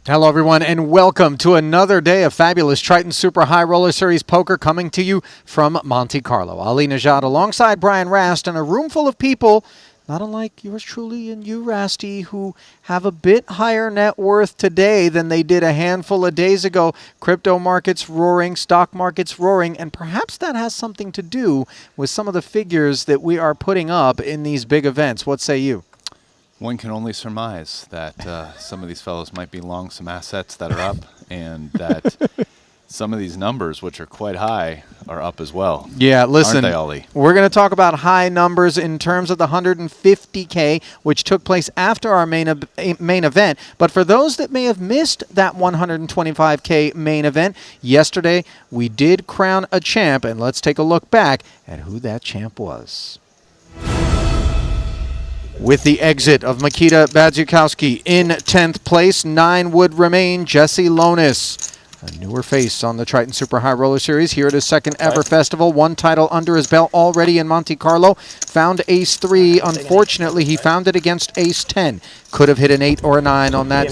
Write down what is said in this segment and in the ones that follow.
Hello, everyone, and welcome to another day of fabulous Triton Super High Roller Series poker coming to you from Monte-Carlo. Ali Najad alongside Brian Rast and a room full of people, not unlike yours truly and you, Rasty, who have a bit higher net worth today than they did a handful of days ago. Crypto markets roaring, stock markets roaring, and perhaps that has something to do with some of the figures that we are putting up in these big events. What say you? One can only surmise that some of these fellows might be long some assets that are up, and that some of these numbers, which are quite high, are up as well. Yeah, listen, aren't they, Ollie? We're going to talk about high numbers in terms of the 150K, which took place after our main event. But for those that may have missed that 125K main event, yesterday we did crown a champ, and let's take a look back at who that champ was. With the exit of Makita Badzukowski in 10th place, 9 would remain. Jesse Lonis, a newer face on the Triton Super High Roller Series, here at his second ever festival. 1 title under his belt already in Monte-Carlo. Found ace-3. Unfortunately, he found it against ace-10. Could have hit an 8 or a 9 on that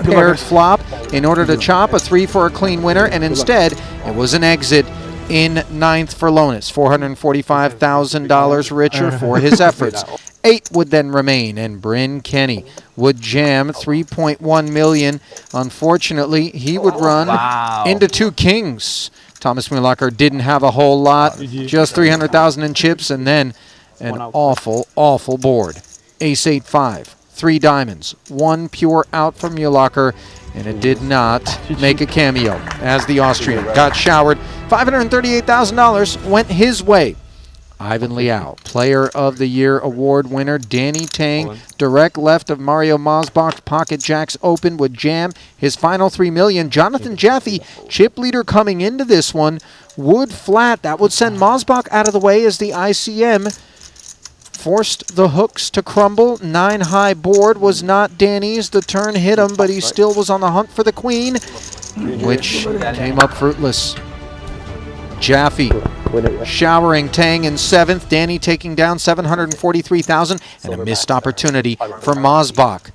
paired flop in order to chop a 3 for a clean winner, and instead it was an exit in 9th for Lonis. $445,000 richer for his efforts. 8 would then remain, and Bryn Kenny would jam $3.1 million. Unfortunately, he would run into 2 kings. Thomas Mulacher didn't have a whole lot, just $300,000 in chips, and then an awful, awful board. Ace 8-5, 3 diamonds, 1 pure out from Mulacher, and it did not make a cameo as the Austrian got showered. $538,000 went his way. Ivan Liao, Player of the Year award winner. Danny Tang, direct left of Mario Mosbach's pocket jacks open, would jam his final $3 million. Jonathan Jaffe, chip leader coming into this one, would flat. That would send Mosbach out of the way as the ICM forced the hooks to crumble. 9 high board was not Danny's. The turn hit him, but he still was on the hunt for the queen, which came up fruitless. Jaffe showering Tang in 7th. Danny taking down $743,000, and a missed opportunity for Mosbach,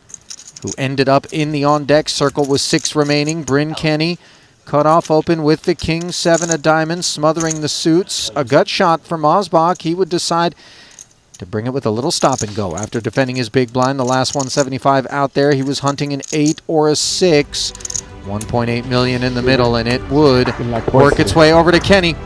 who ended up in the on-deck circle with 6 remaining. Bryn Kenny cut off open with the king, 7 of diamonds, smothering the suits. A gut shot for Mosbach. He would decide to bring it with a little stop and go after defending his big blind. The last 175 out there, he was hunting an 8 or a 6. 1.8 million in the middle, and it would work its way over to Kenny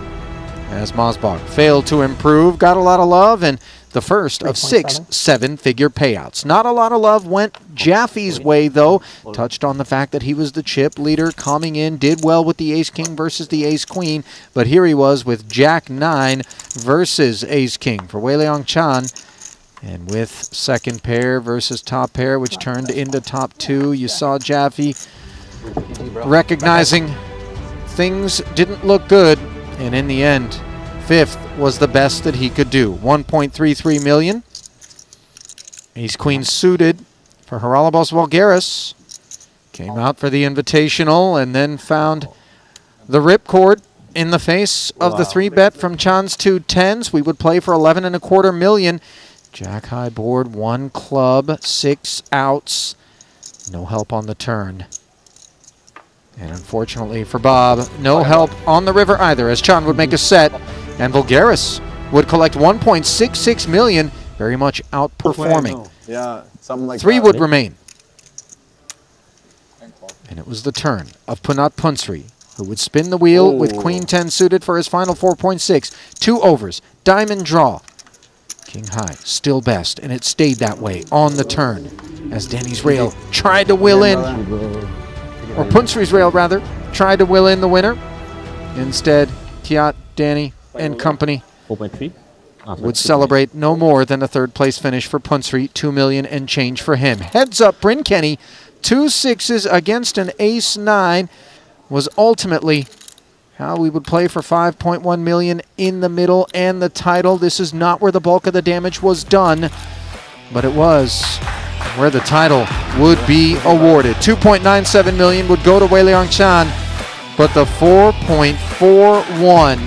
as Mosbach failed to improve. Got a lot of love, and the first of 6 7-figure payouts. Not a lot of love went Jaffe's way, though. Touched on the fact that he was the chip leader coming in, did well with the ace-king versus the ace-queen, but here he was with Jack-9 versus ace-king for Wei Liang Chan. And with second pair versus top pair, which turned into top 2, you saw Jaffe recognizing things didn't look good, and in the end, 5th was the best that he could do. 1.33 million. Ace-queen suited for Haralabos Vulgaris. Came out for the invitational and then found the ripcord in the face of the 3-bet from Chan's 2 10s. We would play for 11.25 million. Jack high board, 1 club, 6 outs. No help on the turn. And unfortunately for Bob, no help on the river either, as Chan would make a set, and Vulgaris would collect 1.66 million, very much outperforming. Yeah, something like 3 that. would remain. And it was the turn of Punat Punsri, who would spin the wheel with Queen 10 suited for his final 4.6. 2 overs, diamond draw. King high, still best, and it stayed that way on the turn, as Danny's rail tried to will in. Or Punsri's rail, rather, tried to will in the winner. Instead, Kiat, Danny, and company would celebrate no more than a 3rd-place finish for Punsri, 2 million and change for him. Heads up, Bryn Kenny, 2 6s against an ace-9 was ultimately how we would play for 5.1 million in the middle and the title. This is not where the bulk of the damage was done, but it was where the title would be awarded. 2.97 million would go to Wei Liang Chan, but the 4.41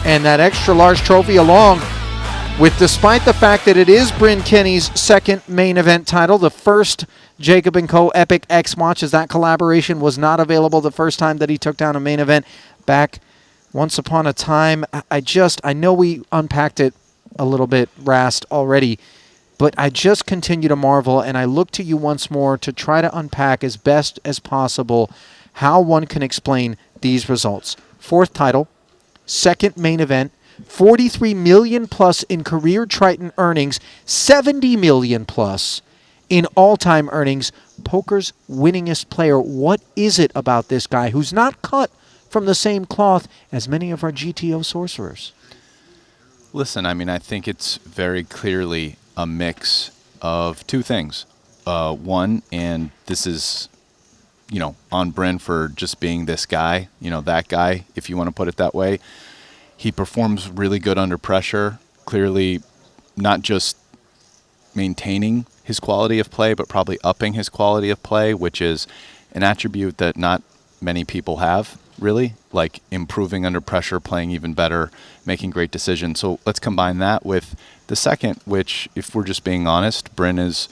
and that extra large trophy along with, despite the fact that it is Bryn Kenny's second main event title, the first Jacob & Co. Epic X Watch, as that collaboration was not available the first time that he took down a main event back once upon a time. I know we unpacked it a little bit, Rast, already, but I just continue to marvel, and I look to you once more to try to unpack as best as possible how one can explain these results. Fourth title, second main event, 43 million plus in career Triton earnings, 70 million plus in all-time earnings, poker's winningest player. What is it about this guy who's not cut from the same cloth as many of our GTO sorcerers? Listen, I mean, I think it's very clearly a mix of two things. One, and this is, on Bryn for just being this guy, that guy, if you want to put it that way. He performs really good under pressure, clearly not just maintaining his quality of play, but probably upping his quality of play, which is an attribute that not many people have, really, like improving under pressure, playing even better, making great decisions. So let's combine that with the second, which, if we're just being honest, Bryn is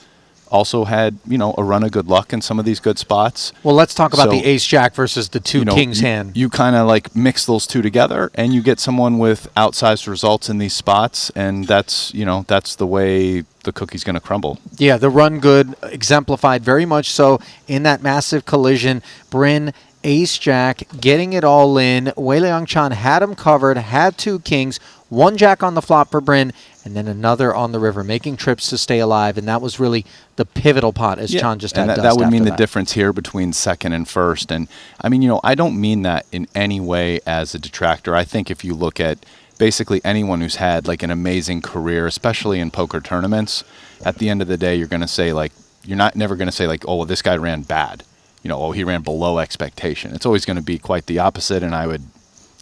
also had, a run of good luck in some of these good spots. Well, let's talk about the ace-jack versus the two kings hand. You kind of like mix those two together, and you get someone with outsized results in these spots, and that's the way the cookie's going to crumble. Yeah, the run good exemplified very much so in that massive collision. Bryn, ace-jack, getting it all in. Wei Liang Chan had him covered, had two kings, one jack on the flop for Bryn, and then another on the river, making trips to stay alive. And that was really the pivotal pot, as Chan just had. And that would mean the difference here between second and first. And I mean, I don't mean that in any way as a detractor. I think if you look at basically anyone who's had like an amazing career, especially in poker tournaments, at the end of the day, you're going to say like, never going to say like, oh, well, this guy ran bad. He ran below expectation. It's always going to be quite the opposite. And I would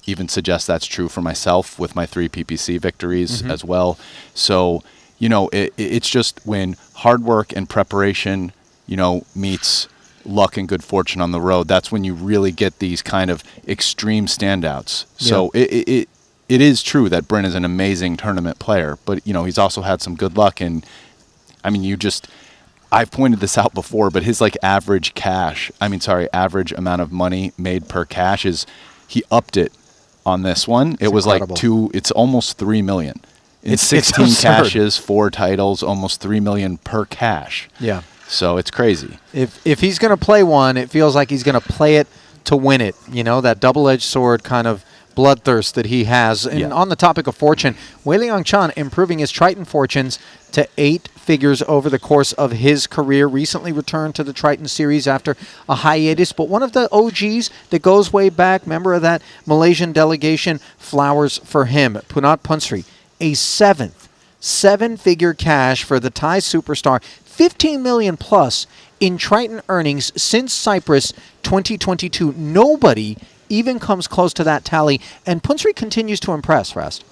even suggest that's true for myself with my 3 PPC victories as well. So, it's just when hard work and preparation, meets luck and good fortune on the road, that's when you really get these kind of extreme standouts. Yeah. So it is true that Bryn is an amazing tournament player, but, he's also had some good luck. And I mean, I've pointed this out before, but his average amount of money made per cash he upped it on this one. It was incredible. It's almost 3 million. In 16 cashes, 4 titles, almost 3 million per cash. Yeah. So it's crazy. If he's going to play one, it feels like he's going to play it to win it. That double-edged sword kind of bloodthirst that he has. And on the topic of fortune, Wei Liang Chan improving his Triton fortunes to 8 figures over the course of his career. Recently returned to the Triton series after a hiatus, but one of the OGs that goes way back, member of that Malaysian delegation, flowers for him. Punat Punsri, a 7th 7-figure cash for the Thai superstar, 15 million plus in Triton earnings since Cyprus 2022. Nobody even comes close to that tally, and Punsri continues to impress, Rast.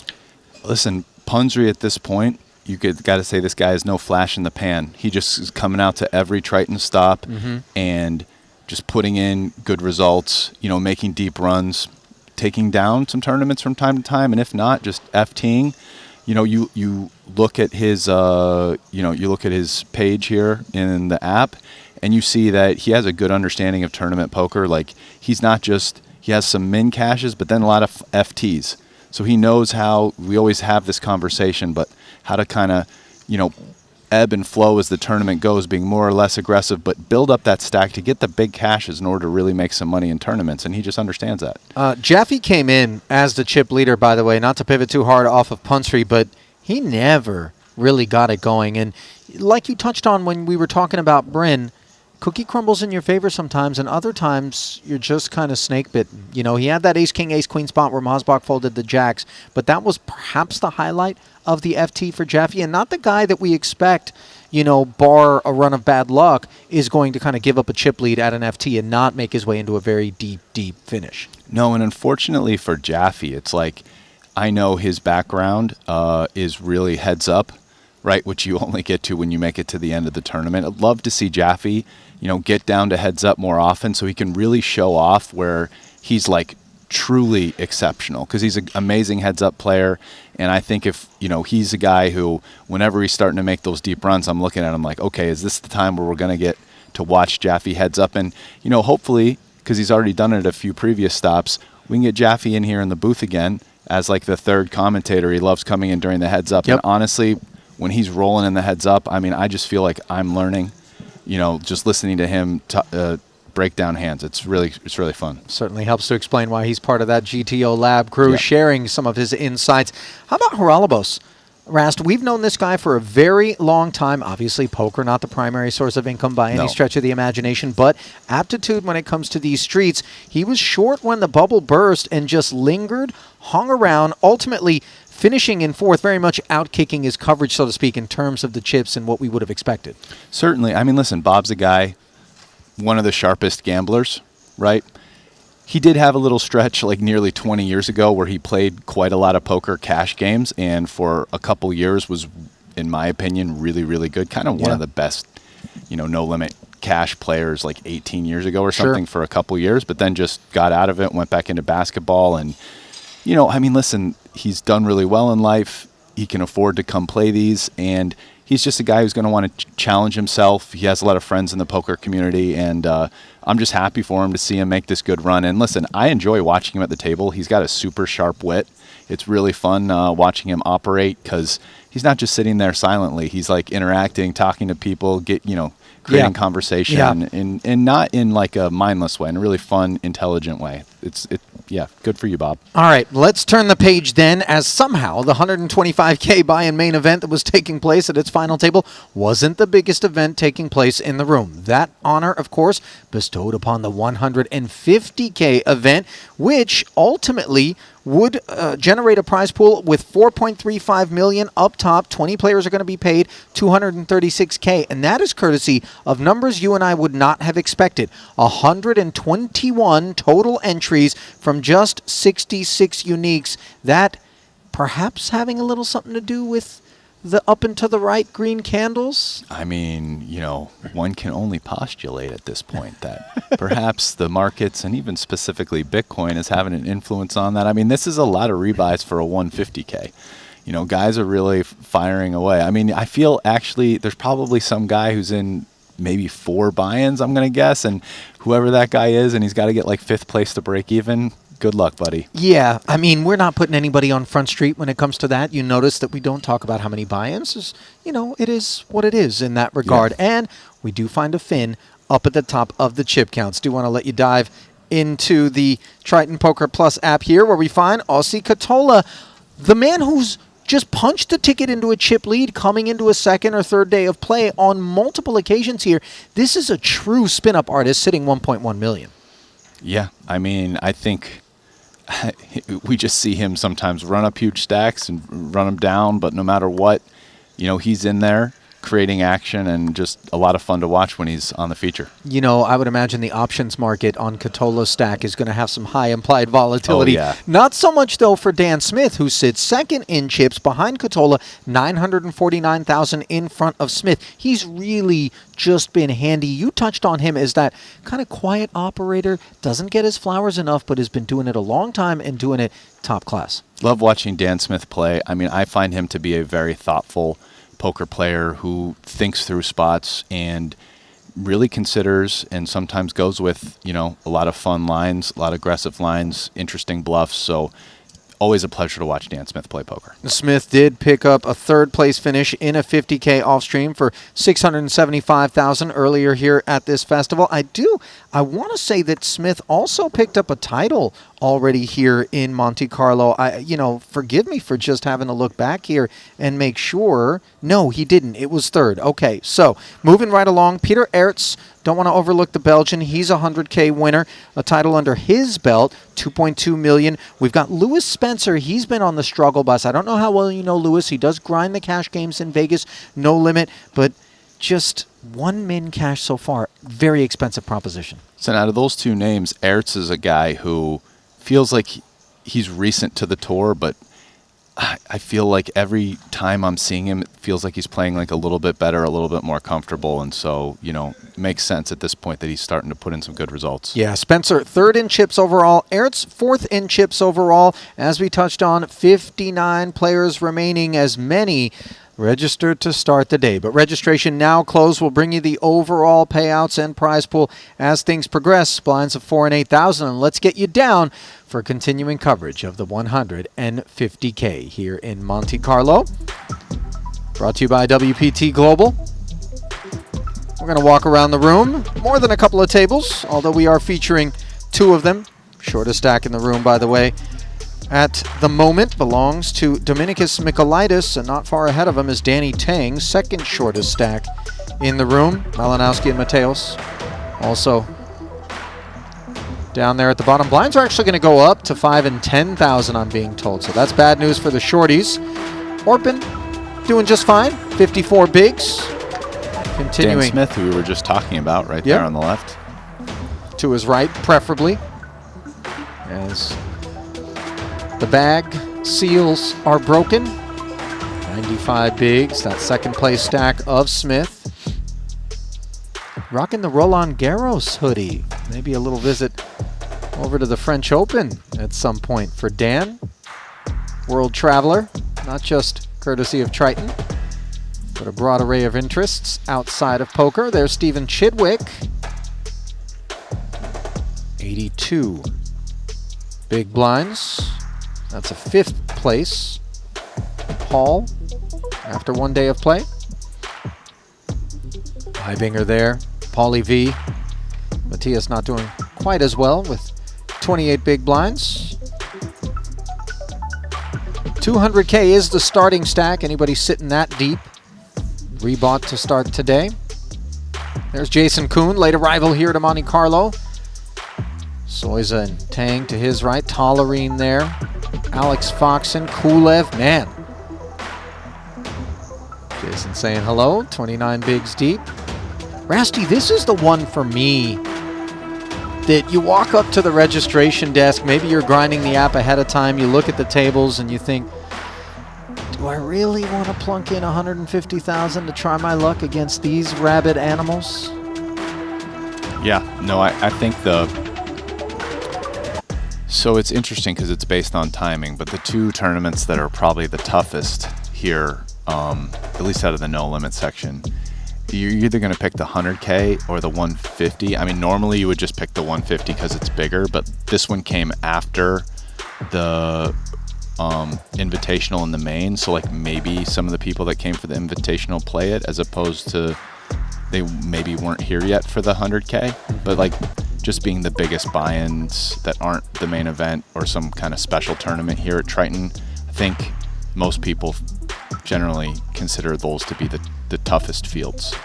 Listen, Punsri at this point, you got to say this guy is no flash in the pan. He just is coming out to every Triton stop and just putting in good results, making deep runs, taking down some tournaments from time to time, and if not, just FTing. You look at his you look at his page here in the app, and you see that he has a good understanding of tournament poker. Like, he's not just, he has some min cashes, but then a lot of FTs. So he knows how, we always have this conversation, but how to kind of, ebb and flow as the tournament goes, being more or less aggressive, but build up that stack to get the big cashes in order to really make some money in tournaments, and he just understands that. Jaffe came in as the chip leader, by the way, not to pivot too hard off of Punsri, but he never really got it going. And like you touched on when we were talking about Bryn, cookie crumbles in your favor sometimes, and other times you're just kind of snake bitten. He had that ace-king, ace-queen spot where Masbach folded the jacks, but that was perhaps the highlight of the FT for Jaffe, and not the guy that we expect, bar a run of bad luck, is going to kind of give up a chip lead at an FT and not make his way into a very deep, deep finish. No, and unfortunately for Jaffe, it's like, I know his background is really heads up, right, which you only get to when you make it to the end of the tournament. I'd love to see Jaffe, get down to heads up more often so he can really show off where he's like truly exceptional because he's an amazing heads-up player. And I think if, he's a guy who, whenever he's starting to make those deep runs, I'm looking at him like, okay, is this the time where we're going to get to watch Jaffe heads up? And, hopefully, because he's already done it at a few previous stops, we can get Jaffe in here in the booth again as like the third commentator. He loves coming in during the heads up. Yep. And honestly, when he's rolling in the heads up, I just feel like I'm learning, just listening to him break down hands. It's really fun. Certainly helps to explain why he's part of that GTO lab crew, Yeah. sharing some of his insights. How about Haralabos? Rast, we've known this guy for a very long time. Obviously, poker not the primary source of income by any No. stretch of the imagination, but aptitude when it comes to these streets. He was short when the bubble burst and just lingered, hung around, ultimately finishing in fourth, very much outkicking his coverage, so to speak, in terms of the chips and what we would have expected. Certainly. Listen, Bob's a guy, one of the sharpest gamblers, right? He did have a little stretch like nearly 20 years ago where he played quite a lot of poker cash games, and for a couple years was, in my opinion, really, really good. Kind of one of the best, no-limit cash players like 18 years ago or something for a couple years, but then just got out of it, went back into basketball. And, listen, he's done really well in life. He can afford to come play these, and he's just a guy who's going to want to challenge himself. He has a lot of friends in the poker community, and I'm just happy for him to see him make this good run. And listen, I enjoy watching him at the table. He's got a super sharp wit. It's really fun watching him operate because he's not just sitting there silently. He's like interacting, talking to people, creating conversation, and not in like a mindless way, in a really fun, intelligent way. Good for you, Bob. All right, let's turn the page then, as somehow the 125K buy-in main event that was taking place at its final table wasn't the biggest event taking place in the room. That honor, of course, bestowed upon the 150K event, which ultimately would generate a prize pool with $4.35 million up top. 20 players are going to be paid $236K, and that is courtesy of numbers you and I would not have expected. 121 total entries from just 66 uniques. That perhaps having a little something to do with the up and to the right green candles? One can only postulate at this point that perhaps the markets and even specifically Bitcoin is having an influence on that. This is a lot of rebuys for a 150K. Guys are really firing away. I feel actually there's probably some guy who's in maybe 4 buy-ins, I'm going to guess, and whoever that guy is, and he's got to get like 5th place to break even. Good luck, buddy. Yeah, we're not putting anybody on Front Street when it comes to that. You notice that we don't talk about how many buy-ins. It is what it is in that regard. Yeah. And we do find a fin up at the top of the chip counts. Do want to let you dive into the Triton Poker Plus app here, where we find Aussie Katola, the man who's just punched a ticket into a chip lead coming into a second or third day of play on multiple occasions here. This is a true spin-up artist sitting 1.1 million. Yeah, I think we just see him sometimes run up huge stacks and run them down, but no matter what, he's in there creating action and just a lot of fun to watch when he's on the feature. I would imagine the options market on Katola's stack is going to have some high implied volatility. Oh, yeah. Not so much, though, for Dan Smith, who sits second in chips behind Katola, 949,000 in front of Smith. He's really just been handy. You touched on him as that kind of quiet operator, doesn't get his flowers enough, but has been doing it a long time and doing it top class. Love watching Dan Smith play. I find him to be a very thoughtful poker player who thinks through spots and really considers and sometimes goes with, a lot of fun lines, a lot of aggressive lines, interesting bluffs. So always a pleasure to watch Dan Smith play poker. Smith did pick up a third place finish in a 50K off stream for $675,000 earlier here at this festival. I want to say that Smith also picked up a title already here in Monte-Carlo. Forgive me for just having to look back here and make sure. No, he didn't. It was third. Okay, so moving right along, Peter Ertz, don't want to overlook the Belgian. He's a 100K winner, a title under his belt, 2.2 million. We've got Lewis Spencer. He's been on the struggle bus. I don't know how well you know Lewis. He does grind the cash games in Vegas, no limit, but just 1 min cash so far. Very expensive proposition. So out of those two names, Ertz is a guy who feels like he's recent to the tour, but I feel like every time I'm seeing him, it feels like he's playing like a little bit better, a little bit more comfortable. And so, you know, it makes sense at this point that he's starting to put in some good results. Yeah, Spencer, 3rd in chips overall. Ertz, 4th in chips overall. As we touched on, 59 players remaining, as many registered to start the day. But registration now closed. Will bring you the overall payouts and prize pool as things progress. Blinds of 4 and 8,000. And let's get you down for continuing coverage of the 150K here in Monte-Carlo. Brought to you by WPT Global. We're going to walk around the room. More than a couple of tables, although we are featuring 2 of them. Shortest stack in the room, by the way, at the moment belongs to Dominicus Michaelitis, and not far ahead of him is Danny Tang, 2nd shortest stack in the room. Malinowski and Mateos also down there at the bottom. Blinds are actually going to go up to 5 and 10,000, I'm being told, so that's bad news for the shorties. Orpin doing just fine, 54 bigs. Continuing. Dan Smith, who we were just talking about right there on the left. To his right, preferably, as the bag seals are broken. 95 bigs, that 2nd place stack of Smith. Rocking the Roland Garros hoodie. Maybe a little visit over to the French Open at some point for Dan. World traveler, not just courtesy of Triton, but a broad array of interests outside of poker. There's Stephen Chidwick. 82 big blinds. That's a 5th place. Paul, after 1 day of play. Heibinger there. Paulie V. Matthias not doing quite as well with 28 big blinds. 200K is the starting stack. Anybody sitting that deep? Rebought to start today. There's Jason Kuhn, late arrival here to Monte-Carlo. Soiza and Tang to his right. Tollerine there. Alex Foxen, Kulev, man. Jason saying hello, 29 bigs deep. Rasty, this is the one for me that you walk up to the registration desk, maybe you're grinding the app ahead of time, you look at the tables and you think, do I really want to plunk in 150,000 to try my luck against these rabid animals? Yeah, no, I think so it's interesting because it's based on timing, but the 2 tournaments that are probably the toughest here, at least out of the no limit section, you're either going to pick the 100K or the 150. I mean, normally you would just pick the 150 because it's bigger, but this one came after the invitational in the main, so like maybe some of the people that came for the invitational play it, as opposed to they maybe weren't here yet for the 100K, but like just being the biggest buy-ins that aren't the main event or some kind of special tournament here at Triton, I think most people generally consider those to be the toughest fields.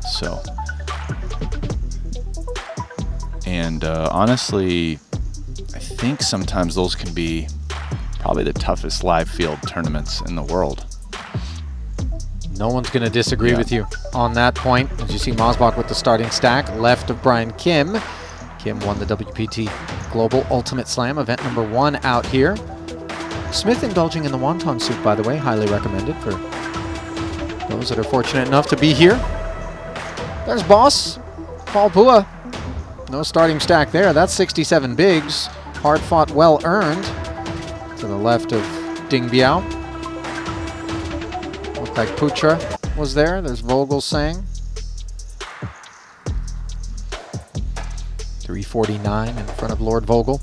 So, and honestly, I think sometimes those can be probably the toughest live field tournaments in the world. No one's going to disagree with you on that point. As you see Mosbach with the starting stack, left of Brian Kim. Kim won the WPT Global Ultimate Slam, event number 1 out here. Smith indulging in the wonton soup, by the way, highly recommended for those that are fortunate enough to be here. There's Boss, Paul Pua. No starting stack there. That's 67 bigs. Hard fought, well earned. To the left of Ding Biao. Looked like Putra was there. There's Vogel saying. 349 in front of Lord Vogel.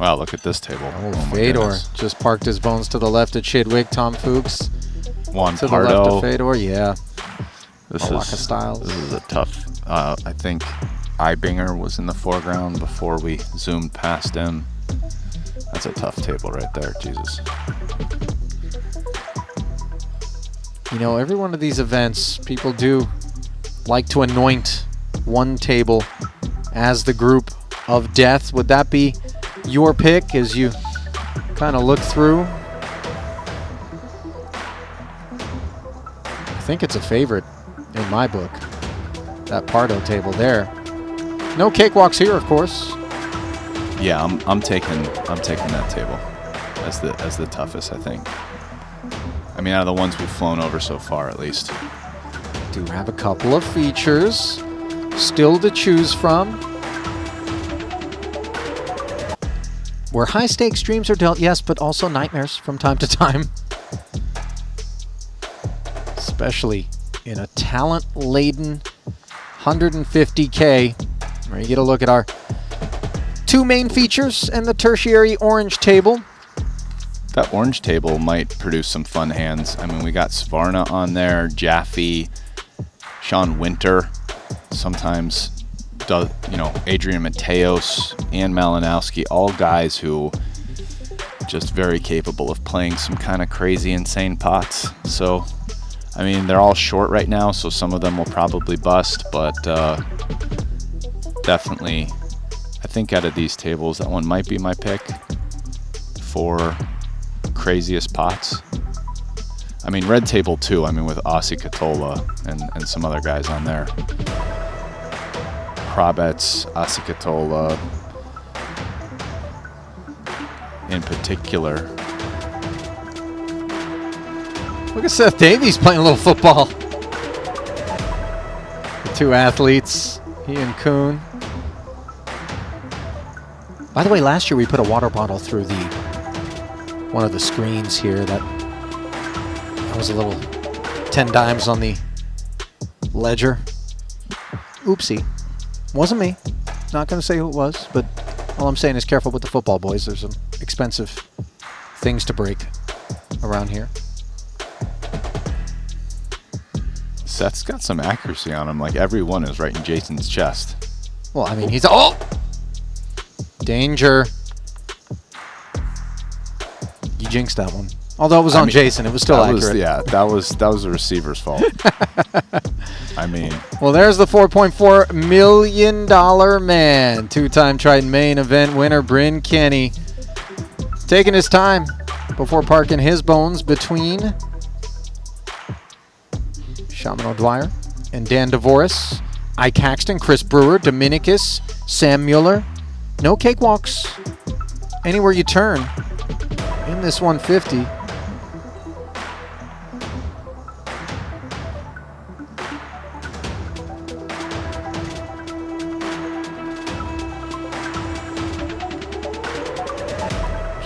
Wow, look at this table. Oh Fedor just parked his bones to the left of Chidwick. Tom Fuchs Juan to Pardo. the left of Fedor. Yeah. This Styles. is a tough. I think Eibinger was in the foreground before we zoomed past him. That's a tough table right there. Jesus. You know, every one of these events, people do like to anoint one table as the group of death. Would that be your pick as you kind of look through think it's a favorite in my book. That Pardo table there. No cakewalks here, of course. Yeah, I'm taking that table as the toughest, I think. I mean, out of the ones we've flown over so far, at least. Do have a couple of features still to choose from. Where high stakes dreams are dealt, yes, but also nightmares from time to time. Especially in a talent-laden 150K, where you get a look at our two main features and the tertiary orange table. That orange table might produce some fun hands. I mean, we got Svarna on there, Jaffe, Sean Winter, sometimes does, you know, Adrian Mateos, Ian Malinowski, all guys who just very capable of playing some kind of crazy, insane pots. So, I mean, they're all short right now, so some of them will probably bust, but definitely, I think out of these tables, that one might be my pick for craziest pots. I mean, red table too. I mean, with Aussie Katola and some other guys on there. Probets, Aussie Katola in particular. Look at Seth Davies playing a little football. The two athletes, he and Kuhn. By the way, last year we put a water bottle through one of the screens here. That was a little 10 dimes on the ledger. Oopsie. Wasn't me. Not going to say who it was, but all I'm saying is careful with the football, boys. There's some expensive things to break around here. Seth's got some accuracy on him. Like, every one is right in Jason's chest. Well, I mean, he's... Oh! Danger. You jinxed that one. Although it was on Jason, it was still accurate. Yeah, that was the receiver's fault. I mean... Well, there's the $4.4 million man. Two-time Triton main event winner, Bryn Kenny. Taking his time before parking his bones between Shaman O'Dwyer and Dan DeVoris, Ike Haxton, Chris Brewer, Dominicus, Sam Mueller. No cakewalks anywhere you turn in this 150.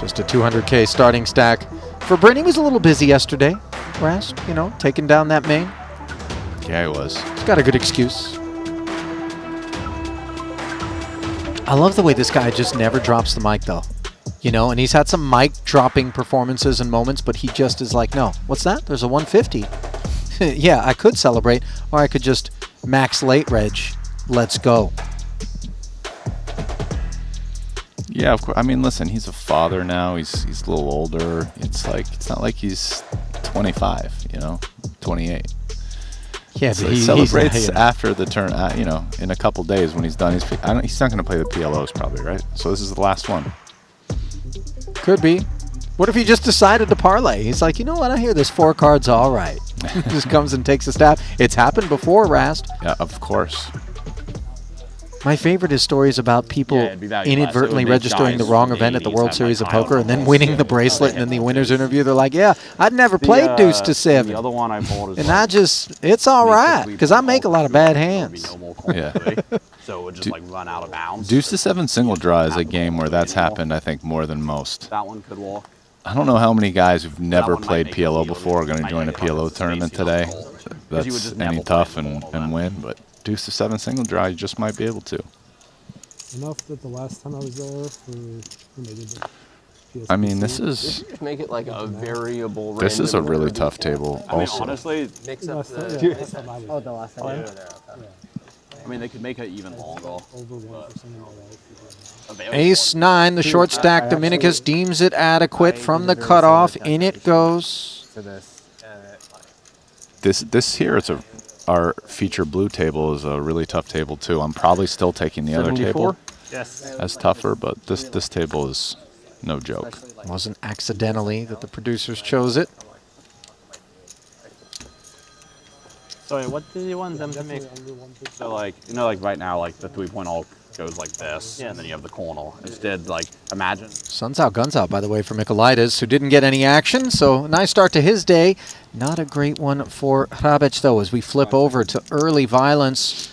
Just a 200K starting stack. For Bryn, he was a little busy yesterday, Rast, you know, taking down that main. Yeah, he was. He's got a good excuse. I love the way this guy just never drops the mic, though. You know, and he's had some mic dropping performances and moments, but he just is like, no, what's that? There's a 150. Yeah, I could celebrate, or I could just max late reg. Let's go. Yeah, of course. I mean, listen, he's a father now. He's a little older. It's not like he's 25, you know, 28. Yeah, so but he celebrates he's after the turn. You know, in a couple days when he's done. He's not going to play the PLOs probably, right? So this is the last one. Could be. What if he just decided to parlay? He's like, you know what? I hear this 4 cards all right. Just comes and takes a stab. It's happened before, Rast. Yeah, of course. My favorite is stories about people inadvertently registering the wrong event at the World Series of Poker and then winning the bracelet, and in the winner's interview they're like, yeah, I'd never played deuce to 7. The other one I bought is and I just, it's all right, because I make a lot of bad hands. Yeah. So it would just like run out of bounds. Deuce to 7 single draw is a game where that's happened, I think, more than most. That one could walk. I don't know how many guys who've never played PLO before are going to join a PLO tournament today. That's any tough and win, but deuce to 7 single draw, you just might be able to. Enough that the last time I was there for maybe the I mean, this is Just make it like a variable. this is a really tough table. I mean, Also, honestly, Mix up last time, the. last time I was Oh, the last time you were there. Okay. I mean, they could make it even longer. over 1% of my life. Ace 9, the short stack. Dominicus deems it adequate from the cutoff. In it goes. To this. this here is our feature blue table is a really tough table too. I'm probably still taking the other table as tougher, but this table is no joke. Wasn't accidentally that the producers chose it. So what do you want them to make? Definitely under 150. So like, you know, like right now, like the 3.0 goes like this, Yes. and then you have the corner. Instead, like, imagine. Sun's out, guns out, by the way, for Mikolaitis, who didn't get any action. So nice start to his day. Not a great one for Hrabec, though, as we flip over to early violence.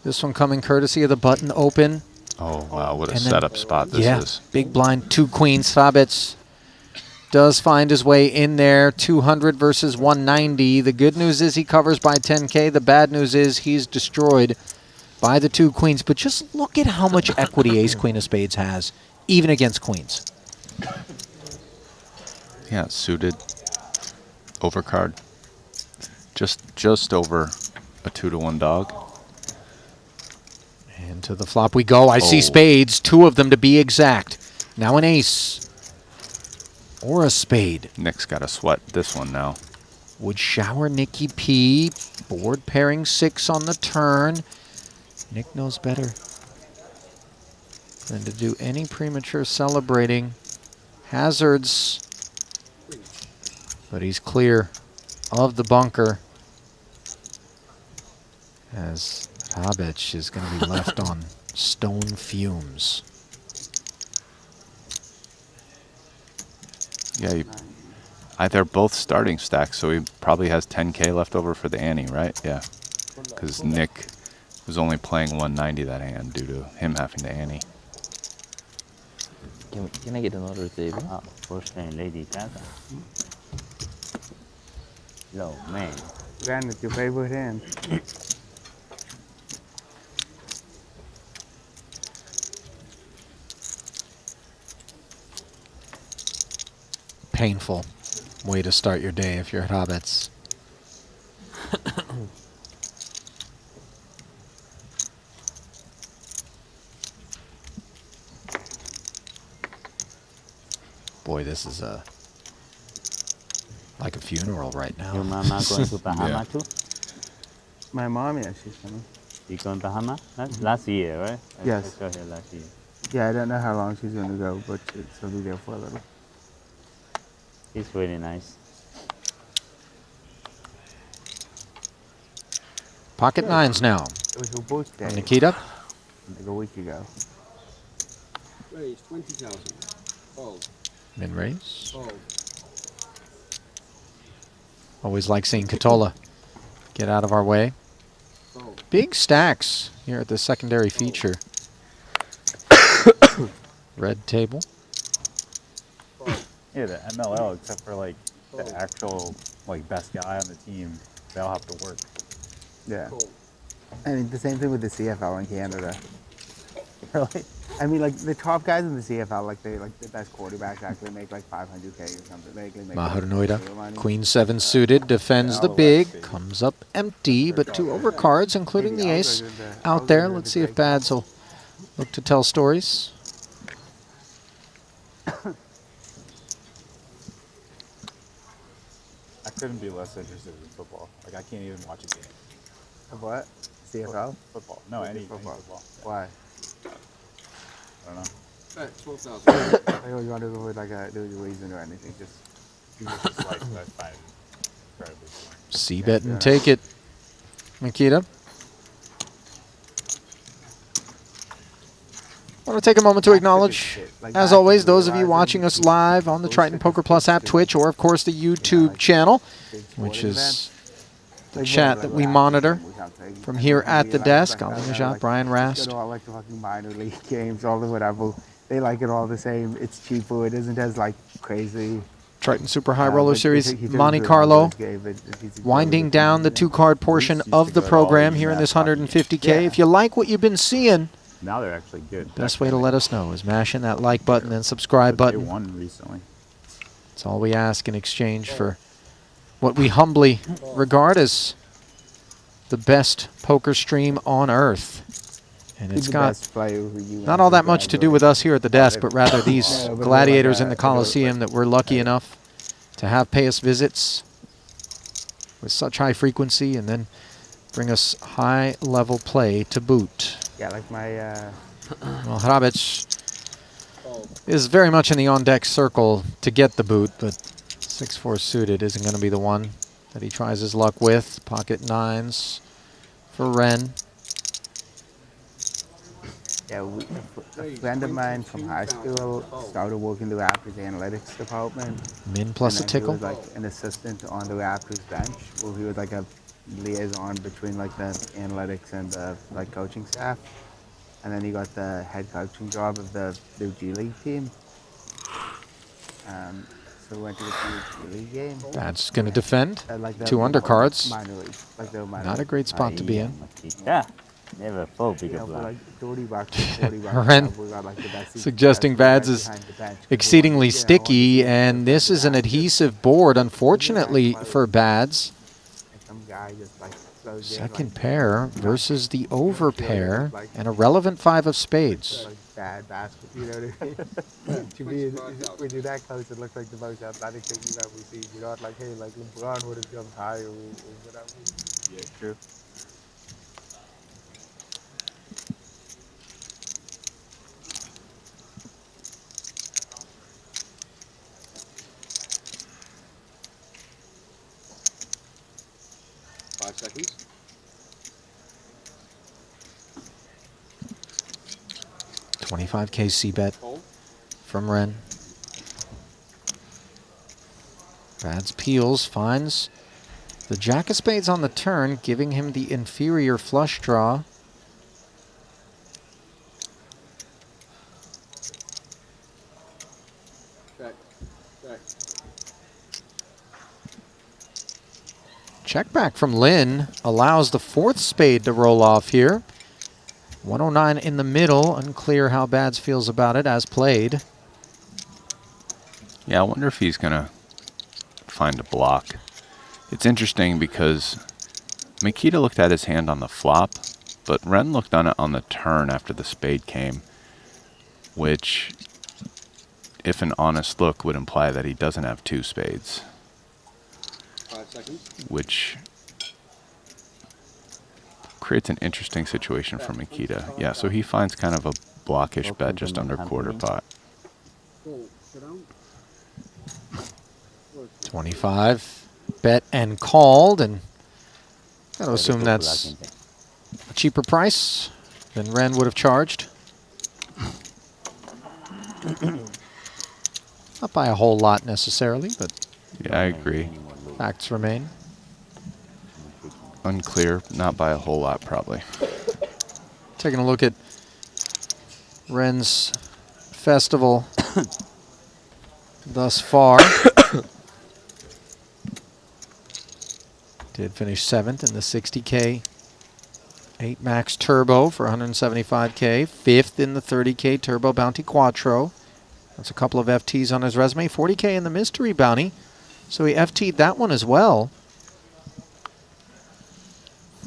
This one coming courtesy of the button open. Oh, wow, what a And then- setup spot this yeah, is. big blind, 2 queens. Hrabec does find his way in there. 200 versus 190. The good news is he covers by 10K. The bad news is he's destroyed by the 2 queens. But just look at how much equity ace queen of spades has, even against queens. Yeah, suited. Overcard. Just over a 2-to-1 dog. And to the flop we go. I see Oh. spades, 2 of them to be exact. Now an ace. Or a spade. Nick's got to sweat this one now. Would shower Nicky P. Board pairing 6 on the turn. Nick knows better than to do any premature celebrating. Hazards. But he's clear of the bunker. As Hrabec is going to be left on stone fumes. Yeah, they're both starting stacks, so he probably has 10K left over for the ante, right? Yeah, because Nick was only playing 190 that hand due to him having the ante. Can I get another table? First name Lady Gaga. Yo, man. Grand is your favorite hand. Painful way to start your day if you're at Hrabec. Boy, this is like a funeral right Your now. mama going to Bahama Yeah. too? My mom, yeah, she's coming. You going Bahama? Last year, right? Yes. I saw her last year. Yeah, I don't know how long she's going to go, but she'll be there for a little. It's really nice. Pocket nines now. It was her birthday, Nikita. like a week ago. Raise 20,000. Fold. Min raise. Fold. Always like seeing Katola get out of our way. Fold. Big stacks here at the secondary feature. Red table. Yeah, the MLL, except for like the actual like best guy on the team, they all have to work. Yeah. Fold. I mean, the same thing with the CFL in Canada. Really? I mean, like the top guys in the CFL, like the best quarterbacks actually make like 500K or something. They actually make Maharunoida. zero money. Queen 7 suited, defends the big, comes up empty, but 2 overcards, including the ace out there. Let's see if Bads will look to tell stories. I couldn't be less interested in football. Like I can't even watch a game. Of what? CFL? Football. No, any Football. football. Why? I don't know. Bet 12,000. I don't want to go with like a reason or anything. Just People just like I find it incredibly boring. C-bet and take it. Nikita. I want to take a moment to acknowledge, as always, those of you watching us live on the Triton Poker Plus app, Twitch, or of course the YouTube channel, which is the chat that we monitor from here at the desk. Ali Najat, Brian Rast. All like the fucking minor league games, all the whatever. They like it all the same. It's cheaper. It isn't as like crazy. Triton Super High Roller But Series, he doesn't Monte-Carlo, do it on this game, but he's winding down the 2-card portion of the program here in this 150K. If you like what you've been seeing, Now they're actually good. best way to let us know is mashing that like button and subscribe They button. won recently. That's all we ask in exchange for what we humbly regard as the best poker stream on earth. And it's got not all that much to do with us here at the desk, but rather these gladiators in the Coliseum that we're lucky enough to have pay us visits with such high frequency and then bring us high-level play to boot. Yeah, like my. Well, Hrabec is very much in the on-deck circle to get the boot, but 6-4 suited isn't going to be the one that he tries his luck with. Pocket nines for Ren. Yeah, a friend of mine from high school started working the Raptors analytics department. Min plus a And then tickle. he was like an assistant on the Raptors bench, where he was like a liaison between like the analytics and the like coaching staff. And then he got the head coaching job of the G League team. So we went to the G League game. That's going to defend. Like Two undercards. Minor league, like the minor Not a league. great spot to be in. Yeah, never fold You bigger know, for blind. like 40 bucks, 40 bucks. Ren we got, like, the best seats suggesting right Vads is behind the bench, 'cause we exceedingly wanted, you know, sticky, and this is an adhesive board, unfortunately, for Bads. some guy just like throws in, Second like, pair versus the over pair, and a relevant five of spades. like bad basket, you know what I mean? To me, when you're that close, it looks like the most athletic thing you've ever seen. You're not like, hey, like LeBron would have jumped higher or whatever. Yeah, true. Seconds. $25K C-bet Fold. from Ren. Bads peels, finds the jack of spades on the turn, giving him the inferior flush draw. Check. Check. Check back from Lynn allows the fourth spade to roll off here. 109 in the middle. Unclear how Bads feels about it as played. Yeah, I wonder if he's going to find a block. It's interesting because Makita looked at his hand on the flop, but Ren looked on it on the turn after the spade came, which, if an honest look, would imply that he doesn't have two spades, 5 seconds. which creates an interesting situation for Makita. Yeah, so he finds kind of a blockish bet just under quarter pot. Fold. Sit down. 25. Bet and called, and got to assume that's a cheaper price than Ren would have charged. Not by a whole lot necessarily, but Yeah, I agree. facts remain. Unclear, not by a whole lot probably. Taking a look at Ren's festival thus far. Did finish 7th in the 60K 8 Max Turbo for 175K. 5th in the 30K Turbo Bounty Quattro. That's a couple of FTs on his resume. 40K in the Mystery Bounty. So he FT'd that one as well.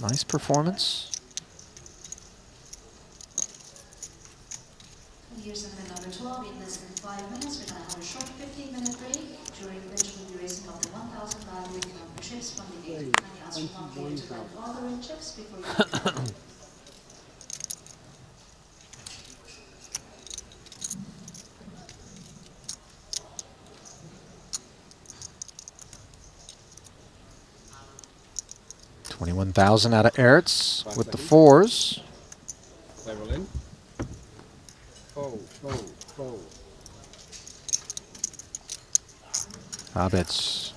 Nice performance. Here's number 12 in less than 5 minutes. We're going to have a short 15-minute break, during which we'll be raising up to 1,000 value chips from the gate. And you ask for 1 player to grab all the red chips before you $21,000 out of Eretz with the fours. Play roll in. Fold. Fold. Fold. Hobbits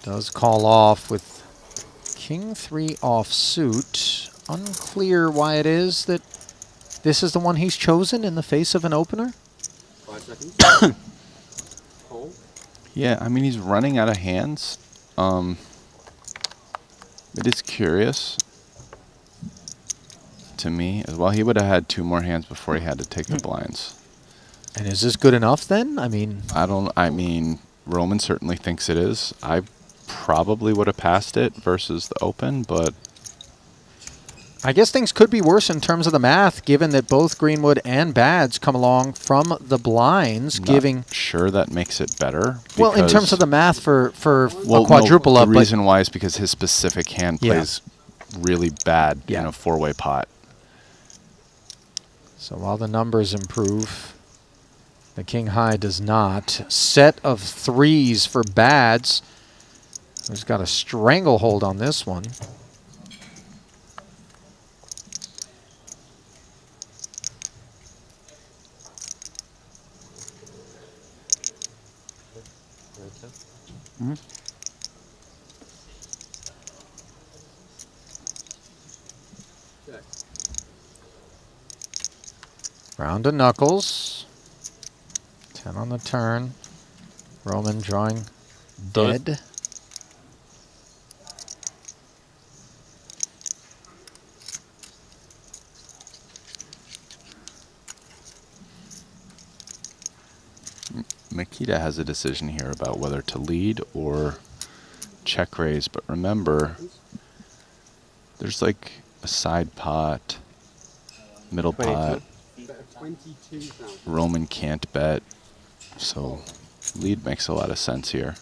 does call off with King 3 offsuit. Unclear why it is that this is the one he's chosen in the face of an opener. 5 seconds. Fold. Yeah, I mean, he's running out of hands. It is curious to me as well. He would have had 2 more hands before he had to take the blinds. And is this good enough then? I mean, I mean, Roman certainly thinks it is. I probably would have passed it versus the open, but I guess things could be worse in terms of the math, given that both Greenwood and Bads come along from the blinds, not giving. sure that makes it better. Well, in terms of the math for a quadruple up, the reason why is because his specific hand Yeah. plays really bad Yeah. in a 4-way pot. So while the numbers improve, the King High does not. Set of threes for Bads. Who's got a stranglehold on this one. Round of knuckles. 10 on the turn. Roman drawing dead. Makita has a decision here about whether to lead or check raise, but remember, there's like a side pot, middle pot. 22,000. Roman can't bet, so lead makes a lot of sense here.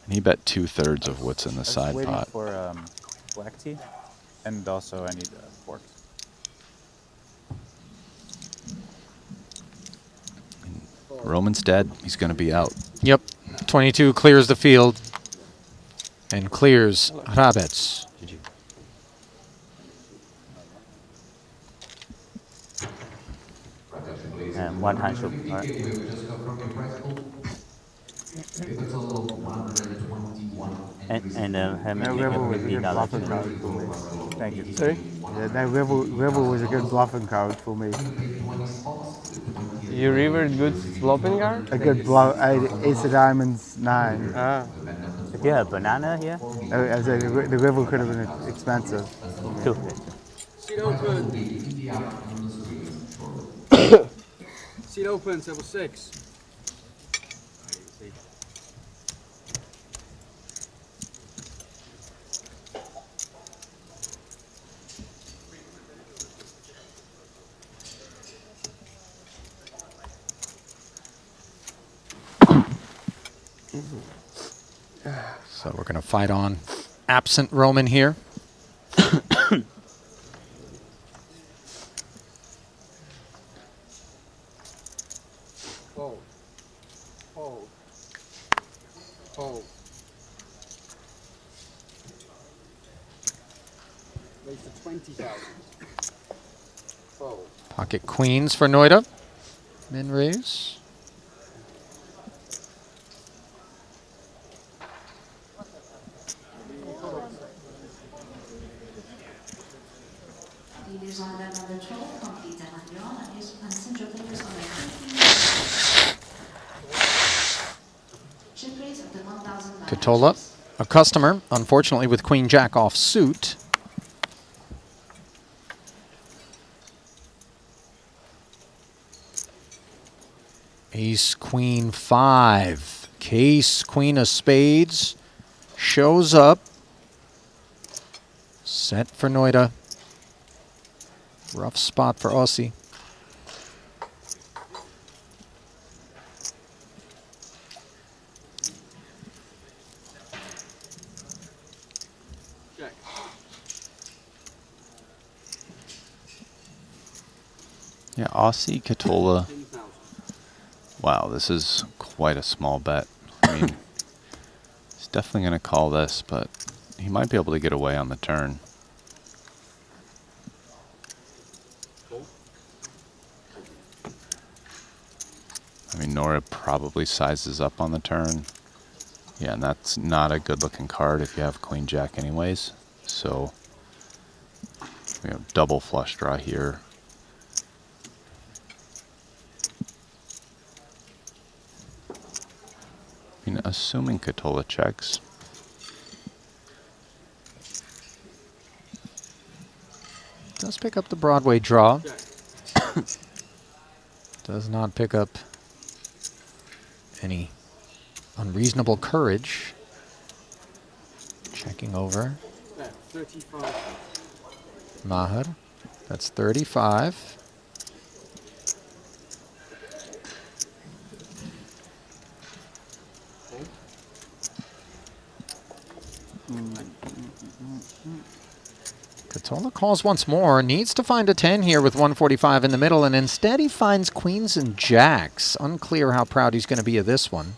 And he bet 2/3 of what's in the side waiting pot. for black tea, and also I need forks. Roman's dead. He's going to be out. Yep. 22 clears the field and clears Hrabets. And 100. Alright. And have That me rebel was a good $50 bluffing to card for me. Thank you. Sorry? Yeah, that rebel was a good bluffing card for me. You rivered good flopping guard? A good bluff. Ace of diamonds 9. Ah. If you have banana here, I said the rebel could have been expensive. 250. Seat open. Seat open, table 6. So we're going to fight on absent Roman here. Hold. Hold. Hold. Raise to 20,000. Fold. Pocket queens for Noida. Min raise. Leaders on that number 12, complete and on and center players on the 15. Chip raise of the 1,000. Katola, a customer, unfortunately with Queen Jack off suit. Ace, Queen, 5. Case, Queen of Spades shows up. Set for Noida. Rough spot for Aussie. Check. Yeah, Aussie, Katola. 10,000. Wow, this is quite a small bet. I mean, he's definitely going to call this, but he might be able to get away on the turn. I mean, Nora probably sizes up on the turn. Yeah, and that's not a good looking card if you have Queen Jack anyways. So, double flush draw here. I mean, assuming Katola checks. Does pick up the Broadway draw. Check. Does not pick up any unreasonable courage. Checking over. Bet 35. Maher. That's 35. Katola calls once more. Needs to find a 10 here with 145 in the middle, and instead he finds queens and jacks. Unclear how proud he's going to be of this one.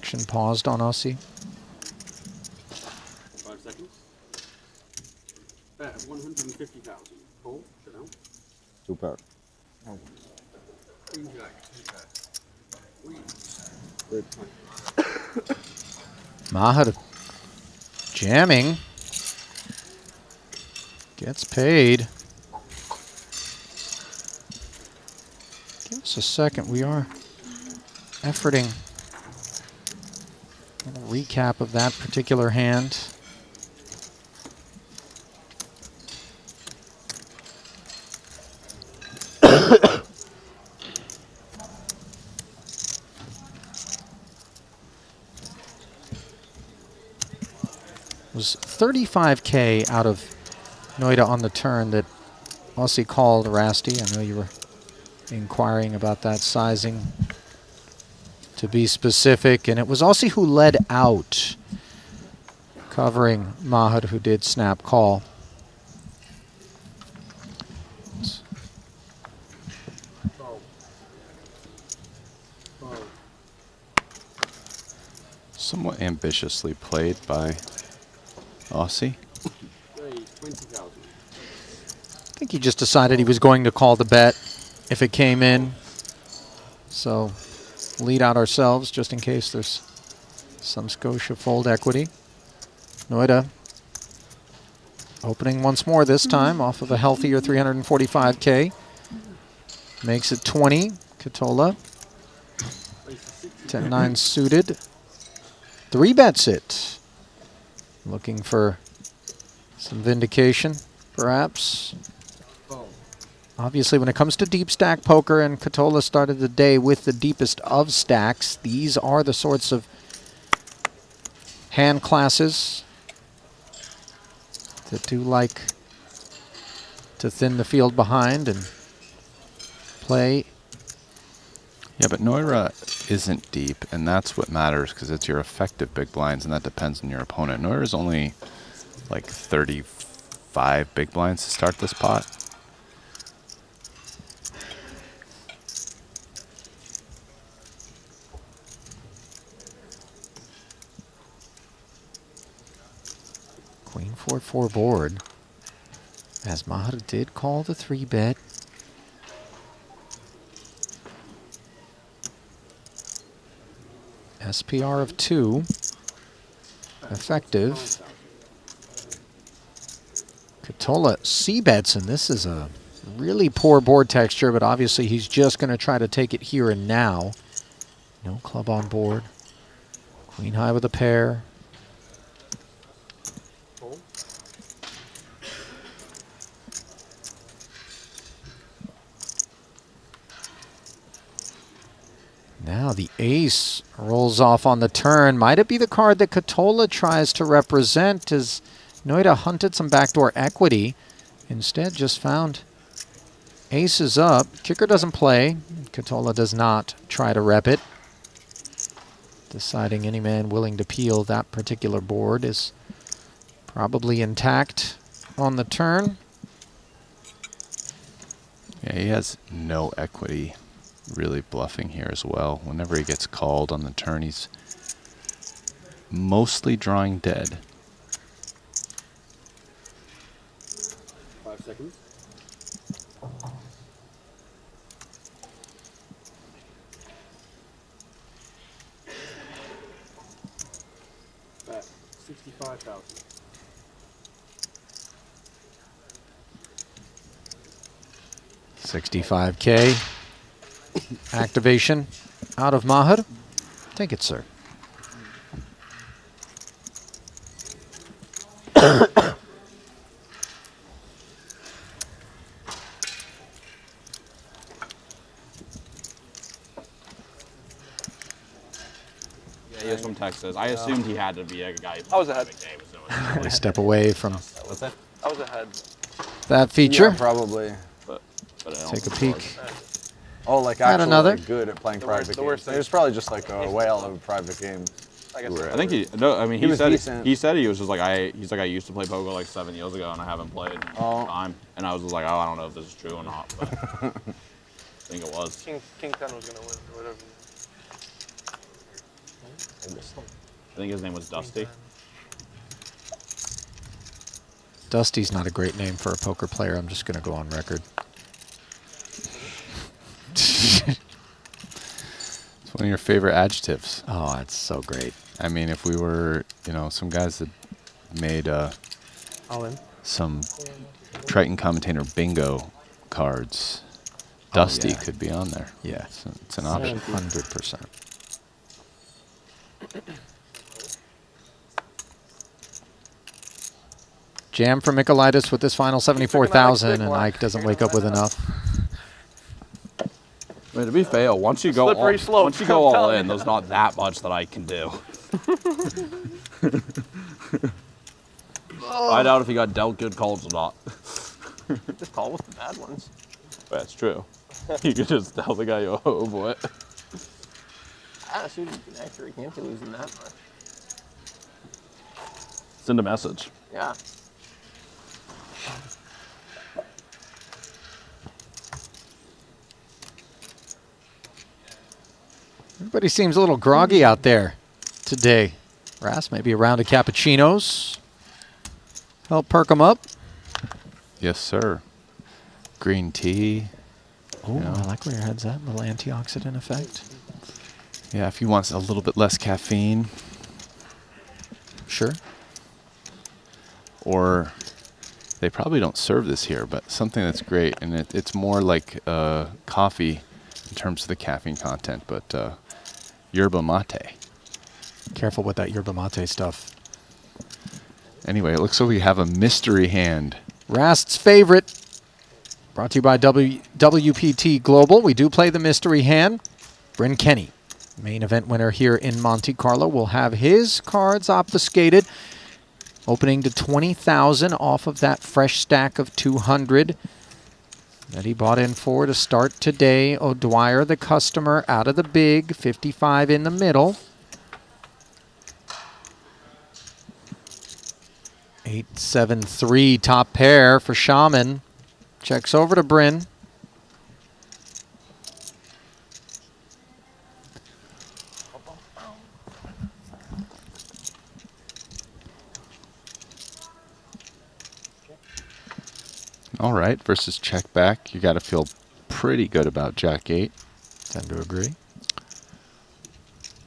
Action paused on Aussie. 5 seconds. Bet of 150,000. Call. Shut down. Super. Queen jack. Queen. Good. Maher jamming. Gets paid. Give us a second. We are efforting a little recap of that particular hand. Was 35K out of Noida on the turn that Aussie called Rasty. I know you were inquiring about that sizing to be specific, and it was Aussie who led out, covering Maher, who did snap call. Somewhat ambitiously played by Aussie. Raise 20,000. I think he just decided he was going to call the bet if it came in. So lead out ourselves just in case there's some Scotia fold equity. Noida opening once more this time off of a healthier 345K. Makes it 20. Katola. 10-9 suited. 3 bets it. Looking for some vindication, perhaps. Obviously, when it comes to deep stack poker, and Katola started the day with the deepest of stacks, these are the sorts of hand classes that do like to thin the field behind and play. Yeah, but Noira isn't deep, and that's what matters because it's your effective big blinds, and that depends on your opponent. Noira's only like 35 big blinds to start this pot. Queen 4-4 board, as Maher did call the 3-bet. SPR of 2, effective. Katola c-bets, and this is a really poor board texture, but obviously he's just going to try to take it here and now. No club on board. Queen high with a pair. Now the ace rolls off on the turn. Might it be the card that Katola tries to represent as Noida hunted some backdoor equity? Instead just found aces up. Kicker doesn't play. Katola does not try to rep it. Deciding any man willing to peel that particular board is probably intact on the turn. Yeah, he has no equity. Really bluffing here as well. Whenever he gets called on the turn, he's mostly drawing dead. 5 seconds. Bet 65,000. 65K. Activation out of Maher. Take it, sir. Yeah, he is from Texas. I assumed he had to be a guy. I was ahead. We step away from What's that? I was ahead. that feature. Yeah, probably. But I don't Take a think it peek. Oh, like Add actually another. like, good at playing private the worst games. thing. It was probably just like a whale of a private game. I guess I think he. No, I mean He he was said decent. he said he was just like he's like I used to play poker like 7 years ago and I haven't played in Oh. time. And I was just like, oh, I don't know if this is true or not. But I think it was. King 10 was gonna win or whatever. I think his name was Dusty. Dusty's not a great name for a poker player. I'm just going to go on record. It's one of your favorite adjectives. Oh, that's so great. I mean, if we were, you know, some guys that made All in. some Triton commentator bingo cards, Dusty yeah. could be on there. Yeah. It's an option. 100%. Jam for Michaelitis with this final 74,000, and Ike doesn't wake up with enough. I mean, to be fair, once you go Slippery slope, once you go I'm all telling in, you. there's not that much that I can do. I doubt if he got dealt good calls or not. Just call with the bad ones. That's true. You could just tell the guy you're over it. Ah, so you actually can't be losing that much. Send a message. Yeah. Everybody seems a little groggy out there today. Ras, maybe a round of cappuccinos. Help perk them up. Yes, sir. Green tea. Oh, I like where your head's at. A little antioxidant effect. Yeah, if you want a little bit less caffeine. Sure. Or they probably don't serve this here, but something that's great, and it's more like coffee in terms of the caffeine content, but yerba mate. Careful with that yerba mate stuff. Anyway, it looks like we have a mystery hand. Rast's favorite. Brought to you by WPT Global. We do play the mystery hand. Bryn Kenny, main event winner here in Monte-Carlo, will have his cards obfuscated. Opening to 20,000 off of that fresh stack of 200 that he bought in for to start today. O'Dwyer, the customer, out of the big, 55 in the middle. 8-7-3 top pair for Shaman. Checks over to Bryn. All right, versus check back. You got to feel pretty good about Jack 8. Tend to agree.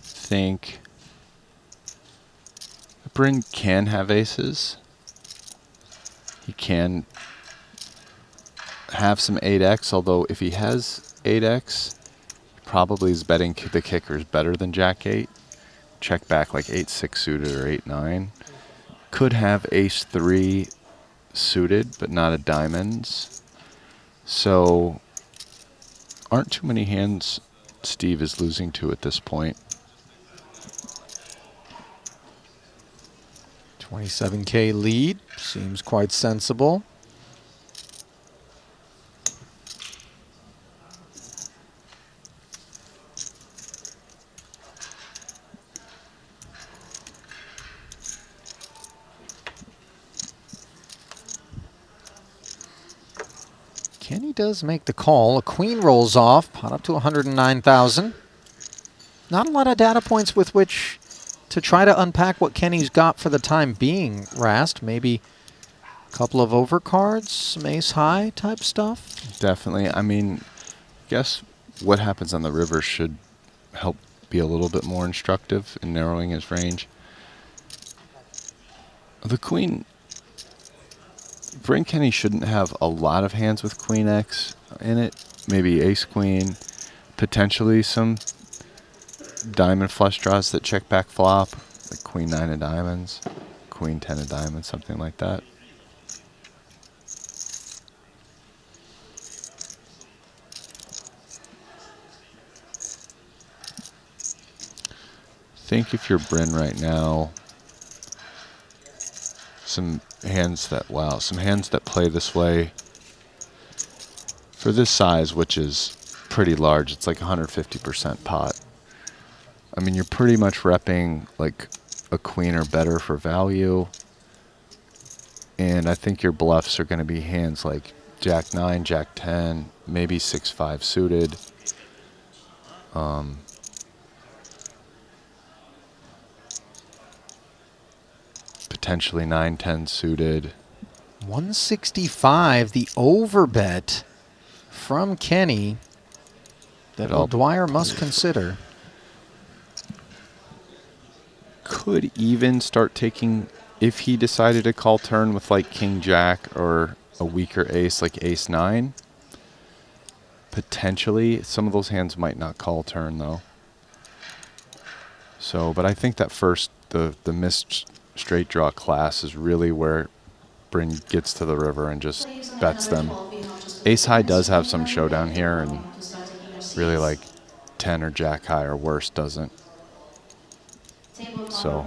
Think Bryn can have aces. He can have some 8x, although if he has 8x, he probably is betting the kickers better than Jack 8. Check back like 8-6 suited or 8-9. Could have ace 3 suited, but not a diamonds. So aren't too many hands Steve is losing to at this point. 27K lead. Seems quite sensible. Kenny does make the call. A queen rolls off, pot up to 109,000. Not a lot of data points with which to try to unpack what Kenny's got for the time being, Rast. Maybe a couple of overcards, some ace high type stuff. Definitely. I mean, I guess what happens on the river should help be a little bit more instructive in narrowing his range. The queen, Bryn Kenny shouldn't have a lot of hands with queen X in it. Maybe ace queen, potentially some diamond flush draws that check back flop, like queen 9 of diamonds, queen 10 of diamonds, something like that. Think if you're Bryn right now, some hands that, wow, some hands that play this way for this size, which is pretty large. It's like 150% pot. I mean, you're pretty much repping like a queen or better for value. And I think your bluffs are going to be hands like Jack 9, Jack 10, maybe 6-5 suited. Potentially 9-10 suited. 165, the overbet from Kenny that O'Dwyer must consider. Could even start taking, if he decided to call turn with like King Jack or a weaker ace like Ace 9. Potentially, some of those hands might not call turn though. So, but I think that first, the missed straight draw class is really where Bryn gets to the river and just bets them. Ace high does have some showdown here, and really like 10 or Jack high or worse doesn't. So,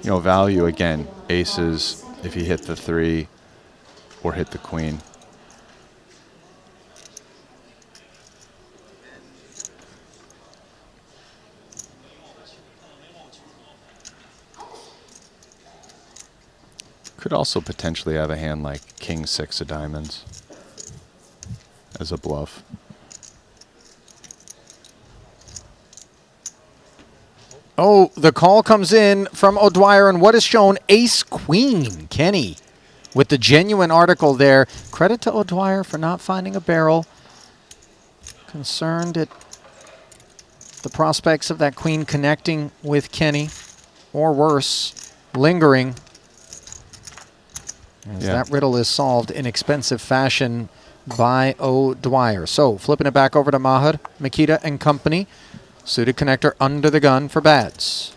you know, value again, aces if you hit the 3 or hit the queen. Could also potentially have a hand like King 6 of diamonds as a bluff. Oh, the call comes in from O'Dwyer, and what is shown? Ace Queen. Kenny with the genuine article there. Credit to O'Dwyer for not finding a barrel. Concerned at the prospects of that queen connecting with Kenny, or worse, lingering. As that riddle is solved in expensive fashion by O'Dwyer. So flipping it back over to Maher, Makita and company. Suited connector under the gun for bats.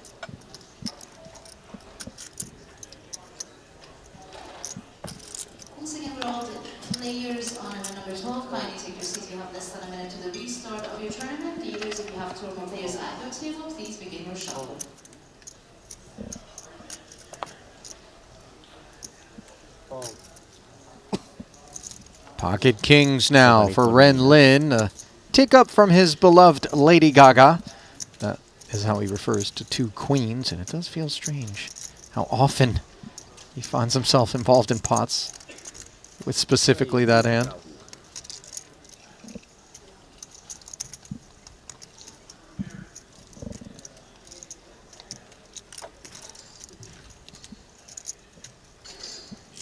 Once again, we're all the players on number 12. Kindly take your seat. You have less than a minute to the restart of your tournament. Dealers, if you have 2 or more players at your table, please begin your shuffle. Pocket kings now for Ren Lin. A tick up from his beloved Lady Gaga. That is how he refers to 2 queens, and it does feel strange how often he finds himself involved in pots with specifically that hand.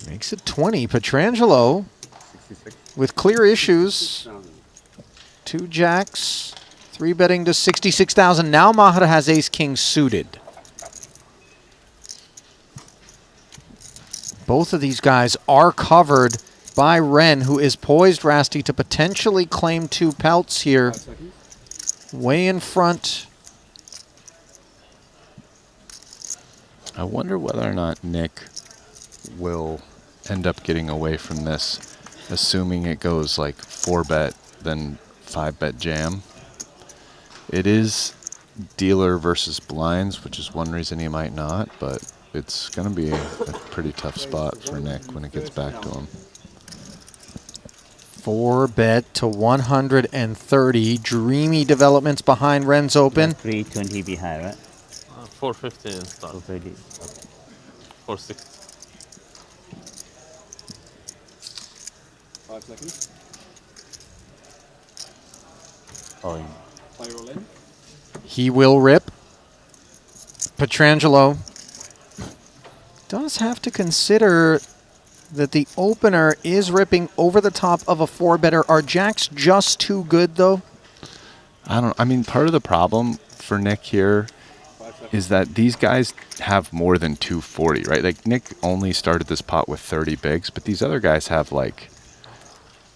Makes it 20. Petrangelo with clear issues. 2 jacks, 3 betting to 66,000. Now Maher has ace king suited. Both of these guys are covered by Ren, who is poised, Rasty, to potentially claim 2 pelts here. Way in front. I wonder whether or not Nick will end up getting away from this, assuming it goes like 4-bet, then 5-bet jam. It is dealer versus blinds, which is one reason he might not, but it's going to be a pretty tough spot for Nick when it gets back to him. 4-bet to 130. Dreamy developments behind Ren's open. 320 behind, right? 450 in start. 430. 460. 5 seconds. Oh, yeah. Play roll in. He will rip. Petrangelo does have to consider that the opener is ripping over the top of a 4-better. Are jacks just too good, though? I mean, part of the problem for Nick here is that these guys have more than 240, right? Like, Nick only started this pot with 30 bigs, but these other guys have, like,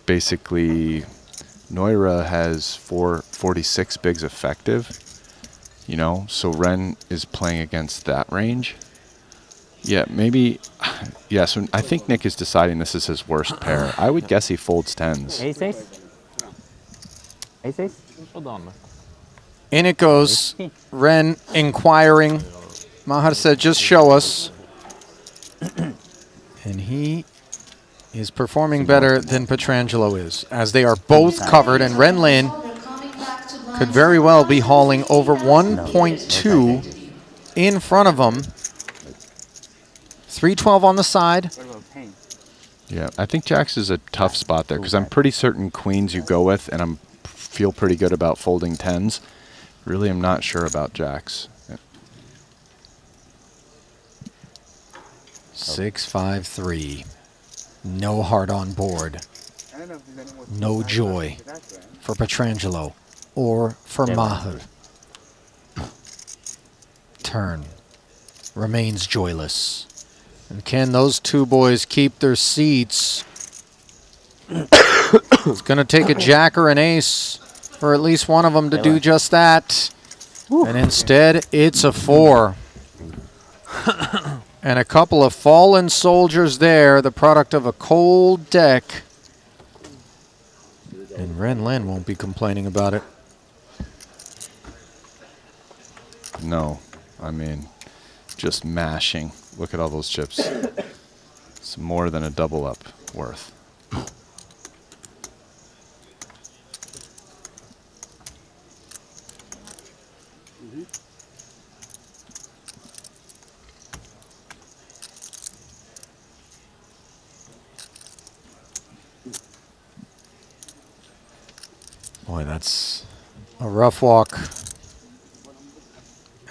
basically, Neura has 446 bigs effective, you know? So Ren is playing against that range. Yeah, maybe, yeah, so I think Nick is deciding this is his worst pair. I would guess he folds 10s. Ace ace? Ace ace? Hold on, man. In it goes. Ren inquiring. Maher said, just show us. And he is performing better than Petrangelo is, as they are both covered, and Ren Lin could very well be hauling over 1.2 in front of him. 312 on the side. Yeah, I think jacks is a tough spot there, because I'm pretty certain queens you go with, and I feel pretty good about folding 10s. Really, I'm not sure about jacks. 653. No heart on board. I don't know if there's any more No people joy for that game. for Petrangelo or for Yeah, Maher. Turn remains joyless. And can those two boys keep their seats? It's going to take a jack or an ace for at least one of them to do just that. And instead, it's a 4. And a couple of fallen soldiers there, the product of a cold deck. And Ren Lin won't be complaining about it. No, I mean, just mashing. Look at all those chips. It's more than a double up worth. Boy, that's a rough walk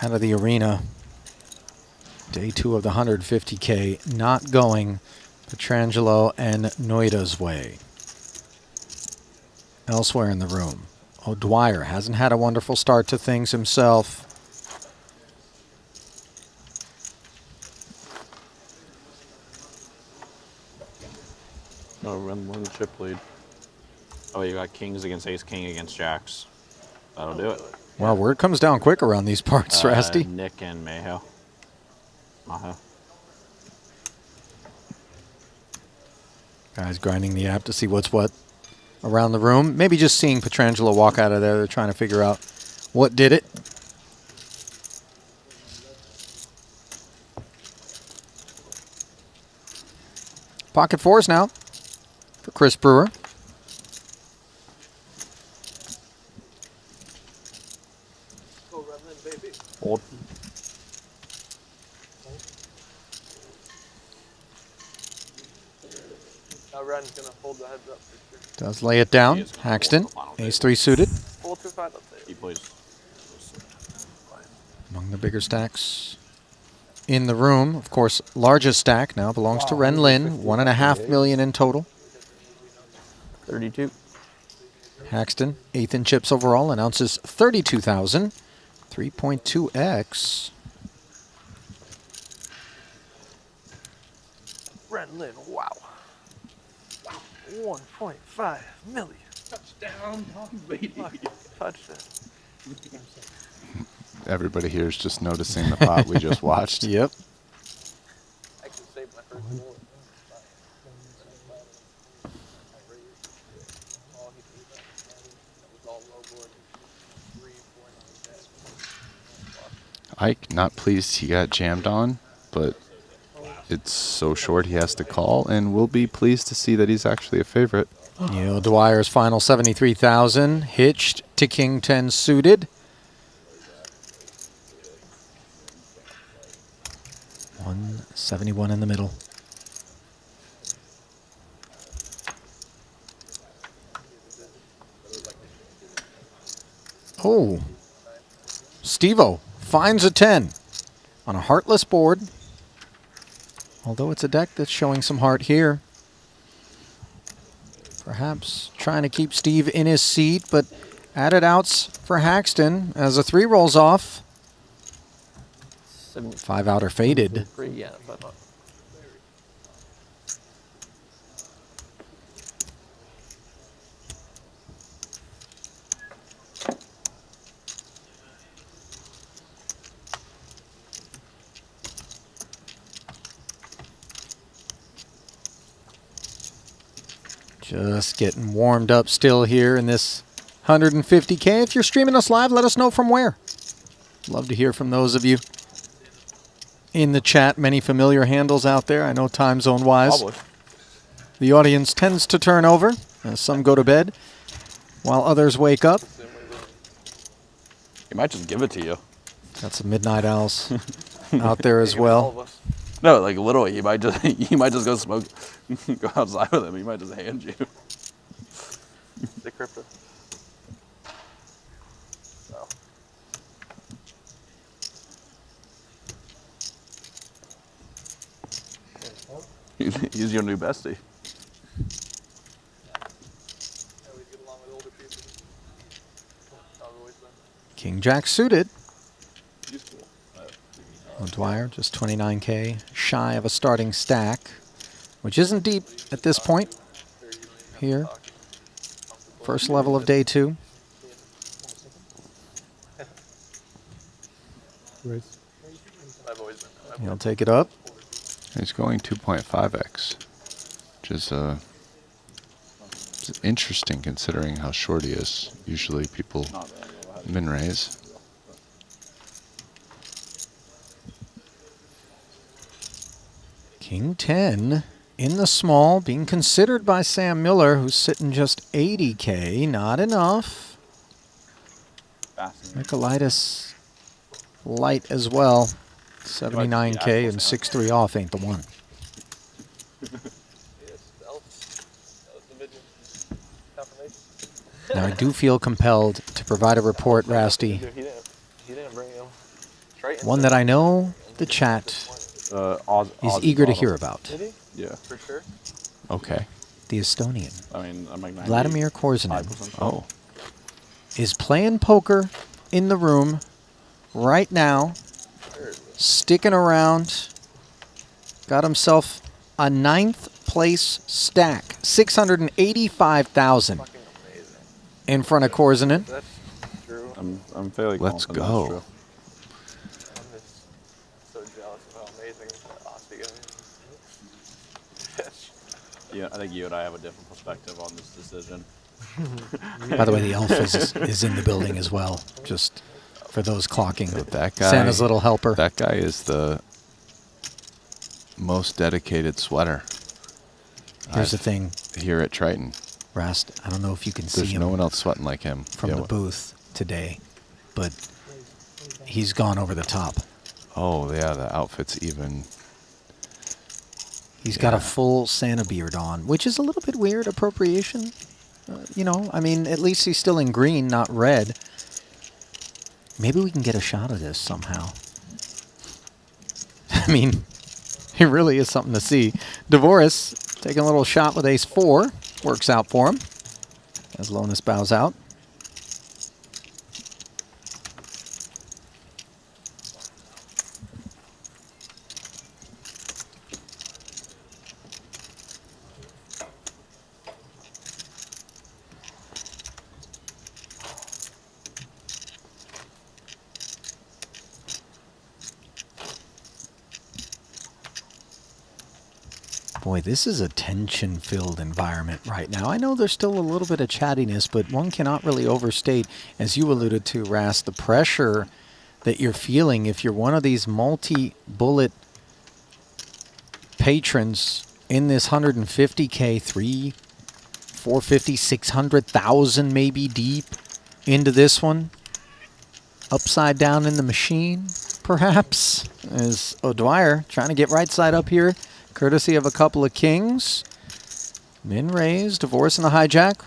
out of the arena. Day 2 of the 150K not going Petrangelo and Noida's way. Elsewhere in the room, O'Dwyer hasn't had a wonderful start to things himself. No, run one chip lead. Oh, you got kings against ace king against jacks. That'll do it. Well, word comes down quick around these parts, Rasty. Nick and Maho. Guys grinding the app to see what's what around the room. Maybe just seeing Petrangelo walk out of there. They're trying to figure out what did it. Pocket 4s now for Chris Brewer. Hold. Now Ren's gonna hold the heads up for sure. Does lay it down. Haxton, ace-3 suited. Hold to 5 up there. He plays. Among the bigger stacks in the room. Of course, largest stack now belongs to Ren Lin. 1.5 million in total. 32. Haxton, 8th in chips overall, announces 32,000. 3.2x. Ren Lin, wow. 1.5 million. Touchdown, Tom Brady. Touchdown. Everybody here is just noticing the pot we just watched. Yep. I can save my first bullet. Ike, not pleased he got jammed on, but it's so short he has to call, and we'll be pleased to see that he's actually a favorite. Neil Dwyer's final 73,000, hitched to King 10 suited. 171 in the middle. Oh, Steve-O finds a 10 on a heartless board. Although it's a deck that's showing some heart here. Perhaps trying to keep Steve in his seat, but added outs for Haxton as a 3 rolls off. 5 out are faded. Yeah, that's what I thought. Just getting warmed up still here in this 150K. If you're streaming us live, let us know from where. Love to hear from those of you in the chat. Many familiar handles out there, I know time zone wise. Probably. The audience tends to turn over as some go to bed while others wake up. He might just give it to you. Got some midnight owls out there as well. No, like literally, he might just go smoke, go outside with him. He might just hand you. The crypto. So. He's your new bestie. King Jack suited. O'Dwyer just 29K shy of a starting stack, which isn't deep at this point here. First level of day 2. He'll take it up. He's going 2.5x, which is it's interesting considering how short he is. Usually people min raise. King 10 in the small, being considered by Sam Miller, who's sitting just 80K. Not enough. Nicolaitis light as well. 79K and 6-3 off ain't the one. Now I do feel compelled to provide a report, Rasty. One that I know the chat is eager to hear about. Yeah, for sure. Okay. The Estonian. I mean, I'm like Vladimir Korzinin. Oh. Is playing poker in the room right now, sticking around, got himself a 9th place stack, 685,000 in front of Korzinin. That's true. I'm fairly Let's confident go. I'm just so jealous of how amazing Aussie is. Yeah, I think you and I have a different perspective on this decision. By the way, the elf is in the building as well, just for those clocking. So that guy, Santa's little helper. That guy is the most dedicated sweater. Here's the thing. Here at Triton. Rast, I don't know if you can see There's him no one else sweating like him. from the booth today, but he's gone over the top. Oh, yeah, the outfit's even. He's got a full Santa beard on, which is a little bit weird appropriation. You know, I mean, at least he's still in green, not red. Maybe we can get a shot of this somehow. I mean, it really is something to see. Dvoris taking a little shot with ace-4. Works out for him as Lonis bows out. Boy, this is a tension-filled environment right now. I know there's still a little bit of chattiness, but one cannot really overstate, as you alluded to, Ras, the pressure that you're feeling if you're one of these multi-bullet patrons in this 150K, 450, 600,000 maybe deep into this one. Upside down in the machine, perhaps, as O'Dwyer trying to get right side up here. Courtesy of a couple of kings. Min raise, divorce and the hijack.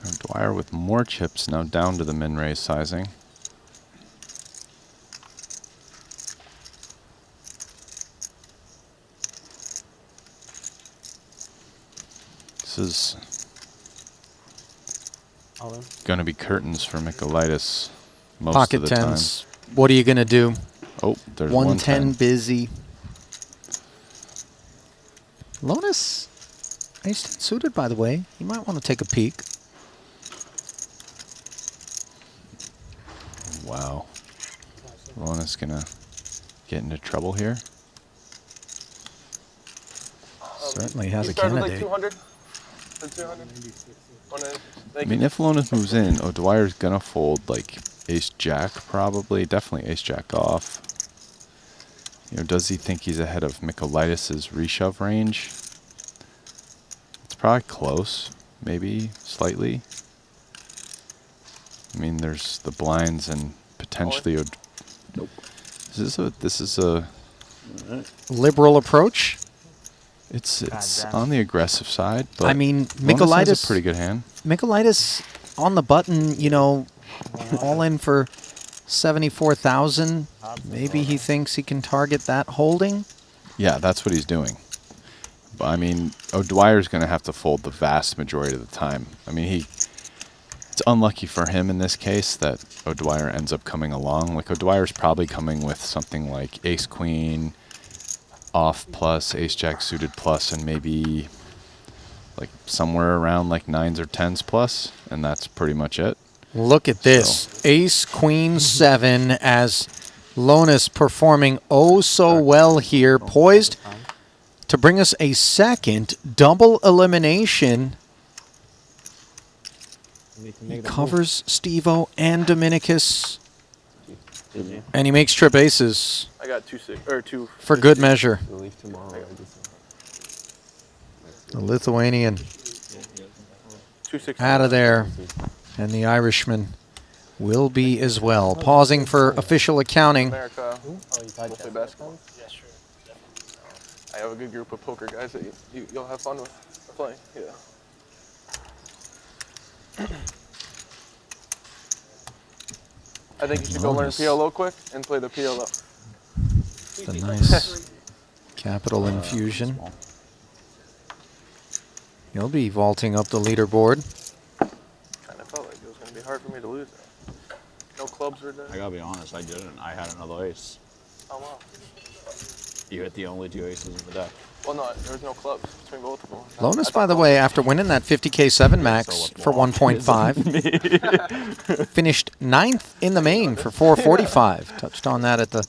And Dwyer with more chips now down to the min raise sizing. This is going to be curtains for Nicolaitis. Most Pocket of the tens. What are you going to do? Oh, there's 110 busy. Lonis, ace suited, by the way. You might want to take a peek. Wow. Lonis going to get into trouble here. Certainly has a started candidate. Like 200? 200? I mean, if Lonis moves in, O'Dwyer's going to fold like ace-jack probably. Definitely ace-jack off. You know, does he think he's ahead of Nicolaitis' reshove range? It's probably close, maybe slightly. I mean, there's the blinds and potentially. Nope. This is a liberal approach. It's on the aggressive side, but I mean, Nicolaitis has a pretty good hand. Nicolaitis on the button, you know, all in for 74,000. Maybe he thinks he can target that holding. Yeah, that's what he's doing. But, I mean, O'Dwyer's going to have to fold the vast majority of the time. I mean, it's unlucky for him in this case that O'Dwyer ends up coming along. Like, O'Dwyer's probably coming with something like ace-queen, off plus, ace-jack suited plus, and maybe like somewhere around like 9s or 10s plus, and that's pretty much it. Look at this. Ace, queen, 7 as Lonis performing oh so well here, poised to bring us a second double elimination. He covers Steve-O and Dominicus, and he makes trip aces. I got 2 for good measure. We'll leave tomorrow. The Lithuanian 260. out of there, and the Irishman will be as well. Pausing for official accounting. America. We'll play basketball. Yeah, sure. I have a good group of poker guys that you'll have fun with playing. Yeah. I think you should go learn PLO quick and play the PLO. The nice capital infusion. He'll be vaulting up the leaderboard. Kind of felt like it was going to be hard for me to lose that. No clubs were there. I gotta be honest, I didn't. I had another ace. Oh, wow. You hit the only 2 aces in the deck. Well, no, there was no clubs between both of them. Lonis, by the way, after winning that 50K 7 max for 1.5, finished 9th in the main for 445. Touched on that at the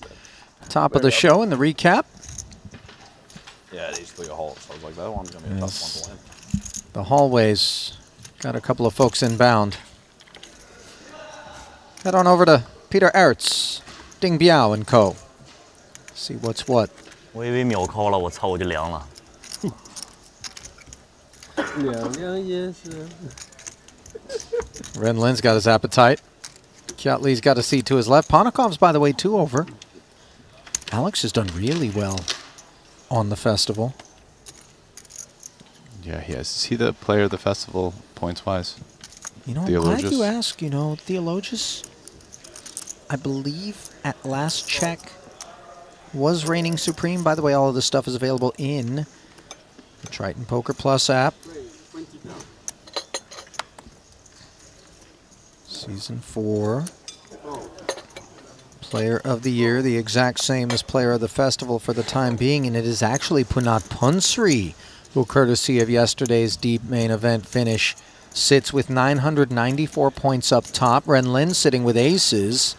top of the show in the recap. Yeah, these 3 holes. So I was like, that one's gonna be a tough one to win. The hallways got a couple of folks inbound. Head on over to Peter Ertz, Ding Biao and Co. See what's what. 我以为秒 call 了，我操，我就凉了。Ren Lin's got his appetite. Kiatli's got a seat to his left. Ponikov's, by the way, 2 over. Alex has done really well on the festival. Yeah, he has. Is he the player of the festival points-wise? You know, I'm glad you ask. You know, Theologus, I believe at last check, was reigning supreme. By the way, all of this stuff is available in the Triton Poker Plus app. Season 4. Player of the year, the exact same as player of the festival for the time being, and it is actually Punat Punsri, who, courtesy of yesterday's deep main event finish, sits with 994 points up top. Ren Lin sitting with aces.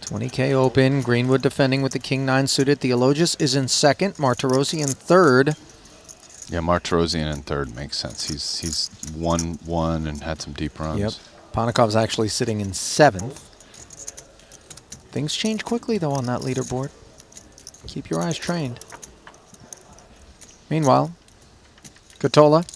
20K open. Greenwood defending with the King-9 suited. Theologus is in second. Martirossi in third. Yeah, Martirossi in third makes sense. He's won and had some deep runs. Yep. Ponikov's actually sitting in seventh. Things change quickly, though, on that leaderboard. Keep your eyes trained. Meanwhile, Katola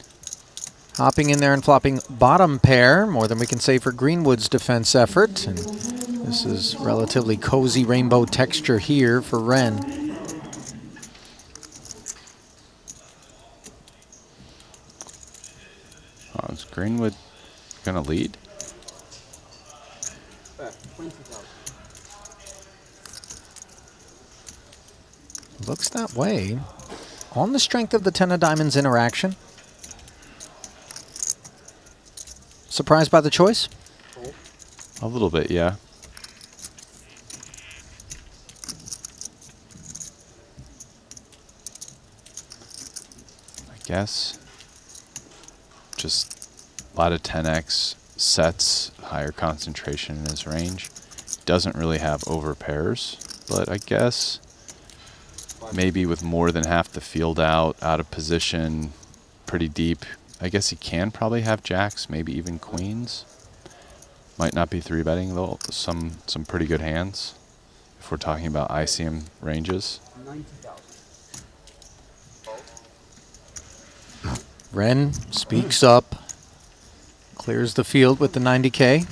hopping in there and flopping bottom pair, more than we can say for Greenwood's defense effort. And this is relatively cozy rainbow texture here for Ren. Oh, is Greenwood going to lead? Looks that way. On the strength of the 10 of diamonds interaction. Surprised by the choice? A little bit, yeah. I guess. Just a lot of 10x sets, higher concentration in his range. Doesn't really have over pairs, but I guess maybe with more than half the field out of position, pretty deep. I guess he can probably have jacks, maybe even queens. Might not be 3-betting though. Some pretty good hands if we're talking about ICM ranges. Ren speaks up, clears the field with the 90K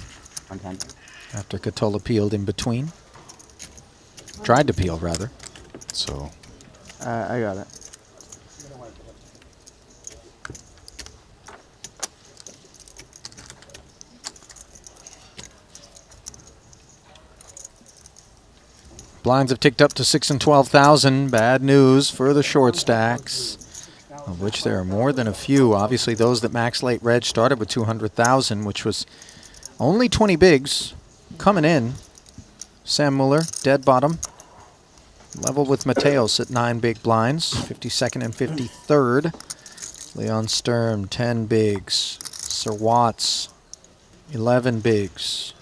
after Katola peeled in between. Tried to peel, rather. So I got it. blinds have ticked up to 6 and 12,000. Bad news for the short stacks, of which there are more than a few. Obviously, those that max late reg started with 200,000, which was only 20 bigs coming in. Sam Mueller, dead bottom. Level with Mateos at 9 big blinds, 52nd and 53rd. Leon Sturm, 10 bigs. Sir Watts, 11 bigs.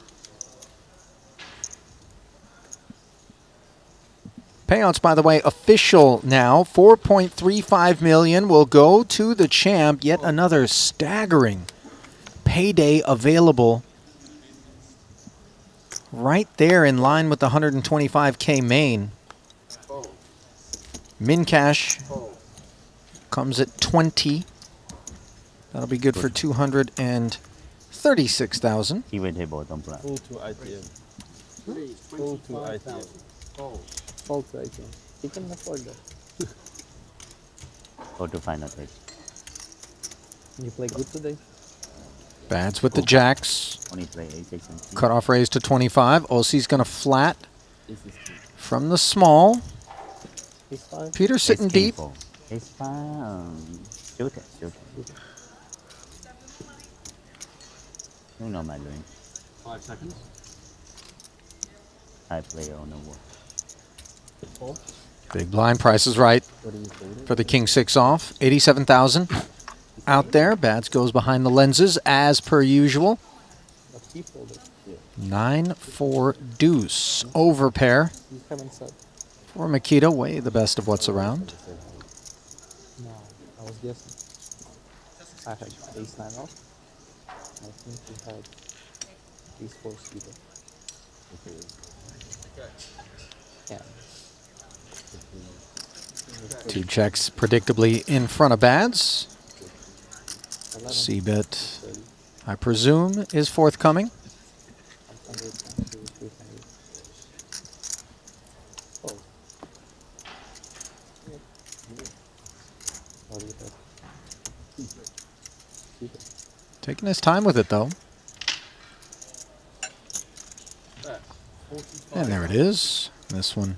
Payouts, by the way, official now. 4.35 million will go to the champ. Yet another staggering payday available right there in line with the 125K main. Min cash comes at 20. That'll be good for 236,000. Keyway table, don't plan. Full to ITM. Full to ITM. False item. You can afford that. Go to final page. You play good today? Bads with the jacks. Only play A6 and T. Cutoff raise to 25. Ossi's going to flat from the small. He's fine. Peter sitting deep. It's fine. Shoot it, shoot it. You know my doing. 5 seconds. I play on the wall. Big blind, price is right for the King 6 off. 87,000 out there. Bads goes behind the lenses as per usual. 9-4 deuce. Over pair for Makita. Way the best of what's around. No, I was guessing. I had ace 9 off. I think he had ace 4 skeeter. Yeah. 2 checks predictably in front of Bads. C-bet, I presume, is forthcoming. Taking his time with it, though. And there it is. This one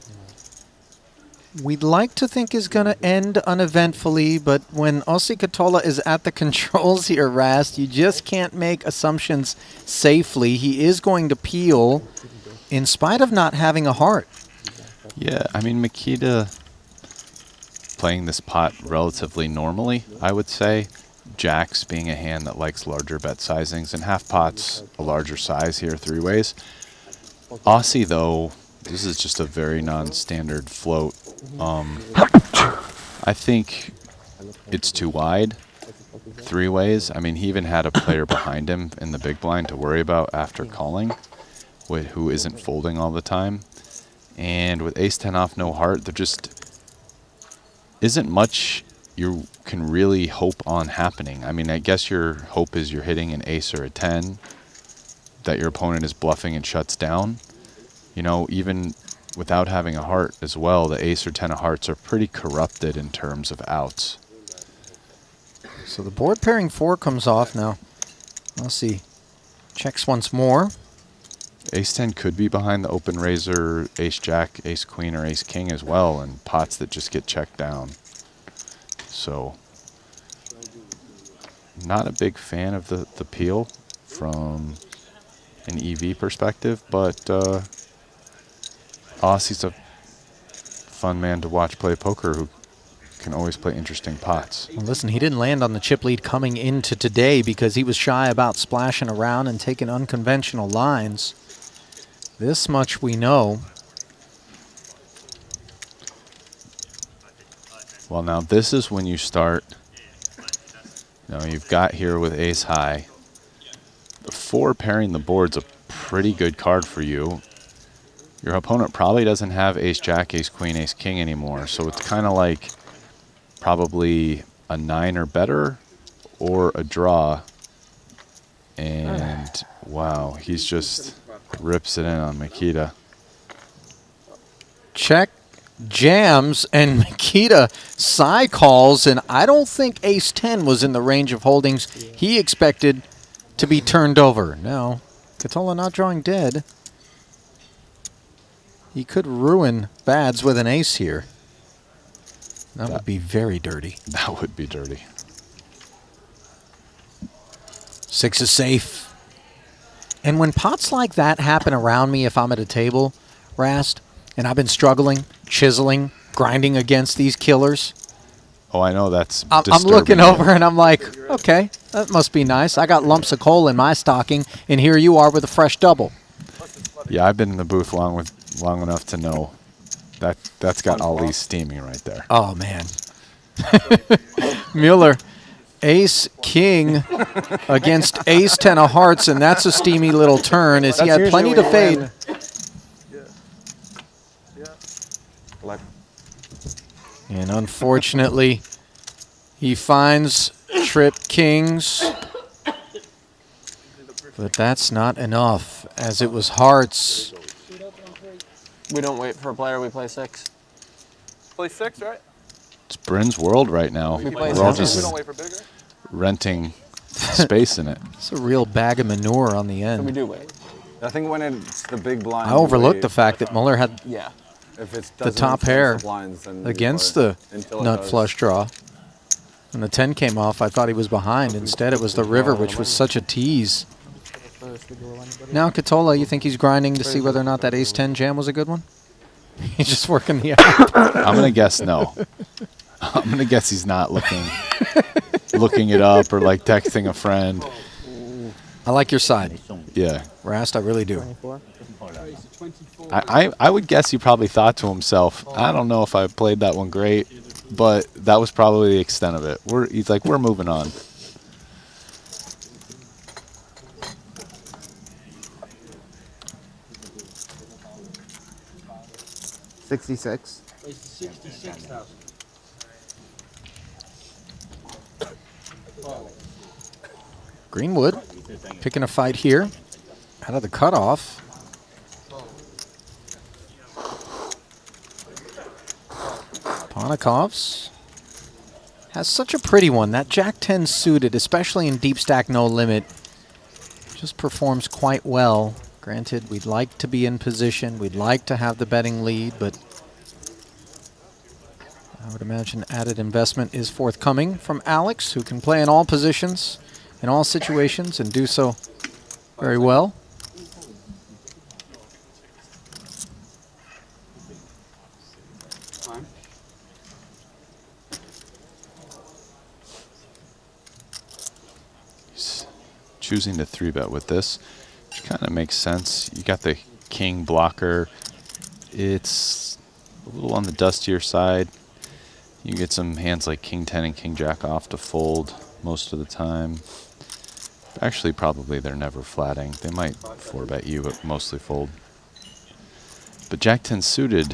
we'd like to think is going to end uneventfully, but when Ossi Katola is at the controls here, Rast, you just can't make assumptions safely. He is going to peel in spite of not having a heart. Yeah, I mean, Makita playing this pot relatively normally, I would say. Jacks being a hand that likes larger bet sizings, and half pots a larger size here, 3 ways. Aussie, though, this is just a very non-standard float. I think it's too wide, 3 ways. I mean, he even had a player behind him in the big blind to worry about after calling, who isn't folding all the time. And with ace-10 off, no heart, there just isn't much you can really hope on happening. I mean, I guess your hope is you're hitting an ace or a 10, that your opponent is bluffing and shuts down. You know, even without having a heart as well, the ace or 10 of hearts are pretty corrupted in terms of outs. So the board pairing 4 comes off now. Let's see. Checks once more. Ace-10 could be behind the open raiser, ace-jack, ace-queen, or ace-king as well, and pots that just get checked down. So, not a big fan of the peel from an EV perspective, but Aussie's a fun man to watch play poker who can always play interesting pots. Well, listen, he didn't land on the chip lead coming into today because he was shy about splashing around and taking unconventional lines. This much we know. Well, now this is when you start, you know, you've got here with ace high. The 4 pairing the board's a pretty good card for you. Your opponent probably doesn't have ace-jack, ace-queen, ace-king anymore, so it's kind of like probably a 9 or better or a draw. And wow, he's just rips it in on Makita. Check, jams, and Makita side calls, and I don't think ace-10 was in the range of holdings he expected to be turned over. Now, Katola not drawing dead. He could ruin Bads with an ace here. That would be very dirty. That would be dirty. 6 is safe. And when pots like that happen around me, if I'm at a table, Rast, and I've been struggling, chiseling, grinding against these killers. Oh, I know that's I'm looking over and I'm like, okay, that must be nice. I got lumps of coal in my stocking, and here you are with a fresh double. Yeah, I've been in the booth long enough to know that's got Ali steaming right there. Oh, man. Mueller, ace, king against ace, 10 of hearts, and that's a steamy little turn as he had plenty to fade. And unfortunately, he finds trip kings. But that's not enough, as it was hearts. We don't wait for a player, we play 6. Play 6, right? It's Bryn's world right now. We're all just renting space in it. It's a real bag of manure on the end. So we do wait. I think when it's the big blind. I overlooked the fact that Mueller had if it's the top pair blinds, then against the nut flush draw. When the 10 came off, I thought he was behind. Instead, it was the river, which was such a tease. Now, Katola, you think he's grinding to see whether or not that ace-10 jam was a good one? He's just working the app. I'm going to guess no. I'm going to guess he's not looking it up or like texting a friend. I like your side. Yeah. Rast, I really do. I would guess he probably thought to himself, I don't know if I played that one great, but that was probably the extent of it. He's like, we're moving on. $66. 66,000. Greenwood picking a fight here out of the cutoff. Ponikov's has such a pretty one. That Jack-10 suited, especially in deep stack no limit, just performs quite well. Granted, we'd like to be in position. We'd like to have the betting lead, but I would imagine added investment is forthcoming from Alex, who can play in all positions, in all situations, and do so very well. He's choosing to 3-bet with this, which kind of makes sense. You got the king blocker. It's a little on the dustier side. You get some hands like king 10 and king jack off to fold most of the time. Actually, probably they're never flatting. They might 4-bet you, but mostly fold. But Jack 10 suited.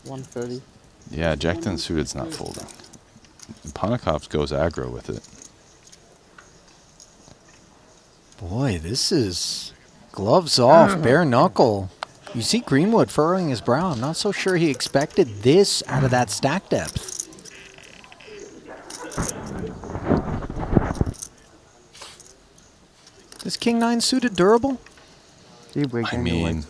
130. Yeah, Jack 10 suited's not folding. And Ponikov's goes aggro with it. Boy, this is gloves off, bare knuckle. You see Greenwood furrowing his brow. I'm not so sure he expected this out of that stack depth. Is King 9 suited durable? I mean,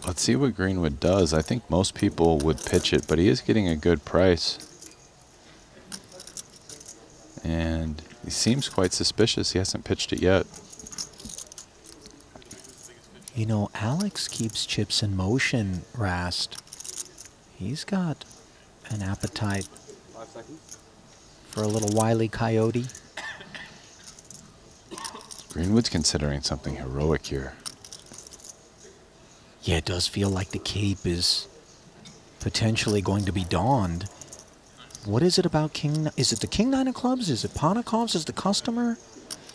let's see what Greenwood does. I think most people would pitch it, but he is getting a good price. And he seems quite suspicious. He hasn't pitched it yet. You know, Alex keeps chips in motion, Rast. He's got an appetite for a little wily coyote. Greenwood's considering something heroic here. Yeah, it does feel like the cape is potentially going to be donned. What is it about King? Is it the King 9 of clubs? Is it Ponikov's? Is the customer?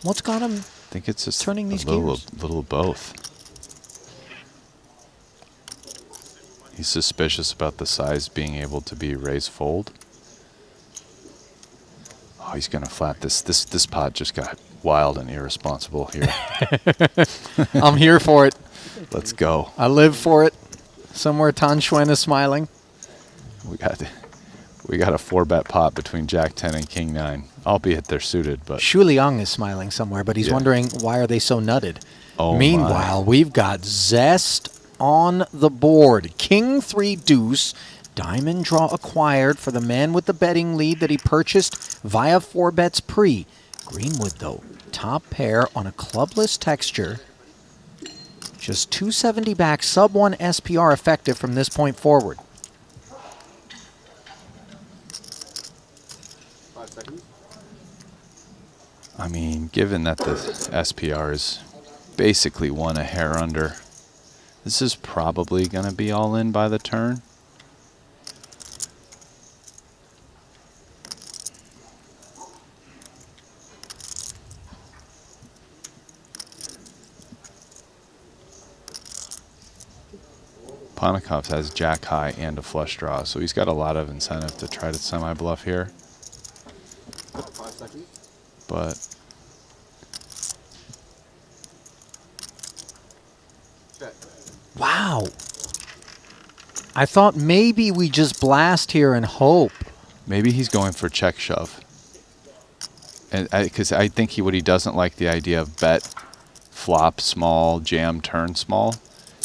What's got him? I think it's just turning these gears. Little of both. He's suspicious about the size being able to be raise fold. Oh, he's gonna flat this. This pot just got wild and irresponsible here. I'm here for it. Let's go. I live for it. Somewhere Tan Xuan is smiling. We got a 4-bet pot between Jack 10 and King 9, albeit they're suited. But Shu Liang is smiling somewhere, but he's wondering why are they so nutted. Oh, Meanwhile, we've got zest on the board. King 3 deuce. Diamond draw acquired for the man with the betting lead that he purchased via 4-bets pre. Greenwood, though, top pair on a clubless texture. Just 270 back, sub 1 SPR effective from this point forward. 5 seconds. I mean, given that the SPR is basically one a hair under, this is probably going to be all in by the turn. Ponikoff has jack high and a flush draw, so he's got a lot of incentive to try to semi-bluff here. 5 seconds. But Check. Wow. I thought maybe we just blast here and hope. maybe he's going for check shove. And because I think what he doesn't like the idea of bet, flop small, jam, turn small.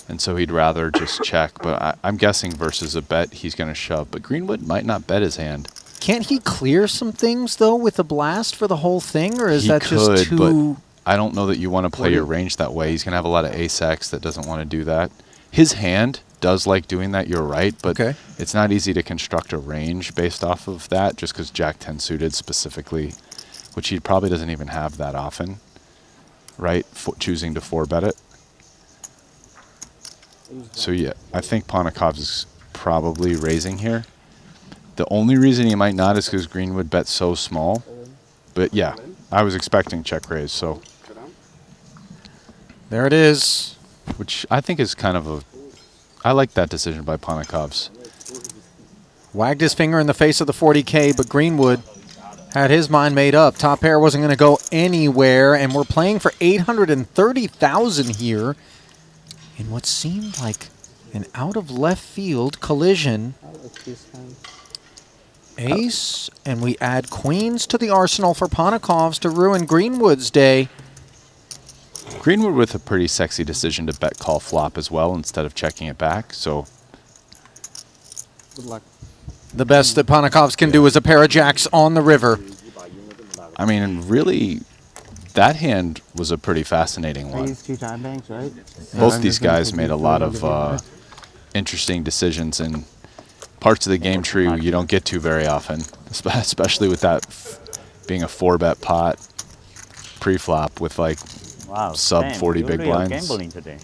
And so he'd rather just check. But I'm guessing versus a bet, he's going to shove. But Greenwood might not bet his hand. Can't he clear some things, though, with a blast for the whole thing? Or is that just too... But I don't know that you want to play your range that way. He's going to have a lot of ace-X that doesn't want to do that. His hand does like doing that, you're right. But it's not easy to construct a range based off of that, just because Jack-10 suited specifically, which he probably doesn't even have that often, right? Choosing to 4-bet it. So yeah, I think Ponikoff is probably raising here. The only reason he might not is because Greenwood bet so small. But yeah, I was expecting check raise, so. There it is. Which I think is kind of a, I like that decision by Ponikoff's. Wagged his finger in the face of the 40K, but Greenwood had his mind made up. Top pair wasn't going to go anywhere, and we're playing for 830,000 here in what seemed like an out-of-left-field collision. Ace, and we add queens to the arsenal for Ponikoff's to ruin Greenwood's day. Greenwood with a pretty sexy decision to bet call flop as well instead of checking it back, so. Good luck. The best that Ponikoff's can do is a pair of jacks on the river. I mean, really, that hand was a pretty fascinating one. These 2 time banks, right? Both these guys made a lot of interesting decisions in parts of the game tree you don't get to very often, especially with that being a 4-bet pot pre-flop with like sub 40 big blinds. Today.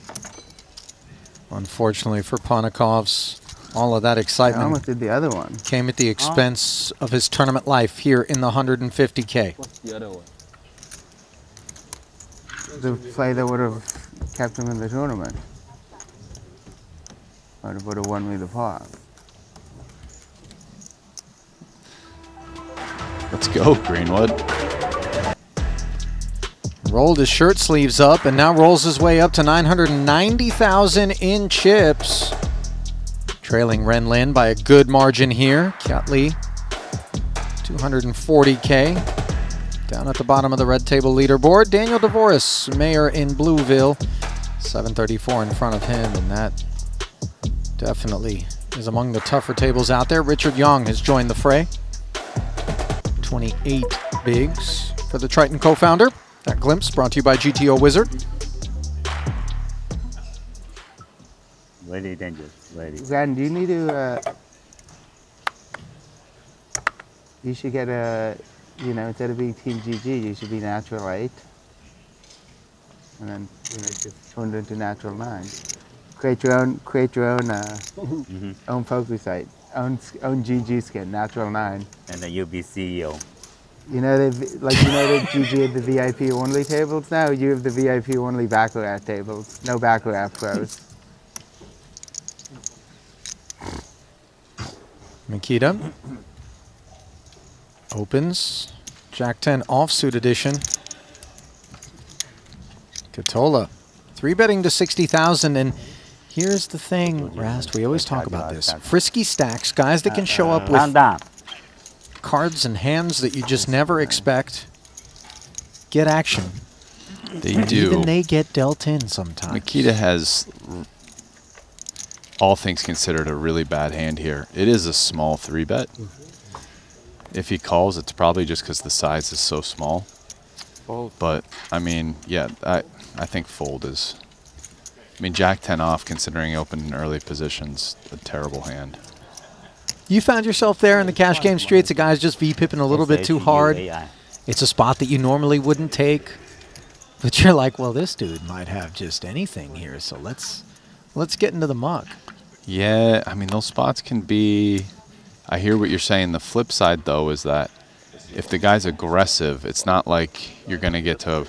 Unfortunately for Ponikoff's, all of that excitement I almost did the other one. Came at the expense of his tournament life here in the 150K. What's the other one? The play that would have kept him in the tournament. Or would have won me the pot. Let's go, Greenwood. Rolled his shirt sleeves up and now rolls his way up to 990,000 in chips. Trailing Ren Lin by a good margin here. Kiat Lee, 240K. Down at the bottom of the red table leaderboard, Daniel DeVoris, mayor in Blueville, 734 in front of him, and that definitely is among the tougher tables out there. Richard Young has joined the fray. 28 bigs for the Triton co-founder. That glimpse brought to you by GTO Wizard. Very dangerous. Very. Zan, do you need to? You should get a, instead of being Team GG, you should be Natural 8, and then just turn it into Natural 9. Create your own own poker site, own GG skin, Natural 9. And then you'll be CEO. The GG at the VIP only tables now. You have the VIP only Baccarat tables. No Baccarat pros. Makita opens. Jack-10 offsuit edition. Katola 3-betting to 60,000, and here's the thing, Rast, we always talk about this. Frisky stacks, guys that can show up with cards and hands that you just never expect, get action. They do. Even they get dealt in sometimes. Makita has, all things considered, a really bad hand here. It is a small 3-bet. If he calls, it's probably just because the size is so small. Fold. But, I mean, yeah, I think fold is... I mean, Jack 10 off, considering he opened in early positions, a terrible hand. You found yourself there in the cash game streets. The guy's just V-pipping a little bit too hard. It's a spot that you normally wouldn't take. But you're like, well, this dude might have just anything here, so let's get into the muck. Yeah, I mean, those spots can be... I hear what you're saying. The flip side, though, is that if the guy's aggressive, it's not like you're going to get to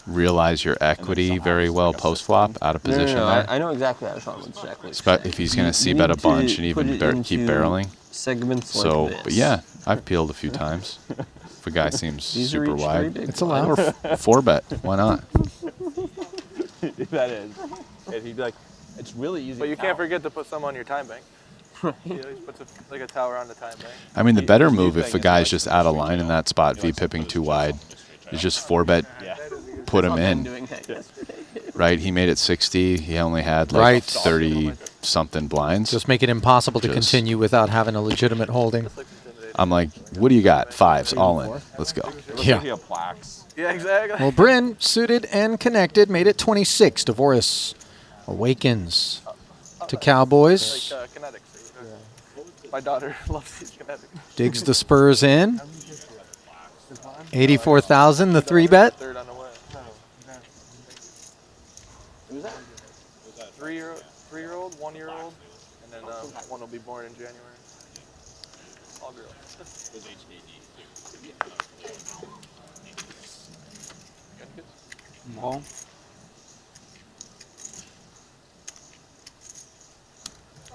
realize your equity very well post-flop out of position there. I know exactly how Sean would check. If he's going to c-bet a bunch and even keep barreling. Segments like So, this. but yeah, I've peeled a few times. If a guy seems super wide. It's allowed. Or 4-bet. Why not? That is. And he'd be like, it's really easy. But you can't forget to put some on your time bank. He always puts like a tower on the time bank. I mean, the better move if the guy's just out of line in that spot, V-pipping too wide, is just 4-bet, put him in. Right? He made it 60. He only had like 30-something blinds. Just make it impossible to continue without having a legitimate holding. I'm like, what do you got? 5s, all in. Let's go. Yeah. Yeah, exactly. Well, Bryn, suited and connected, made it 26. DeVoris awakens to Cowboys. Like kinetics. My daughter loves these kinetics. Digs the Spurs in. 84,000, the 3-bet. Third on the way. Who's that? 3-year-old, 1-year-old, and then one will be born in January. All girls. Ball.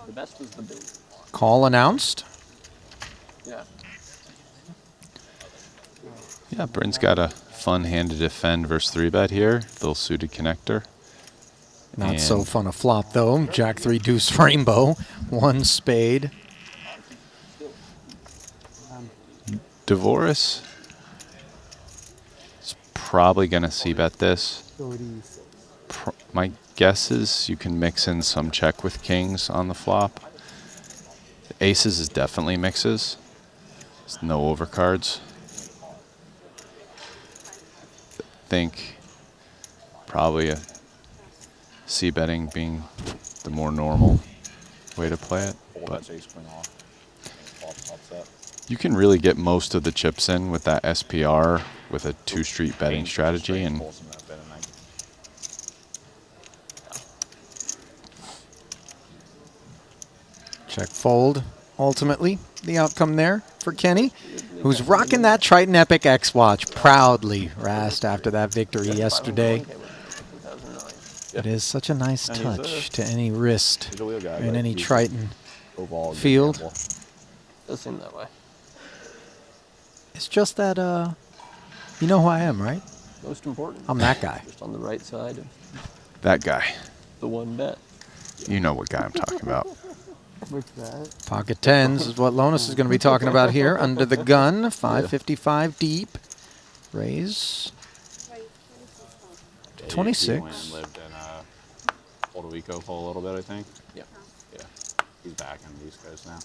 The best was the big. Call announced. Yeah. Yeah, Bryn's got a fun hand to defend versus 3-bet here. Little suited connector. Not so fun a flop, though. Jack 3 deuce rainbow. 1 spade. DeVoris is probably going to c-bet this. My guess is you can mix in some check with kings on the flop. Aces is definitely mixes. There's no overcards. Think probably a c-betting being the more normal way to play it. But you can really get most of the chips in with that SPR with a 2-street betting strategy. And Check fold, ultimately, the outcome there for Kenny, who's rocking that Triton Epic X watch proudly, Rast, after that victory yesterday. It is such a nice touch to any wrist in any Triton field. Does seem that way. It's just that, you know who I am, right? Most important. I'm that guy. Just on the right side of that guy. the 1-bet. You know what guy I'm talking about. What's that? Pocket tens is what Lonis is going to be talking about here. Under the gun, 555 deep. Raise. 26. He went and lived in Puerto Rico for a little bit, I think. Yeah. Yeah. He's back on the East Coast now.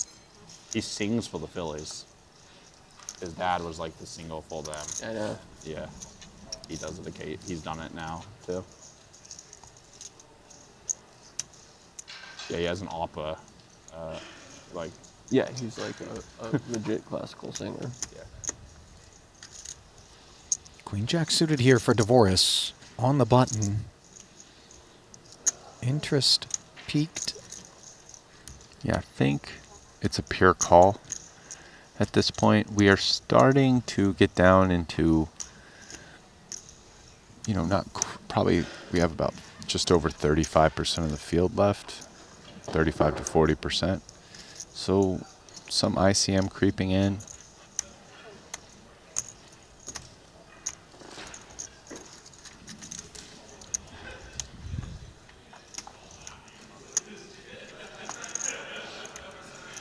He sings for the Phillies. His dad was like the single for them. I know. Yeah. He does it. He's done it now, too. Yeah, he has an opera. Yeah, he's like a legit classical singer. Yeah. Queen Jack suited here for DeVoris. On the button. Interest peaked. Yeah, I think it's a pure call at this point. We are starting to get down into, you know, probably we have about just over 35% of the field left, 35 to 40%. So some ICM creeping in.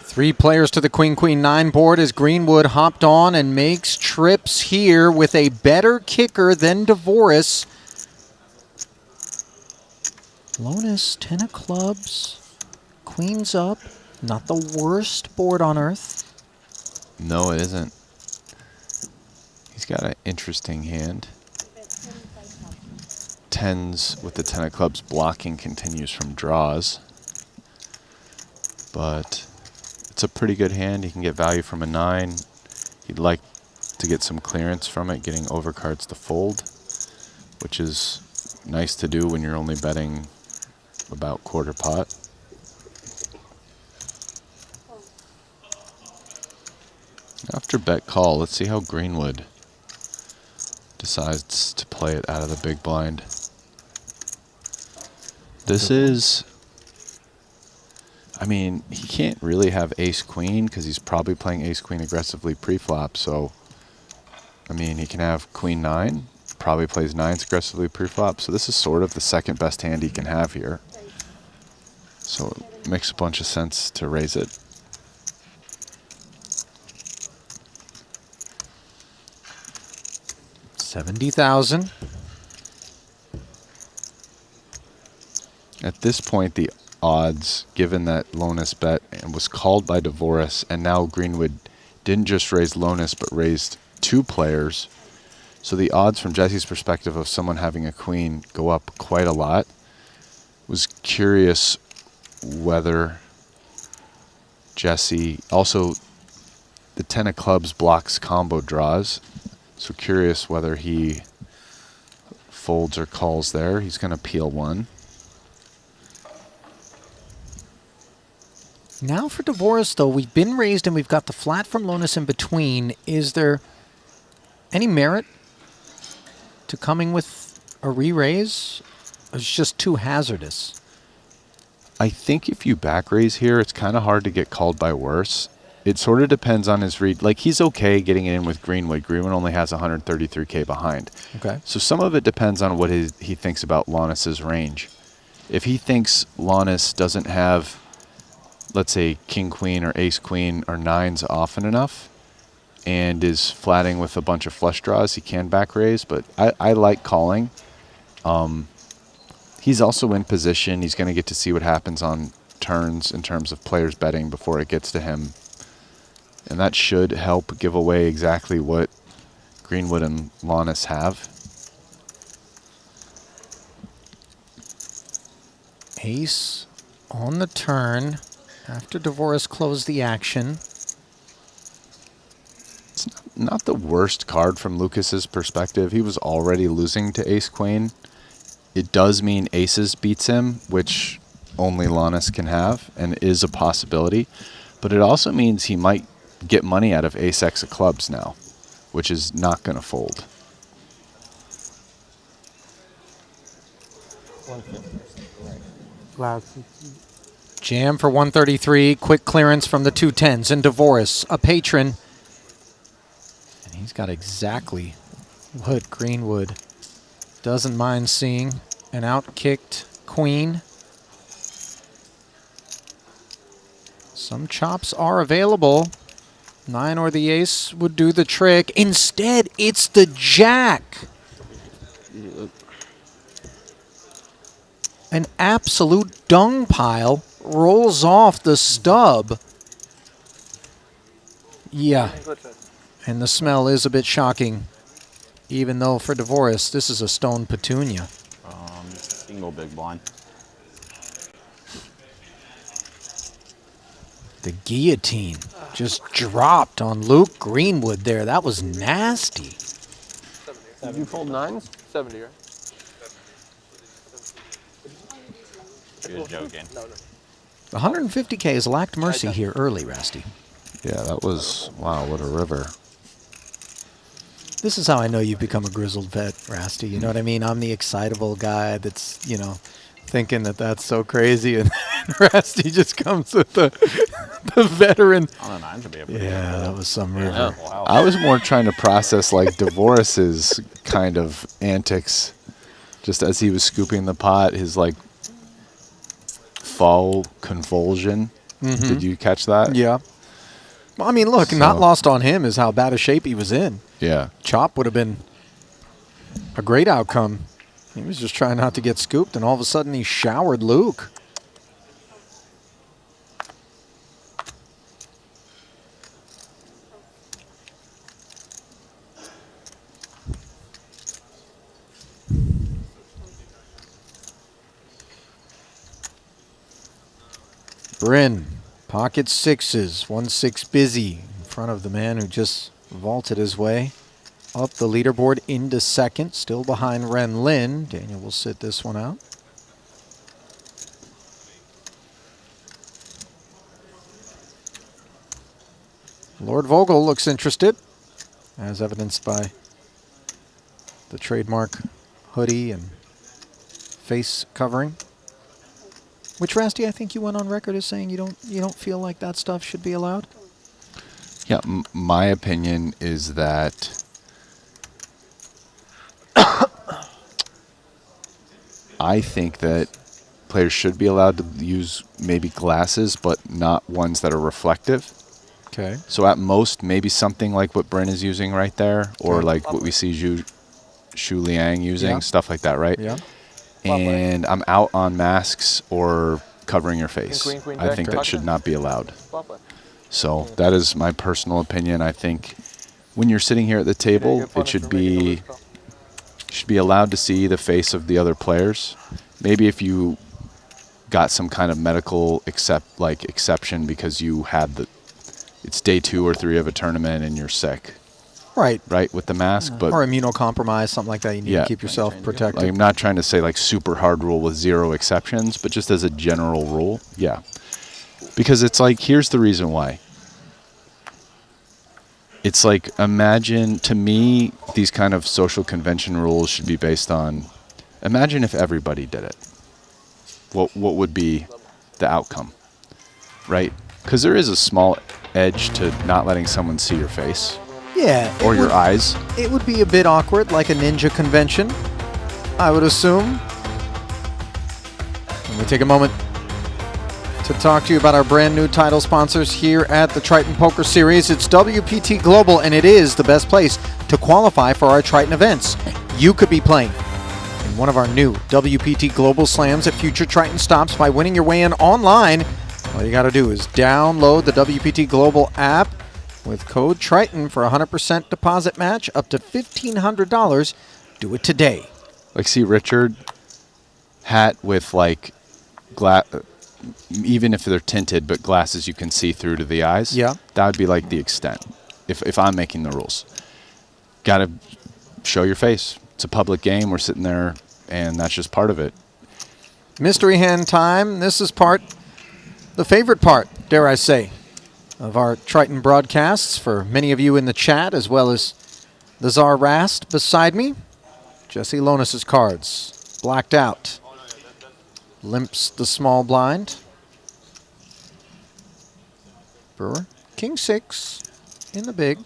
Three players to the Queen-Queen-9 board as Greenwood hopped on and makes trips here with a better kicker than DeVoris. Lonis, 10 of clubs, queens up. Not the worst board on earth. No, it isn't. He's got an interesting hand. Tens with the 10 of clubs blocking continues from draws. But it's a pretty good hand. He can get value from a 9. He'd like to get some clearance from it, getting overcards to fold, which is nice to do when you're only betting about quarter pot. After bet call, let's see how Greenwood decides to play it out of the big blind. This is, I mean, he can't really have ace-queen because he's probably playing ace-queen aggressively pre-flop. So, I mean, he can have queen-9, probably plays 9s aggressively pre-flop. So this is sort of the second best hand he can have here. So it makes a bunch of sense to raise it. $70,000. At this point, the odds, given that Lonis bet and was called by Dvoris, and now Greenwood didn't just raise Lonis, but raised 2 players. So the odds from Jesse's perspective of someone having a queen go up quite a lot. Was curious whether Jesse, also the 10 of clubs blocks combo draws. So curious whether he folds or calls there. He's going to peel 1. Now for Dvoris, though, we've been raised and we've got the flat from Lonis in between. Is there any merit to coming with a re-raise? It's just too hazardous. I think if you back raise here, it's kind of hard to get called by worse. It sort of depends on his read. Like, he's okay getting it in with Greenwood. Greenwood only has 133K behind. Okay. So some of it depends on what he thinks about Lonis's range. If he thinks Lonis doesn't have, let's say, king-queen or ace-queen or 9s often enough and is flatting with a bunch of flush draws, he can back raise. But I like calling. He's also in position. He's going to get to see what happens on turns in terms of players betting before it gets to him. And that should help give away exactly what Greenwood and Lonis have. Ace on the turn after Dvoris closed the action. It's not the worst card from Lucas's perspective. He was already losing to ace-queen. It does mean aces beats him, which only Lonis can have and is a possibility. But it also means he might get money out of ace-x of clubs now, which is not going to fold. Jam for 133. Quick clearance from the 2 10s. And Dvoris, a patron. And he's got exactly what Greenwood doesn't mind seeing. An out-kicked queen. Some chops are available. 9 or the ace would do the trick. Instead, it's the jack. An absolute dung pile rolls off the stub. Yeah. And the smell is a bit shocking. Even though for Dvoris, this is a stone petunia. Single big blind. The guillotine just dropped on Luke Greenwood there. That was nasty. Did you fold 9s? 70, right? You're joking. No, no. 150K has lacked mercy here early, Rasty. Yeah, that was, wow, what a river. This is how I know you've become a grizzled vet, Rasty. You know what I mean? I'm the excitable guy that's, you know, thinking that that's so crazy, and Rasty just comes with the veteran. On a 9 should be a pretty Yeah, good that was some river. Wow. I was more trying to process like Dvoris's kind of antics, just as he was scooping the pot, his like fall convulsion. Mhm. Did you catch that? Yeah. Well, I mean, look, not lost on him is how bad a shape he was in. Yeah. Chop would have been a great outcome. He was just trying not to get scooped, and all of a sudden he showered Luke. Bryn, pocket sixes, 1-6 busy in front of the man who just vaulted his way up the leaderboard into second, still behind Ren Lin. Daniel will sit this one out. Lord Vogel looks interested, as evidenced by the trademark hoodie and face covering. Which, Rasty, I think you went on record as saying you don't feel like that stuff should be allowed? Yeah, my opinion is that I think that players should be allowed to use maybe glasses, but not ones that are reflective. Okay. So at most, maybe something like what Bryn is using right there, or Okay. like what we see Shu Liang using, Yeah. stuff like that, right? Yeah. And I'm out on masks or covering your face. Queen, queen, I jack, think jack. that should not be allowed. Flop play. So that is my personal opinion. I think when you're sitting here at the table, it should be allowed to see the face of the other players. Maybe if you got some kind of medical exception because you had it's day 2 or 3 of a tournament and you're sick. Right. Right, with the mask. But or immunocompromised, something like that. You need to keep yourself protected. Like, I'm not trying to say like super hard rule with 0 exceptions, but just as a general rule, yeah. Because it's like, here's the reason why. It's like, imagine, to me, these kind of social convention rules should be based on, imagine if everybody did it. What would be the outcome, right? Because there is a small edge to not letting someone see your face. Yeah. Or your eyes. It would be a bit awkward, like a ninja convention, I would assume. Let me take a moment to talk to you about our brand new title sponsors here at the Triton Poker Series. It's WPT Global, and it is the best place to qualify for our Triton events. You could be playing in one of our new WPT Global Slams at future Triton stops by winning your way in online. All you got to do is download the WPT Global app with code Triton for a 100% deposit match up to $1,500. Do it today. Like, see, Richard, hat with like glass, even if they're tinted, but glasses you can see through to the eyes. Yeah. That would be like the extent. If I'm making the rules, gotta show your face. It's a public game. We're sitting there, and that's just part of it. Mystery hand time. This is the favorite part, dare I say, of our Triton broadcasts for many of you in the chat, as well as the Czar Rast beside me. Jesse Lonis's cards, blacked out. Limps the small blind. Brewer, King 6 in the big.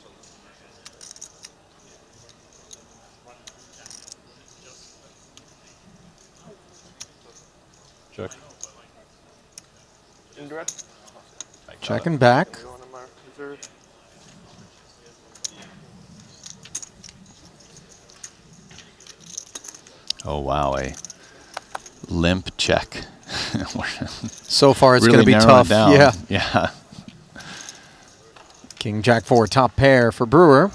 Check. Indirect. Checking back. Oh, wow, a limp check. So far, it's really going to be narrow tough. it down. Yeah. Yeah. King Jack 4, top pair for Brewer.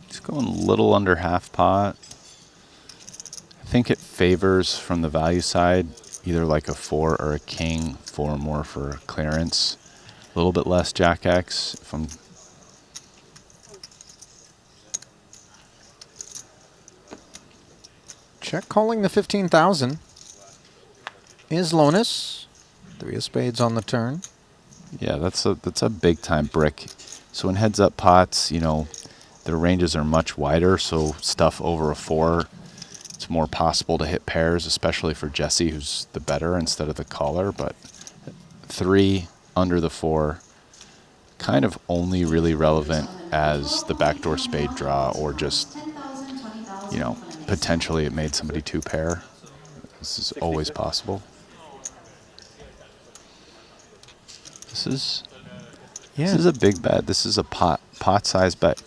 He's going a little under half pot. I think it favors from the value side either like a 4 or a king, 4 more for clearance. A little bit less Jack X. Check calling the 15,000 is Lonis. 3 of spades on the turn. Yeah, that's a big time brick. So in heads up pots, you know, their ranges are much wider, so stuff over a 4, it's more possible to hit pairs, especially for Jesse, who's the better instead of the caller. But 3 under the 4, kind of only really relevant as the backdoor spade draw, or just, you know, potentially it made somebody 2 pair. This is always possible. This is a big bet. This is a pot-sized bet.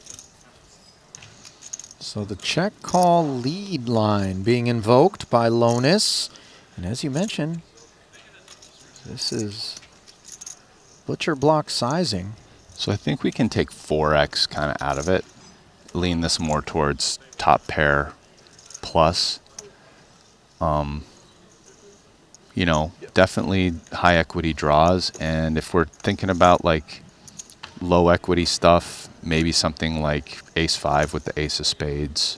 So the check call lead line being invoked by Lonis. And as you mentioned, this is butcher block sizing. So I think we can take 4x kind of out of it. Lean this more towards top pair plus. You know, definitely high equity draws. And if we're thinking about like low equity stuff, maybe something like ace-5 with the ace of spades.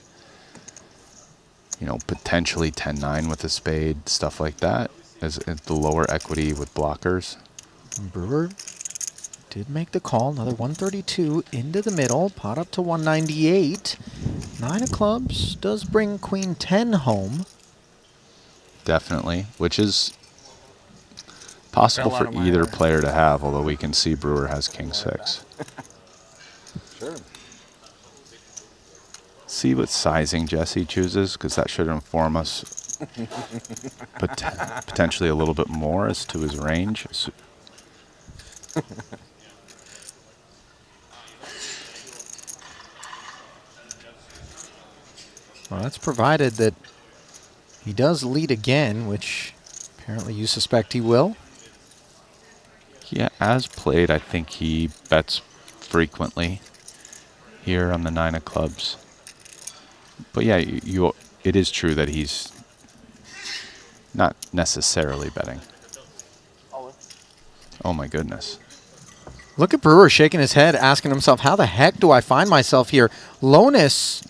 You know, potentially 10-9 with a spade, stuff like that, as the lower equity with blockers. Brewer did make the call. Another 132 into the middle. Pot up to 198. 9 of clubs does bring queen 10 home. Definitely, which is possible for either player to have, although we can see Brewer has king 6. Sure. See what sizing Jesse chooses, because that should inform us potentially a little bit more as to his range. Well, that's provided that he does lead again, which apparently you suspect he will. Yeah, as played, I think he bets frequently here on the 9 of clubs. But yeah, it is true that he's not necessarily betting. Oh my goodness. Look at Brewer shaking his head, asking himself, how the heck do I find myself here? Lonis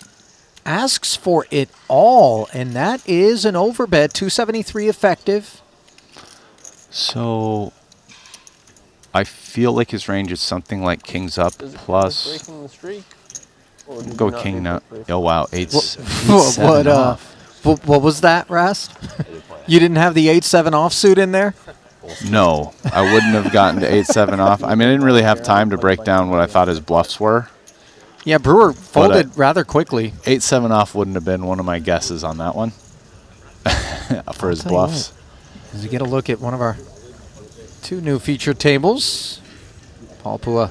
asks for it all, and that is an overbet, 273 effective. So I feel like his range is something like kings up plus. Breaking the streak? Or did Go you not king make now. it break? Oh wow, 8 What, what was that, Rast? You didn't have the 8-7 offsuit in there? No, I wouldn't have gotten to 8-7 off. I mean, I didn't really have time to break down what I thought his bluffs were. Yeah, Brewer folded rather quickly. 8-7 off wouldn't have been one of my guesses on that one for his bluffs. As we get a look at one of our 2 new feature tables, Paul Pua,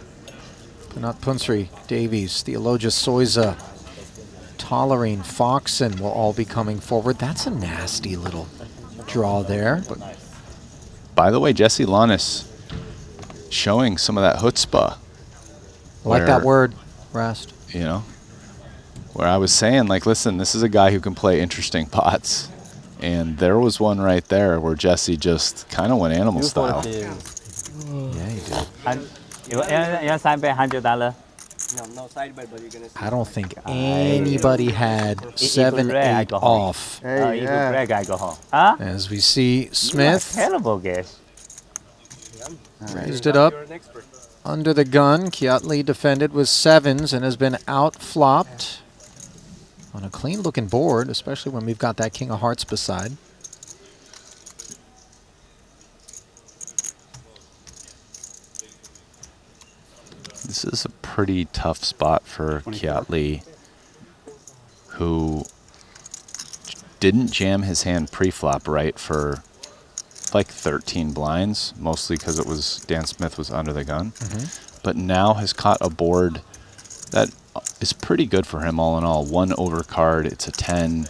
Punat Punsri, Davies, Theologus Soiza, Tollerine, Foxen will all be coming forward. That's a nasty little draw there. But by the way, Jesse Lonis showing some of that chutzpah. I like that word, Rast. You know, where I was saying, like, listen, this is a guy who can play interesting pots. And there was one right there where Jesse just kind of went animal style. Yeah, he did. You sign by $100? No side bet, but you're gonna see. I don't think anybody had 7-8 off. As we see Smith Terrible guess. raised it up under the gun. Kiatley defended with 7s and has been out-flopped on a clean-looking board, especially when we've got that king of hearts beside. This is a pretty tough spot for Kiatley, who didn't jam his hand pre-flop right for like 13 blinds, mostly because it was Dan Smith was under the gun, but now has caught a board that is pretty good for him all in all. 1 overcard, it's a 10.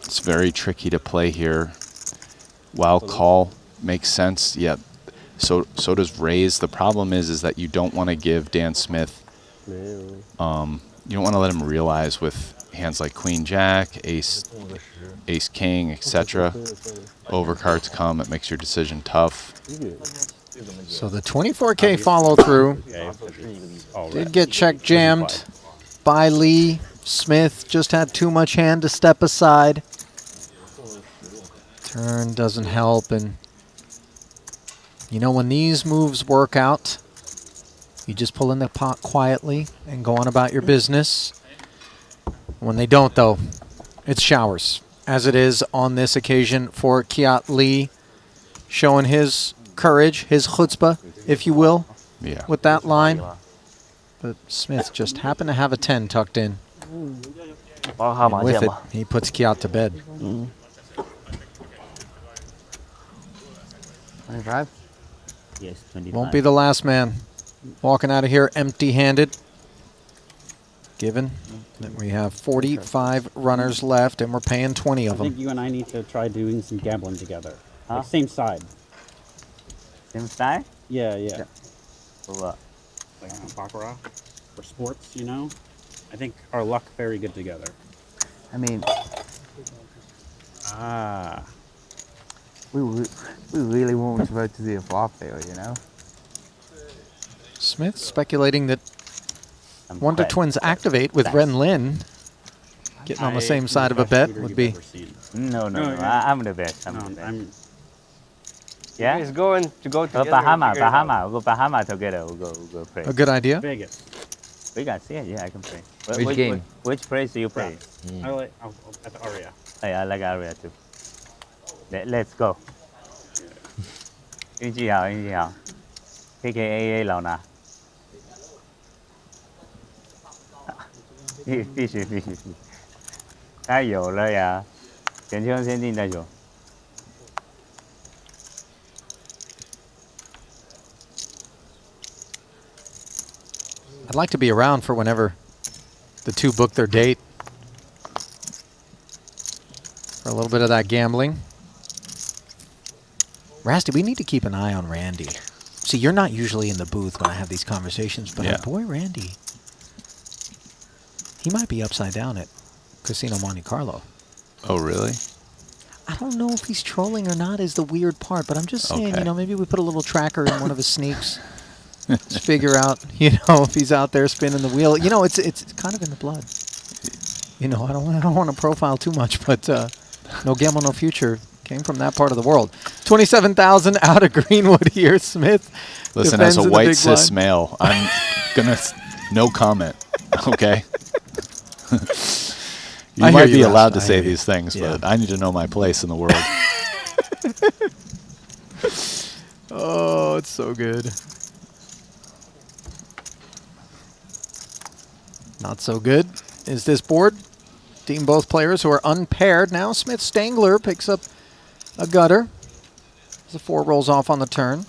It's very tricky to play here. While call makes sense, yeah. So does raise. The problem is that you don't want to give Dan Smith. You don't want to let him realize with hands like Queen Jack, Ace King, etc. Overcards come. It makes your decision tough. So the 24K follow through did get check jammed by Lee. Smith just had too much hand to step aside. Turn doesn't help, and you know, when these moves work out, you just pull in the pot quietly and go on about your business. When they don't, though, it's showers, as it is on this occasion for Kiat Lee, showing his courage, his chutzpah, if you will, with that line. But Smith just happened to have a 10 tucked in. And with it, he puts Kiat to bed. 25? Yes, 25. Won't be the last man walking out of here empty-handed. Given that we have 45 runners left and we're paying 20 of I think them. you and I need to try doing some gambling together. Like same side. Same side? Yeah, yeah. For what? Like on baccarat for sports, you know. I think our luck very good together. I mean, we really weren't supposed to see a flop there, you know? Smith speculating that Wonder Twins activate with Ren Lin. Getting on the same side of a bet would be. No, I'm the best. I'm the best. Yeah? He's going to go together. Bahama. We'll go Bahama together. We'll go play. A good idea. Vegas. Vegas, yeah, I can play. Which game? Which place do you play? I like at the Aria. I like Aria too. Let's go. 运气好，KKAA 老拿。必须，太有了呀！前球先定再说。I'd like to be around for whenever the two book their date. For a little bit of that gambling. Rasty, we need to keep an eye on Randy. See, you're not usually in the booth when I have these conversations, but our boy Randy, he might be upside down at Casino Monte-Carlo. Oh, really? I don't know if he's trolling or not is the weird part, but I'm just saying, you know, maybe we put a little tracker in one of his sneaks. Just figure out, you know, if he's out there spinning the wheel. You know, it's kind of in the blood. You know, I don't want to profile too much, but no gamble, no future came from that part of the world. 27,000 out of Greenwood here, Smith. Listen, as a white cis male, I'm gonna no comment. Okay. You might be allowed to say these things, but I need to know my place in the world. Oh, it's so good. Not so good is this board. Team both players who are unpaired. Now Smith Stangler picks up a gutter as the 4 rolls off on the turn.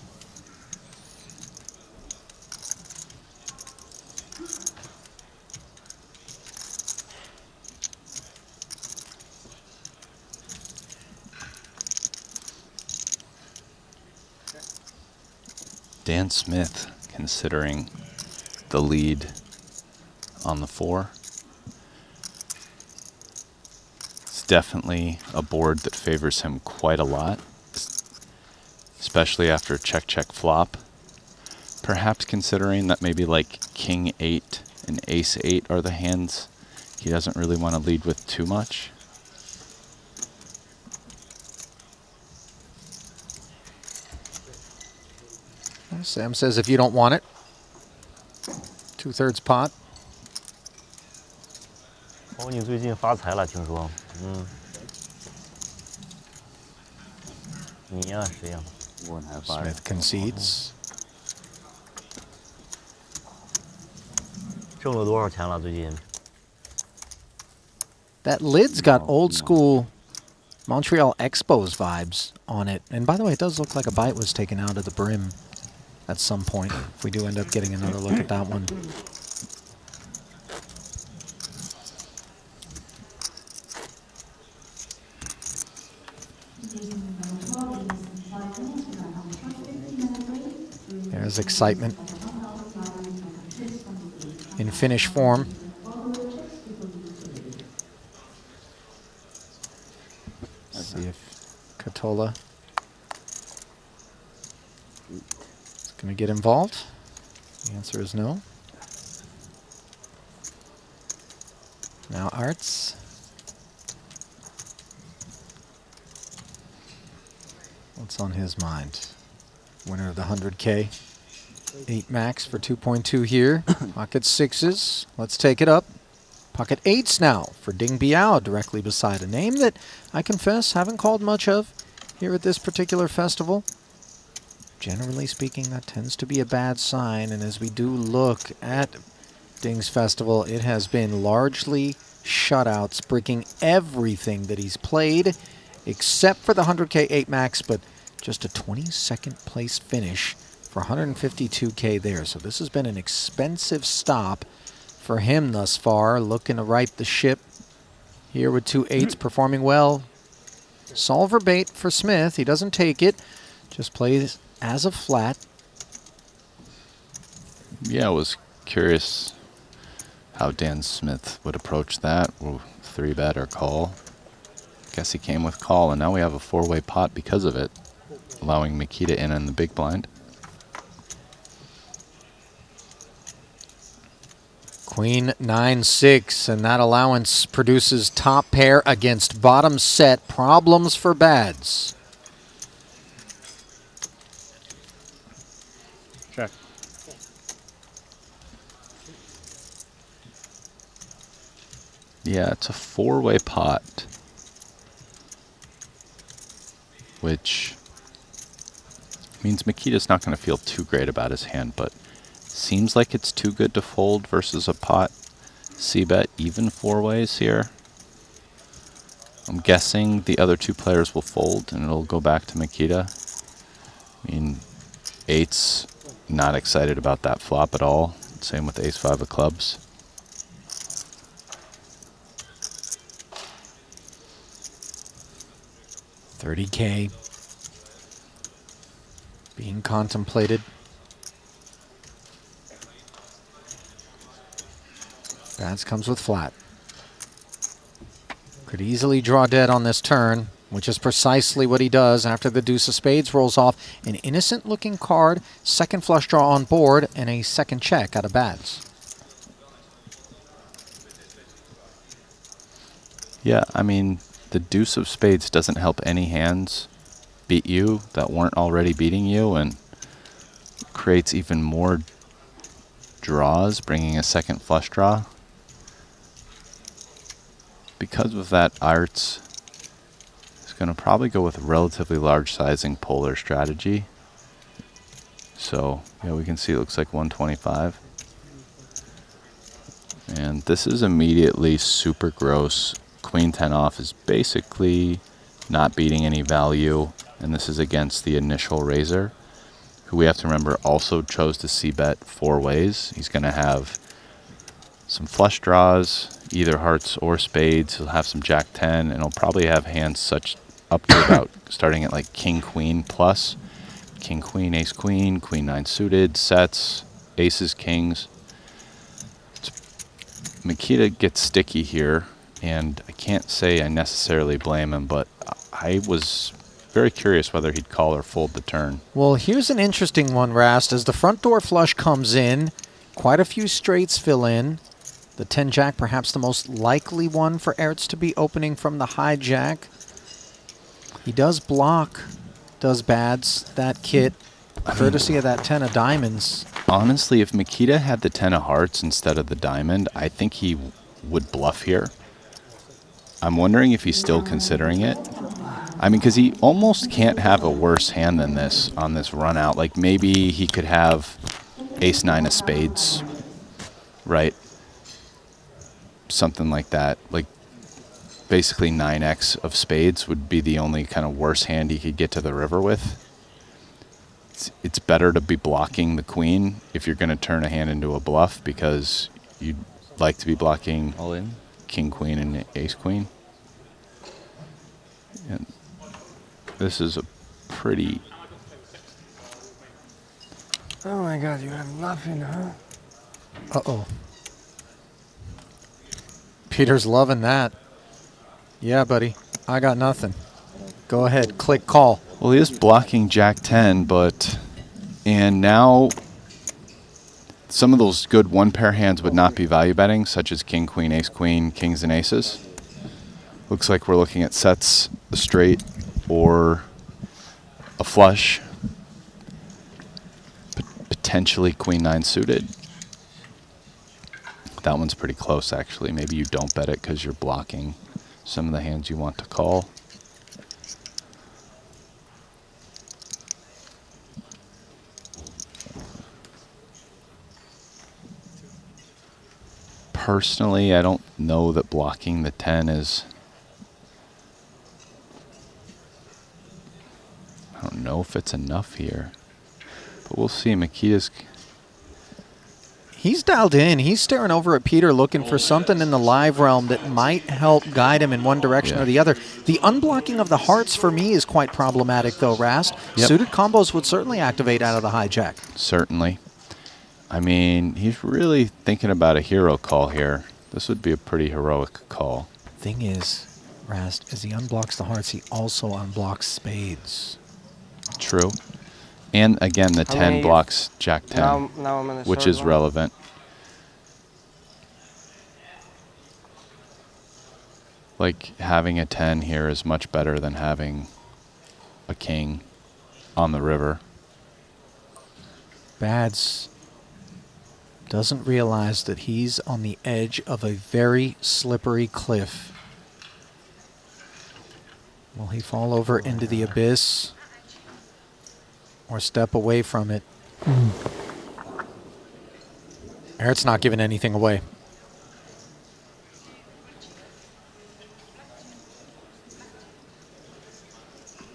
Dan Smith considering the lead on the 4. It's definitely a board that favors him quite a lot, especially after check flop. Perhaps considering that maybe like King 8 and Ace 8 are the hands he doesn't really want to lead with too much. Sam says if you don't want it, 2/3 pot. 哦，你最近发财了，听说？你呀，谁呀？我还发。Smith concedes. 挣了多少钱了？最近？ That lid's got old school Montreal Expos vibes on it. And by the way, it does look like a bite was taken out of the brim at some point, if we do end up getting another look at that one. There's excitement in finish form. Let's see if Katola is going to get involved. The answer is no. Now Arts. What's on his mind? Winner of the 100K. 8 max for 2.2 here. Pocket 6s. Let's take it up. Pocket 8s now for Ding Biao, directly beside a name that I confess haven't called much of here at this particular festival. Generally speaking, that tends to be a bad sign, and as we do look at Ding's festival, it has been largely shutouts, breaking everything that he's played, except for the 100K 8 max, but just a 22nd place finish for 152K there. So this has been an expensive stop for him thus far, looking to right the ship here with 2 8s, performing well. Solver bait for Smith. He doesn't take it, just plays as a flat. Yeah, I was curious how Dan Smith would approach that. Will 3-bet or call? Guess he came with call, and now we have a 4-way pot because of it, allowing Makita in on the big blind. Queen 9-6, and that allowance produces top pair against bottom set. Problems for Bads. Check. Yeah, it's a 4-way pot, which means Makita's not going to feel too great about his hand, but seems like it's too good to fold versus a pot c-bet even 4 ways here. I'm guessing the other 2 players will fold and it'll go back to Makita. I mean, 8's not excited about that flop at all. Same with ace-5 of clubs. $30K being contemplated. Bads comes with flat. Could easily draw dead on this turn, which is precisely what he does after the deuce of spades rolls off an innocent-looking card, second flush draw on board, and a second check out of Bads. Yeah, I mean, the deuce of spades doesn't help any hands beat you that weren't already beating you, and creates even more draws, bringing a second flush draw. Because of that, Arts is going to probably go with a relatively large sizing polar strategy. So, yeah, we can see it looks like 125. And this is immediately super gross. Queen 10 off is basically not beating any value, and this is against the initial raiser, who we have to remember also chose to c-bet 4 ways. He's going to have some flush draws, either hearts or spades. He'll have some jack 10, and he'll probably have hands such up to about starting at like king queen plus, king queen, ace queen, queen 9 suited, sets, aces, kings. Makita gets sticky here, and I can't say I necessarily blame him, but I was very curious whether he'd call or fold the turn. Well, here's an interesting one, Rast. As the front door flush comes in, quite a few straights fill in. The 10 jack, perhaps the most likely one for Ertz to be opening from the high jack. He does block, does Bads, that kit, courtesy of that 10 of diamonds. Honestly, if Makita had the 10 of hearts instead of the diamond, I think he would bluff here. I'm wondering if he's still considering it. I mean, because he almost can't have a worse hand than this on this run out. Like, maybe he could have ace 9 of spades, right? Something like that. Like, basically 9x of spades would be the only kind of worse hand he could get to the river with. It's better to be blocking the queen if you're going to turn a hand into a bluff, because you'd like to be blocking all in king queen and ace queen. And this is a pretty... Oh my god, you have nothing, huh? Uh-oh. Peter's loving that. Yeah, buddy. I got nothing. Go ahead. Click call. Well, he is blocking jack 10, but... And now... Some of those good one-pair hands would not be value betting, such as king, queen, ace, queen, kings, and aces. Looks like we're looking at sets, a straight, or a flush. Potentially queen 9 suited. That one's pretty close, actually. Maybe you don't bet it because you're blocking some of the hands you want to call. Personally, I don't know that blocking the 10 is... I don't know if it's enough here. But we'll see. Makita's... He's dialed in. He's staring over at Peter looking for something in the live realm that might help guide him in one direction or the other. The unblocking of the hearts for me is quite problematic, though, Rast. Yep. Suited combos would certainly activate out of the hijack. Certainly. I mean, he's really thinking about a hero call here. This would be a pretty heroic call. Thing is, Rast, as he unblocks the hearts, he also unblocks spades. True. And again, the 10 blocks Jack 10, now I'm in the which short is one. relevant. Like, having a 10 here is much better than having a king on the river. Bads doesn't realize that he's on the edge of a very slippery cliff. Will he fall over into the abyss or step away from it? Eric's not giving anything away.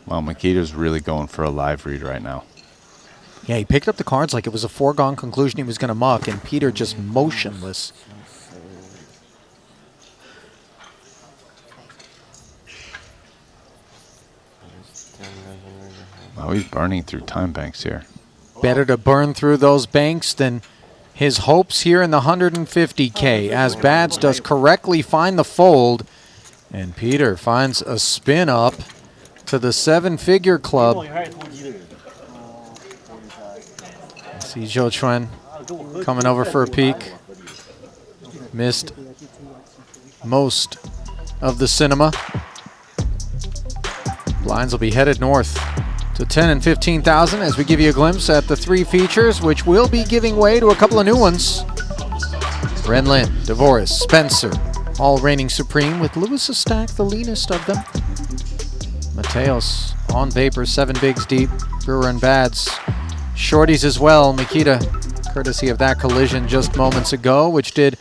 Well, Makita's really going for a live read right now. Yeah, he picked up the cards like it was a foregone conclusion he was going to muck, and Peter just motionless. Wow, he's burning through time banks here. Better to burn through those banks than his hopes here in the 150K, as Bads does correctly find the fold, and Peter finds a spin up to the 7-figure club. See Zhou Chuan coming over for a peek. Missed most of the cinema. Blinds will be headed north to 10 and 15,000 as we give you a glimpse at the 3 features, which will be giving way to a couple of new ones. Renlin, Devoris, Spencer, all reigning supreme, with Lewis a stack, the leanest of them. Mateos on vapor, 7 bigs deep. Brewer and Bads. Shorties as well. Makita, courtesy of that collision just moments ago, which did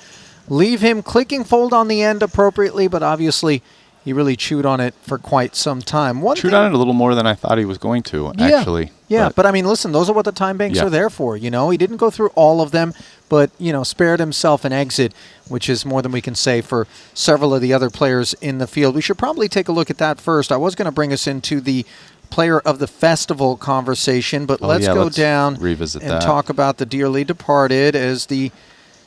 leave him clicking fold on the end appropriately, but obviously he really chewed on it for quite some time. Chewed on it a little more than I thought he was going to, actually. Yeah, but I mean, listen, those are what the time banks are there for, you know. He didn't go through all of them, but, you know, spared himself an exit, which is more than we can say for several of the other players in the field. We should probably take a look at that first. I was going to bring us into the player of the festival conversation, but let's go down and talk about the dearly departed, as the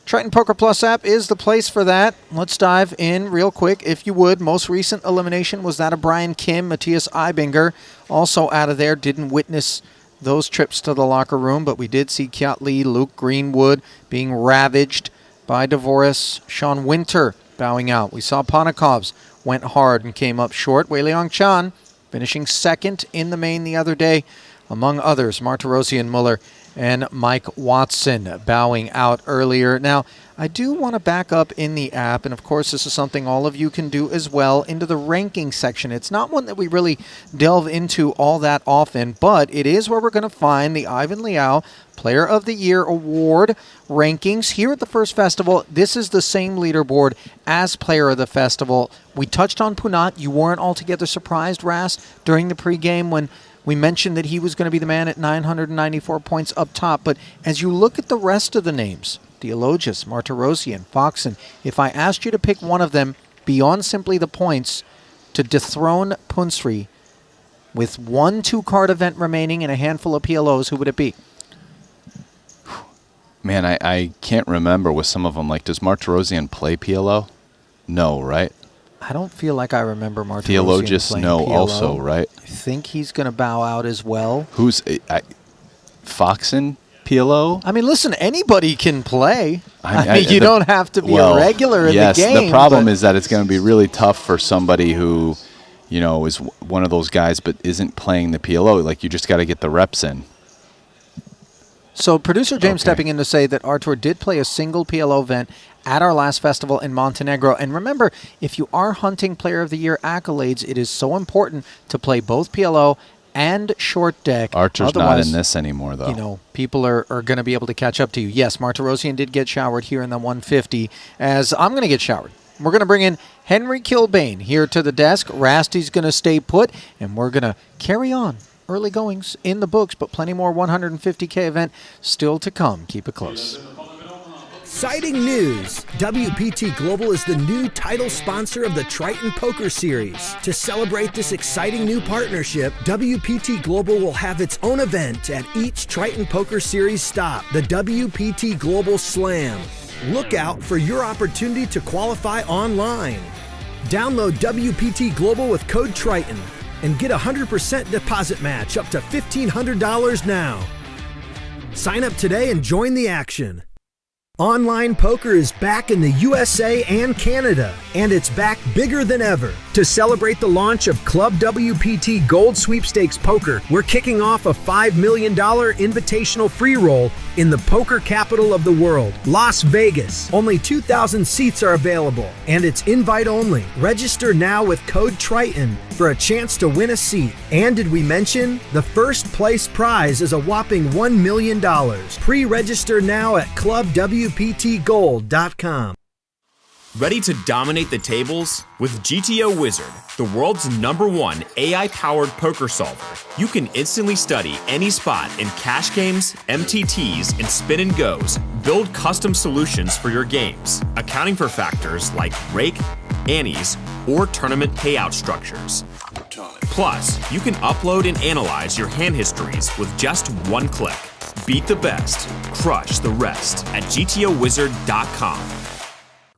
Triton Poker Plus app is the place for that. Let's dive in real quick, if you would. Most recent elimination was that of Brian Kim. Matthias Eibinger also out of there. Didn't witness those trips to the locker room, but we did see Kiat Lee, Luke Greenwood being ravaged by Devoris. Sean Winter bowing out. We saw Panakovs went hard and came up short. Wei Liang Chan finishing second in the main the other day, among others, Martirosyan Muller and Mike Watson bowing out earlier. Now, I do want to back up in the app, and of course this is something all of you can do as well, into the ranking section. It's not one that we really delve into all that often, but it is where we're going to find the Ivan Liao Player of the Year Award rankings. Here at the first festival, this is the same leaderboard as Player of the Festival. We touched on Punat. You weren't altogether surprised, Ras, during the pregame when we mentioned that he was going to be the man at 994 points up top. But as you look at the rest of the names, Dialogus, Martirosyan, Foxen, if I asked you to pick one of them beyond simply the points to dethrone Punsri with one 2-card event remaining and a handful of PLOs, who would it be? Man, I can't remember with some of them. Like, does Martirosyan play PLO? No, right? I don't feel like I remember Martirosyan Theologus, playing no, PLO. also, right? I think he's going to bow out as well. Who's Foxen PLO? I mean, listen, anybody can play. I mean, you don't have to be a regular in the game. The problem is that it's going to be really tough for somebody who, you know, is one of those guys but isn't playing the PLO. Like, you just got to get the reps in. So producer James stepping in to say that Artur did play a single PLO event at our last festival in Montenegro. And remember, if you are hunting Player of the Year accolades, it is so important to play both PLO and short deck. Archer's not in this anymore, though. You know, people are going to be able to catch up to you. Yes, Martirosyan did get showered here in the 150, as I'm going to get showered. We're going to bring in Henry Kilbane here to the desk. Rasty's going to stay put, and we're going to carry on early goings in the books, but plenty more 150K event still to come. Keep it close. Exciting news! WPT Global is the new title sponsor of the Triton Poker Series. To celebrate this exciting new partnership, WPT Global will have its own event at each Triton Poker Series stop, the WPT Global Slam. Look out for your opportunity to qualify online. Download WPT Global with code Triton and get a 100% deposit match up to $1,500 now. Sign up today and join the action. Online poker is back in the USA and Canada, and it's back bigger than ever. To celebrate the launch of Club WPT Gold Sweepstakes Poker, we're kicking off a $5 million invitational free roll in the poker capital of the world, Las Vegas. Only 2,000 seats are available, and it's invite only. Register now with code Triton for a chance to win a seat. And did we mention the first place prize is a whopping $1 million. Pre-register now at clubwptgold.com. Ready to dominate the tables? With GTO Wizard, the world's #1 AI-powered poker solver, you can instantly study any spot in cash games, MTTs, and spin and goes. Build custom solutions for your games, accounting for factors like rake, annies, or tournament payout structures. Plus, you can upload and analyze your hand histories with just one click. Beat the best, crush the rest at GTOWizard.com.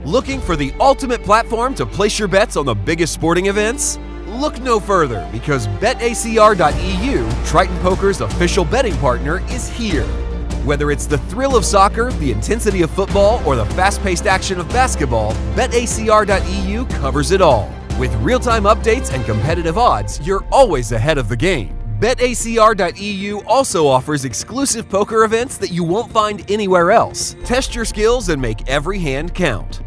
Looking for the ultimate platform to place your bets on the biggest sporting events? Look no further, because BetACR.eu, Triton Poker's official betting partner, is here. Whether it's the thrill of soccer, the intensity of football, or the fast-paced action of basketball, BetACR.eu covers it all. With real-time updates and competitive odds, you're always ahead of the game. BetACR.eu also offers exclusive poker events that you won't find anywhere else. Test your skills and make every hand count.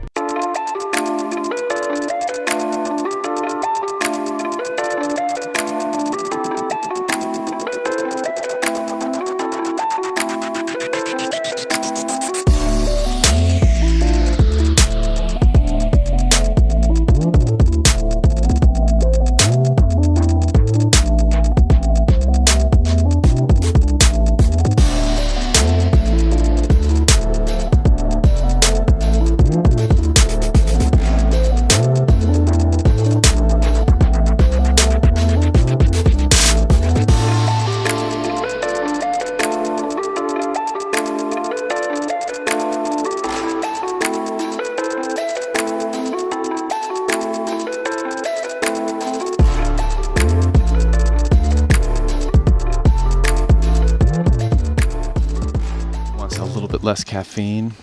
Less caffeine.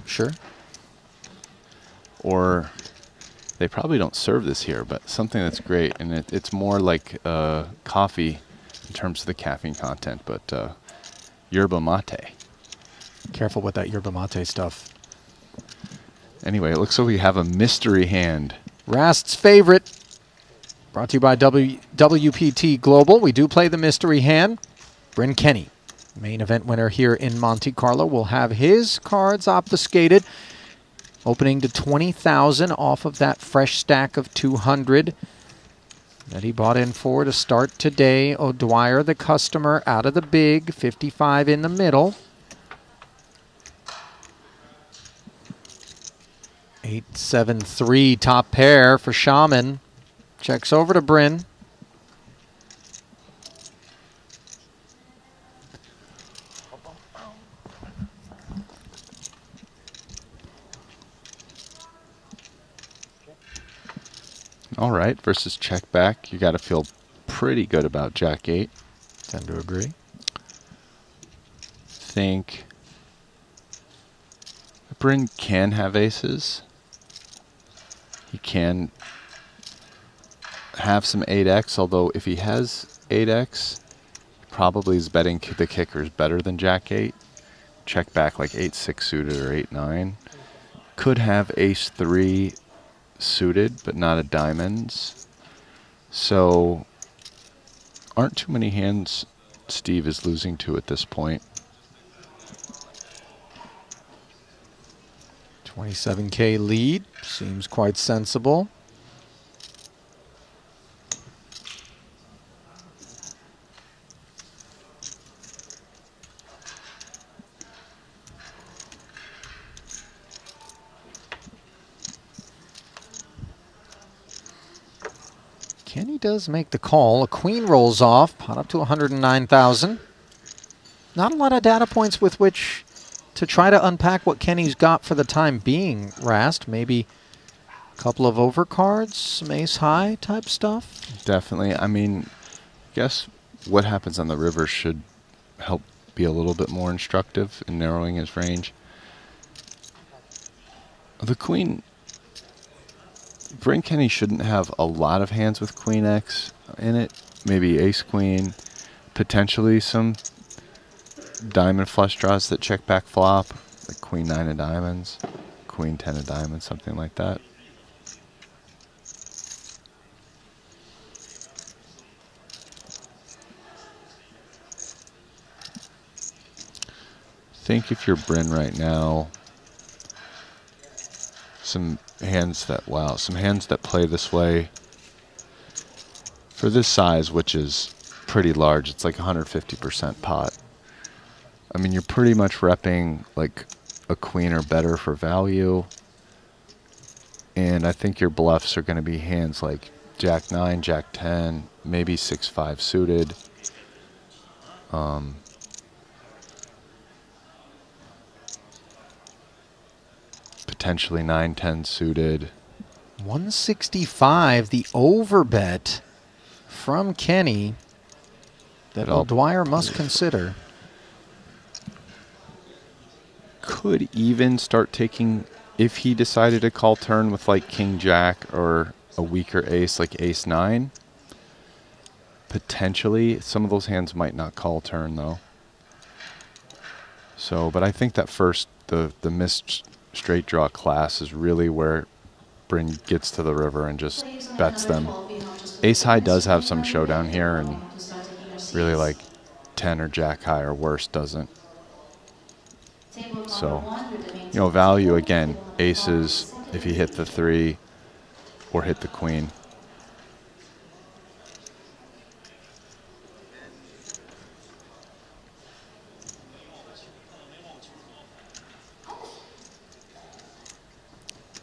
Sure. Or they probably don't serve this here, but something that's great, and it's more like coffee in terms of the caffeine content, but yerba mate. Careful with that yerba mate stuff. Anyway, it looks like we have a mystery hand. Rast's favorite. Brought to you by WPT Global. We do play the mystery hand. Bryn Kenny, main event winner here in Monte-Carlo, will have his cards obfuscated, opening to 20,000 off of that fresh stack of 200 that he bought in for to start today. O'Dwyer, the customer, out of the big, 55 in the middle. 8-7-3 top pair for Shaman. Checks over to Bryn. All right, versus check back, you got to feel pretty good about Jack 8. Tend to agree. Think Bryn can have aces. He can have some 8x, although if he has 8x, probably is betting the kickers better than Jack 8. Check back like 8-6 suited or 8-9. Could have ace 3 suited, but not a diamonds. So aren't too many hands Steve is losing to at this point. 27K lead seems quite sensible. Kenny does make the call. A queen rolls off, pot up to 109,000. Not a lot of data points with which to try to unpack what Kenny's got for the time being, Rast. Maybe a couple of overcards, some ace-high type stuff? Definitely. I mean, I guess what happens on the river should help be a little bit more instructive in narrowing his range. The queen... Bryn Kenny shouldn't have a lot of hands with Queen X in it. Maybe ace-queen, potentially some diamond flush draws that check back flop, like Queen 9 of diamonds, Queen 10 of diamonds, something like that. I think if you're Bryn right now, some hands that play this way for this size, which is pretty large. It's like 150% pot. I mean, you're pretty much repping like a queen or better for value. And I think your bluffs are going to be hands like Jack 9, Jack 10, maybe 6-5 suited. Potentially 9-10 suited. 165, the overbet from Kenny that O'Dwyer must consider. Could even start taking, if he decided to call turn with like King Jack or a weaker ace like Ace 9. Potentially, some of those hands might not call turn though. So, but I think that first, the missed straight draw class is really where Bryn gets to the river and just bets them. Ace high does have some showdown here, and really like 10 or Jack high or worse doesn't. So, you know, value again, aces if you hit the 3 or hit the queen.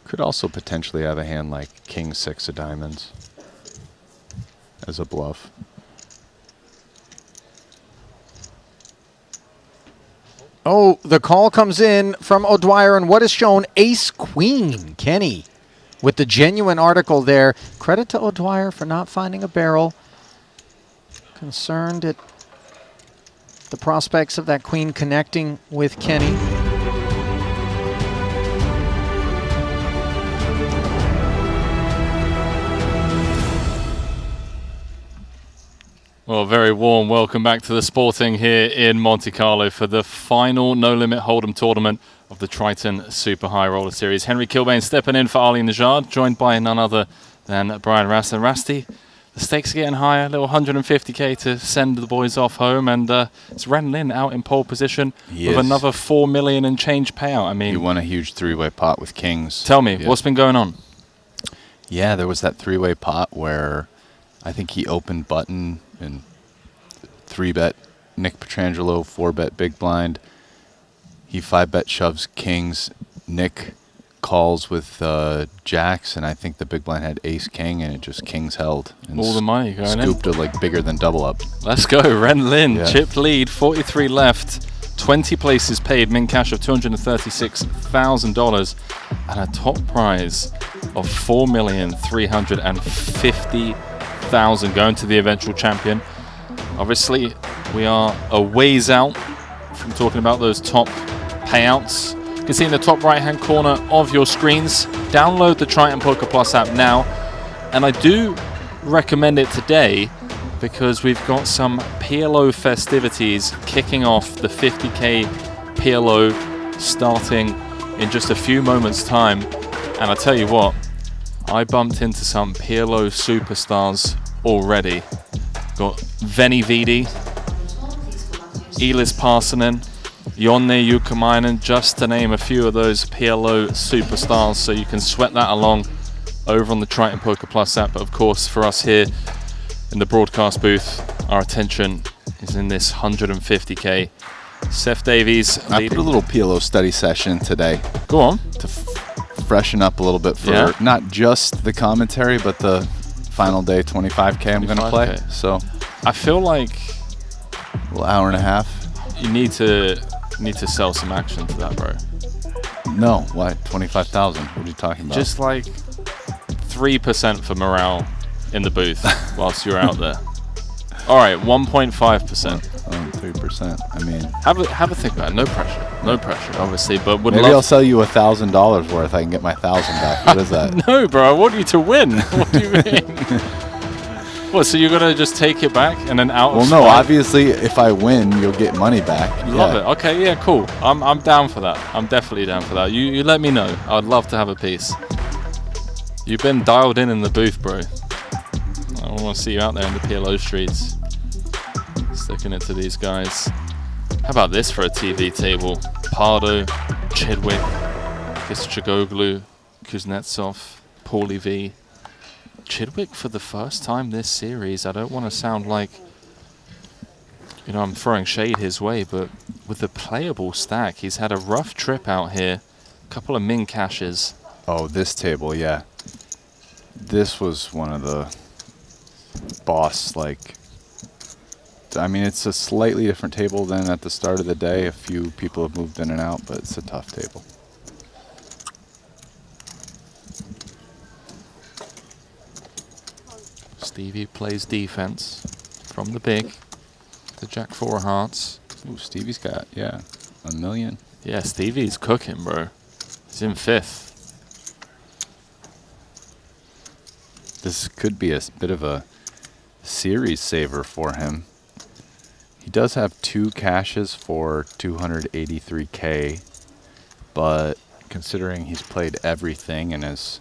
Could also potentially have a hand like King 6 of diamonds as a bluff. Oh, the call comes in from O'Dwyer, and what is shown? Ace-queen, Kenny, with the genuine article there. Credit to O'Dwyer for not finding a barrel. Concerned at the prospects of that queen connecting with Kenny. Well, very warm welcome back to the Sporting here in Monte-Carlo for the final No Limit Hold'em tournament of the Triton Super High Roller Series. Henry Kilbane stepping in for Ali Najad, joined by none other than Brian Rast. And Rasty, the stakes are getting higher, a little 150K to send the boys off home, and it's Ren Lin out in pole position with another 4 million and change payout. I mean, he won a huge three-way pot with kings. Tell me, what's been going on? Yeah, there was that three-way pot where I think he opened button and 3-bet Nick Petrangelo, 4-bet big blind. He 5-bet shoves kings. Nick calls with jacks, and I think the big blind had ace king, and it just kings held. And all the money going in. Scooped it like bigger than double up. Let's go, Ren Lin, chipped lead, 43 left, 20 places paid, min cash of $236,000, and a top prize of $4,350,000 going to the eventual champion. Obviously, we are a ways out from talking about those top payouts. You can see in the top right-hand corner of your screens, download the Triton Poker Plus app now. And I do recommend it today because we've got some PLO festivities kicking off, the 50K PLO starting in just a few moments' time. And I tell you what, I bumped into some PLO superstars already. Got Veni Vidi, Elis Parsonen, Jonne Jukamainen, just to name a few of those PLO superstars. So you can sweat that along over on the Triton Poker Plus app. But of course, for us here in the broadcast booth, our attention is in this 150K. Seth Davies. I put a little PLO study session today. Go on. To freshen up a little bit for not just the commentary, but the final day 25K I'm going to play. 25K. So I feel like a little hour and a half. you need to sell some action to that, bro. No, what? 25,000. What are you talking about? Just like 3% for morale in the booth whilst you're out there. All right, 1.5%. 3%. I mean, have a think about it. No pressure, obviously. But would maybe love I'll sell you $1,000 worth. I can get my 1,000 back. What is that? No, bro. I want you to win. What do you mean? What? So you're gonna just take it back and then out? Well, of no. spite? Obviously, if I win, you'll get money back. Love it. Okay, yeah, cool. I'm down for that. I'm definitely down for that. You let me know. I'd love to have a piece. You've been dialed in the booth, bro. I want to see you out there in the PLO streets, sticking it to these guys. How about this for a TV table? Pardo, Chidwick, Kischagoglu, Kuznetsov, Paulie V. Chidwick for the first time this series. I don't want to sound like, you know, I'm throwing shade his way, but with the playable stack, he's had a rough trip out here. A couple of min caches. Oh, this table, yeah. This was one of the boss, like, I mean, it's a slightly different table than at the start of the day. A few people have moved in and out, but it's a tough table. Stevie plays defense from the big. The Jack 4 hearts. Ooh, Stevie's got, yeah, 1 million. Yeah, Stevie's cooking, bro. He's in 5th. This could be a bit of a series saver for him. He does have 2 caches for 283K, but considering he's played everything and has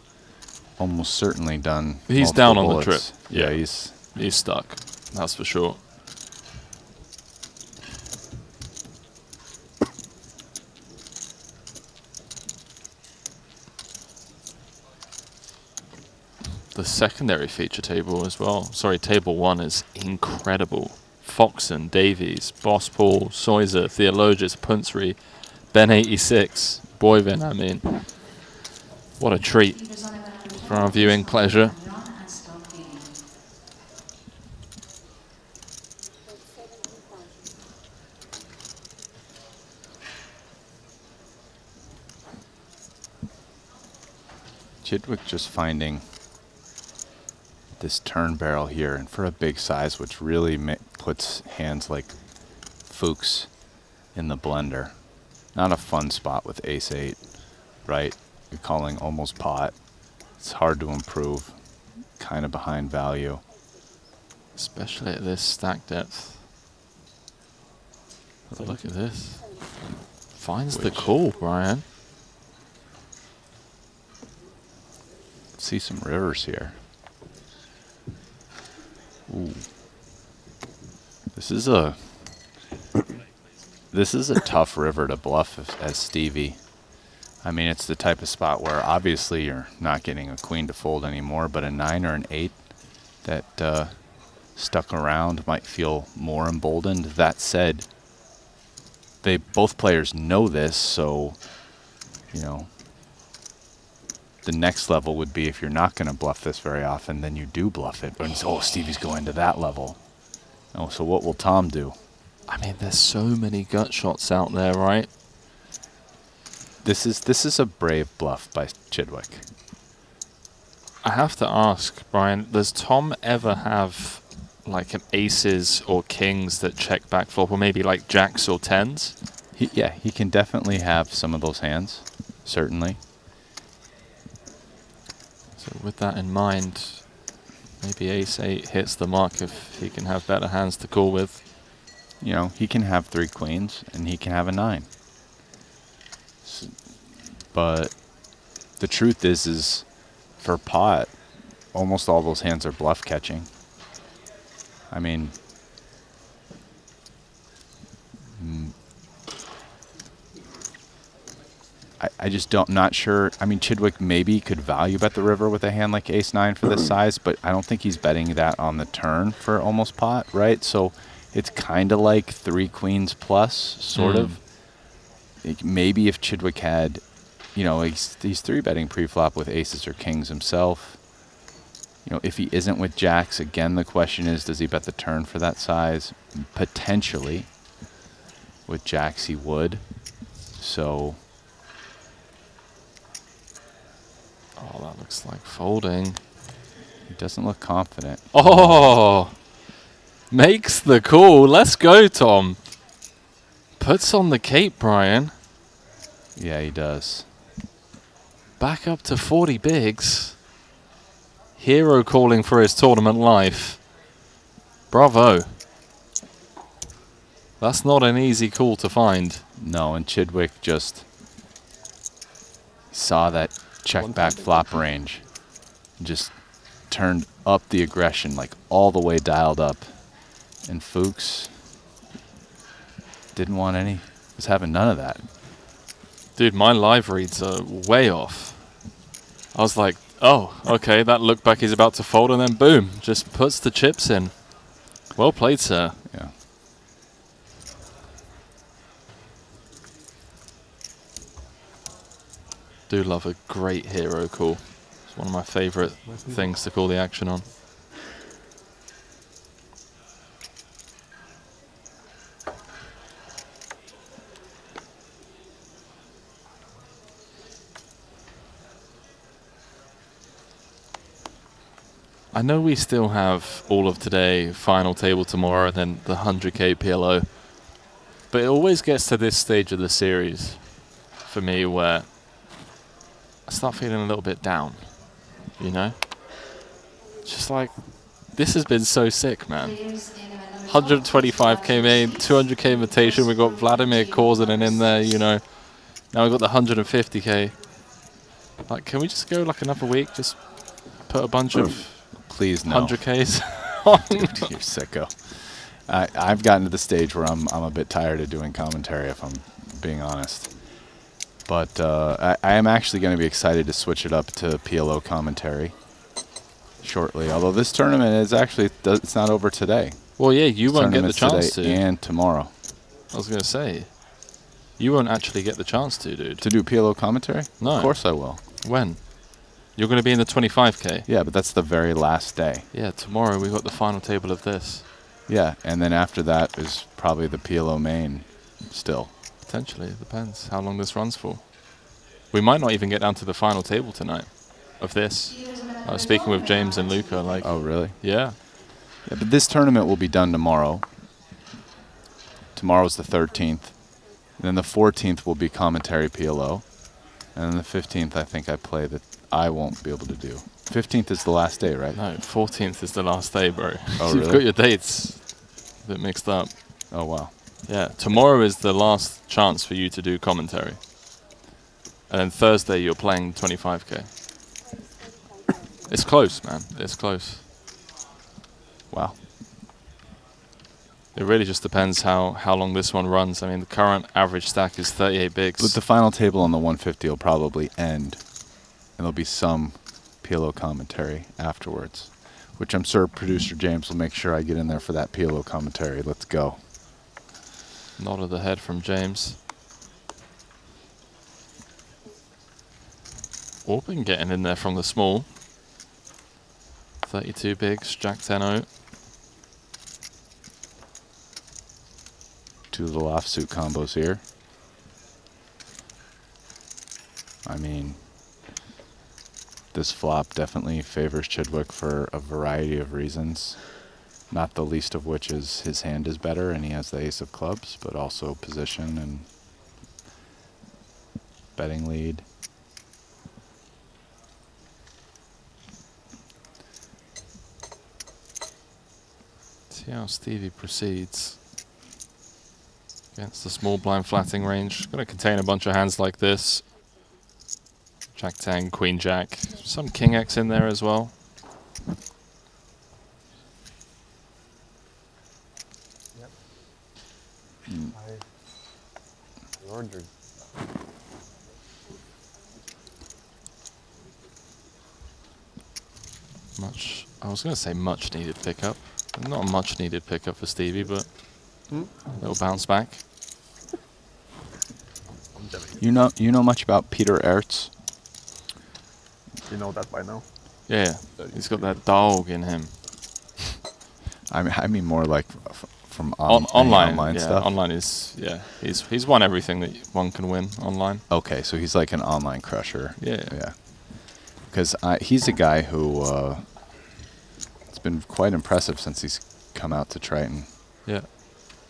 almost certainly done He's multiple down on bullets. the trip. Yeah, he's stuck. That's for sure. The secondary feature table as well. Sorry, table 1 is incredible. Foxen, Davies, Boss Paul, Soiser, Theologus, Punsry, Ben 86, Boyvin, I mean. What a treat for our viewing pleasure. Chidwick just finding this turn barrel here, and for a big size, which really puts hands like Fuchs in the blender. Not a fun spot with ace-8, right? You're calling almost pot. It's hard to improve, kind of behind value. Especially at this stack depth. But look at this. Finds the call, Brian. See some rivers here. Ooh. This is a tough river to bluff as Stevie. I mean, it's the type of spot where obviously you're not getting a queen to fold anymore, but a 9 or an 8 that stuck around might feel more emboldened. That said, both players know this, so you know, the next level would be if you're not going to bluff this very often, then you do bluff it. But oh, Stevie's going to that level. Oh, so what will Tom do? I mean, there's so many gut shots out there, right? This is a brave bluff by Chidwick. I have to ask, Brian, does Tom ever have like an aces or kings that check back flop, or maybe like jacks or tens? Yeah, he can definitely have some of those hands, certainly. So with that in mind, maybe ace-8 hits the mark if he can have better hands to call with. You know, he can have 3 queens and he can have a 9. But the truth is for pot, almost all those hands are bluff catching. I mean, I just not sure. I mean, Chidwick maybe could value bet the river with a hand like ace-9 for this size, but I don't think he's betting that on the turn for almost pot, right? So it's kind of like 3 queens plus, sort of. Maybe if Chidwick had, you know, he's 3-betting pre-flop with aces or kings himself. You know, if he isn't with jacks, again, the question is, does he bet the turn for that size? Potentially. With jacks, he would. So. Oh, that looks like folding. He doesn't look confident. Oh! Makes the call. Let's go, Tom. Puts on the cape, Brian. Yeah, he does. Back up to 40 bigs. Hero calling for his tournament life. Bravo. That's not an easy call to find. No, and Chidwick just saw that check back flop range. Just turned up the aggression, like all the way dialed up. And Fuchs didn't want any, was having none of that. Dude, my live reads are way off. I was like, oh, okay, that look back is about to fold, and then boom, just puts the chips in. Well played, sir. Yeah. Do love a great hero call. It's one of my favorite things to call the action on. I know we still have all of today, final table tomorrow, and then the 100K PLO. But it always gets to this stage of the series for me where I start feeling a little bit down, you know? Just like, this has been so sick, man. 125K main, 200K invitation, we got Vladimir Korzinen in there, you know. Now we've got the 150K. Like, can we just go like another week? Just put a bunch of... Please, no. 100Ks. Dude, you're sicko. I've gotten to the stage where I'm a bit tired of doing commentary, if I'm being honest. But I am actually going to be excited to switch it up to PLO commentary shortly. Although this tournament is actually, it's not over today. Well, yeah, you won't get the chance to. And tomorrow. I was going to say, you won't actually get the chance to, dude. To do PLO commentary? No. Of course I will. When? You're going to be in the 25K. Yeah, but that's the very last day. Yeah, tomorrow we got the final table of this. Yeah, and then after that is probably the PLO main still. Potentially, it depends how long this runs for. We might not even get down to the final table tonight of this. I was speaking with James and Luca, like... Oh, really? Yeah. Yeah, but this tournament will be done tomorrow. Tomorrow's the 13th. And then the 14th will be commentary PLO. And then the 15th, I think I play that I won't be able to do. 15th is the last day, right? No, 14th is the last day, bro. Oh, You've really? got your dates a bit mixed up. Oh, wow. Yeah, tomorrow is the last chance for you to do commentary. And then Thursday you're playing 25K. It's close, man. It's close. Wow. It really just depends how long this one runs. I mean, the current average stack is 38 bigs. But the final table on the 150 will probably end. And there'll be some PLO commentary afterwards, which I'm sure producer James will make sure I get in there for that PLO commentary. Let's go. Nod of the head from James. Orpin getting in there from the small. 32 bigs, Jack 10-0. Two of the offsuit combos here. I mean, this flop definitely favors Chidwick for a variety of reasons, not the least of which is his hand is better and he has the ace of clubs, but also position and betting lead. See how Stevie proceeds against the small blind flatting range. Going to contain a bunch of hands like this. Jack 10, Queen Jack, some King X in there as well. Yep. Mm. I ordered. Much, I was going to say much needed pickup. Not a much needed pickup for Stevie, but a little bounce back. You know much about Peter Ertz? You know that by now. Yeah, he's got that dog in him. I mean more like from online yeah, stuff. Online is he's won everything that one can win online. Okay, so he's like an online crusher. Yeah. Because he's a guy who it's been quite impressive since he's come out to Triton. Yeah,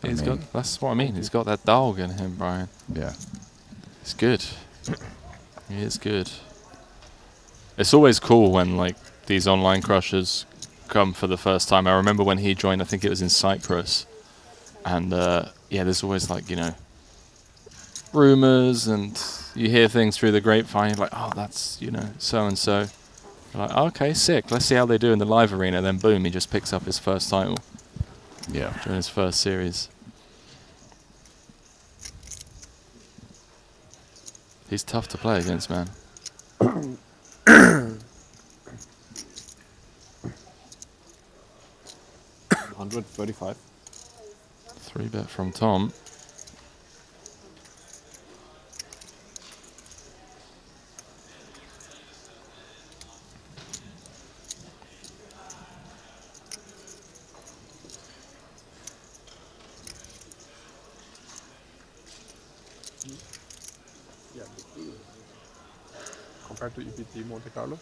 that's what I mean. He's got that dog in him, Brian. Yeah, he's good. He is good. It's always cool when like these online crushers come for the first time. I remember when he joined, I think it was in Cyprus, and there's always like, you know, rumors, and you hear things through the grapevine. You're like, oh, that's, you know, so and so. You're like, okay, sick. Let's see how they do in the live arena. Then boom, he just picks up his first title. Yeah, during his first series. He's tough to play against, man. 135. 3-bet from Tom. Compared to EPT Monte-Carlo.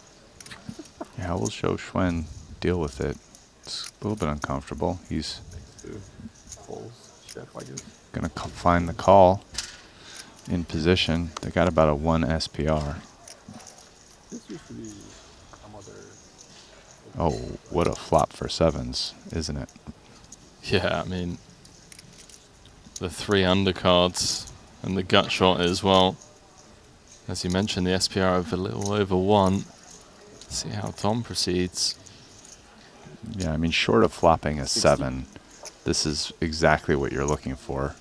Yeah, we'll show Schwen deal with it. It's a little bit uncomfortable. He's gonna find the call in position. They got about a 1 SPR. This used to be some other. Oh, what a flop for sevens, isn't it? Yeah, I mean, the 3 undercards and the gut shot as well. As you mentioned, the SPR of a little over 1. Let's see how Tom proceeds. Yeah, I mean, short of flopping a 7, this is exactly what you're looking for.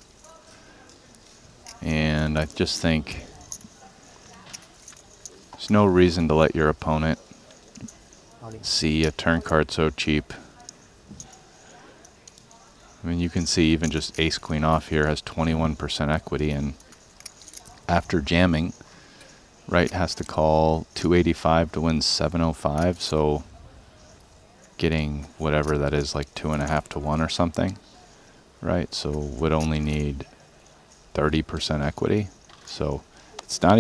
And I just think there's no reason to let your opponent see a turn card so cheap. I mean, you can see even just ace queen off here has 21% equity, and after jamming, Wright has to call 285 to win 705, so getting whatever that is, like 2.5 to 1 or something, right? So would only need 30% equity. So it's not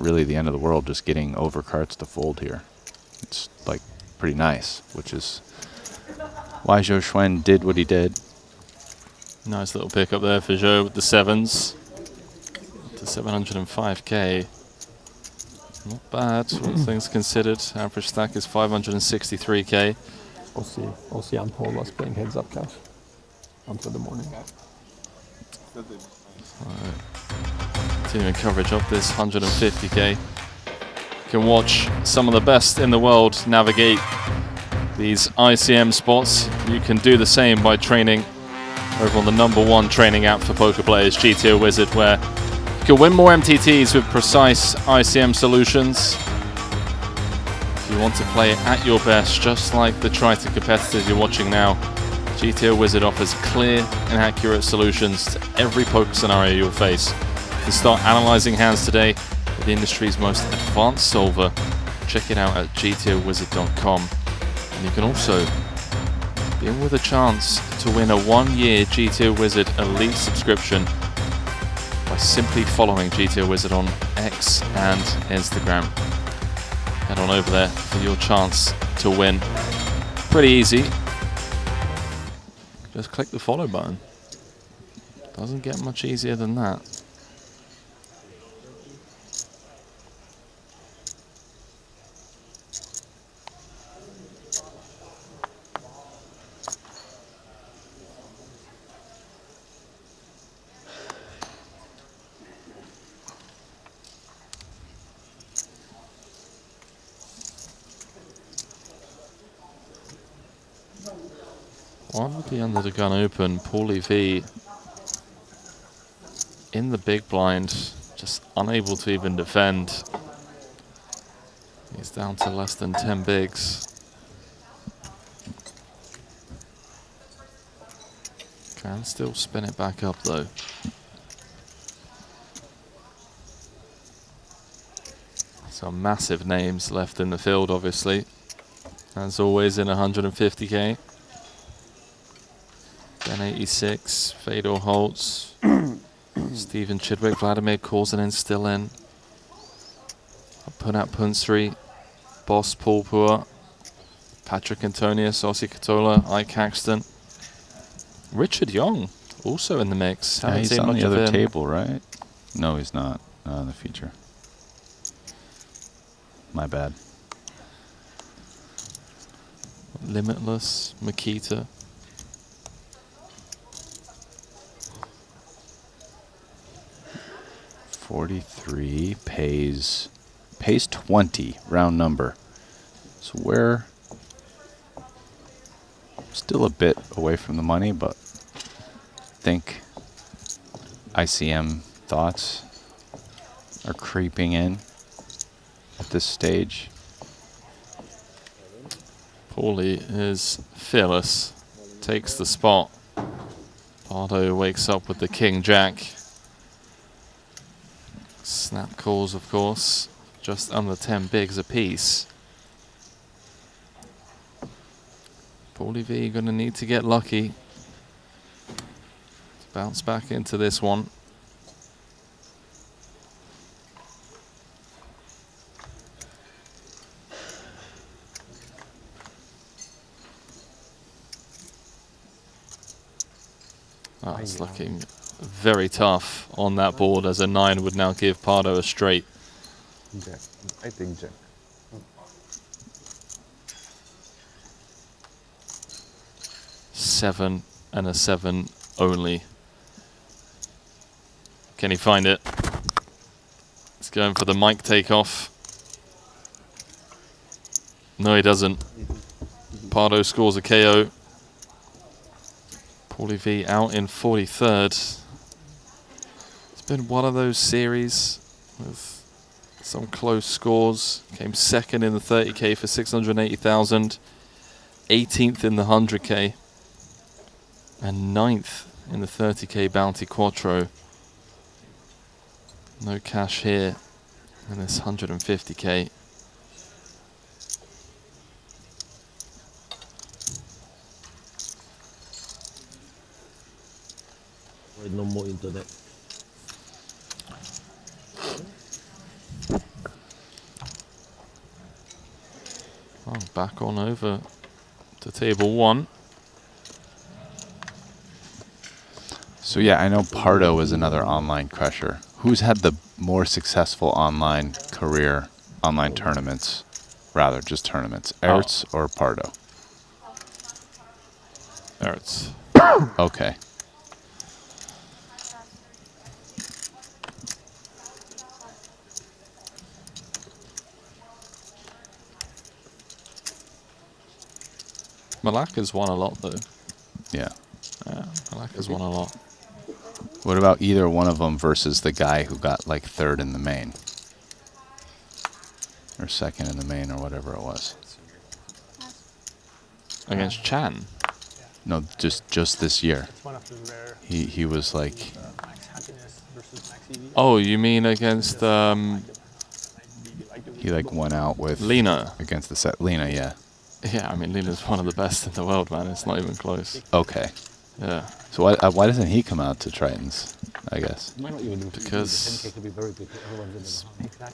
really the end of the world just getting overcards to fold here. It's like pretty nice, which is why Zhou Schwen did what he did. Nice little pick up there for Zhou with the 7s to 705k. Not bad, all things considered. Average stack is 563k. Ossi and Paul was playing heads up cash until the morning. Continuing coverage of this 150k. You can watch some of the best in the world navigate these ICM spots. You can do the same by training over on the #1 training app for poker players, GTO Wizard, where you can win more MTTs with precise ICM solutions. If you want to play at your best, just like the Triton competitors you're watching now, GTO Wizard offers clear and accurate solutions to every poker scenario you'll face. You can start analyzing hands today with the industry's most advanced solver. Check it out at gtowizard.com. And you can also be in with a chance to win a 1-year GTO Wizard Elite subscription by simply following GTO Wizard on X and Instagram. Head on over there for your chance to win. Pretty easy. Just click the follow button. Doesn't get much easier than that. One with the under the gun open, Paulie V in the big blind, just unable to even defend. He's down to less than 10 bigs. Can still spin it back up though. Some massive names left in the field, obviously. as always in 150K. Then 86, Fedor Holtz, Stephen Chidwick, Vladimir Korzinin still in. Punat Punsri, Boss Paulpur, Patrick Antonius, Ossie Katola, Ike Caxton. Richard Young also in the mix. Yeah, he's on the other table, right? No, he's not on the feature. My bad. Limitless, Makita. $43 pays 20, round number. So we're still a bit away from the money, but I think ICM thoughts are creeping in at this stage. Paulie is fearless, takes the spot. Pardo wakes up with the King Jack. Snap calls, of course, just under 10 bigs apiece. Paulie V going to need to get lucky to bounce back into this one. Oh, it's looking very tough on that board, as a 9 would now give Pardo a straight. Jack. I think Jack. 7 and a 7 only. Can he find it? He's going for the mic takeoff. No, he doesn't. Pardo scores a KO. Paulie V out in 43rd. It's been one of those series with some close scores. Came second in the 30K for 680,000, 18th in the 100K, and 9th in the 30K Bounty Quattro. No cash here in this 150K. No more internet. Oh, back on over to table 1. So yeah, I know Pardo is another online crusher. Who's had the more successful online career, online tournaments, rather just tournaments? Ertz or Pardo? Ertz. Okay. Malaka's won a lot, though. Yeah. Yeah, Malaka's won a lot. What about either one of them versus the guy who got like 3rd in the main? Or 2nd in the main, or whatever it was. Against Chan? No, just this year. He was like... Oh, you mean against... he like went out with... Lena. Against the set. Lena, yeah. Yeah, I mean, Lena's one of the best in the world, man. It's not even close. Okay. Yeah. So why doesn't he come out to Tritons, I guess? Because...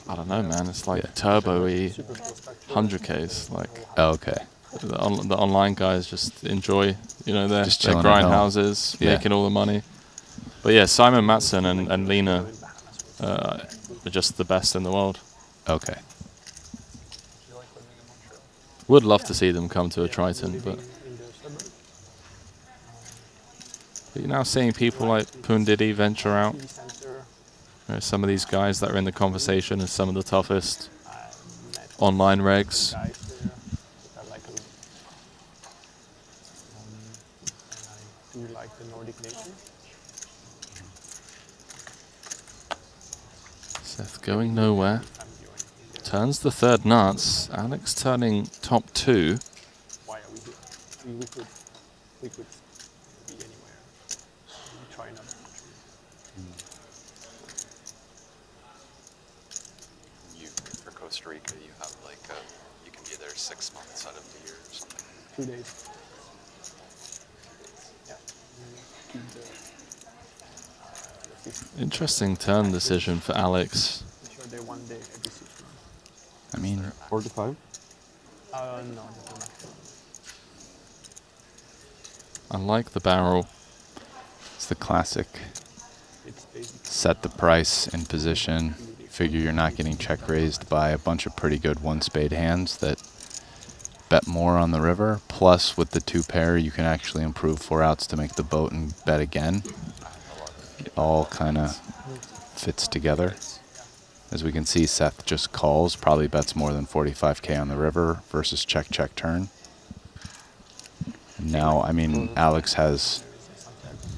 I don't know, man. It's like turbo-y 100Ks. Like, oh, okay. The online guys just enjoy, you know, their chilling at grind home. houses, Yeah. making all the money. But yeah, Simon Matson and Lena are just the best in the world. Okay. Would love to see them come to a Triton, but you're now seeing people like Pundidi venture out. You know, some of these guys that are in the conversation as some of the toughest online regs. Seth going nowhere. Turns the 3rd nuts. Alex turning top 2. Why are we here? We could be anywhere. Try another country. For Costa Rica, you have like you can be there 6 months out of the year or something. 2 days. Interesting turn decision for Alex. Sure, they 1 day every 6 months. I mean, 4 to 5. No. I like the barrel. It's the classic. Set the price in position. Figure you're not getting check raised by a bunch of pretty good 1-spade hands that bet more on the river. Plus, with the 2 pair, you can actually improve 4 outs to make the boat and bet again. It all kind of fits together. As we can see, Seth just calls, probably bets more than 45K on the river versus check, check, turn. Now, I mean, Alex has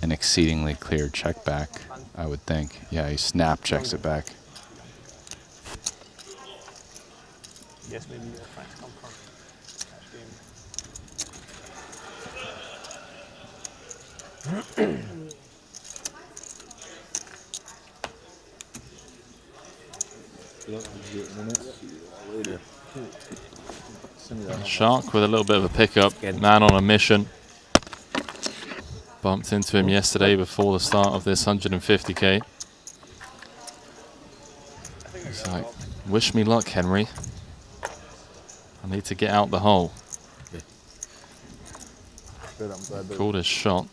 an exceedingly clear check back, I would think. Yeah, he snap checks it back. Yes, maybe your friends come from cash game. Shark with a little bit of a pickup. Man on a mission. Bumped into him yesterday before the start of this 150K. He's like, wish me luck, Henry. I need to get out the hole. Good, I'm glad Called his shot.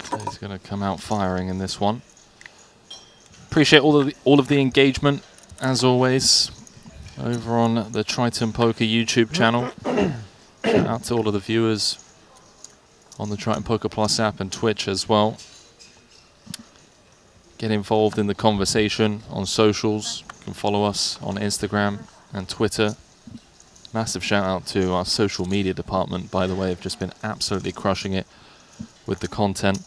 So he's going to come out firing in this one. Appreciate all of the engagement, as always, over on the Triton Poker YouTube channel. Shout out to all of the viewers on the Triton Poker Plus app and Twitch as well. Get involved in the conversation on socials. You can follow us on Instagram and Twitter. Massive shout out to our social media department, by the way. Have just been absolutely crushing it with the content.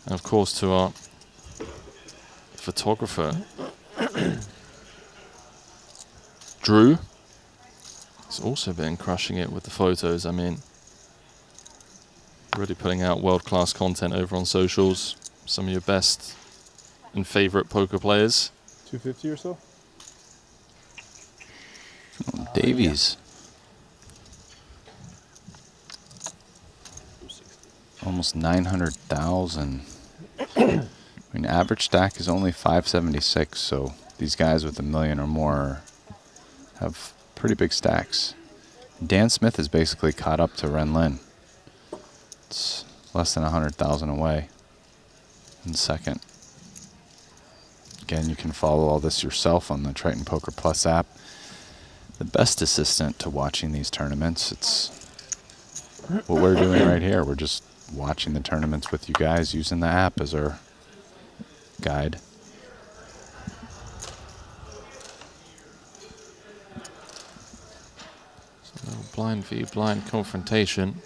And of course to our photographer, Drew. He's also been crushing it with the photos. I mean, really putting out world-class content over on socials. Some of your best and favorite poker players. 250 or so? Davies. Almost 900,000. I mean, average stack is only 576, so these guys with $1 million or more have pretty big stacks. Dan Smith is basically caught up to Ren Lin. It's less than 100,000 away in second. Again, you can follow all this yourself on the Triton Poker Plus app. The best assistant to watching these tournaments. It's what we're doing right here. We're just watching the tournaments with you guys, using the app as our guide. So blind v blind confrontation.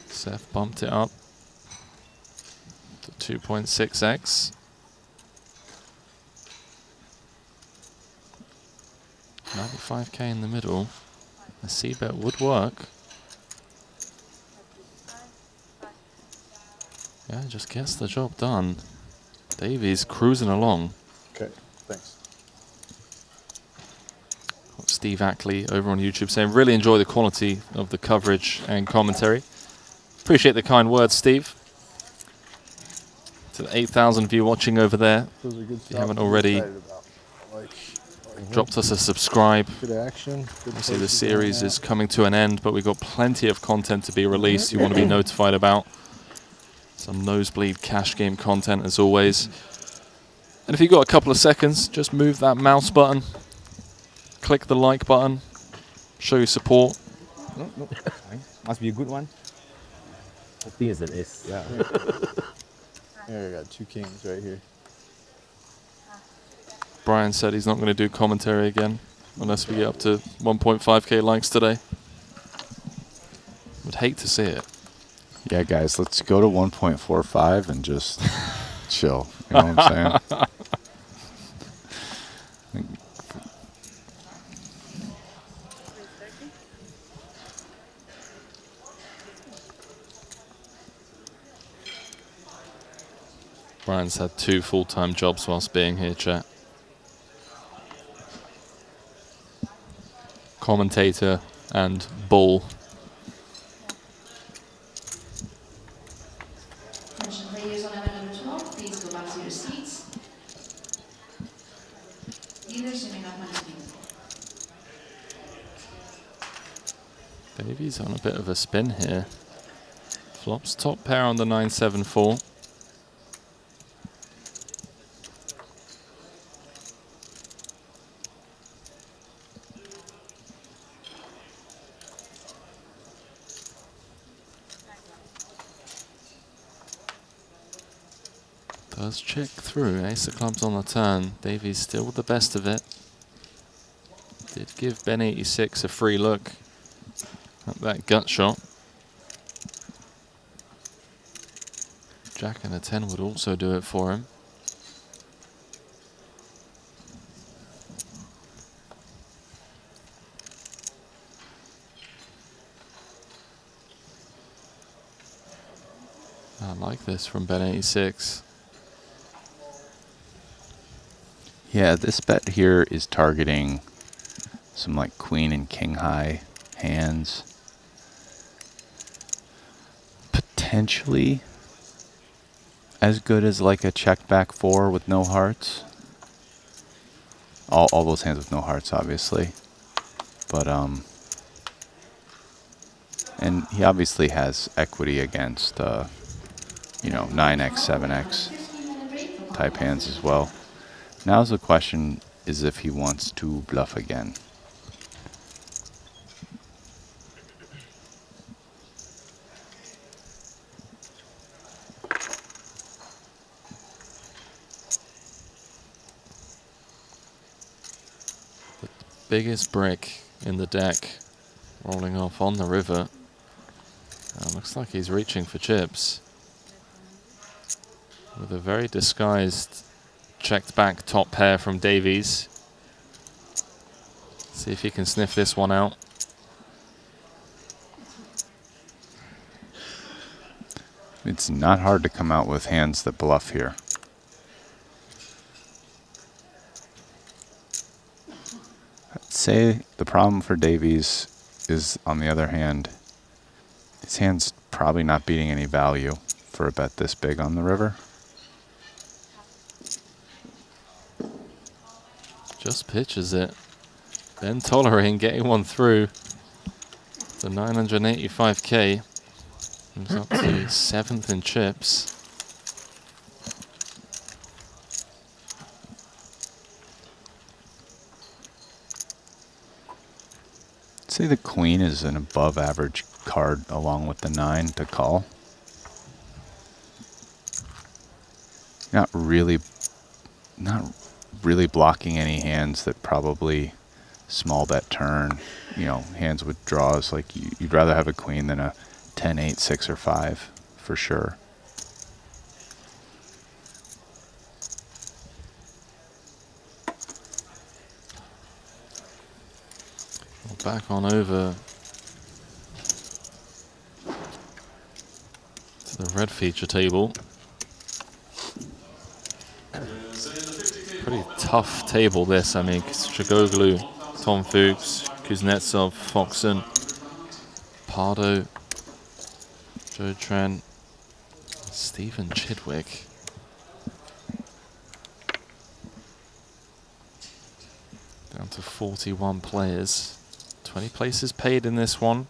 Seth bumped it up to 2.6x. 95K in the middle. A C-bet would work. Yeah, just gets the job done. Davies cruising along. Okay, thanks. Got Steve Ackley over on YouTube saying, really enjoy the quality of the coverage and commentary. Appreciate the kind words, Steve. To the 8,000 of you watching over there. Those are good if you haven't already dropped us a subscribe. Good action. Obviously the series is coming to an end, but we've got plenty of content to be released you want to be notified about. Some nosebleed cash game content as always. And if you've got a couple of seconds, just move that mouse button, click the like button, show your support. No. Must be a good one. I think it's an S. Yeah. Here, I got 2 kings right here. Brian said he's not going to do commentary again unless we get up to 1.5K likes today. Would hate to see it. Yeah, guys, let's go to 1.45 and just chill. You know what I'm saying? Brian's had 2 full-time jobs whilst being here, chat. Commentator and bull. Attention players on Avenue 12, please go back to your seats. Leaders, you may not continue. Davies on a bit of a spin here. Flops top pair on the 9-7-4. Does check through. Ace of clubs on the turn. Davies still with the best of it. Did give Ben 86 a free look at that gut shot. Jack and a 10 would also do it for him. I like this from Ben 86. Yeah, this bet here is targeting some like queen and king high hands. Potentially as good as like a check back 4 with no hearts. All those hands with no hearts, obviously. But and he obviously has equity against you know, 9x, 7x type hands as well. Now's the question is if he wants to bluff again. The biggest brick in the deck rolling off on the river. Looks like he's reaching for chips. With a very disguised checked back top pair from Davies. See if he can sniff this one out. It's not hard to come out with hands that bluff here. I'd say the problem for Davies is, on the other hand, his hand's probably not beating any value for a bet this big on the river. Just pitches it. Ben Tollering getting one through. The 985K. Moves up to 7th in chips. I'd say the queen is an above average card along with the 9 to call. Not really blocking any hands that probably small bet turn, you know, hands with draws. Like you'd rather have a queen than a 10, 8, 6, or 5 for sure. Back on over to the red feature table. Pretty tough table this. I mean, Chagoglu, Tom Fuchs, Kuznetsov, Foxen, Pardo, Joe Tran, Stephen Chidwick. Down to 41 players. 20 places paid in this one.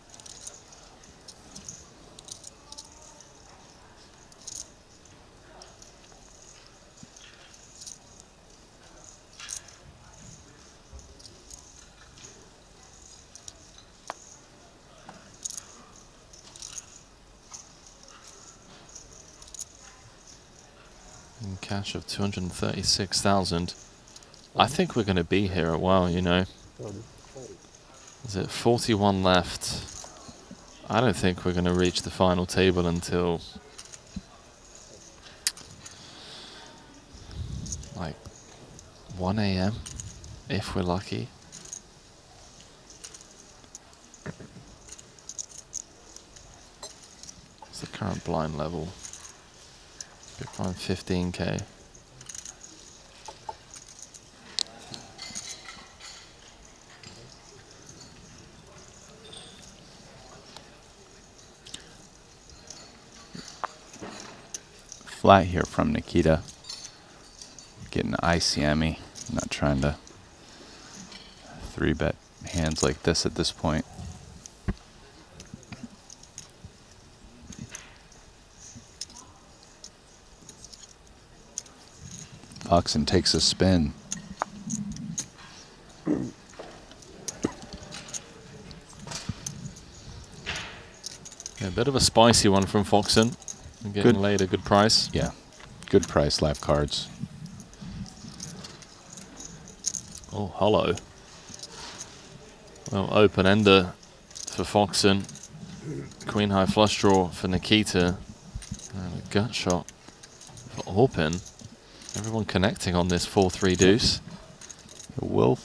And cash of 236,000. I think we're going to be here a while, you know. Is it 41 left? I don't think we're going to reach the final table until like 1 AM, if we're lucky. What's the current blind level? Big blind 15K. Flat here from Nikita. Getting ICM-y. Not trying to 3-bet hands like this at this point. Foxen takes a spin. Yeah, a bit of a spicy one from Foxen. Getting laid a good price. Yeah, good price, live cards. Oh, hollow. Well, open ender for Foxen. Queen high flush draw for Nikita. And a gut shot for Orpin. Everyone connecting on this 4-3 deuce. Well,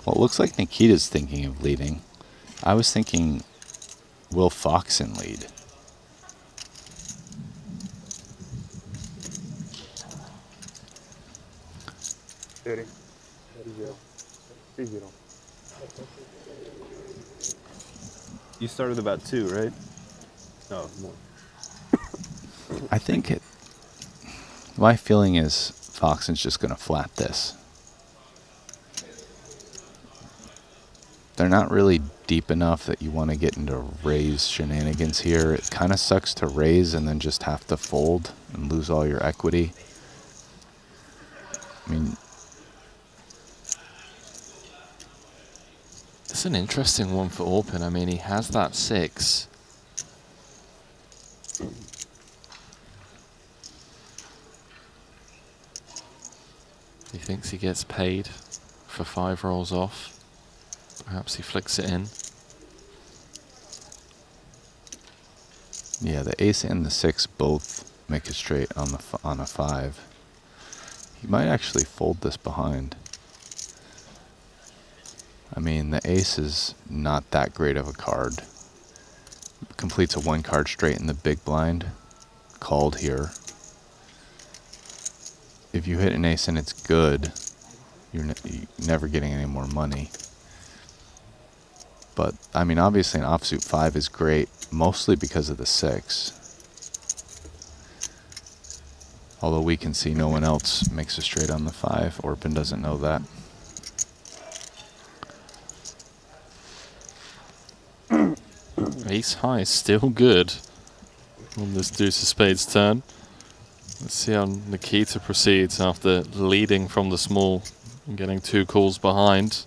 it looks like Nikita's thinking of leading. I was thinking, will Foxen lead? You started about 2, right? No, more. I think it. My feeling is Foxen's just going to flat this. They're not really deep enough that you want to get into raise shenanigans here. It kind of sucks to raise and then just have to fold and lose all your equity. I mean, it's an interesting one for Orpin. I mean, he has that 6. He thinks he gets paid for 5 rolls off. Perhaps he flicks it in. yeah, the ace and the 6 both make it straight on a 5. He might actually fold this behind. I mean, the ace is not that great of a card. Completes a 1 card straight in the big blind. Called here. If you hit an ace and it's good, you're never getting any more money. But, I mean, obviously an offsuit 5 is great, mostly because of the 6. Although we can see no one else makes a straight on the 5. Orpin doesn't know that. Ace high, still good on this deuce of spades turn. Let's see how Nikita proceeds after leading from the small and getting 2 calls behind.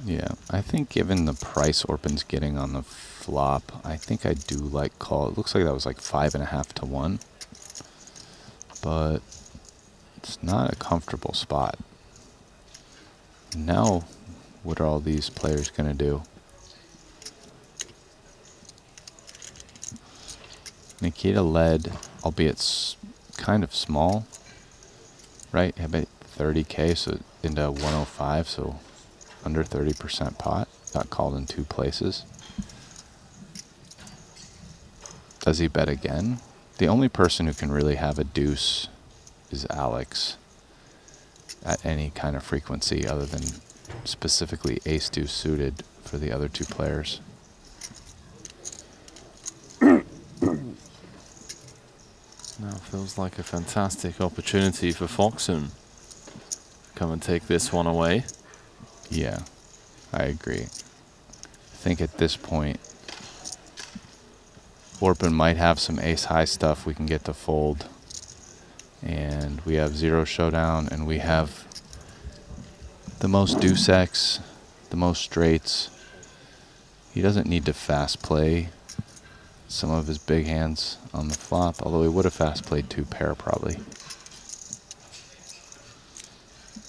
Yeah, I think given the price Orpin's getting on the flop, I think I do like call. It looks like that was like 5.5 to 1. But it's not a comfortable spot. Now, what are all these players going to do? Nikita led, albeit kind of small, right? About 30K, so into 105, so under 30% pot. Got called in 2 places. Does he bet again? The only person who can really have a deuce is Alex at any kind of frequency other than specifically ace-deuce suited for the other 2 players. Now feels like a fantastic opportunity for Foxen. Come and take this one away. Yeah, I agree. I think at this point, Orpin might have some ace-high stuff we can get to fold. And we have 0 showdown, and we have the most deuce X, the most straights. He doesn't need to fast play some of his big hands on the flop, although he would have fast played 2 pair probably.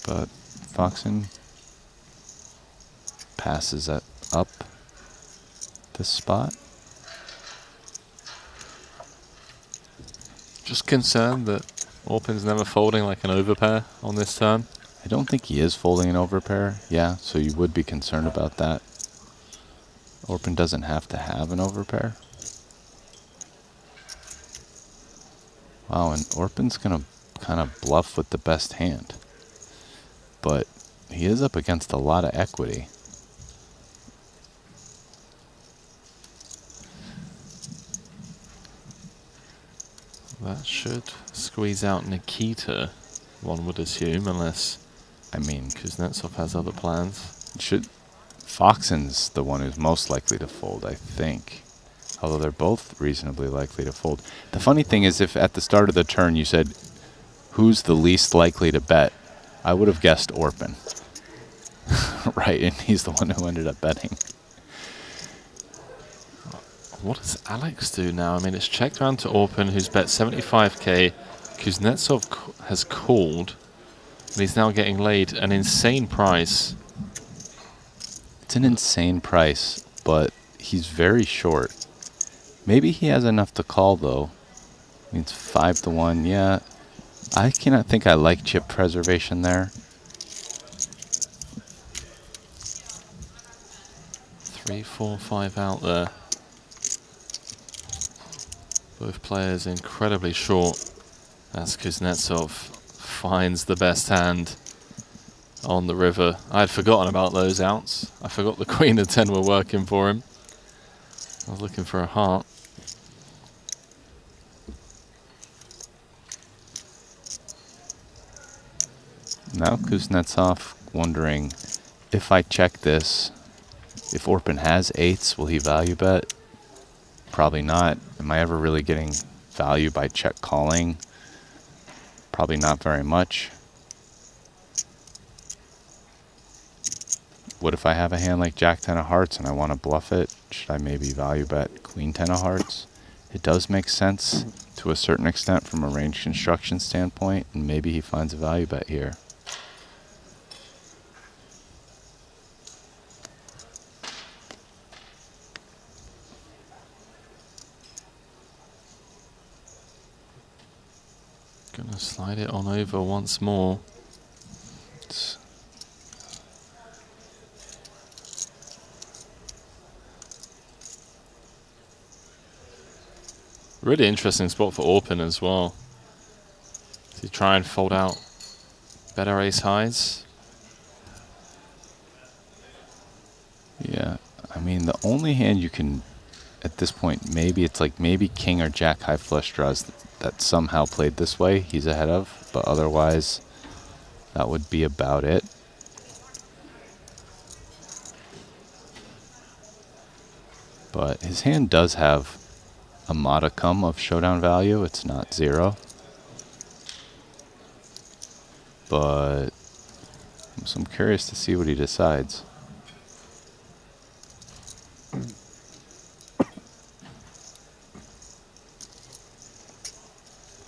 But Foxen passes that up this spot. Just concerned that Orpin's never folding like an overpair on this turn. I don't think he is folding an overpair. Yeah, so you would be concerned about that. Orpin doesn't have to have an overpair. Wow, and Orpin's going to kind of bluff with the best hand. But he is up against a lot of equity. That should squeeze out Nikita, one would assume, unless, I mean, Kuznetsov has other plans. Foxen's the one who's most likely to fold, I think. Although they're both reasonably likely to fold. The funny thing is, if at the start of the turn you said, who's the least likely to bet, I would have guessed Orpin. Right, and he's the one who ended up betting. What does Alex do now? I mean, it's checked around to Orpin, who's bet 75k. Kuznetsov has called, and he's now getting laid an insane price. It's an insane price, but he's very short. Maybe he has enough to call, though. I mean, it's 5-1. Yeah, I cannot think I like chip preservation there. 3, 4, 5 out there. Both players incredibly short as Kuznetsov finds the best hand on the river. I had forgotten about those outs. I forgot the Queen and 10 were working for him. I was looking for a heart. Now Kuznetsov wondering, if I check this, if Orpin has 8s, will he value bet? Probably not. Am I ever really getting value by check calling? Probably not very much. What if I have a hand like Jack 10 of hearts and I want to bluff it? Should I maybe value bet Queen 10 of hearts? It does make sense to a certain extent from a range construction standpoint, and maybe he finds a value bet here. Gonna slide it on over once more. Really interesting spot for Orpin as well. Does he try and fold out better ace highs? Yeah, I mean, the only hand you can, at this point, maybe it's like maybe king or jack high flush draws that somehow played this way he's ahead of, but otherwise that would be about it. But his hand does have a modicum of showdown value. It's not 0. But so I'm curious to see what he decides.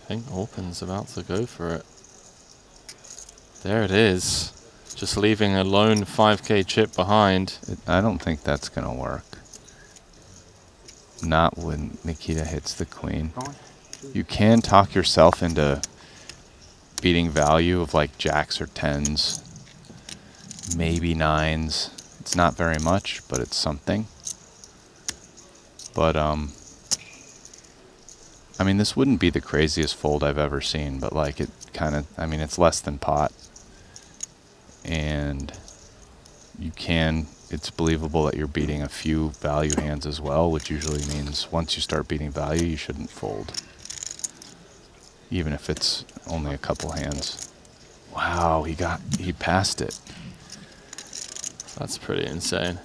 I think Orpin's about to go for it. There it is. Just leaving a lone 5k chip behind. I don't think that's going to work. Not when Nikita hits the queen. You can talk yourself into beating value of like jacks or 10s. Maybe 9s. It's not very much, but it's something. But, I mean, this wouldn't be the craziest fold I've ever seen, but like it kind of, I mean, it's less than pot. And you can, it's believable that you're beating a few value hands as well, which usually means once you start beating value, you shouldn't fold. Even if it's only a couple hands. Wow, he passed it. That's pretty insane.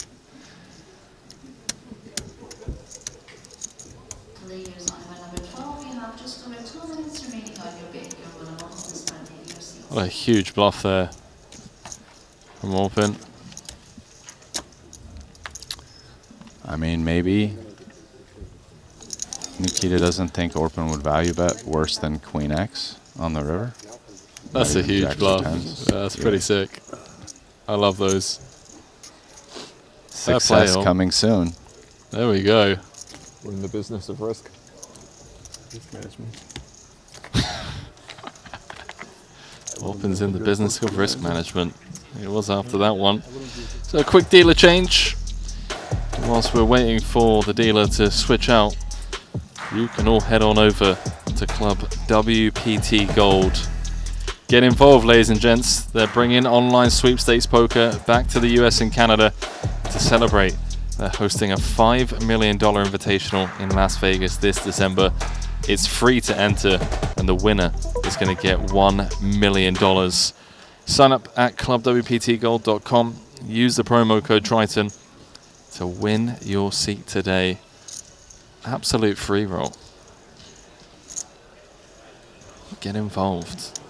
What a huge bluff there from Orpin. I mean, maybe Nikita doesn't think Orpin would value bet worse than Queen X on the river. That's a huge bluff. Yeah, that's pretty sick. I love those. Success coming soon. There we go. We're in the business of risk management. Orpin's in the business of risk management. It was after that one. So a quick dealer change. Whilst we're waiting for the dealer to switch out, you can all head on over to Club WPT Gold. Get involved, ladies and gents. They're bringing online sweepstakes poker back to the US and Canada to celebrate. They're hosting a $5 million invitational in Las Vegas this December. It's free to enter, and the winner is going to get $1 million. Sign up at clubwptgold.com. Use the promo code Triton to win your seat today. Absolute free roll. Get involved.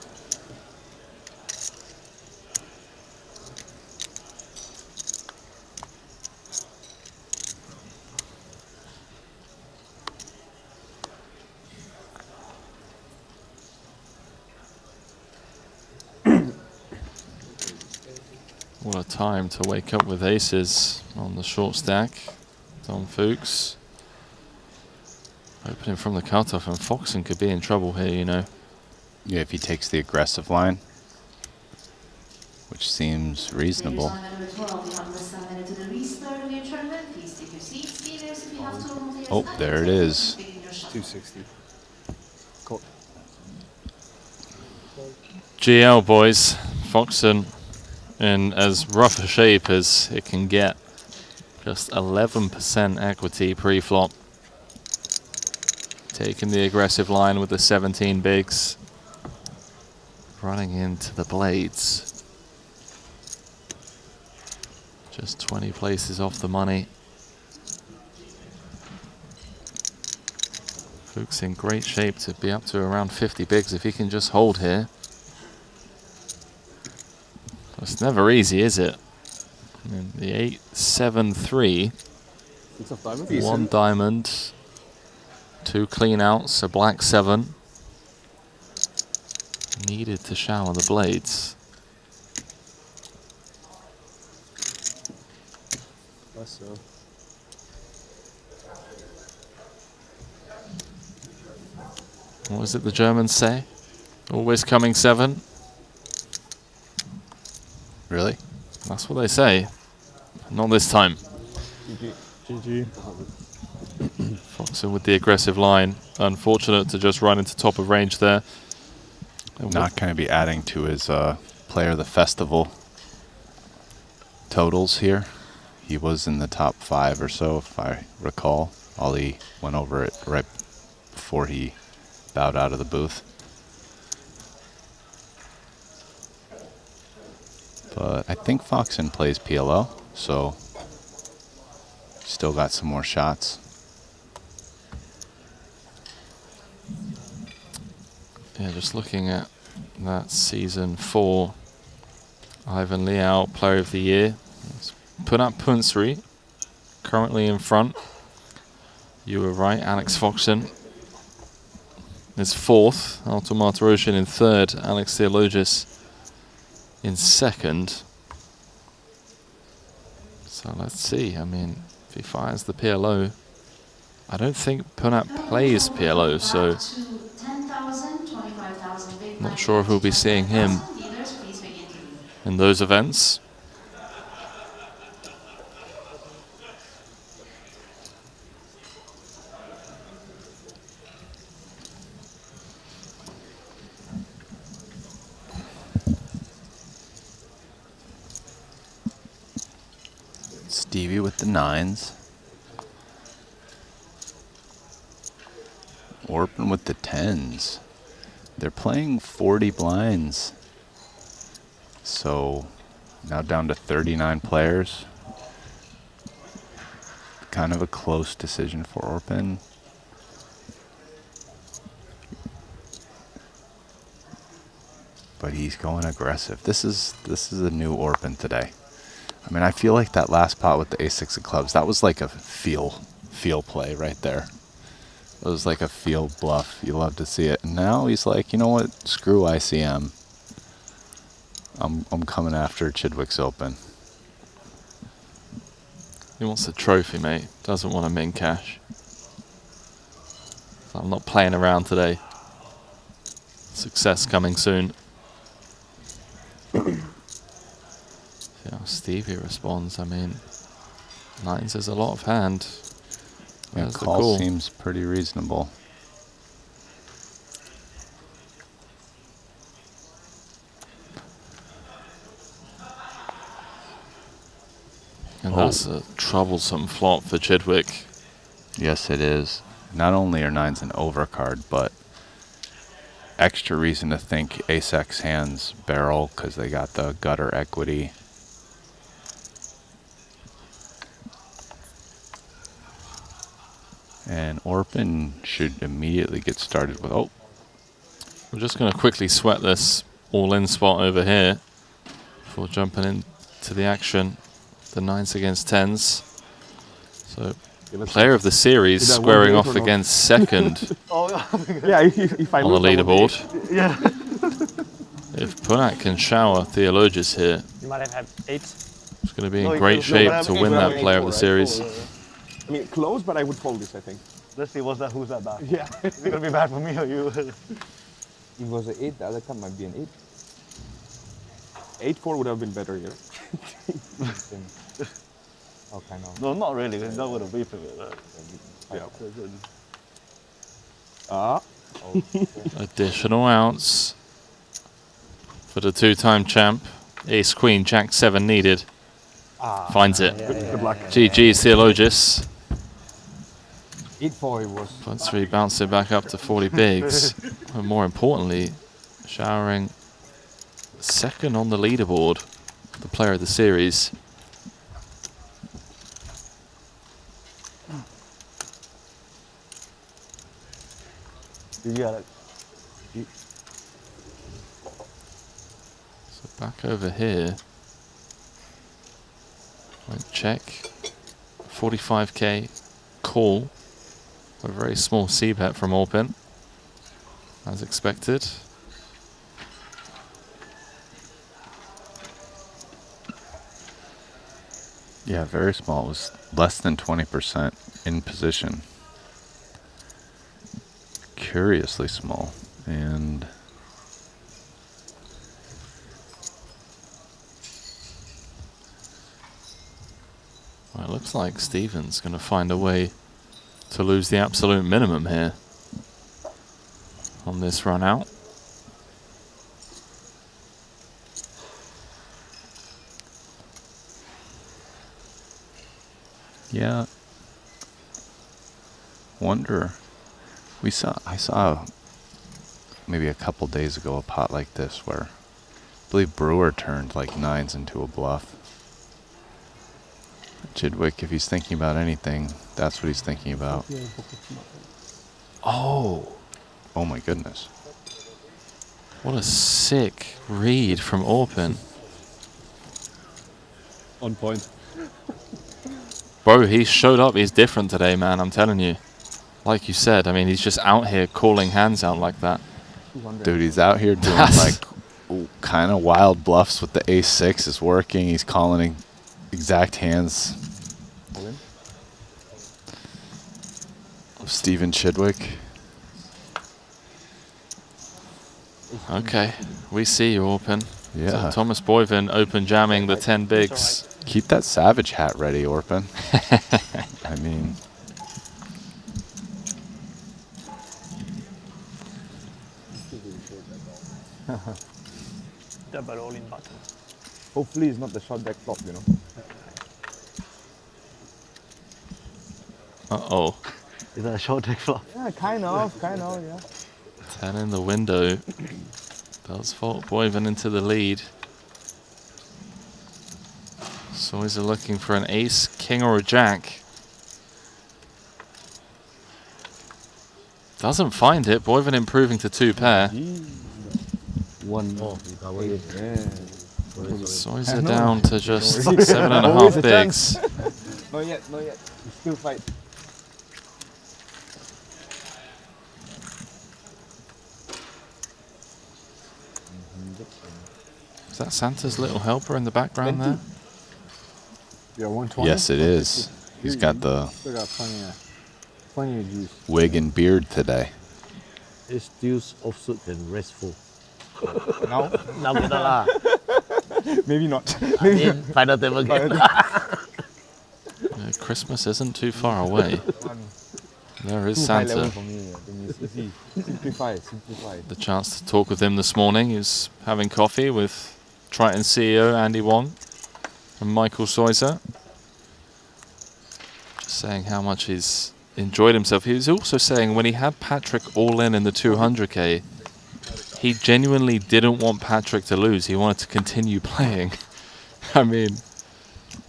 What a time to wake up with aces on the short stack. Tom Fuchs opening from the cutoff, and Foxen could be in trouble here, you know. Yeah, if he takes the aggressive line, which seems reasonable. Oh, there it is. 260. Cool. GL, boys. Foxen in as rough a shape as it can get. Just 11% equity pre-flop. Taking the aggressive line with the 17 bigs. Running into the blades. Just 20 places off the money. Fuchs in great shape to be up to around 50 bigs if he can just hold here. It's never easy, is it? I mean, the 8-7-3. One diamond. Two clean outs, a black 7. Needed to shower the blades. What was it the Germans say? Always coming 7. Really? That's what they say. Not this time. GG. Foxen with the aggressive line. Unfortunate to just run into top of range there. Not going to be adding to his Player of the Festival totals here. He was in the top 5 or so, if I recall. Ollie went over it right before he bowed out of the booth. But I think Foxen plays PLO, so still got some more shots. Yeah, just looking at that season 4, Ivan Liao, Player of the Year. Punat Punsri, currently in front. You were right, Alex Foxen is 4th. Alto Martirosyan in 3rd. Alex Theologis in 2nd. So let's see. I mean, if he fires the PLO, I don't think Punat plays PLO, so not sure if we'll be seeing him in those events. Stevie with the 9s. Orpin with the 10s. They're playing 40 blinds. So now down to 39 players. Kind of a close decision for Orpin. But he's going aggressive. This is a new Orpin today. I mean, I feel like that last pot with the ace-6 of clubs, that was like a feel play right there. It was like a feel bluff. You love to see it. And now he's like, you know what? Screw ICM. I'm coming after Chidwick's Open. He wants a trophy, mate. Doesn't want to min cash. So I'm not playing around today. Success coming soon. See how Stevie responds. I mean, 9s is a lot of hand. Yeah, There's the call call. seems pretty reasonable. That's a troublesome flop for Chidwick. Yes, it is. Not only are 9s an overcard, but extra reason to think ace-x hands barrel because they got the gutter equity. And Orpin should immediately get started with, oh. We're just going to quickly sweat this all-in spot over here before jumping into the action. The 9s against 10s. So, player of the series squaring off against second Yeah, if I on the lose, that would be- leaderboard. Yeah. If Punak can shower Theologus here, You might have had 8. it's going to be in great shape to win that player of the series. I mean, close, but I would fold this, I think. Let's see, who's that bad? Yeah. Is it going to be bad for me or you? If it was an 8, the other card might be an 8. 8-4 would have been better here. Oh, kind of. No, not really. It's not going to be for it. Yeah. Additional ounce for the two-time champ. Ace, Queen, Jack 7 needed. Finds it. Good luck. GG's Theologus. 8-4 it was. Plus 3 bounce it back up to 40 bigs. And more importantly, showering second on the leaderboard, the player of the series. Did you got it? So back over here. Went check. 45k call. A very small C bet from Orpin, as expected. Yeah, very small. It was less than 20% in position. Curiously small. And well, it looks like Steven's going to find a way to lose the absolute minimum here on this run out. yeah, wonder. I saw maybe a couple days ago a pot like this where I believe Brewer turned like 9s into a bluff. Chidwick, if he's thinking about anything, that's what he's thinking about. Oh. Oh my goodness. What a sick read from Orpin. On point. Bro, he showed up. He's different today, man. I'm telling you. Like you said, I mean, he's just out here calling hands out like that. Dude, he's out here doing like kind of wild bluffs with the ace-6 is working. He's calling exact hands of Stephen Chidwick. Okay, we see you, Orpin. Yeah. So Thomas Boyven open jamming the 10 bigs. Keep that Savage hat ready, Orpin. I mean... Double all-in button. Hopefully it's not the short deck flop, you know. Uh-oh. Is that a short deck flop? Yeah, kind of, yeah. 10 in the window. Does fault Boyven into the lead. So he's looking for an ace, king, or a jack. Doesn't find it. Boyven improving to 2 pair. One. Soiza down to just 7.5 bigs. Not yet. Still fight. Is that Santa's little helper in the background there? Yeah, 120. Yes, it is. He's got the Still got plenty of juice. wig and beard today. It's still offsuit and restful. No? Now kita lah. Maybe not. Final table game. Christmas isn't too far away. There is Too high Santa. level for me. I think it's easy. Simplify. The chance to talk with him this morning. He's having coffee with Triton CEO Andy Wong and Michael Soiza. saying how much he's enjoyed himself. He was also saying when he had Patrick all in the 200K, he genuinely didn't want Patrick to lose. He wanted to continue playing. I mean,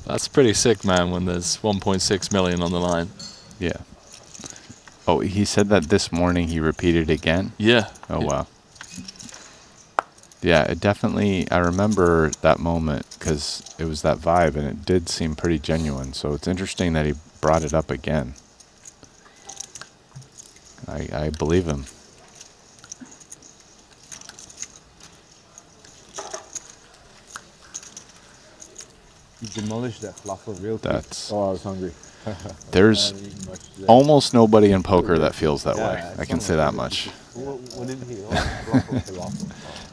that's pretty sick, man, when there's 1.6 million on the line. Yeah. Oh, he said that this morning he repeated again? Yeah. Oh, wow. Yeah, it definitely, I remember that moment because it was that vibe and it did seem pretty genuine. So it's interesting that he brought it up again. I believe him. You demolished that fluffer real quick. That's... Oh, I was hungry. There's almost nobody in poker that feels that way. I can say that much.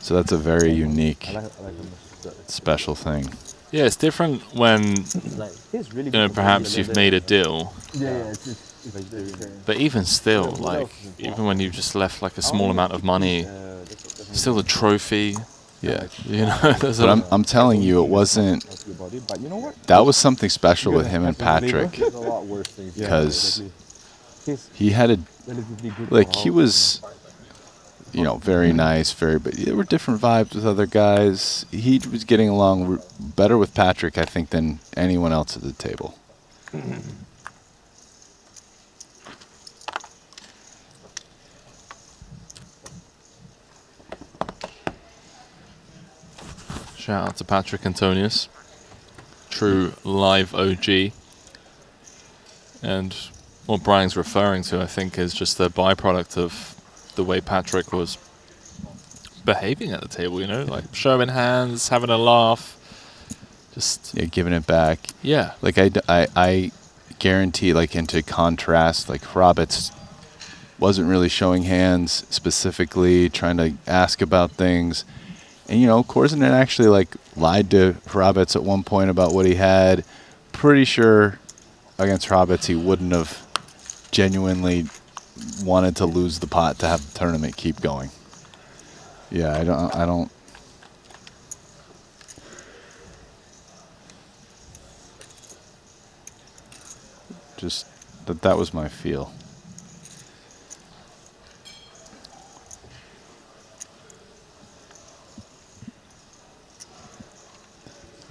So that's a very unique, special thing. Yeah, it's different when, you know, perhaps you've made a deal. But even still, like, even when you've just left like a small amount of money, still the trophy. Yeah, you know. But I'm telling you, it wasn't. That was something special with him and Patrick, because he had a, like, he was, you know, very nice, but there were different vibes with other guys. He was getting along better with Patrick, I think, than anyone else at the table. Shout out to Patrick Antonius, true live OG. And what Brian's referring to, I think, is just the byproduct of the way Patrick was behaving at the table, you know, like showing hands, having a laugh, just giving it back. Yeah. Like I guarantee, like, into contrast, like Roberts wasn't really showing hands specifically, trying to ask about things. And, you know, Korzanen actually, like, lied to Hrabets at one point about what he had. Pretty sure against Hrabets he wouldn't have genuinely wanted to lose the pot to have the tournament keep going. Yeah, I don't. Just that was my feel.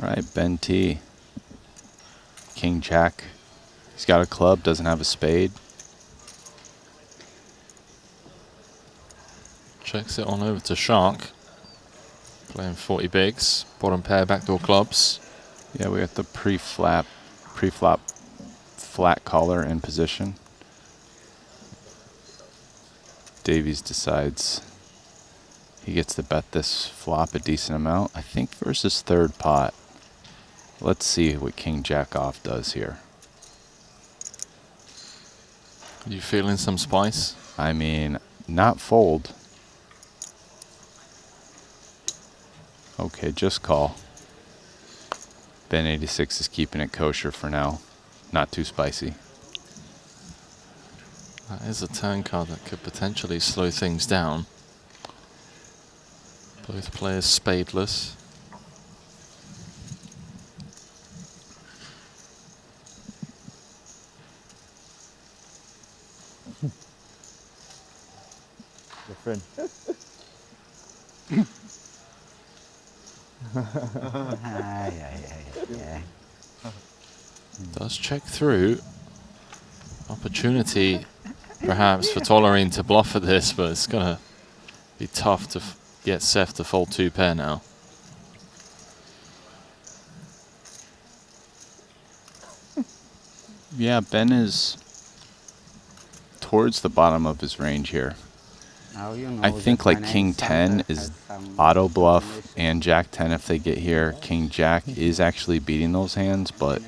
All right, Ben T. King Jack. He's got a club, doesn't have a spade. checks it on over to Shark. Playing 40 bigs, bottom pair, backdoor clubs. Yeah, we got the pre-flop flat caller in position. Davies decides he gets to bet this flop a decent amount, I think, versus third pot. Let's see what King Jack off does here. You feeling some spice? I mean, not fold. Okay, just call. Ben 86 is keeping it kosher for now. Not too spicy. That is a turn card that could potentially slow things down. Both players spadeless. Your friend. Does check through. Opportunity perhaps for Tollerine to bluff at this, but it's going to be tough to get Seth to fold two pair now. Yeah, Ben is towards the bottom of his range here. I think like King 10 is auto bluff and Jack 10 if they get here. King Jack is actually beating those hands, but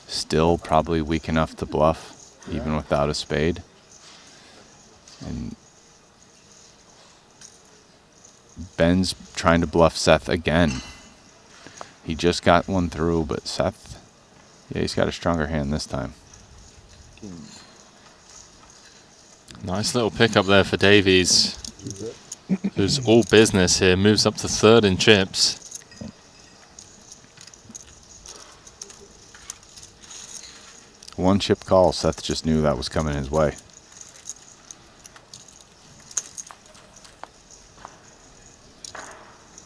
still probably weak enough to bluff even without a spade. And Ben's trying to bluff Seth again. He just got one through, but Seth, yeah, he's got a stronger hand this time. Nice little pickup there for Davies, who's all business here, moves up to third in chips. One chip call. Seth just knew that was coming his way.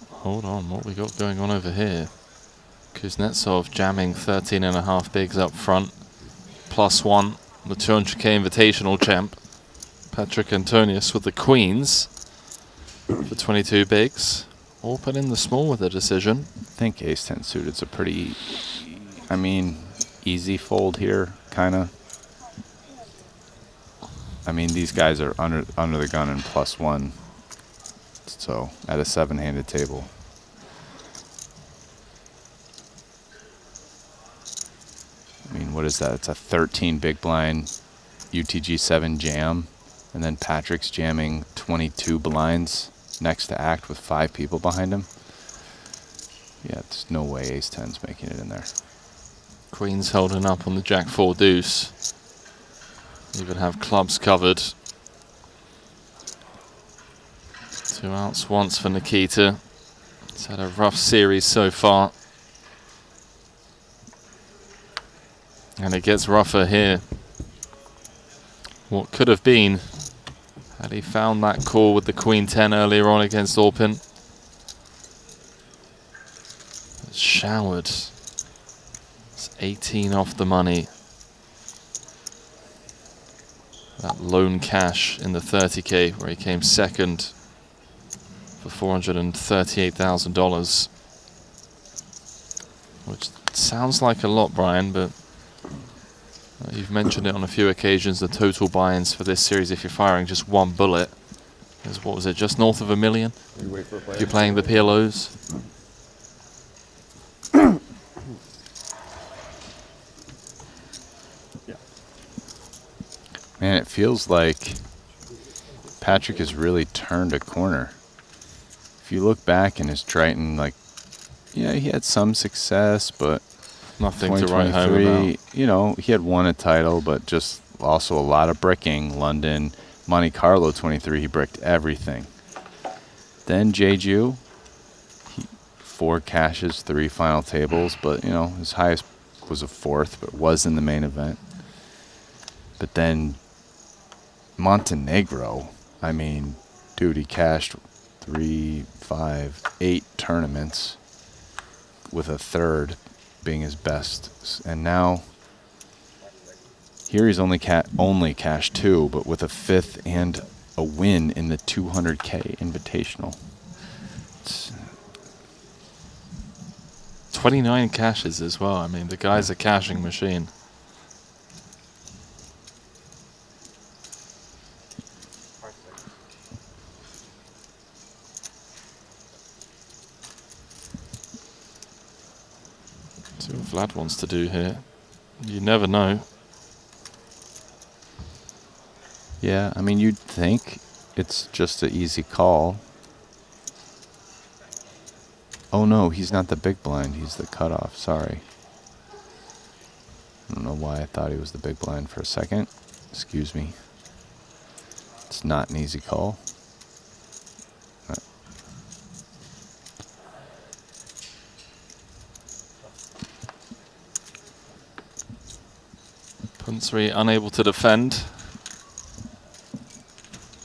Hold on, what we got going on over here? Kuznetsov jamming 13.5 bigs up front. +1, the 200K Invitational champ. Patrick Antonius with the queens for 22 bigs. Open in the small with a decision. I think ace-10 suited's a pretty, I mean, easy fold here, kind of. I mean, these guys are under the gun and +1. So at a 7-handed table. I mean, what is that? It's a 13 big blind UTG 7 jam, and then Patrick's jamming 22 blinds next to act with 5 people behind him. Yeah, there's no way ace-10's making it in there. Queen's holding up on the Jack-4 deuce. Even have clubs covered. 2 outs once for Nikita. He's had a rough series so far. And it gets rougher here. What could have been had he found that call with the Queen 10 earlier on against Orpin. It's showered. It's 18 off the money. That lone cash in the 30K where he came second for $438,000. Which sounds like a lot, Brian, but you've mentioned it on a few occasions, the total buy-ins for this series, if you're firing just one bullet, is, what was it, just north of $1 million? If you're playing the PLOs. Man, it feels like Patrick has really turned a corner. If you look back in his Triton, like, yeah, he had some success, but nothing to write home about. You know, he had won a title, but just also a lot of bricking. London, Monte-Carlo 23, he bricked everything. Then Jeju, 4 cashes, 3 final tables, but, you know, his highest was a 4th, but was in the main event. But then Montenegro, I mean, dude, he cashed 3, 5, 8 tournaments with a 3rd being his best, and now here he's only cashed 2, but with a 5th and a win in the 200K Invitational. It's 29 cashes as well. I mean, the guy's a cashing machine. See what Vlad wants to do here. You never know. Yeah, I mean, you'd think it's just an easy call. Oh no, he's not the big blind, he's the cutoff, sorry. I don't know why I thought he was the big blind for a second. Excuse me. It's not an easy call. Punsri unable to defend.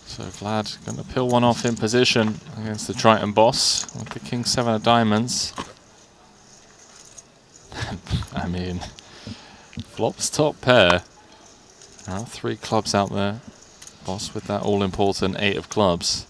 So Vlad going to peel one off in position against the Triton boss with the King 7 of diamonds. I mean, flops top pair. There are 3 clubs out there. Boss with that all-important 8 of clubs.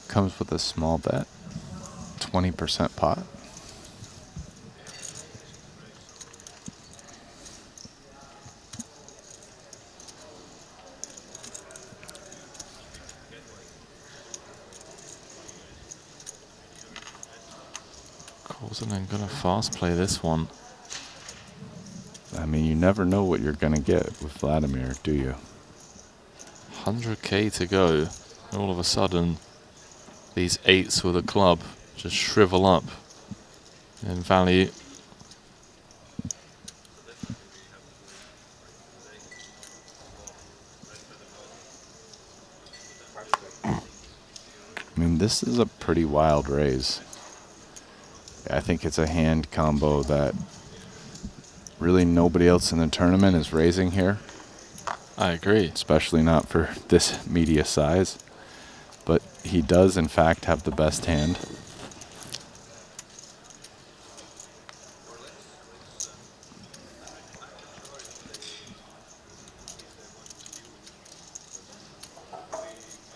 Comes with a small bet, 20% pot. Calls and then gonna fast play this one. I mean, you never know what you're gonna get with Vladimir, do you? 100K to go. All of a sudden, these 8s with a club just shrivel up in value. mean, this is a pretty wild raise. I think it's a hand combo that really nobody else in the tournament is raising here. I agree. Especially not for this media size. But he does, in fact, have the best hand.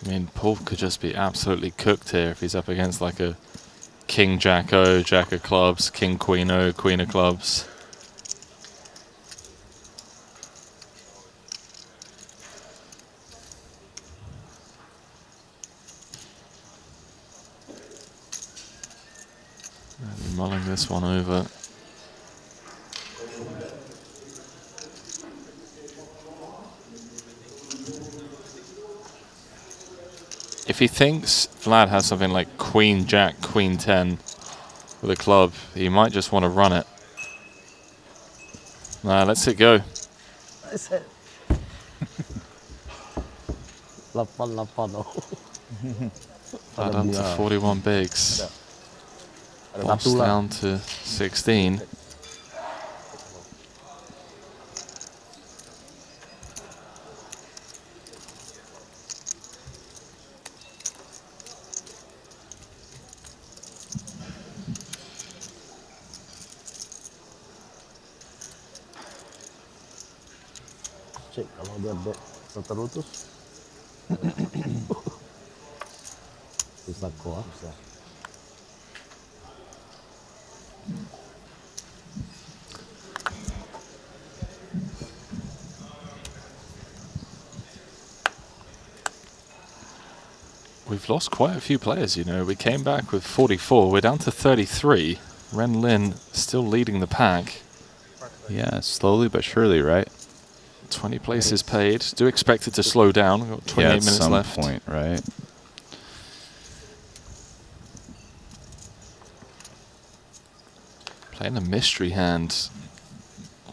I mean, Paul could just be absolutely cooked here if he's up against like a King Jack O, Jack of clubs, King Queen O, Queen of clubs. And mulling this one over. If he thinks Vlad has something like Queen Jack, Queen 10 with a club, he might just want to run it. Nah, let's it go. That's it. Lapon. Vlad up to 41 bigs. Boss down to 16. Cek kalau dia back seterutus. Bisa kuat, bisa. We've lost quite a few players, you know. We came back with 44. We're down to 33. Ren Lin still leading the pack. Yeah, slowly but surely, right? 20 places paid. Do expect it to slow down. We've got 28 minutes some left. Point, right? Playing a mystery hand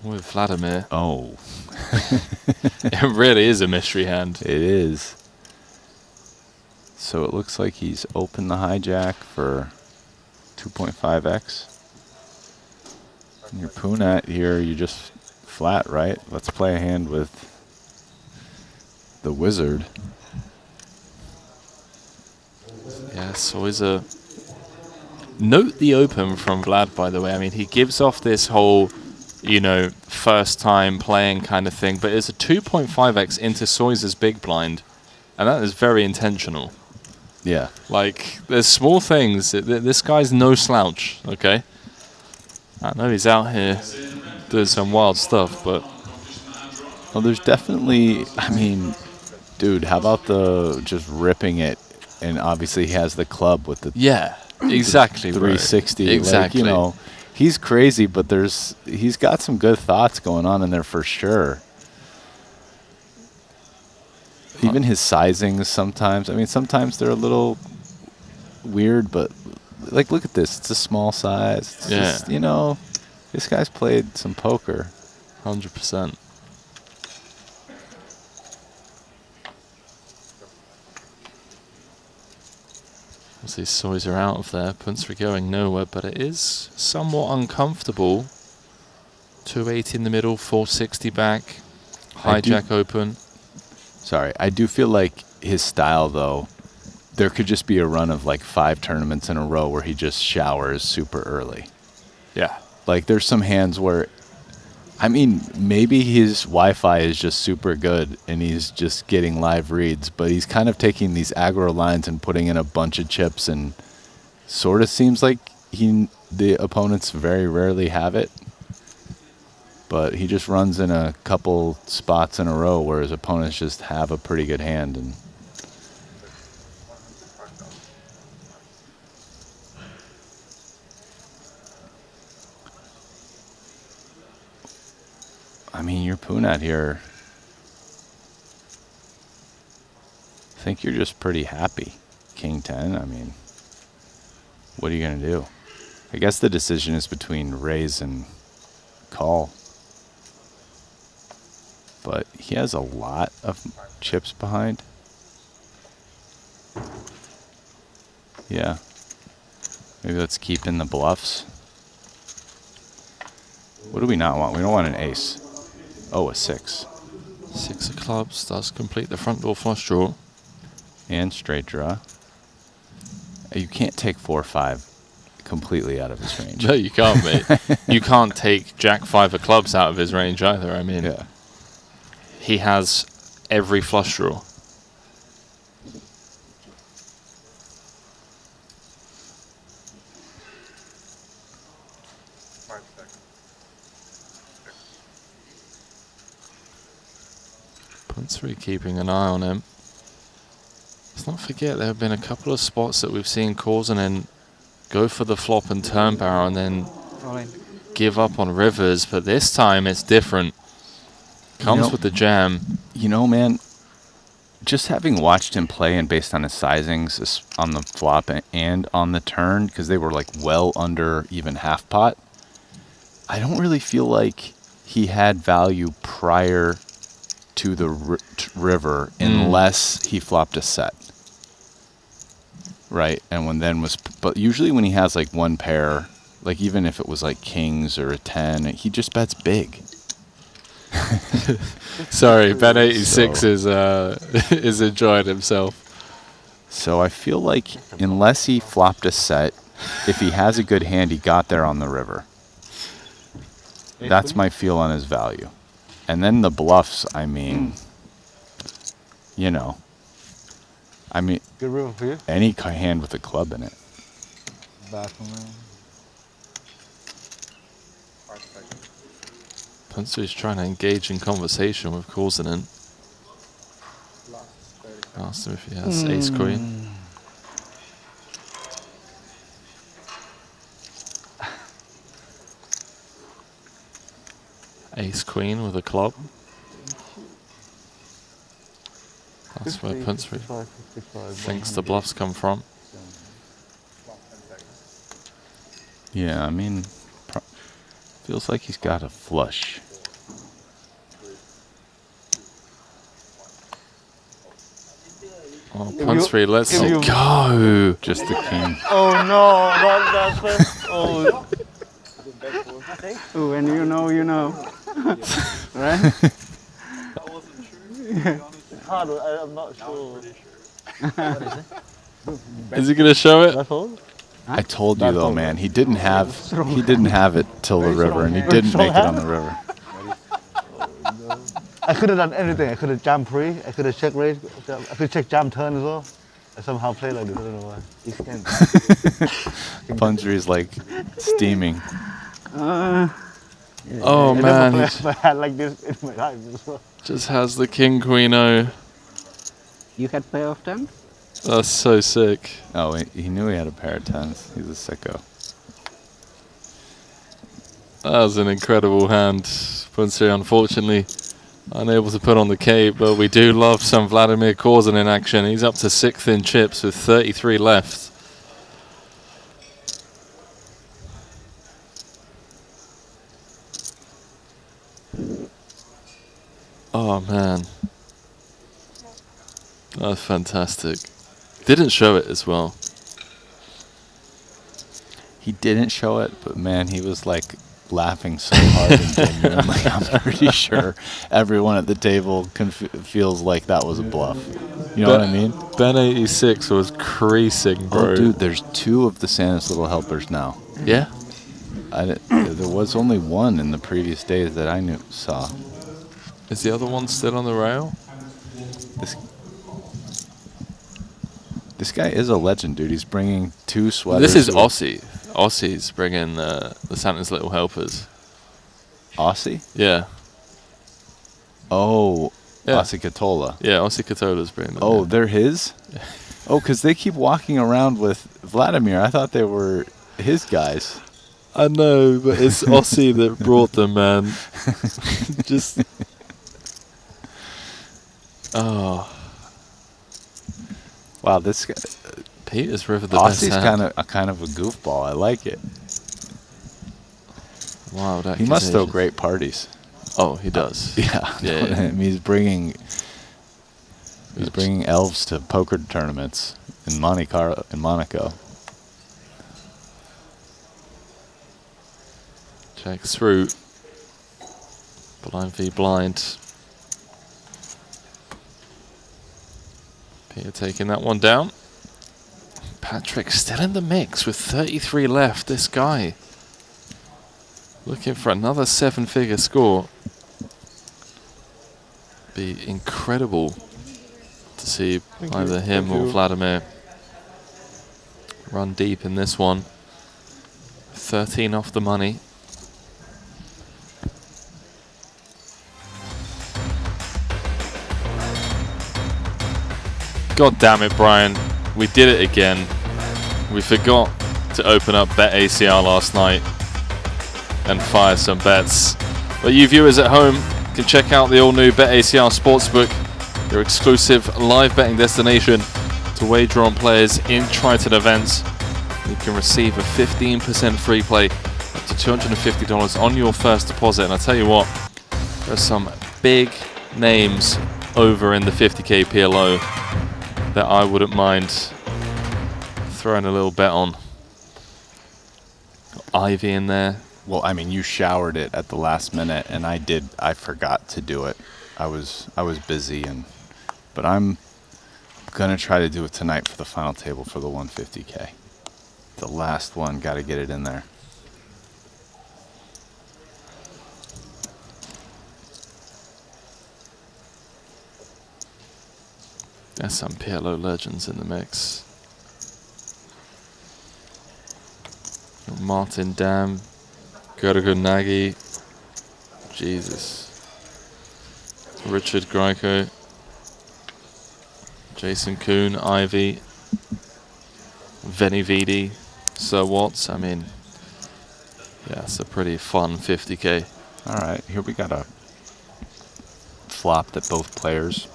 with Vladimir. Oh. It really is a mystery hand. It is. So it looks like he's opened the hijack for 2.5x. And your Punat here, you just flat, right? Let's play a hand with the wizard. Yeah, it's always a... Note the open from Vlad, by the way. I mean, he gives off this whole, you know, first time playing kind of thing, but it's a 2.5x into Soy's big blind, and that is very intentional. Yeah. Like, there's small things. This guy's no slouch, okay? I know he's out here doing some wild stuff, but... Well, there's definitely... I mean, dude, how about the just ripping it? And obviously he has the club with the... Yeah, exactly. 360. Right. Exactly. Like, you know, he's crazy, but he's got some good thoughts going on in there for sure. Even his sizings sometimes. I mean, sometimes they're a little weird, but like, look at this. It's a small size. It's just, you know, this guy's played some poker. 100%. Obviously, Soys are out of there. Punts are going nowhere, but it is somewhat uncomfortable. 280 in the middle, 460 back, hijack open. Sorry, I do feel like his style, though, there could just be a run of like 5 tournaments in a row where he just showers super early. Yeah. Like, there's some hands where, I mean, maybe his Wi-Fi is just super good and he's just getting live reads, but he's kind of taking these aggro lines and putting in a bunch of chips, and sort of seems like the opponents very rarely have it. But he just runs in a couple spots in a row where his opponents just have a pretty good hand. And I mean, your Punat here, I think you're just pretty happy. King 10, I mean, what are you going to do? I guess the decision is between raise and call. But he has a lot of chips behind. Yeah. Maybe let's keep in the bluffs. What do we not want? We don't want an ace. Oh, a 6. 6 of clubs does complete the front door flush draw. And straight draw. You can't take 4-5 completely out of his range. No, you can't, mate. You can't take Jack 5 of clubs out of his range either. I mean, he has every flush draw. Punsry keeping an eye on him. Let's not forget there have been a couple of spots that we've seen Korsinen go for the flop and turn barrel and then give up on rivers, but this time it's different. Comes with the jam. You know, man, just having watched him play and based on his sizings on the flop and on the turn, because they were like well under even half pot, I don't really feel like he had value prior to the river unless he flopped a set. Right, and but usually when he has like one pair, like even if it was like kings or a 10, he just bets big. Sorry, Ben 86 is enjoying himself. So I feel like unless he flopped a set, if he has a good hand, he got there on the river. That's my feel on his value. And then the bluffs, I mean, you know, Good room for you. any hand with a club in it. Punsry's trying to engage in conversation with Korsinen. Asked him if he has ace queen. Ace queen with a club. That's where Punsry thinks the bluffs come from. Yeah, I mean, feels like he's got a flush. Oh, Punsry, let's go. Just the king. Oh no, not that thing. Oh. When you know, you know. Right? That wasn't true. Hard, I'm not sure. Is he gonna show it? I told you though, man. He didn't have it till the river, and he didn't make it on the river. I could have done anything. I could have jammed pre. I could have checked raise. I could check jam turn as well. I somehow played like this. I don't know why. Punsry's like steaming. Oh man, I never had like this in my life as well. Just has the king queen O. You had pair of 10? That's so sick. Oh, he knew he had a pair of 10s. He's a sicko. That was an incredible hand. Punsry, unfortunately, unable to put on the cape, but we do love some Vladimir Korsinen in action. He's up to 6th in chips with 33 left. Oh man, that's fantastic. Didn't show it as well. He didn't show it, but man, he was like laughing so hard and genuinely. I'm pretty sure everyone at the table feels like that was a bluff. You know what I mean? Ben 86 was creasing, bro. Oh, dude, there's 2 of the Santa's Little Helpers now. Yeah? There was only 1 in the previous days that I saw. Is the other one still on the rail? This guy is a legend, dude. He's bringing 2 sweaters. This is Aussie. Aussie's bringing the Santa's Little Helpers. Aussie? Yeah. Oh, yeah. Aussie Katola. Yeah, Aussie Katola's bringing them. Oh, they're his? Oh, because they keep walking around with Vladimir. I thought they were his guys. I know, but it's Aussie that brought them, man. Just... Oh. Wow, this guy... Peter's River the best hand. kind of a goofball. I like it. Wow, he must throw great parties. Oh, he does. Yeah. I mean, he's bringing elves to poker tournaments in Monte-Carlo, in Monaco. Checks through. Blind v blind. Peter taking that one down. Patrick still in the mix with 33 left. This guy looking for another 7-figure score. Be incredible to see either him or Vladimir run deep in this one. 13 off the money. God damn it, Brian. We did it again. We forgot to open up BetACR last night and fire some bets. But you viewers at home can check out the all-new BetACR Sportsbook, your exclusive live betting destination to wager on players in Triton events. You can receive a 15% free play up to $250 on your first deposit. And I tell you what, there are some big names over in the 50K PLO that I wouldn't mind throwing a little bet on. Got Ivy in there. Well, I mean, you showered it at the last minute, and I forgot to do it. I was busy, but I'm gonna try to do it tonight for the final table for the 150K. The last one, got to get it in there. There's some PLO legends in the mix. Martin Dam, Gergo Nagy, Jesus, Richard Greco, Jason Kuhn, Ivy, Veni Vidi, Sir Watts. I mean, yeah, it's a pretty fun 50K. All right, here we got a flop that both players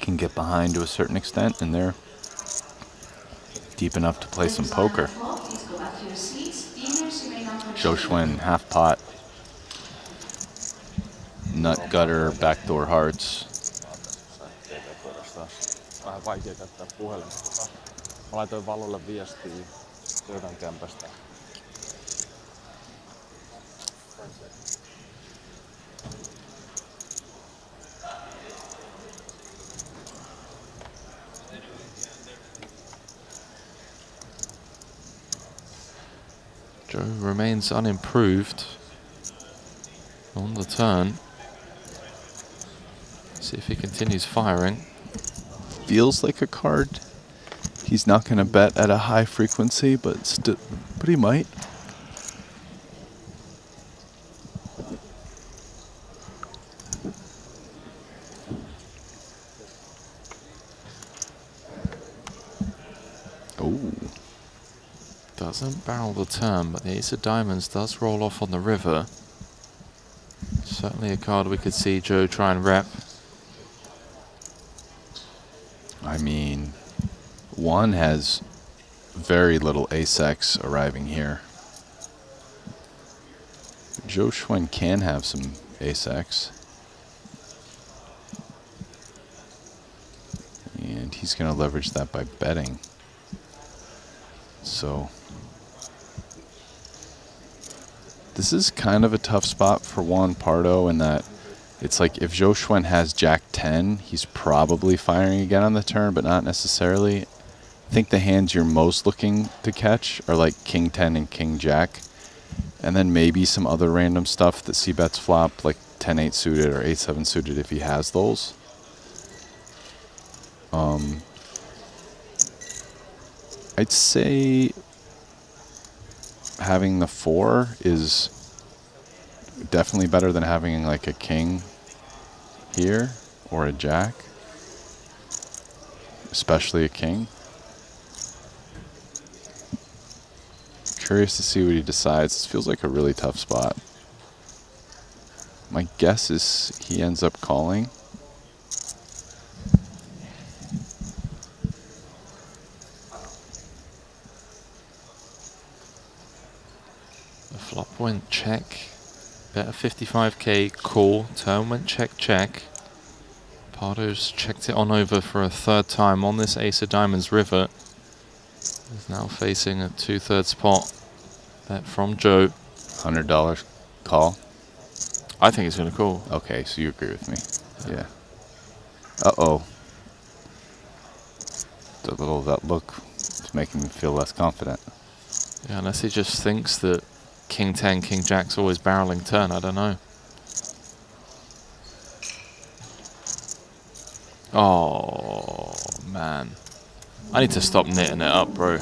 can get behind to a certain extent, and they're deep enough to play some poker. Joe Schwinn, half pot, nut gutter, backdoor hearts. Vähän vaikea käyttää puhelinta. Mä laitoin Valulle viestiä Töötän kämpästä. Joe remains unimproved on the turn. See if he continues firing. Feels like a card he's not going to bet at a high frequency, but he might. Oh. Doesn't barrel the turn, but the Ace of Diamonds does roll off on the river. Certainly a card we could see Joe try and rep. I mean, one has very little ace-X arriving here. Joe Schwinn can have some ace-X. And he's going to leverage that by betting. So this is kind of a tough spot for Juan Pardo in that it's like if Joe Schwinn has Jack 10, he's probably firing again on the turn, but not necessarily. I think the hands you're most looking to catch are like King 10 and King Jack, and then maybe some other random stuff that C-bets flop, like 10-8 suited or 8-7 suited if he has those. I'd say having the 4 is definitely better than having like a king here or a jack, especially a king. Curious to see what he decides. This feels like a really tough spot. My guess is he ends up calling. Flop went check, bet a 55K call, turn went check check, Pardo's checked it on over for a third time on this Ace of Diamonds river. He's now facing a 2/3 pot bet from Joe. $100 call. I think he's going to call. Okay, so you agree with me. Yeah. Uh-oh. That look is making me feel less confident. Yeah, unless he just thinks that King 10, King Jack's always barreling turn. I don't know. Oh, man. I need to stop knitting it up, bro.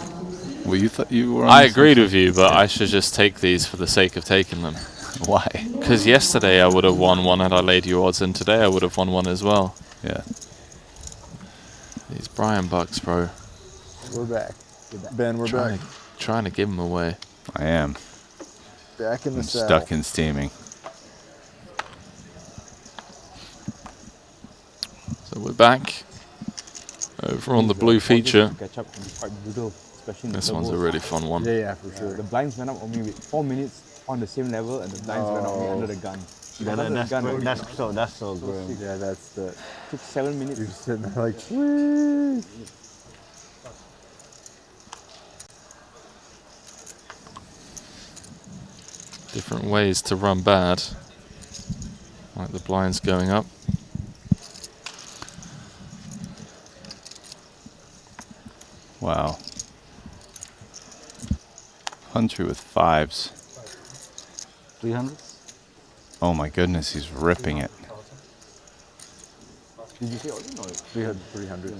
Well, you thought you were on I agreed with you, but I should just take these for the sake of taking them. Why? Because yesterday I would have won one had I laid you odds, and today I would have won one as well. Yeah. These Brian Bucks, bro. We're back. Ben, we're back. Trying to give them away. I am. Back in the I'm saddle. stuck in steaming. So we're back over on the blue feature. Catch up can be quite brutal, especially in This the one's a doubles. really fun one. Yeah, for sure. The blinds went up on me with 4 minutes on the same level, and the blinds went up me under the gun. That's so grim. Yeah, that's the. Took 7 minutes. You're sitting there like, whee! Different ways to run bad. Like the blinds going up. Wow. Hunter with 5s. 300? Oh my goodness, he's ripping it. Did you say all you know? 300, 300.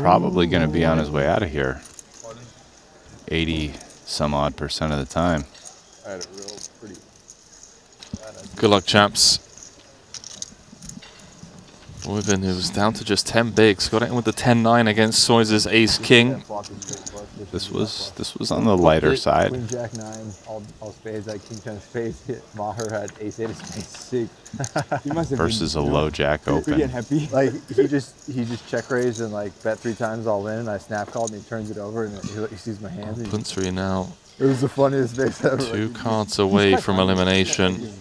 Probably going to be on his way out of here. 80 some odd % of the time. I had it real pretty. Good luck, chaps. Wyvern, who was down to just 10 bigs, got it in with the 10-9 against Soy's Ace King. This was on the lighter side. Queen Jack 9, all spades, like King 10 spades. Maher had Ace 8 spades, sick. He must have Versus been, a low jack open. Pretty unhappy. Like he just check raised and like bet 3 times all in. And I snap called and he turns it over and he sees my hands. Punsry now. It was the funniest face ever. 2 cards away from elimination.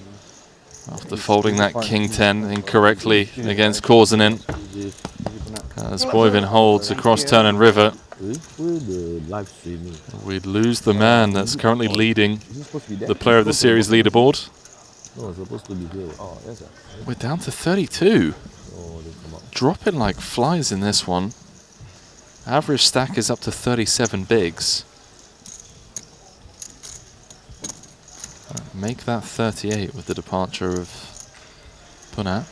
After folding that King 10 incorrectly against Korsinen. As Boivin holds across turn and river. We'd lose the man that's currently leading the player of the series leaderboard. We're down to 32. Dropping like flies in this one. Average stack is up to 37 bigs. Make that 38 with the departure of Punat.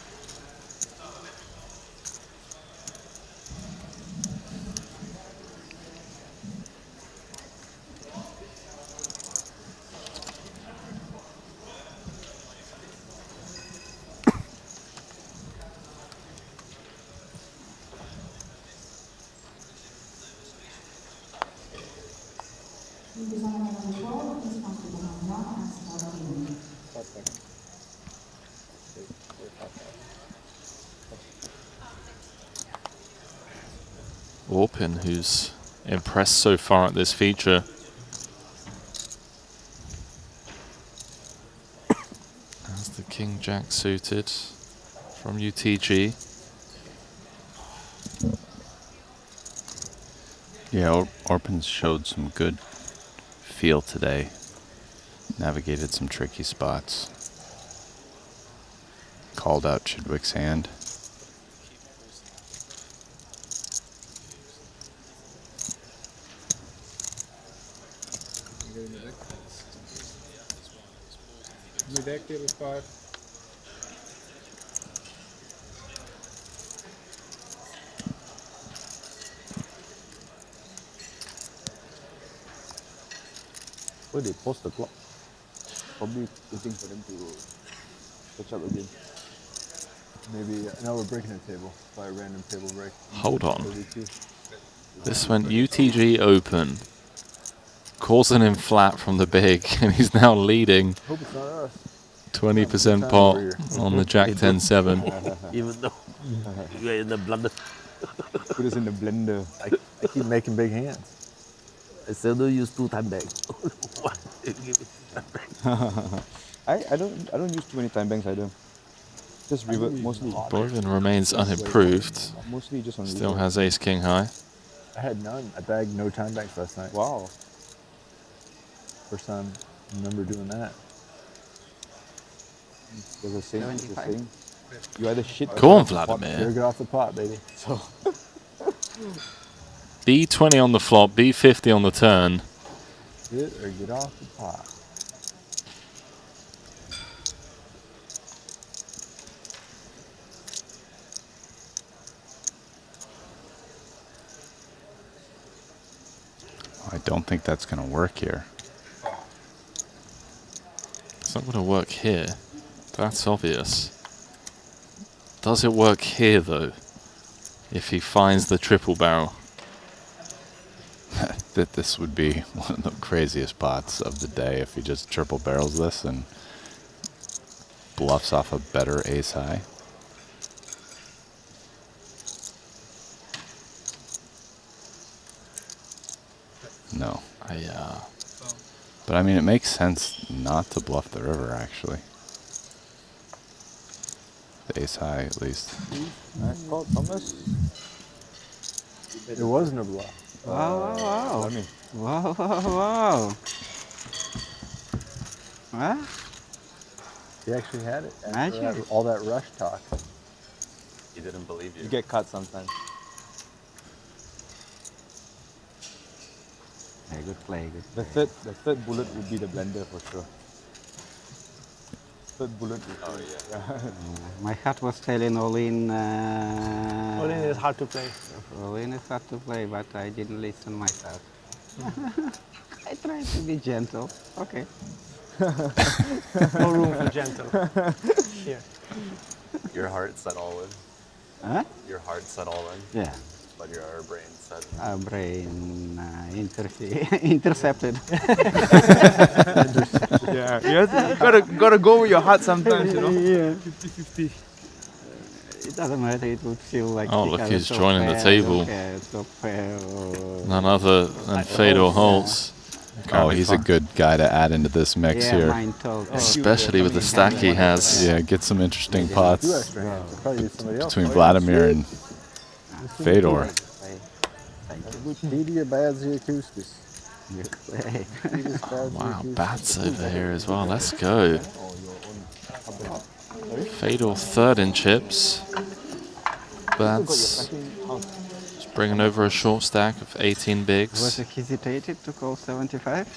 Orpin, who's impressed so far at this feature. As the King Jack suited from UTG. Yeah, Orpin's showed some good feel today. Navigated some tricky spots. Called out Chidwick's hand. My deck table 5. Where they post the clock? Probably waiting for them to catch up again. Maybe now we're breaking a table by a random table break. Hold on. 32. This went UTG open. Causing him flat from the big, and he's now leading. Hope it's not us. 20% pot on the Jack 10-7. Even though you're in the blender. Put us in the blender. I keep making big hands. I still don't use 2 time back. I don't use too many time banks. I don't. Just revert mostly. Boyden remains unimproved. Mostly just on Still revert. has ace king high. I had none. I bagged no time banks last night. Wow. First time I remember doing that. It's the same. It's the same. You either shit. Go on, Gotta Vladimir. get off the pot, baby. So. B20 on the flop, B50 on the turn. Sit or get off the pot. I don't think that's going to work here. It's not going to work here. That's obvious. Does it work here, though? If he finds the triple barrel. That this would be one of the craziest pots of the day if he just triple barrels this and bluffs off a better ace high. No. But I mean, it makes sense not to bluff the river, actually. The ace high, at least. Nice call, Thomas. It wasn't a bluff. Wow, wow, I mean, wow. Wow, wow. Huh? he actually had it. After Magic. all that rush talk. He didn't believe you. You get cut sometimes. Yeah, good play, good The play. third bullet would be the blender for sure. Third bullet. Oh yeah. My heart was telling all in. All in is hard to play. All in is hard to play, but I didn't listen myself. I tried to be gentle. Okay. No room for gentle. Here. Your heart said all in. Huh? Your heart said all in. Yeah. But your brain said. Our brain intercepted. Yeah, you gotta go with your heart sometimes, you know. Yeah. 50-50. It doesn't matter. It would feel like. Oh, look who's joining the table. None other than Fedor Holtz. Oh, he's a good guy to add into this mix Yeah, here. mine told. Especially with the stack he has. Yeah, get some interesting pots Probably somebody else. between Vladimir and Fedor. Good media bads here, Koustis. Oh, wow, bats over here as well. Let's go. Fedor third in chips. Bats just bringing over a short stack of 18 bigs. Was it hesitated to call 75?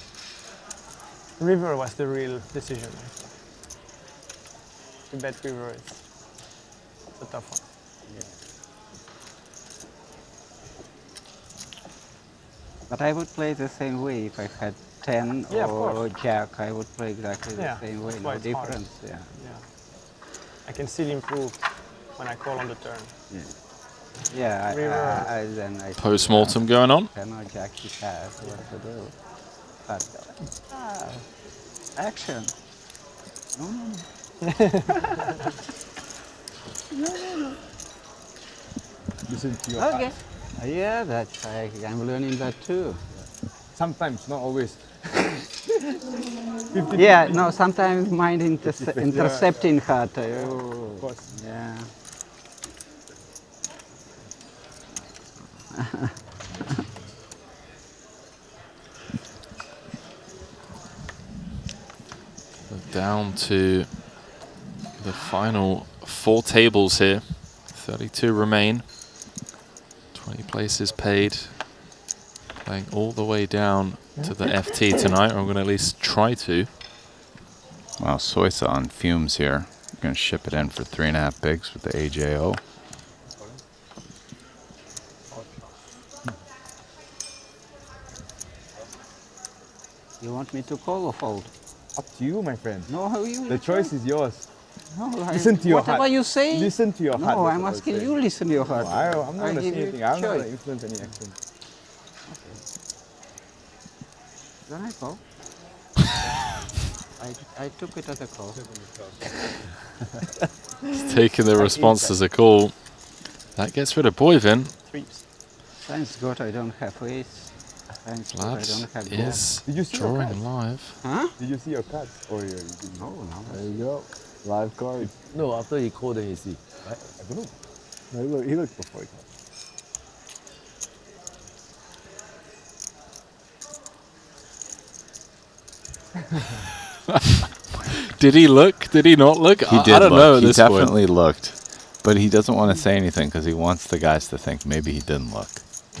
River was the real decision. To bet river is a tough one. But I would play the same way if I had 10 Yeah, of or course. Jack. I would play exactly Yeah, the same way. that's No why it's hard. difference. Yeah. I can still improve when I call on the turn. Yeah. River. Then I Post-mortem going on. 10 or Jack he has. What to do? But action. No, no, no. No. Listen to your Okay. heart. Yeah, that's I'm learning that too. Sometimes, not always. Yeah, no, sometimes mind intercepting heart. Of course. Yeah. Down to the final 4 tables here. 32 remain. 20 places paid. Playing all the way down to the FT tonight, or I'm going to at least try to. Wow, Soisa on fumes here. Going to ship it in for 3.5 bigs with the AJO. You want me to call or fold? Up to you, my friend. No, you. The choice is yours. No, Listen to your heart. whatever you say. Listen to your heart. No, that's I'm what I asking say. you. Listen to your heart. No, I'm not I going to give say you anything. I'm not going to choice. influence any action. Then I call. I took it as a call. He's taking the response as a call. That gets rid of Boivin. Thanks God I don't have ace. Vlad is Did you see your drawing cards? live. Huh? Did you see your cards? Or you didn't? No, no. There you go. Live card. No, after he called, then he see. Right? I don't know. No, he looked before he called. Did he look? Did he not look? He did I don't look. know at He this definitely point. looked. But he doesn't want to say anything because he wants the guys to think maybe he didn't look.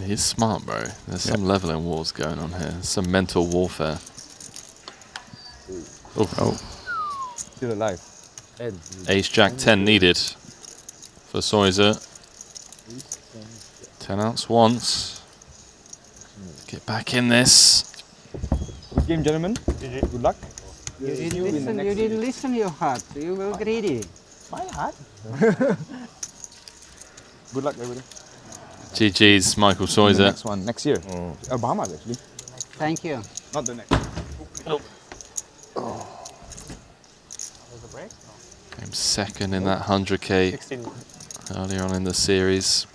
He's smart, bro. There's some leveling wars going on here. Some mental warfare. Oh. Still alive. And Ace Jack 10 needed for Soiser. 10 outs once. Get back in this. Good game, gentlemen. Good luck. You didn't listen to your heart. You were greedy. My heart. Good luck, everybody. GG's, Michael Soiser. Next one, next year. Bahamas, actually. Thank you. Not the next. Nope. break? Came second in that 100K earlier on in the series.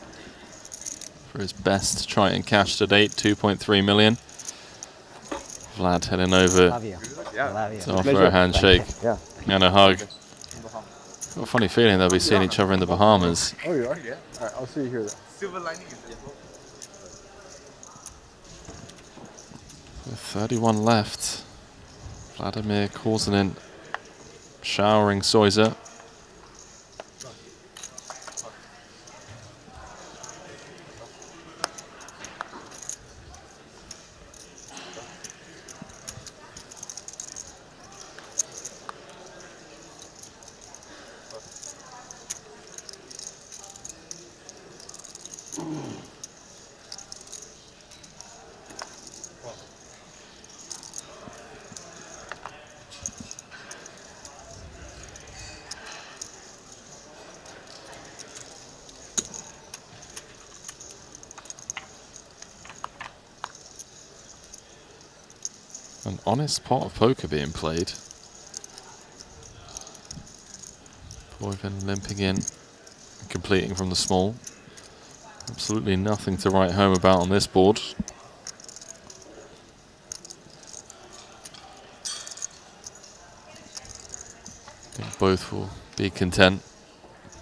For his best Triton cash to date, 2.3 million. Vlad heading over to offer a handshake and a hug. Got a funny feeling they'll be seeing each other in the Bahamas. Oh, you are? Yeah. All right, I'll see you here. Silver lining is 31 left. Vladimir Korzinin showering Soiser. An honest pot of poker being played. Boyven limping in and completing from the small. Absolutely nothing to write home about on this board. I think both will be content.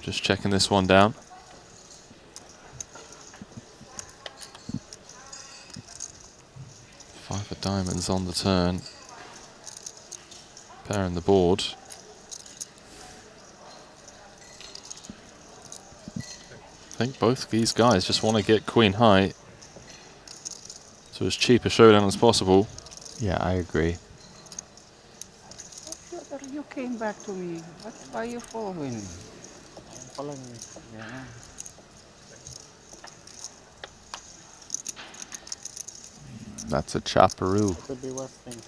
Just checking this one down. Five of diamonds on the turn. Pairing the board. I think both these guys just want to get queen high to as cheap a showdown as possible. Yeah, I agree. You came back to me. Why are you following me? Following me. Yeah. That's a chopperoo. Could be worse things.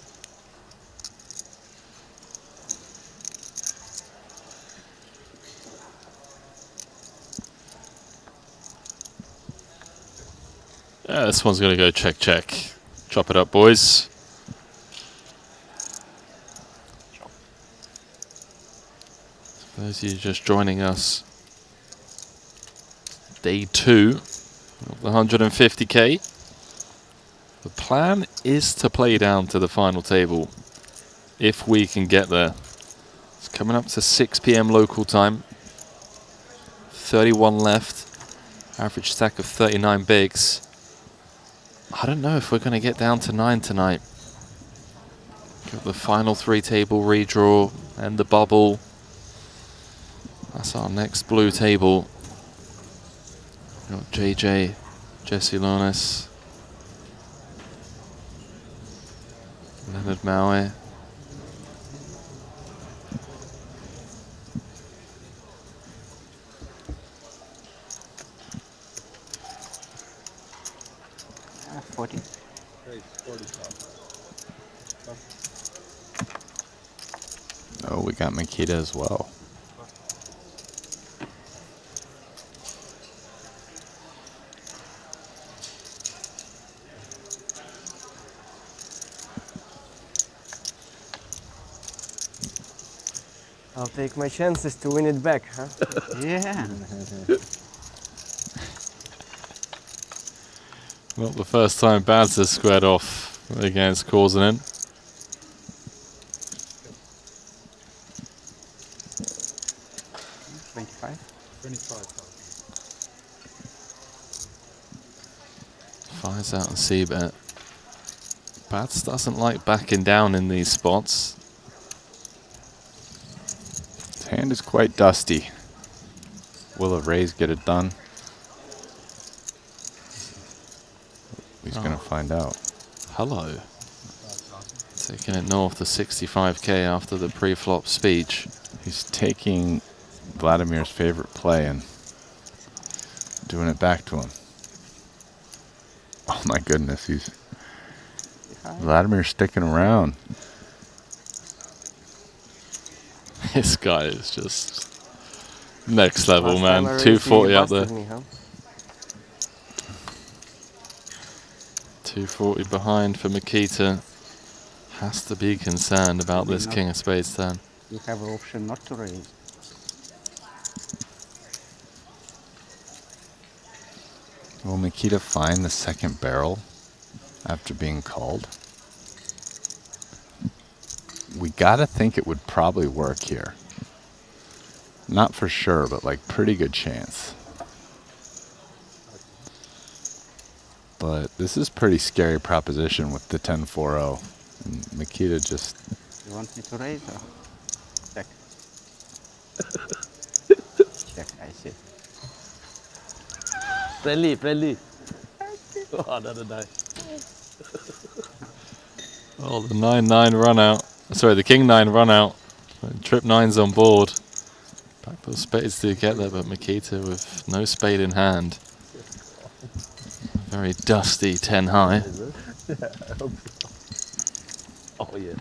Yeah, this one's going to go check, check. Chop it up, boys. For those of you just joining us, day 2 of the 150K. The plan is to play down to the final table, if we can get there. It's coming up to 6 PM local time. 31 left. Average stack of 39 bigs. I don't know if we're going to get down to 9 tonight. Got the final 3 table redraw and the bubble. That's our next blue table. Got JJ, Jesse Lonis, Leonard Maui. Ah, 40. Oh, we got Makita as well. I'll take my chances to win it back, huh? Yeah. Not the first time Bads has squared off against Korsinen. 25. 25. Fires out and C-bet. Bads doesn't like backing down in these spots. His hand is quite dusty. Will a raise get it done? He's going to find out. Hello. Taking it north to 65k after the pre-flop speech. He's taking Vladimir's favorite play and doing it back to him. Oh my goodness, Vladimir's sticking around. This guy is just next level, man. 240 up there. 240 behind for Makita. Has to be concerned about this King of Spades turn. You have an option not to raise. Will Makita find the second barrel after being called? We gotta think it would probably work here. Not for sure, but like pretty good chance. But this is pretty scary proposition with the 10-4-0. And Makita just... You want me to raise or check? Check, I see. Friendly, friendly. Oh, another die. Oh, the 9-9 run out. Sorry, the King-9 run out. Trip 9's on board. Backdoor spades do get there, but Makita with no spade in hand. Very dusty 10 high. Yeah, I hope so. Oh, yeah.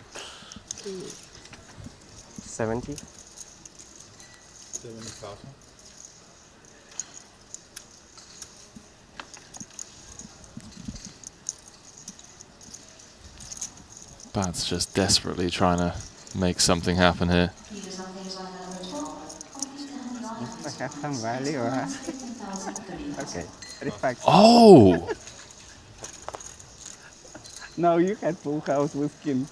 70. 70,000. Bad's just desperately trying to make something happen here. I have some value, huh? Okay, respect. Oh! No, you had full house with king.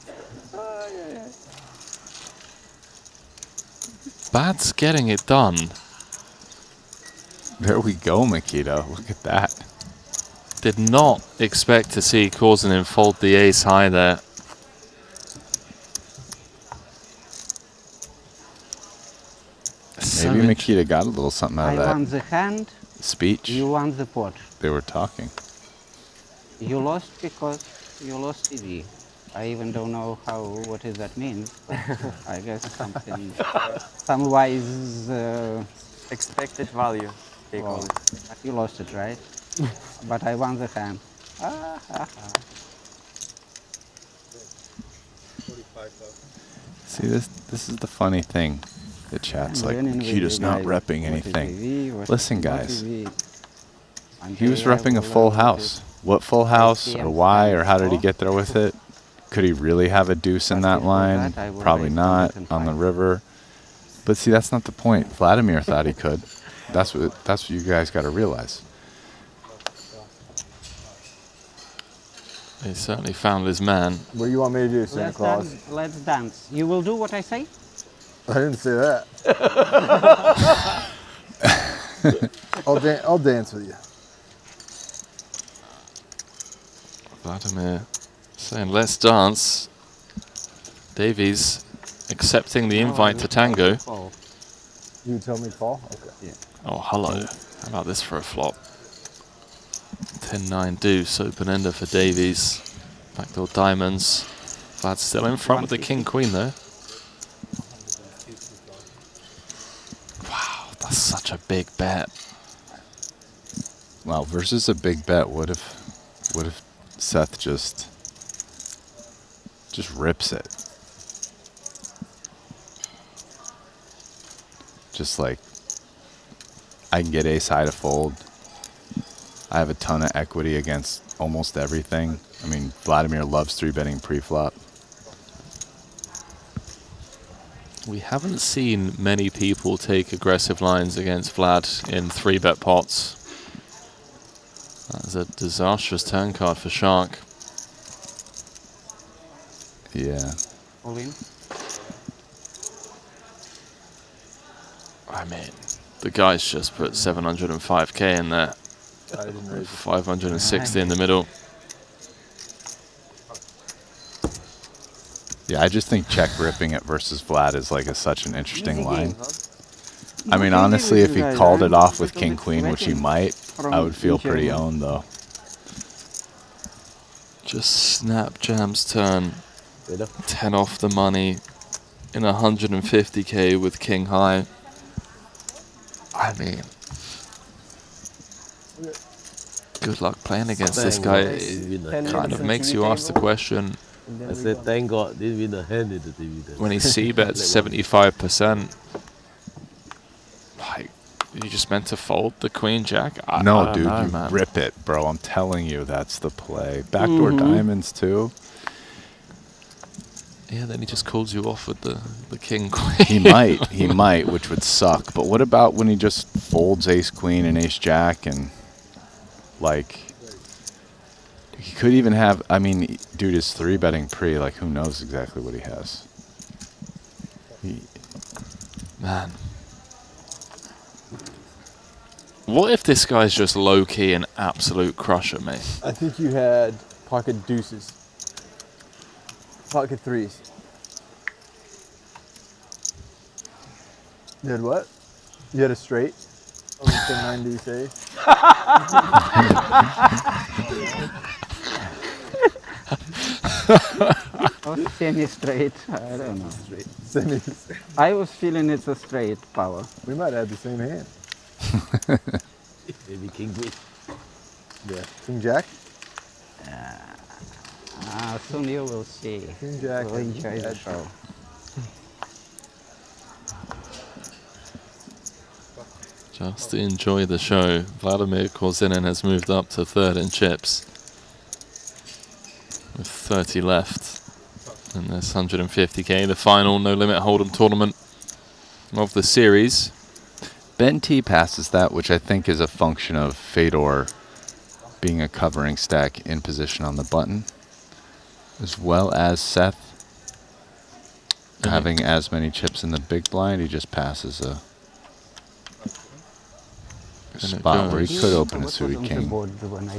Oh, yeah, yeah. Bad's getting it done. There we go, Makita. Look at that. Did not expect to see Korsinen fold the ace high there. Maybe Makita got a little something out of that. I won the hand. Speech. You won the pot. They were talking. You lost because you lost EV. I even don't know what does that mean. I guess something, some wise expected value. They call it. But you lost it, right? But I won the hand. See, this is the funny thing. The chat's like, Makita's not repping anything. Listen, guys. He was repping a full house. What full house, or why, or how did he get there with it? Could he really have a deuce in that line? Probably not, on the river. But see, that's not the point. Vladimir thought he could. That's what you guys got to realize. He certainly found his man. What do you want me to do, Santa Claus? Let's dance. You will do what I say? I didn't say that. I'll dance with you. Vladimir saying, let's dance. Davies accepting the invite to tango. You tell me call? Okay. Yeah. Oh, hello. How about this for a flop? 10-9 deuce, open-ender for Davies. Backdoor diamonds. Vlad still in front with the king-queen though. Wow, that's such a big bet. Wow, versus a big bet, what if Seth just rips it? Just like, I can get ace high to fold. I have a ton of equity against almost everything. I mean, Vladimir loves 3-betting pre-flop. We haven't seen many people take aggressive lines against Vlad in 3-bet pots. That is a disastrous turn card for Shark. Yeah. All in. I mean, the guy's just put 705k in there. I didn't raise it. 560 in the middle. Yeah, I just think check ripping it versus Vlad is like such an interesting line. I mean, No, honestly, if he guys, called I'm it off with a little King bit Queen, which he sweating might, from I would feel pretty German. owned though. Just snap jams turn. 10 off the money in 150k with King High. I mean, good luck playing against this guy. It kind of makes you ask the question. I said, thank God, didn't win a hand in the TV. When he c-bets 75%, like, you just meant to fold the Queen Jack? No, I don't dude, know, you man. rip it, bro. I'm telling you, that's the play. Backdoor diamonds too. Yeah, then he just calls you off with the King Queen. He might, which would suck. But what about when he just folds Ace Queen and Ace Jack and like he could even have? I mean, dude is 3-betting pre. Like, who knows exactly what he has? Man. What if this guy's just low-key an absolute crusher, mate? I think you had pocket deuces. Pocket threes. You had what? You had a straight? On the 1090 say? Or semi-straight, I don't know. Semi. I was feeling it's a straight power. We might have the same hand. Maybe King Queen. Yeah. King Jack? Soon you will see. King Jack. We'll enjoy the show. Just to enjoy the show, Vladimir Korzinin has moved up to third in chips with 30 left in this 150k, the final no limit hold'em tournament of the series. Ben T passes that, which I think is a function of Fedor being a covering stack in position on the button, as well as Seth having as many chips in the big blind. He just passes a spot where he could open a suited king.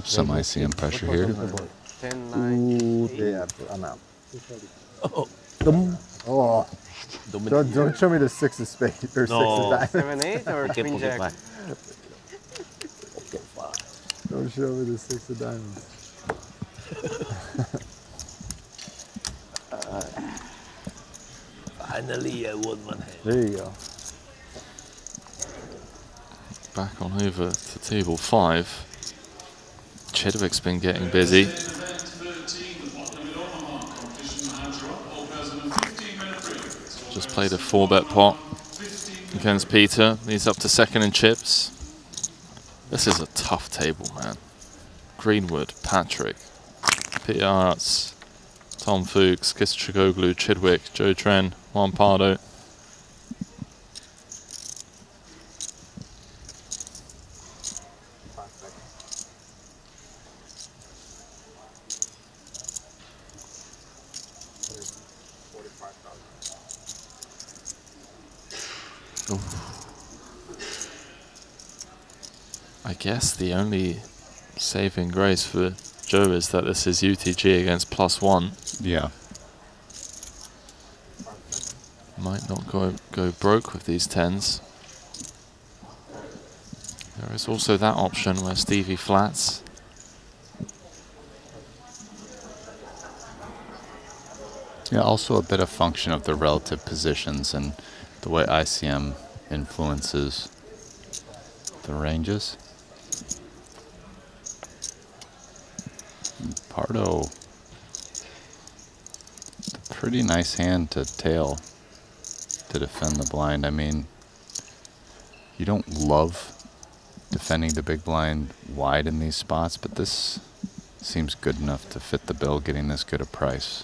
Some ICM pressure here. 10, 9, 8. Yeah, I'm out. Oh. Don't show me the 6 of spades or 6 of diamonds. 7, 8 or Queen Jack? Don't show me the 6 of diamonds. Finally, I won one hand. There you go. Back on over to table 5. Chidwick's been getting busy. Just played a 4-bet pot against Peter. He's up to second in chips. This is a tough table, man. Greenwood, Patrick, Peter Arts, Tom Fuchs, Kistrogoglu, Chidwick, Joe Tren, Juan Pardo. I guess the only saving grace for Joe is that this is UTG against +1. Yeah. Might not go broke with these 10s. There is also that option where Stevie flats. Yeah, also a bit of function of the relative positions and the way ICM influences the ranges. Pardo, pretty nice hand to tail to defend the blind. I mean, you don't love defending the big blind wide in these spots, but this seems good enough to fit the bill, getting this good a price.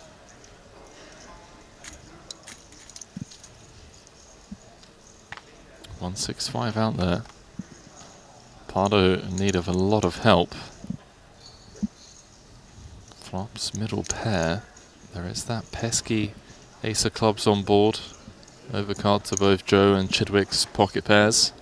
$165 out there. Pardo in need of a lot of help. Flops, middle pair. There is that pesky ace of clubs on board. Overcard to both Joe and Chidwick's pocket pairs.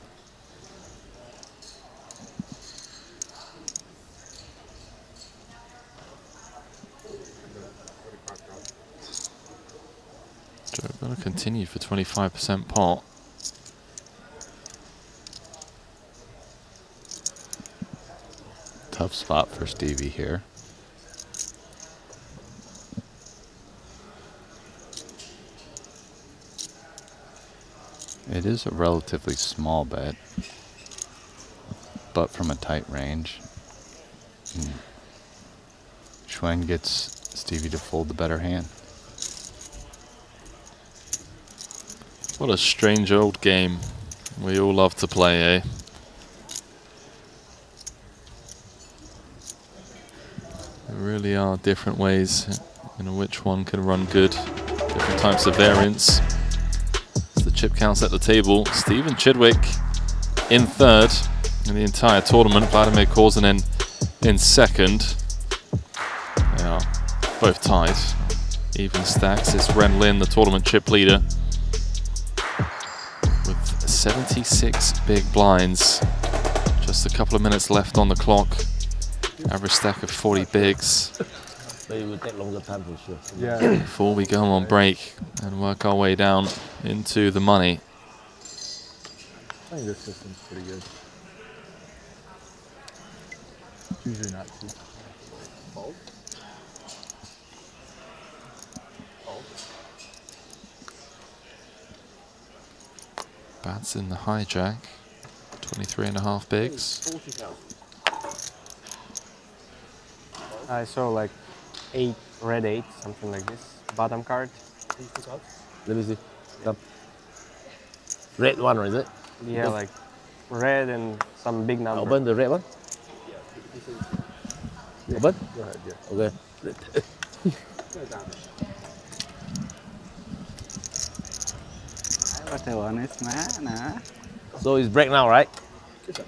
Joe going to continue for 25% pot. Tough spot for Stevie here. It is a relatively small bet, but from a tight range. Schwen gets Stevie to fold the better hand. What a strange old game we all love to play, eh? There really are different ways in which one can run good, different types of variants. As the chip counts at the table, Stephen Chidwick in third in the entire tournament, Vladimir Korzenen in second. They are both tied, even stacks. It's Ren Lin, the tournament chip leader, with 76 big blinds. Just a couple of minutes left on the clock. Average stack of 40 bigs. But it will take longer time for sure. Yeah. Before we go on break and work our way down into the money. I think this system's pretty good. It's usually not too. Fold. Bats in the hijack. 23.5 bigs. I saw like 8, red 8, something like this. Bottom card. Let me see. Come. Red one, or is it? Yeah, like red and some big number. Open the red one. Open? Go ahead, yeah. Okay. What a honest man, huh? So it's break now, right? Okay.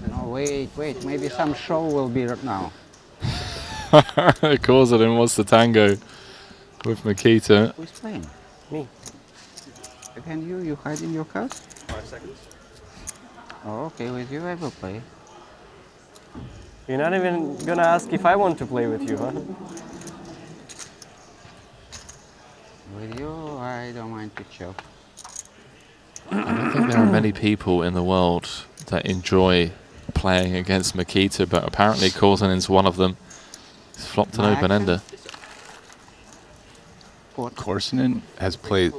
No, wait, maybe some show will be now. Korzenen wants the tango with Makita. Who's playing? Me. Again, you hide in your house? 5 seconds. Oh, okay, with you I will play. You're not even gonna ask if I want to play with you, huh? With you, I don't mind to chill. I don't think there are many people in the world that enjoy playing against Makita, but apparently Korzenen's one of them. He's flopped an open-ender. Korzenen has played...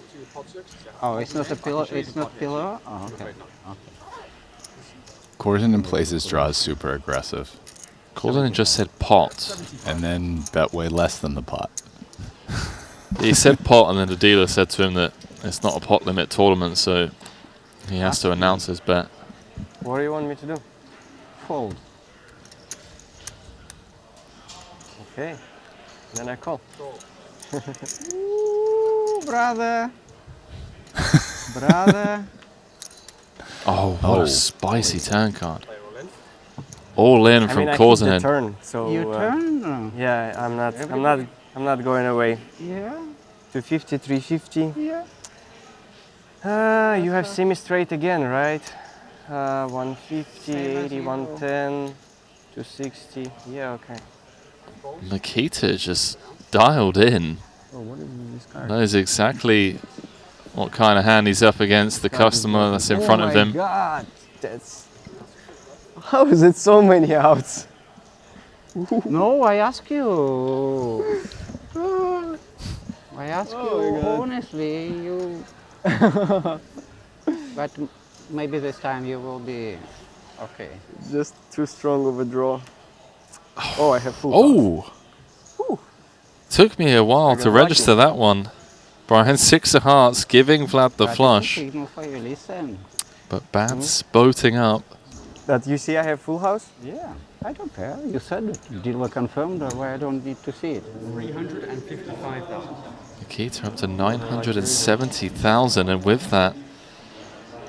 Oh, it's not a pillow? It's not pillow? Oh, okay. Korzenen plays his draws super aggressive. Korzenen just said pot. And then bet way less than the pot. He said pot, and then the dealer said to him that it's not a pot limit tournament, so he has to announce his bet. What do you want me to do? Fold. Okay. Then I call. Ooh, brother. Brother. Oh, what a spicy turn card. All in from Korzenen. Turn, so You turn? yeah, I'm not going away. Yeah. 250, 350. Yeah. You have semi-straight again, right? 150, 80, 110, 260. Yeah, okay. Makita just dialed in. Oh, what is this card? Knows exactly what kind of hand he's up against, the customer that's in front of him. Oh my God, that's... How is it so many outs? No, I ask you. I ask you honestly. You. But maybe this time you will be okay. Just too strong of a draw. Oh, I have full. Oh! Took me a while to register that one. Brian, 6 of hearts, giving Vlad the flush. But Bats boating up. That you see I have full house? Yeah, I don't care. You said it. Dealer confirmed, or I don't need to see it. 355,000. Makita up to 970,000, and with that,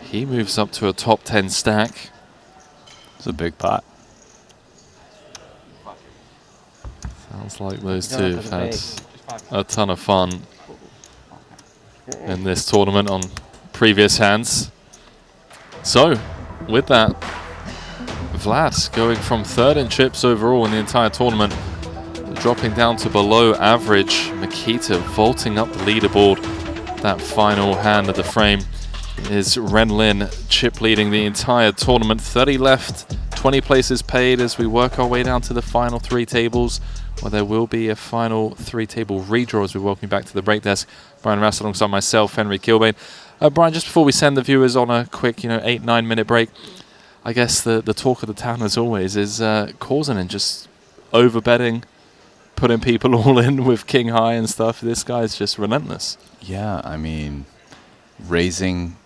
he moves up to a top 10 stack. It's a big pot. Sounds like those two have had a ton of fun in this tournament on previous hands. So, with that, Vlad going from 3rd in chips overall in the entire tournament, dropping down to below average. Makita vaulting up the leaderboard. That final hand of the frame is Renlin chip leading the entire tournament. 30 left, 20 places paid as we work our way down to the final 3 tables, where there will be a final 3-table redraw as we welcome you back to the break desk. Brian Rass alongside myself, Henry Kilbane. Brian, just before we send the viewers on a quick 8-9 minute break, I guess the talk of the town as always is Korsunen just over-betting, putting people all in with king high and stuff. This guy's just relentless. Yeah, I mean, raising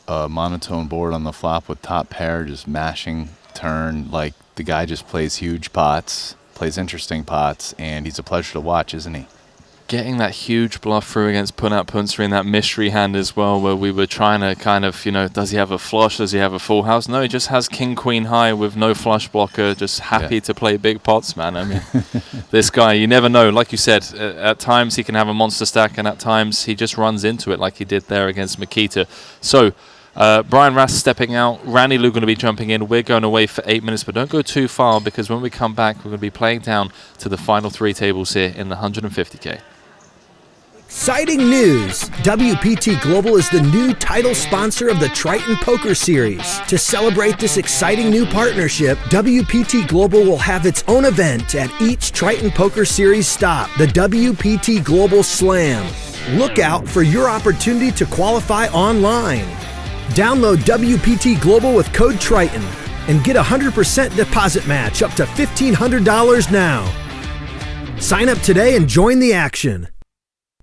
a monotone board on the flop with top pair, just mashing turn. Like, the guy just plays huge pots, plays interesting pots, and he's a pleasure to watch, isn't he? Getting that huge bluff through against Punat Punsri in that mystery hand as well, where we were trying to kind of, does he have a flush? Does he have a full house? No, he just has king, queen high with no flush blocker, just happy to play big pots, man. I mean, this guy, you never know. Like you said, at times he can have a monster stack, and at times he just runs into it like he did there against Makita. So, Brian Rass stepping out, Randy Lou going to be jumping in. We're going away for 8 minutes, but don't go too far, because when we come back, we're going to be playing down to the final 3 tables here in the 150K. Exciting news! WPT Global is the new title sponsor of the Triton Poker Series. To celebrate this exciting new partnership, WPT Global will have its own event at each Triton Poker Series stop, the WPT Global Slam. Look out for your opportunity to qualify online. Download WPT Global with code Triton and get a 100% deposit match up to $1,500 now. Sign up today and join the action.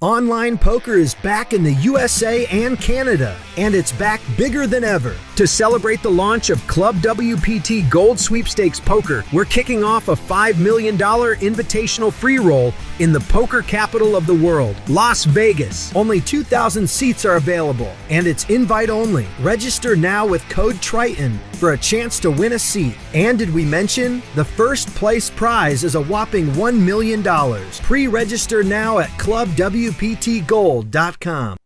Online poker is back in the USA and Canada, and it's back bigger than ever. To celebrate the launch of Club WPT Gold Sweepstakes Poker, we're kicking off a $5 million invitational free roll in the poker capital of the world, Las Vegas. Only 2,000 seats are available, and it's invite only. Register now with code Triton for a chance to win a seat. And did we mention the first place prize is a whopping $1 million. Pre-register now at clubwptgold.com.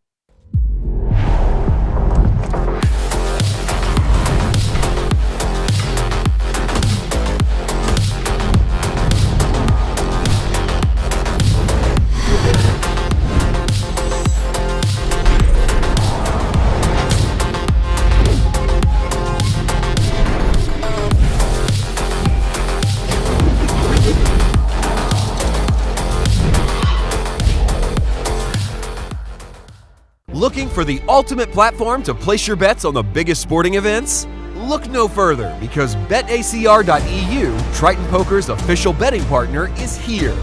Looking for the ultimate platform to place your bets on the biggest sporting events? Look no further, because BetACR.eu, Triton Poker's official betting partner, is here.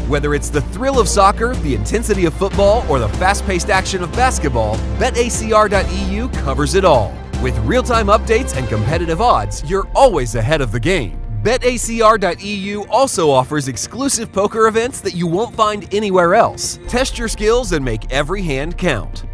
Whether it's the thrill of soccer, the intensity of football, or the fast-paced action of basketball, BetACR.eu covers it all. With real-time updates and competitive odds, you're always ahead of the game. BetACR.eu also offers exclusive poker events that you won't find anywhere else. Test your skills and make every hand count.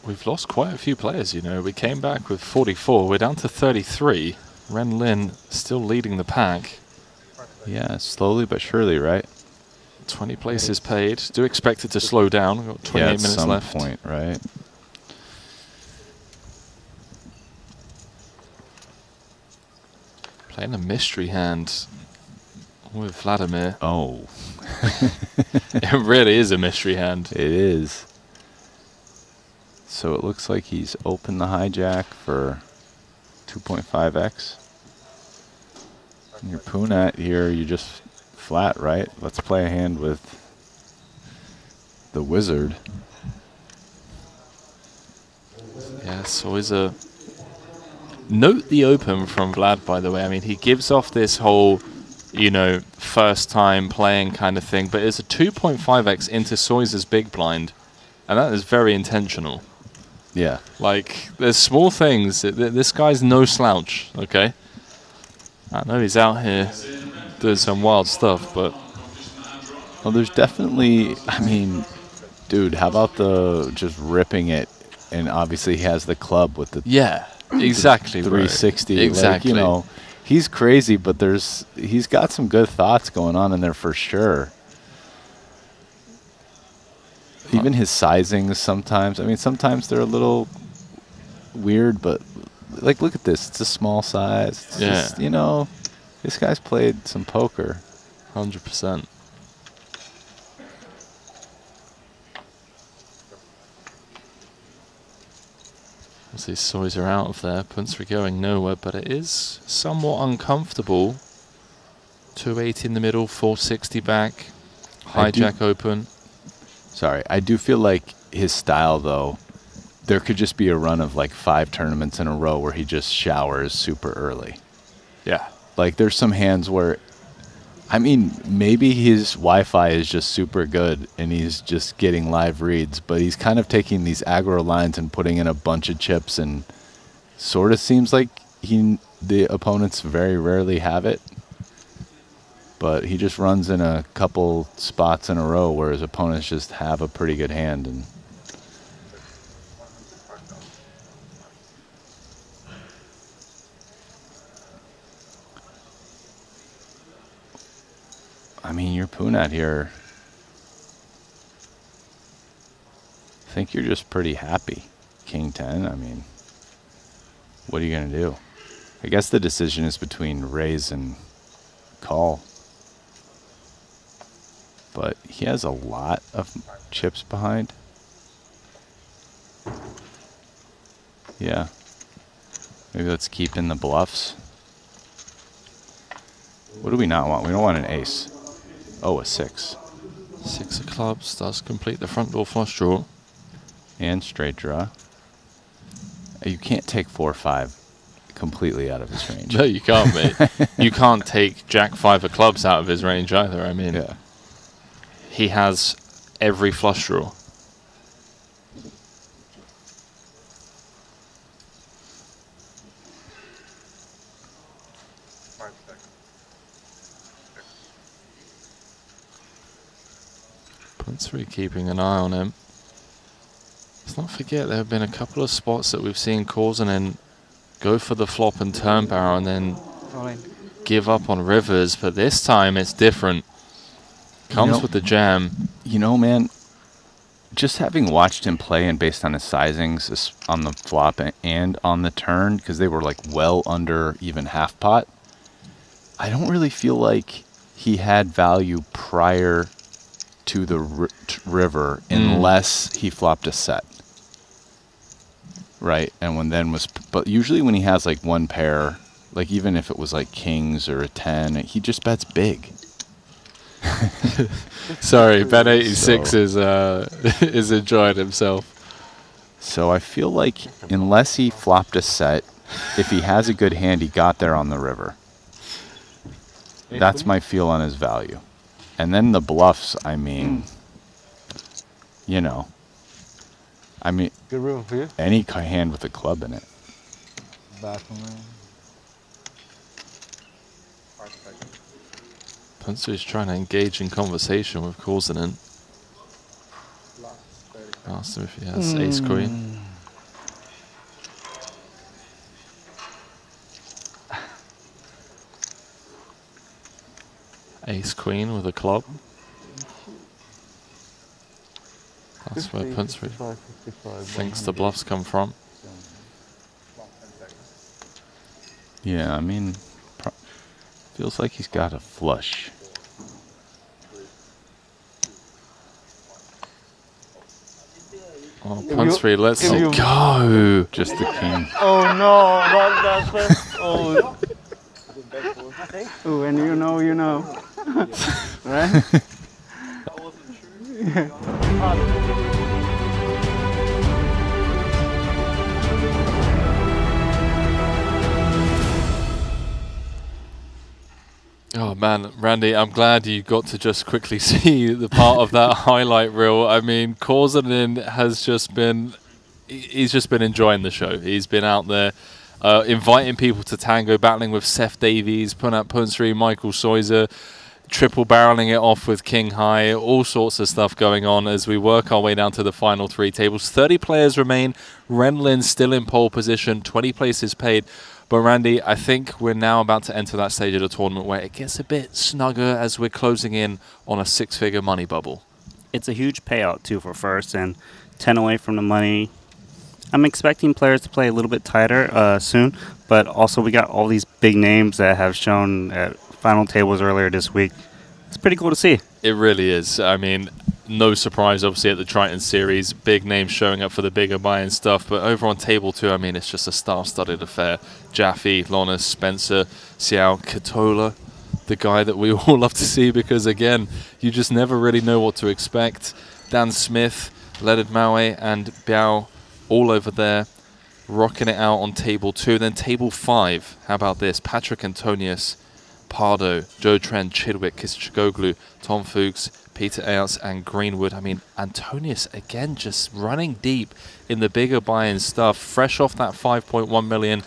We've lost quite a few players, We came back with 44. We're down to 33. Ren Lin still leading the pack. Yeah, slowly but surely, right? 20 places paid. Do expect it to slow down. We've got 28 minutes some left. Point, right? Playing a mystery hand with Vladimir. Oh. It really is a mystery hand. It is. So it looks like he's opened the hijack for 2.5x. And your Punat here, you just flat, right? Let's play a hand with the wizard. Yeah, it's always a... Note the open from Vlad, by the way. I mean, he gives off this whole, you know, first time playing kind of thing, but it's a 2.5x into Soy's big blind, and that is very intentional. Yeah. Like, there's small things. This guy's no slouch, okay? I know he's out here doing some wild stuff, but... Well, there's definitely, I mean, dude, how about the just ripping it, and obviously he has the club with the... Yeah, exactly. 360. Right. Exactly. Like, you know, he's crazy, but he's got some good thoughts going on in there for sure. Even his sizings sometimes, I mean, sometimes they're a little weird, but like, look at this. It's a small size. It's just, you know, this guy's played some poker. 100%. Obviously, Soys are out of there. Punts are going nowhere, but it is somewhat uncomfortable. 280 in the middle, 460 back, hijack open. Sorry, I do feel like his style, though, there could just be a run of like 5 tournaments in a row where he just showers super early. Yeah. Like, there's some hands where, I mean, maybe his Wi-Fi is just super good and he's just getting live reads, but he's kind of taking these aggro lines and putting in a bunch of chips, and sort of seems like the opponents very rarely have it. But he just runs in a couple spots in a row where his opponents just have a pretty good hand. And I mean, your Punat here, I think you're just pretty happy. King 10, I mean, what are you going to do? I guess the decision is between raise and call. But he has a lot of chips behind. Yeah. Maybe let's keep in the bluffs. What do we not want? We don't want an ace. Oh, a 6. 6 of clubs does complete the front door flush draw. And straight draw. You can't take 4-5 completely out of his range. No, you can't, mate. You can't take Jack 5 of clubs out of his range either. I mean... Yeah. He has every flush draw. Punts really keeping an eye on him. Let's not forget there have been a couple of spots that we've seen calls and then go for the flop and turn barrel and then give up on rivers, but this time it's different. Comes with the jam. You know, man, just having watched him play and based on his sizings on the flop and on the turn, because they were like well under even half pot, I don't really feel like he had value prior to the river unless he flopped a set. Right? And but usually when he has like one pair, like even if it was like kings or a 10, he just bets big. Sorry, Ben 86 is enjoying himself. So I feel like unless he flopped a set, if he has a good hand, he got there on the river. That's my feel on his value. And then the bluffs, I mean, you know, I mean, good room for you. Any hand with a club in it. Back from there. Punsu is trying to engage in conversation with Korsinen. Asked him if he has ace queen. Ace queen with a club. That's where Punsu thinks the bluffs come from. Yeah, I mean, feels like he's got a flush. Oh, punt three, let's go. Just the king. Oh no, not that way. Oh. When you know, you know. Right? Oh man, Randy, I'm glad you got to just quickly see the part of that highlight reel. I mean, Korzanin has just been, he's just been enjoying the show. He's been out there inviting people to tango, battling with Seth Davies, putting out Punsri, Michael Soiser, triple barreling it off with King High, all sorts of stuff going on as we work our way down to the final 3 tables. 30 players remain. Renlin still in pole position, 20 places paid. But Randy, I think we're now about to enter that stage of the tournament where it gets a bit snugger as we're closing in on a 6-figure money bubble. It's a huge payout, too, for first, and 10 away from the money. I'm expecting players to play a little bit tighter soon, but also we got all these big names that have shown at final tables earlier this week. It's pretty cool to see. It really is. I mean, no surprise, obviously, at the Triton series. Big names showing up for the bigger buy-in stuff. But over on table 2, I mean, it's just a star-studded affair. Jaffe, Lonis, Spencer, Xiao, Katola, the guy that we all love to see because, again, you just never really know what to expect. Dan Smith, Leonard Maue, and Biao all over there, rocking it out on table 2. Then table 5, how about this? Patrick Antonius, Pardo, Joe Trent, Chidwick, Kishigoglu, Tom Fuchs, Peter Ayers, and Greenwood. I mean, Antonius, again, just running deep in the bigger buy-in stuff, fresh off that $5.1 million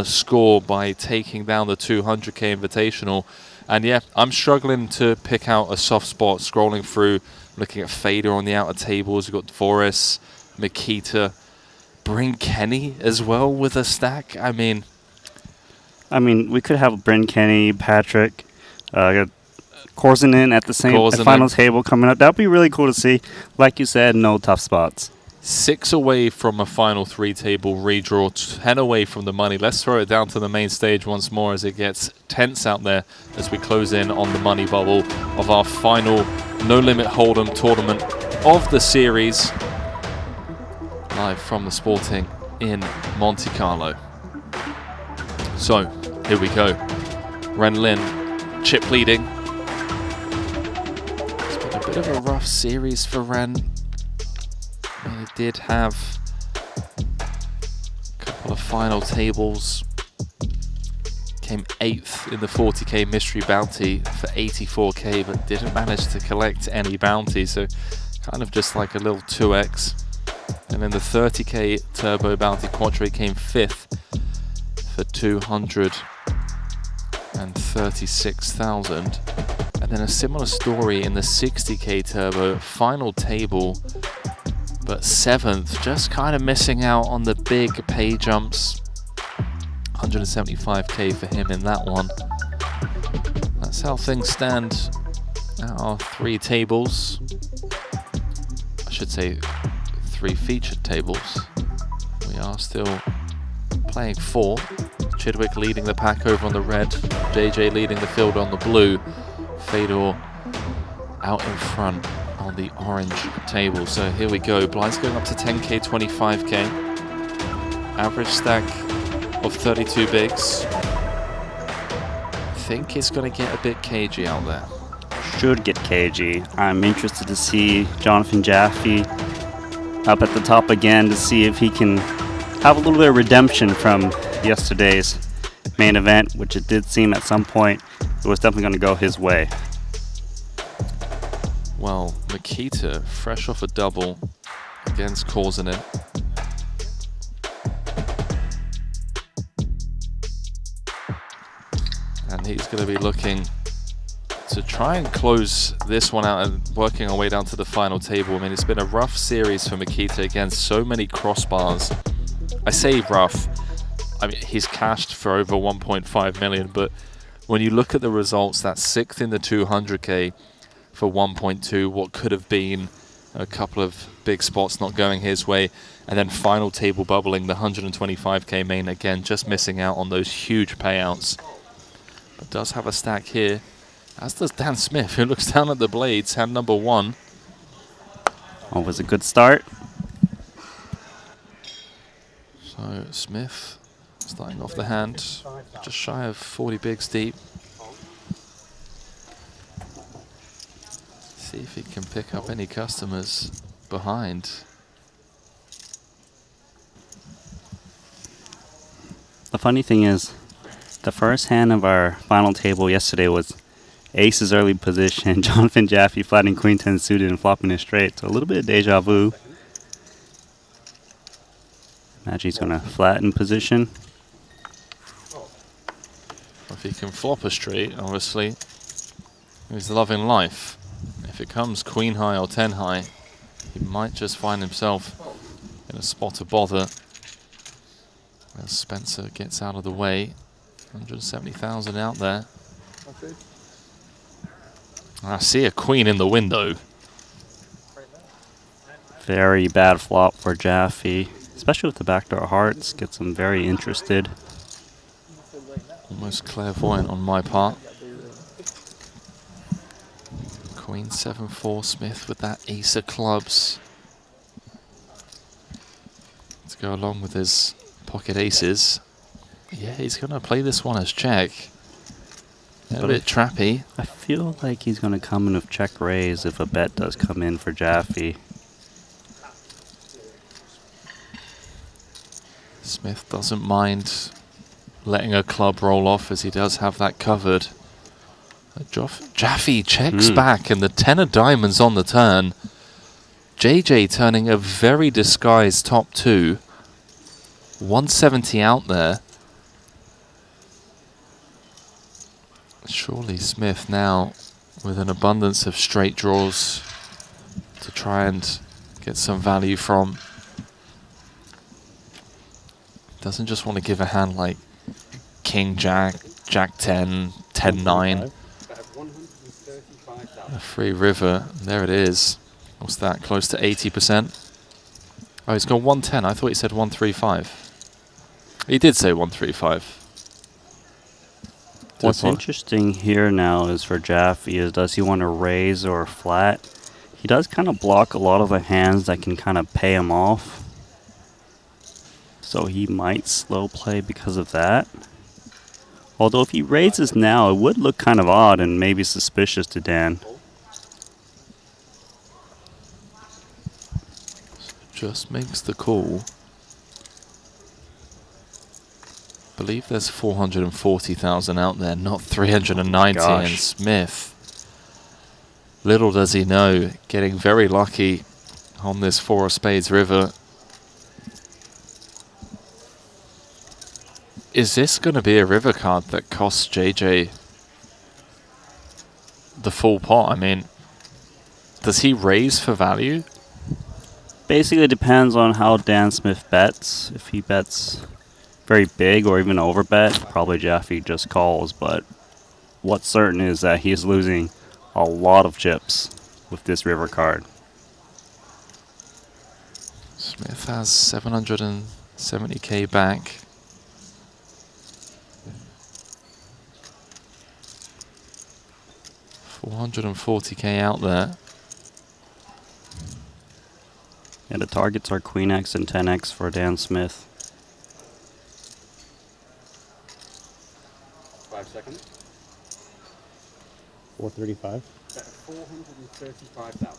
score by taking down the 200K Invitational. And yeah, I'm struggling to pick out a soft spot, scrolling through, looking at Fader on the outer tables. We've got Dvoris, Makita, Bryn Kenny as well with a stack. I mean, we could have Bryn Kenny, Patrick, Korzanin at the same final table coming up. That would be really cool to see. Like you said, no tough spots. 6 away from a final 3 table redraw, 10 away from the money. Let's throw it down to the main stage once more as it gets tense out there as we close in on the money bubble of our final No Limit Hold'em tournament of the series. Live from the Sporting in Monte-Carlo. So, here we go. Ren Lin, chip leading. It's been a bit of a rough series for Ren. He did have a couple of final tables. Came 8th in the 40K Mystery Bounty for 84K, but didn't manage to collect any bounty, so kind of just like a little 2x. And then the 30K Turbo Bounty Quadri came 5th for 236,000. And then a similar story in the 60K Turbo final table, but 7th, just kind of missing out on the big pay jumps. 175K for him in that one. That's how things stand at our 3 tables. I should say 3 featured tables. We are still playing 4. Chidwick leading the pack over on the red, JJ leading the field on the blue, Fedor out in front on the orange table. So here we go, blinds going up to 10K, 25K. Average stack of 32 bigs. I think it's going to get a bit cagey out there. Should get cagey. I'm interested to see Jonathan Jaffe up at the top again to see if he can have a little bit of redemption from yesterday's main event, which it did seem at some point it was definitely going to go his way. Well, Makita, fresh off a double against Korzanin. And he's going to be looking to try and close this one out and working our way down to the final table. I mean, it's been a rough series for Makita against so many crossbars. I say rough, I mean, he's cashed for over 1.5 million, but when you look at the results, that's 6th in the 200K for 1.2, what could have been a couple of big spots not going his way, and then final table bubbling, the 125K main, again, just missing out on those huge payouts. But does have a stack here, as does Dan Smith, who looks down at the blades, hand number 1. Always a good start. So Smith starting off the hand, just shy of 40 bigs deep. See if he can pick up any customers behind. The funny thing is, the first hand of our final table yesterday was aces early position, Jonathan Jaffe flattening queen 10 suited and flopping it straight. So a little bit of deja vu. Imagine he's going to flatten position. If he can flop a straight, obviously, he's loving life. If it comes queen high or 10 high, he might just find himself in a spot of bother as Spencer gets out of the way. 170,000 out there. I see a queen in the window. Very bad flop for Jaffe, especially with the backdoor hearts. Gets him very interested. Almost clairvoyant on my part. Queen 7-4, Smith with that ace of clubs to go along with his pocket aces. Yeah, he's going to play this one as check. A bit trappy. I feel like he's going to come in with check raise if a bet does come in for Jaffe. Smith doesn't mind letting a club roll off as he does have that covered. Jaffe checks back and the 10 of diamonds on the turn. JJ turning a very disguised top two. 170 out there. Surely Smith now with an abundance of straight draws to try and get some value from. Doesn't just want to give a hand like King Jack, Jack 10, 10 9. A free river. There it is. What's that? Close to 80%. Oh, he's got 110. I thought he said 135. He did say 135. What's interesting here now is for Jaffe is does he want to raise or flat? He does kind of block a lot of the hands that can kind of pay him off. So he might slow play because of that. Although if he raises now, it would look kind of odd and maybe suspicious to Dan. Just makes the call. I believe there's 440,000 out there, not 390. And Smith, little does he know, getting very lucky on this 4 of spades river. Is this going to be a river card that costs JJ the full pot? I mean, does he raise for value? Basically, it depends on how Dan Smith bets. If he bets very big or even overbet, probably Jaffe just calls. But what's certain is that he is losing a lot of chips with this river card. Smith has 770k back. $440k out there. And the targets are Queen X and 10X for Dan Smith. 5 seconds. 435. 435,000.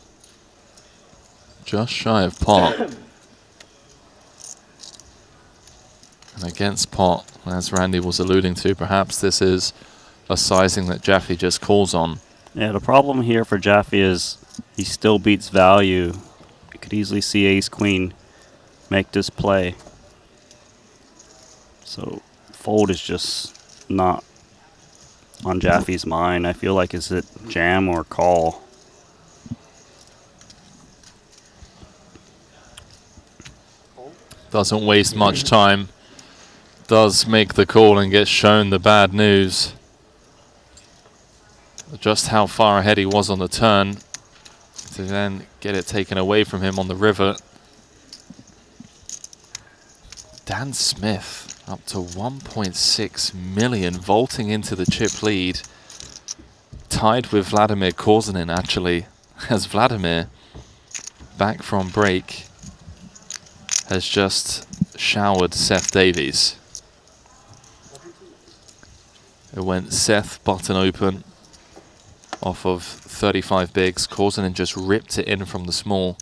Just shy of pot. And against pot, as Randy was alluding to, perhaps this is a sizing that Jaffe just calls on. Yeah, the problem here for Jaffe is he still beats value. You could easily see ace-queen make this play. So fold is just not on Jaffe's mind. I feel like is it jam or call? Doesn't waste much time. Does make the call and gets shown the bad news. Just how far ahead he was on the turn to then get it taken away from him on the river. Dan Smith up to 1.6 million, vaulting into the chip lead. Tied with Vladimir Korzunin, actually, as Vladimir, back from break, has just showered Seth Davies. It went Seth button open off of 35 bigs. Korsanen just ripped it in from the small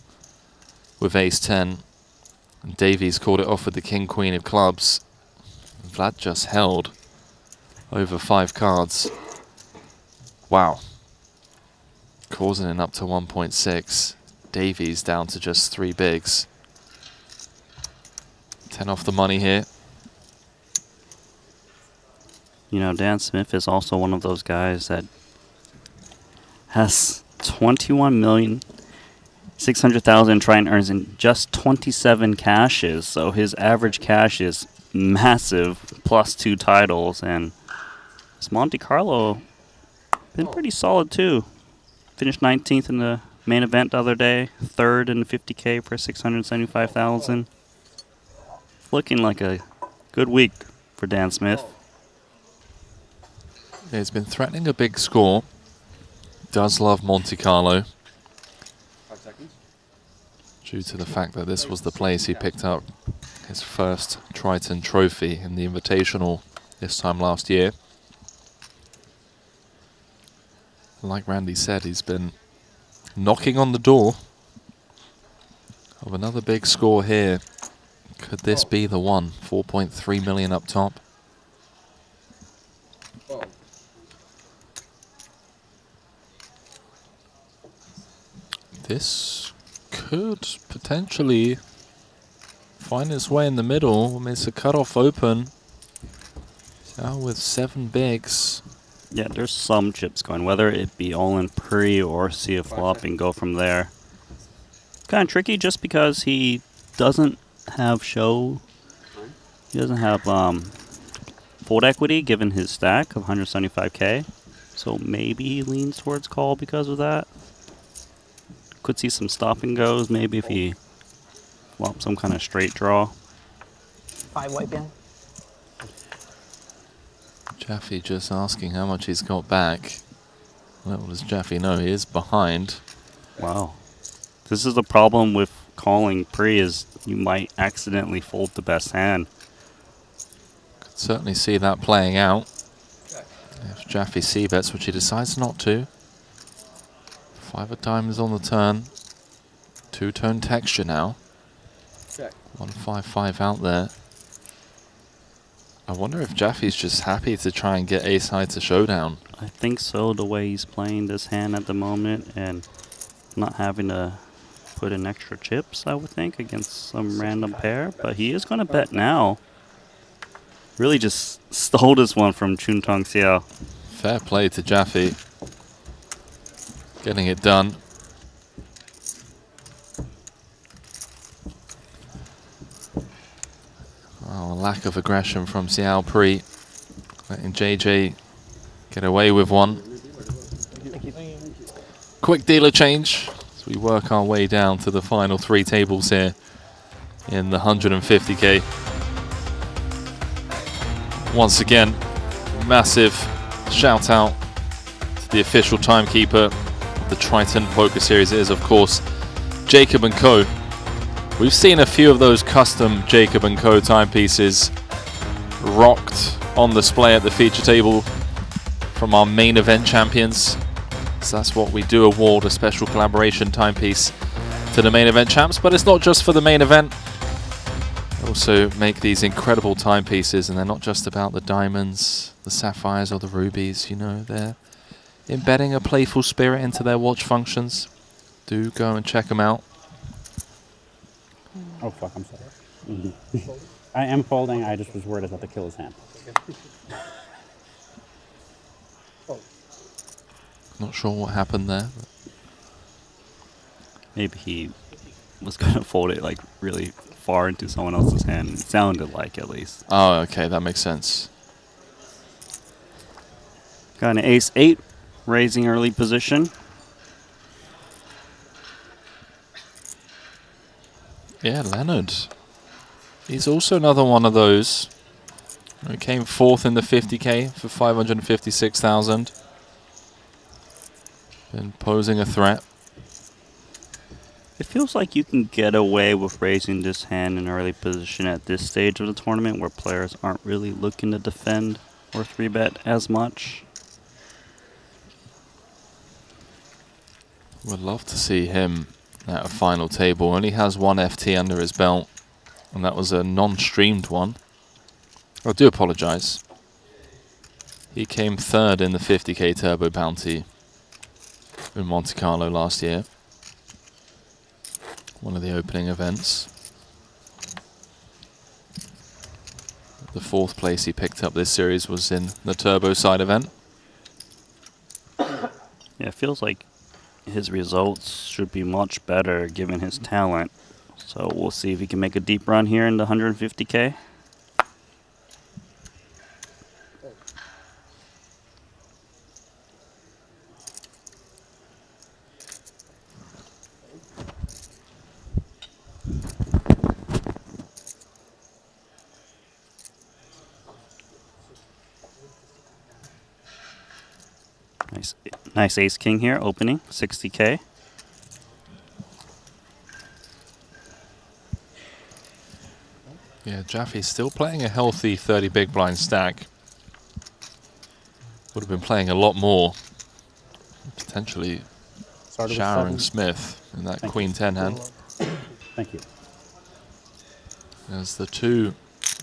with ace-10. And Davies called it off with the king-queen of clubs. Vlad just held over 5 cards. Wow. Korsanen up to 1.6. Davies down to just 3 bigs. 10 off the money here. You know, Dan Smith is also one of those guys that has 21,600,000 Triton earns in just 27 cashes. So his average cash is massive, plus 2 titles. And his Monte-Carlo been pretty solid too. Finished 19th in the main event the other day, 3rd in the 50K for 675,000. Looking like a good week for Dan Smith. Yeah, he's been threatening a big score. Does love Monte-Carlo. 5 seconds. Due to the fact that this was the place he picked up his first Triton trophy in the Invitational this time last year. Like Randy said, he's been knocking on the door of another big score here. Could this be the one? 4.3 million up top. This could potentially find its way in the middle. It's a cutoff open. Salle with 7 bigs. Yeah, there's some chips going, whether it be all in pre or see a flop and go from there. Kind of tricky just because he doesn't have show. He doesn't have fold equity given his stack of 175k. So maybe he leans towards call because of that. Could see some stop and goes maybe if he flops some kind of straight draw. 5 white behind. Jaffe just asking how much he's got back. Little does Jaffe know he is behind. Wow. This is the problem with calling pre is you might accidentally fold the best hand. Could certainly see that playing out. If Jaffe c-bets, which he decides not to. 5 of diamonds on the turn. 2-tone texture now. 155 out there. I wonder if Jaffe's just happy to try and get ace-high to showdown. I think so, the way he's playing this hand at the moment and not having to put in extra chips, I would think, against some random pair. But he is going to bet now. Really just stole this one from Chuntong Xiao. Fair play to Jaffe. Getting it done. Oh, a lack of aggression from Xiao pre. Letting JJ get away with one. Quick dealer change as we work our way down to the final 3 tables here in the 150k. Once again, massive shout out to the official timekeeper of the Triton Poker Series. It is, of course, Jacob & Co. We've seen a few of those custom Jacob & Co timepieces rocked on display at the feature table from our main event champions. So that's what we do, award a special collaboration timepiece to the main event champs. But it's not just for the main event. We also make these incredible timepieces, and they're not just about the diamonds, the sapphires or the rubies. You know, they're embedding a playful spirit into their watch functions. Do go and check them out. Oh fuck, I'm sorry. I am folding, I just was worried about to kill his hand. Not sure what happened there. Maybe he was going to fold it like really far into someone else's hand. It sounded like, at least. Oh, okay, that makes sense. Got an ace-8, raising early position. Yeah, Leonard. He's also another one of those. He came 4th in the 50k for 556,000. Been posing a threat. It feels like you can get away with raising this hand in early position at this stage of the tournament where players aren't really looking to defend or 3-bet as much. Would love to see him at a final table. Only has one FT under his belt, and that was a non-streamed one. I do apologise. He came third in the 50k Turbo Bounty in Monte-Carlo last year. One of the opening events. The 4th place he picked up this series was in the Turbo side event. Yeah, it feels like his results should be much better given his talent. So we'll see if he can make a deep run here in the 150k. Nice ace king here, opening 60k. Yeah, Jaffe's still playing a healthy 30 big blind stack. Would have been playing a lot more. Potentially showering Smith in that Queen 10 hand. Thank you. As the two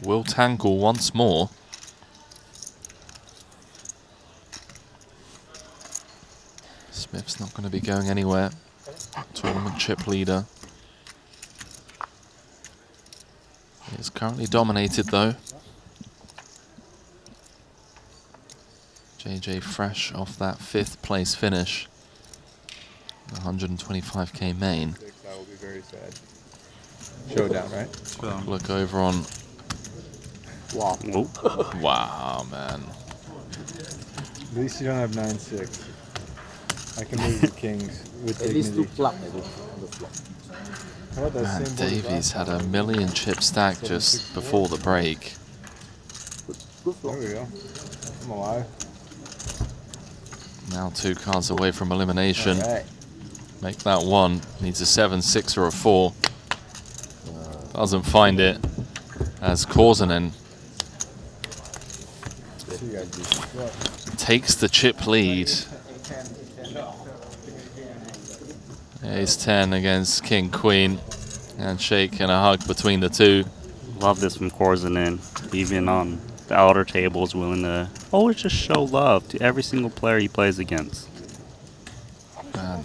will tangle once more. Smith's not going to be going anywhere. Tournament chip leader. He's currently dominated though. JJ fresh off that 5th place finish. 125k main. That will be very sad. Showdown, right? Look over on. Wow. Wow, man. At least you don't have 9-6. I can move the kings with At least 2 dignity. flop on the flop. How about that Man, same board as Davies last had a time? 1,000,000 chip stack just before the break. There we go. I'm alive. Now 2 cards away from elimination. All right. Make that 1. Needs a 7, 6, or a 4. Doesn't find it. As Korzanen takes the chip lead. Ace 10 against King Queen. Handshake and a hug between the two. Love this from Korzanen. Even on the outer tables, willing to always just show love to every single player he plays against. Man,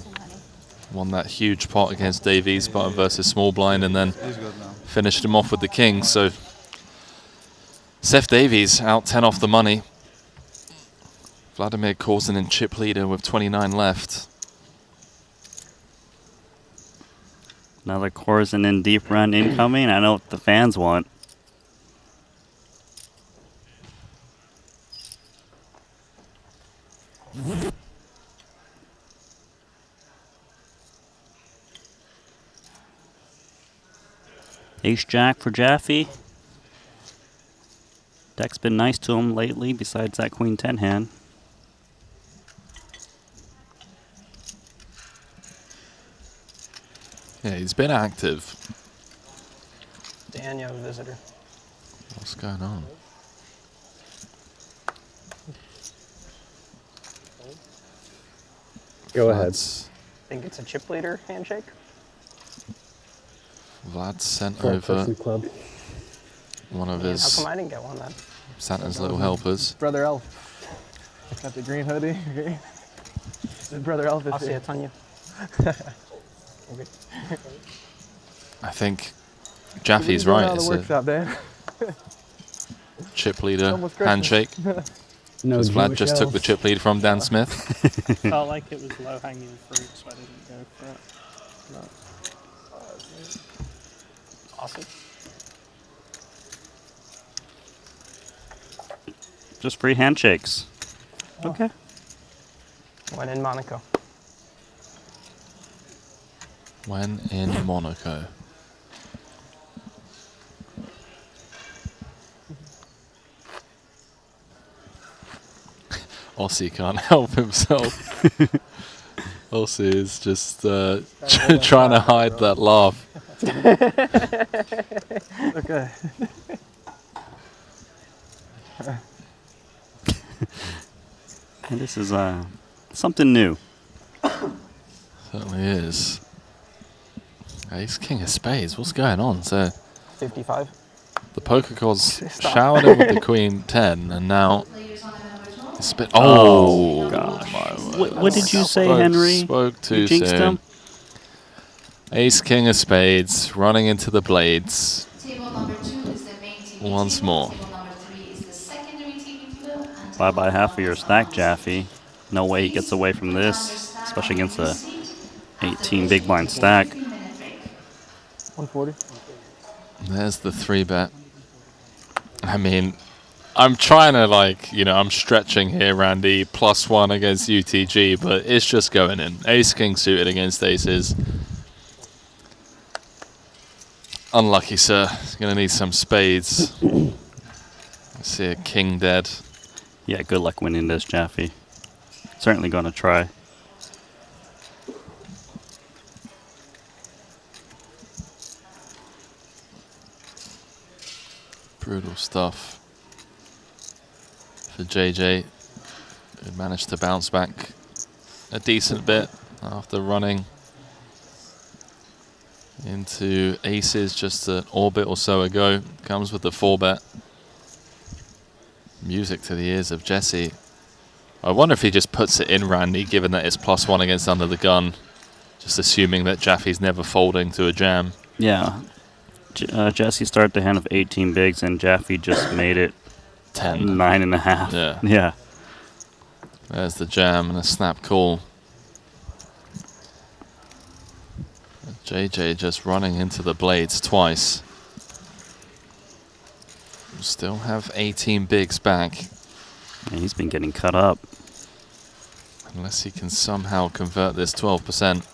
won that huge pot against Davies, but versus small blind, and then finished him off with the king. So Seth Davies out 10 off the money. Vladimir Korzanen chip leader with 29 left. Another Korzanen deep run incoming. I know what the fans want. Ace Jack for Jaffe. Deck's been nice to him lately, besides that Queen 10 hand. Yeah, he's been active. Dan, you have a visitor. What's going on? Go ahead. Think it's a chip leader handshake? Vlad sent Four over person club. one of How his come I didn't get one then? Santa's little helpers. Brother Elf. Got the green hoodie. Okay. Brother Elf is I'll see here. it's on you. Okay. I think Jaffe's Going right. out of It's the a workshop, Dan. chip leader Almost Christmas. handshake. No Because Vlad Jewish just took the elves. chip lead from Dan Smith. Felt like it was low hanging fruit, so I didn't go for it. No. Awesome. Just free handshakes. Okay. When in Monaco. When in Monaco. Aussie can't help himself. Elsie is just trying to hide that laugh. Okay. And this is something new. Certainly is. Ace King of Spades. What's going on? So 55. the poker gods Stop. showered him with the Queen 10, and now oh gosh! My What did you say, Henry? Spoke too You jinxed soon. him? Ace King of Spades running into the blades. Table number 2 is the main TV Once table. more. Table number 3 is the secondary TV table. And Bye bye half of your stack, Jaffe. No way he gets away from this, especially against a 18 big blind stack. 140. There's the 3-bet. I mean, I'm trying to, like, you know, I'm stretching here, Randy. +1 against UTG, but it's just going in. Ace King suited against aces. Unlucky, sir. He's going to need some spades. I see a king dead. Yeah, good luck winning this, Jaffe. Certainly going to try. Brutal stuff for JJ, who managed to bounce back a decent bit after running into aces just an orbit or so ago. Comes with the 4-bet. Music to the ears of Jesse. I wonder if he just puts it in, Randy, given that it's +1 against under the gun, just assuming that Jaffe's never folding to a jam. Yeah. Jesse started the hand of 18 bigs, and Jaffe just made it 9.5. Yeah. Yeah. There's the jam and a snap call. JJ just running into the blades twice. Still have 18 bigs back. And he's been getting cut up. Unless he can somehow convert this 12%.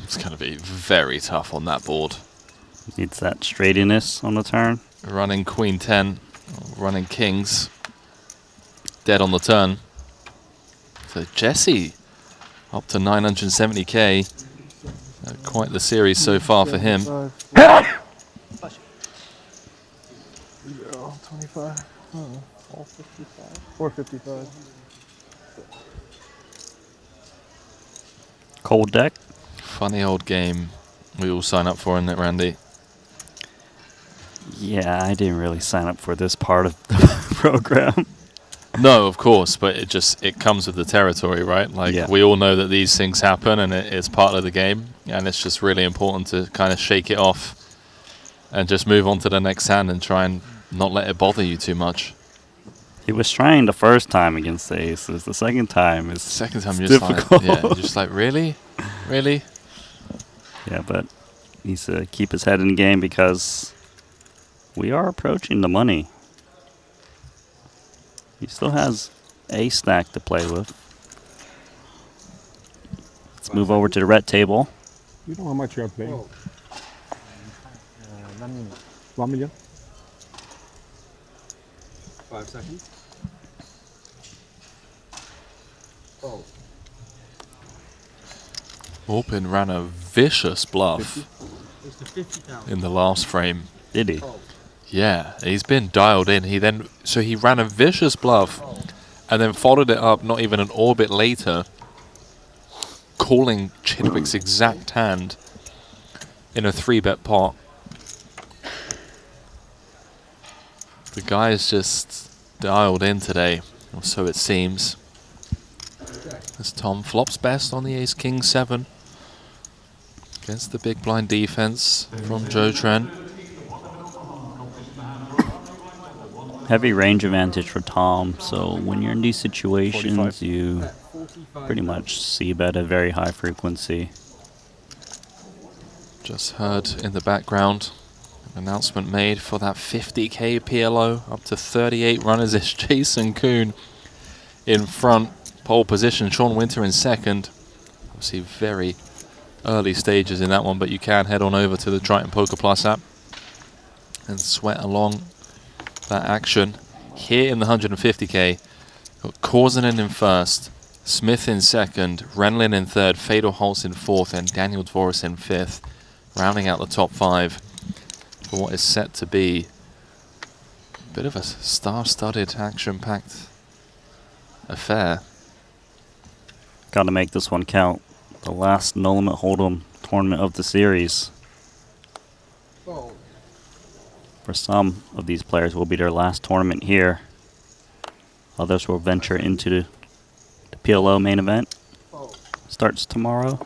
It's going to be very tough on that board. Needs that straightiness on the turn. Running Queen 10, running Kings. Dead on the turn. So Jesse up to 970k. Quite the series so far for him. 25. 455. 455. Cold deck. Funny old game we all sign up for, isn't it, Randy? Yeah, I didn't really sign up for this part of the program. No, of course, but it comes with the territory, right? Like, Yeah. we all know that these things happen and it's part of the game, and it's just really important to kind of shake it off and just move on to the next hand and try and not let it bother you too much. He was trying the first time against the aces. The second time is You're just difficult. like, you're just like, really? Really? Yeah, but he needs to keep his head in the game because we are approaching the money. He still has a stack to play with. Let's move over to the red table. You know how much you're playing? 1 million. 5 seconds. Oh. Orpin ran a vicious bluff in the last frame. Did he? Yeah, he's been dialed in. He ran a vicious bluff and then followed it up not even an orbit later, calling Chidwick's exact hand in a 3-bet pot. The guy is just dialed in today, or so it seems. As Tom flops best on the Ace-King 7 against the big blind defense from Joe Trent. Heavy range advantage for Tom, so when you're in these situations, 45. you pretty much c-bet at very high frequency. Just heard in the background an announcement made for that 50k PLO. Up to 38 runners is Jason Kuhn in front. Pole position, Sean Winter in second. Obviously very early stages in that one, but you can head on over to the Triton Poker Plus app and sweat along that action. Here in the 150k, Got Korsinen in first, Smith in second, Renlin in third, Fedor Holz in fourth, and Daniel Dvoris in fifth, rounding out the top 5 for what is set to be a bit of a star-studded, action-packed affair. Got to make this one count. The last No Limit Hold'em tournament of the series. For some of these players, will be their last tournament here. Others will venture into the PLO main event. Starts tomorrow.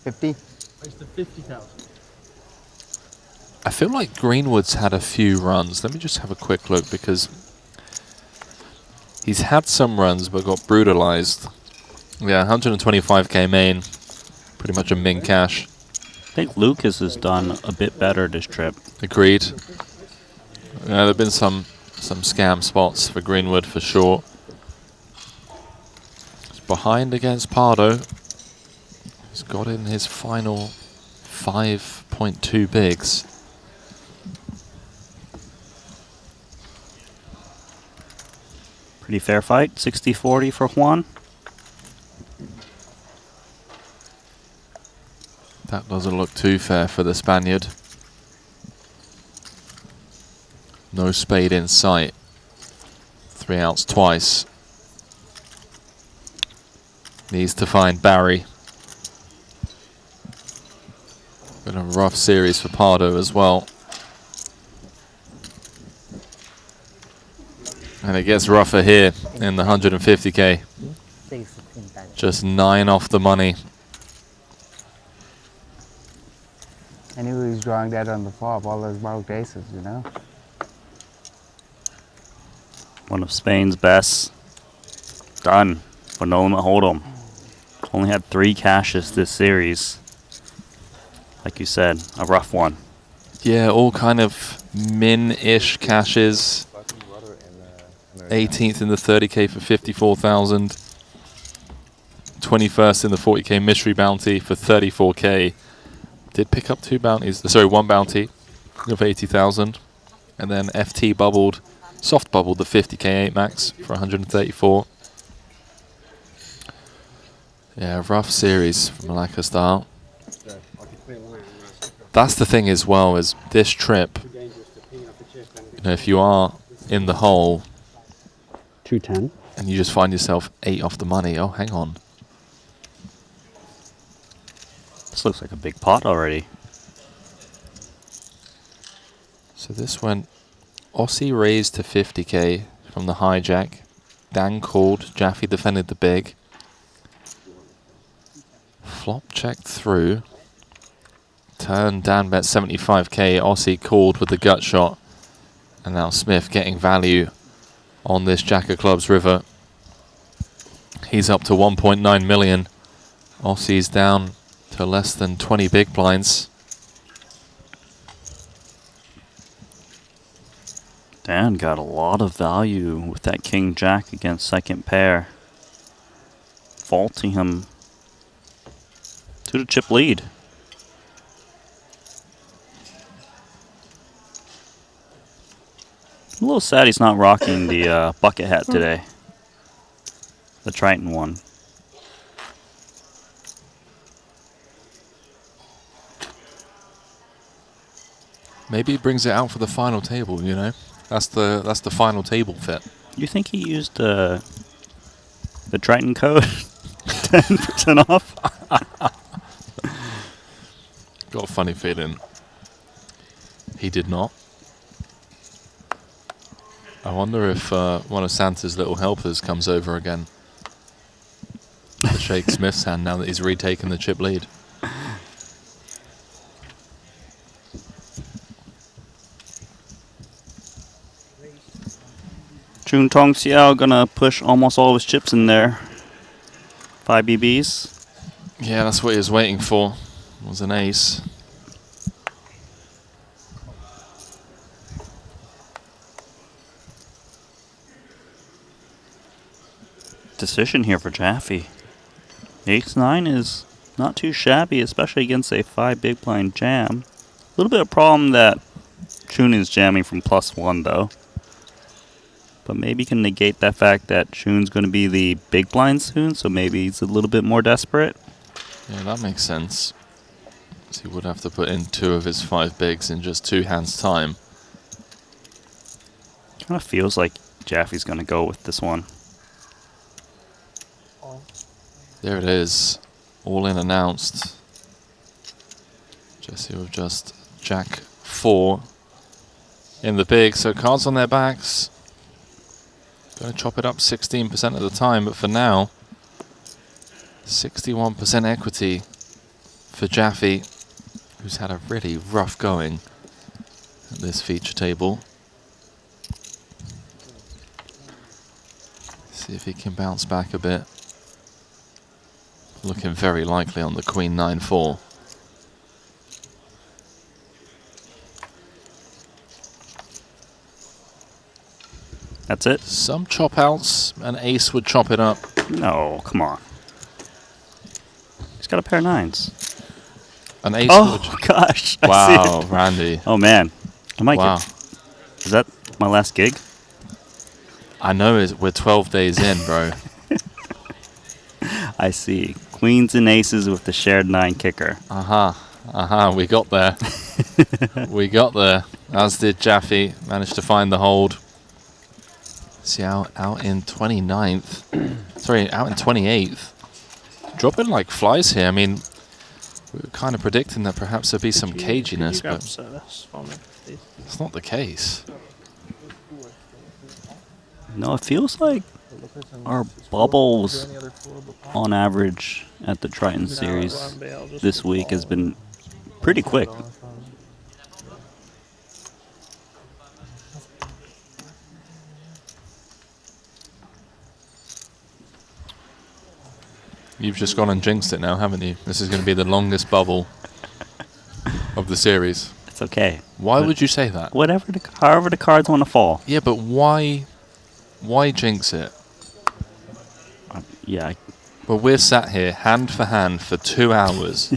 $50. It's the 50,000. I feel like Greenwood's had a few runs. Let me just have a quick look because he's had some runs but got brutalized. Yeah, 125k main, pretty much a min cash. I think Lucas has done a bit better this trip. Agreed. There have been some scam spots for Greenwood for sure. He's behind against Pardo. He's got in his final 5.2 bigs. Pretty fair fight, 60-40 for Juan. That doesn't look too fair for the Spaniard. No spade in sight. 3 outs twice. Needs to find Barry. Been a rough series for Pardo as well. And it gets rougher here in the 150k. Just 9 off the money. I knew he was drawing that on the flop, all those marked aces, you know? One of Spain's best. Done for No Limit Hold'em. Only had 3 cashes this series. Like you said, a rough one. Yeah, all kind of min-ish cashes. 18th in the 30k for 54,000. 21st in the 40k mystery bounty for 34k. Did pick up 2 bounties, sorry, 1 bounty of 80,000. And then FT bubbled, soft bubbled the 50k 8 max for 134. Yeah, rough series from Malacca style. That's the thing as well, is this trip, you know, if you are in the hole 210 and you just find yourself 8 off the money, oh, hang on. This looks like a big pot already. So this went Aussie raised to 50k from the hijack. Dan called, Jaffe defended the big. Flop checked through. Turn, Dan bet 75k, Aussie called with the gut shot. And now Smith getting value on this Jack of Clubs river. He's up to 1.9 million. Aussie's down to less than 20 big blinds. Dan got a lot of value with that King Jack against second pair. Faulting him to the chip lead. I'm a little sad he's not rocking the bucket hat today. The Triton one. Maybe he brings it out for the final table, you know? That's the final table fit. You think he used the Triton code? 10% off? Got a funny feeling he did not. I wonder if one of Santa's little helpers comes over again to shake Smith's hand now that he's retaken the chip lead. Jun Tong Xiao gonna push almost all of his chips in there. 5 BBs. Yeah, that's what he was waiting for. Was an ace. Decision here for Jaffe. Ace-9 is not too shabby, especially against a 5 big blind jam. little bit of problem that Chun is jamming from +1 though. But maybe you can negate that fact that Chun's going to be the big blind soon, so maybe he's a little bit more desperate. Yeah, that makes sense. So he would have to put in 2 of his 5 bigs in just 2 hands' time. Kind of feels like Jaffe's going to go with this one. There it is. All in announced. Jesse with just Jack 4 in the big, so cards on their backs. Going to chop it up 16% of the time, but for now, 61% equity for Jaffe, who's had a really rough going at this feature table. See if he can bounce back a bit. Looking very likely on the Queen 9-4. That's it? Some chop outs. An ace would chop it up. No, come on. He's got a pair of 9s. An ace oh, would. Gosh. Wow, Randy. Oh, man. I might wow. Is that my last gig? I know we're 12 days in, bro. I see. Queens and aces with the shared 9 kicker. We got there. We got there. As did Jaffe. Managed to find the hold. See, out in 29th. Sorry, out in 28th. Dropping like flies here. I mean, we were kind of predicting that perhaps there'd be some caginess, but it's not the case. No, it feels like our bubbles on average at the Triton series this week has been pretty quick. You've just gone and jinxed it now, haven't you? This is going to be the longest bubble of the series. It's okay. Why would you say that? However the cards want to fall. Yeah, but why jinx it? Yeah. But we're sat here hand for hand for 2 hours.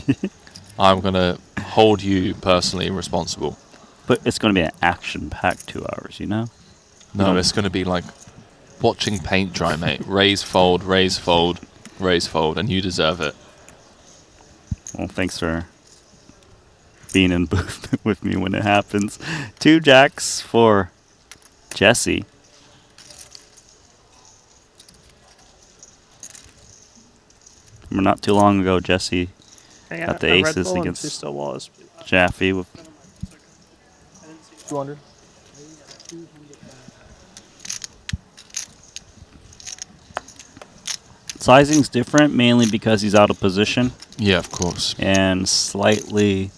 I'm going to hold you personally responsible. But it's going to be an action-packed 2 hours, you know? No, it's going to be like watching paint dry, mate. Raise, fold, raise, fold, raise, fold, and you deserve it. Well, thanks for being in booth with me when it happens. 2 jacks for Jesse. Remember not too long ago, Jesse got the aces against Jaffe with 200. Sizing's different, mainly because he's out of position. Yeah, of course. And slightly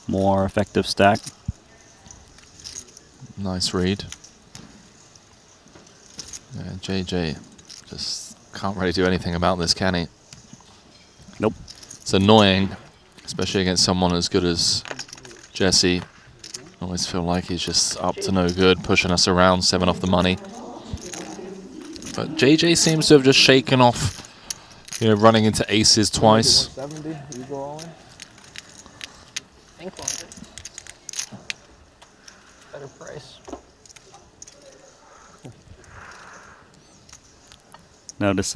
more effective stack. Nice read. Yeah, JJ just can't really do anything about this, can he? Nope. It's annoying, especially against someone as good as Jesse. I always feel like he's just up to no good, pushing us around, 7 off the money. But JJ seems to have just shaken off, running into aces twice. 70, you go all in? Think longer. Better price. Notice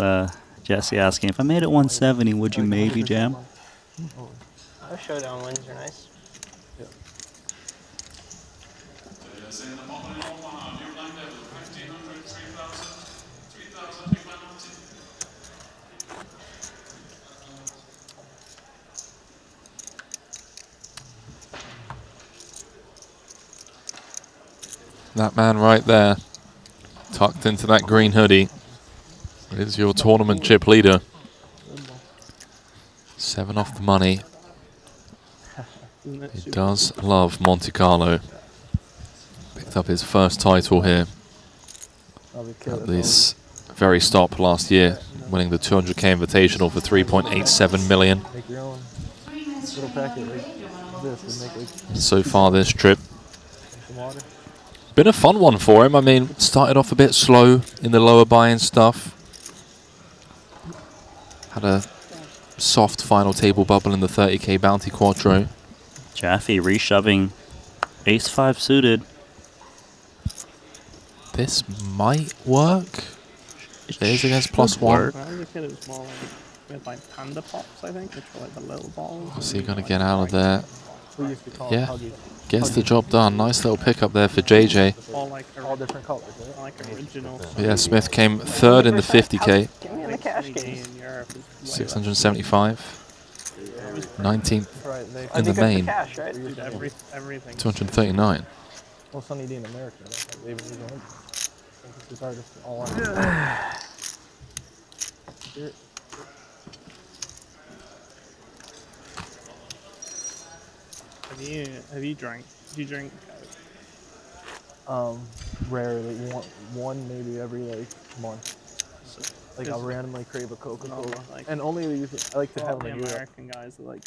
Jesse asking, if I made it 170, would you maybe jam? Our showdown wins are nice. That man right there, tucked into that green hoodie, is your tournament chip leader. 7 off the money. He does love Monte-Carlo. Picked up his first title here at this very stop last year, winning the 200K Invitational for 3.87 million. Make your own little packet like this and make like So far this trip. some water. Been a fun one for him. I mean, started off a bit slow in the lower buy-in stuff. Had a soft final table bubble in the 30K Bounty Quattro. Jaffe reshoving ace-5 suited. This might work. It is against +1. Well, I just said it was more like with like panda pops, I think, which were like the little balls. What's he going to get out of there? We used to call Yeah, huggies. gets the job done. Nice little pickup there for JJ. All like all different colors, right? like original. Yeah, Smith came third in the 50K. Give me the cash game. 675. 19th in the main. Cash, right? Dude, everything. 239. Well, Sunny D in America. Right? They even use this artist all on. Have you drank? Do you drink? Rarely. One maybe every like month. Like I'll randomly crave a Coca-Cola, like, and only I like to have the them in Europe. American guys that like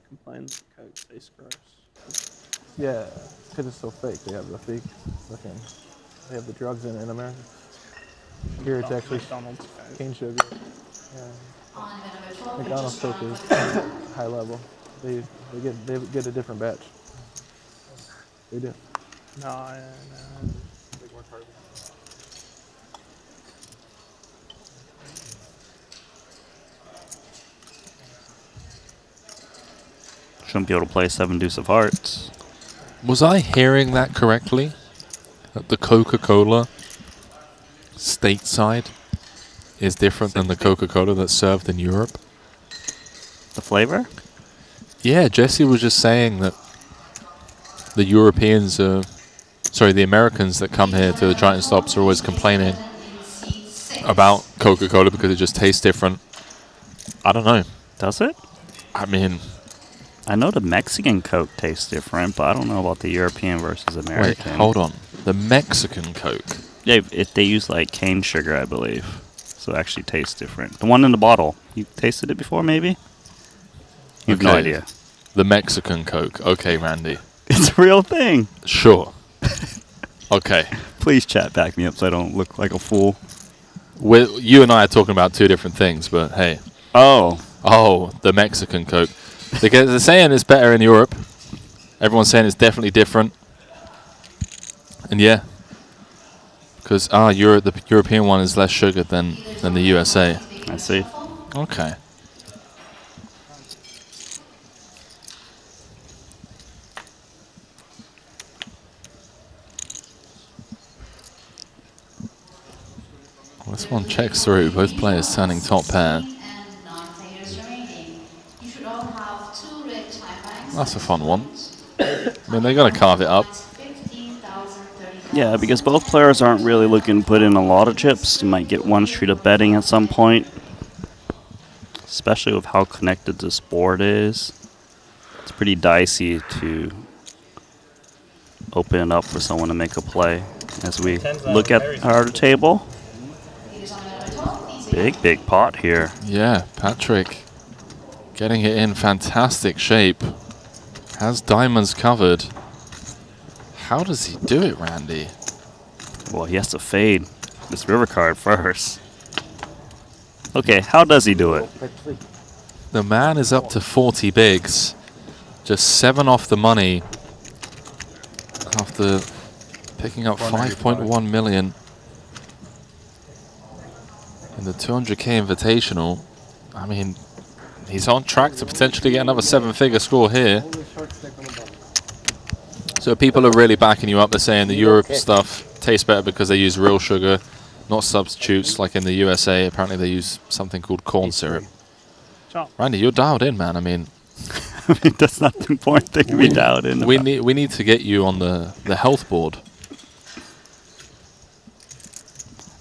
complain that Coke tastes gross. Yeah, because it's so fake. They have the fake looking. They have the drugs in America. Here it's actually McDonald's Coke. cane sugar. Yeah. McDonald's Coke is high level. They get a different batch. They do. No. Shouldn't be able to play 7 deuce of hearts. Was I hearing that correctly? That the Coca-Cola stateside is different than the Coca-Cola that's served in Europe? The flavor? Yeah, Jesse was just saying that the Europeans are... Sorry, the Americans that come here to the Triton stops are always complaining about Coca-Cola because it just tastes different. I don't know. Does it? I mean... I know the Mexican Coke tastes different, but I don't know about the European versus American. Wait, hold on. The Mexican Coke? Yeah, they use like cane sugar, I believe. So it actually tastes different. The one in the bottle. You tasted it before, maybe? You have no idea. The Mexican Coke. Okay, Randy. It's a real thing. Sure. Okay. Please chat back me up so I don't look like a fool. You and I are talking about two different things, but hey. Oh, the Mexican Coke. Because they're saying it's better in Europe. Everyone's saying it's definitely different. And yeah. Because the European one is less sugar than the USA. I see. Okay. Well, this one checks through. Both players turning top pair. That's a fun one. I mean, they got to carve it up. Yeah, because both players aren't really looking to put in a lot of chips. You might get one street of betting at some point. Especially with how connected this board is. It's pretty dicey to open it up for someone to make a play. As we look at our table. Big pot here. Yeah, Patrick getting it in fantastic shape. Has diamonds covered. How does he do it, Randy? Well, he has to fade this river card first. Okay, how does he do it? The man is up to 40 bigs. Just 7 off the money after picking up 5.1 million in the 200K Invitational. I mean, he's on track to potentially get another 7-figure score here. So people are really backing you up. They're saying the Europe stuff tastes better because they use real sugar, not substitutes like in the USA. Apparently they use something called corn syrup. Randy, you're dialed in, man. I mean, that's not the important thing to be dialed in. We need to get you on the health board.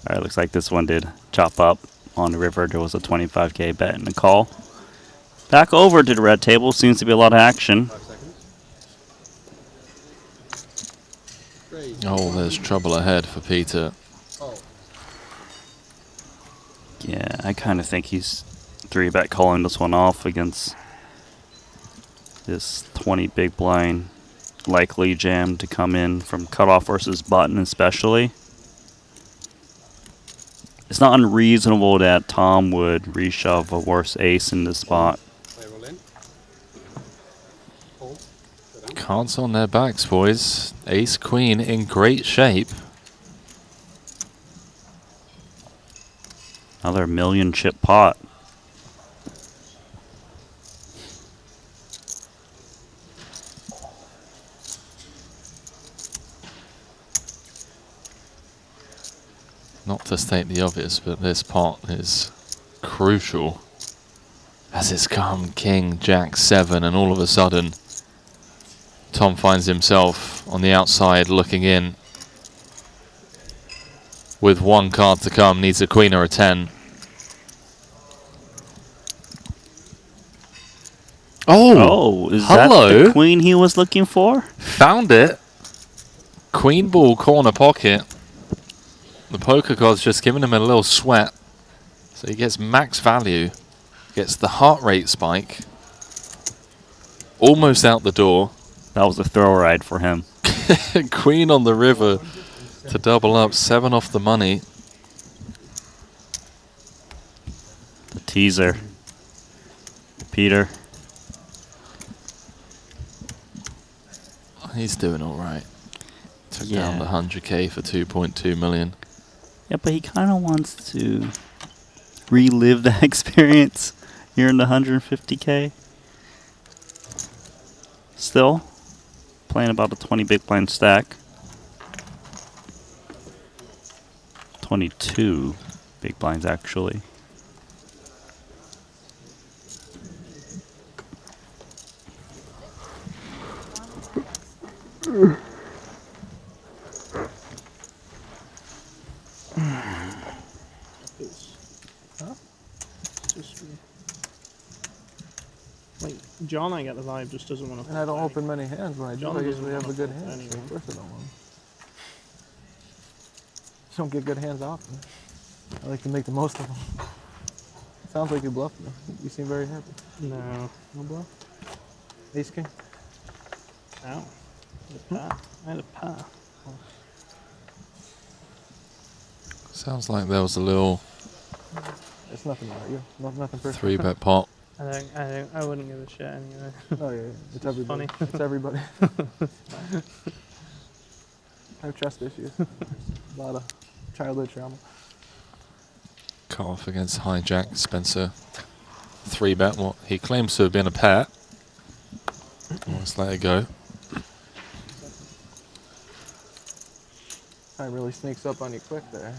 All right, looks like this one did chop up on the river. There was a 25K bet and a call. Back over to the red table. Seems to be a lot of action. Oh, there's trouble ahead for Peter. Yeah, I kind of think he's 3-bet calling this one off against this 20 big blind likely jam to come in from cutoff versus button especially. It's not unreasonable that Tom would reshove a worse ace in this spot. Cards on their backs, boys. Ace Queen in great shape. Another 1,000,000 chip pot. Not to state the obvious, but this pot is crucial. As it's come King, Jack, 7, and all of a sudden, Tom finds himself on the outside looking in. With one card to come, needs a queen or a 10. Oh, is hello. that the queen he was looking for? Found it. Queen ball corner pocket. The poker god's just giving him a little sweat. So he gets max value. Gets the heart rate spike. Almost out the door. That was a throw ride for him. Queen on the river to double up. 7 off the money. The teaser. Peter. He's doing all right. Took Yeah. down the 100K for 2.2 million. Yeah, but he kind of wants to relive that experience here in the 150K. Still playing about a 20 big blind stack. 22 big blinds actually. Like, John, I get the vibe, just doesn't want to. And I don't open many hands when I do. John I doesn't usually have a wanna good flip hand. anyway. So of course I don't want. Don't get good hands often. I like to make the most of them. Sounds like you bluffed me. You seem very happy. No. No bluff? Ace king? Ow. I had a pair. Sounds like there was a little It's nothing about you. Nothing personal. 3-bet pot. I wouldn't give a shit anyway. Oh yeah, it's everybody. Funny. It's everybody. I have trust issues. A lot of childhood trauma. Cut off against hijack. Spencer 3-bet what he claims to have been a pair. Let's let it go. Time really sneaks up on you quick there.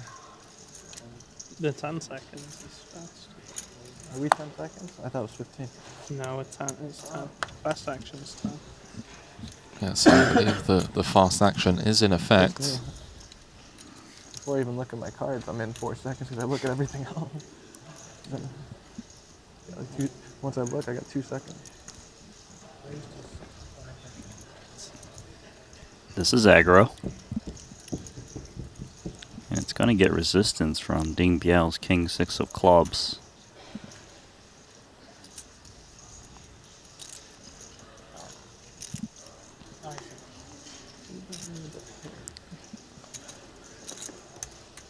The 10 seconds is fast. Are we 10 seconds? I thought it was 15. No, it's 10. Fast action is 10. Yeah, so I believe the fast action is in effect. Yeah. Before I even look at my cards, I'm in 4 seconds because I look at everything else. Then, yeah, like once I look, I got 2 seconds. This is aggro. And it's going to get resistance from Ding Biao's King 6 of clubs.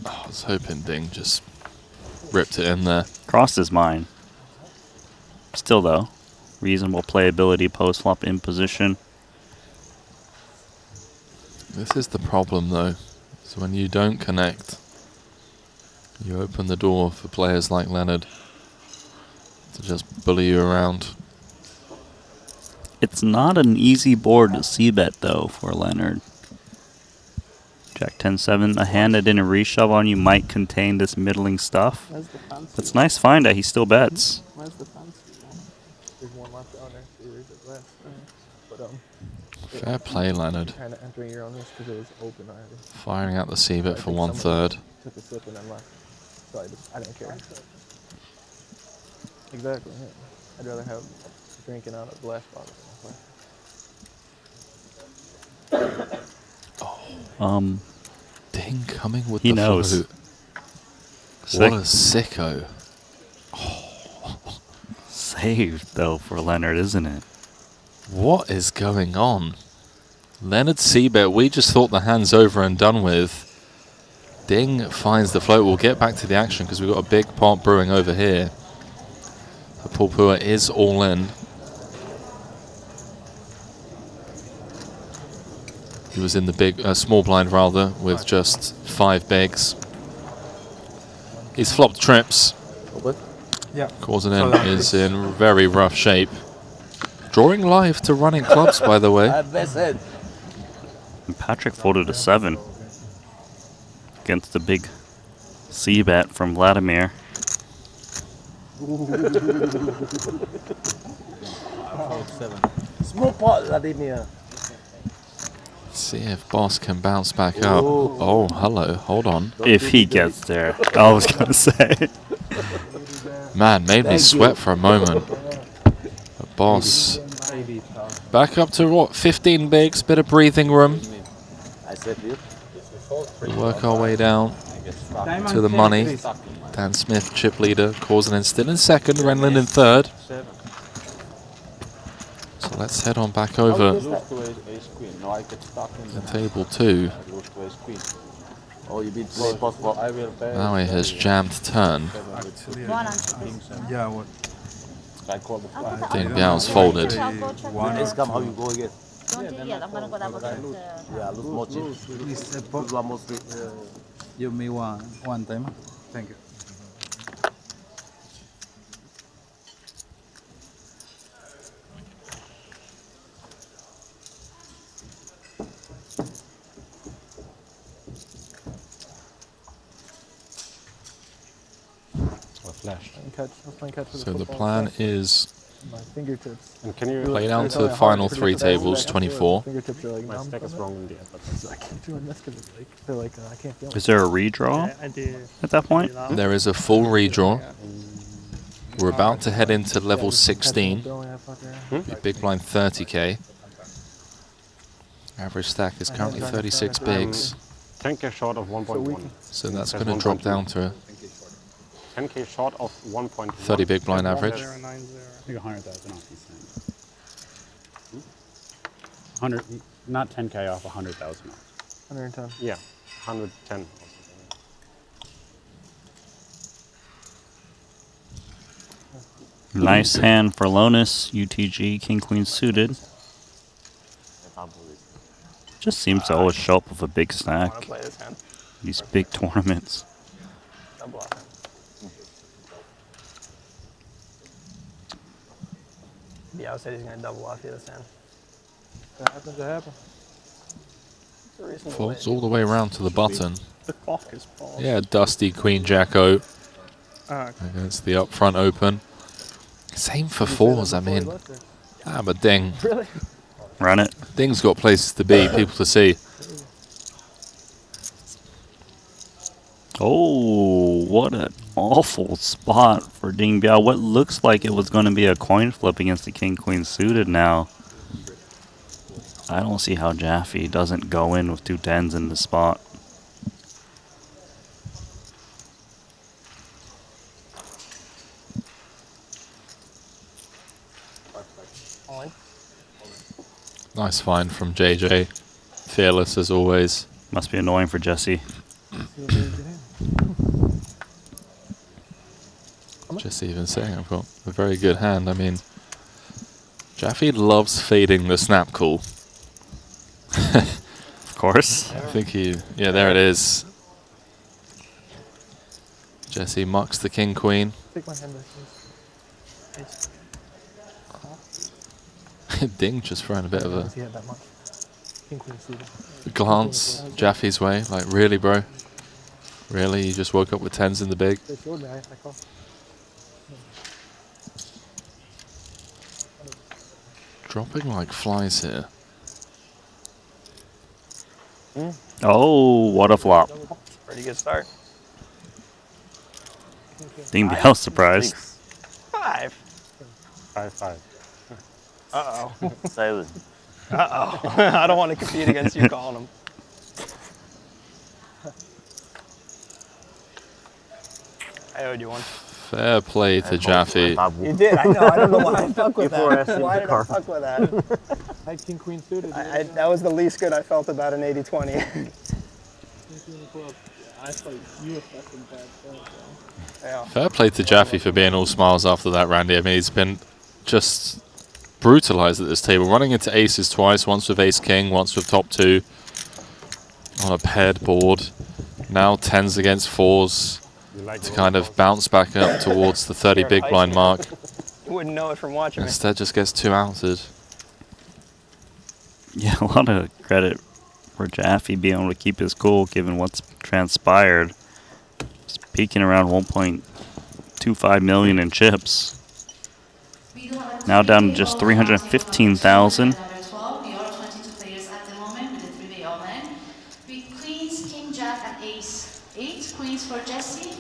Oh, I was hoping Ding just ripped it in there. Crossed his mind. Still though, reasonable playability post flop in position. This is the problem though. So when you don't connect, you open the door for players like Leonard to just bully you around. It's not an easy board to c-bet though for Leonard. Jack 10-7, a hand that didn't reshove on you might contain this middling stuff. Where's the fancy It's nice find that he still bets. Where's the fancy one? There's one left on there. See, there's a glass. But Fair play, Leonard. Kind of entering your own risk because it was open already. Firing out the c-bet I for think 1/3. Took a sip and then left. So I didn't care. Exactly. Yeah. I'd rather have drinking out of a glass bottle than a glass. Ding coming with he the knows. float. What a sicko. Saved though for Leonard, isn't it? What is going on? Leonard c-bet, we just thought the hand's over and done with. Ding finds the float. We'll get back to the action because we've got a big pot brewing over here. The Pulpua is all in. He was in the big, small blind rather, with just 5 bigs. He's flopped trips. Yeah. Korsinen is in very rough shape. Drawing live to running clubs, by the way. And Patrick folded a 7 against the big C-bet from Vladimir. Small pot, Vladimir. See if Boss can bounce back up. Oh, hello. Hold on. If he gets there, I was going to say. Man, made me sweat for a moment. But Boss back up to what? 15 bigs, bit of breathing room. We work our way down to the money. Dan Smith, chip leader, Korsinen still in second, Renlund in third. So let's head on back over to table 2. Now he has jammed turn. Yeah, what? Ding Biao's folded. How you go again? Yeah, lose more chip. Give me one time. Thank you. So the plan is my fingertips. And can you play down to the final 3 tables, 24. Fingertips are like my stack is wrong in the end. I can't do this because they're like I can't feel. Is there a redraw at that point? There is a full redraw. We're about to head into level 16. Big blind 30k. Average stack is currently 36 bigs. 10k short of 1.1. So that's going to drop down to 10k short of 1.1. 30 big blind average. I think 100,000 off these things. 100, not 10k off, 100,000 off. 110. Yeah, 110. Nice hand for Lonis, UTG, King Queen suited. Just seems to always show up with a big stack. These big tournaments. Yeah, I said he's going to double off you this hand. That happens to happen. Folds all the way around to the button. The clock is paused. Yeah, dusty Queen Jack O Okay. against the up front open. Same for 4s, I mean. But Ding. Really? Run it. Ding's got places to be, people to see. Oh, what an awful spot for Ding Biao. What looks like it was going to be a coin flip against the King Queen suited now. I don't see how Jaffe doesn't go in with 2 10s in the spot. Nice find from JJ. Fearless as always. Must be annoying for Jesse. Just even saying I've got a very good hand. I mean, Jaffe loves fading the snap call. Of course. I think he, yeah, there it is. Jesse mucks the king queen. Take my hand back, please. Ding just throwing a bit of He had that much. King Queen suited. a glance Jaffe's way. Like, really, bro? Really? You just woke up with 10s in the big? They showed me. I called. Dropping like flies here. Oh, what a flop. Pretty good start. Ding Biao surprised. 5. 5-5. Uh-oh. 7. Uh-oh. I don't want to compete against you calling them. I owed you one. Fair play to Jaffe. You did. I know. I don't know why I fuck with that. Why did I fuck with that? I had King Queen suited. That was the least good I felt about an 80-20. I thought you were fucking bad. Yeah. Fair play to Jaffe for being all smiles after that, Randy. I mean, he's been just brutalized at this table, running into aces twice, once with ace king, once with top 2. on a paired board. Now 10s against 4s to kind of bounce back up towards the 30 big blind mark. You wouldn't know it from watching me. Instead just gets 2 outed. Yeah, a lot of credit for Jaffe being able to keep his cool given what's transpired. It's peaking around 1.25 million in chips. Now down to just 315,000. Number 12, we are 22 players at the moment with a 3-way all-in. With queens, king, jack, and ace. 8 queens for Jesse.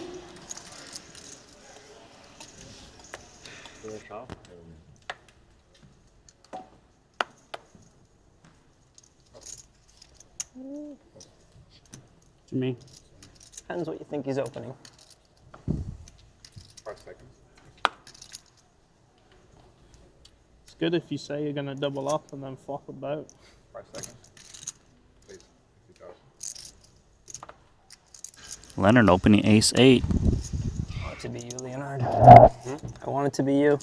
To me. Depends what you think he's opening. 5 seconds. It's good if you say you're going to double up and then flop a boat. 5 seconds. Please. Leonard opening ace-8. I want it to be you, Leonard. I want it to be you.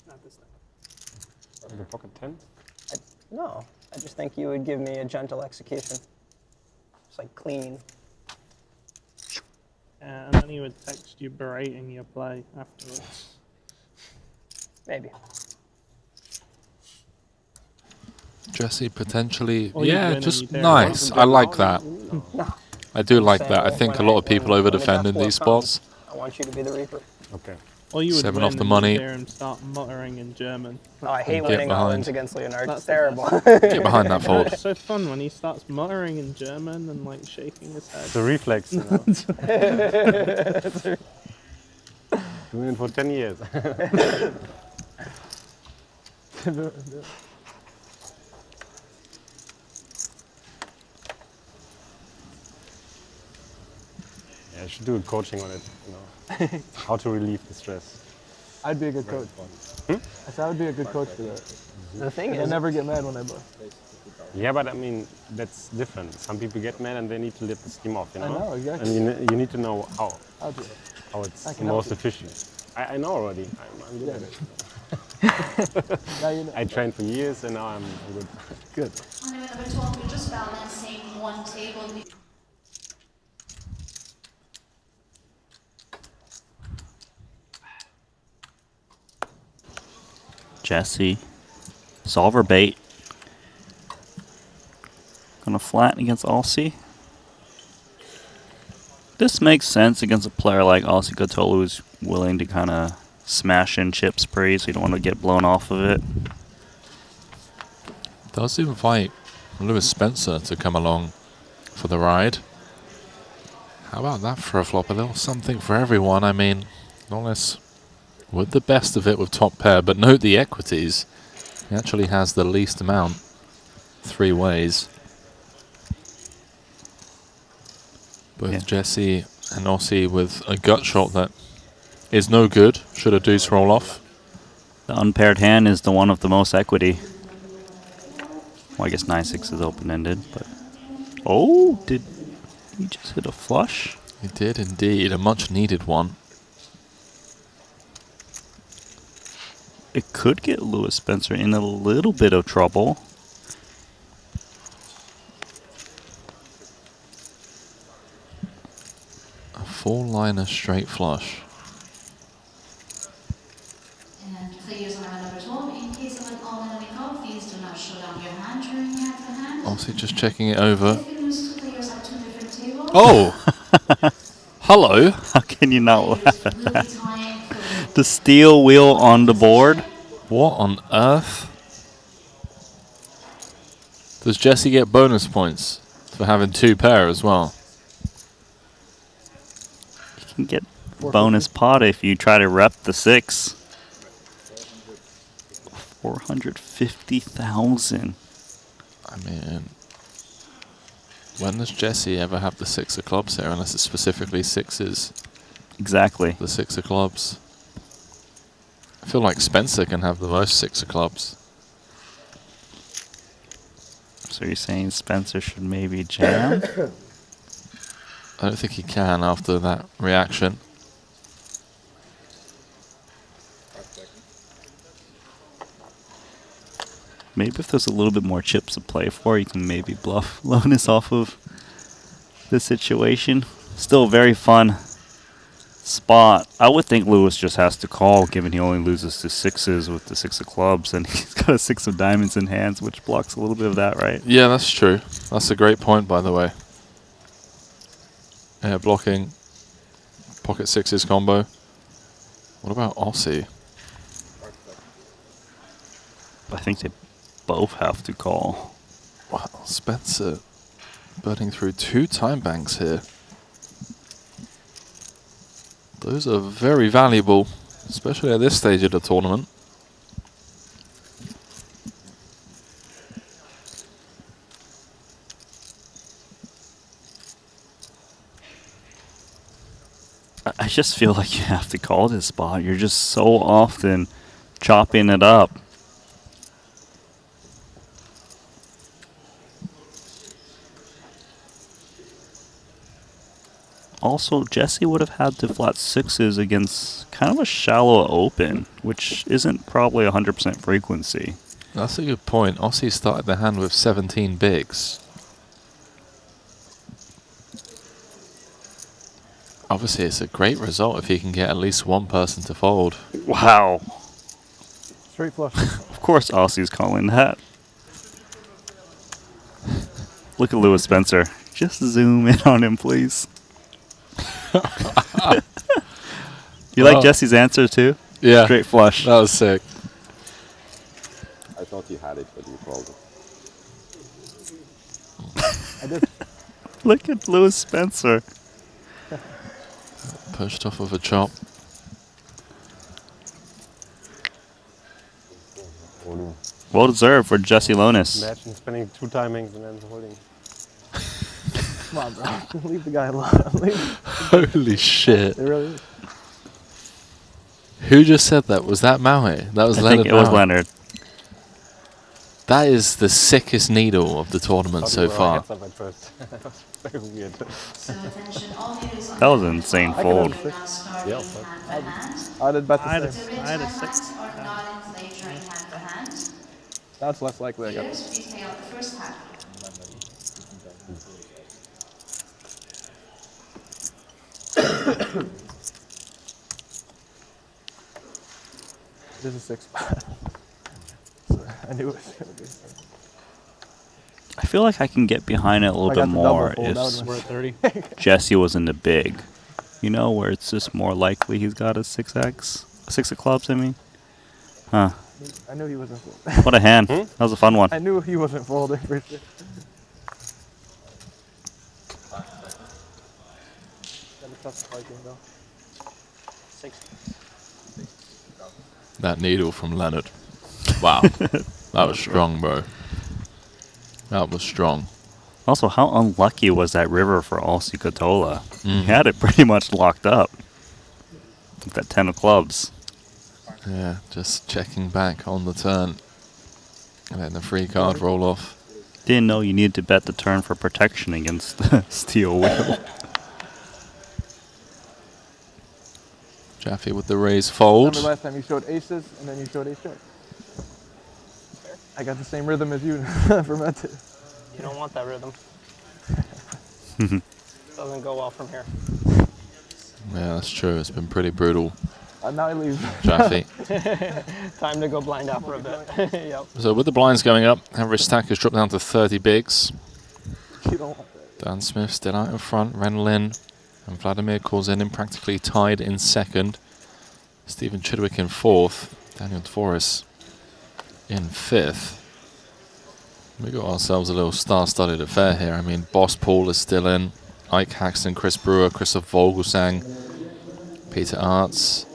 Not this time. The pocket 10? No, I just think you would give me a gentle execution. Just like clean. And then he would text you berating your play afterwards. Maybe. Jesse potentially, Or you yeah, win and just you dare nice. not. I like that. No. I do like that. I think a lot of people over defend in these spots. I want you to be the Reaper. Okay. Or you would 7 win off the and money. you'd hear him start muttering in German. Oh, I hate Get winning behind. all-ins against Leonard. That's It's terrible. Get behind that fold. It's so fun when he starts muttering in German and like shaking his head. It's a reflex. You know? Doing it for 10 years. Yeah, I should do a coaching on it, you know. How to relieve the stress. I'd be a good coach. I said I would be a good coach for that. The thing I is, never get mad when I bust. Yeah, but I mean, that's different. Some people get mad and they need to let the steam off, you know? I know, exactly. And you need to know how I'll do it. how it's I the can most help efficient. I know already. I'm good at it. Now you know. I trained for years and now I'm good. Good. On limit number 12, we're just balancing one table. Jesse. Solver bait. Gonna flatten against Aussie. This makes sense against a player like Aussie Kotolu, who's willing to kind of smash in chip spree, so you don't want to get blown off of it. Does invite Lewis Spencer to come along for the ride. How about that for a flop? A little something for everyone. I mean, Lawless with the best of it with top pair, but note the equities. He actually has the least amount 3 ways. Both Jesse and Aussie with a gut shot that is no good. Should a deuce roll off. The unpaired hand is the one of the most equity. Well, I guess 9-6 is open-ended, but... Oh, did he just hit a flush? He did indeed, a much-needed one. It could get Lewis Spencer in a little bit of trouble. A 4-liner straight flush. And players on number 12, in case of an all-in on the call, please do not show down your hand during the half the hand. Aussie just checking it over. If you lose, 2 players at 2 different tables. Oh! Hello! How can you not laugh at that? The steel wheel on the board. What on earth? Does Jesse get bonus points for having 2 pair as well? You can get bonus pot if you try to rep the 6. 450,000. I mean, when does Jesse ever have the 6 of clubs here? Unless it's specifically 6s. Exactly. The 6 of clubs. I feel like Spencer can have the most 6 of clubs. So you're saying Spencer should maybe jam? I don't think he can after that reaction. Maybe if there's a little bit more chips to play for, you can maybe bluff Lowness off of the situation. Still a very fun spot. I would think Lewis just has to call, given he only loses to sixes with the 6 of clubs, and he's got a 6 of diamonds in hands, which blocks a little bit of that, right? Yeah, that's true. That's a great point, by the way. Yeah, blocking pocket sixes combo. What about Aussie? I think they both have to call. Wow, Spencer burning through 2 time banks here. Those are very valuable, especially at this stage of the tournament. I just feel like you have to call this spot. You're just so often chopping it up. Also, Jesse would have had to flat sixes against kind of a shallow open, which isn't probably 100% frequency. That's a good point. Aussie started the hand with 17 bigs. Obviously, it's a great result if he can get at least one person to fold. Wow. Straight flush. Of course, Aussie's calling that. Look at Lewis Spencer. Just zoom in on him, please. You like Jesse's answer too? Yeah. Straight flush. That was sick. I thought you had it, but you called it. I did. Look at Lewis Spencer. Pushed off of a chop. Well deserved for Jesse Lowness. Imagine spending 2 timings and then holding. Come on, bro. Leave the guy alone. Holy shit. It really is. Who just said that? Was that Maui? That was I Leonard. think it was Maui. Leonard. That is the sickest needle of the tournament so far. That was very weird. That was an insane fold. I did bet I the had same. I had a 6. That's less likely I got. This is a 6 spot. So I knew it was going to be. I feel like I can get behind it a little I bit got the more double fold, that if would've We're at 30. Jesse was in the big. You know, where it's just more likely he's got a 6x. 6 of clubs, I mean. Huh. I knew he wasn't folding. What a hand. That was a fun one. I knew he wasn't folding for sure. Gotta trust the Viking though. 6. That needle from Leonard. Wow. That was strong, bro. That was strong. Also, how unlucky was that river for Aussie Katola? He had it pretty much locked up. With that 10 of clubs. Yeah, just checking back on the turn. And then the free card roll off. Didn't know you needed to bet the turn for protection against the steel wheel. Jaffe with the raise fold. Remember last time you showed aces and then you showed ace jack? I got the same rhythm as you for Mete. You don't want that rhythm. Doesn't go well from here. Yeah, that's true. It's been pretty brutal. Now I leave. Jaffe. Time to go blind out for a bit. Yep. So with the blinds going up, average stack has dropped down to 30 bigs. You don't want that. Dan Smith still out in front. Renlin and Vladimir Korzinin practically tied in second. Stephen Chidwick in fourth. Daniel Dvoris in fifth. We got ourselves a little star-studded affair here. I mean, Boss Paul is still in. Ike Haxton, Chris Brewer, Christoph Vogelsang, Peter Arts,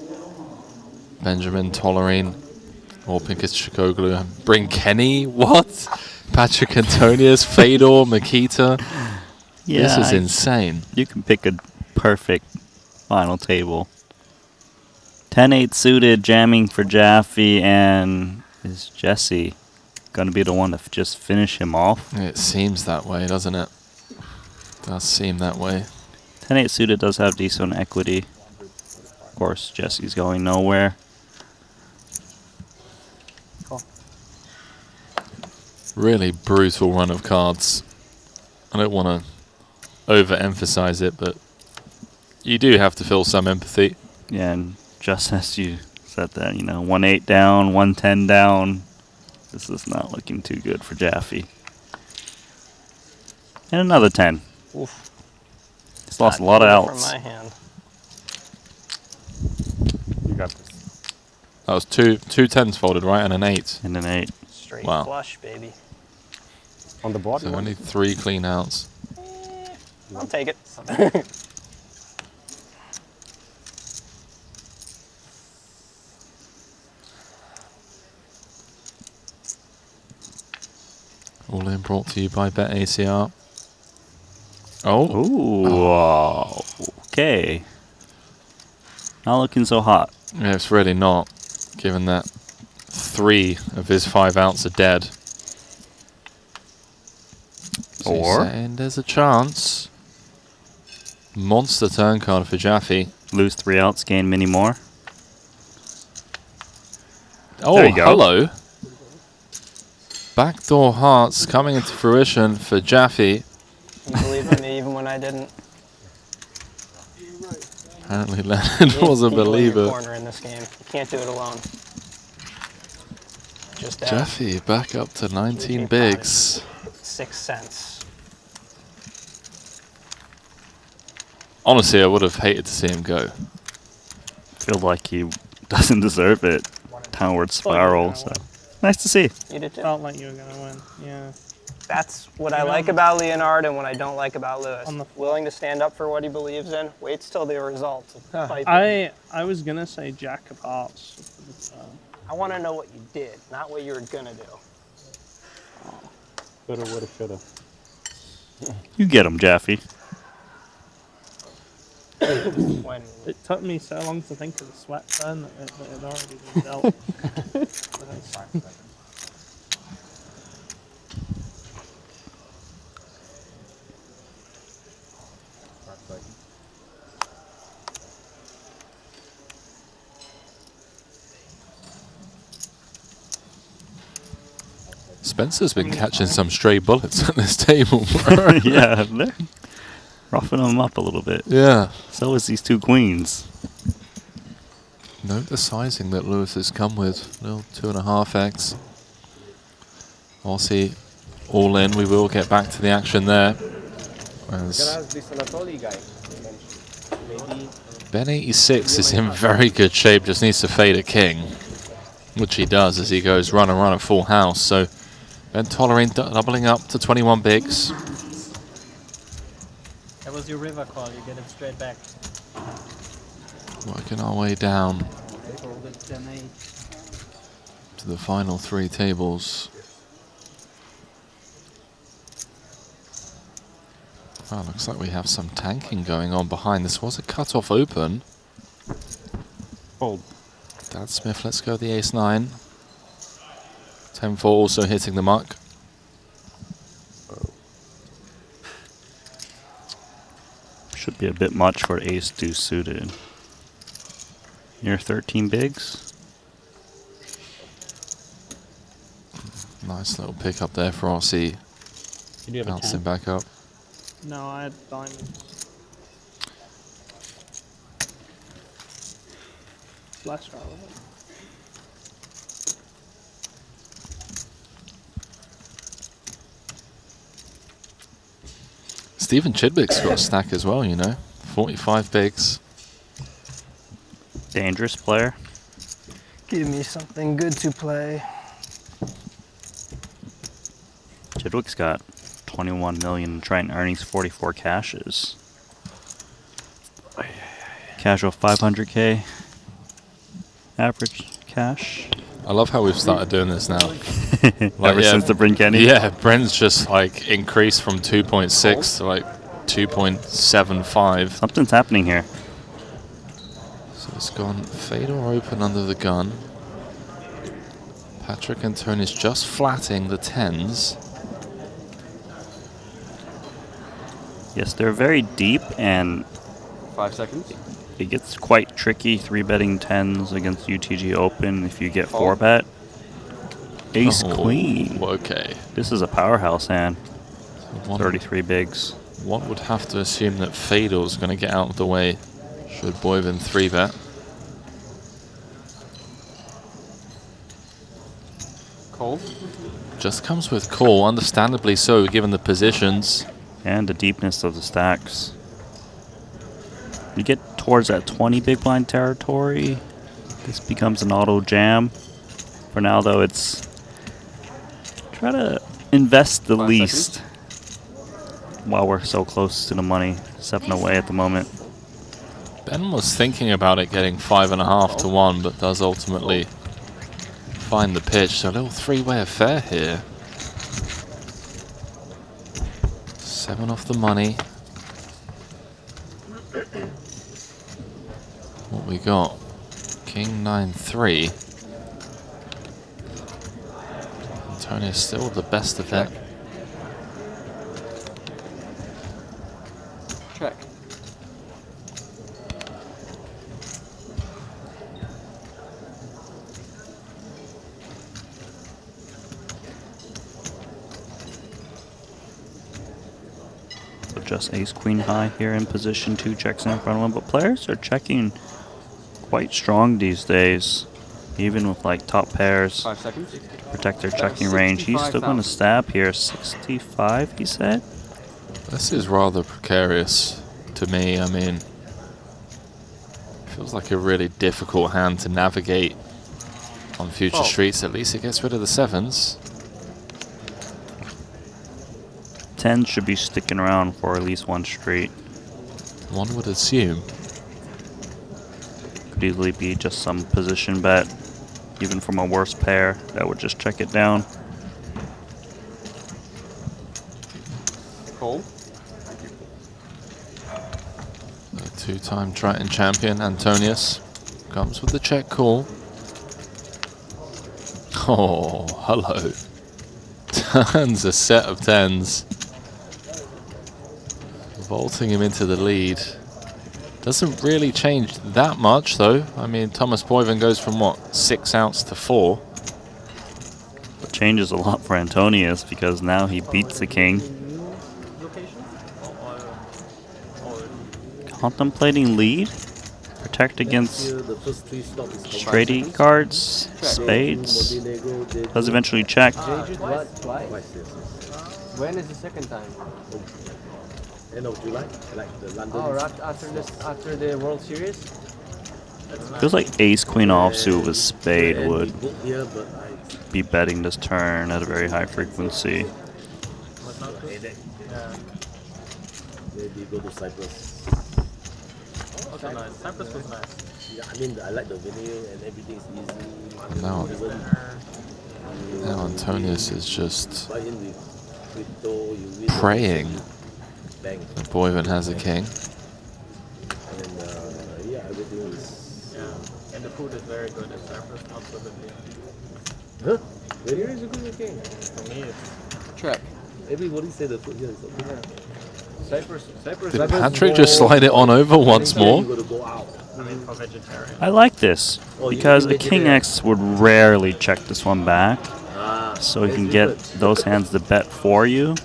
Benjamin Tollerine, or Pinkett Chikoglu. Bring Kenny? What? Patrick Antonius, Fedor, Makita. Yeah, this is insane. You can pick a perfect final table. 10-8 suited, jamming for Jaffe, and is Jesse going to be the one to just finish him off? It seems that way, doesn't it? Does seem that way. 10-8 suited does have decent equity. Of course, Jesse's going nowhere. Really brutal run of cards. I don't want to overemphasize it, but you do have to feel some empathy. Yeah, and just as you said that, you know, 1-8 down, 1-10 down. This is not looking too good for Jaffe. And another 10. Oof. He's lost a lot of From outs. my hand. You got this. That was two 10s folded, right? And an 8. And an 8. Straight Wow. flush, baby. On the board? So only 3 clean outs. I'll take it. All in brought to you by BetACR. Oh. Ooh. Okay. Not looking so hot. Yeah, it's really not, given that 3 of his 5 outs are dead. So you're Or saying there's a chance. Monster turn card for Jaffe. lose 3 outs, gain many more. Oh, There you go. hello. Backdoor hearts coming into fruition for Jaffe. You believe in me even when I didn't. Apparently Leonard was a People in your believer. corner in this game. You can't do it alone. Just that. Jaffe back up to 19 bigs. 6 cents. Honestly, I would have hated to see him go. Feel like he doesn't deserve it. Downward spiral. So nice to see. You did too. Felt like you were going to win. Yeah. That's what I like about Leonard and what I don't like about Lewis. Willing to stand up for what he believes in, waits till the results. I was going to say Jack of Hearts. I want to know what you did, not what you were going to do. Coulda, woulda, shoulda. You get him, Jaffe. When It took me so long to think of the sweat turn that it had already been dealt. Spencer's been catching some stray bullets at this table. Yeah, they're roughing him up a little bit. Yeah. So is these 2 queens. Note the sizing that Lewis has come with. Little 2.5x. Aussie all in. We will get back to the action there. As Ben 86 is in very good shape. Just needs to fade a king, which he does as he goes run and run at full house. So Ben Tollering doubling up to 21 bigs. That was your river call. You get it straight back. Working our way down Hold it 10-8. to the final 3 tables. Well, looks like we have some tanking going on behind. This was a cut-off open. Fold. Dad Smith, let's go the ace-9. 10-4 also hitting the mark. Should be a bit much for ace-2 suited. Near 13 bigs. Nice little pick up there for RC. You do have a Bouncing 10. back up. No, I had diamonds. Less relevant. Stephen Chidwick's got a stack as well, you know. 45 bigs. Dangerous player. Give me something good to play. Chidwick's got 21 million in Triton earnings, 44 cashes. Casual 500K. Average cash. I love how we've started doing this now. Ever since the Bryn Kenny? Yeah, Bryn's just like increased from 2.6 to like 2.75. Something's happening here. So it's gone fade or open under the gun. Patrick and Tony's just flatting the 10s. Yes, they're very deep, and 5 seconds. it gets quite tricky 3-betting 10s against UTG Open if you get 4-bet. Ace Queen. Okay. This is a powerhouse hand. One- 33 bigs. One would have to assume that Fedor's going to get out of the way should Boyven 3-bet. Call. Just comes with call, understandably so, given the positions. And the deepness of the stacks. You get towards that 20 big blind territory, this becomes an auto jam. For now, though, it's try to invest the 5 least seconds. while we're so close to the money. 7 away at the moment. Ben was thinking about it getting 5.5 to 1, but does ultimately find the pitch. So a little three-way affair here. 7 off the money. What we got? King 9-3. Antonius still the best of it. Check. So just ace queen high here in position 2 checks in front of him. But players are checking quite strong these days. Even with like top pairs. 5 seconds. Protect their checking range. He's still going to stab here. 65, he said. This is rather precarious to me. I mean, feels like a really difficult hand to navigate on future streets. At least it gets rid of the 7s. 10 should be sticking around for at least one street. One would assume. Could easily be just some position bet, even from a worse pair that would just check it down. Call. The 2-time Triton champion, Antonius, comes with the check call. Oh, hello. Turns a set of 10s. Vaulting him into the lead. Doesn't really change that much, though. I mean, Thomas Boyven goes from, what, 6 outs to 4. It changes a lot for Antonius because now he beats the king. Contemplating lead. Protect against straight E cards, spades. Does eventually check. When is the second time? End of July, like the London. Oh, right after the World Series. Feels like ace queen offsuit with spade would be betting this turn at a very high frequency. Maybe go to Cyprus. Also nice. Cyprus was nice. Yeah, I mean, I like the venue and everything is easy. Now Antonius is just praying that Boyven has a king. And yeah, everything is. Yeah, and the food is very good in Cyprus, not so good here. Huh? Here is a good king. For me, it's Check. Everybody say the food here is okay. Cyprus. Did Patrick just slide it on over once more? I mean, for vegetarian. I like this because a king X would rarely check this one back. So you can get those hands to bet for you.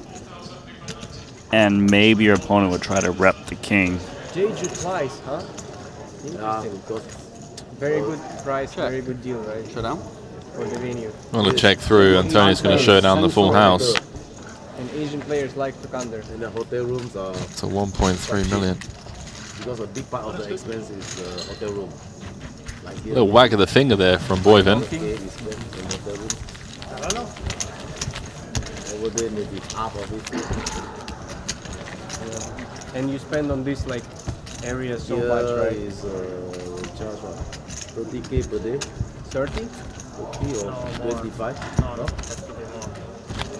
And maybe your opponent would try to rep the king. Jeju twice, huh? Interesting. Very good price, very good deal, right? Shut down. For the venue. I'm going to check through. Antonius going to show down the full house. And Asian players like to counter. And the hotel rooms are. It's a 1.3 million. Because a big part of the expense is the hotel room. Like here, Little wag of the finger there from Boyven. I don't know. Over there, maybe half of it. And you spend on this like area so Here much, right? is charge what? 30K per day. 30? 30 or 25? No?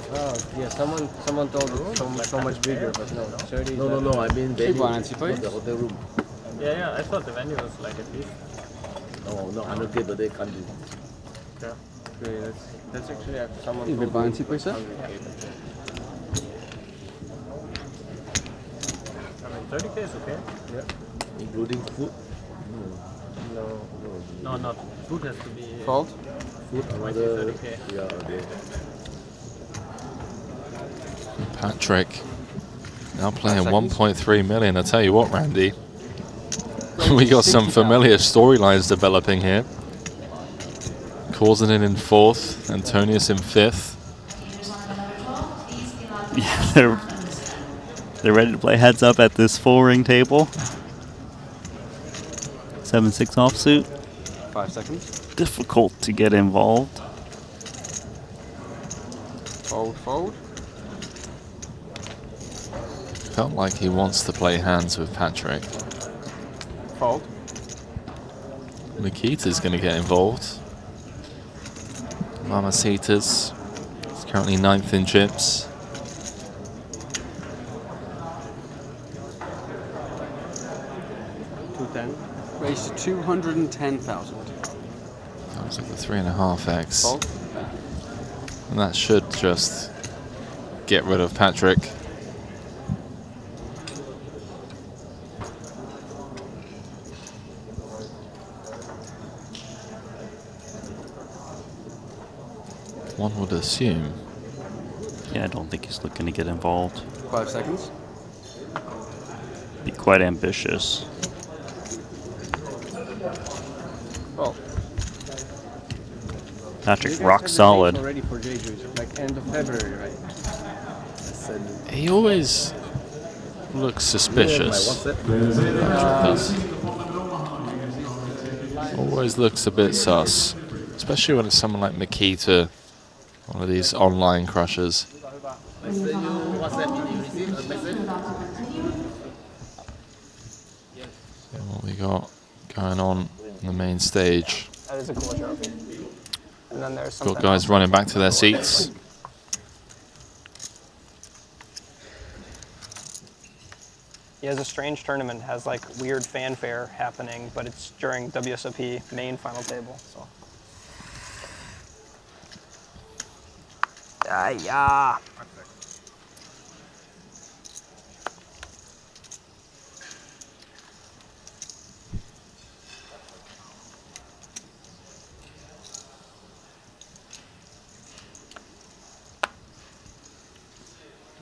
Oh, yeah, someone told me so much bigger, but no, 30. No, I mean venue, Intensifies? not the hotel room. Yeah, I thought the venue was like at least. No, 100K per day can't do. Yeah. Okay, that's actually after someone Is told it fancy me. pizza? I mean, 30K is okay. Yeah. Including food? No, not food has to be Fold. food 20-30K. Patrick now playing 1.3 million. I tell you what, Randy, we got some familiar storylines developing here. Causing it in 4th, Antonius in 5th. Yeah, they're ready to play heads up at this 4-ring table. 7-6 offsuit. 5 seconds. Difficult to get involved. Fold, fold. Felt like he wants to play hands with Patrick. Fold. Nikita's going to get involved. Mamacita's is currently 9th in chips. Raised to 210,000. That was like the 3.5x. Fold. And that should just get rid of Patrick. One would assume. Yeah, I don't think he's looking to get involved. 5 seconds. Be quite ambitious. Oh. Patrick rock solid. Already for Jeju, like end of February, right? He always looks suspicious. Always looks a bit sus. Especially when it's someone like Nikita, one of these online crushers. So what we got going on the main stage? That is a cool trophy. And then there's Got something guys else. running back to their seats. He has a strange tournament, has like weird fanfare happening, but it's during WSOP main final table. So. Yeah.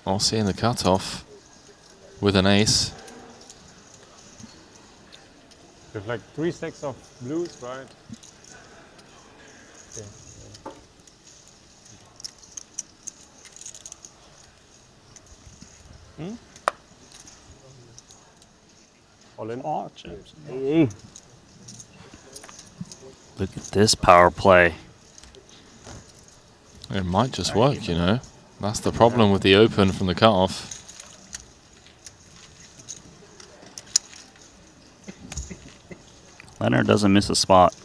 I'll see in the cutoff with an ace. You have like 3 stacks of blues, right? Okay. All in. Oh, chips. Look at this power play. It might just work, you know. That's the problem with the open from the cutoff. Leonard doesn't miss a spot.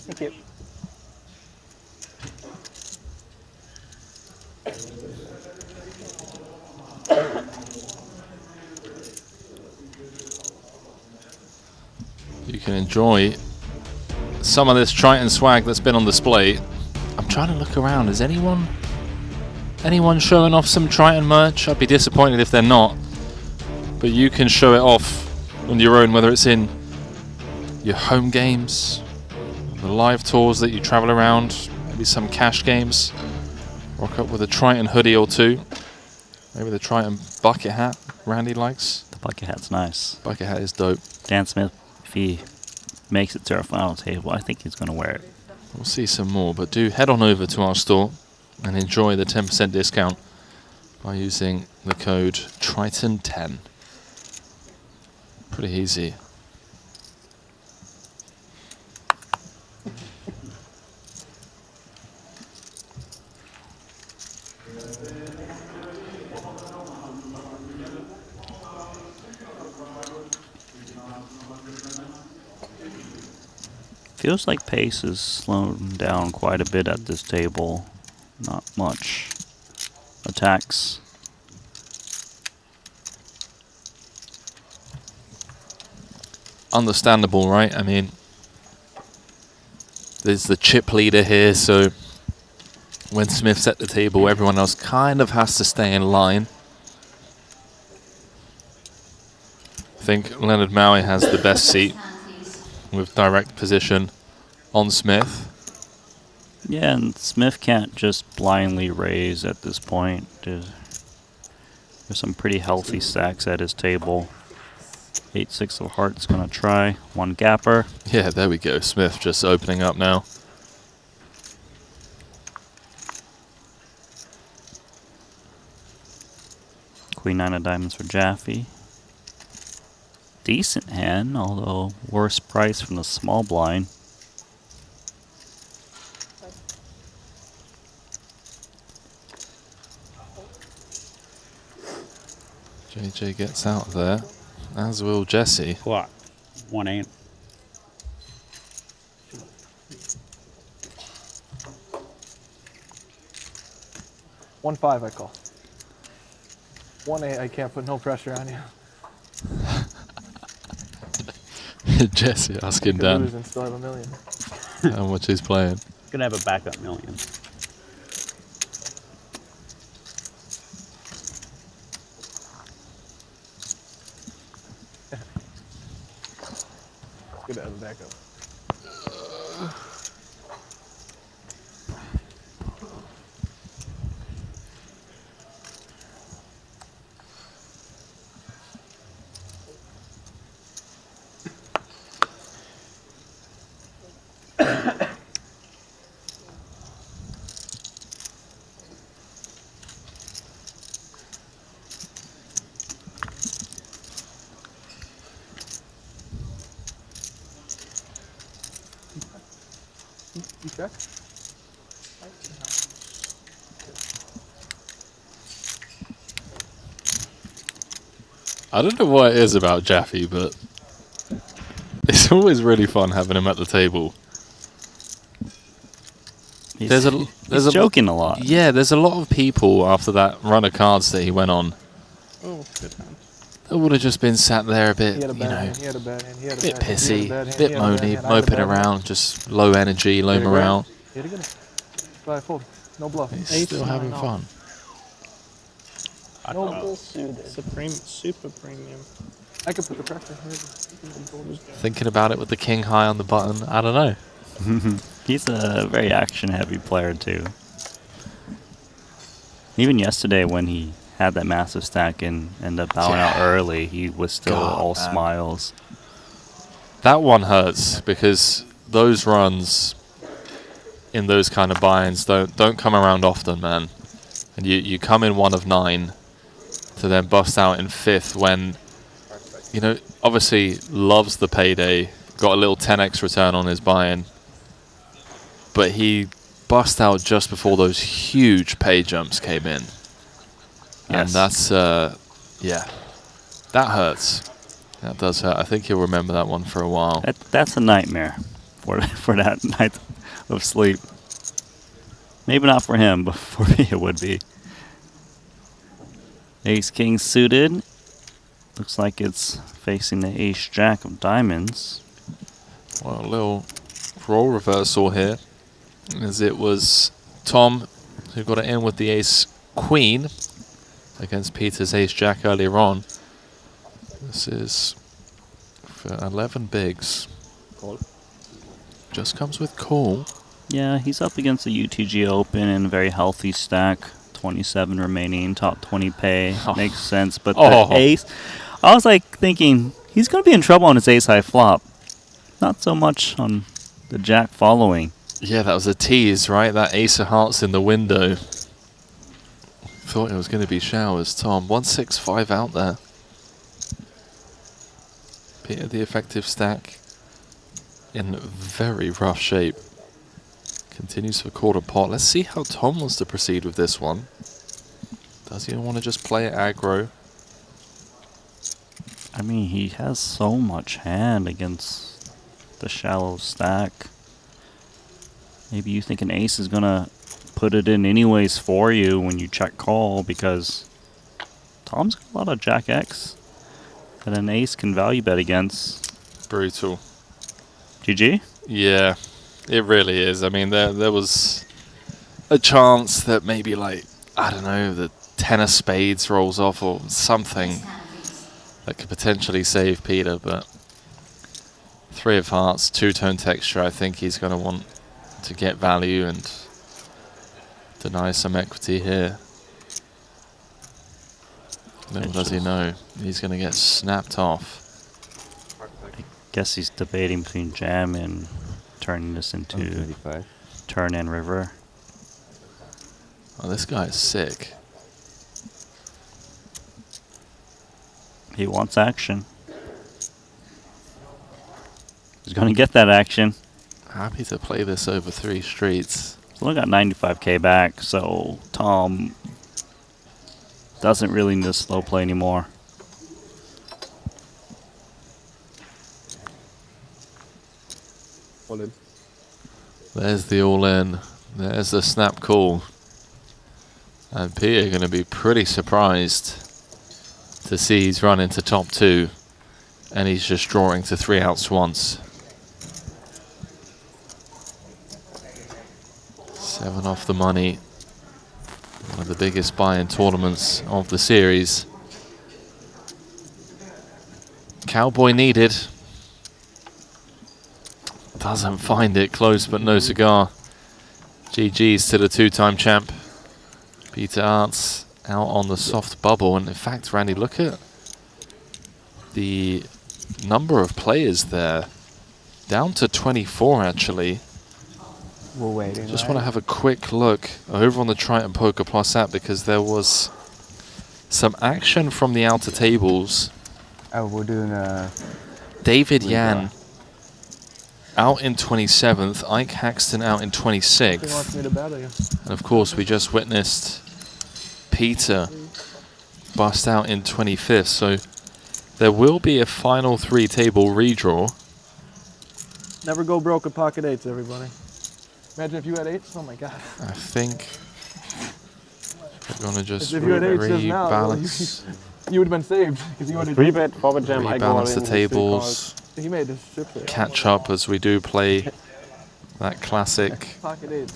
Thank you. You can enjoy some of this Triton swag that's been on display. I'm trying to look around. Is anyone showing off some Triton merch? I'd be disappointed if they're not. But you can show it off on your own, whether it's in your home games, the live tours that you travel around, maybe some cash games. Rock up with a Triton hoodie or two. Maybe the Triton bucket hat Randy likes. The bucket hat's nice. Bucket hat is dope. Dan Smith, if he makes it to our final table, I think he's going to wear it. We'll see some more, but do head on over to our store and enjoy the 10% discount by using the code Triton10. Pretty easy. Feels like pace is slowing down quite a bit at this table. Not much attacks. Understandable, right? I mean, there's the chip leader here, so when Smith's at the table, everyone else kind of has to stay in line. I think Leonard Maui has the best seat with direct position on Smith. Yeah, and Smith can't just blindly raise at this point. There's some pretty healthy stacks at his table. 8-6 of hearts gonna try. One gapper. Yeah, there we go. Smith just opening up now. Queen 9 of diamonds for Jaffe. Decent hand, although worse price from the small blind. JJ gets out there, as will Jesse. What? 1-8. One 5 I call. 1-8 I can't put no pressure on you. Jesse asking Could Dan lose and still have $1 million. how much he's playing. Gonna have a backup million. Good to have a backup. You check? I don't know what it is about Jaffe, but it's always really fun having him at the table. He's joking a lot. Yeah, there's a lot of people after that run of cards that he went on Oh, good hand. that would have just been sat there a bit, He had a you bad know, hand. He had a bad hand. He had a bit bad hand. He pissy, had a bad hand. bit He had a bad moany, hand. I had a moping bad hand. around, just low energy, low morale. Hit again. Try fold. No bluff. He's still having fun. No bull suited. Super premium. I could put the pressure. Thinking about it with the king high on the button, I don't know. He's a very action-heavy player, too. Even yesterday when he had that massive stack and ended up bowing out early, he was still all man. smiles. That one hurts because those runs in those kind of buy-ins don't come around often, man. And you come in 1 of 9 to then bust out in 5th when, you know, obviously loves the payday, got a little 10x return on his buy-in, but he bust out just before those huge pay jumps came in. And that's, yeah, that hurts. That does hurt. I think he'll remember that one for a while. That's a nightmare for that night of sleep. Maybe not for him, but for me it would be. Ace-King suited. Looks like it's facing the Ace-Jack of diamonds. Well, a little role reversal here, as it was Tom who got it in with the Ace-Queen against Peter's Ace-Jack earlier on. This is for 11 bigs. Call. Just comes with call. Yeah, he's up against the UTG Open in a very healthy stack. 27 remaining, top 20 pay. Makes sense, but the ace... I was like thinking, he's going to be in trouble on his ace-high flop. Not so much on the jack following. Yeah, that was a tease, right? That ace of hearts in the window. Thought it was going to be showers. Tom, 165 out there. Peter, the effective stack in very rough shape. Continues for quarter pot. Let's see how Tom wants to proceed with this one. Does he want to just play it aggro? I mean, he has so much hand against the shallow stack. Maybe you think an ace is going to put it in anyways for you when you check call, because Tom's got a lot of Jack X that an ace can value bet against. a chance that maybe, like, I don't know, the 10 of spades rolls off or something that could potentially save Peter, but 3 of hearts, two-tone texture, I think he's going to want to get value and deny some equity here. Little does he know, he's going to get snapped off. I guess he's debating between jam and turning this into turn and river. Oh, this guy is sick. He wants action. He's going to get that action. Happy to play this over 3 streets. He's only got 95k back, so Tom doesn't really need to slow play anymore. All in. There's the all-in. There's the snap call. And Peter going to be pretty surprised to see he's run into top 2 and he's just drawing to 3 outs once. 7 off the money. One of the biggest buy-in tournaments of the series. Cowboy needed. Doesn't find it, close but no cigar. GG's to the 2-time champ. Peter Arts out on the soft bubble. And in fact, Randy, look at the number of players there. Down to 24 actually. We're waiting. Just want to have a quick look over on the Triton Poker Plus app because there was some action from the outer tables. Oh, we're doing David Yan out in 27th, Ike Haxton out in 26th. He wants me to battle you. And of course, we just witnessed Peter bust out in 25th. So there will be a final 3-table redraw. Never go broke with pocket 8s, everybody. Imagine if you had 8s. Oh my god. I think we're going to just If you had 8s just now, rebalance. you would have been saved. Because you would have 3-bet, forward jam, I go all Rebalance in. the tables. He made this ship there. Catch up as we do play that classic. Pocket 8s.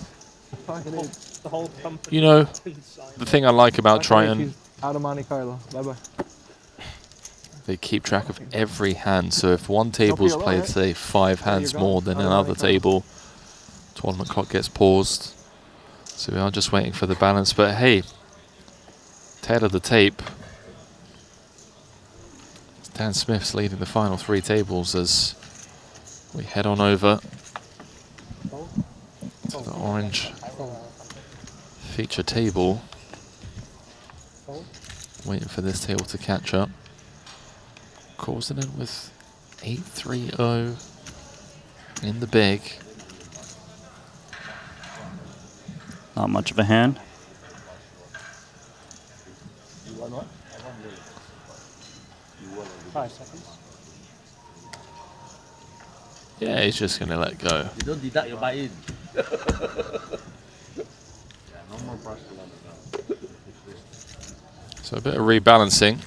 Pocket 8s. The whole company. You know, the thing I like about Triton, He's out of Monte-Carlo. Bye-bye. they keep track of every hand. So if one table's played, say, 5 hands more than another table, tournament clock gets paused. So we are just waiting for the balance. But hey, tail of the tape. Dan Smith's leading the final 3 tables as we head on over to the orange feature table. Waiting for this table to catch up. Causing it with 8-3-0 in the big. Not much of a hand. You want what? 5 seconds. Yeah, he's just going to let go. You don't deduct your buy-in. Yeah, no more pressure. So a bit of rebalancing.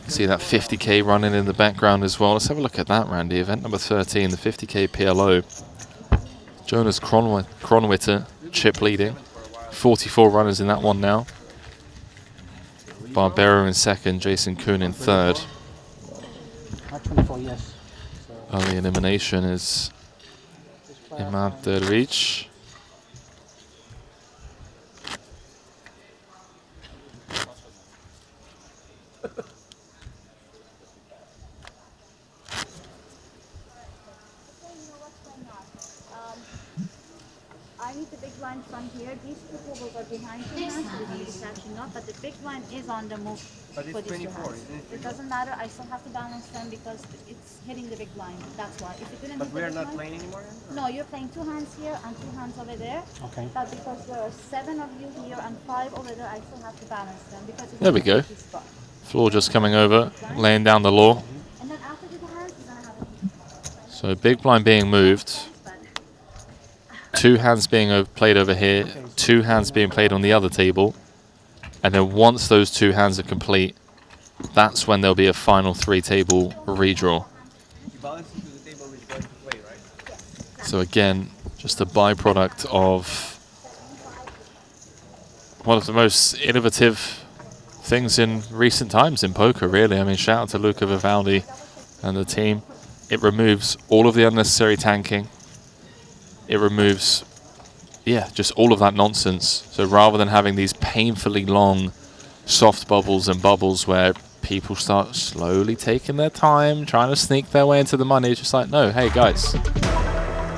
See that 50k running in the background as well. Let's have a look at that, Randy. Event number 13, the 50k PLO. Jonas Kronwitter, chip leading. 44 runners in that one now. Barbero in second, Jason Kuhn in third. 24, yes. Early elimination is Imad Dervish. I need the big blind from here. These 2 tables are behind 2 hands, so it's actually not, but the big blind is on the move But it's for these 2 24, hands. isn't it? It doesn't matter, I still have to balance them because it's hitting the big blind. That's why. If it didn't But hit the we're big not blind- playing anymore then? No, you're playing 2 hands here and 2 hands over there. Okay. But because there are 7 of you here and 5 over there, I still have to balance them because it's There we a go. tricky spot. Floor just coming over, laying down the law. And then after the hands, you're gonna have a So big blind being moved. 2 hands being played over here, 2 hands being played on the other table. And then once those 2 hands are complete, that's when there'll be a final 3-table redraw. You balance into the table which going to play, right? So again, just a byproduct of one of the most innovative things in recent times in poker, really. I mean, shout out to Luca Vivaldi and the team. It removes all of the unnecessary tanking. It removes, yeah, just all of that nonsense. So rather than having these painfully long soft bubbles and bubbles where people start slowly taking their time, trying to sneak their way into the money, it's just like, no, hey guys,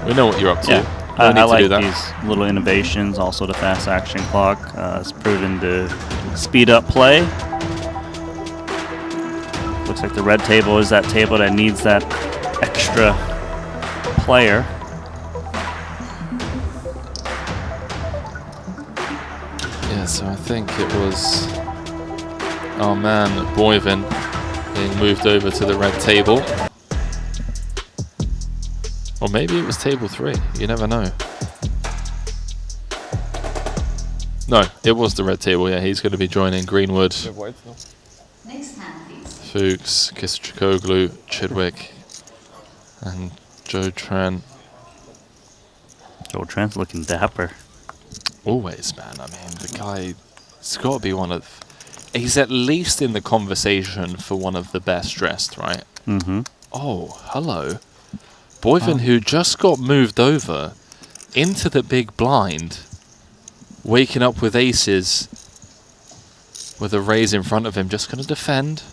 we know what you're up to. Yeah. I like these little innovations. Also, the fast action clock has proven to speed up play. Looks like the red table is that table that needs that extra player. Yeah, so I think it was our man Boivin being moved over to the red table. Or maybe it was table 3. You never know. No, it was the red table. Yeah, he's going to be joining Greenwood, Next hand, please. Fuchs, Kistrikoglu, Chidwick, and Joe Tran. Joe Tran's looking dapper. Always, man. I mean, the guy's got to be one of... He's at least in the conversation for one of the best dressed, right? Mm-hmm. Oh, hello. Boivin, who just got moved over into the big blind, waking up with aces, with a raise in front of him, just going to defend.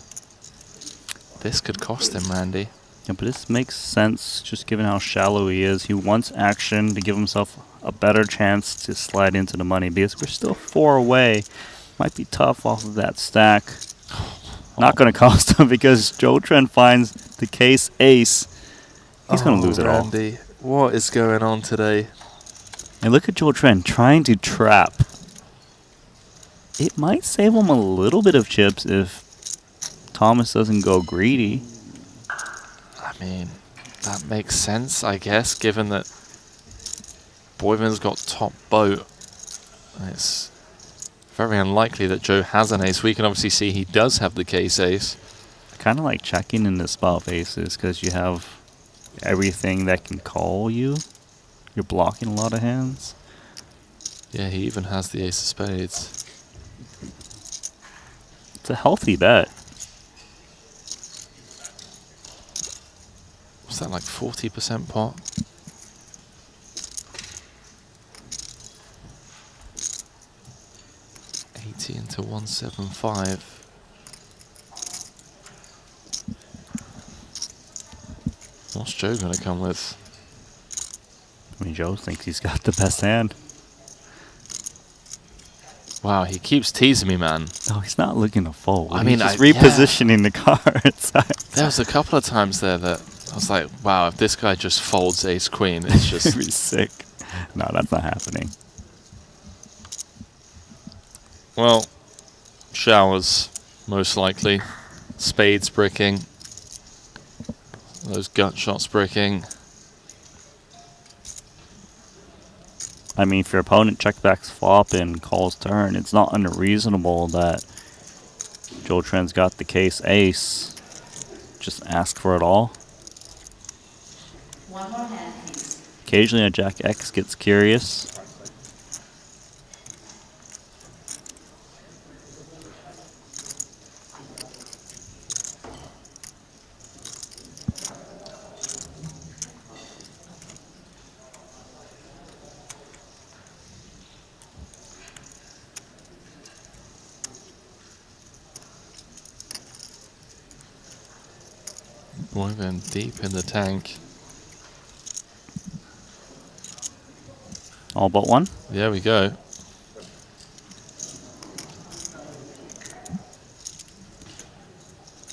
This could cost him, Randy. Yeah, but this makes sense, just given how shallow he is. He wants action to give himself a better chance to slide into the money, because we're still 4 away. Might be tough off of that stack. Not going to cost him, because Joe Trent finds the case ace. He's going to lose it all. Randy, what is going on today? And look at Joel Trent trying to trap. It might save him a little bit of chips if Thomas doesn't go greedy. I mean, that makes sense, I guess, given that Boivin's got top boat. It's very unlikely that Joe has an ace. We can obviously see he does have the case ace. Kind of like checking in the spot faces, because you have everything that can call you. You're blocking a lot of hands. Yeah, he even has the ace of spades. It's a healthy bet. Was that like 40% pot? Into 175. What's Joe going to come with? I mean, Joe thinks he's got the best hand. Wow, he keeps teasing me, man. No, he's not looking to fold. I mean, he's just repositioning the cards. There was a couple of times there that I was like, wow, if this guy just folds ace queen, it's just... It'd be sick. No, that's not happening. Well, showers, most likely. Spades bricking. Those gut shots bricking. I mean, if your opponent checkbacks flop and calls turn, it's not unreasonable that Joe Trent's got the case ace. Just ask for it all. One more hand, please. Occasionally a Jack X gets curious. Boivin deep in the tank. All but one? There we go.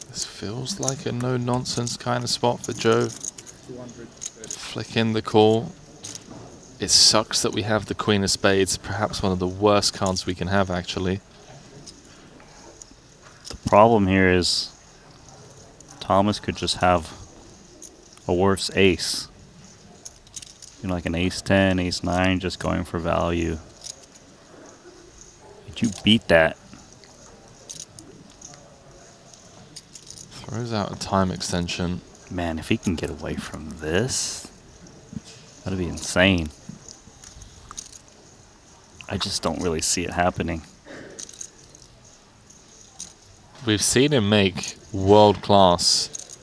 This feels like a no-nonsense kind of spot for Joe. Flick in the call. It sucks that we have the Queen of Spades, perhaps one of the worst cards we can have, actually. The problem here is Thomas could just have a worse ace. You know, like an ace 10, ace 9, just going for value. Did you beat that? Throws out a time extension. Man, if he can get away from this, that'd be insane. I just don't really see it happening. We've seen him make world-class,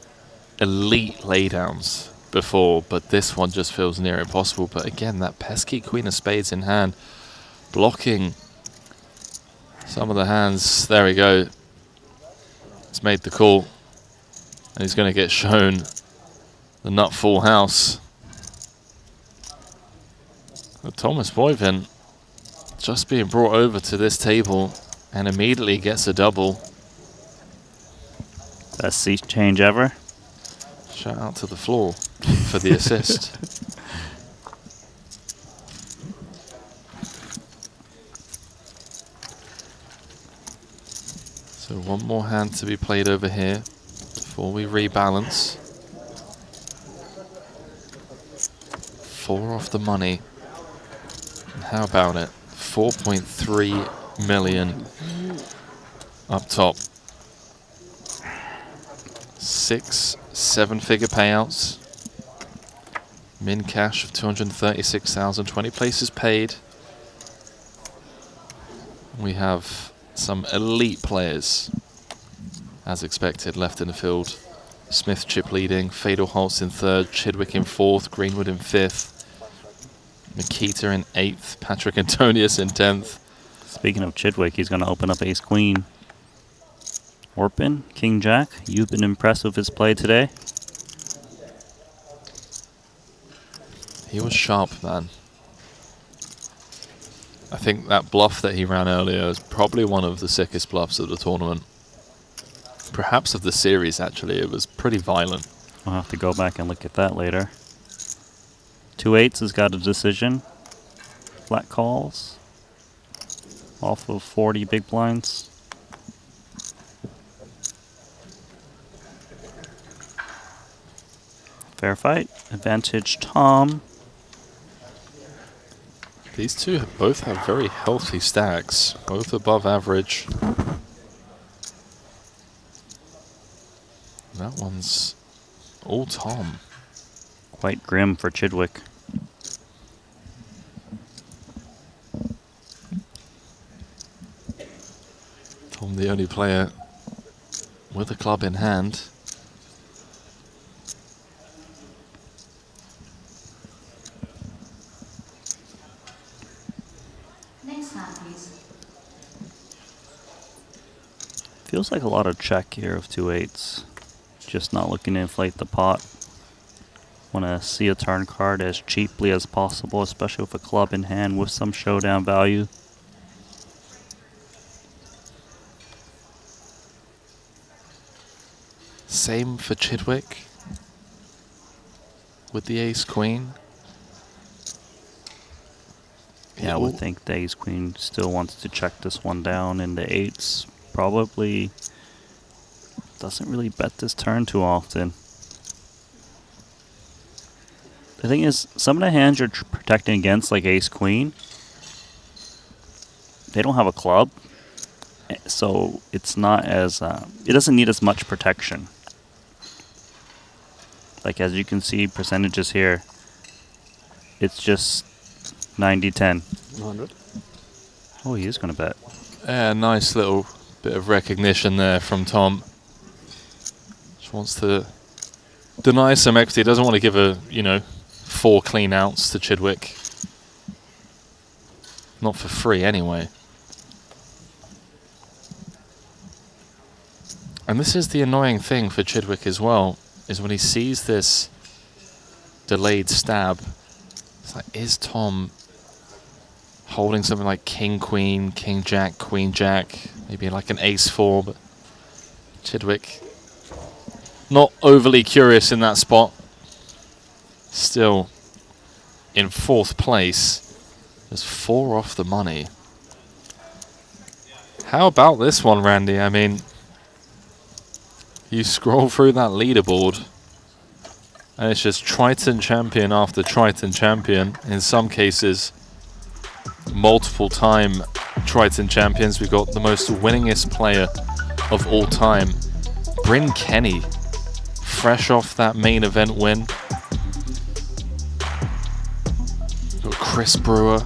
elite laydowns before, but this one just feels near impossible. But again, that pesky queen of spades in hand, blocking some of the hands. There we go. He's made the call, and he's going to get shown the nut full house. But Thomas Boivin just being brought over to this table and immediately gets a double. Best seat change ever. Shout out to the floor for the assist. So one more hand to be played over here before we rebalance. 4 off the money. And how about it? 4.3 million up top. 6 7-figure payouts. Min cash of 236,000. 20 places paid. We have some elite players, as expected, left in the field. Smith chip leading, Fatal Holtz in 3rd, Chidwick in 4th, Greenwood in 5th, Nikita in 8th, Patrick Antonius in 10th. Speaking of Chidwick, he's going to open up ace queen. Orpin, king jack, you've been impressed with his play today? He was sharp, man. I think that bluff that he ran earlier is probably one of the sickest bluffs of the tournament. Perhaps of the series, actually. It was pretty violent. I'll have to go back and look at that later. 2-8s has got a decision. Flat calls. Off of 40 big blinds. Fair fight. Advantage Tom. These two both have very healthy stacks, both above average. That one's all Tom. Quite grim for Chidwick. Tom, the only player with a club in hand. Next hand, please. Feels like a lot of check here of 2-8s. Just not looking to inflate the pot. Want to see a turn card as cheaply as possible, especially with a club in hand with some showdown value. Same for Chidwick with the ace queen. Yeah, I would think the ace queen still wants to check this one down, and the 8s probably doesn't really bet this turn too often. The thing is, some of the hands you're protecting against, like ace queen, they don't have a club, so it's not as it doesn't need as much protection. Like as you can see, percentages here, it's just 90-10. 100. Oh, he is going to bet. Yeah, nice little bit of recognition there from Tom. Just wants to deny some equity. Doesn't want to give a, 4 clean outs to Chidwick. Not for free anyway. And this is the annoying thing for Chidwick as well, is when he sees this delayed stab, it's like, is Tom holding something like king, queen, king, jack, queen, jack, maybe like an ace 4, but Chidwick not overly curious in that spot. Still in 4th place. There's 4 off the money. How about this one, Randy? I mean, you scroll through that leaderboard and it's just Triton champion after Triton champion. In some cases, multiple time Triton champions. We've got the most winningest player of all time, Bryn Kenny, fresh off that main event win. Got Chris Brewer,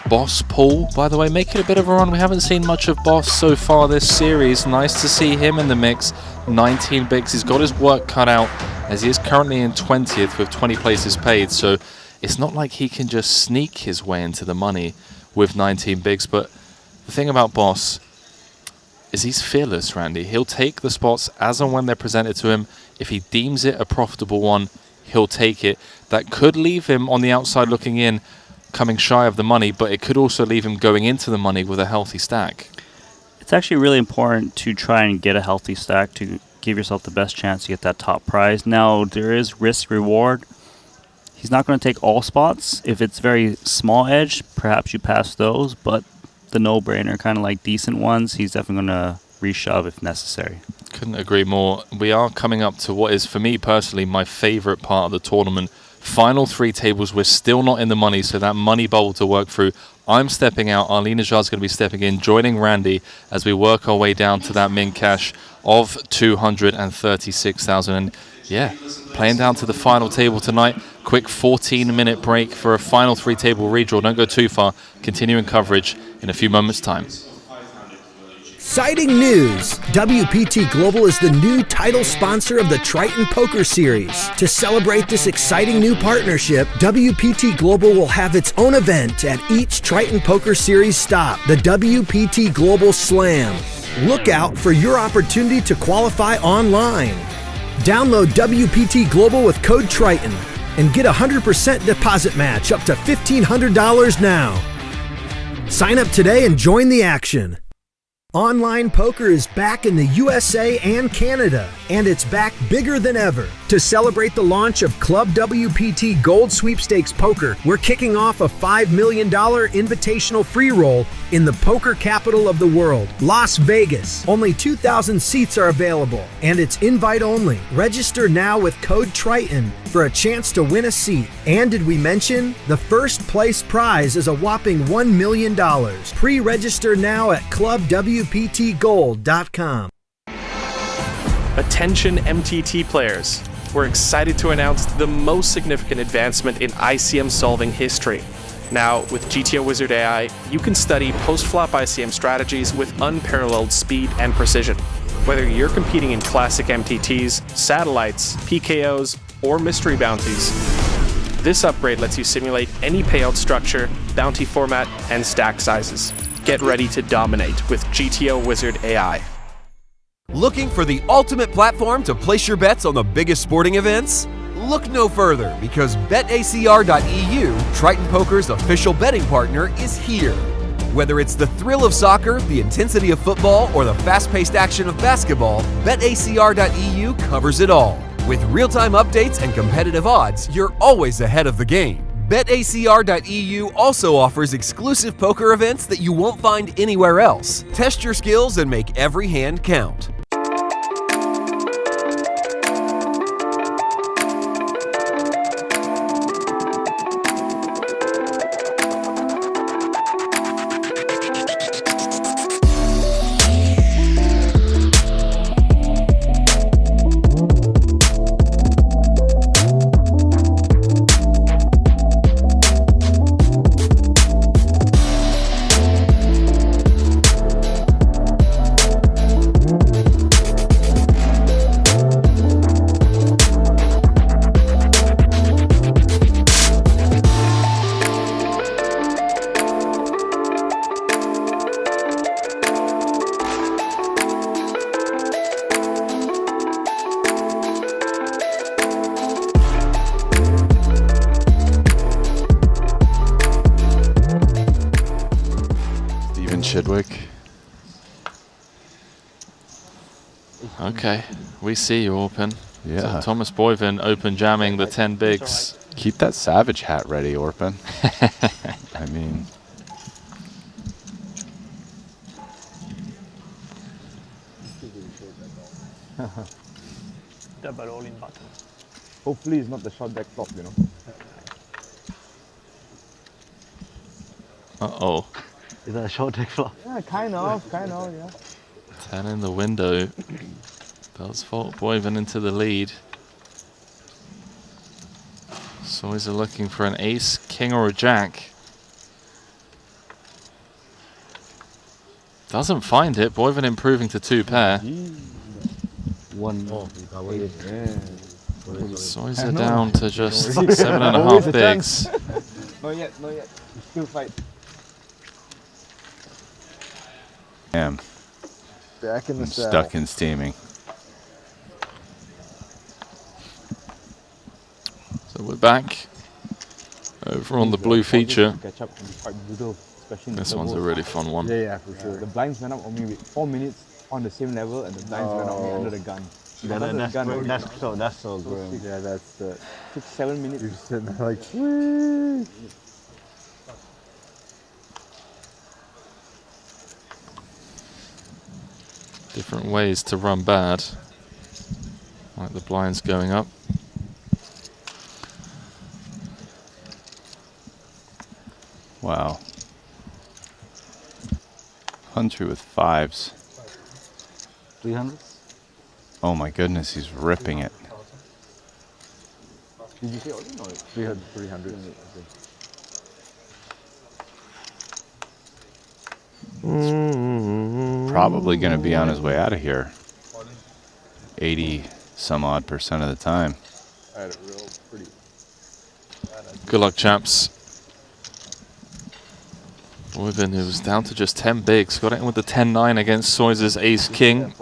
Boss Paul, by the way, making a bit of a run. We haven't seen much of Boss so far this series. Nice to see him in the mix. 19 bigs. He's got his work cut out as he is currently in 20th with 20 places paid. So it's not like he can just sneak his way into the money with 19 bigs. But the thing about Boss is he's fearless, Randy. He'll take the spots as and when they're presented to him. If he deems it a profitable one, he'll take it. That could leave him on the outside looking in, coming shy of the money, but it could also leave him going into the money with a healthy stack. It's actually really important to try and get a healthy stack to give yourself the best chance to get that top prize. Now, there is risk reward. He's not going to take all spots. If it's very small edge, perhaps you pass those, but the no-brainer, kind of like decent ones, he's definitely going to reshove if necessary. Couldn't agree more. We are coming up to what is, for me personally, my favorite part of the tournament. Final 3 tables, we're still not in the money, so that money bubble to work through. I'm stepping out, Arlene Najjar's going to be stepping in, joining Randy as we work our way down to that min cash of 236,000. And yeah, playing down to the final table tonight. Quick 14-minute break for a final 3 table redraw. Don't go too far. Continuing coverage in a few moments' time. Exciting news! WPT Global is the new title sponsor of the Triton Poker Series. To celebrate this exciting new partnership, WPT Global will have its own event at each Triton Poker Series stop, the WPT Global Slam. Look out for your opportunity to qualify online. Download WPT Global with code Triton and get a 100% deposit match up to $1,500 now. Sign up today and join the action. Online poker is back in the USA and Canada, and it's back bigger than ever. To celebrate the launch of Club WPT Gold Sweepstakes Poker, we're kicking off a $5 million invitational free roll in the poker capital of the world, Las Vegas. Only 2,000 seats are available, and it's invite only. Register now with code Triton for a chance to win a seat. And did we mention? The first place prize is a whopping $1 million. Pre-register now at clubwptgold.com. Attention MTT players. We're excited to announce the most significant advancement in ICM solving history. Now, with GTO Wizard AI, you can study post-flop ICM strategies with unparalleled speed and precision. Whether you're competing in classic MTTs, satellites, PKOs, or mystery bounties, this upgrade lets you simulate any payout structure, bounty format, and stack sizes. Get ready to dominate with GTO Wizard AI. Looking for the ultimate platform to place your bets on the biggest sporting events? Look no further, because BetACR.eu, Triton Poker's official betting partner, is here. Whether it's the thrill of soccer, the intensity of football, or the fast-paced action of basketball, BetACR.eu covers it all. With real-time updates and competitive odds, you're always ahead of the game. BetACR.eu also offers exclusive poker events that you won't find anywhere else. Test your skills and make every hand count. Okay, we see you open. Yeah. So Thomas Boyven open jamming the 10 bigs. Keep that Savage hat ready, Orpin. I mean... Double all in button. Hopefully it's not the shot back flop, you know. Uh-oh. Is that a short deck flop? Yeah, kind of, yeah. 10 in the window. Does fault Boyven into the lead. So he's looking for an ace, king, or a jack. Doesn't find it. Boyven improving to 2 pair. Soiser down to just 7.5 bigs. Not yet, not yet. Still fight. Damn. Back in the I'm saddle. stuck in steaming. So we're back over on the blue feature. Catch up can be quite brutal, especially in the This one's a really fun one. Yeah, for sure. The blinds went up on me with 4 minutes on the same level, and the blinds went up on me under the gun. That's so grim. Yeah, that's the. Took 7 minutes. You're sitting there like, whee! Different ways to run bad. Like the blinds going up. Wow. Country with 5s. 300? Oh my goodness, he's ripping it. Did you say all in or 300? 300. Probably going to be on his way out of here. 80 some odd % of the time. I had it real pretty. Good luck, chaps. Boyven, who was down to just 10 bigs, got it in with the 10-9 against Soiser's Ace King.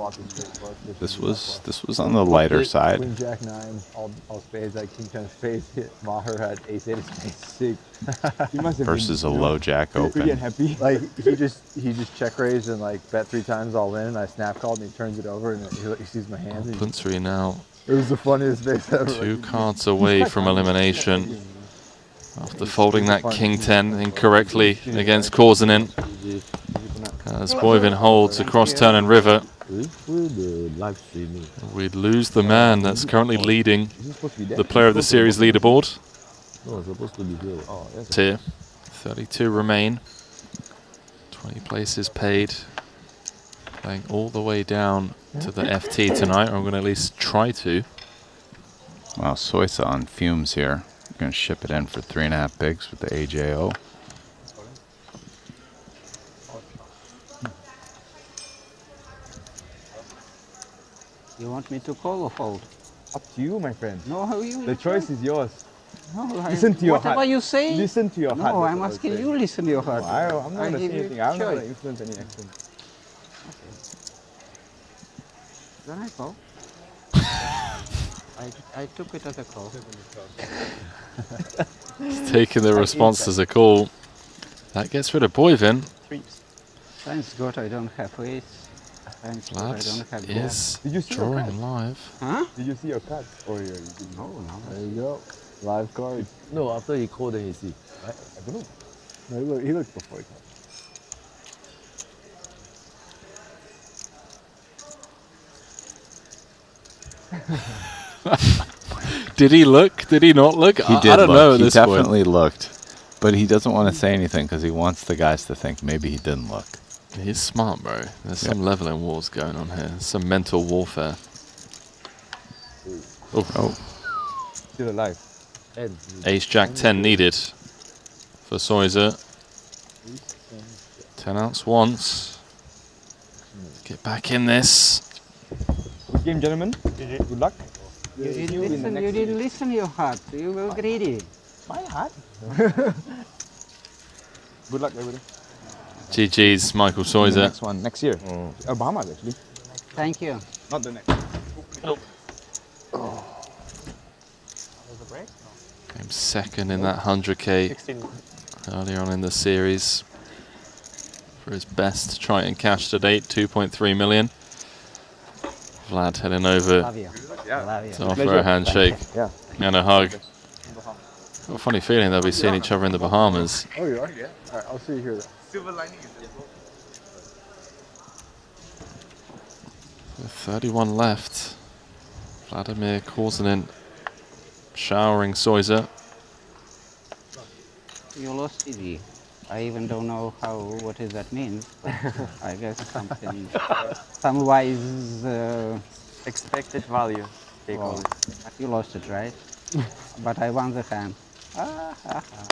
This was on the lighter side. Queen Jack 9, all spades, like King 10 spades hit. Maher had Ace 8 spades, sick. He must have Versus been, a low jack pretty open. unhappy. Like he just check raised and like bet 3 times all in. And I snap called and he turns it over and he sees my hands. And Punsri now. It was the funniest face ever. 2 cards away from elimination. After folding that King 10 incorrectly against Korsinen. As Boyven holds across turn and river. We'd lose the man that's currently leading the player of the series leaderboard. Here, 32 remain. 20 places paid. Playing all the way down to the FT tonight, or I'm going to at least try to. Wow, Soiser on fumes here. Going to ship it in for 3.5 bigs with the AJO. You want me to call or fold? Up to you, my friend. No, you. The choice is yours. No, listen to your heart. Whatever you say. Listen to your heart. No, I'm asking you. Listen to your heart. No, I'm not going to say give you anything. I'm not going to choice. influence any action. Then I call. I took it as a call. He's taking the response as a call. That gets rid of Boyven. Thanks God I don't have ways. Thanks God I don't have is Did you see your drawing card? live. Huh? Did you see your card? Oh, yeah, you didn't. No. There you go. Live card. No, after he called, then he see. I don't know. No, he looked before he called. Did he look? Did he not look? He did I don't look. know at He this definitely point. looked. But he doesn't want to say anything because he wants the guys to think maybe he didn't look. He's smart, bro. There's some leveling wars going on here. Some mental warfare. Oh. Still alive. Ace Jack 10 needed for Soiser. 10 outs once. Get back in this. Good game, gentlemen. Good luck. You didn't listen to your heart. You were greedy. My heart. Good luck, everybody. GG's, Michael The Soiser. next one, next year. Bahamas, actually. Thank you. Not the next. Came second in that 100K earlier on in the series. For his best Triton cash to date, 2.3 million. Vlad heading over Love you. Love you. to offer a handshake and a hug. Got a funny feeling they'll be seeing each other in the Bahamas. Oh, you are? Yeah. All right, I'll see you here. Silver lining is 31 left. Vladimir Korsinen showering Soiser. You lost easy. I even don't know what does that mean. I guess something, some wise Expected value, they call it. But you lost it, right? But I won the hand. 45,000.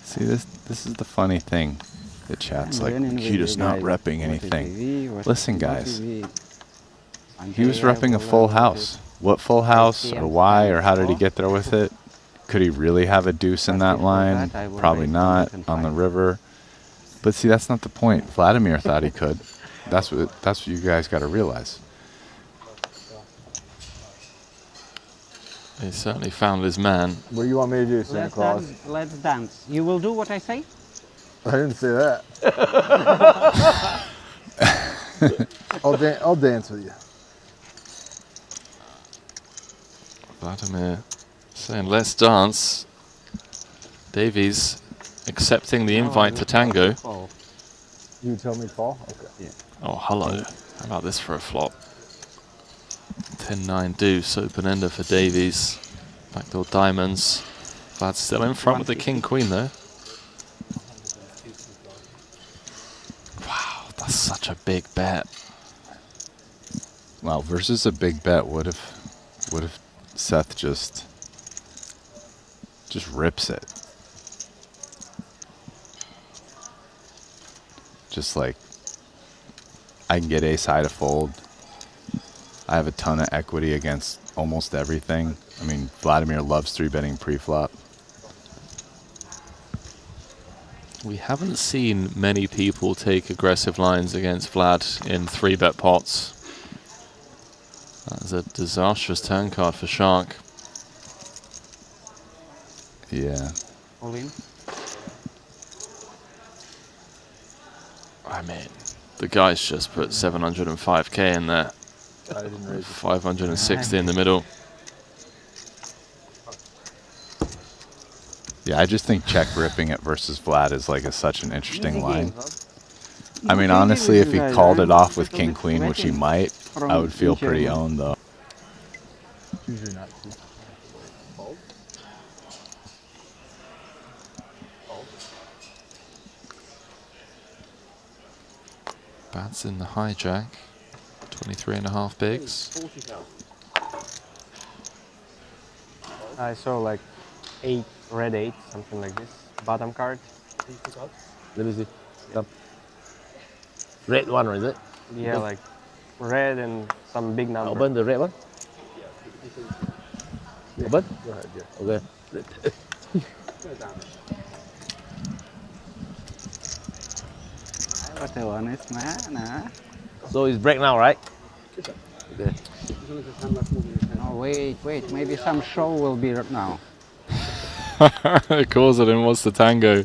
See, this is the funny thing. The chat's like, Makita's not repping anything. Listen, guys. He was repping a full house. What full house, or why, or how did he get there with it? Could he really have a deuce in that line? Probably not, on the river. But see, that's not the point. Vladimir thought he could. That's what you guys got to realize. He certainly found his man. What do you want me to do, Santa Claus? Let's dance. You will do what I say? I didn't say that. I'll dance with you. Vladimir saying, let's dance. Davies accepting the invite to tango. You tell me call? Okay. Yeah. Oh, hello. How about this for a flop? 10-9 deuce, open ender for Davies. Backdoor diamonds. Vlad's still in front with the king-queen though. Wow, that's such a big bet. Wow, versus a big bet, what if Seth just rips it? Just like, I can get ace high to fold. I have a ton of equity against almost everything. I mean, Vladimir loves 3-betting pre-flop. We haven't seen many people take aggressive lines against Vlad in 3-bet pots. That is a disastrous turn card for Shark. Yeah. All in. I mean, the guy's just put 705k in there. 560 in the middle. Yeah, I just think check ripping it versus Vlad is like such an interesting line. I mean, honestly, if he called it off with king queen, which he might, I would feel pretty owned though. Usually not. Bats in the hijack. 23.5 bigs. I saw like 8, red 8, something like this. Bottom card. Let me see. Yep. Red one, is it? Yeah, like red and some big number. Open the red one. Open? Go ahead, yeah. Okay. What a honest man, So it's break now, right? Okay. No, wait. Maybe some show will be right now. Korzanin wants the tango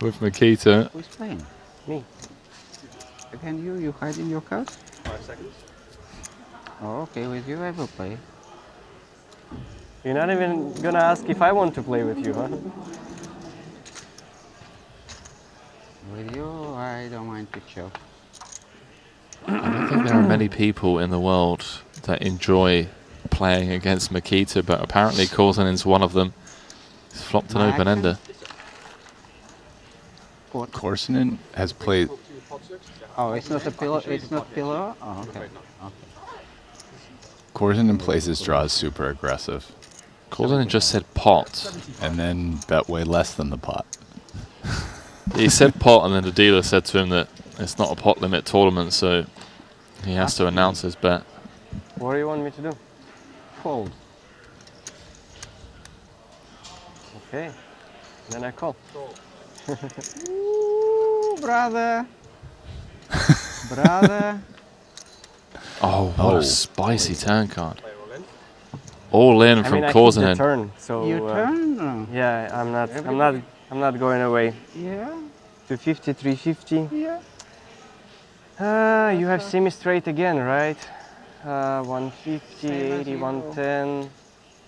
with Makita. Who's playing? Me. Again, you hide in your cards? 5 seconds. Oh, okay, with you I will play. You're not even gonna ask if I want to play with you, huh? With you, I don't mind to chill. I don't think there are many people in the world that enjoy playing against Makita, but apparently Korzanin's one of them. He's flopped an open ender. Korzanin has played. Oh, it's not a pillow. It's not pillow. Oh, okay. Korzanin plays his draws super aggressive. Korzanin just said pot, and then bet way less than the pot. He said pot, and then the dealer said to him that it's not a pot limit tournament, so he has to announce his bet. What do you want me to do? Fold. Okay. Then I call. Ooh, brother. Brother. Oh, what a spicy turn card. All in from Korzanin. Turn, so you turn? Yeah, I'm not going away. Yeah. 250, 350. Yeah. You have semi-straight again, right? 150, 80, 110,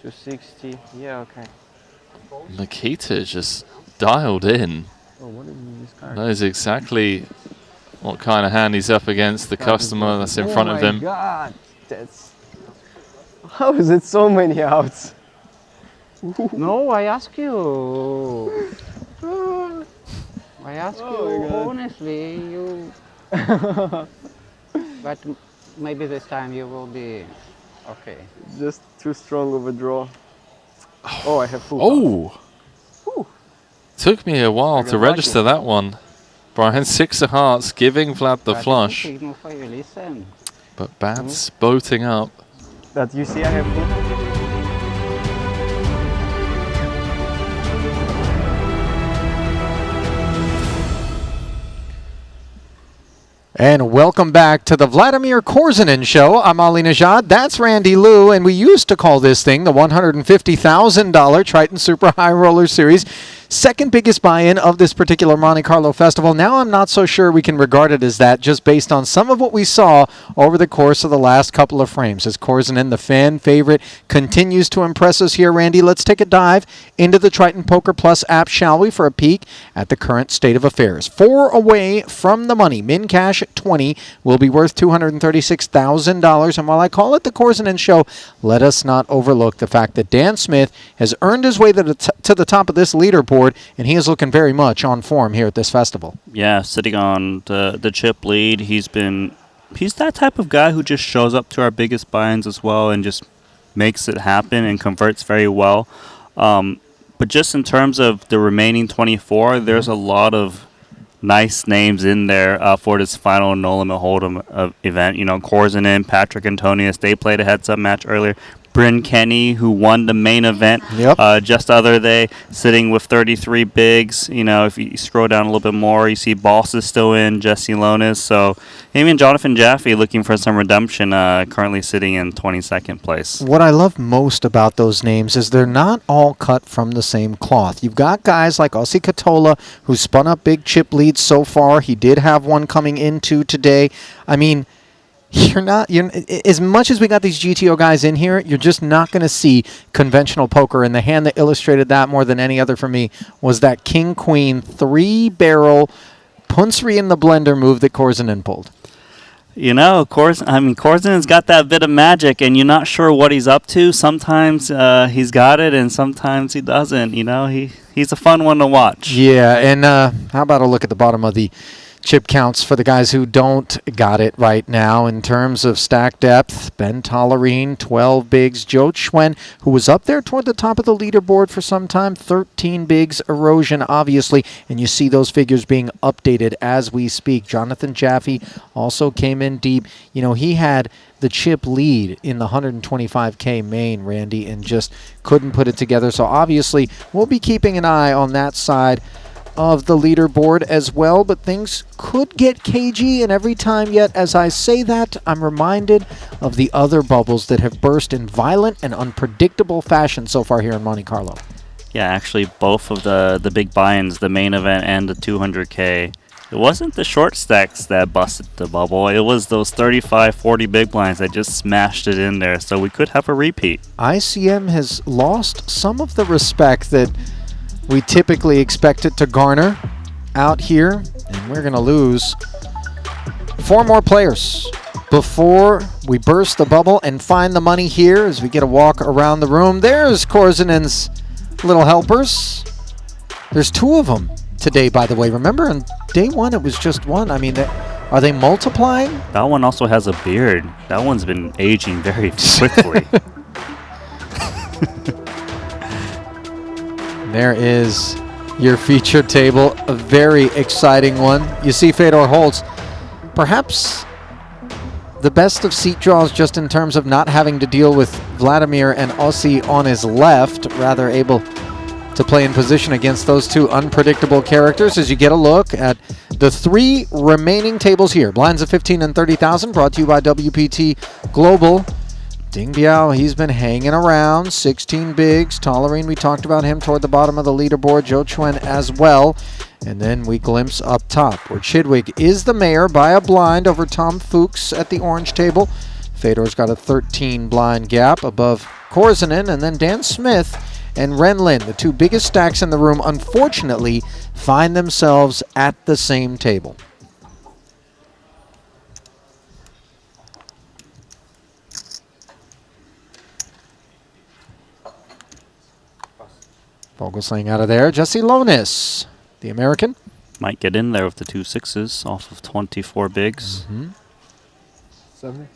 260. Yeah, okay. Makita just dialed in. Oh, what is this card? Knows exactly what kind of hand he's up against, the customer that's in front of him. Oh my god! That's... How is it so many outs? No, I ask you. I ask you honestly, you. But maybe this time you will be okay. Just too strong of a draw. Oh, I have full. Oh! Ooh. Took me a while to register that one. Brian, 6 of hearts, giving Vlad the flush. But Bad's boating up. That you see I have put. And welcome back to the Vladimir Korzinin Show. I'm Ali Najad. That's Randy Liu, and we used to call this thing the $150,000 Triton Super High Roller Series. Second biggest buy-in of this particular Monte-Carlo festival. Now I'm not so sure we can regard it as that, just based on some of what we saw over the course of the last couple of frames. As Korzinin, the fan favorite, continues to impress us here. Randy, let's take a dive into the Triton Poker Plus app, shall we, for a peek at the current state of affairs. 4 away from the money. Min cash at 20 will be worth $236,000. And while I call it the Korzinin Show, let us not overlook the fact that Dan Smith has earned his way to the top of this leaderboard, and he is looking very much on form here at this festival. Yeah, sitting on the chip lead. He's that type of guy who just shows up to our biggest buy-ins as well and just makes it happen and converts very well. But just in terms of the remaining 24, there's a lot of nice names in there for this final No Limit Hold'em event. You know, Korzinin, Patrick Antonius, they played a heads-up match earlier. Bryn Kenny, who won the main event just the other day, sitting with 33 bigs. You know, if you scroll down a little bit more, you see Boss is still in, Jesse Lonis. So him and Jonathan Jaffe looking for some redemption, currently sitting in 22nd place. What I love most about those names is they're not all cut from the same cloth. You've got guys like Ossi Katola, who spun up big chip leads so far. He did have one coming into today. I mean, you're as much as we got these GTO guys in here, you're just not going to see conventional poker. And the hand that illustrated that more than any other for me was that King-Queen 3-barrel Punsery in the blender move that Korzinin pulled. You know, Korzinin's got that bit of magic, and you're not sure what he's up to. Sometimes he's got it, and sometimes he doesn't. You know, he's a fun one to watch. Yeah, and how about a look at the bottom of the chip counts for the guys who don't got it right now in terms of stack depth. Ben Tollerine, 12 bigs. Joe Schwen, who was up there toward the top of the leaderboard for some time, 13 bigs. Erosion, obviously, and you see those figures being updated as we speak. Jonathan Jaffe also came in deep. You know, he had the chip lead in the 125K main, Randy, and just couldn't put it together. So obviously, we'll be keeping an eye on that side of the leaderboard as well, but things could get cagey, and every time yet as I say that, I'm reminded of the other bubbles that have burst in violent and unpredictable fashion so far here in Monte-Carlo. Yeah, actually both of the big buy-ins, the main event and the 200K, it wasn't the short stacks that busted the bubble, it was those 35, 40 big blinds that just smashed it in there, so we could have a repeat. ICM has lost some of the respect that we typically expect it to garner out here, and we're going to lose 4 more players before we burst the bubble and find the money here as we get a walk around the room. There's Korzinin's little helpers. There's 2 of them today, by the way. Remember, on day 1, it was just 1. I mean, are they multiplying? That one also has a beard. That one's been aging very quickly. There is your feature table, a very exciting one. You see Fedor Holtz, perhaps the best of seat draws just in terms of not having to deal with Vladimir and Ossi on his left, rather able to play in position against those 2 unpredictable characters as you get a look at the 3 remaining tables here. Blinds of 15 and 30,000 brought to you by WPT Global. Ding Biao, he's been hanging around, 16 bigs. Tollerine, we talked about him toward the bottom of the leaderboard. Joe Chuen as well. And then we glimpse up top, where Chidwick is the mayor by a blind over Tom Fuchs at the orange table. Fedor's got a 13 blind gap above Korzinin, and then Dan Smith and Ren Lin, the 2 biggest stacks in the room, unfortunately find themselves at the same table. Vogelsang out of there. Jesse Lonis, the American. Might get in there with the 2 6s off of 24 bigs. Mm-hmm. 70?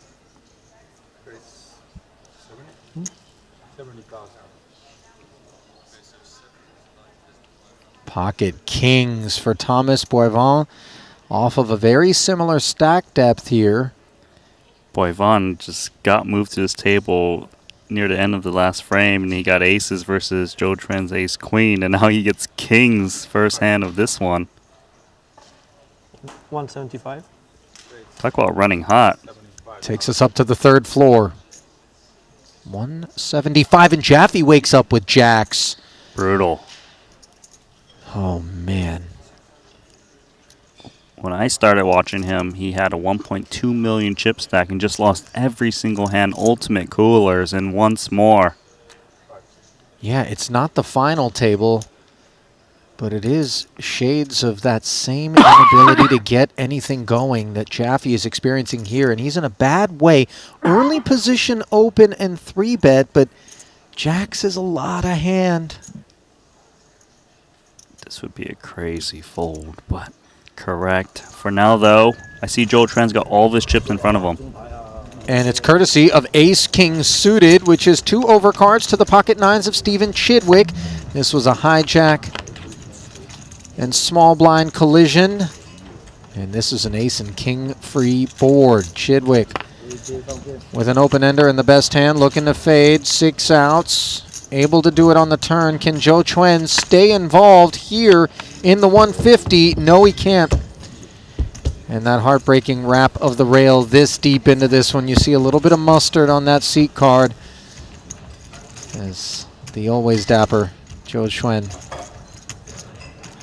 70,000. Pocket kings for Thomas Boivin, off of a very similar stack depth here. Boivin just got moved to his table near the end of the last frame, and he got aces versus Joe Tren's ace queen, and now he gets kings first hand of this one. 175. Talk about running hot. Takes us up to the third floor. 175, and Jaffe wakes up with jacks. Brutal. Oh, man. When I started watching him, he had a 1.2 million chip stack and just lost every single hand ultimate coolers and once more. Yeah, it's not the final table, but it is shades of that same inability to get anything going that Jaffe is experiencing here, and he's in a bad way. Early position open and 3-bet, but jacks is a lot of hand. This would be a crazy fold, but correct. For now, though, I see Joe Tren's got all of his chips in front of him. And it's courtesy of Ace-King suited, which is 2 overcards to the pocket nines of Stephen Chidwick. This was a hijack and small blind collision. And this is an ace and king free board. Chidwick with an open ender in the best hand, looking to fade, 6 outs. Able to do it on the turn. Can Joe Chuen stay involved here in the 150? No, he can't. And that heartbreaking wrap of the rail this deep into this one. You see a little bit of mustard on that seat card as the always dapper Joe Chuen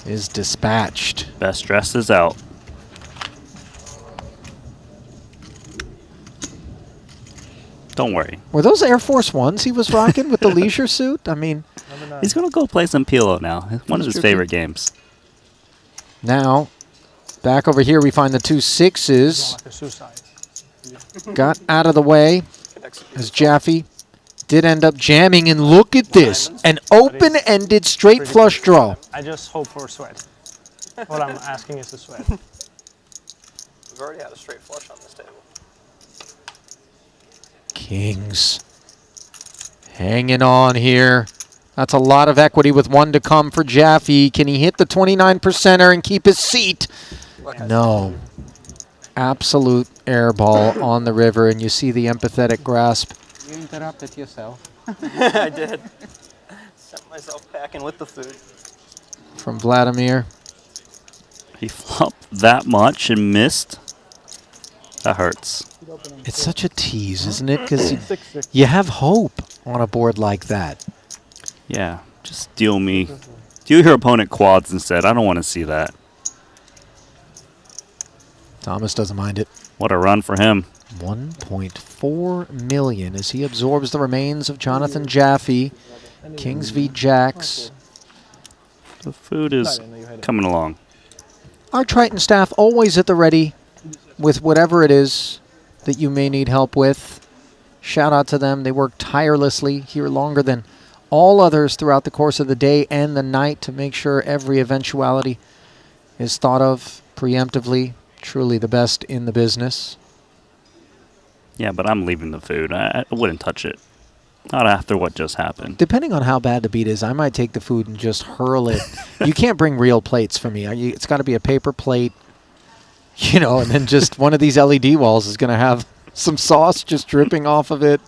is dispatched. Best dress is out. Don't worry. Were those Air Force Ones he was rocking with the leisure suit? I mean, he's going to go play some Pilo now. One of his favorite games. Now, back over here we find the 2 6s. Got out of the way as Jaffe did end up jamming, and look at this, an open-ended straight flush draw. I just hope for a sweat. What I'm asking is a sweat. We've already had a straight flush on this table. Kings hanging on here. That's a lot of equity with 1 to come for Jaffe. Can he hit the 29%er and keep his seat? No. Absolute air ball on the river, and you see the empathetic grasp. You interrupted yourself. I did. Sent myself packing with the food. From Vladimir. He flopped that much and missed. That hurts. It's such a tease, isn't it? Because you have hope on a board like that. Yeah, just deal your opponent quads instead. I don't want to see that. Thomas doesn't mind it. What a run for him. 1.4 million as he absorbs the remains of Jonathan Jaffe. Kings v Jacks. The food is coming along. Our Triton staff always at the ready with whatever it is that you may need help with. Shout out to them. They work tirelessly here longer than all others throughout the course of the day and the night to make sure every eventuality is thought of preemptively. Truly the best in the business. Yeah, but I'm leaving the food. I wouldn't touch it. Not after what just happened. Depending on how bad the beat is, I might take the food and just hurl it. You can't bring real plates for me. It's got to be a paper plate, you know, and then just one of these LED walls is going to have some sauce just dripping off of it,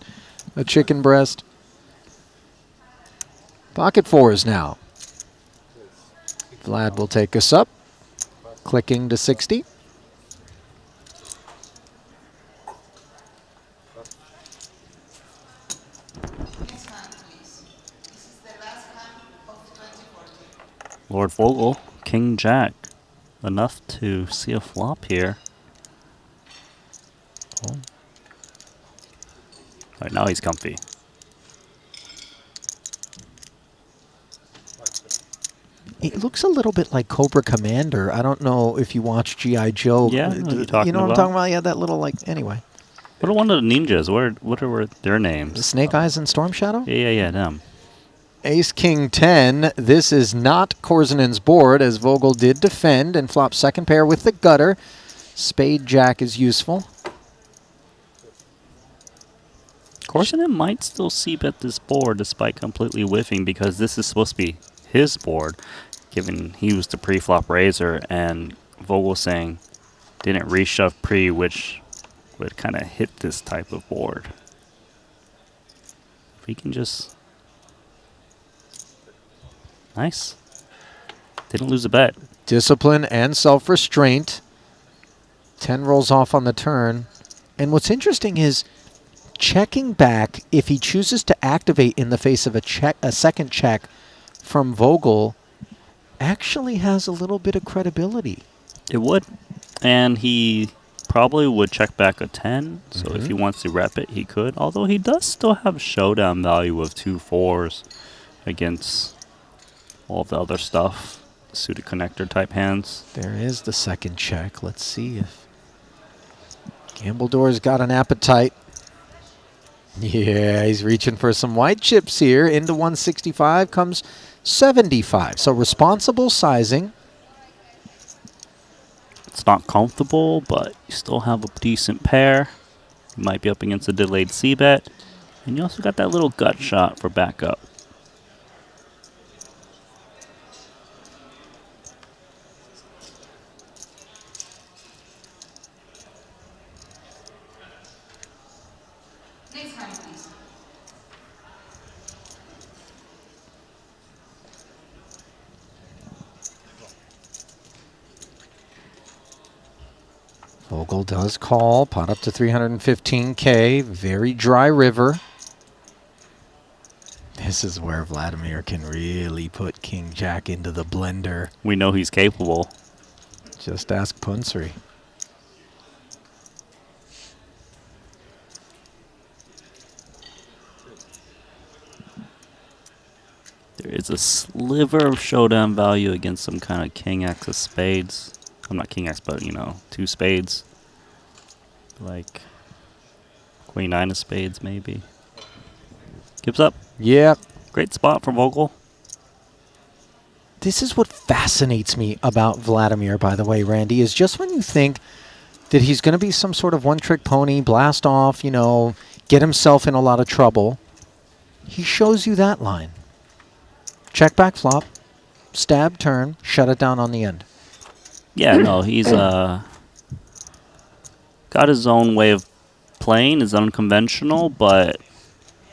a chicken breast. Pocket 4s now. Vlad will take us up, clicking to 60. Lord Vogel, King Jack. Enough to see a flop here. Oh. All right, now he's comfy. It looks a little bit like Cobra Commander. I don't know if you watch G.I. Joe. Yeah, you know what about. I'm talking about? Yeah, that little, like, anyway. What are one of the ninjas? What are their names? The Snake Eyes and Storm Shadow? Yeah, them. Ace King 10. This is not Korzenen's board, as Vogel did defend and flop second pair with the gutter. Spade Jack is useful. Korzenen might still see bet this board despite completely whiffing because this is supposed to be his board. given he was the pre-flop raiser, and Vogelsang didn't reshove pre, which would kind of hit this type of board. If he can just... Nice. Didn't lose a bet. Discipline and self-restraint. 10 rolls off on the turn. And what's interesting is checking back, if he chooses to activate in the face of a second check from Vogel, actually has a little bit of credibility. It would. And he probably would check back a 10. So if he wants to rep it, he could. Although he does still have showdown value of 2 4s against all the other stuff. Suited connector type hands. There is the second check. Let's see if Gambledor's got an appetite. Yeah, he's reaching for some white chips here. Into 165 comes 75. So responsible sizing. It's not comfortable, but you still have a decent pair. You might be up against a delayed C-bet. And you also got that little gut shot for backup. Vogel does call, pot up to 315K, very dry river. This is where Vladimir can really put King Jack into the blender. We know he's capable. Just ask Punsri. There is a sliver of showdown value against some kind of King X of spades. I'm not King X, but, you know, 2 spades. Like Queen 9 of spades, maybe. Gives up. Yeah. Great spot for Vogel. This is what fascinates me about Vladimir, by the way, Randy, is just when you think that he's going to be some sort of one-trick pony, blast off, you know, get himself in a lot of trouble, he shows you that line. Check back flop, stab turn, shut it down on the end. Yeah, no, he's got his own way of playing, is unconventional, but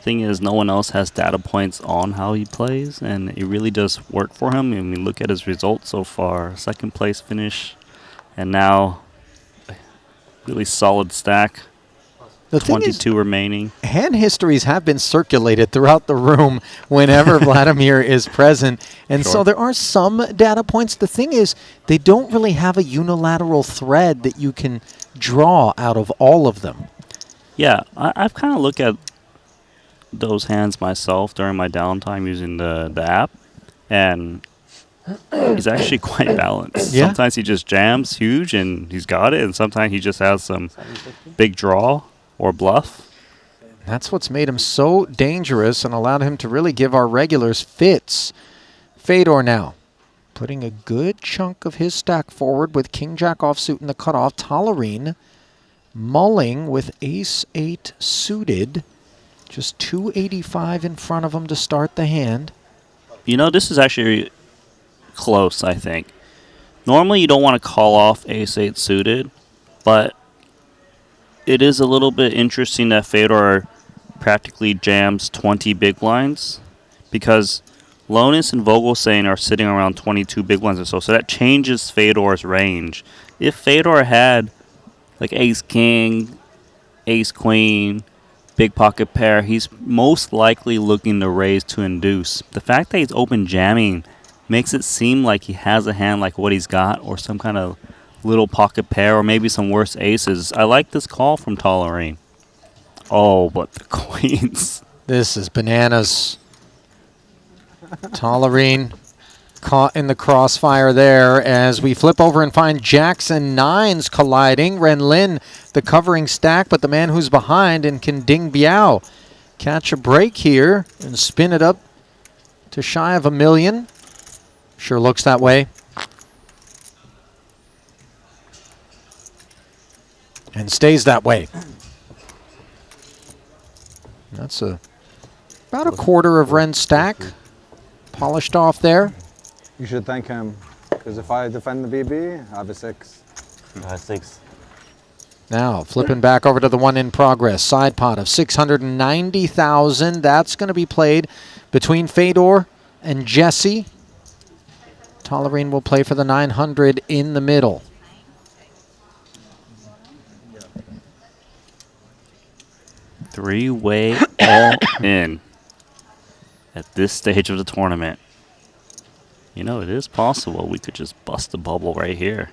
thing is no one else has data points on how he plays, and it really does work for him. I mean, look at his results so far. 2nd place finish, and now a really solid stack. The 22 remaining. Hand histories have been circulated throughout the room whenever Vladimir is present. And so there are some data points. The thing is, they don't really have a unilateral thread that you can draw out of all of them. Yeah, I've kind of looked at those hands myself during my downtime using the app. And he's actually quite balanced. Yeah. Sometimes he just jams huge and he's got it. And sometimes he just has some big draw or bluff. That's what's made him so dangerous and allowed him to really give our regulars fits. Fedor now, putting a good chunk of his stack forward with King-Jack offsuit in the cutoff. Tallerine mulling with Ace-8 suited. Just 285 in front of him to start the hand. You know, this is actually close, I think. Normally you don't want to call off Ace-8 suited, but it is a little bit interesting that Fedor practically jams 20 big blinds, because Lonis and Vogelsang are sitting around 22 big blinds or so. So that changes Fedor's range. If Fedor had like Ace-King, Ace-Queen, big pocket pair, he's most likely looking to raise to induce. The fact that he's open jamming makes it seem like he has a hand like what he's got, or some kind of little pocket pair, or maybe some worse aces. I like this call from Tallerine. Oh, but the queens. This is bananas. Tallerine caught in the crossfire there as we flip over and find jacks and nines colliding. Ren Lin, the covering stack, but the man who's behind, and can Ding Biao catch a break here and spin it up to shy of $1 million. Sure looks that way. And stays that way. That's about a quarter of Ren's stack polished off there. You should thank him, because if I defend the BB, I have a 6. I have 6. Now, flipping back over to the one in progress. Side pot of 690,000. That's going to be played between Fedor and Jesse. Tollerine will play for the 900 in the middle. Three-way all in at this stage of the tournament. You know, it is possible we could just bust the bubble right here.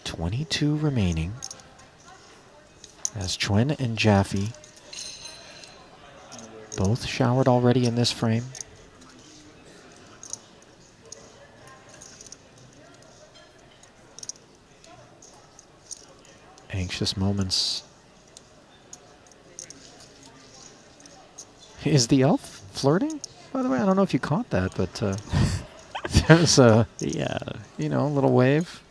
.22 remaining as Chuen and Jaffe both showered already in this frame. Anxious moments. Is the elf flirting? By the way, I don't know if you caught that, but there's a you know, little wave.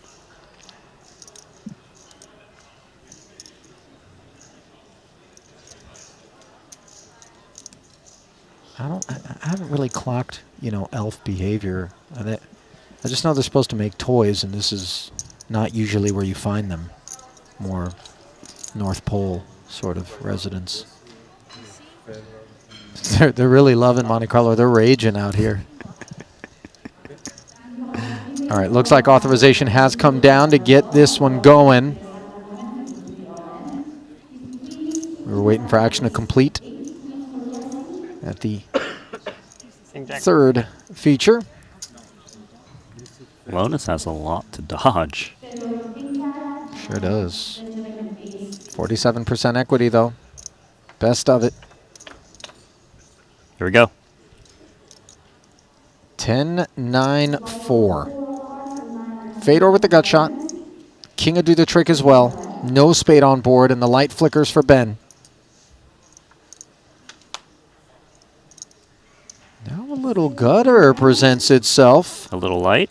I haven't really clocked, you know, elf behavior. I just know they're supposed to make toys, and this is not usually where you find them. More North Pole sort of residents. They're really loving Monte-Carlo. They're raging out here. All right, looks like authorization has come down to get this one going. We were waiting for action to complete at the third feature. Lotus has a lot to dodge. Sure does. 47% equity, though. Best of it. Here we go. 10-9-4. Fedor with the gut shot. King will do the trick as well. No spade on board, and the light flickers for Ben. Now a little gutter presents itself. A little light.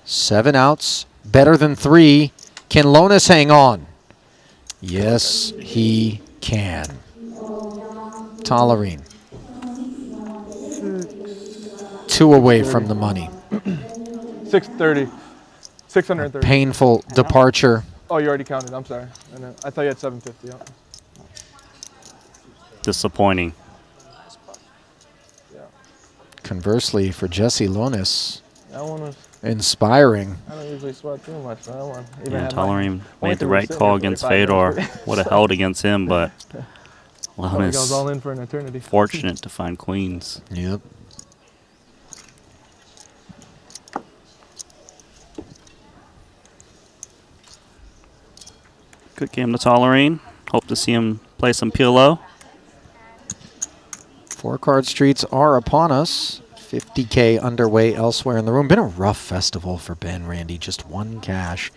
7 outs. Better than 3. Can Lonis hang on? Yes, he can. Tollerine. 2 away from the money. 630. 630. Painful departure. Oh, you already counted. I'm sorry. I thought you had 750. Yeah. Disappointing. Conversely, for Jesse Lonis, That one was inspiring. I don't usually sweat too much, but that one. Yeah, Tollerine made the right call against Fedor. Would have held against him, but Lonis goes all in for an eternity. Fortunate to find queens. Yep. Good game to Tollerine. Hope to see him play some PLO. 4-card streets are upon us. 50K underway elsewhere in the room. Been a rough festival for Ben, Randy. Just 1 cash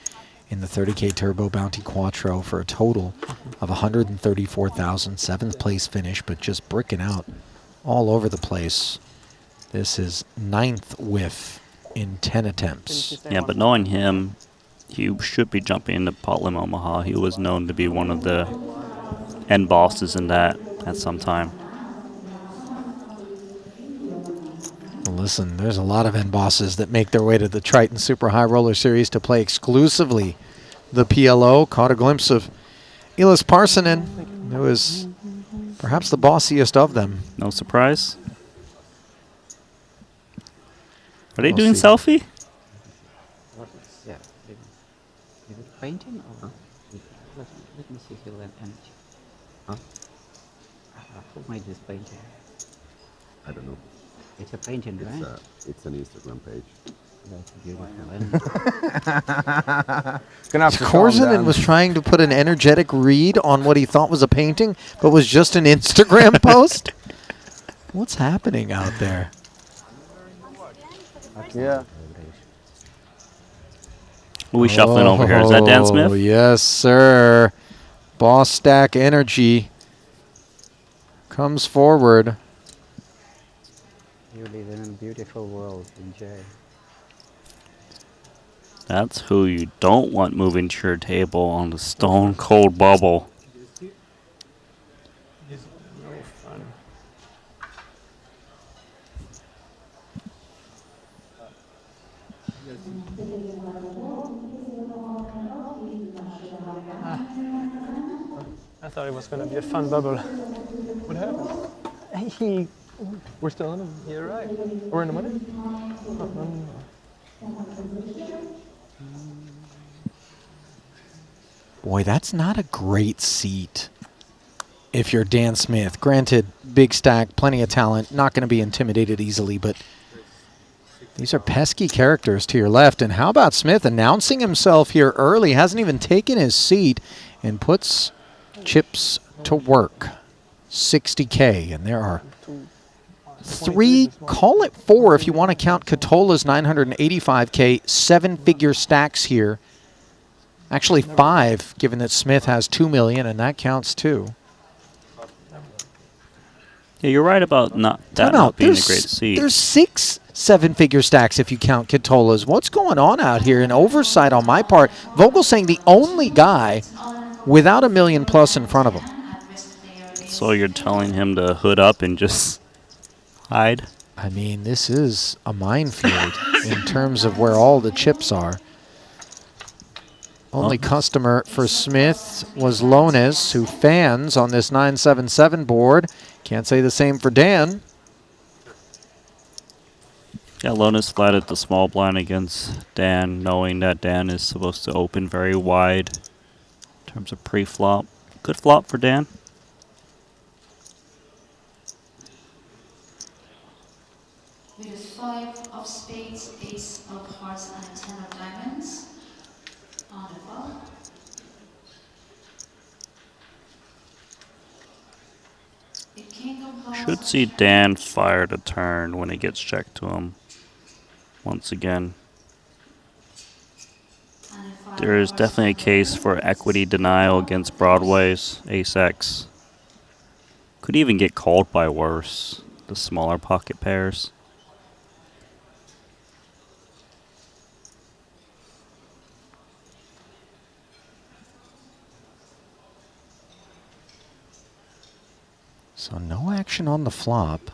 in the 30K Turbo Bounty Quattro for a total of 134,000. 7th place finish, but just bricking out all over the place. This is 9th whiff in 10 attempts. Yeah, but knowing him, he should be jumping into Potlim Omaha. He was known to be one of the end bosses in that at some time. Well, listen, there's a lot of end bosses that make their way to the Triton Super High Roller Series to play exclusively the PLO. Caught a glimpse of Elis Parsonen, who is perhaps the bossiest of them. No surprise. Are they doing selfie? Yeah. Is it painting or? Let me see here. Huh? Who made this painting? I don't know. It's a painting, right? It's an Instagram page. That's beautiful. Korzinen was trying to put an energetic read on what he thought was a painting, but was just an Instagram post? What's happening out there? Yeah. Who we shuffling over here? Is that Dan Smith? Oh, yes, sir. Boss Stack Energy comes forward. You live in a beautiful world, enjoy. That's who you don't want moving to your table on the stone cold bubble. I thought it was going to be a fun bubble. What happened? We're still in them. You're right. We're in the money? Boy, that's not a great seat if you're Dan Smith. Granted, big stack, plenty of talent, not going to be intimidated easily, but these are pesky characters to your left. And how about Smith announcing himself here early, hasn't even taken his seat, and puts chips to work. 60K, and there are 3, call it 4 if you want to count Catola's 985K, 7-figure stacks here. Actually 5, given that Smith has 2 million, and that counts too. Yeah, you're right about that not being a great seat. There's 6 7-figure stacks if you count Catola's. What's going on out here? An oversight on my part. Vogel saying the only guy without $1 million plus in front of him. So you're telling him to hood up and just hide? I mean, this is a minefield in terms of where all the chips are. Only customer for Smith was Lones, who fans on this 977 board. Can't say the same for Dan. Yeah, Lones flatted the small blind against Dan, knowing that Dan is supposed to open very wide in terms of pre-flop. Good flop for Dan. With a 5 of spades, ace of hearts, and a 10 of diamonds on the flop. The king of hearts. Should see Dan fire to turn when it gets checked to him. Once again, there is definitely a case for equity denial against Broadway's ace-X. Could even get called by worse, the smaller pocket pairs. So no action on the flop.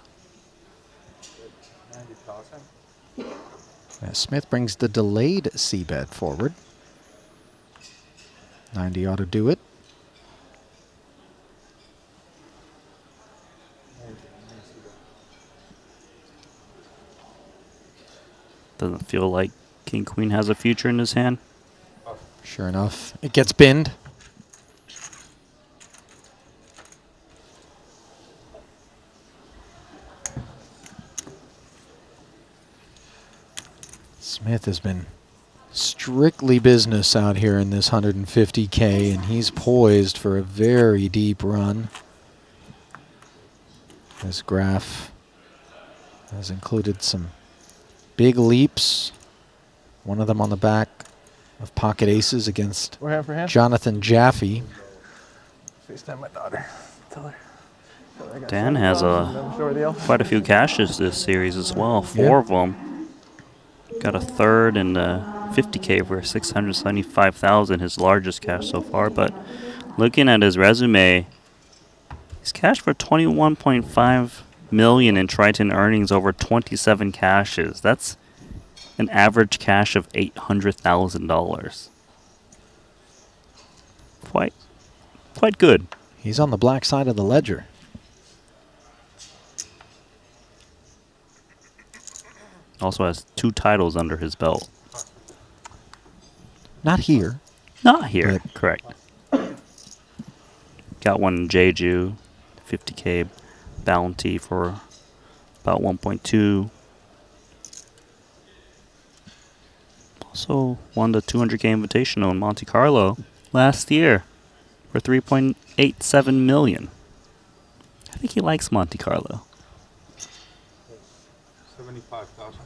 Smith brings the delayed c-bet forward. 90 ought to do it. Doesn't feel like King Queen has a future in his hand. Sure enough, it gets binned. Smith has been strictly business out here in this 150K, and he's poised for a very deep run. This graph has included some big leaps, one of them on the back of pocket aces against Jonathan Jaffe. FaceTime my daughter. Tell her. Dan has quite a few cashes this series as well, 4 of them. Got a third and 50K for 675,000, his largest cash so far. But looking at his resume, he's cashed for 21.5 million in Triton earnings over 27 cashes. That's an average cash of $800,000. Quite good. He's on the black side of the ledger. Also has 2 titles under his belt. Not here. Not here, correct. Got one in Jeju, 50K bounty for about 1.2. Also won the 200K Invitational in Monte-Carlo last year for 3.87 million. I think he likes Monte-Carlo. 75,000.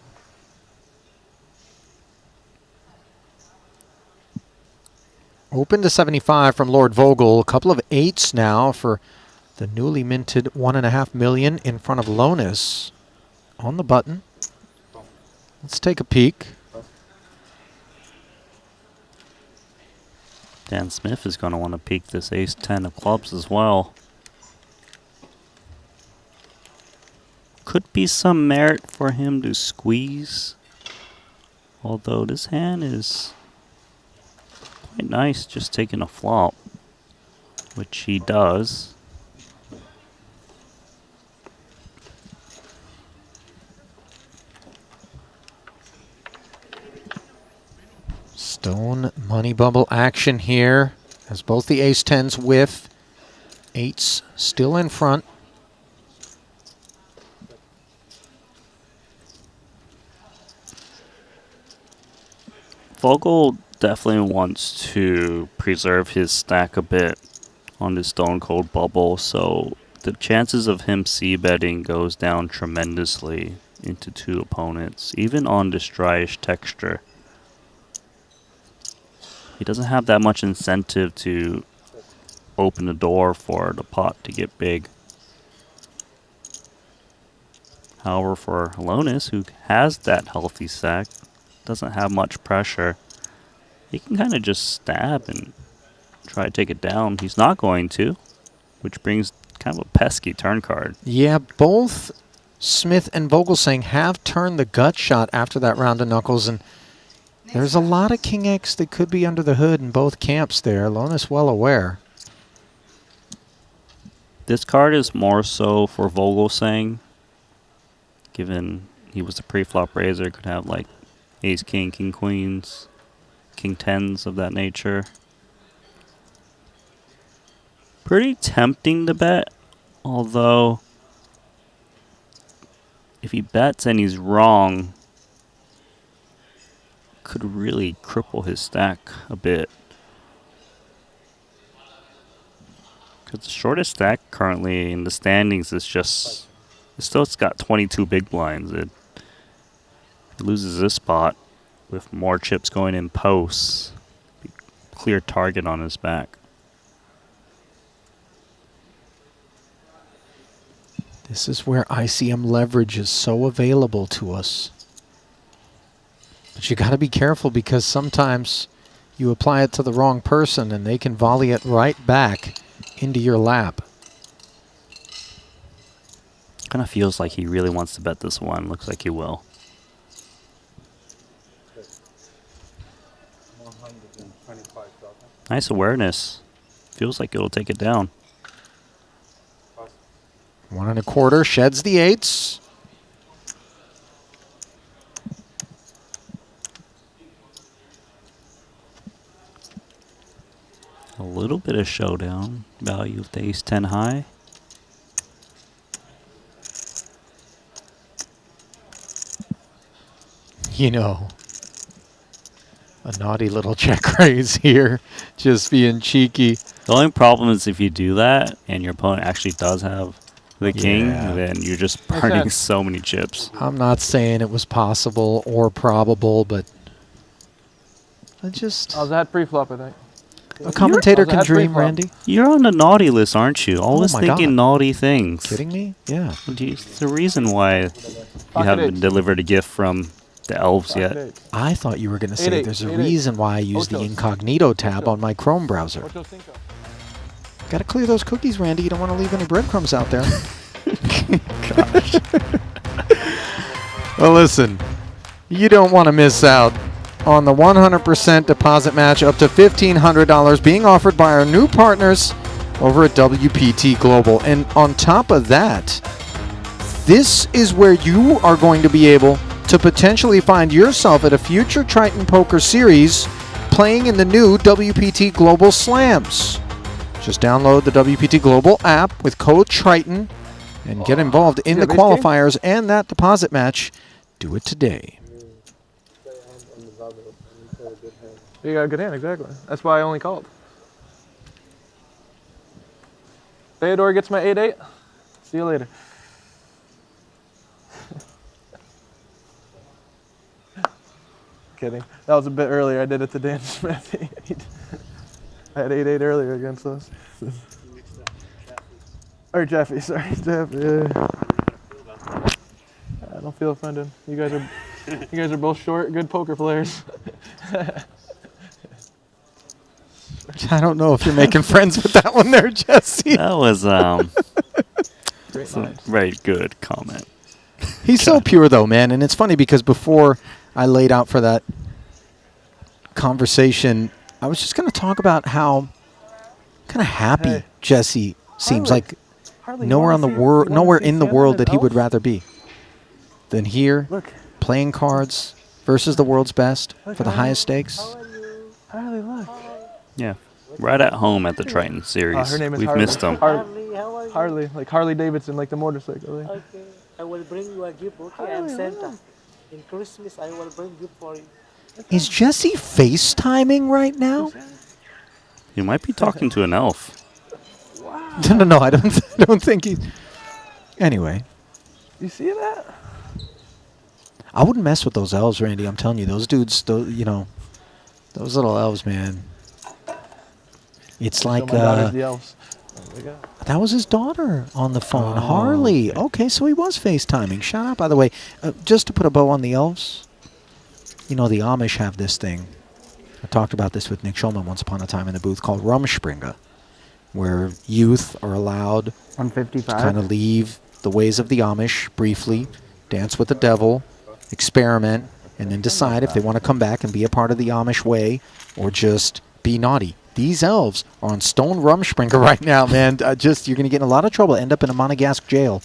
Open to 75 from Lord Vogel. A couple of 8s now for the newly minted 1.5 million in front of Lonis on the button. Let's take a peek. Dan Smith is going to want to peek this ace-10 of clubs as well. Could be some merit for him to squeeze. Although this hand is quite nice, just taking a flop. which he does. Stone money bubble action here as both the ace-10s whiff. Eights still in front. Vogel definitely wants to preserve his stack a bit on the stone cold bubble, so the chances of him c-betting goes down tremendously into two opponents, even on this dryish texture. He doesn't have that much incentive to open the door for the pot to get big. However, for Alonis, who has that healthy stack, doesn't have much pressure, he can kind of just stab and try to take it down. He's not going to, which brings kind of a pesky turn card. Yeah, both Smith and Vogelsang have turned the gut shot after that round of knuckles, and there's a lot of King X that could be under the hood in both camps there. Alonis well aware. This card is more so for Vogelsang, given he was a pre-flop raiser, could have like ace king, king queens, king tens of that nature. Pretty tempting to bet, although if he bets and he's wrong, could really cripple his stack a bit. Because the shortest stack currently in the standings is just, it's got 22 big blinds. It loses this spot with more chips going in posts. Clear target on his back. This is where ICM leverage is so available to us. But you got to be careful because sometimes you apply it to the wrong person and they can volley it right back into your lap. Kind of feels like he really wants to bet this one. Looks like he will. Nice awareness. Feels like it'll take it down. 1 1/4 sheds the eights. A little bit of showdown value with the ace 10 high. You know, a naughty little check raise here, just being cheeky. The only problem is if you do that and your opponent actually does have the king, then you're just burning so many chips. I'm not saying it was possible or probable, but I just... I was at pre-flop, I think. A commentator can dream, Randy. You're on the naughty list, aren't you? Always my thinking God. naughty things. Kidding me? Yeah. It's the reason why you haven't been delivered a gift from the elves yet. I thought you were going to say there's a reason why I use the incognito tab on my Chrome browser. Got to clear those cookies, Randy. You don't want to leave any breadcrumbs out there. Gosh. Well, listen, you don't want to miss out on the 100% deposit match up to $1,500 being offered by our new partners over at WPT Global. And on top of that, this is where you are going to be able to potentially find yourself at a future Triton Poker Series playing in the new WPT Global Slams. Just download the WPT Global app with code Triton and get involved in the qualifiers and that deposit match. Do it today. You got a good hand, exactly. That's why I only called. Theodore gets my 8-8. See you later. Kidding. That was a bit earlier. I did it to Dan Smith. I had 8-8 earlier against us. Or Jeffy, sorry. Jeffy. Yeah. I don't feel offended. You guys are both short, good poker players. I don't know if you're making friends with that one there, Jesse. That was a very good comment. He's so pure, though, man. And it's funny because before I laid out for that conversation, I was just going to talk about how Kind of happy Hey. Jesse seems Harley. like Harley, you nowhere wanna on the see- you world, wanna nowhere see in the Sam world and that he would Elf? rather be than here, Look. playing cards versus the world's best Look, for the Harley. highest stakes. Harley, look. Yeah, right at home at the Triton series. Her name is We've Harley. missed them. Harley, like Harley Davidson, like the motorcycle. Right? Okay, I will bring you a gift. Okay, I'm Santa. In Christmas, I will bring gift for you. Is Jesse FaceTiming right now? You might be talking to an elf. No, I don't think he. Anyway, You see that? I wouldn't mess with those elves, Randy. I'm telling you, those dudes, you know, those little elves, man. It's like my daughter's the elves. There we go. that was his daughter on the phone, Harley. Okay, so he was FaceTiming. Shout out, by the way, just to put a bow on the elves. You know, the Amish have this thing. I talked about this with Nick Schulman once upon a time in the booth called Rumspringa, where youth are allowed to 155. kind of leave the ways of the Amish briefly, dance with the devil, experiment, and then decide if they want to come back and be a part of the Amish way or just be naughty. These elves are on Stone Rumspringa right now, man. You're going to get in a lot of trouble, end up in a Monegasque jail,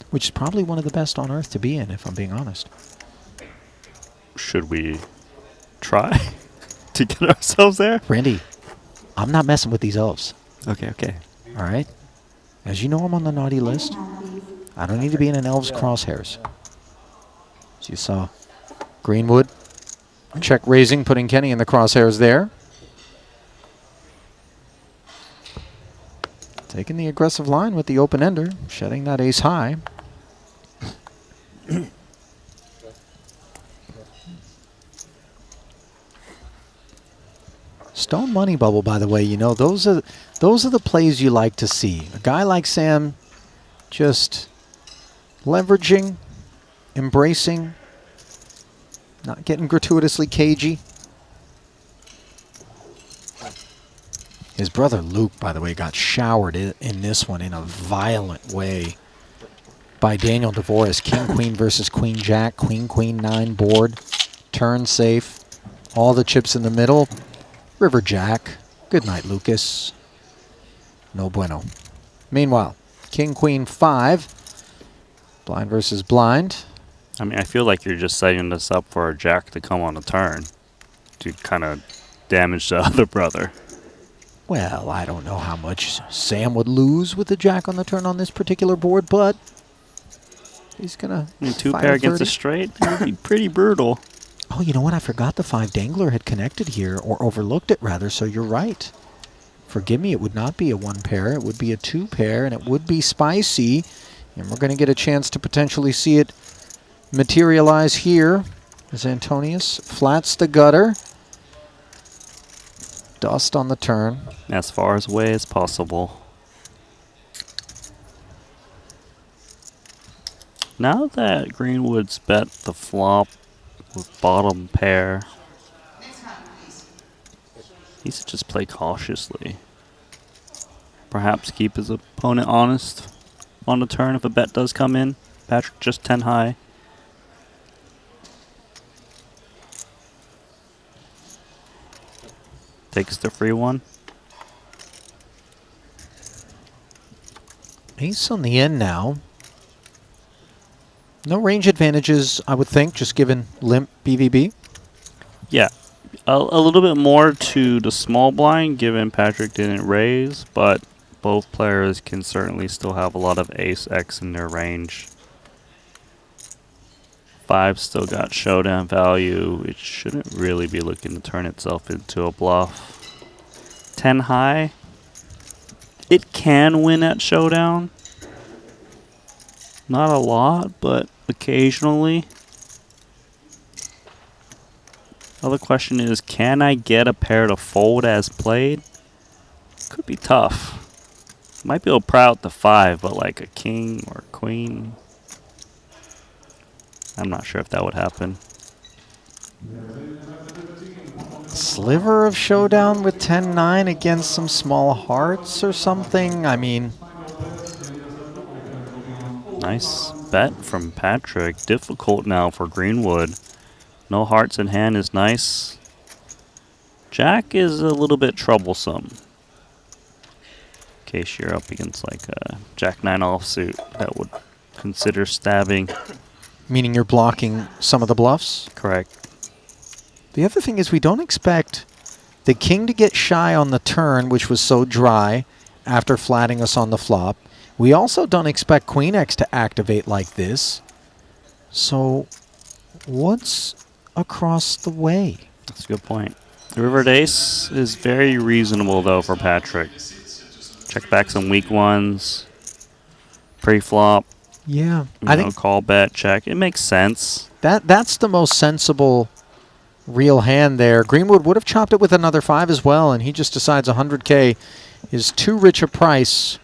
which is probably one of the best on earth to be in, if I'm being honest. Should we try to get ourselves there? Randy, I'm not messing with these elves. Okay. All right? As you know, I'm on the naughty list. I don't need to be in an elf's crosshairs. As you saw, Greenwood, check raising, putting Kenny in the crosshairs there. Taking the aggressive line with the open ender, shedding that ace high. Stone money bubble, by the way, you know, those are the plays you like to see. A guy like Sam just leveraging, embracing, not getting gratuitously cagey. His brother Luke, by the way, got showered in this one in a violent way by Daniel DeVoris. King, Queen versus Queen, Jack. Queen, Queen, 9 board. Turn safe. All the chips in the middle. River Jack. Good night, Lucas. No bueno. Meanwhile, King, Queen, 5. Blind versus blind. I mean, I feel like you're just setting this up for a Jack to come on a turn to kind of damage the other brother. Well, I don't know how much Sam would lose with the Jack on the turn on this particular board, but he's going to 2 pair against a straight? That would be pretty brutal. Oh, you know what? I forgot the 5 dangler had connected here, or overlooked it, rather, so you're right. Forgive me, it would not be a 1 pair. It would be a 2 pair, and it would be spicy. And we're going to get a chance to potentially see it materialize here as Antonius flats the gutter. Dust on the turn. As far away as possible. Now that Greenwood's bet the flop with bottom pair, he should just play cautiously. Perhaps keep his opponent honest on the turn if a bet does come in. Patrick just 10 high. Takes the free one. Ace on the end now. No range advantages, I would think, just given limp BVB. Yeah, a little bit more to the small blind, given Patrick didn't raise, but both players can certainly still have a lot of ace-x in their range. 5 still got showdown value. It shouldn't really be looking to turn itself into a bluff. 10 high. It can win at showdown. Not a lot, but occasionally. Other question is, can I get a pair to fold as played? Could be tough. Might be able to pry out the 5, but like a king or a queen, I'm not sure if that would happen. Sliver of showdown with 10-9 against some small hearts or something. I mean, nice bet from Patrick. Difficult now for Greenwood. No hearts in hand is nice. Jack is a little bit troublesome. case you're up against like a Jack 9 offsuit that would consider stabbing. Meaning you're blocking some of the bluffs? Correct. The other thing is we don't expect the king to get shy on the turn, which was so dry after flatting us on the flop. We also don't expect Queen X to activate like this. So what's across the way? That's a good point. The rivered ace is very reasonable, though, for Patrick. Check back some weak ones. Pre-flop. Yeah. I think call, bet, check. It makes sense. That's the most sensible real hand there. Greenwood would have chopped it with another 5 as well, and he just decides 100K is too rich a price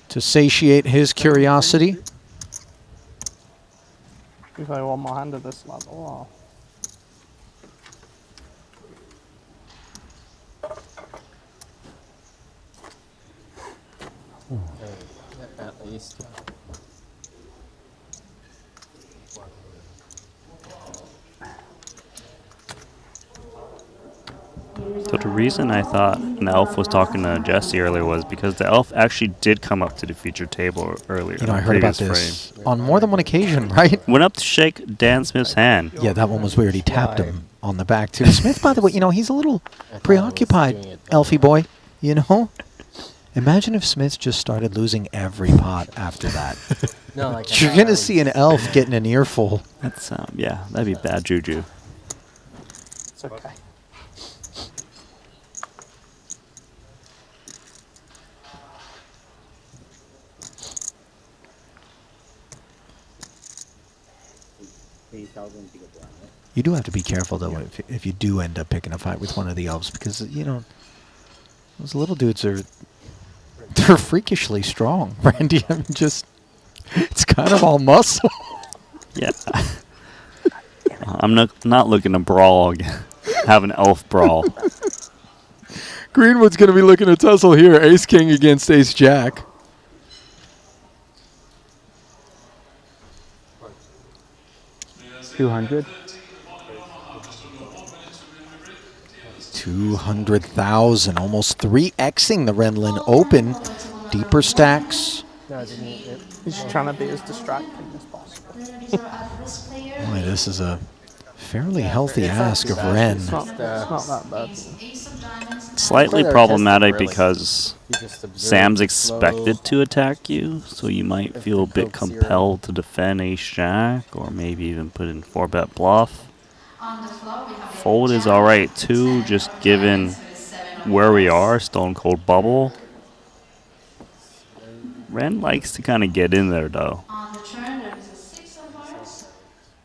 to satiate his curiosity. If I want more hand at this level, At least. So the reason I thought an elf was talking to Jesse earlier was because the elf actually did come up to the featured table earlier. You know, I heard about this on more than one occasion, right? Went up to shake Dan Smith's hand. Yeah, that one was weird. He tapped him on the back, too. Smith, by the way, you know, he's a little preoccupied, Elfie boy, you know? Imagine if Smith just started losing every pot after that. No, like you're going to see an elf getting an earful. That's, yeah, that'd be bad juju. it's okay. You do have to be careful, though, if you do end up picking a fight with one of the elves, because, you know, those little dudes they're freakishly strong, Randy. I mean, just, it's kind of all muscle. Yeah. I'm not looking to brawl again. Have an elf brawl. Greenwood's going to be looking to tussle here. Ace-King against Ace-Jack. $200. 200,000, almost 3xing the Renlin Open. Deeper stacks. No, he's just trying to be as distracting as possible. Boy, this is a fairly healthy ask of Ren. It's not that bad. Slightly problematic because Sam's expected to attack you, so you might feel a bit compelled to defend Ace-Jack, or maybe even put in 4-bet bluff. Fold is alright too, just given where we are, stone cold bubble. Ren likes to kind of get in there though.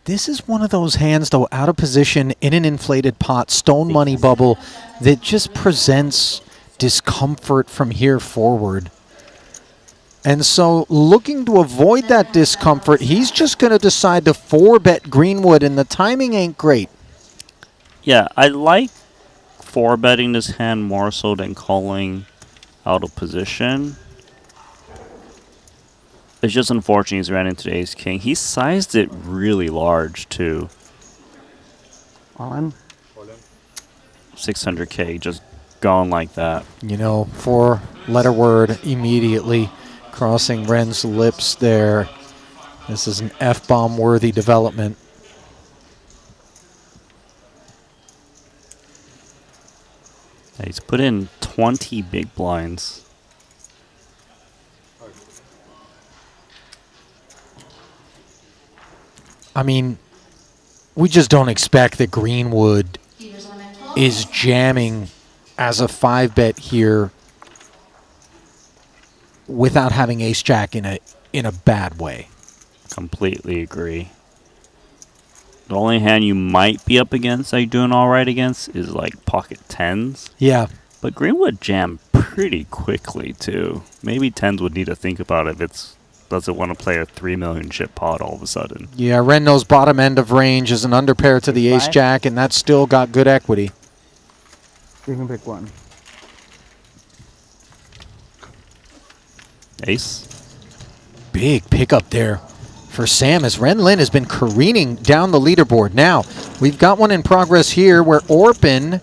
This is one of those hands, though, out of position in an inflated pot, stone money bubble, that just presents discomfort from here forward. And so, looking to avoid that discomfort, he's just going to decide to 4-bet Greenwood, and the timing ain't great. Yeah, I like 4-betting this hand more so than calling out of position. It's just unfortunate he's ran into the Ace-King. He sized it really large, too. On 600K, just gone like that. You know, 4-letter word immediately crossing Ren's lips there. This is an F-bomb worthy development. Yeah, he's put in 20 big blinds. I mean, we just don't expect that Greenwood is jamming as a 5-bet here without having Ace-Jack in a bad way. Completely agree. The only hand you might be up against, like doing all right against, is like pocket 10s. Yeah. But Greenwood jammed pretty quickly too. Maybe 10s would need to think about it if it's doesn't want to play a 3 million chip pot all of a sudden. Yeah, Ren knows bottom end of range is an underpair to the Ace-Jack, and that's still got good equity. You can pick one. Ace. Big pickup there for Sam as Renlin has been careening down the leaderboard. Now, we've got one in progress here where Orpin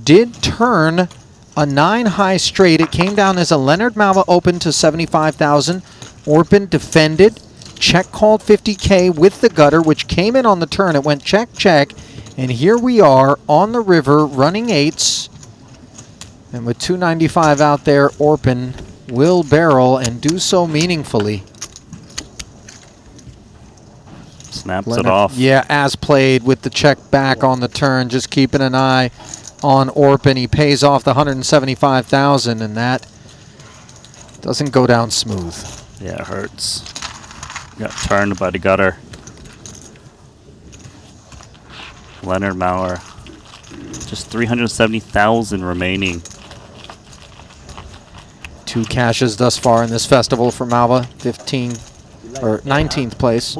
did turn a 9 high straight. It came down as a Leonard Malva open to 75,000. Orpin defended. Check called 50K with the gutter, which came in on the turn. It went check, check. And here we are on the river running 8s. And with 295 out there, Orpin will barrel and do so meaningfully. Snaps it off. Yeah, as played with the check back on the turn, just keeping an eye on Orpin. He pays off the 175,000, and that doesn't go down smooth. Yeah, it hurts. Got turned by the gutter. Leonard Maurer. Just 370,000 remaining. 2 cashes thus far in this festival for Malva. 19th place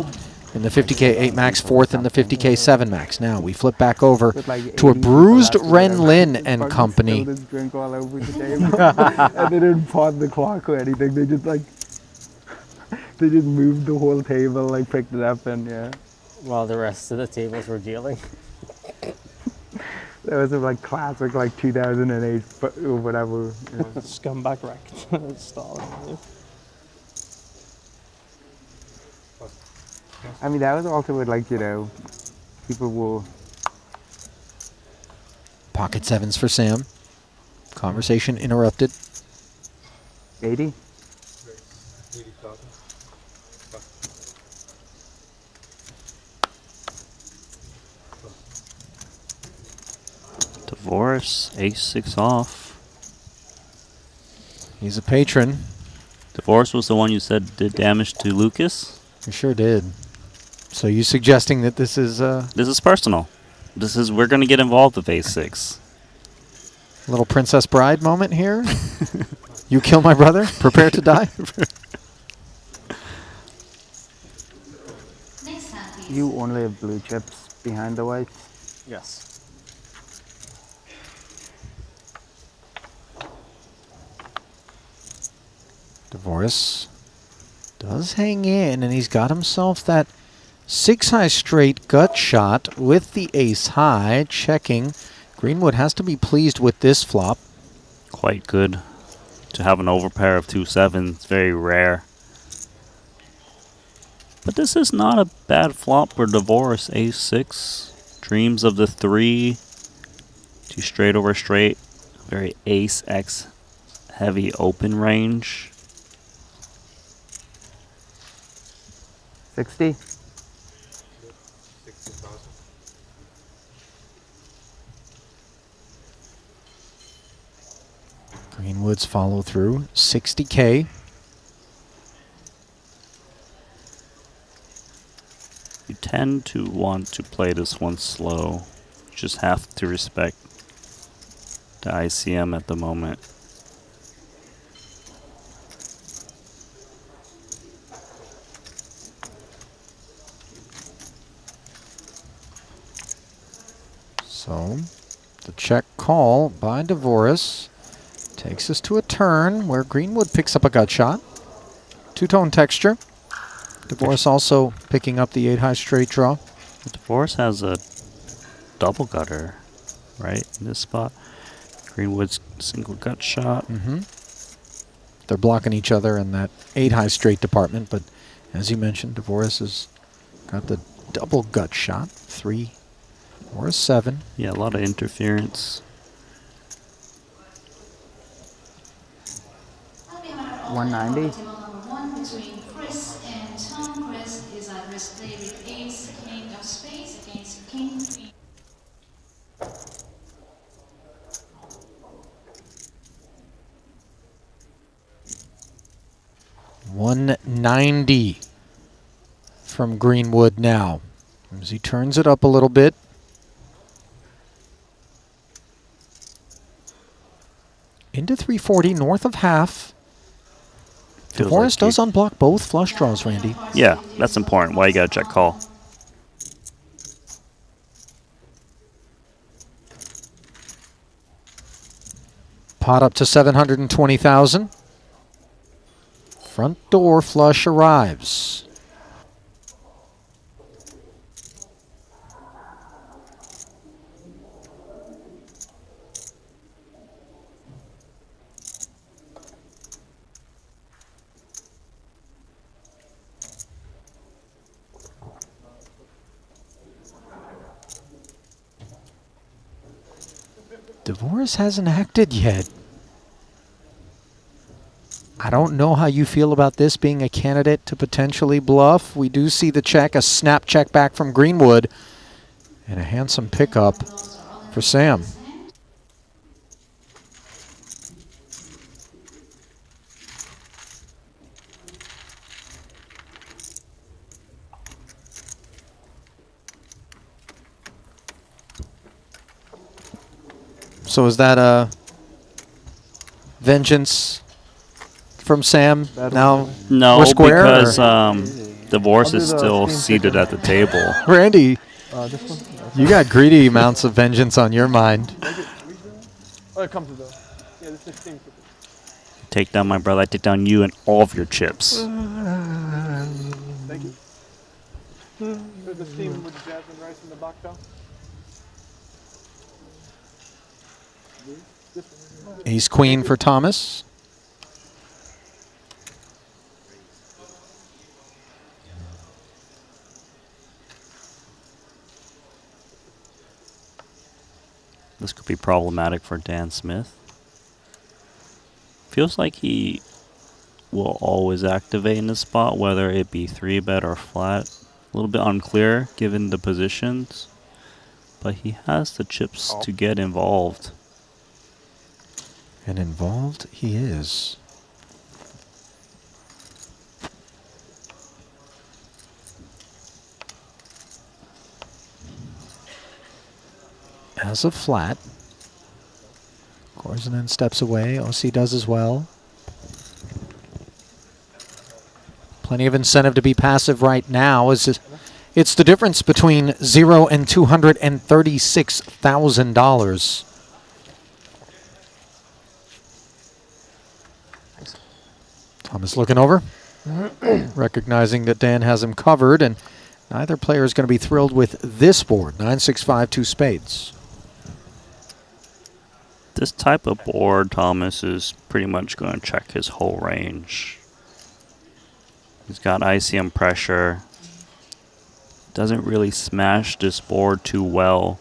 in the 50K 8 max, 4th in the 50K 7 max. Now we flip back over to a bruised Ren Lin and company. Drink all over the table. And they didn't pause the clock or anything. They just like they just moved the whole table, like picked it up, and yeah. While the rest of the tables were dealing. That was like classic, like 2008, but or whatever. Yeah. Scumbag wrecked. Stalin. I mean, that was also with, like, you know, people will. Pocket 7s for Sam. Conversation interrupted. 80? Divorce, ace-6 off. He's a patron. Divorce was the one you said did damage to Lucas? He sure did. So you suggesting that this is This is personal. We're gonna get involved with ace-6. little Princess Bride moment here? You kill my brother? Prepare to die? You only have blue chips behind the whites? Yes. Divorce does hang in, and he's got himself that 6 high straight gut shot with the ace high, checking. Greenwood has to be pleased with this flop. Quite good to have an overpair of 2-7s. It's very rare. But this is not a bad flop for Divorce. Ace-6, dreams of the 3, 2 straight over straight. Very ace-x heavy open range. 60? Greenwood's follow through, 60K. You tend to want to play this one slow. You just have to respect the ICM at the moment. So, the check call by Divorce takes us to a turn where Greenwood picks up a gut shot. Two-tone texture. Divorce also picking up the 8 high straight draw. Divorce has a double gutter, right, in this spot. Greenwood's single gut shot. They're blocking each other in that 8 high straight department, but as you mentioned, Divorce has got the double gut shot, 3 or a 7. Yeah, a lot of interference. 190? Between Chris and Tom. Chris is at risk play with ace, king of spades against king, queen. $190 from Greenwood now. As he turns it up a little bit. Into 340, north of half. Divorce does unblock both flush draws, Randy. Yeah, that's important. Why you gotta check call. Pot up to 720,000. Front door flush arrives. Voris hasn't acted yet. I don't know how you feel about this being a candidate to potentially bluff. We do see the check, a snap check back from Greenwood, and a handsome pickup for Sam. So is that a vengeance from Sam? Now No, we're square, because or? Divorce is still seated at the table. Randy, This one? you got greedy amounts of vengeance on your mind. Oh, it comes to the. Yeah, this is steam cooker. Take down my brother, I take down you and all of your chips. Thank you. There's the steam with the jasmine rice in the bok chow. Ace queen for Thomas. This could be problematic for Dan Smith. Feels like he will always activate in this spot, whether it be 3-bet or flat. A little bit unclear given the positions, but he has the chips to get involved. And involved he is. As a flat. Korzinen steps away. OC does as well. Plenty of incentive to be passive right now. It's the difference between $0 and $236,000. Thomas looking over, recognizing that Dan has him covered, and neither player is going to be thrilled with this board. 9-6-5, 2 spades. This type of board, Thomas is pretty much going to check his whole range. He's got ICM pressure. Doesn't really smash this board too well.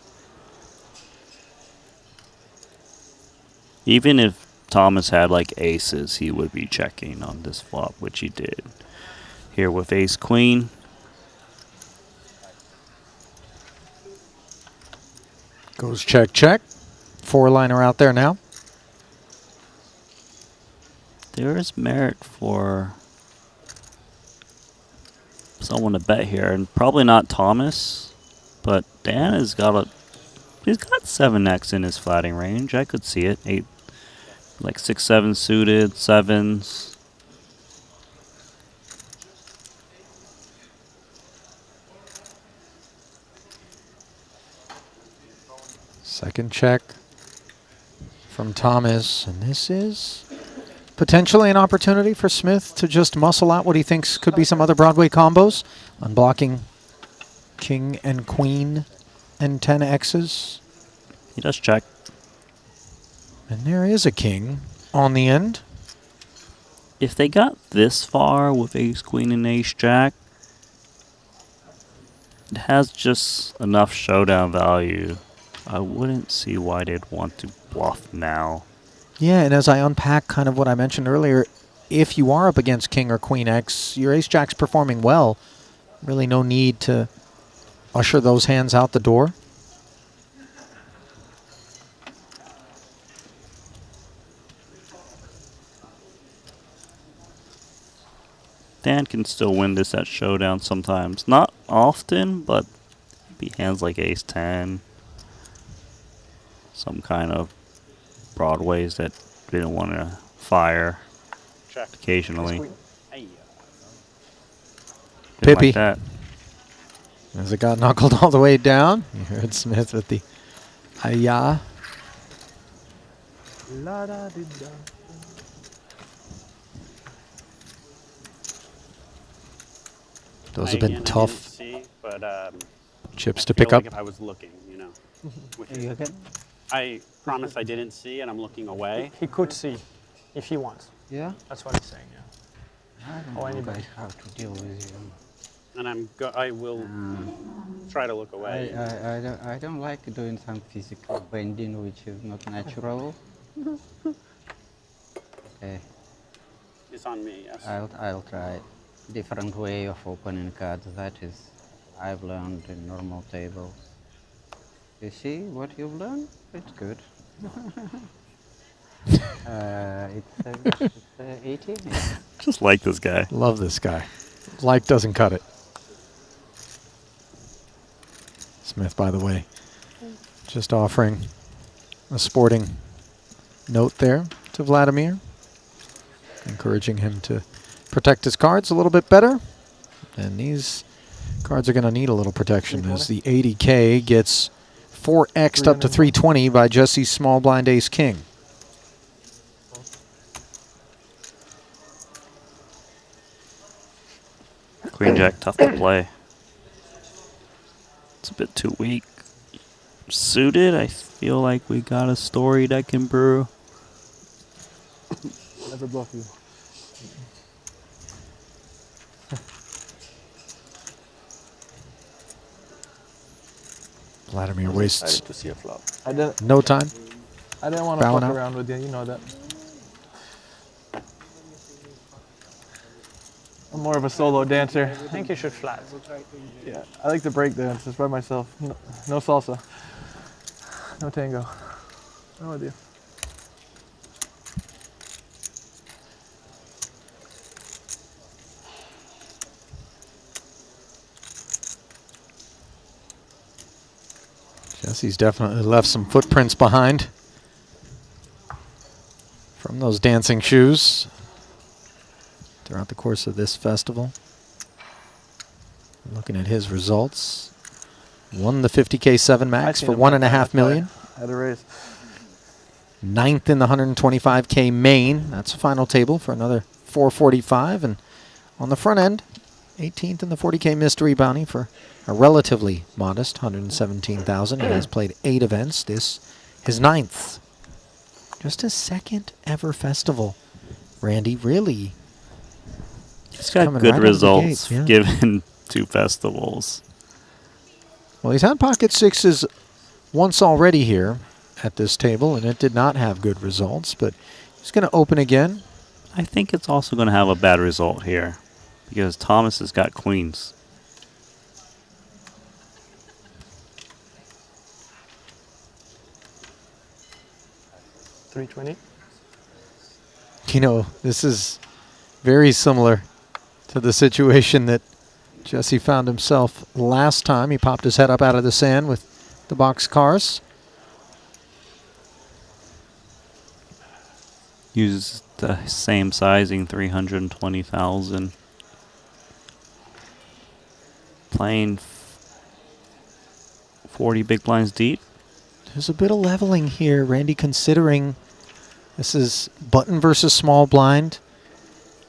Even if Thomas had like aces, he would be checking on this flop, which he did. Here with ace queen. Goes check, check. 4-liner out there now. There is merit for someone to bet here, and probably not Thomas, but Dan has got he's got 7x in his flatting range. I could see it. 8, like 6-7 suited, 7s. Second check from Thomas, and this is potentially an opportunity for Smith to just muscle out what he thinks could be some other Broadway combos, unblocking king and queen and 10 X's. He does check. And there is a king on the end. If they got this far with ace queen and ace jack, it has just enough showdown value. I wouldn't see why they'd want to bluff now. Yeah, and as I unpack kind of what I mentioned earlier, if you are up against king or queen X, your ace jack's performing well. Really no need to usher those hands out the door. Dan can still win this at showdown sometimes. Not often, but maybe hands like ace 10. Some kind of broadways that didn't want to fire occasionally. Pippy. Like that. As it got knuckled all the way down. You heard Smith with the ayah. Those have been tough see, but, chips I to feel pick like up. if I was looking, you know. Which Are you okay? I promise I didn't see, and I'm looking away. He could see if he wants. Yeah? That's what he's saying, yeah. I don't Or know anybody. guys how to deal with him. And I will try to look away. I don't like doing some physical bending which is not natural. Okay. It's on me, yes. I'll try different way of opening cards. That is, I've learned in normal tables. You see what you've learned? It's good. It's 80. Yeah. Just like this guy. Love this guy. Like doesn't cut it. Smith, by the way, just offering a sporting note there to Vladimir, encouraging him to protect his cards a little bit better. And these cards are going to need a little protection as the 80K gets 4x'd up to 320 by Jesse's small blind ace king. Queen Jack, tough to play. It's a bit too weak. Suited, I feel like we got a story that can brew. Never bluff you. Vladimir wastes to see a flop. no time. I didn't want to Bowing fuck out. around with you, you know that. I'm more of a solo dancer. I think you should flat. Yeah, I like to break dance just by myself. No salsa. No tango. I'm with you. Jesse's definitely left some footprints behind from those dancing shoes throughout the course of this festival. Looking at his results, won the 50K 7 max for $1.5 million. Had a raise. 9th in the 125K main. That's the final table for another 445. And on the front end, 18th in the 40K mystery bounty for a relatively modest 117,000. He has played 8 events. This his 9th. Just his 2nd ever festival. Randy, really. He's got coming good right out of the results gates, yeah. given 2 festivals. Well, he's had pocket sixes once already here at this table, and it did not have good results, but he's going to open again. I think it's also going to have a bad result here because Thomas has got queens. $320. You know, this is very similar to the situation that Jesse found himself last time. He popped his head up out of the sand with the box cars. Uses the same sizing, 320,000. Playing 40 big blinds deep. There's a bit of leveling here, Randy, considering this is button versus small blind.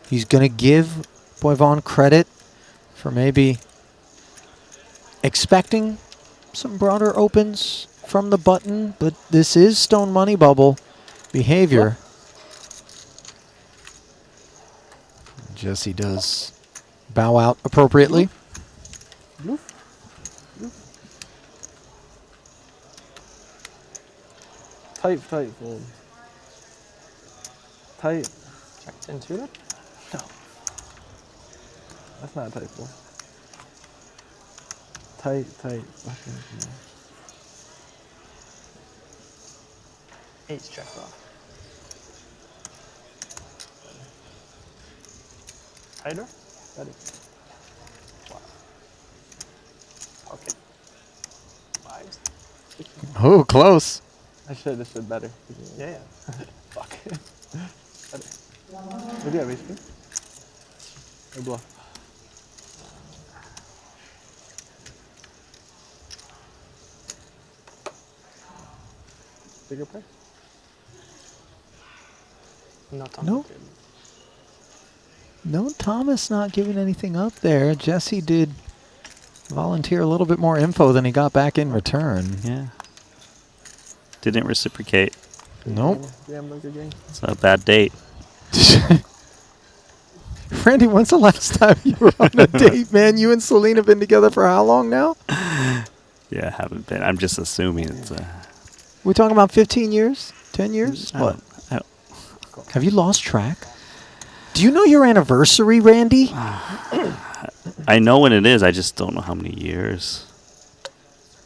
He's going to give Boivon credit for maybe expecting some broader opens from the button, but this is stone money bubble behavior. Jesse does bow out appropriately. Tight fold. Tight. Checked into it? No. That's not a tight fold. Tight. Eight's checked off. Tighter? Ready. Wow. Okay. Fives. Oh, close. I should have said better. Yeah. Fuck. Better. What do you have, HP? Or bluff? Bigger price? Not on No. the table. No, Thomas not giving anything up there. Jesse did volunteer a little bit more info than he got back in return. Yeah. Didn't reciprocate. Nope. Damn, look again. It's a bad date. Randy, when's the last time you were on a date, man? You and Celine have been together for how long now? Yeah, I haven't been. I'm just assuming it's We're talking about 15 years? 10 years? I What? don't- Have you lost track? Do you know your anniversary, Randy? I know when it is. I just don't know how many years.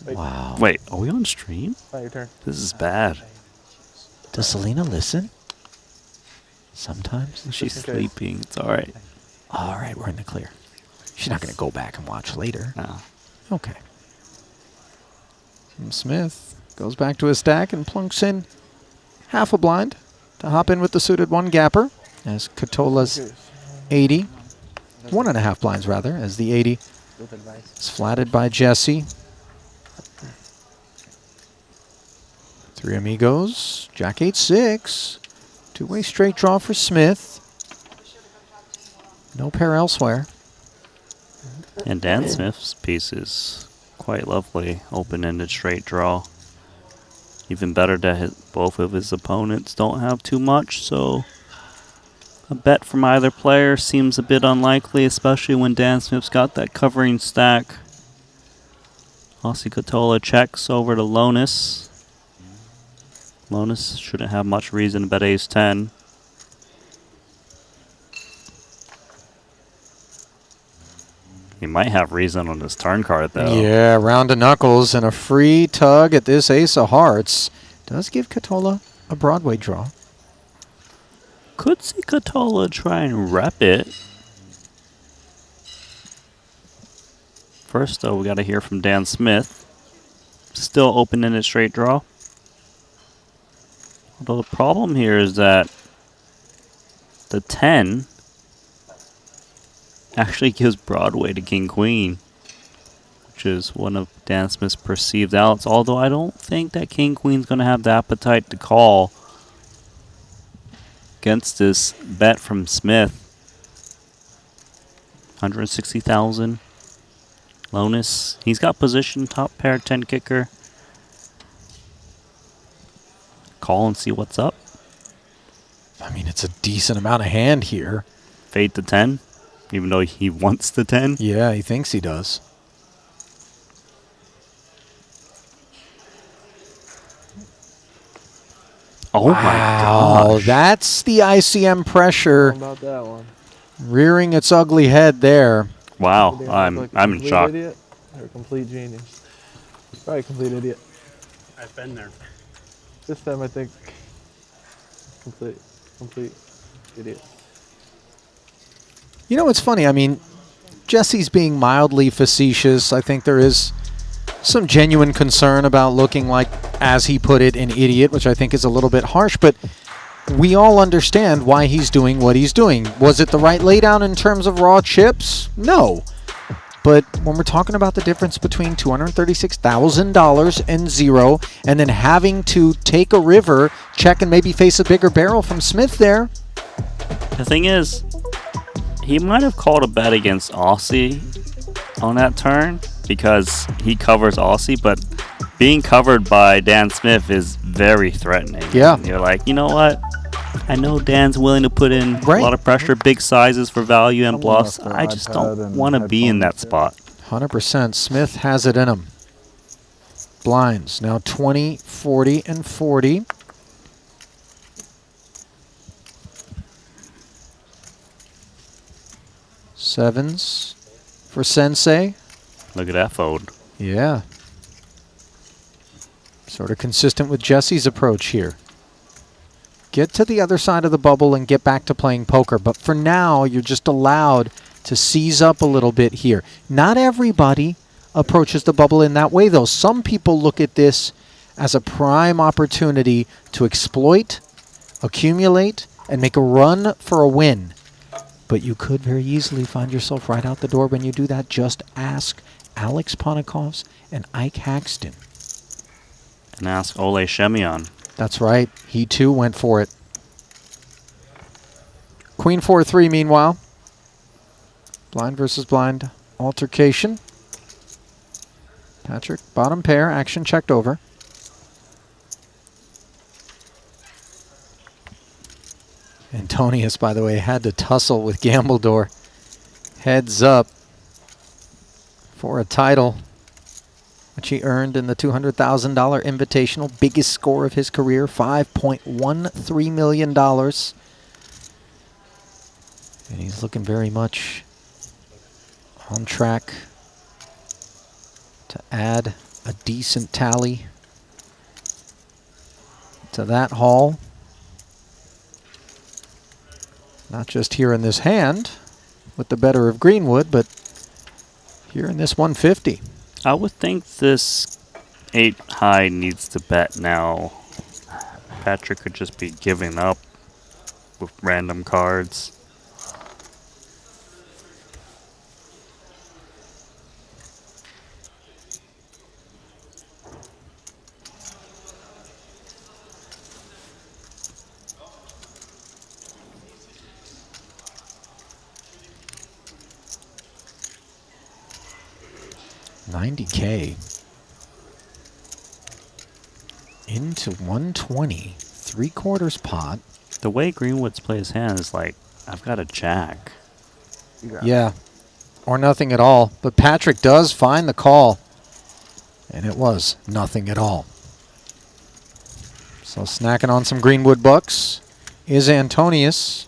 Wow. Wait, are we on stream? Not your turn. This is bad. Does Selena listen? Sometimes. She's Just in case. sleeping. It's all right. All right, we're in the clear. She's not going to go back and watch later. No. Okay. And Smith goes back to his stack and plunks in half a blind to hop in with the suited one gapper as Catola's 80, 1.5 blinds rather, as the 80 is flatted by Jesse. Three amigos, Jack 8-6, two-way straight draw for Smith. No pair elsewhere. And Dan Smith's piece is quite lovely. Open-ended straight draw. Even better that both of his opponents don't have too much, so a bet from either player seems a bit unlikely, especially when Dan Smith's got that covering stack. Aussie Catola checks over to Lonus. Lonus shouldn't have much reason to bet ace-10. He might have reason on his turn card, though. Yeah, round of knuckles and a free tug at this ace of hearts. Does give Catola a Broadway draw. Could see Catola try and rep it. First, though, we got to hear from Dan Smith. Still open-ended straight draw. Although the problem here is that the 10 actually gives Broadway to King-Queen, which is one of Dan Smith's perceived outs, although I don't think that King-Queen's going to have the appetite to call against this bet from Smith. 160,000. Lonus, he's got position, top pair, 10 kicker. Call and see what's up. I mean, it's a decent amount of hand here. Fade to 10, even though he wants the 10. Yeah, he thinks he does. Oh my gosh. That's the ICM pressure How about that one? rearing its ugly head there. Wow, Either I'm like a in complete shock. Idiot or a complete genius. Probably a complete idiot. I've been there. This time I think complete idiot. You know what's funny? I mean, Jesse's being mildly facetious. I think there is some genuine concern about looking like, as he put it, an idiot, which I think is a little bit harsh, but we all understand why he's doing what he's doing. Was it the right laydown in terms of raw chips? No. But when we're talking about the difference between $236,000 and zero, and then having to take a river, check, and maybe face a bigger barrel from Smith there. The thing is, he might have called a bet against Aussie on that turn because he covers Aussie, but being covered by Dan Smith is very threatening. Yeah. You're like, you know what? I know Dan's willing to put in a lot of pressure, big sizes for value and bluffs. I just don't want to be in that spot. 100%. Smith has it in him. Blinds now 20, 40, and 40. Sevens for Sensei. Look at that fold. Yeah. Sort of consistent with Jesse's approach here. Get to the other side of the bubble and get back to playing poker. But for now, you're just allowed to seize up a little bit here. Not everybody approaches the bubble in that way, though. Some people look at this as a prime opportunity to exploit, accumulate, and make a run for a win. But you could very easily find yourself right out the door when you do that. Just ask Alex Ponikovs and Ike Haxton. And ask Ole Shemion. That's right. He, too, went for it. Queen 4-3, meanwhile. Blind versus blind altercation. Patrick, bottom pair, action checked over. And Antonius, by the way, had to tussle with Gambledore. Heads up for a title, which he earned in the $200,000 Invitational, biggest score of his career, $5.13 million. And he's looking very much on track to add a decent tally to that haul. Not just here in this hand with the better of Greenwood, but here in this 150. I would think this 8 high needs to bet now. Patrick could just be giving up with random cards. $90K into 120, 3/4 pot. The way Greenwood's play his hand is like, I've got a jack. Yeah, or nothing at all. But Patrick does find the call, and it was nothing at all. So snacking on some Greenwood bucks is Antonius.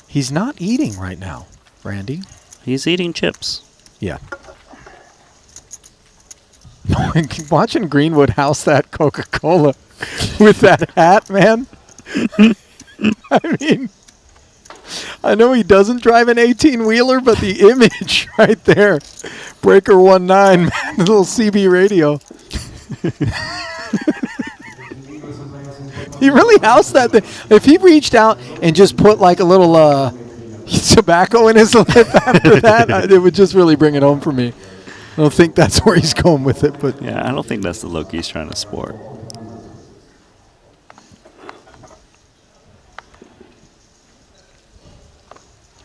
He's not eating right now, Randy. He's eating chips. Yeah. Watching Greenwood house that Coca-Cola with that hat, man. I mean, I know he doesn't drive an 18-wheeler, but the image right there. Breaker 19, man, little CB radio. He really housed that thing. If he reached out and just put like a little tobacco in his lip after that, it would just really bring it home for me. I don't think that's where he's going with it, but yeah, I don't think that's the look he's trying to sport.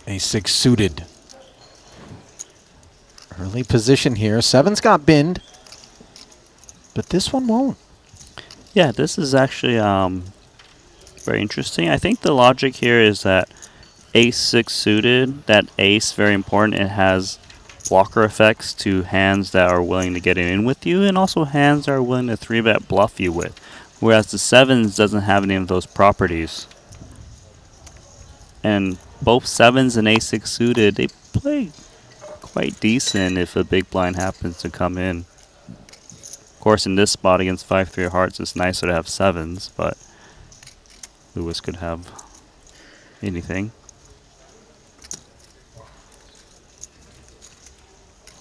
A6 suited. Early position here. 7's got binned, but this one won't. Yeah, this is actually very interesting. I think the logic here is that ace-6 suited, that ace, very important. It has blocker effects to hands that are willing to get in with you, and also hands that are willing to 3-bet bluff you with. Whereas the 7s doesn't have any of those properties. And both 7s and ace-6 suited, they play quite decent if a big blind happens to come in. Of course, in this spot against 5-3 of hearts, it's nicer to have 7s, but Lewis could have anything.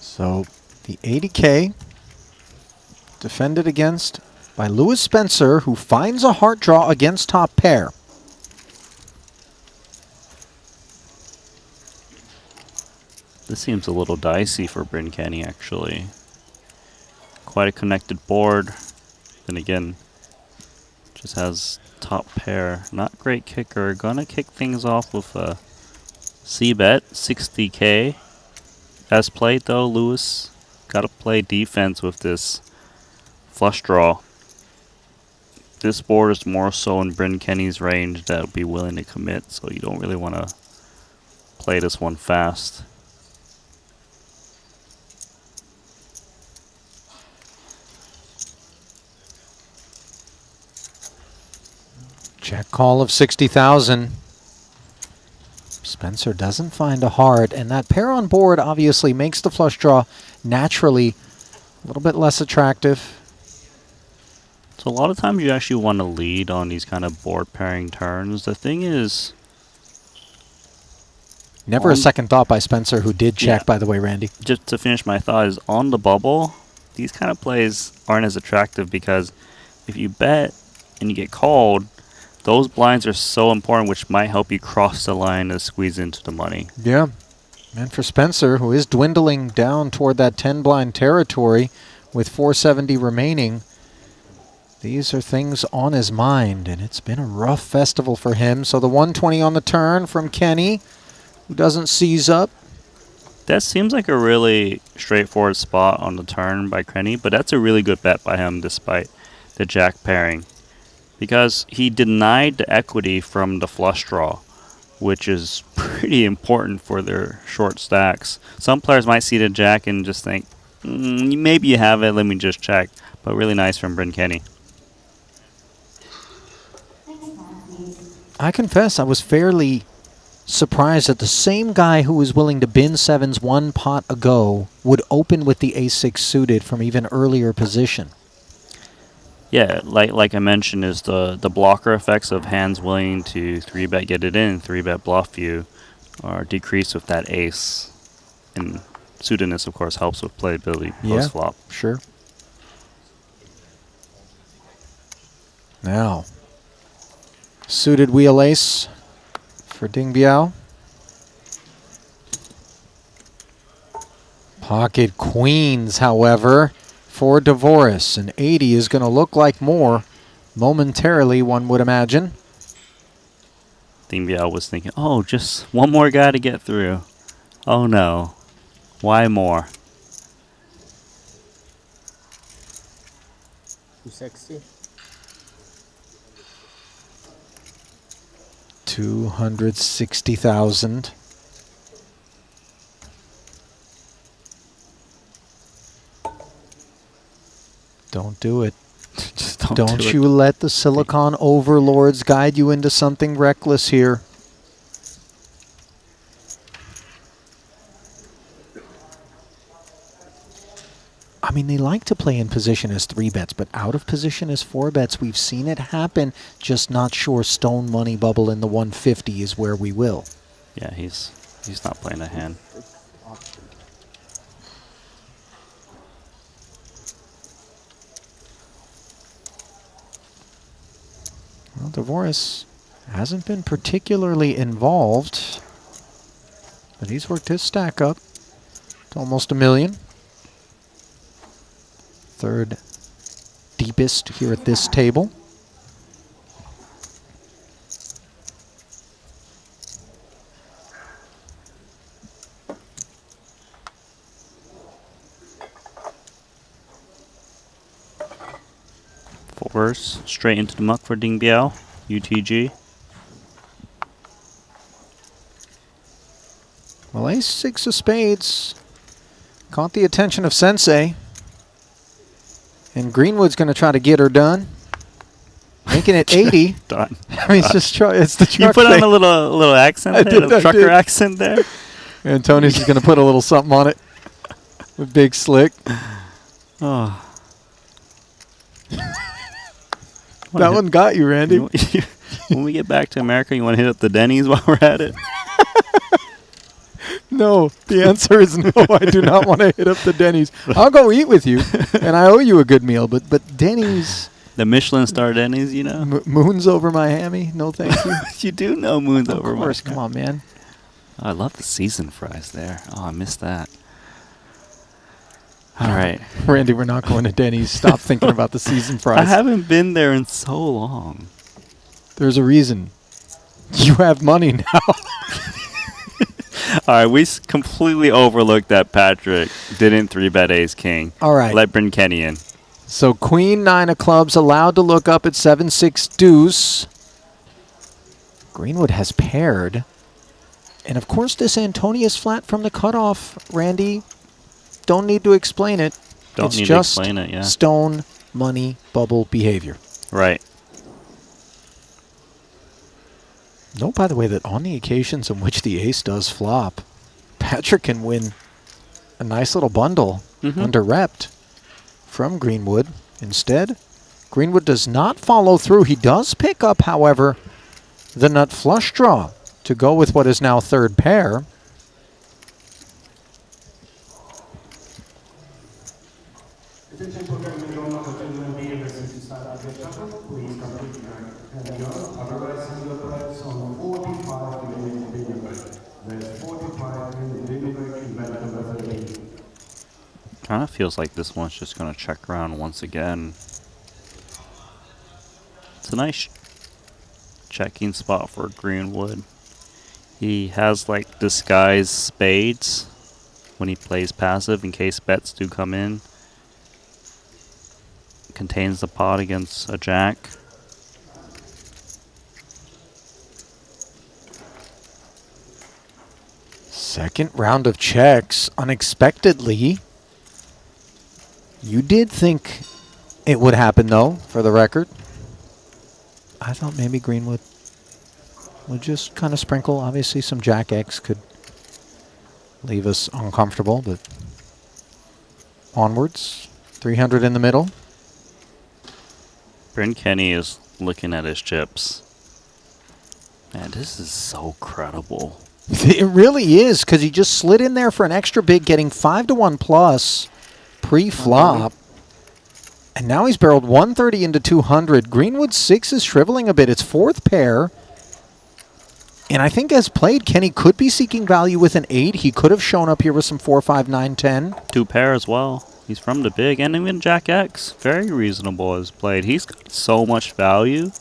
So the 80K defended against by Lewis Spencer, who finds a heart draw against top pair. This seems a little dicey for Bryn Kenny, actually. Quite a connected board. Then again, just has top pair. Not great kicker. Gonna kick things off with a C-bet, 60K. As played though, Lewis gotta play defense with this flush draw. This board is more so in Bryn Kenny's range that would be willing to commit, so you don't really want to play this one fast. Check call of 60,000. Spencer doesn't find a heart, and that pair on board obviously makes the flush draw naturally a little bit less attractive. So a lot of times you actually want to lead on these kind of board pairing turns. The thing is, never a second thought by Spencer, who did check, by the way, Randy. Just to finish my thought, is on the bubble, these kind of plays aren't as attractive because if you bet and you get called, those blinds are so important, which might help you cross the line to squeeze into the money. Yeah. And for Spencer, who is dwindling down toward that 10 blind territory with 470 remaining, these are things on his mind, and it's been a rough festival for him. So the 120 on the turn from Kenny, who doesn't seize up. That seems like a really straightforward spot on the turn by Kenny, but that's a really good bet by him despite the jack pairing. because he denied the equity from the flush draw, which is pretty important for their short stacks. Some players might see the jack and just think, maybe you have it, let me just check. But really nice from Bryn Kenny. I confess I was fairly surprised that the same guy who was willing to bin sevens one pot ago would open with the ace-6 suited from even earlier position. Yeah, like I mentioned, is the blocker effects of hands willing to 3-bet get it in, 3-bet bluff you, are decreased with that ace. And suitedness, of course, helps with playability post-flop. Yeah, sure. Now, suited wheel ace for Ding Biao. Pocket queens, however, for Dvoris. An 80 is going to look like more momentarily, one would imagine. Ding Biao was thinking, oh, just one more guy to get through. Oh no. Why more? Too sexy. 260,000. Don't do it. Just don't do you let the silicon overlords guide you into something reckless here. I mean, they like to play in position as 3 bets, but out of position as 4 bets. We've seen it happen, just not sure stone money bubble in the 150 is where we will. Yeah, he's not playing a hand. Well, Dvoris hasn't been particularly involved, but he's worked his stack up to almost $1 million. Third deepest here at this table. Fours straight into the muck for Ding Biao, UTG. Well, ace-6 of spades caught the attention of Sensei. And Greenwood's going to try to get her done. Making it 80. Done. I mean, it's the truck You put on thing. a little accent I there, did, a little I trucker did. accent there. And Tony's is going to put a little something on it with Big Slick. Oh. That one got you, Randy. When we get back to America, you want to hit up the Denny's while we're at it? No, the answer is no. I do not want to hit up the Denny's. I'll go eat with you, and I owe you a good meal. But Denny's, The Michelin star Denny's, you know? moon's over my hammy. No, thank you. You do know moon's over Of my course, come on, man. Oh, I love the seasoned fries there. Oh, I missed that. All right. Randy, we're not going to Denny's. Stop thinking about the seasoned fries. I haven't been there in so long. There's a reason. You have money now. All right, we completely overlooked that Patrick didn't 3-bet ace king. All right. Let Bryn Kenny in. So queen 9 of clubs allowed to look up at 7-6 deuce. Greenwood has paired. And of course this Antonius flat from the cutoff, Randy, don't need to explain it. Don't it's need just to explain it, yeah. stone money bubble behavior. Right. Note, by the way, that on the occasions in which the ace does flop, Patrick can win a nice little bundle under repped from Greenwood. Instead, Greenwood does not follow through. He does pick up, however, the nut flush draw to go with what is now third pair. Kind of feels like this one's just going to check around once again. It's a nice checking spot for Greenwood. He has like disguised spades when he plays passive in case bets do come in. Contains the pot against a jack. Second round of checks, unexpectedly. You did think it would happen, though, for the record. I thought maybe Greenwood would just kind of sprinkle. Obviously, some Jack X could leave us uncomfortable, but onwards. 300 in the middle. Bryn Kenny is looking at his chips. Man, this is so credible. It really is, because he just slid in there for an extra big, getting 5-1 plus pre-flop. And now he's barreled 130 into 200. Greenwood 6 is shriveling a bit. It's fourth pair. And I think as played, Kenny could be seeking value with an 8. He could have shown up here with some 4, 5, 9, 10. 2 pair as well. He's from the big, and even Jack X, very reasonable as played. He's got so much value.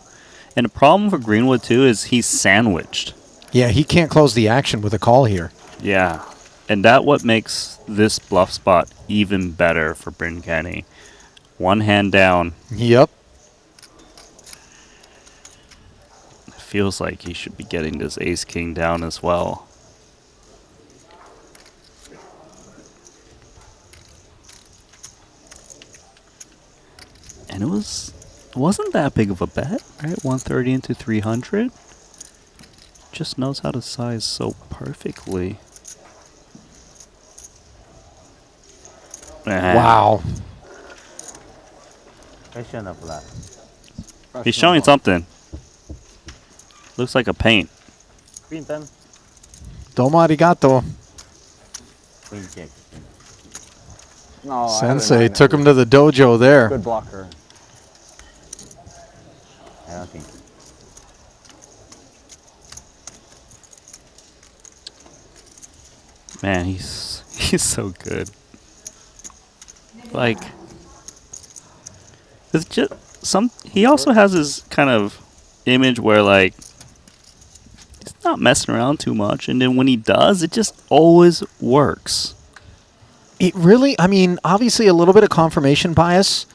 And the problem for Greenwood, too, is he's sandwiched. Yeah, he can't close the action with a call here. Yeah, and that what makes this bluff spot even better for Bryn Kenny. One hand down. Yep. It feels like he should be getting this ace-king down as well. And it wasn't that big of a bet, right? 130 into 300. Just knows how to size so perfectly. Wow. He's showing something. Looks like a paint. Green pen. Domo arigato. No, Sensei took him to the dojo there. Good blocker. I don't think. Man, he's so good. Like, it's just he also has his kind of image where, like, he's not messing around too much, and then when he does, it just always works. It really, I mean, obviously a little bit of confirmation bias.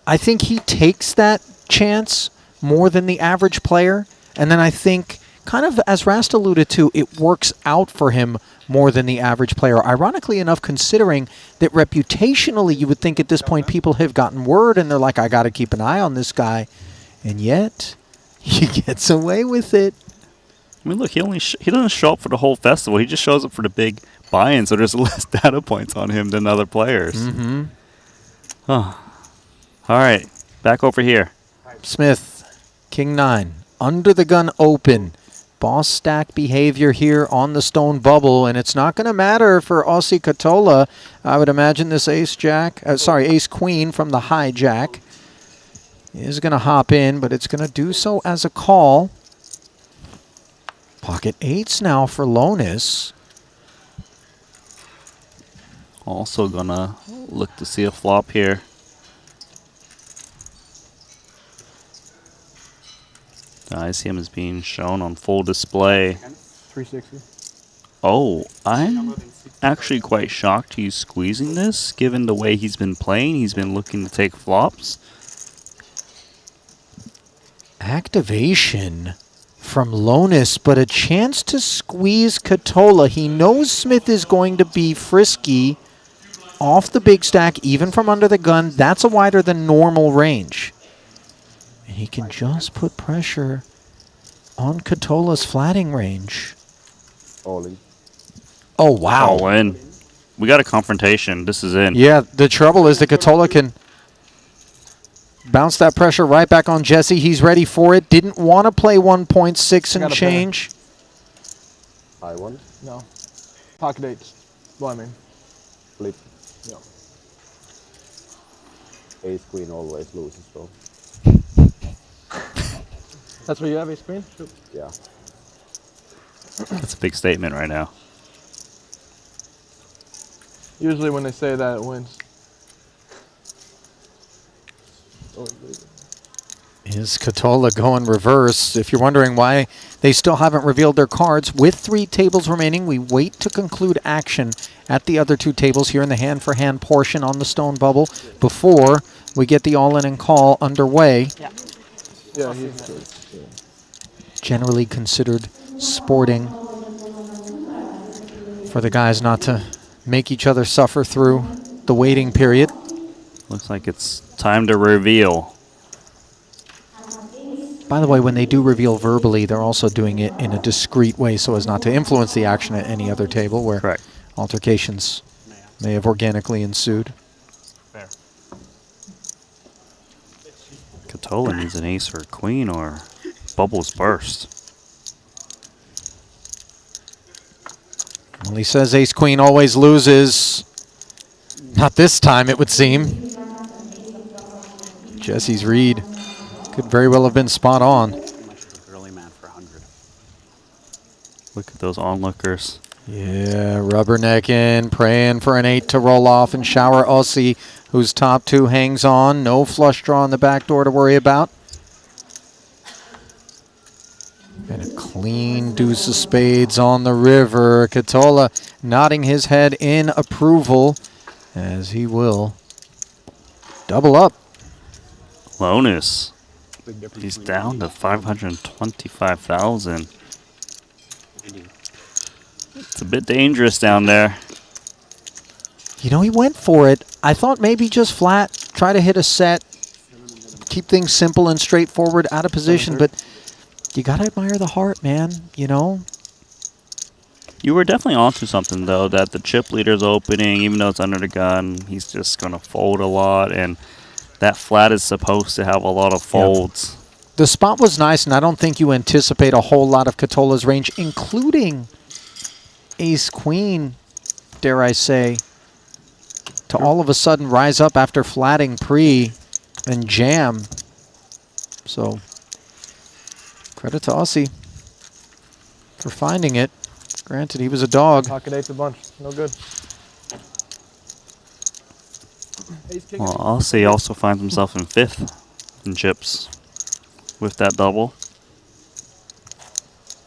I think he takes that chance more than the average player. And then I think, kind of as Rast alluded to, it works out for him more than the average player. Ironically enough, considering that reputationally you would think at this point people have gotten word and they're like, I got to keep an eye on this guy. And yet, he gets away with it. I mean, look, he doesn't show up for the whole festival. He just shows up for the big buy-in, so there's less data points on him than other players. Mm-hmm. Oh. All right, back over here. Smith, King 9, under the gun open. Boss stack behavior here on the stone bubble, and it's not going to matter for Aussie Katola. I would imagine this ace queen from the hijack is going to hop in, but it's going to do so as a call. Pocket 8s now for Lonis. Also gonna look to see a flop here. The ICM is being shown on full display. 360. Oh, I'm actually quite shocked he's squeezing this, given the way he's been playing. He's been looking to take flops. Activation from Lonis, but a chance to squeeze Katola. He knows Smith is going to be frisky off the big stack, even from under the gun. That's a wider than normal range. And he can just put pressure on Katola's flatting range. All in. Oh, wow. All in. We got a confrontation. This is in. Yeah, the trouble is that Katola can bounce that pressure right back on Jesse. He's ready for it. Didn't want to play 1.6 and change. High one? No. Pocket 8s. Well, I mean. Flip. Yeah. Ace queen always loses, though. That's what you have, ace queen? Yeah. That's a big statement right now. Usually when they say that, it wins. Is Katola going reverse? If you're wondering why they still haven't revealed their cards, with 3 tables remaining, we wait to conclude action at the other 2 tables here in the hand-for-hand portion on the stone bubble before we get the all-in and call underway. Yeah. Yeah, he's good. Generally considered sporting. for the guys not to make each other suffer through the waiting period. Looks like it's time to reveal. By the way, when they do reveal verbally, they're also doing it in a discreet way so as not to influence the action at any other table where altercations may have organically ensued. Fair. Catola needs an ace or a queen or bubbles burst. Well, he says ace-queen always loses. Not this time, it would seem. Jesse's read could very well have been spot on. Early man for 100. Look at those onlookers. Yeah, rubbernecking, praying for an 8 to roll off and shower Aussie, whose top 2 hangs on. No flush draw on the back door to worry about. And a clean deuce of spades on the river. Catola nodding his head in approval as he will double up. Lonus. He's down to 525,000. It's a bit dangerous down there. You know, he went for it. I thought maybe just flat, try to hit a set, keep things simple and straightforward, out of position, but you got to admire the heart, man, you know? You were definitely onto something, though, that the chip leader's opening, even though it's under the gun, he's just going to fold a lot, and that flat is supposed to have a lot of folds. Yep. The spot was nice, and I don't think you anticipate a whole lot of Catola's range, including ace-queen, dare I say, to all of a sudden rise up after flatting pre and jam. So, credit to Aussie for finding it. Granted, he was a dog. Pocket eight's a bunch. No good. Well, Aussie also finds himself in 5th in chips with that double.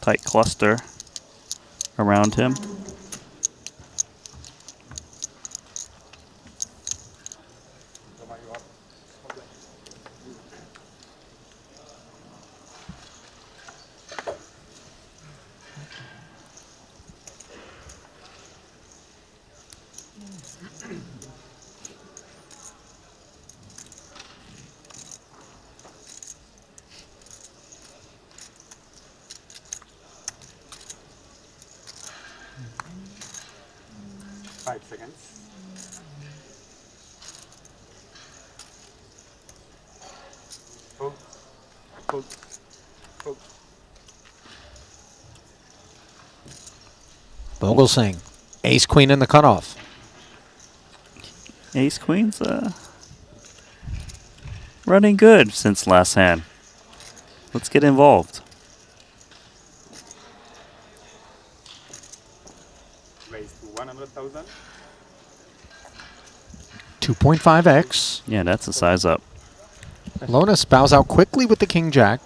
Tight cluster around him. Vogelsang, ace-queen in the cutoff. Ace-queen's running good since last hand. Let's get involved. Raise to 100,000. 2.5x. Yeah, that's a size up. Lonus bows out quickly with the king-jack.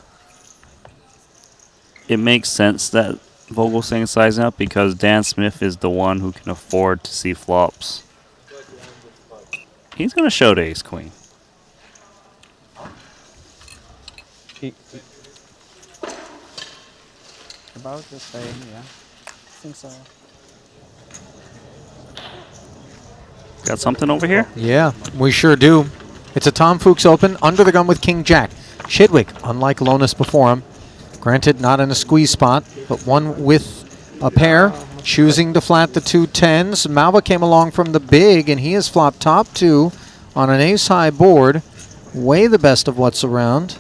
It makes sense that Vogelsang sizing up because Dan Smith is the one who can afford to see flops. He's going to show to ace-queen. About the same, yeah. I think so. Got something over here? Yeah, we sure do. It's a Tom Fuchs Open, under the gun with king-jack. Chidwick, unlike Lonus before him, granted not in a squeeze spot, but one with a pair, choosing to flat the 2 10s. Malva came along from the big, and he has flopped top 2 on an ace-high board. Way the best of what's around.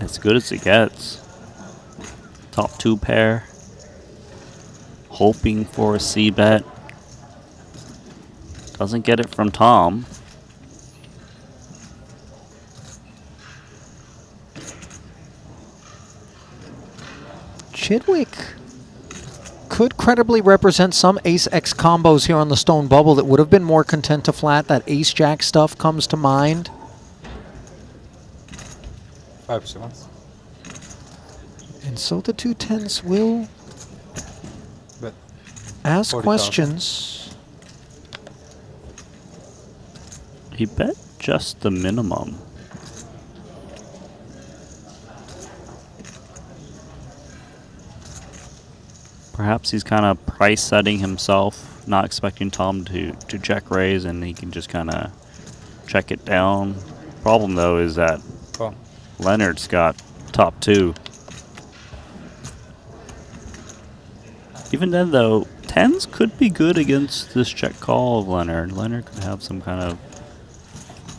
As good as it gets. Top 2 pair. Hoping for a C-bet. Doesn't get it from Tom. Chidwick could credibly represent some ace-x combos here on the stone bubble that would have been more content to flat. That ace-jack stuff comes to mind. 5%. And so the 2 10s will Bet ask 40,000. questions. He bet just the minimum. Perhaps he's kind of price setting himself, not expecting Tom to check raise, and he can just kind of check it down. Problem though is that Leonard's got top 2. Even then though, 10s could be good against this check call of Leonard. Leonard could have some kind of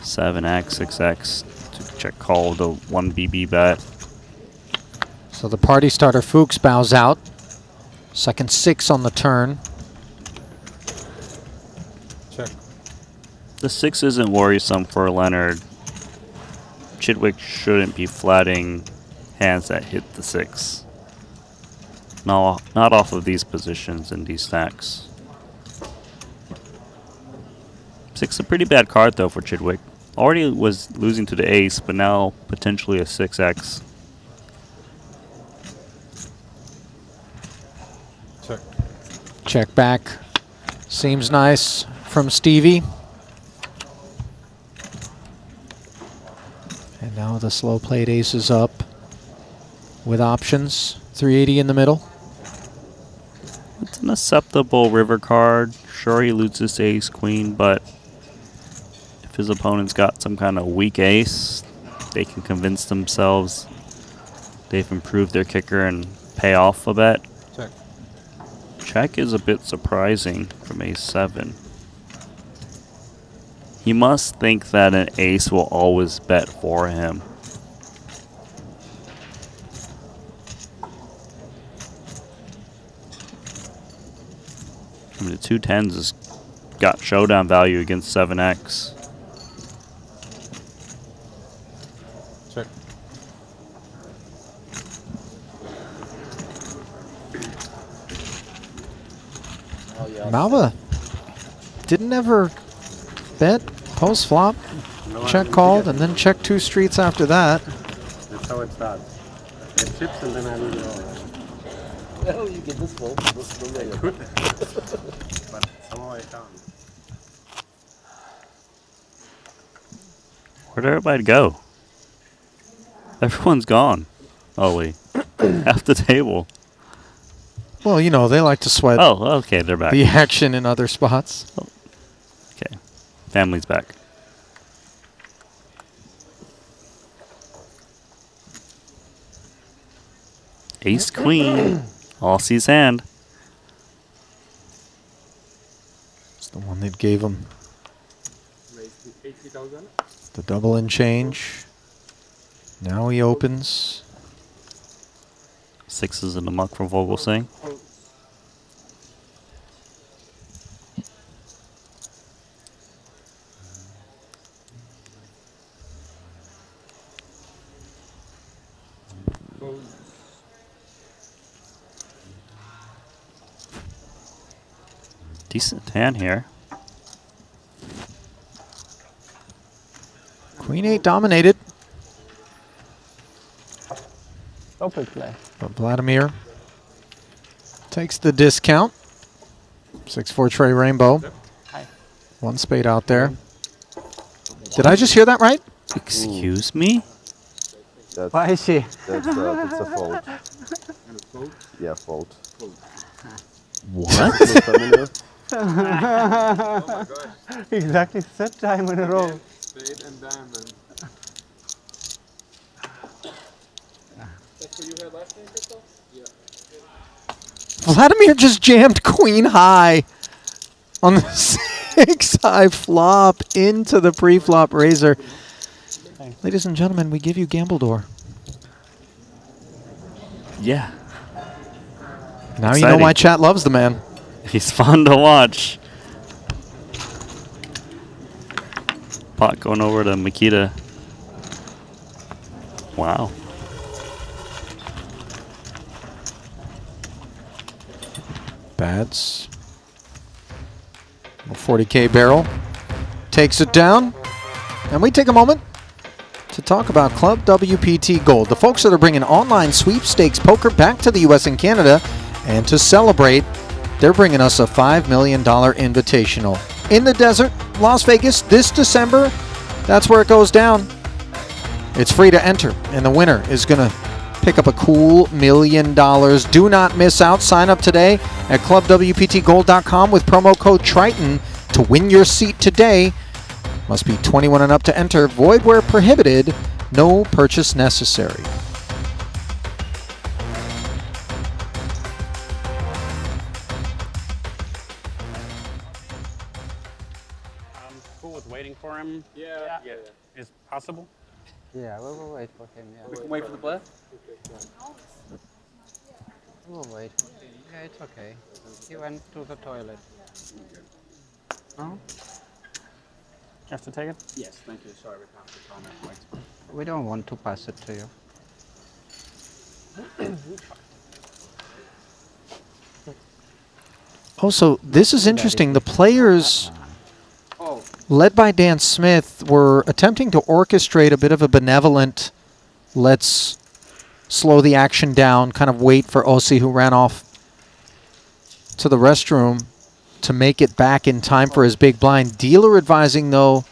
7x, 6x to check call the 1 BB bet. So the party starter Fuchs bows out. Second 6 on the turn. Check. The 6 isn't worrisome for Leonard. Chidwick shouldn't be flatting hands that hit the 6. No, not off of these positions and these stacks. 6 is a pretty bad card though for Chidwick. Already was losing to the ace, but now potentially a 6x. Check. Check back. Seems nice from Stevie. And now the slow played ace is up with options. 380 in the middle. It's an acceptable river card. Sure, he loses ace queen, but if his opponent's got some kind of weak ace, they can convince themselves they've improved their kicker and pay off a bet. Check. Check is a bit surprising from ace 7. He must think that an ace will always bet for him. I mean, the 2 10s has got showdown value against 7x. Check. Malva didn't ever bet post flop. Check called and then check 2 streets after that. That's how it starts. I get chips and then I lose it all. Well, you get this one. I could. But somehow I can't. Where'd everybody go? Everyone's gone. Ollie. Half the table. Well, you know, they like to sweat. Oh, okay, they're back. The action in other spots. Oh. Okay. Family's back. Ace queen. All sees hand. It's the one that gave him Raise to 80,000. the double in change. Now he opens. 6s in the muck from Vogelsang. Decent hand here. Queen 8 dominated. Open play. But Vladimir takes the discount. 6-4 tray rainbow. Hi. 1 spade out there. Did I just hear that right? Excuse me? That's, Why is she? That's a fault. Yeah, fault. What? Exactly, third time in a row. Spade and diamond. That's what you had last time, Crystal? Yeah. Vladimir just jammed queen high on the 6 high flop into the pre-flop razor. Ladies and gentlemen, we give you Gambledore. Yeah. Now you know why chat loves the man. He's fun to watch. Pot going over to Makita. Wow. Bads. 40K barrel. Takes it down. And we take a moment to talk about Club WPT Gold, the folks that are bringing online sweepstakes poker back to the US and Canada. And to celebrate, they're bringing us a $5 million invitational. In the desert, Las Vegas, this December. That's where it goes down. It's free to enter, and the winner is going to Pick up a cool $1 million. Do not miss out. Sign up today at clubwptgold.com with promo code Triton to win your seat today. Must be 21 and up to enter. Void where prohibited. No purchase necessary. I'm cool with waiting for him. Yeah. Is possible? Yeah, we'll wait for him. Yeah. We can wait for the play? We'll wait. Yeah, it's okay. He went to the toilet. No? You have to take it? Yes, thank you. Sorry, we passed the comment. We don't want to pass it to you. Also, this is interesting. The players, led by Dan Smith, were attempting to orchestrate a bit of a benevolent, let's slow the action down, kind of wait for Ossie, who ran off to the restroom, to make it back in time for his big blind. Dealer advising, though,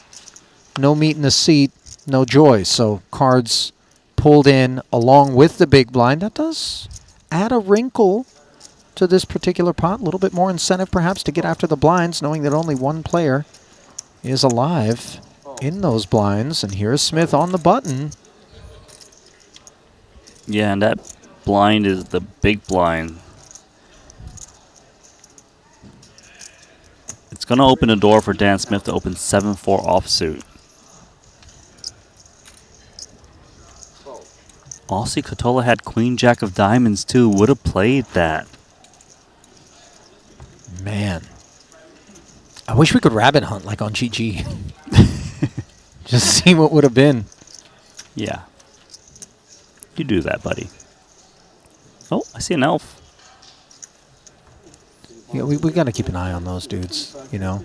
no meat in the seat, no joy. So cards pulled in along with the big blind. That does add a wrinkle to this particular pot. A little bit more incentive, perhaps, to get after the blinds, knowing that only one player is alive in those blinds. And here's Smith on the button. Yeah, and that blind is the big blind. It's going to open a door for Dan Smith to open 7-4 offsuit. Aussie Katola had Queen Jack of Diamonds too. Would have played that. Man. I wish we could rabbit hunt like on GG. Just see what would have been. Yeah. You do that, buddy. Oh, I see an elf. Yeah, we got to keep an eye on those dudes, you know.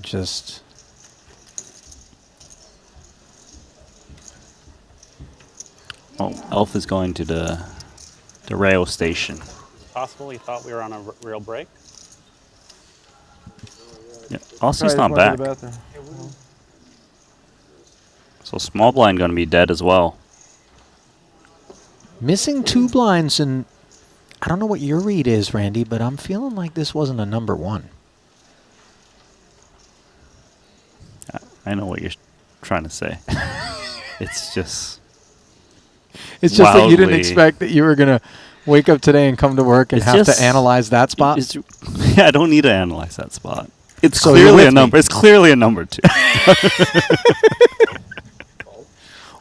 Just... Oh, elf is going to the rail station. Possible he thought we were on a real break? Yeah, Aussie's not back. So small blind going to be dead as well. Missing 2 blinds, and I don't know what your read is, Randy, but I'm feeling like this wasn't a number 1. I know what you're trying to say. It's just... It's just that you didn't expect that you were going to wake up today and come to work and have to analyze that spot? Yeah, I don't need to analyze that spot. It's So clearly you're a number. with me. It's clearly a number 2.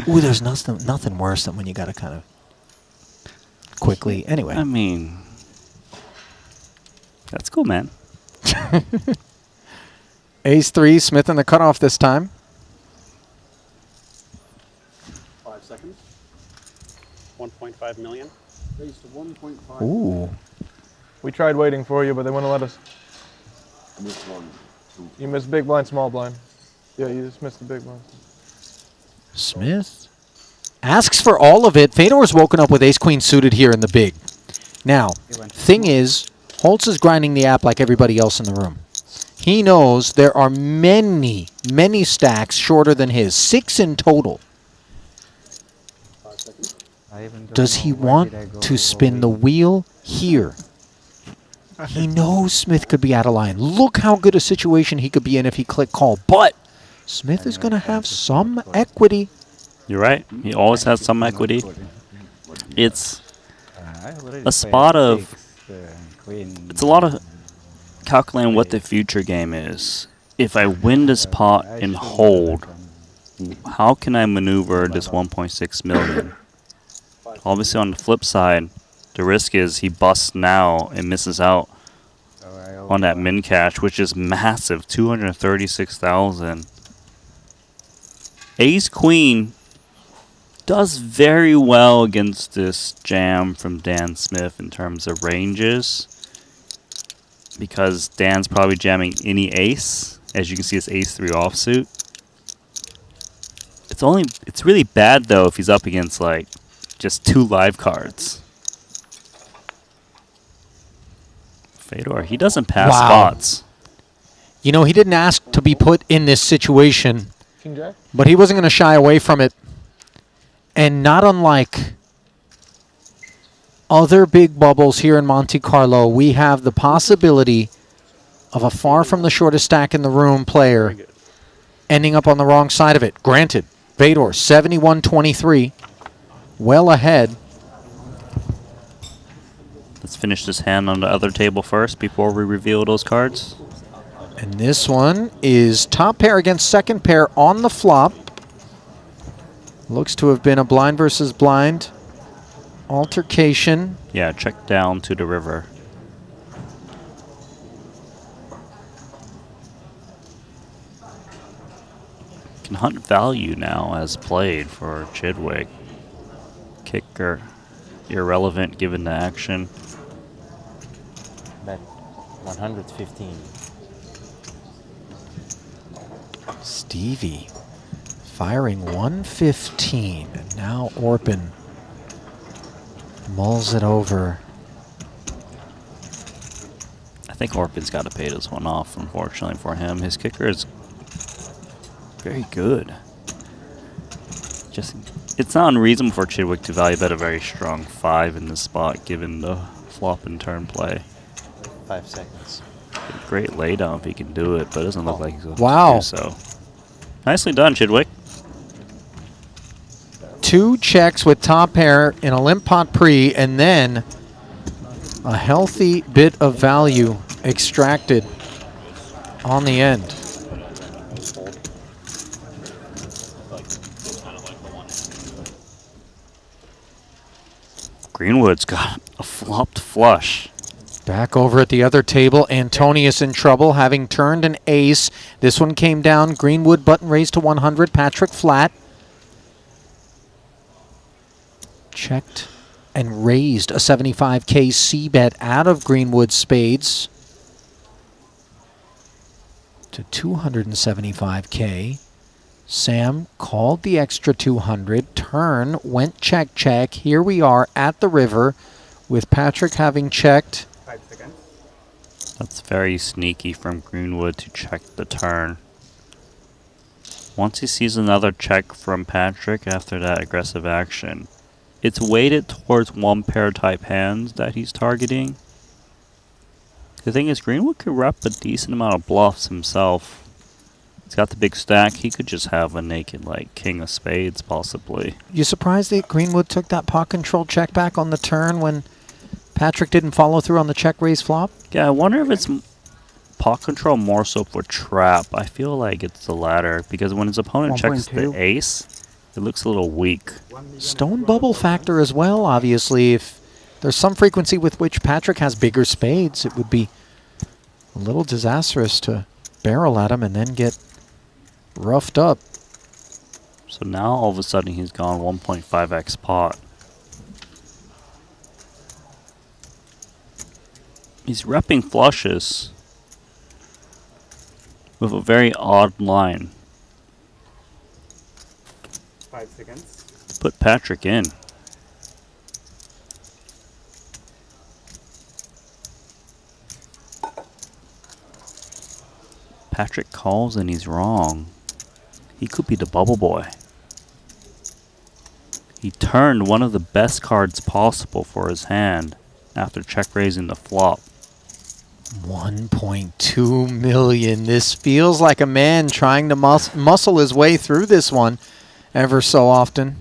Ooh, there's nothing worse than when you got to kind of quickly... Anyway. I mean... That's cool, man. Ace-3, Smith in the cutoff this time. 5 seconds. 1.5 million. Raised to 1.5. Ooh. We tried waiting for you, but they wouldn't let us. I missed one. You missed big blind, small blind. Yeah, you just missed the big blind. Smith asks for all of it. Fedor's woken up with ace-queen suited here in the big. Now, thing is, Holtz is grinding the app like everybody else in the room. He knows there are many, many stacks shorter than his. 6 in total. Does he want to spin the wheel here? He knows Smith could be out of line. Look how good a situation he could be in if he click call. But Smith is going to have some equity. You're right. He always has some equity. It's a spot of... It's a lot of calculating what the future game is. If I win this pot and hold, how can I maneuver this 1.6 million? Obviously, on the flip side, the risk is he busts now and misses out on that min cash, which is massive, 236,000. Ace Queen does very well against this jam from Dan Smith in terms of ranges, because Dan's probably jamming any ace. As you can see, it's ace-3 offsuit. It's really bad though if he's up against like just 2 live cards. Fedor, he doesn't pass spots. You know, he didn't ask to be put in this situation, King Jack? but he wasn't going to shy away from it. And not unlike other big bubbles here in Monte-Carlo, we have the possibility of a far from the shortest stack in the room player ending up on the wrong side of it. Granted, Fedor, 71-23, well ahead. Let's finish this hand on the other table first before we reveal those cards. And this one is top pair against second pair on the flop. Looks to have been a blind versus blind altercation. Yeah, check down to the river. Can hunt value now as played for Chidwick. Kicker, irrelevant given the action. Bet 115. Stevie firing 115. And now Orpin mulls it over. I think Orpin's got to pay this one off, unfortunately for him. His kicker is very good. Just, it's not unreasonable for Chidwick to value bet a very strong 5 in this spot, given the flop and turn play. 5 seconds. Great laydown if he can do it, but it doesn't look like he's going to do so. Nicely done, Chidwick. 2 checks with top pair in a limp pot pre, and then a healthy bit of value extracted on the end. Greenwood's got a flopped flush. Back over at the other table, Antonius in trouble, having turned an ace. This one came down. Greenwood button raised to 100. Patrick flat. Checked and raised a 75K C-bet out of Greenwood spades to 275K. Sam called the extra 200. Turn went check, check. Here we are at the river with Patrick having checked. 5 seconds. That's very sneaky from Greenwood to check the turn. Once he sees another check from Patrick after that aggressive action, it's weighted towards one pair type hands that he's targeting. The thing is, Greenwood could rep a decent amount of bluffs himself. He's got the big stack. He could just have a naked, like, king of spades, possibly. You surprised that Greenwood took that pot control check back on the turn when Patrick didn't follow through on the check raise flop? Yeah, I wonder if it's pot control more so for trap. I feel like it's the latter, because when his opponent checks the ace, it looks a little weak. Stone bubble factor as well, obviously. If there's some frequency with which Patrick has bigger spades, it would be a little disastrous to barrel at him and then get roughed up. So now all of a sudden he's gone 1.5x pot. He's repping flushes with a very odd line. 5 seconds. Put Patrick in. Patrick calls and he's wrong. He could be the bubble boy. He turned one of the best cards possible for his hand after check raising the flop. 1.2 million. This feels like a man trying to muscle his way through this one ever so often.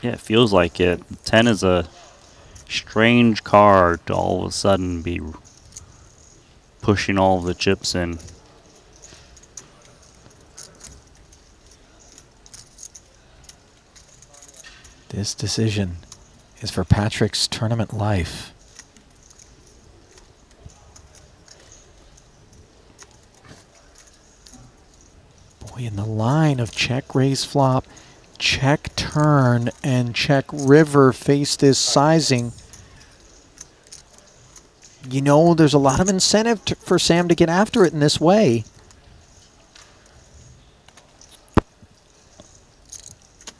Yeah, it feels like it. 10 is a strange card to all of a sudden be pushing all of the chips in. This decision is for Patrick's tournament life. Boy, in the line of check raise flop, check turn, and check river face this sizing, you know, there's a lot of incentive for Sam to get after it in this way.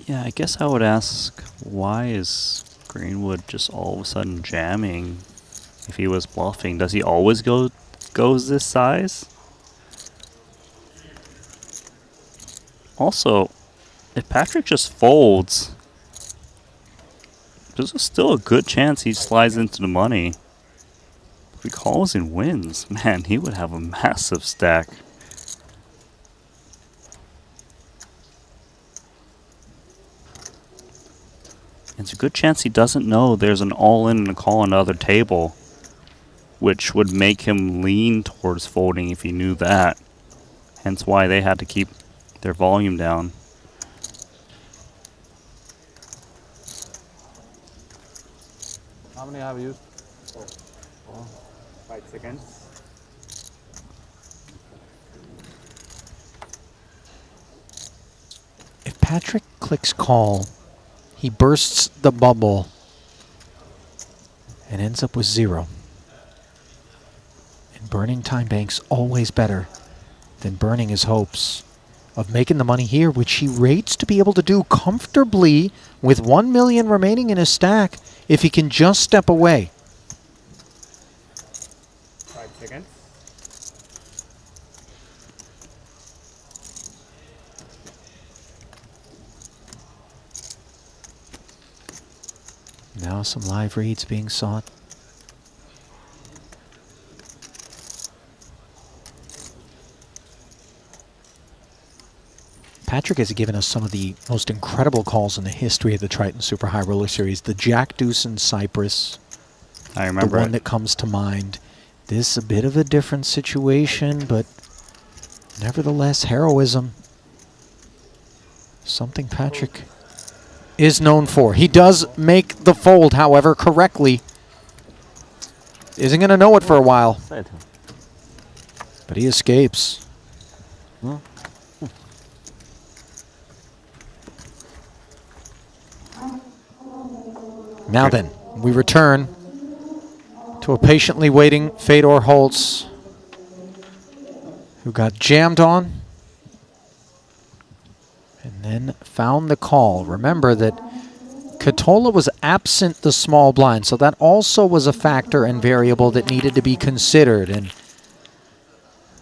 Yeah, I guess I would ask, why is Greenwood just all of a sudden jamming if he was bluffing? Does he always goes this size? Also, if Patrick just folds, there's still a good chance he slides into the money. If he calls and wins, man, he would have a massive stack. It's a good chance he doesn't know there's an all-in and a call on the other table, which would make him lean towards folding if he knew that. Hence why they had to keep their volume down. How many have you used? 5 seconds. If Patrick clicks call, he bursts the bubble and ends up with 0. And burning time bank's always better than burning his hopes of making the money here, which he rates to be able to do comfortably with 1 million remaining in his stack if he can just step away. 5 seconds. Now some live reads being sought. Patrick has given us some of the most incredible calls in the history of the Triton Super High Roller Series. The Jack Deuce and Cypress. I remember the one that comes to mind. This a bit of a different situation, but nevertheless heroism. Something Patrick is known for. He does make the fold, however, correctly. Isn't going to know it for a while. But he escapes. Now then, we return to a patiently waiting Fedor Holtz, who got jammed on and then found the call. Remember that Katola was absent the small blind, so that also was a factor and variable that needed to be considered. And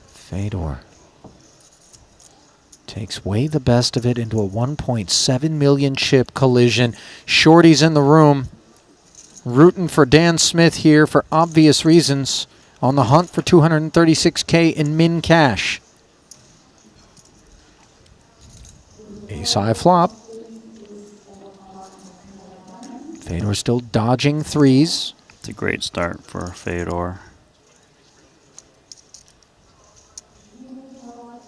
Fedor takes way the best of it into a 1.7 million chip collision. Shorty's in the room, rooting for Dan Smith here for obvious reasons, on the hunt for 236K in min cash. Ace high flop. Fedor still dodging threes. It's a great start for Fedor.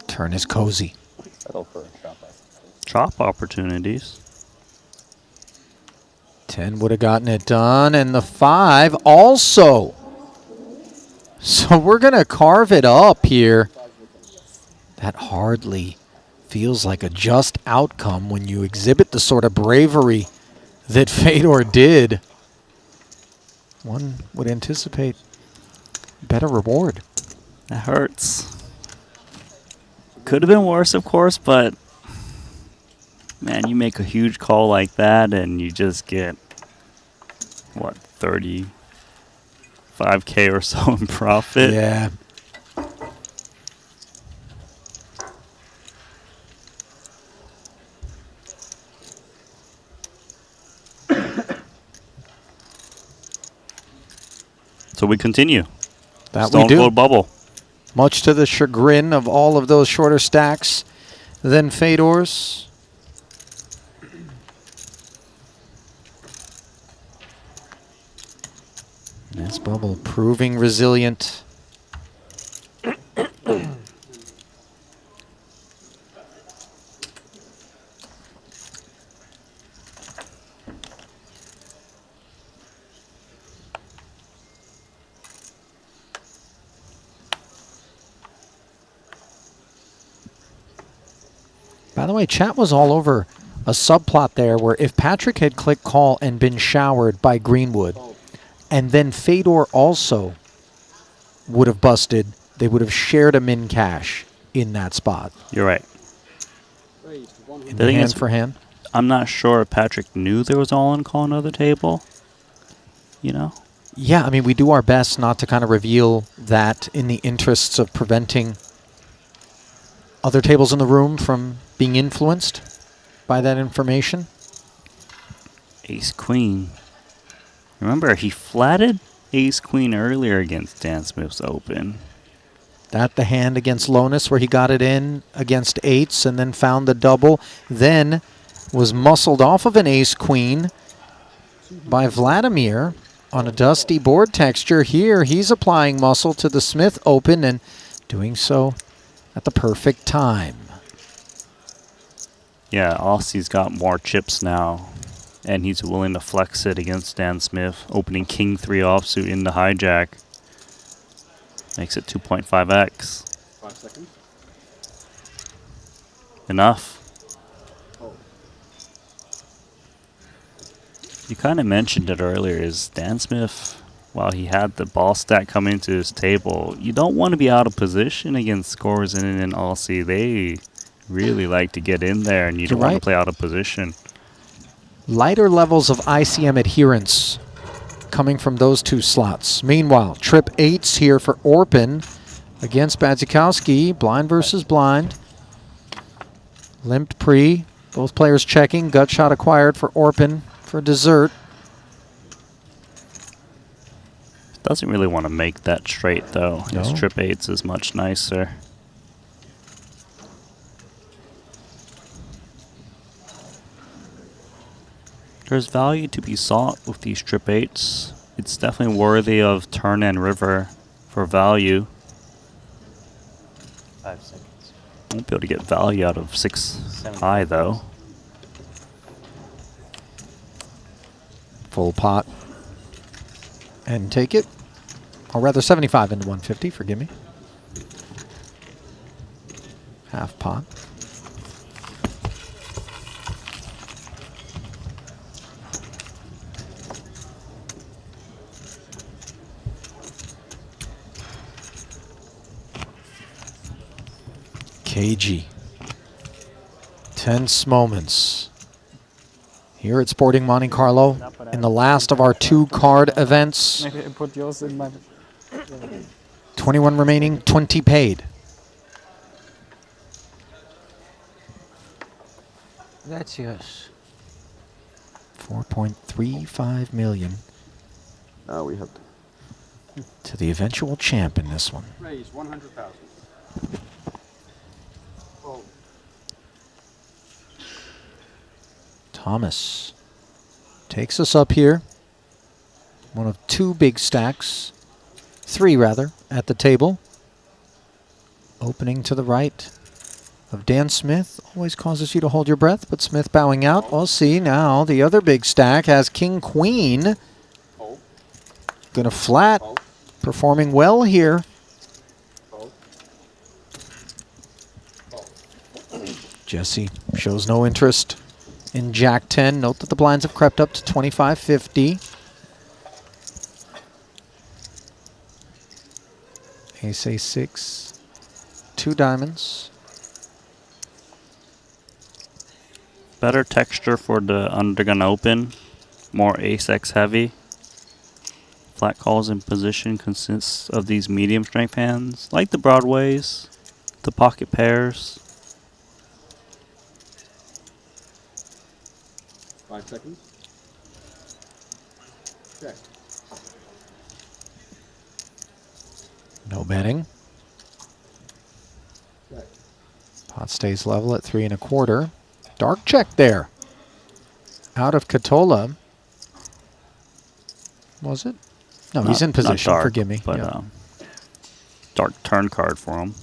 Turn is cozy. Settle for Chop opportunities. 10 would have gotten it done, and the 5 also. So we're going to carve it up here. That hardly feels like a just outcome when you exhibit the sort of bravery that Fedor did. One would anticipate better reward. That hurts. Could have been worse, of course, but man, you make a huge call like that and you just get, what, 35K or so in profit? Yeah. So we continue. That Stone we do. Cold Bubble. Much to the chagrin of all of those shorter stacks than Fedor's. This bubble proving resilient. By the way, chat was all over a subplot there where if Patrick had clicked call and been showered by Greenwood, and then Fedor also would have busted, they would have shared a min cash in that spot. You're right. In the hand for hand. I'm not sure if Patrick knew there was all in call on the other table. You know? Yeah, I mean, we do our best not to kind of reveal that in the interests of preventing other tables in the room from being influenced by that information. Ace Queen. Remember, he flatted ace-queen earlier against Dan Smith's open. That the hand against Lonis where he got it in against eights and then found the double. Then was muscled off of an ace-queen by Vladimir on a dusty board texture. Here he's applying muscle to the Smith open and doing so at the perfect time. Yeah, Aussie's got more chips now, and he's willing to flex it against Dan Smith, opening king 3 offsuit into hijack. Makes it 2.5x. 5 seconds. Enough. You kind of mentioned it earlier, is Dan Smith, while he had the ball stack coming into his table, you don't want to be out of position against scorers in an Aussie. They really like to get in there, and you don't want to play out of position. Lighter levels of ICM adherence coming from those two slots. Meanwhile, trip eights here for Orpin against Badzikowski. Blind versus blind. Limped pre. Both players checking. Gut shot acquired for Orpin for dessert. Doesn't really want to make that straight, though. His No. trip eights is much nicer. There's value to be sought with these trip eights. It's definitely worthy of turn and river for value. 5 seconds. Won't be able to get value out of 6 high, though. Full pot. And take it. Or rather 75 into 150, forgive me. Half pot. KG. Tense moments here at Sporting Monte-Carlo in the last of our 2-card events. Maybe I put yours in my... 21 remaining, 20 paid. That's yours. 4.35 million Now we have to the eventual champ in this one. Raise 100,000. Thomas takes us up here. One of 2 big stacks. 3 rather, at the table. Opening to the right of Dan Smith. Always causes you to hold your breath, but Smith bowing out. We'll see now. The other big stack has King Queen. Gonna flat. Performing well here. Jesse shows no interest in Jack 10. Note that the blinds have crept up to 25.50. Ace A6, 2 diamonds. Better texture for the undergun open, more ace-x heavy. Flat calls in position consists of these medium strength hands, like the Broadways, the pocket pairs. 5 seconds. Check. No betting. Check. Pot stays level at 3 1/4. Dark check there. Out of Katola. Was it? No, he's in position. Not dark, Forgive me. but Yeah. dark turn card for him.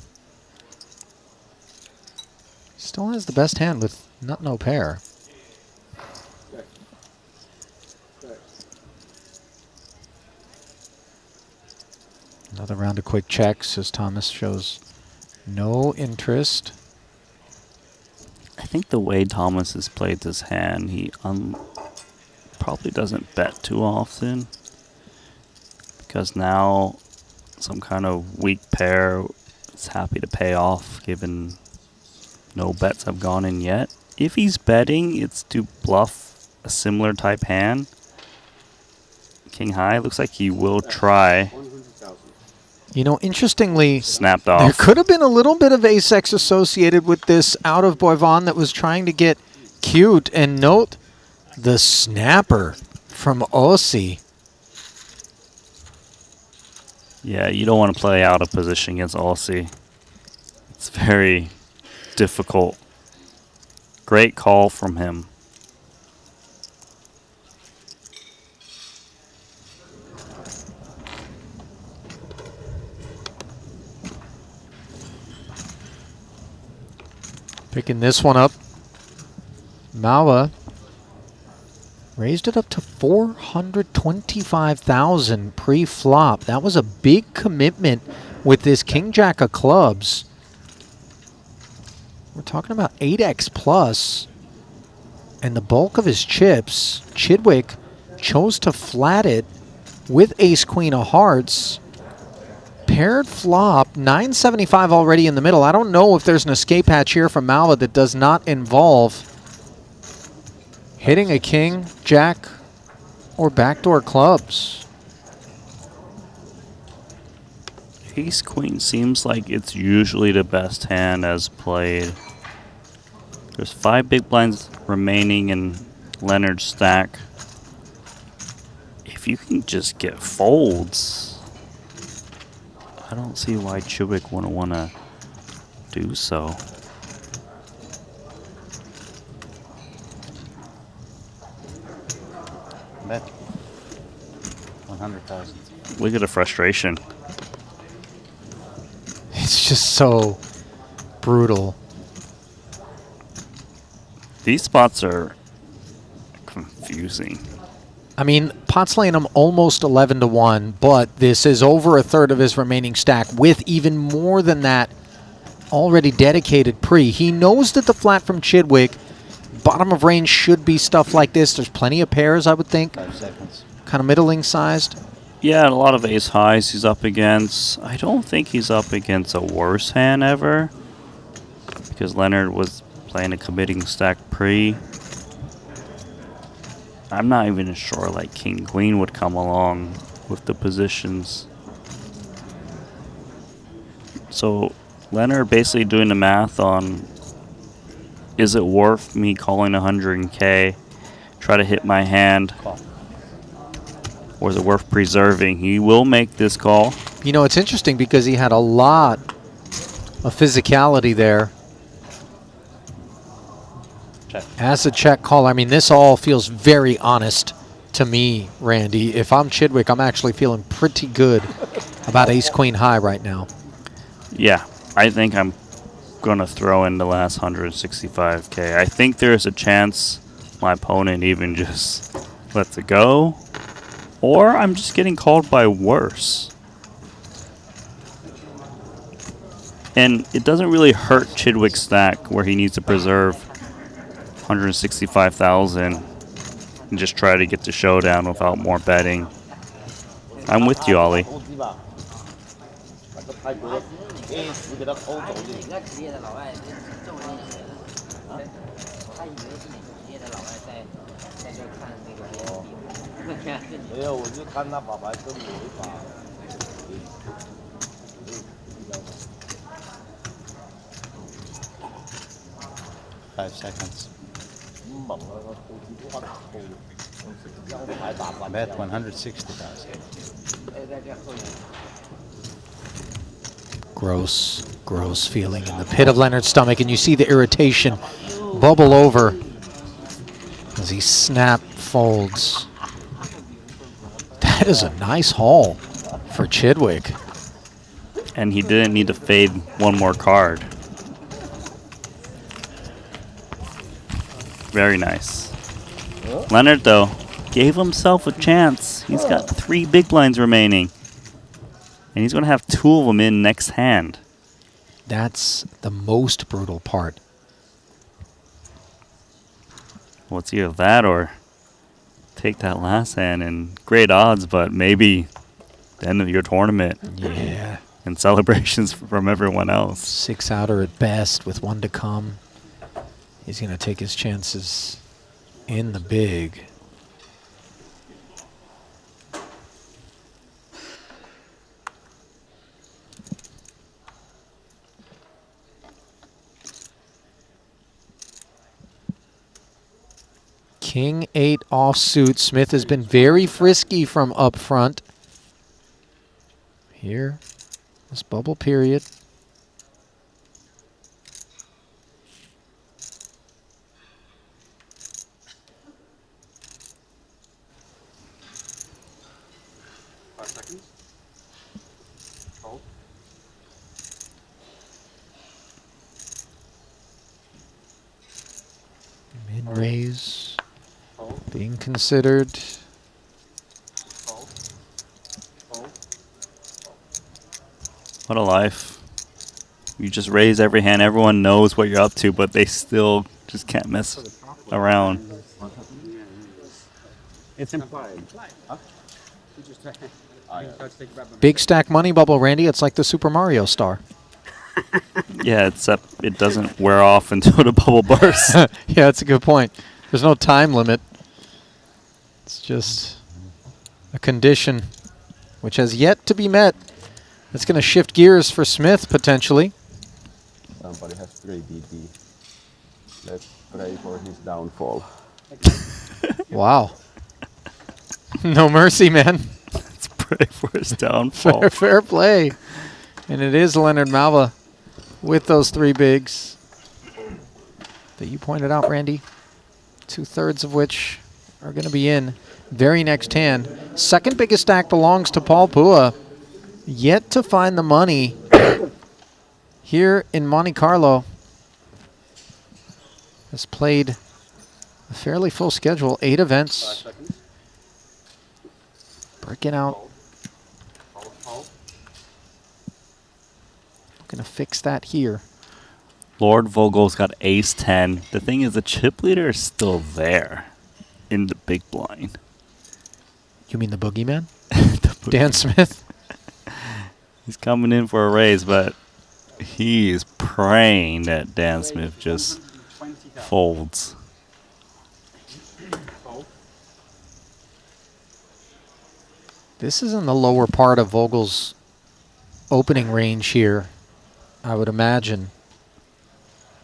Still has the best hand with no pair. Check. Check. Another round of quick checks as Thomas shows no interest. I think the way Thomas has played this hand, he probably doesn't bet too often. Because now some kind of weak pair is happy to pay off given no bets have gone in yet. If he's betting, it's to bluff a similar type hand. King high, looks like he will try. You know, interestingly, Snapped off. there could have been a little bit of ace-x associated with this out of Boivin that was trying to get cute. And note the snapper from Ossi. Yeah, you don't want to play out of position against Aussie. It's very difficult. Great call from him. Picking this one up. Malva raised it up to 425,000 pre-flop. That was a big commitment with this King Jack of clubs. We're talking about 8x plus. And the bulk of his chips, Chidwick chose to flat it with Ace Queen of Hearts. Paired flop, 975 already in the middle. I don't know if there's an escape hatch here from Malva that does not involve hitting a king, jack, or backdoor clubs. Ace Queen seems like it's usually the best hand as played. There's 5 big blinds remaining in Leonard's stack. If you can just get folds, I don't see why Chidwick wouldn't want to do so. Bet 100,000. Look at the frustration. It's just so brutal. These spots are confusing. I mean, pot's laying him almost 11 to 1, but this is over a third of his remaining stack with even more than that already dedicated pre. He knows that the flat from Chidwick, bottom of range should be stuff like this. There's plenty of pairs, I would think. 5 seconds. Kind of middling sized. Yeah, a lot of ace highs he's up against. I don't think he's up against a worse hand ever, because Leonard was playing a committing stack pre. I'm not even sure like King Queen would come along with the positions. So Leonard basically doing the math on, is it worth me calling 100K, try to hit my hand, or is it worth preserving? He will make this call. You know, it's interesting because he had a lot of physicality there. Check. As a check call, I mean, this all feels very honest to me, Randy. If I'm Chidwick, I'm actually feeling pretty good about Ace Queen high right now. Yeah, I think I'm going to throw in the last 165K. I think there's a chance my opponent even just lets it go, or I'm just getting called by worse. And it doesn't really hurt Chidwick's stack where he needs to preserve 165,000 and just try to get the showdown without more betting. I'm with you, Ollie. Five seconds. Bet 160,000. Gross feeling in the pit of Leonard's stomach, and you see the irritation bubble over as he snap folds. That is a nice haul for Chidwick. And he didn't need to fade one more card. Very nice. Leonard, though, gave himself a chance. He's got 3 big blinds remaining. And he's going to have 2 of them in next hand. That's the most brutal part. Well, it's either that or take that last hand, and great odds, but maybe the end of your tournament. Yeah. And celebrations from everyone else. 6 outer at best with 1 to come. He's going to take his chances in the big. King 8 offsuit. Smith has been very frisky from up front. here, this bubble period. Mid-raise being considered. What a life. You just raise every hand. Everyone knows what you're up to, but they still just can't mess around. It's implied. Big stack money bubble, Randy. It's like the Super Mario star. Yeah, except it doesn't wear off until the bubble bursts. Yeah, that's a good point. There's no time limit. It's just a condition which has yet to be met. It's going to shift gears for Smith, potentially. Somebody has 3 DD. Let's pray for his downfall. Wow. No mercy, man. Let's pray for his downfall. Fair play. And it is Leonard Malva with those 3 bigs that you pointed out, Randy. 2/3 of which are going to be in. Very next hand. Second biggest stack belongs to Paul Pua. Yet to find the money here in Monte-Carlo. Has played a fairly full schedule, 8 events. Breaking out. Gonna fix that here. Lord Vogel's got ace 10. The thing is, the chip leader is still there in the big blind. You mean the boogeyman? Dan Smith? He's coming in for a raise, but he is praying that Dan Smith just folds. This is in the lower part of Vogel's opening range here, I would imagine.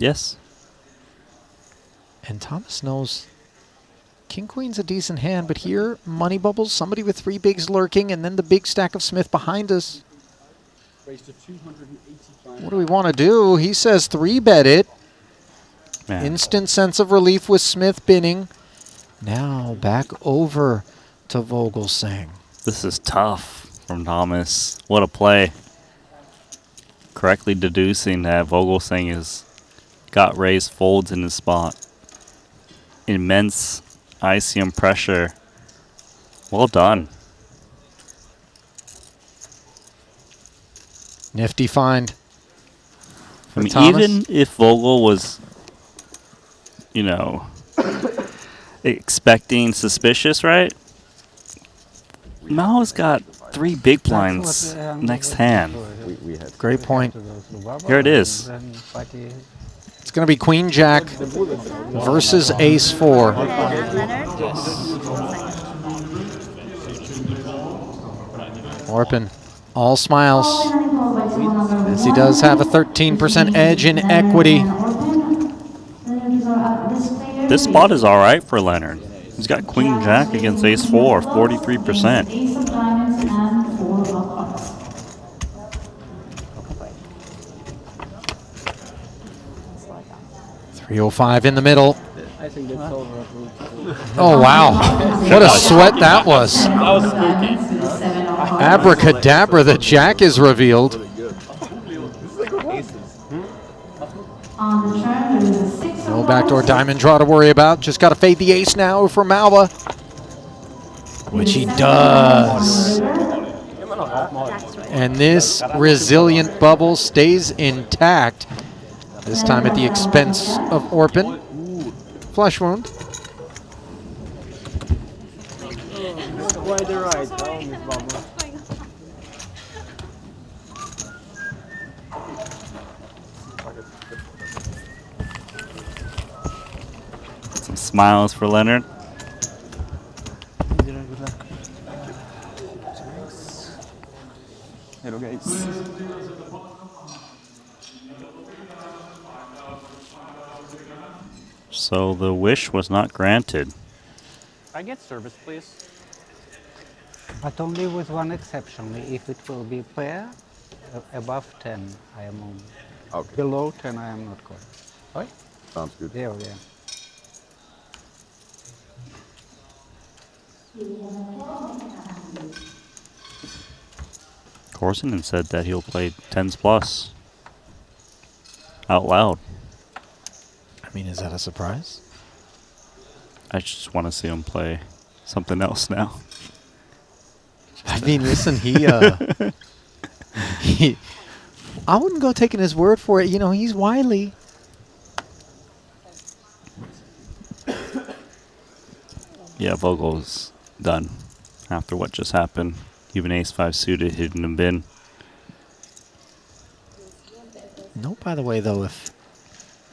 Yes. And Thomas knows King Queen's a decent hand, but here, money bubbles, somebody with 3 bigs lurking, and then the big stack of Smith behind us. What do we want to do? He says 3-bet it. Man. Instant sense of relief with Smith binning. Now back over to Vogelsang. This is tough from Thomas. What a play. Correctly deducing that Vogelsang has got raised folds in his spot. Immense ICM pressure. Well done. Nifty find. I mean, Thomas. even if Vogel was, you know, expecting suspicious, right? Mao's got 3 big blinds next hand. Great point. Here it is. It's going to be Queen Jack versus Ace 4. Orpin, all smiles, as he does have a 13% edge in equity. This spot is all right for Leonard. He's got Queen Jack against Ace 4, 43%. 305 in the middle. I think that's over. Oh, wow. What a sweat that was. That was spooky. Abracadabra, the jack is revealed. No backdoor diamond draw to worry about. Just got to fade the ace now for Malva, which he does. And this resilient bubble stays intact, this time at the expense of Orpin. Flesh wound. Why the right? Oh, Miss Barbara. Some smiles for Leonard. Hello guys. So the wish was not granted. I get service, please. But only with one exception. If it will be pair, above 10, I am on. Okay. Below 10, I am not calling. Right? Sounds good. There, yeah. Korsinen said that he'll play 10s plus out loud. I mean, is that a surprise? I just want to see him play something else now. I mean, listen, he, I wouldn't go taking his word for it. You know, he's wily. Yeah, Vogel's done after what just happened. Even ace-5 suited hidden him bin. No, by the way, though, if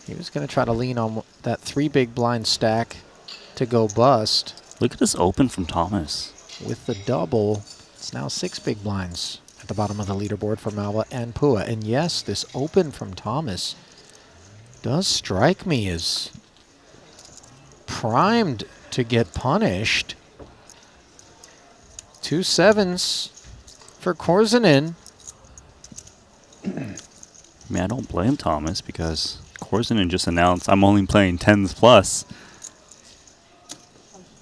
he was going to try to lean on that 3 big blind stack to go bust. Look at this open from Thomas. With the double, it's now 6 big blinds at the bottom of the leaderboard for Malva and Pua. And yes, this open from Thomas does strike me as primed to get punished. 2 7s for Korsinen. I mean, I don't blame Thomas because Korsinen just announced, I'm only playing 10s plus.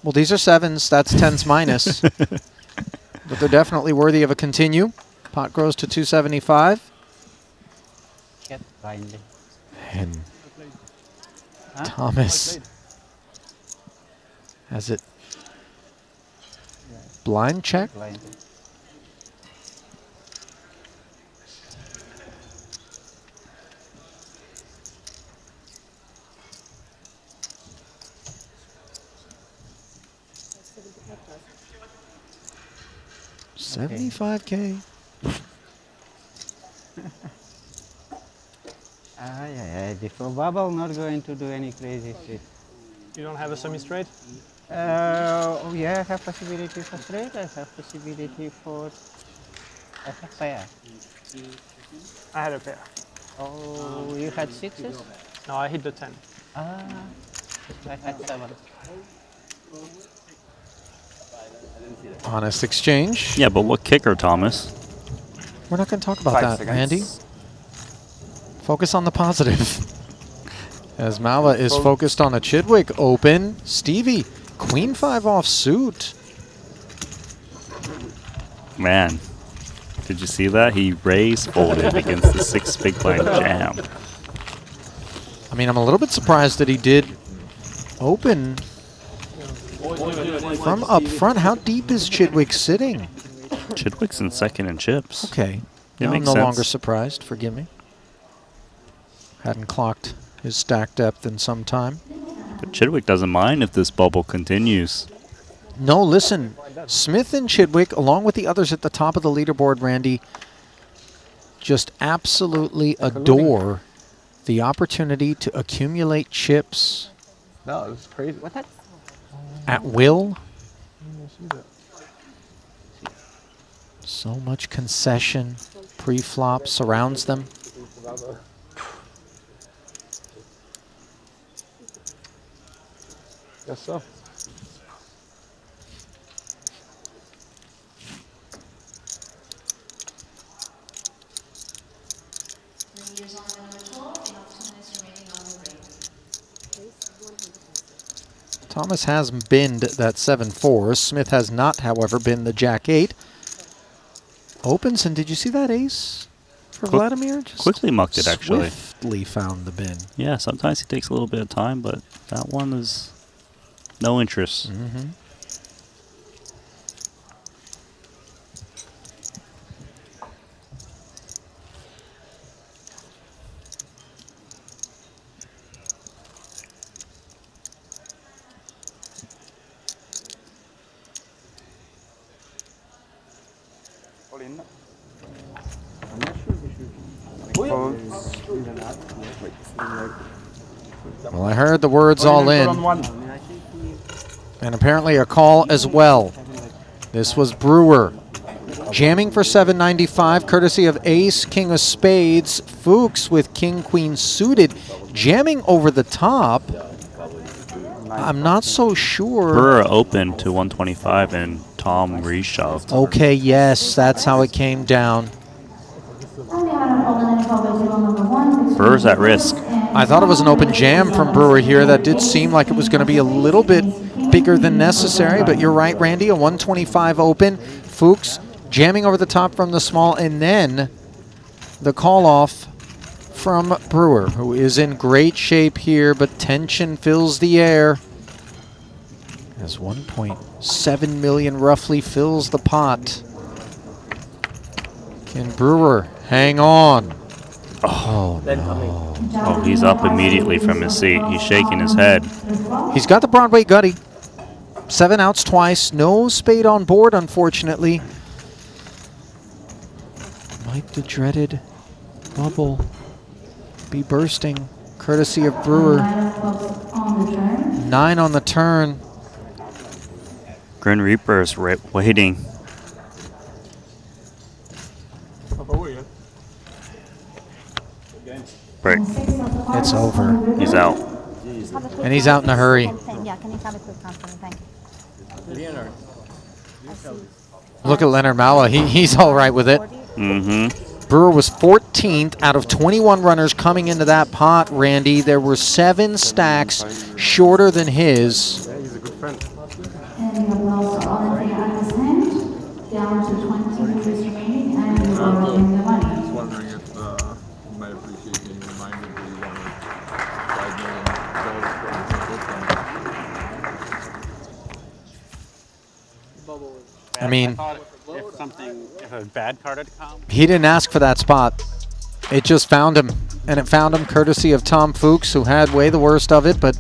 Well, these are 7s. That's 10s minus. But they're definitely worthy of a continue. Pot grows to 275. Get blinded. And Thomas has it blind check. Blinded. Okay. 75K. Before bubble, not going to do any crazy shit. You don't have a semi-straight? Oh yeah, I have possibility for straight. I have possibility for. I have pair. I had a pair. Oh, you had 6s? No, I hit the 10. Ah, I had 7. Honest exchange. Yeah, but what kicker, Thomas? We're not going to talk about 5 that, seconds. Randy. Focus on the positive. As Malva is focused on a Chidwick open. Stevie, queen 5 off suit. Man, did you see that? He raised folded against the 6 big blind jam. I mean, I'm a little bit surprised that he did open from up front. How deep is Chidwick sitting? Chidwick's in second in chips. Okay. It Now I'm makes no sense. longer surprised. Forgive me. Hadn't clocked his stack depth in some time. But Chidwick doesn't mind if this bubble continues. No, listen. Smith and Chidwick, along with the others at the top of the leaderboard, Randy, just absolutely adore the opportunity to accumulate chips No, it's crazy. What? at will. So much concession, pre-flop surrounds them. Guess so. Ladies on number 12, you have 2 minutes remaining on the break. Thomas has binned that 7-4. Smith has not, however, binned the Jack-8. Opens, and did you see that ace for Vladimir? Just quickly mucked it, actually. Swiftly found the bin. Yeah, sometimes he takes a little bit of time, but that one is no interest. Mm-hmm. Well, I heard the words all in, and apparently a call as well. This was Brewer jamming for 795, courtesy of Ace, King of Spades. Fuchs with King, Queen suited, jamming over the top. I'm not so sure. Brewer opened to 125 and Tom reshoved. Okay, yes, that's how it came down. Brewer's at risk. I thought it was an open jam from Brewer here. That did seem like it was going to be a little bit bigger than necessary, but you're right, Randy, a 125 open. Fuchs jamming over the top from the small, and then the call-off from Brewer, who is in great shape here, but tension fills the air as 1.7 million roughly fills the pot. Can Brewer hang on? Oh, no. Oh, he's up immediately from his seat. He's shaking his head. He's got the Broadway gutty. 7 outs twice. No spade on board, unfortunately. Might the dreaded bubble be bursting, courtesy of Brewer. 9 on the turn. Grim Reaper's waiting. Break. It's over. He's out. And he's out in a hurry. Yeah, can you tell me quick confidence? Thank you. Look at Leonard Mauer. He's all right with it. Mm-hmm. Brewer was 14th out of 21 runners coming into that pot, Randy. There were 7 stacks shorter than his. Yeah, he's a good friend. And you have lost all the thing out of his hand, down to 20 minutes remaining, and you are winning the money. I was wondering if you might appreciate being reminded that you wanted $5 million for I mean, if a bad card had come. he didn't ask for that spot. It just found him. And it found him courtesy of Tom Fuchs, who had way the worst of it, but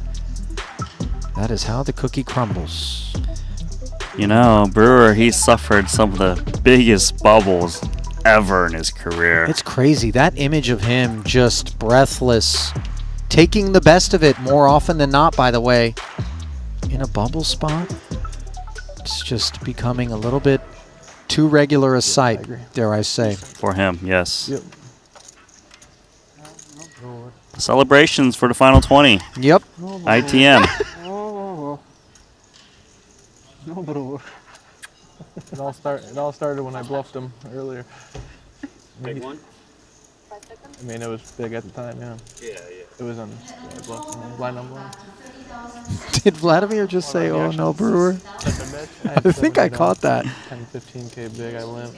that is how the cookie crumbles. You know, Brewer, he suffered some of the biggest bubbles ever in his career. It's crazy. That image of him just breathless, taking the best of it more often than not, by the way, in a bubble spot. It's just becoming a little bit too regular a sight, dare I say. For him, yes. Yep. Celebrations for the final 20. Yep. ITM. No, bro. It all started when I bluffed him earlier. Big one? I mean, it was big at the time, yeah. Yeah. It was on I bluffed him. Blind on blind. Did Vladimir just say, "Oh no, Brewer"? I think I caught that. 10, 15K big, I limp.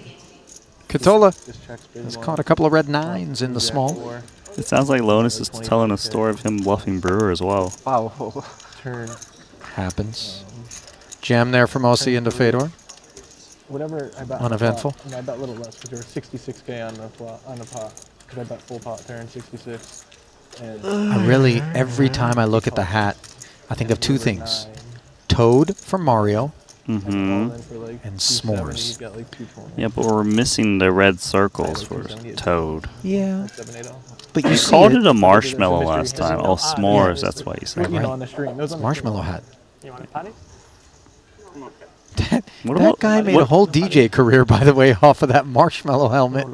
Katola Just checks big has blind. caught a couple of red 9s in the small. It sounds like Lonis is telling a story of him bluffing Brewer as well. Wow. Turn. Happens. Jam there from Ossie into Fedor. Whatever I bet. Uneventful. On the pot, I bet a little less, because there was 66K on the pot. Because I bet full pot turn 66. And I really, every time I look at the hat, I think of 2 things. Toad from Mario Mm-hmm. and s'mores. Yeah, but we're missing the red circles for Toad. Yeah. But you You see called it. it a marshmallow last time. Oh, s'mores, that's why you said You know, it. on the stream. It was It's on a the marshmallow hat. You want a patty? That guy made a whole DJ career, by the way, off of that marshmallow helmet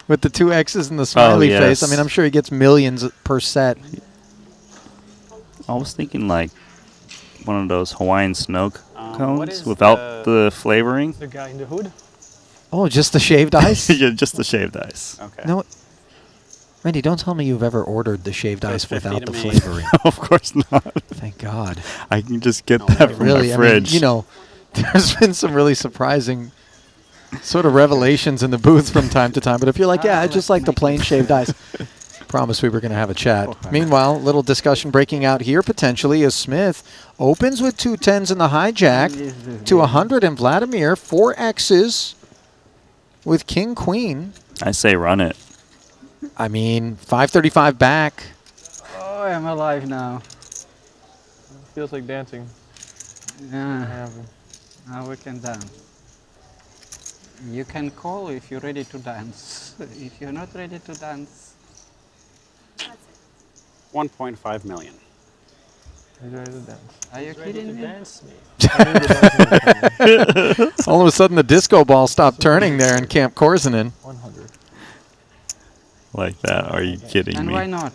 with the 2 X's and the smiley face. I mean, I'm sure he gets millions per set. I was thinking like one of those Hawaiian snow what cones is without the flavoring. The guy in the hood? Oh, just the shaved ice? Yeah, just the shaved ice. Okay. No, Randy, don't tell me you've ever ordered the shaved ice without the me. flavoring. Of course not. Thank God. I can just get that from Really, my I fridge. mean, you know, there's been some really surprising sort of revelations in the booth from time to time. But if you're like, yeah, I just like the plain shaved ice, promise we were going to have a chat. Meanwhile, little discussion breaking out here potentially as Smith opens with 2 10s in the hijack to 100 and Vladimir 4 X's with King Queen. I say run it. I mean, 535 back. Oh, I'm alive now. Feels like dancing. Yeah. Now we can dance. You can call if you're ready to dance. If you're not ready to dance, 1.5 million. He's ready to dance. Are you kidding me? All of a sudden, the disco ball stopped turning there in Camp Korzenen. 100. Like that? Are you kidding And me? why not?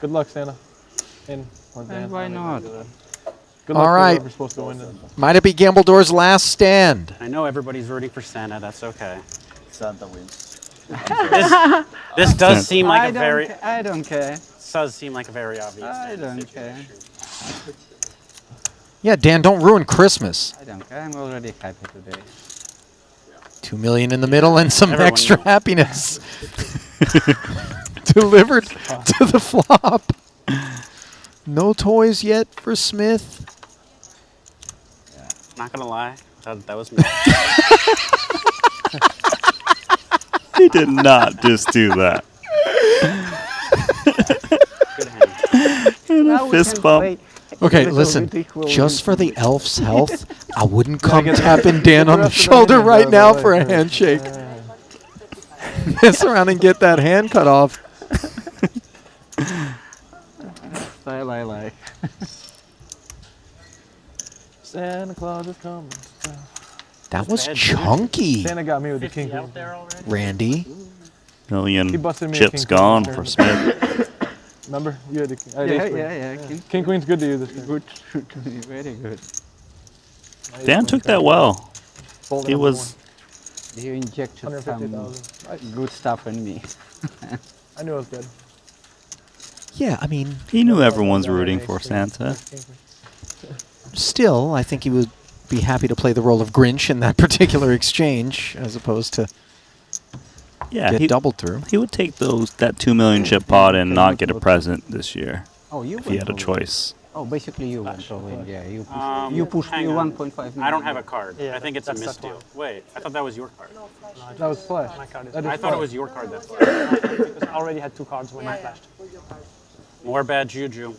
Good luck, Santa. In or And dance. why not? Good luck All to right. whoever's supposed to win it. Might it be Gambledor's last stand? I know everybody's rooting for Santa. That's okay. Santa wins. This does seem like a very. I don't care. This does seem like a very obvious. I don't care. Yeah, Dan, don't ruin Christmas. I don't care. I'm already happy today. 2 million in the middle and some Everyone extra knows. happiness delivered to the flop. No toys yet for Smith. Not gonna lie, that was me. He did not just do that. And a fist bump. Okay, listen, just for the elf's health, I wouldn't come tapping Dan on the shoulder right now for a handshake. Mess around and get that hand cut off. Style I like. Santa Claus is coming. That was chunky, Santa got me with the king. Randy. Million He busted me a chips king gone queen for turn. Smith. Remember? You had the king. I had Yeah, ace queen. yeah. King queen's good to you this time. Good to me. Very good. Dan took that well. Fold He number was. You injected some 150,000. good stuff in me. I knew I was dead. Yeah, I mean, He knew everyone's rooting for Santa. still, I think he would be happy to play the role of Grinch in that particular exchange, as opposed to Yeah, get doubled through. He would take that 2 million chip pot and not get a present this year. Oh, you if he had a went all in. choice. Oh, basically you went all in. Yeah, you pushed me hang on. 1.5 million. I don't have a card. Yeah, I think it's a that's that misdeal. Wait, I thought that was your card. That was flash. My card is That is I thought it flash. was your card that flashed. because I already had 2 cards when I flashed. More bad juju.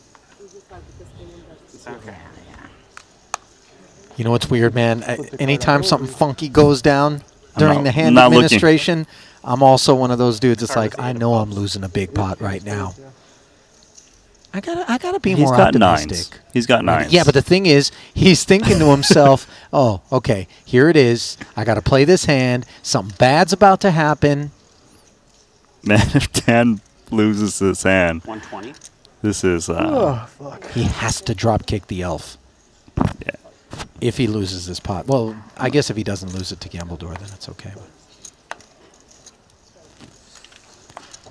It's okay. You know what's weird, man? Anytime something funky goes down during not- the hand not looking. administration, I'm also one of those dudes that's like, I know I'm losing a big pot right now. I gotta be He's more got optimistic. 9s. He's got 9s. Yeah, but the thing is, he's thinking to himself, oh, okay, here it is. I got to play this hand. Something bad's about to happen. Man, if Dan loses this hand, 120. this is. He has to drop kick the elf. Yeah. If he loses this pot. Well, I guess if he doesn't lose it to Gambledore, then it's okay.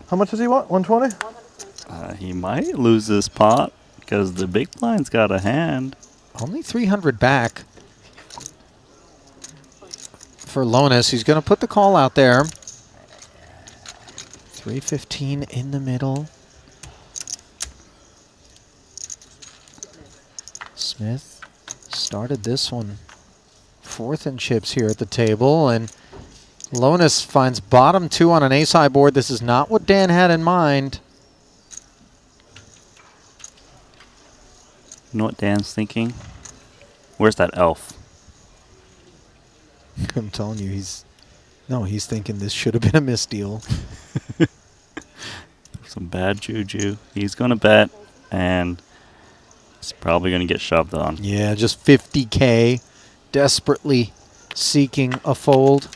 How much does he want? 120? He might lose this pot because the big blind's got a hand. Only 300 back for Lonis. He's going to put the call out there. 315 in the middle. Smith started this one 4th in chips here at the table, and Lonis finds bottom 2 on an ace-high board. This is not what Dan had in mind. You know what Dan's thinking? Where's that elf? I'm telling you, he's thinking this should have been a misdeal. Some bad juju. He's going to bet, and he's probably going to get shoved on. Yeah, just 50K, desperately seeking a fold.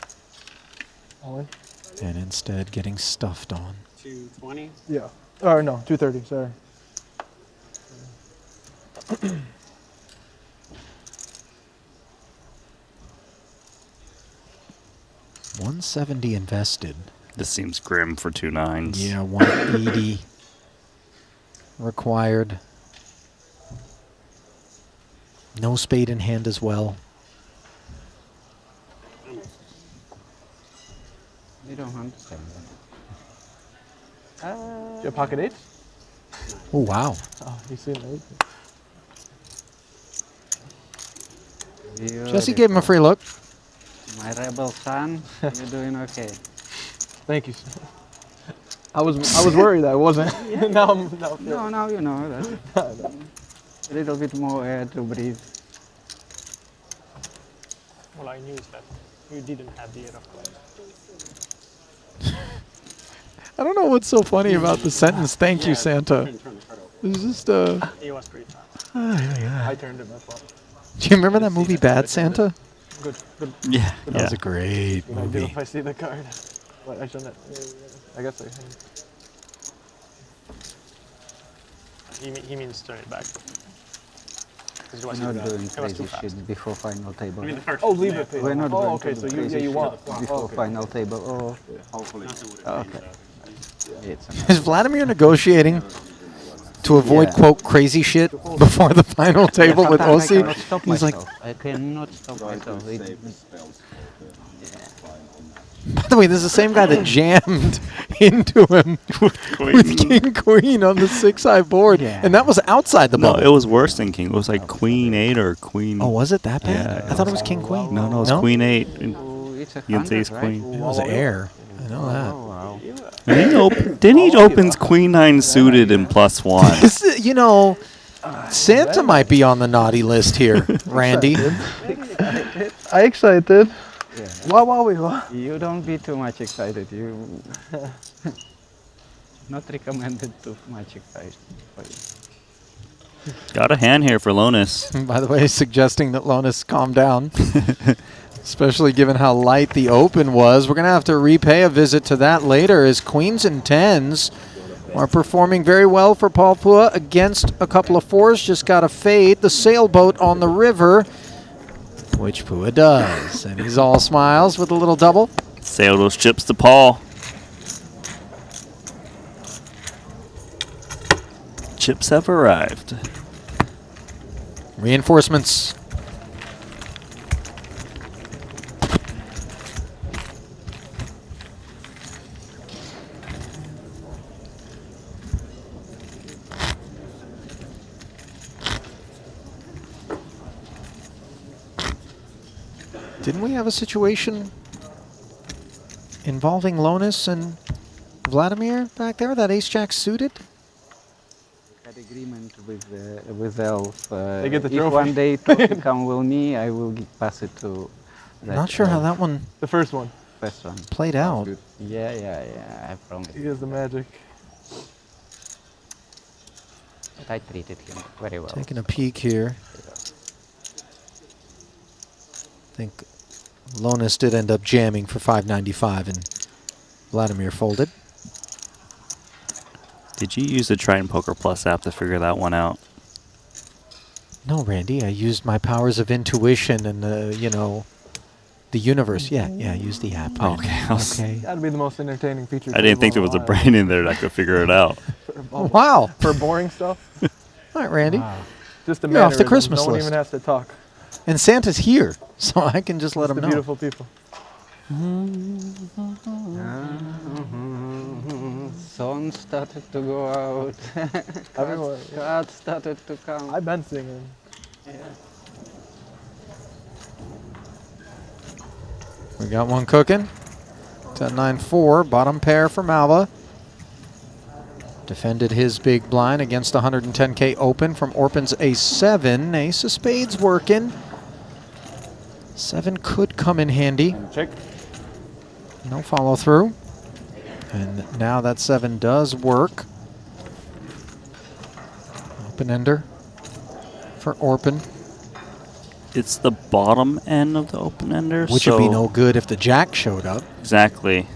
All in? And instead getting stuffed on. 220. Yeah. Or no, 230, sorry. 170 invested. This seems grim for 2 9s. Yeah, 180 required. No spade in hand as well. You don't understand that. Do you have pocket 8? Oh, wow. Oh, he's seen 8. Jesse gave him a free look. My rebel son, you're doing okay. Thank you. I was worried I wasn't. now I'm No, you know that. A little bit more air to breathe. All I knew is that you didn't have the 8 of clubs. I don't know what's so funny about the sentence, thank you, Santa. It's just, He was pretty fast. I turned it, my fault. Do you remember that movie Bad Santa? Good. Yeah. That was a great What I do movie. if I see the card? But I shouldn't. I guess He means turn it back. We're not doing crazy shit before final table. Oh, leave it. We're not oh, going okay. to So do you, crazy you want shit before okay. final table. Oh, hopefully. Okay. Is Vladimir negotiating to avoid, Yeah. quote, crazy shit before the final table Yeah, with sometimes I Ossi? cannot stop He's like, myself. I cannot stop myself. by the way, this is the same guy that jammed into him with King Queen on the 6-eye board. Yeah. And that was outside the No, bubble. it was worse than King. It was like Queen 8 or Queen. Oh, was it that bad? Yeah, I thought it was King Queen. No, it's Queen 8. You can say it's Queen. It was air. I know that. Then he opens Queen 9 suited and +1. This is- you know, Santa might be on the naughty list here, Randy. I excited. Yeah. Wow. You don't be too much excited. You not recommended too much excited. Got a hand here for Lonis. By the way, suggesting that Lonis calm down, especially given how light the open was. We're going to have to repay a visit to that later as Queens and 10s are performing very well for Paul Pua against a couple of 4s. Just got to fade the sailboat on the river, which Pua does. And he's all smiles with a little double. Sail those chips to Paul. Chips have arrived. Reinforcements. Didn't we have a situation involving Lonis and Vladimir back there? That ace-jack suited? Had agreement with Elf. They get the if trophy. one day Totti come with me, I will pass it to. Not sure how that one The first one. First one. played out. Yeah. I promise. He has the magic. But I treated him very well. Taking a peek here. I think Lonis did end up jamming for 595 and Vladimir folded. Did you use the Triton Poker Plus app to figure that one out? No, Randy, I used my powers of intuition and the universe. Yeah, I used the app. Oh, Randy. okay. I was- Okay. That'd be the most entertaining feature. I didn't think there was a brain in there that could figure it out. Wow. For boring stuff. All right, Randy. Just the You're off the mannerisms. Christmas No one list. even has to talk. And Santa's here, so I can just let Just him the know. beautiful people. Song started to go out. Everyone. Cards started to come. I've been singing. We got one cooking. 10-9-4, bottom pair for Malva. Defended his big blind against 110K open from Orpin's ace-7. Ace of spades working. 7 could come in handy. Check. No follow through. And now that 7 does work. Open ender for Orpin. It's the bottom end of the open ender. Which would be no good if the jack showed up. Exactly.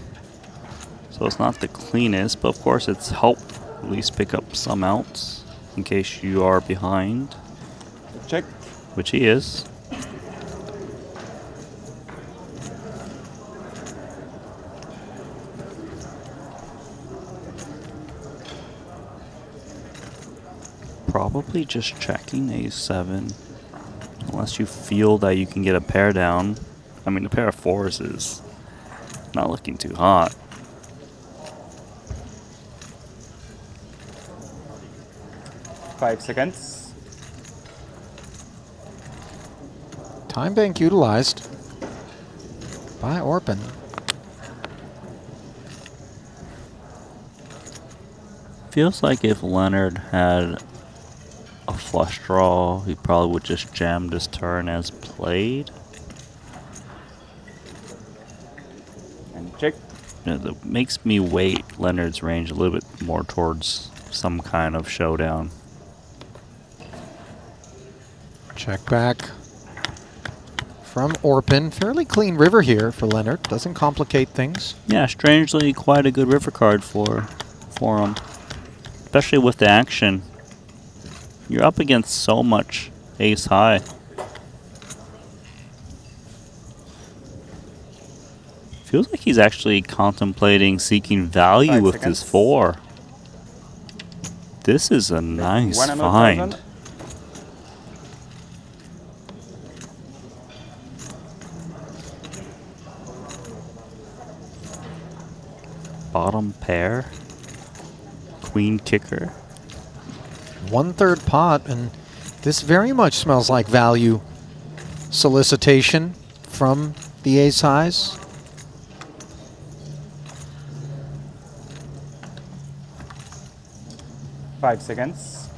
So it's not the cleanest, but of course it's helped at least pick up some outs in case you are behind. Check. Which he is. Probably just checking a7. Unless you feel that you can get a pair down. I mean, a pair of 4s is not looking too hot. Five seconds. Time bank utilized by Orpin. Feels like if Leonard had a flush draw, he probably would just jam this turn as played. And check. That makes me weight Leonard's range a little bit more towards some kind of showdown. Check back from Orpin. Fairly clean river here for Leonard. Doesn't complicate things. Yeah, strangely quite a good river card for him. Especially with the action. You're up against so much ace high. Feels like he's actually contemplating seeking value 5 with seconds. this 4. This is a nice 100,000. find. Bottom pair. Queen kicker. 1/3 pot, and this very much smells like value solicitation from the ace highs. Five seconds.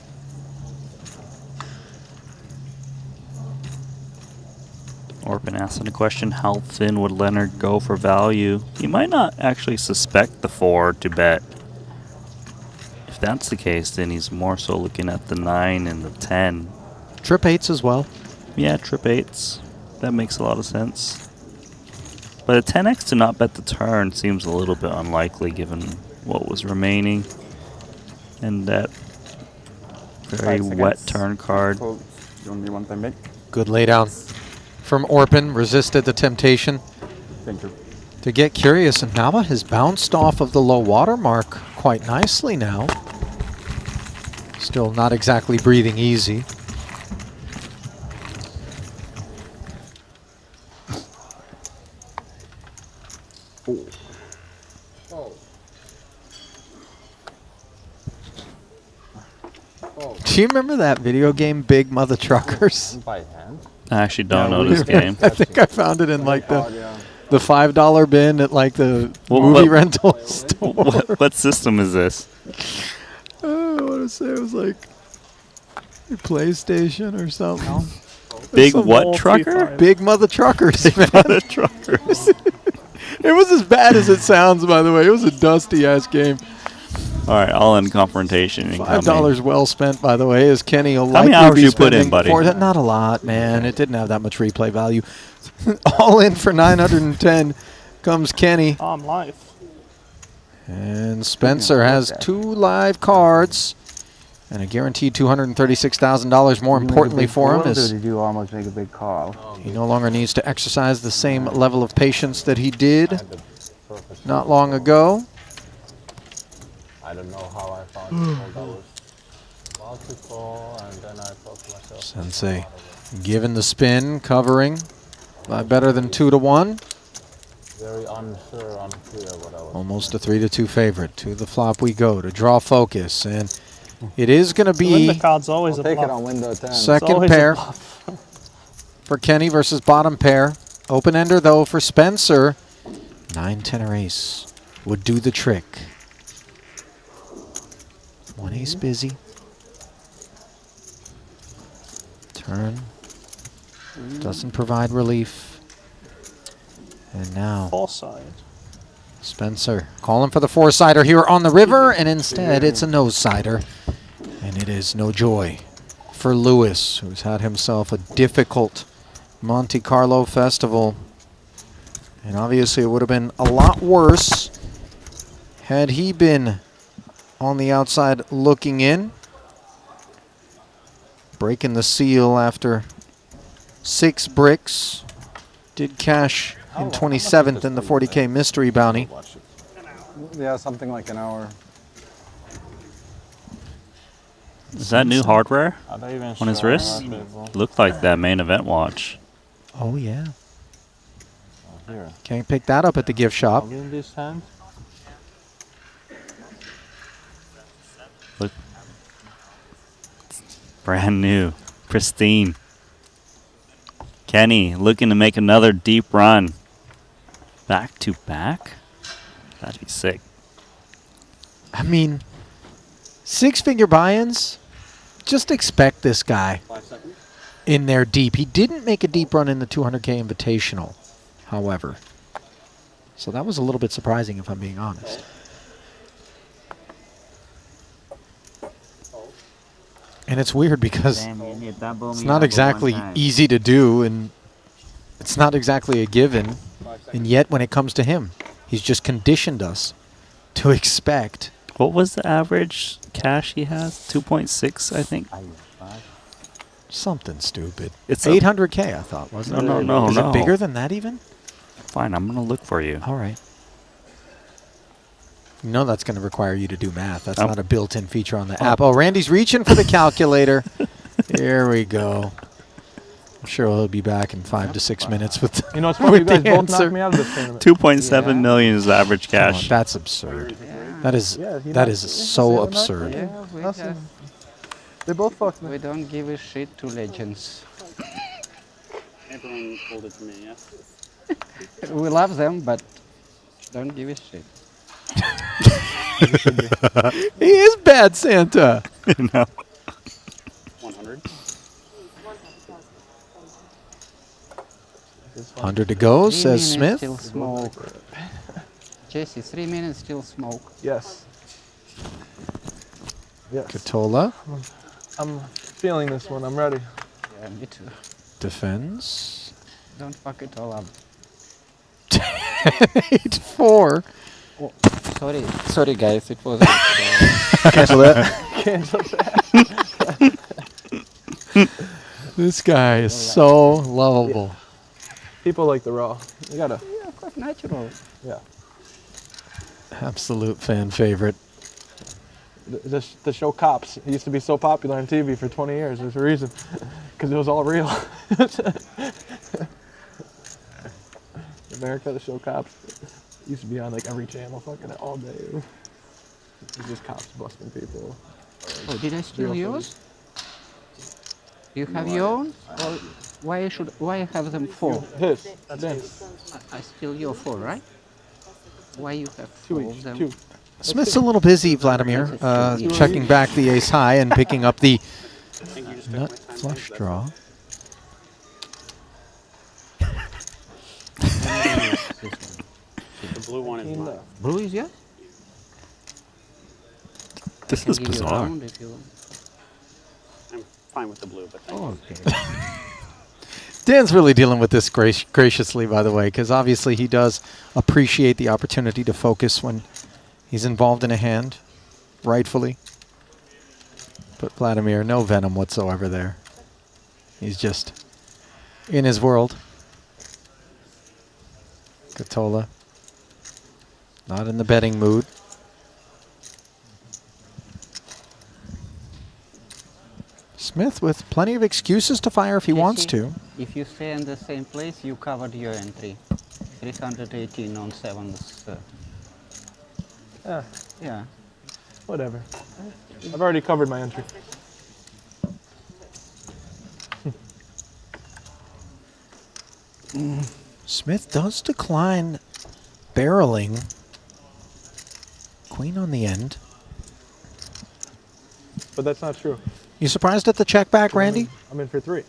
Orpin asking a question, how thin would Leonard go for value? He might not actually suspect the 4 to bet. If that's the case, then he's more so looking at the 9 and the 10. Trip 8s as well. Yeah, trip 8s. That makes a lot of sense. But a 10x to not bet the turn seems a little bit unlikely given what was remaining. And that very 5 wet seconds. turn card. Fold. Only one time bet. Good laydown from Orpin, resisted the temptation Thank you. to get curious, and Nava has bounced off of the low water mark quite nicely now. Still not exactly breathing easy. Do you remember that video game, Big Mother Truckers? By hand? I actually don't know this game. I think I found it in like the $5 bin at like the Well, movie what- rental store. What system is this? I want to say it was like PlayStation or something. Big Some what old trucker? Big Mother Truckers, man. Mother Truckers. It was as bad as it sounds, by the way. It was a dusty ass game. All right, all in confrontation. incoming. $5 well spent, by the way, as Kenny will How many likely hours be you put in, spending buddy? for that. Not a lot, man. It didn't have that much replay value. All in for 910 comes Kenny. Oh, I'm live. And Spencer has 2 live cards and a guaranteed $236,000. More importantly for him is Did you almost make a big call? he no longer needs to exercise the same level of patience that he did not long ago. I don't know how I found it. That was multiple, and then I thought to myself, Sensei given the spin, covering by better than 2 to 1. very unsure, unclear what I was. Almost a 3 to 2 favorite. To the flop we go to draw focus, and it is going to be Window card's always I'll a take bluff. it on window 10. second always a pair bluff. for Kenny versus bottom pair. Open ender though for Spencer. 9-10 or ace would do the trick. 1 ace busy. Turn doesn't provide relief. And now Foresight. Spencer calling for the 4-sider here on the river, and instead it's a no-sider. And it is no joy for Lewis, who's had himself a difficult Monte-Carlo festival. And obviously it would have been a lot worse had he been on the outside looking in. Breaking the seal after 6 bricks. Did cash in 27th in the 40K mystery bounty. Yeah, something like an hour. Is that new hardware Are they even on his showing wrist? us people? Looked like that main event watch. Oh yeah. Here. Can't pick that up at the gift shop. Are we in this hand? Look. Brand new. Pristine. Kenny looking to make another deep run. Back to back? That'd be sick. I mean, 6-figure buy-ins, just expect this guy in there deep. He didn't make a deep run in the 200K Invitational, however. So that was a little bit surprising, if I'm being honest. And it's weird because it's not exactly easy to do, and it's not exactly a given. And yet, when it comes to him, he's just conditioned us to expect. What was the average cash he has? 2.6, I think. Something stupid. It's 800K, I thought, wasn't it? No. Is it bigger than that even? Fine, I'm gonna look for you. All right. You know that's going to require you to do math. That's Oh. not a built-in feature on the app. Oh, Randy's reaching for the calculator. Here we go. I'm sure he'll be back in 5 to 6 minutes with You know, it's funny, you with the guys both answer. knocked me out of this tournament. 2.7 million is the average Come on, cash. that's absurd. That is Yeah, he that knocked- is yeah, so Salle absurd. knocked me. Yeah, we Nothing. have- They both fucked me. We don't give a shit to legends. Everyone told it to me, yes. We love them, but don't give a shit. He is bad Santa. No. 100. 100 to go, 3 says minutes Smith. Still smoke. Jesse, 3 minutes still smoke. Yes. Yes. Katola I'm feeling this one. I'm ready. Yeah, me too. defends. Don't fuck it all up. 8-4. Oh, sorry guys, it was. Cancel that. Cancel that. This guy is so lovable. Yeah. People like the raw. You gotta. Yeah, of course, natural. Yeah. Absolute fan favorite. The show Cops. It used to be so popular on TV for 20 years. There's a reason. Because it was all real. America, the show Cops. It used to be on like every channel fucking all day. It was just cops busting people. Oh, did I steal yours? You have your own? Or why I have them 4? His. Then. I steal your 4, right? Why you have 4 of them? 2. Smith's a little busy, Vladimir, checking back the ace high and picking up the nut flush draw. The blue one is mine. Blue is yours? This I is can give you a bizarre. round if you want. I'm fine with the blue, but thank Oh, you. okay. Dan's really dealing with this graciously, by the way, because obviously he does appreciate the opportunity to focus when he's involved in a hand, rightfully. But Vladimir, no venom whatsoever there. He's just in his world. Katola, not in the betting mood. Smith with plenty of excuses to fire if he wants to. If you stay in the same place, you covered your entry. 318 on 7s. Yeah. Whatever. I've already covered my entry. Smith does decline barreling. Queen on the end. But that's not true. You surprised at the check back, Randy? I'm in for 3.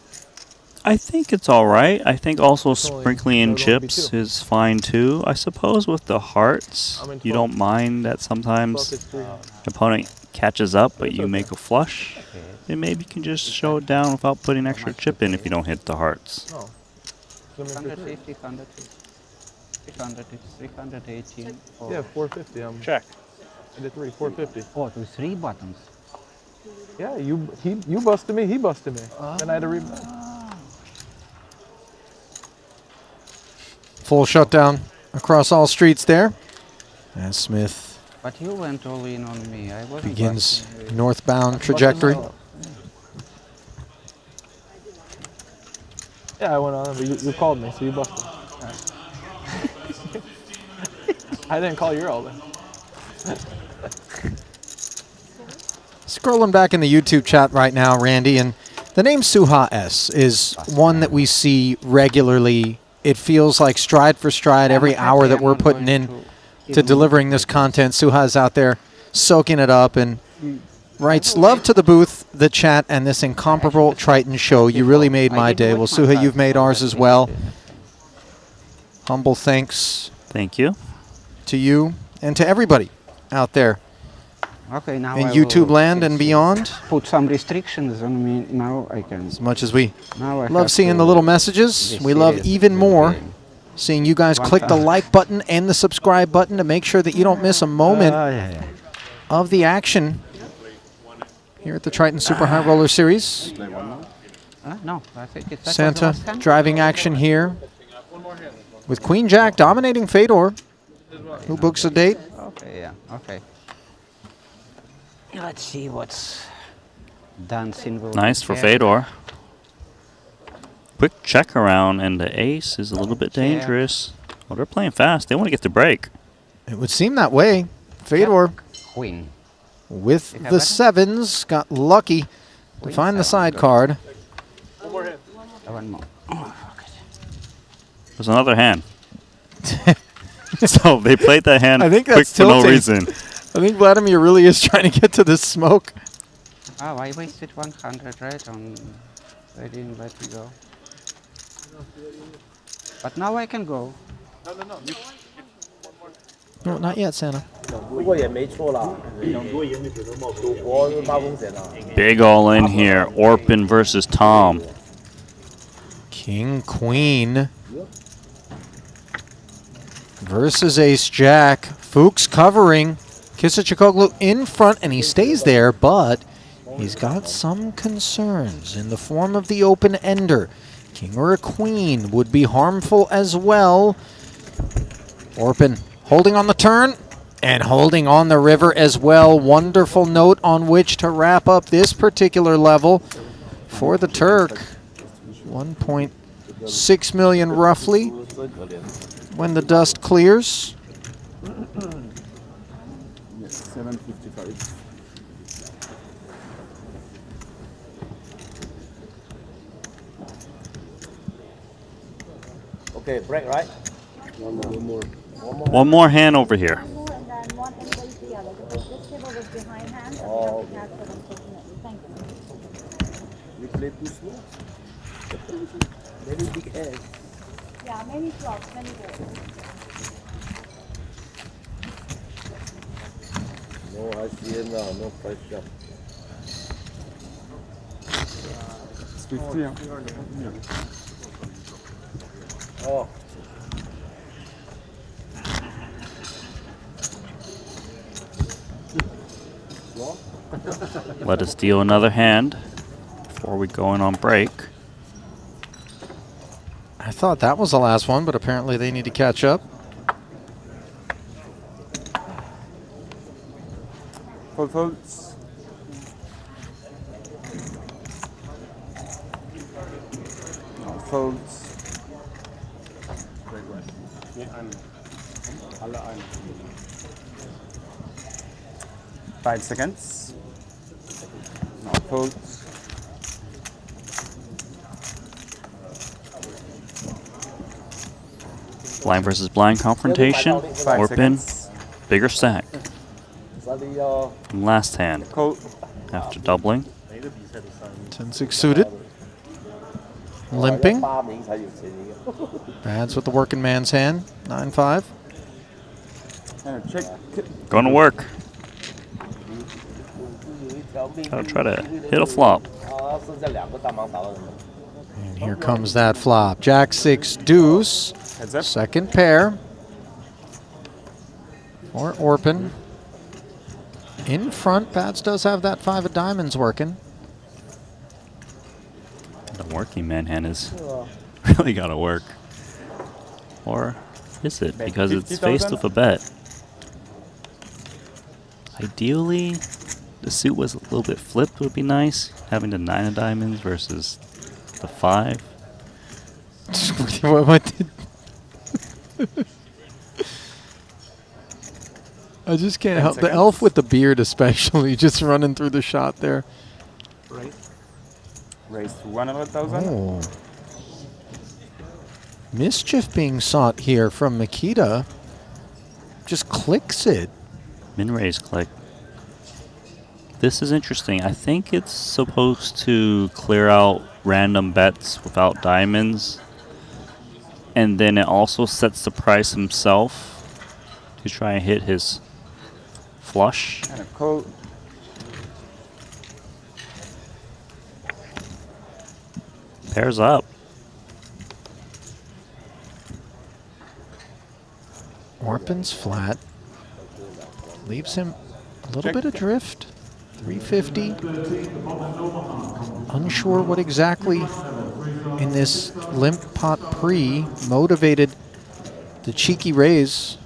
I think it's all right. I think also It's only- sprinkling in there'll only be chips 2. is fine too. I suppose with the hearts, I'm in you 12. don't mind that 12 sometimes is 3. the opponent catches up, but That's you okay. make a flush. Then maybe you can just show it down without putting extra chip in if you don't hit the hearts. Oh. So I'm in for 3. 150, 300, 318. Yeah, 450. Check. I did 3, 450. Oh, it was 3 buttons. Yeah, you busted me, he busted me. Then I had to Full shutdown across all streets there. As Smith But you went all in on me. I wasn't begins busting you. northbound trajectory. Yeah, I went on, but you called me, so you busted. I didn't call your all then. Scrolling back in the YouTube chat right now, Randy, and the name Suha S is one that we see regularly. It feels like stride for stride every hour that we're putting in to delivering this content. Suha is out there soaking it up and writes, "Love to the booth, the chat, and this incomparable Triton show. You really made my day." Well, Suha, you've made ours as well. Humble thanks. Thank you. To you and to everybody out there. Okay, now in I YouTube will land and beyond. Put some restrictions on me. Now I can. As much as we Now I love have seeing to the little messages, be we love serious even with more the game. seeing you guys click the like button and the subscribe button to make sure that you don't miss a moment of the action here at the Triton Super High Roller Series. No, I think it's that was the Santa last hand. driving action here with Queen Jack dominating Fedor, who books a date. Okay, yeah, okay. Let's see what's dancing will Nice for care. Fedor. Quick check around, and the ace is a little bit dangerous. Well, they're playing fast. They want to get the break. It would seem that way. Fedor Queen. with You have the better? sevens got lucky to Queen find the seven, side good. card. One more. There's another hand. So they played that hand I think quick that's for no tilting. reason. I think Vladimir really is trying to get to this smoke. Oh, I wasted 100, right? They didn't let me go. But now I can go. No, not yet, Santa. Big all in here. Orpin versus Tom. King, Queen versus Ace Jack. Fuchs covering. Kisachikoglu in front, and he stays there, but he's got some concerns in the form of the open ender. King or a queen would be harmful as well. Orpin holding on the turn and holding on the river as well. Wonderful note on which to wrap up this particular level for the Turk. 1.6 million roughly when the dust clears. 755. Okay, break, right? One more hand over here. And then one anybody's the other, because this table was behind hands, and we have to catch it, unfortunately. Thank you. We play too slow. Many big hands. Yeah, many flops, many balls. No ICM now, no pressure. It's 50, yeah. Oh. Let us deal another hand before we go in on break. I thought that was the last one, but apparently they need to catch up. Folds. No, folds. 5 seconds. No, folds. Blind versus blind confrontation. 5 Orpin, seconds. bigger stack. And last hand. After doubling. 10-6 suited. Limping. Bads with the working man's hand. 9-5. Check. Going to work. Gotta try to hit a flop. And here comes that flop. Jack 6 deuce. Second pair for Orpin. In front, Bats does have that 5 of diamonds working. The working man hand is really got to work. Or is it? Because it's faced with a bet. Ideally, the suit was a little bit flipped would be nice. Having the 9 of diamonds versus the 5. What did I just can't help the elf with the beard, especially, just running through the shot there. Raise to 100,000. Oh. Mischief being sought here from Makita. Just clicks it. Min raise click. This is interesting. I think it's supposed to clear out random bets without diamonds. And then it also sets the price himself to try and hit his flush. And a call. Pairs up. Orpin's flat. Leaves him a little bit adrift. 350. Unsure what exactly in this limp pot pre motivated the cheeky raise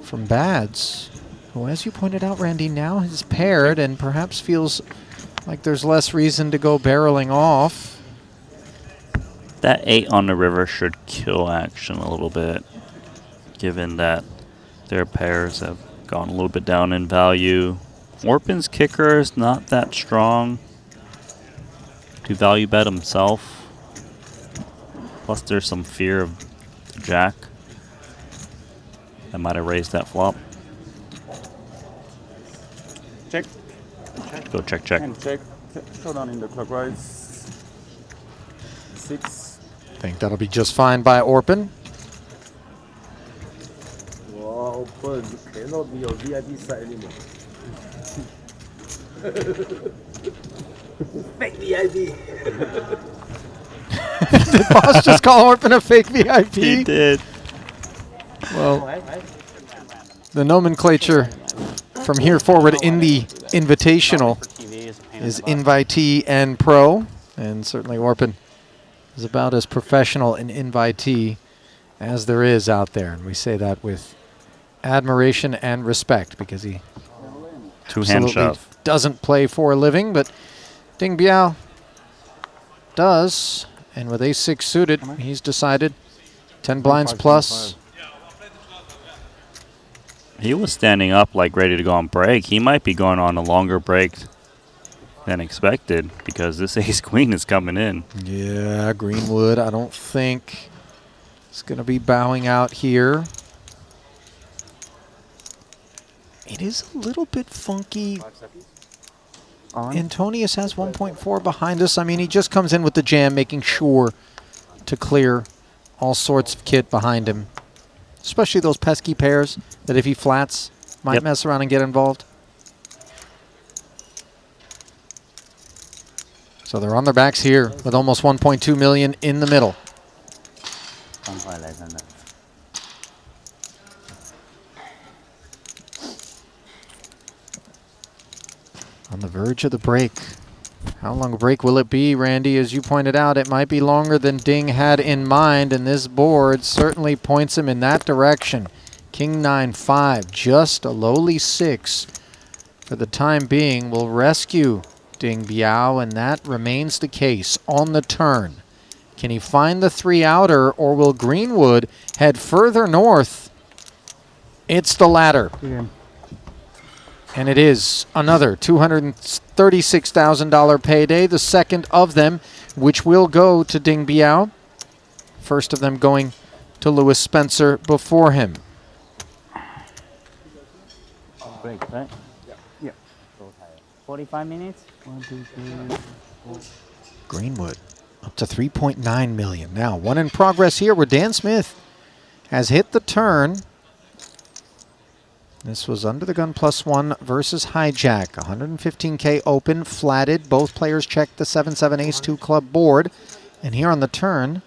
from Bads, who, as you pointed out, Randy, now has paired and perhaps feels like there's less reason to go barreling off. That 8 on the river should kill action a little bit, given that their pairs have gone a little bit down in value. Orpin's kicker is not that strong to value bet himself. Plus there's some fear of the jack that might have raised that flop. Check. Go check, check. And check. Showdown in the clockwise. 6. I think that'll be just fine by Orpin. Wow, Open, you cannot be on VIP side anymore. Fake VIP. Did Boss just call Orpin a fake VIP? He did. Well, the nomenclature from here forward in the Invitational is invitee and pro, and certainly Orpin is about as professional an invitee as there is out there, and we say that with admiration and respect because he Two-hand shove. doesn't play for a living, but Ding Biao does, and with ace-6 suited, he's decided 10 blinds plus. He was standing up like ready to go on break. He might be going on a longer break than expected because this ace-queen is coming in. Yeah, Greenwood, I don't think is going to be bowing out here. It is a little bit funky. Antonius has 1.4 behind us. I mean, he just comes in with the jam, making sure to clear all sorts of kit behind him, especially those pesky pairs that if he flats, might mess around and get involved. So they're on their backs here with almost 1.2 million in the middle. On the verge of the break. How long a break will it be, Randy? As you pointed out, it might be longer than Ding had in mind, and this board certainly points him in that direction. King 9-5, just a lowly 6 for the time being will rescue Ding Biao, and that remains the case on the turn. Can he find the 3-outer, or will Greenwood head further north? It's the latter. Yeah. And it is another $236,000 payday, the second of them, which will go to Ding Biao. First of them going to Lewis Spencer before him. Break, right? Yeah. 45 minutes? 1, 2, 3, 4. Greenwood up to 3.9 million. Now, one in progress here where Dan Smith has hit the turn. This was under the gun +1 versus hijack. 115K open, flatted. Both players checked the 7-7 ace-2 club board. And here on the turn,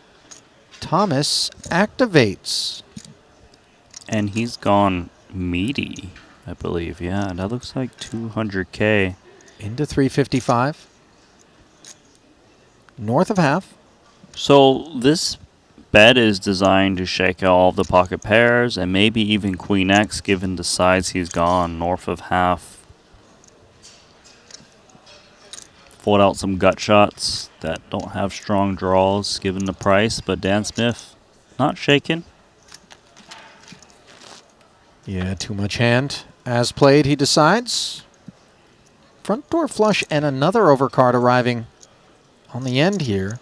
Thomas activates. And he's gone meaty, I believe. Yeah, that looks like 200K. Into 355. North of half. So this bet is designed to shake out all the pocket pairs and maybe even Queen X given the size he's gone north of half. Fold out some gut shots that don't have strong draws given the price, but Dan Smith not shaking. Yeah, too much hand. As played, he decides. Front door flush and another overcard arriving on the end here.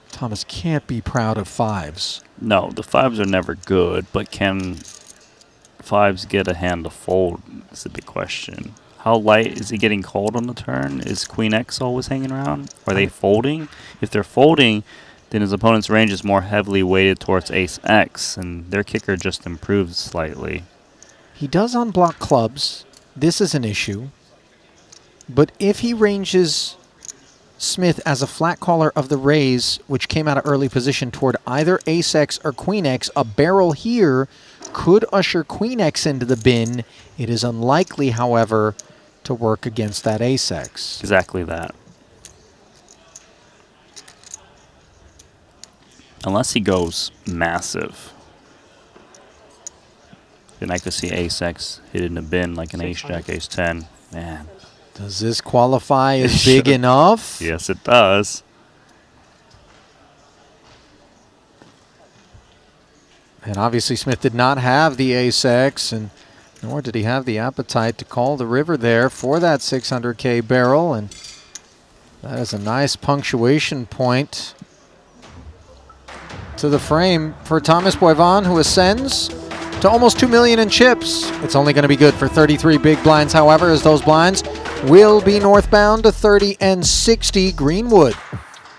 Thomas can't be proud of 5s. No, the 5s are never good, but can 5s get a hand to fold? Is the big question. How light is he getting called on the turn? Is Queen X always hanging around? Are they folding? If they're folding, then his opponent's range is more heavily weighted towards Ace X, and their kicker just improves slightly. He does unblock clubs. This is an issue. But if he ranges Smith as a flat caller of the raise, which came out of early position toward either Ace X or Queen X, a barrel here could usher Queen X into the bin. It is unlikely, however, to work against that ace-X. Exactly that. Unless he goes massive. Then I could see ace-X hit in the bin like an ace-jack, ace-10. Man. Does this qualify as big enough? Yes, it does. And obviously Smith did not have the ace-X, and nor did he have the appetite to call the river there for that 600K barrel. And that is a nice punctuation point to the frame for Thomas Boivin, who ascends to almost 2 million in chips. It's only going to be good for 33 big blinds, however, as those blinds will be northbound to 30 and 60. Greenwood,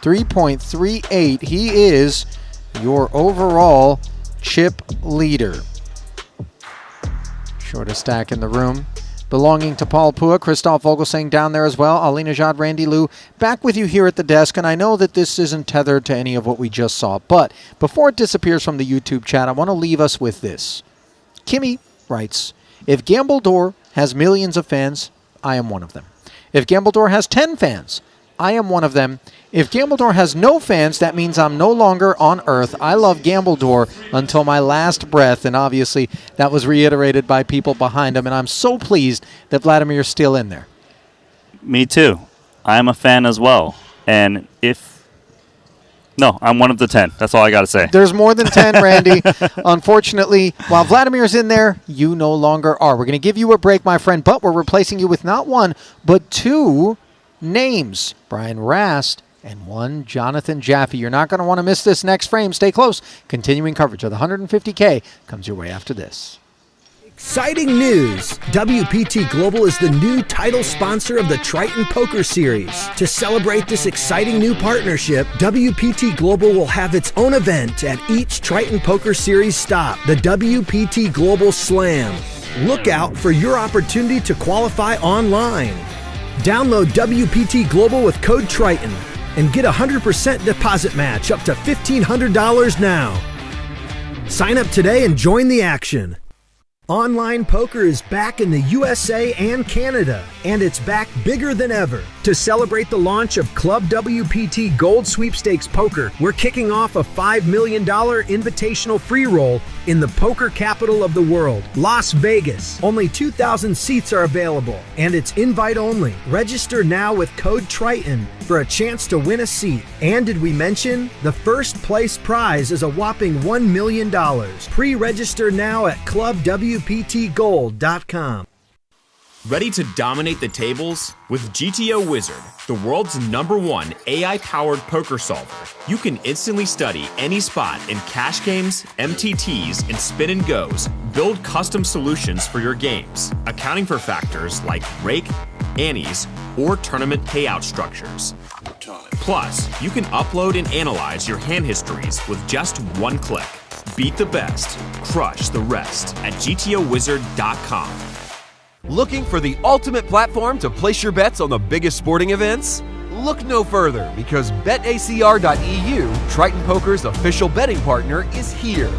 3.38. He is your overall chip leader. Shortest stack in the room belonging to Paul Pua. Christoph Vogelsang down there as well. Ali Najad, Randy Liu, back with you here at the desk. And I know that this isn't tethered to any of what we just saw, but before it disappears from the YouTube chat, I want to leave us with this. Kimmy writes, if Gambledore has millions of fans, I am one of them. If Gambledore has 10 fans, I am one of them. If Gambledore has no fans, that means I'm no longer on Earth. I love Gambledore until my last breath. And obviously, that was reiterated by people behind him. And I'm so pleased that Vladimir's still in there. Me too. I'm a fan as well. And no, I'm one of the 10. That's all I got to say. There's more than 10, Randy. Unfortunately, while Vladimir's in there, you no longer are. We're going to give you a break, my friend, but we're replacing you with not one, but two names. Brian Rast and one Jonathan Jaffe. You're not going to want to miss this next frame. Stay close. Continuing coverage of the 150K comes your way after this. Exciting news! WPT Global is the new title sponsor of the Triton Poker Series. To celebrate this exciting new partnership, WPT Global will have its own event at each Triton Poker Series stop, the WPT Global Slam. Look out for your opportunity to qualify online. Download WPT Global with code Triton and get a 100% deposit match up to $1,500 now. Sign up today and join the action. Online poker is back in the USA and Canada, and it's back bigger than ever. To celebrate the launch of Club WPT Gold Sweepstakes Poker, we're kicking off a $5 million invitational free roll in the poker capital of the world, Las Vegas. Only 2,000 seats are available, and it's invite only. Register now with code Triton for a chance to win a seat. And did we mention the first place prize is a whopping $1 million. Pre-register now at clubwptgold.com. Ready to dominate the tables? With GTO Wizard, the world's #1 AI-powered poker solver, you can instantly study any spot in cash games, MTTs, and spin and goes. Build custom solutions for your games, accounting for factors like rake, annies, or tournament payout structures. Plus, you can upload and analyze your hand histories with just one click. Beat the best, crush the rest at GTOWizard.com. Looking for the ultimate platform to place your bets on the biggest sporting events? Look no further, because BetACR.eu, Triton Poker's official betting partner, is here.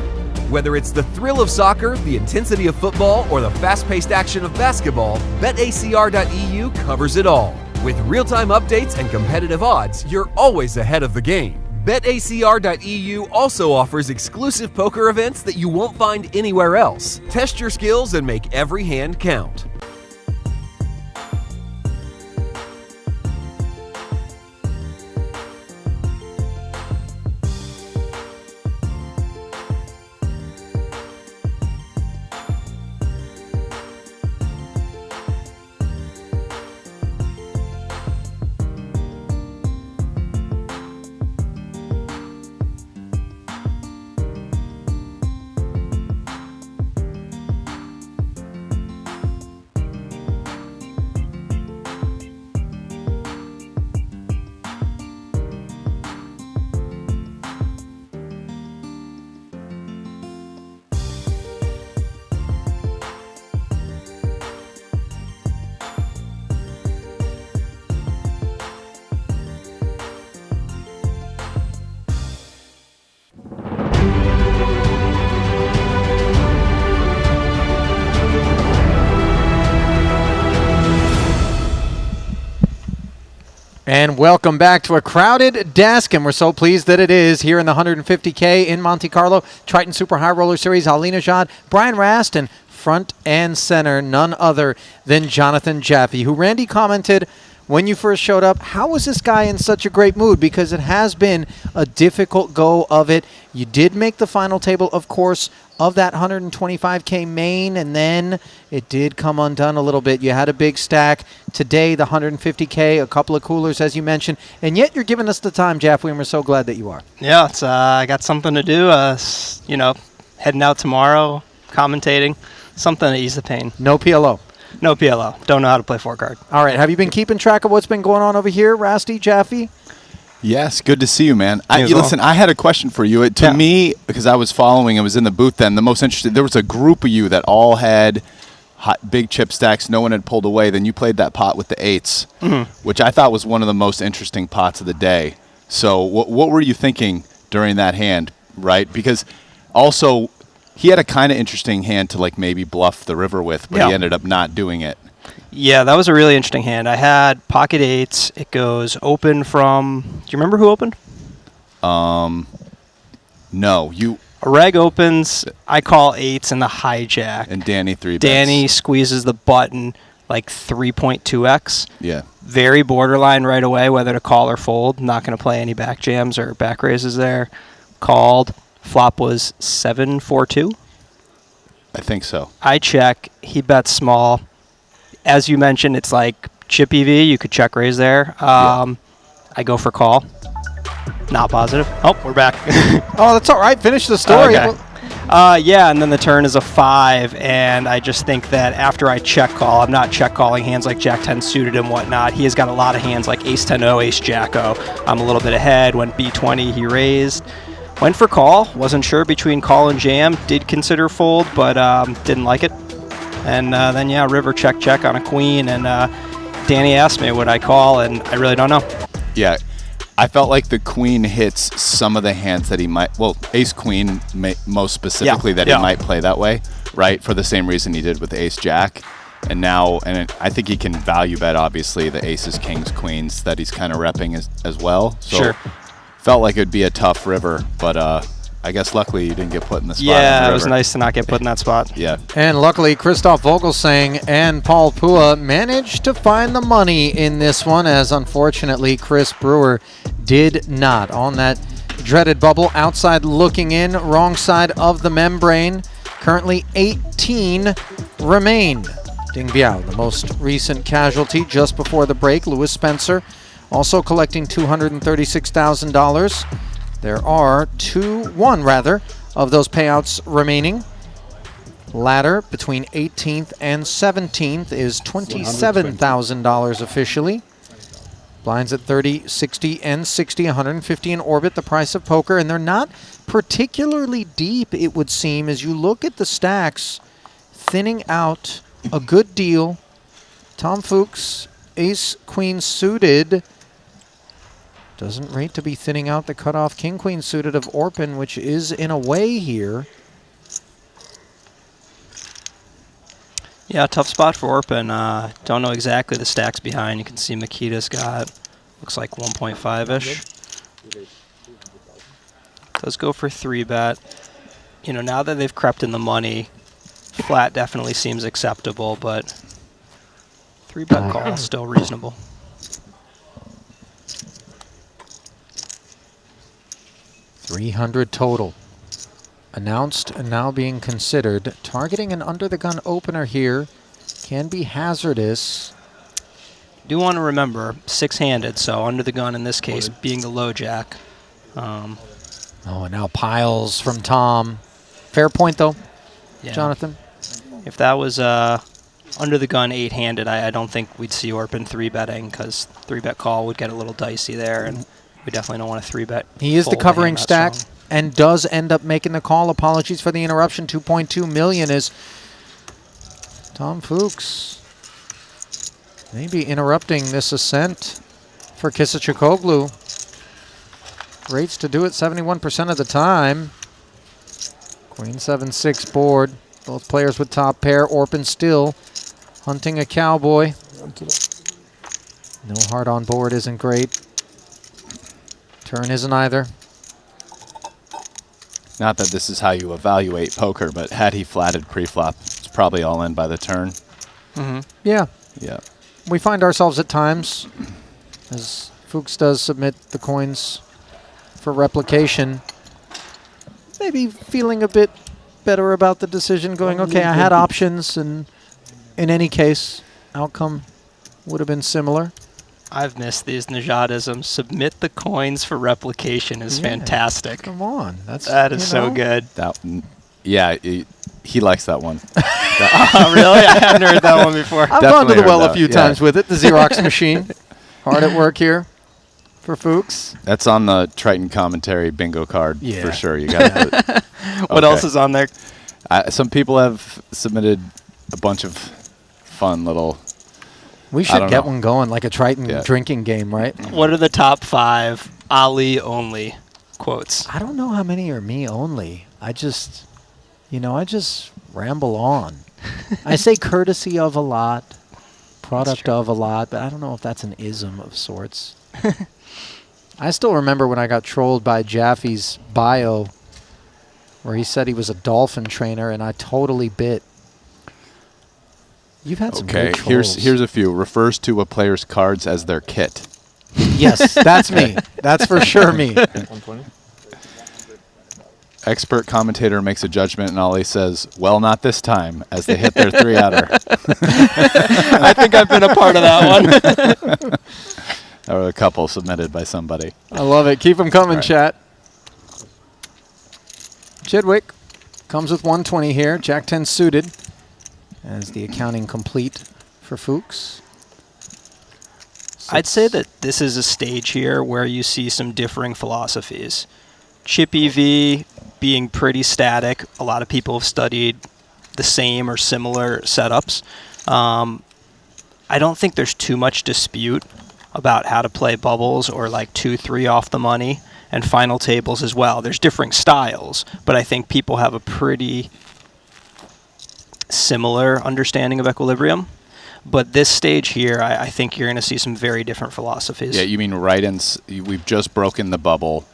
Whether it's the thrill of soccer, the intensity of football, or the fast-paced action of basketball, BetACR.eu covers it all. With real-time updates and competitive odds, you're always ahead of the game. BetACR.eu also offers exclusive poker events that you won't find anywhere else. Test your skills and make every hand count. And welcome back to a crowded desk, and we're so pleased that it is here in the 150K in Monte-Carlo. Triton Super High Roller Series, Ali Najad, Brian Rast, and front and center, none other than Jonathan Jaffe, who Randy commented when you first showed up, how was this guy in such a great mood? Because it has been a difficult go of it. You did make the final table, of course, of that 125K main, and then it did come undone a little bit. You had a big stack. Today, the 150K, a couple of coolers, as you mentioned, and yet you're giving us the time, Jaffe, and we're so glad that you are. Yeah, it's I got something to do. You know, heading out tomorrow, commentating, something to ease the pain. No PLO. No PLO. Don't know how to play 4-card. All right. Have you been keeping track of what's been going on over here, Rasty, Jaffe? Yes, good to see you, man. You as well. Listen, I had a question for you. To me, because I was following, I was in the booth then, the most interesting, there was a group of you that all had big chip stacks. No one had pulled away. Then you played that pot with the 8s, which I thought was one of the most interesting pots of the day. So what were you thinking during that hand, right? Because also, he had a kind of interesting hand to like maybe bluff the river with, but he ended up not doing it. Yeah, that was a really interesting hand. I had pocket 8s. It goes open from, do you remember who opened? No. A reg opens, I call 8s in the hijack. And Danny 3 bets. Danny squeezes the button like 3.2x. Yeah. Very borderline right away whether to call or fold. Not going to play any back jams or back raises there. Called. Flop was 7-4-2. I think so. I check. He bets small. As you mentioned, it's like chip EV. You could check raise there. I go for call. Not positive. Oh, we're back. Oh, that's all right. Finish the story. Okay. Yeah, and then the turn is a 5, and I just think that after I check call, I'm not check calling hands like Jack 10 suited and whatnot. He has got a lot of hands like Ace 10-0, Ace Jack-O. I'm a little bit ahead. Went B20, he raised. Went for call. Wasn't sure between call and jam. Did consider fold, but didn't like it. And then, yeah, river check on a queen. And Danny asked me what I call, and I really don't know. Yeah. I felt like the queen hits some of the hands that he might, well, ace-queen most specifically, that he might play that way, right? For the same reason he did with ace-jack. And now, I think he can value bet, obviously, the aces, kings, queens that he's kind of repping as well. So sure. Felt like it would be a tough river, but I guess luckily you didn't get put in the spot. Yeah, it was nice to not get put in that spot. Yeah. And luckily, Christoph Vogelsang and Paul Pua managed to find the money in this one, as unfortunately Chris Brewer did not. On that dreaded bubble, outside looking in, wrong side of the membrane. Currently 18 remain. Ding Biao, the most recent casualty just before the break. Lewis Spencer also collecting $236,000. There are one of those payouts remaining. Ladder between 18th and 17th is $27,000 officially. Blinds at 30, 60, and 60, 150 in orbit, the price of poker. And they're not particularly deep, it would seem, as you look at the stacks, thinning out a good deal. Tom Fuchs, ace, queen suited. Doesn't rate to be thinning out the cutoff king-queen suited of Orpin, which is in a way here. Yeah, tough spot for Orpin. Don't know exactly the stacks behind. You can see Makita's got, looks like 1.5-ish. Does go for 3-bet. You know, now that they've crept in the money, flat definitely seems acceptable, but 3-bet call is still reasonable. $300 total. Announced and now being considered. Targeting an under-the-gun opener here can be hazardous. Do want to remember, 6-handed, so under the gun in this case being the low jack. Oh, and now piles from Tom. Fair point, though, Yeah. Jonathan. If that was under the gun 8-handed, I don't think we'd see Orpin 3-betting, because 3-bet call would get a little dicey there, and we definitely don't want to 3-bet. He is the covering stack and does end up making the call. Apologies for the interruption. 2.2 million is Tom Fuchs. Maybe interrupting this ascent for Kisachoglu. Rates to do it 71% of the time. Queen 7-6 board. Both players with top pair. Orpin still hunting a cowboy. No heart on board isn't great. Turn isn't either. Not that this is how you evaluate poker, but had he flatted pre-flop, it's probably all in by the turn. Yeah. Yeah. We find ourselves at times, as Fuchs does submit the coins for replication, maybe feeling a bit better about the decision, going, okay, I had options, and in any case, outcome would have been similar. I've missed these Najadisms. Submit the coins for replication is fantastic. Come on. That is so good. Yeah, he likes that one. Oh, really? I hadn't heard that one before. I've gone to the well a few times with it, the Xerox machine. Hard at work here for Fuchs. That's on the Triton commentary bingo card for sure. You got it. What else is on there? Some people have submitted a bunch of fun little... We should get one going, like a Triton drinking game, right? What are the top 5 Ali only quotes? I don't know how many are me only. I just ramble on. I say courtesy of a lot, product of a lot, but I don't know if that's an ism of sorts. I still remember when I got trolled by Jaffe's bio where he said he was a dolphin trainer, and I totally bit. You've had some good trolls. Here's a few. Refers to a player's cards as their kit. Yes, that's me. That's for sure me. 120. Expert commentator makes a judgment, and Ollie says, "Well, not this time," as they hit their 3-outer. I think I've been a part of that one. There were a couple submitted by somebody. I love it. Keep them coming, chat. Chidwick comes with 120 here. Jack 10 suited. As the accounting complete for Fuchs. I'd say that this is a stage here where you see some differing philosophies. Chip EV being pretty static. A lot of people have studied the same or similar setups. I don't think there's too much dispute about how to play bubbles or like 2-3 off the money and final tables as well. There's differing styles, but I think people have a pretty similar understanding of equilibrium. But this stage here, I think you're going to see some very different philosophies. Yeah, you mean we've just broken the bubble,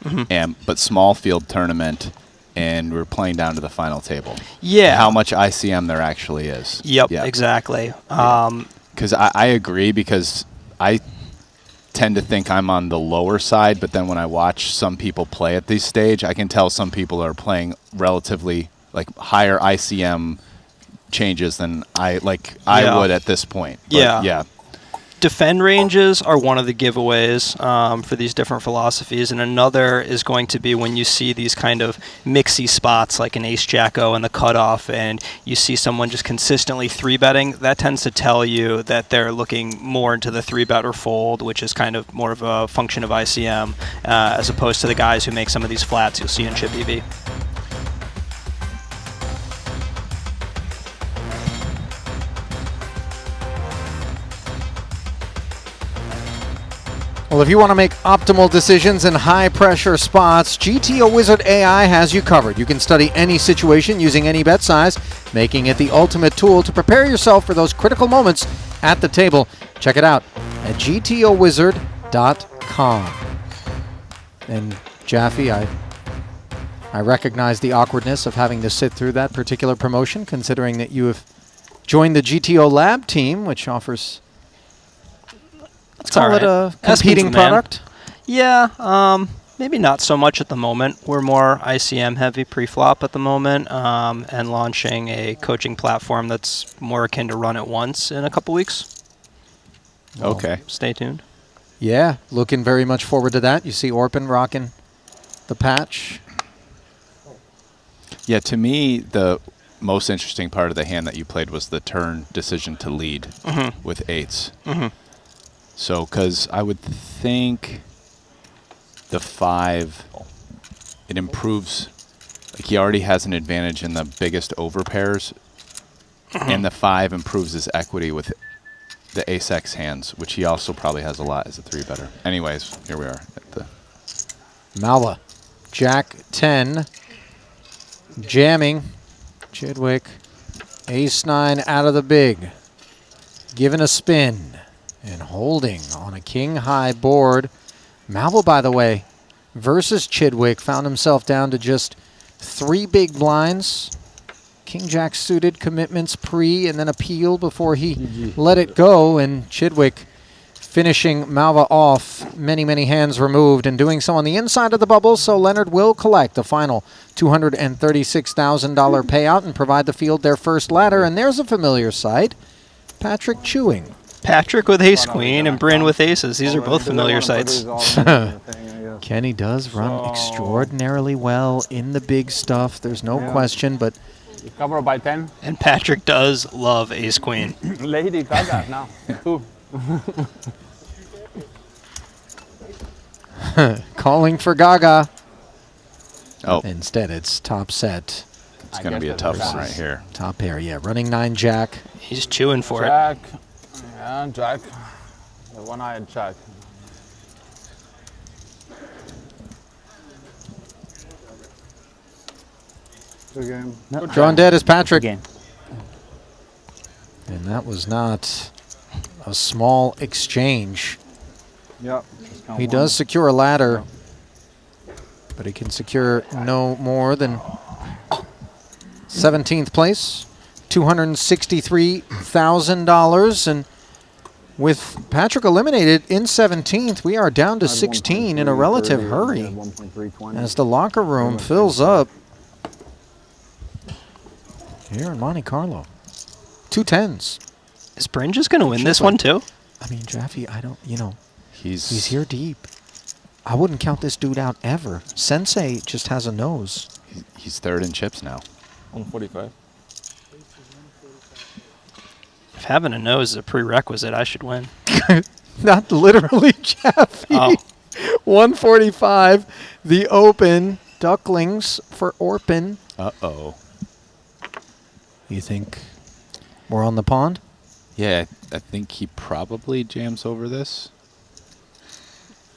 but small field tournament, and we're playing down to the final table. Yeah. How much ICM there actually is. Yep, exactly. Because I agree, because I tend to think I'm on the lower side, but then when I watch some people play at this stage, I can tell some people are playing relatively like higher ICM changes than I would at this point. But yeah. Defend ranges are one of the giveaways for these different philosophies, and another is going to be when you see these kind of mixy spots like an ace-jack-o in the cutoff, and you see someone just consistently 3-betting. That tends to tell you that they're looking more into the 3-bet or fold, which is kind of more of a function of ICM, as opposed to the guys who make some of these flats you'll see in Chip EV. Well, if you want to make optimal decisions in high-pressure spots, GTO Wizard AI has you covered. You can study any situation using any bet size, making it the ultimate tool to prepare yourself for those critical moments at the table. Check it out at gtowizard.com. And Jaffe, I recognize the awkwardness of having to sit through that particular promotion, considering that you have joined the GTO Lab team, which offers... Let's call it a competing product. Yeah, maybe not so much at the moment. We're more ICM heavy pre-flop at the moment, and launching a coaching platform that's more akin to Run It Once in a couple weeks. Okay. Stay tuned. Yeah, looking very much forward to that. You see Orpin rocking the patch. Yeah, to me, the most interesting part of the hand that you played was the turn decision to lead with eights. So, because I would think the 5, it improves, like he already has an advantage in the biggest over pairs, and the 5 improves his equity with the ace-x hands, which he also probably has a lot as a 3-better. Anyways, here we are at the... Malva, Jack 10, jamming, Chidwick, ace-9 out of the big, giving a spin. And holding on a king-high board. Malvo, by the way, versus Chidwick, found himself down to just 3 big blinds. King-Jack suited, commitments pre, and then appeal before he let it go. And Chidwick finishing Malva off, many, many hands removed, and doing so on the inside of the bubble, so Leonard will collect a final $236,000 payout and provide the field their first ladder. And there's a familiar sight, Patrick chewing. Patrick with ace-queen and Bryn with aces. These are both familiar sights. Kenny does run extraordinarily well in the big stuff, there's no question, but... You cover by 10. And Patrick does love ace-queen. Lady Gaga now. Two. Calling for Gaga. Oh. Instead, it's top set. It's going to be a tough one right here. Top pair, yeah. Running 9 Jack. He's chewing for Jack. Yeah, Jack. The one-eyed Jack. Good game. Drawn dead is Patrick. And that was not a small exchange. Yep. He does secure a ladder, but he can secure no more than 17th place, $263,000. And with Patrick eliminated in 17th, we are down to 16 in a relative hurry as the locker room fills up here in Monte-Carlo. 2 10s. Is Bryn just going to win this one too? I mean, Jaffe, I don't, he's here deep. I wouldn't count this dude out ever. Sensei just has a nose. He's 3rd in chips now. 145. If having a nose is a prerequisite, I should win. Not literally, Jaffe. Oh. 145, the open. Ducklings for Orpin. Uh-oh. You think we're on the pond? Yeah, I think he probably jams over this.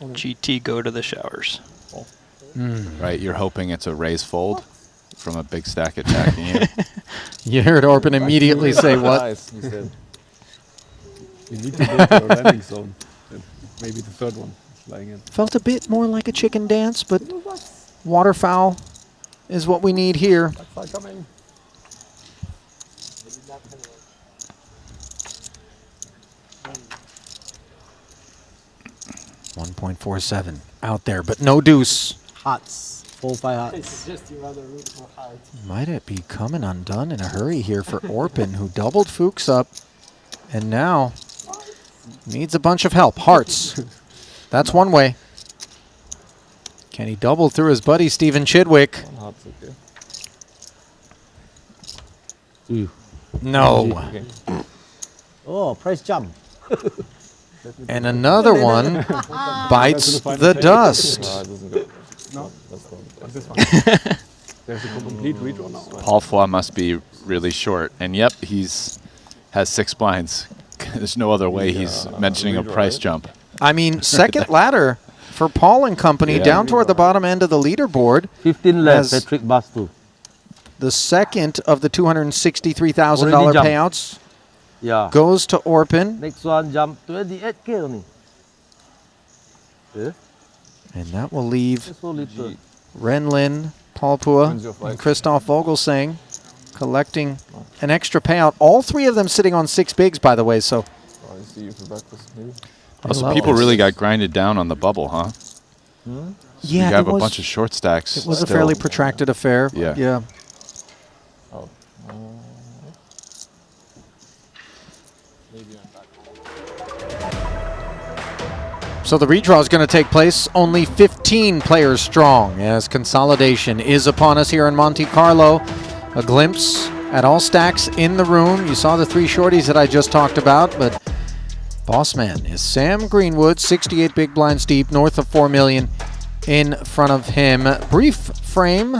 GT, go to the showers. Right, you're hoping it's a raise fold from a big stack attacking you. You heard Orpin immediately say what? Nice, he said. You need to go to a landing zone. Maybe the 3rd one flying in. Felt a bit more like a chicken dance, but waterfowl is what we need here. Coming. 1.47 out there, but no deuce. Hearts. 4-5 hearts. It's just your other route for hearts. Might it be coming undone in a hurry here for Orpin, who doubled Fuchs up and now needs a bunch of help. Hearts. That's one way. Can he double through his buddy Stephen Chidwick? No. Oh, price jump. And another one bites the dust. No, this one. There's a complete redraw now. Paul Foy must be really short. And yep, has 6 blinds. There's no other way he's mentioning a price jump. I mean, second ladder for Paul and company down toward the bottom end of the leaderboard. 15 left, Patrick Bastu. The second of the $263,000 payouts goes to Orpin. Next one jump 28K only. Yeah. And that will leave Renlin, Paul Pua, and Christoph Vogelsang collecting an extra payout. All 3 of them sitting on 6 bigs, by the way. So, I see you for breakfast, maybe. Oh, so people really got grinded down on the bubble, huh? Yeah, you have a bunch of short stacks. It was a fairly protracted affair. Yeah. Oh. So the redraw is going to take place only 15 players strong as consolidation is upon us here in Monte-Carlo. A glimpse at all stacks in the room. You saw the 3 shorties that I just talked about, but boss man is Sam Greenwood, 68 big blinds deep, north of 4 million in front of him. Brief frame,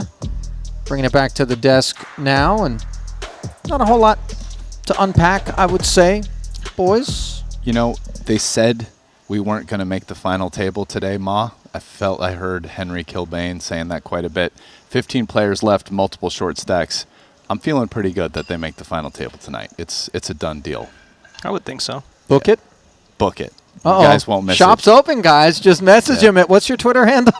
bringing it back to the desk now, and not a whole lot to unpack, I would say, boys. You know, they said we weren't going to make the final table today, Ma. I heard Henry Kilbane saying that quite a bit. 15 players left, multiple short stacks. I'm feeling pretty good that they make the final table tonight. It's a done deal. I would think so. Book it? book it. Uh-oh. You guys won't miss Shop's it. open, guys. Just message him at, what's your Twitter handle?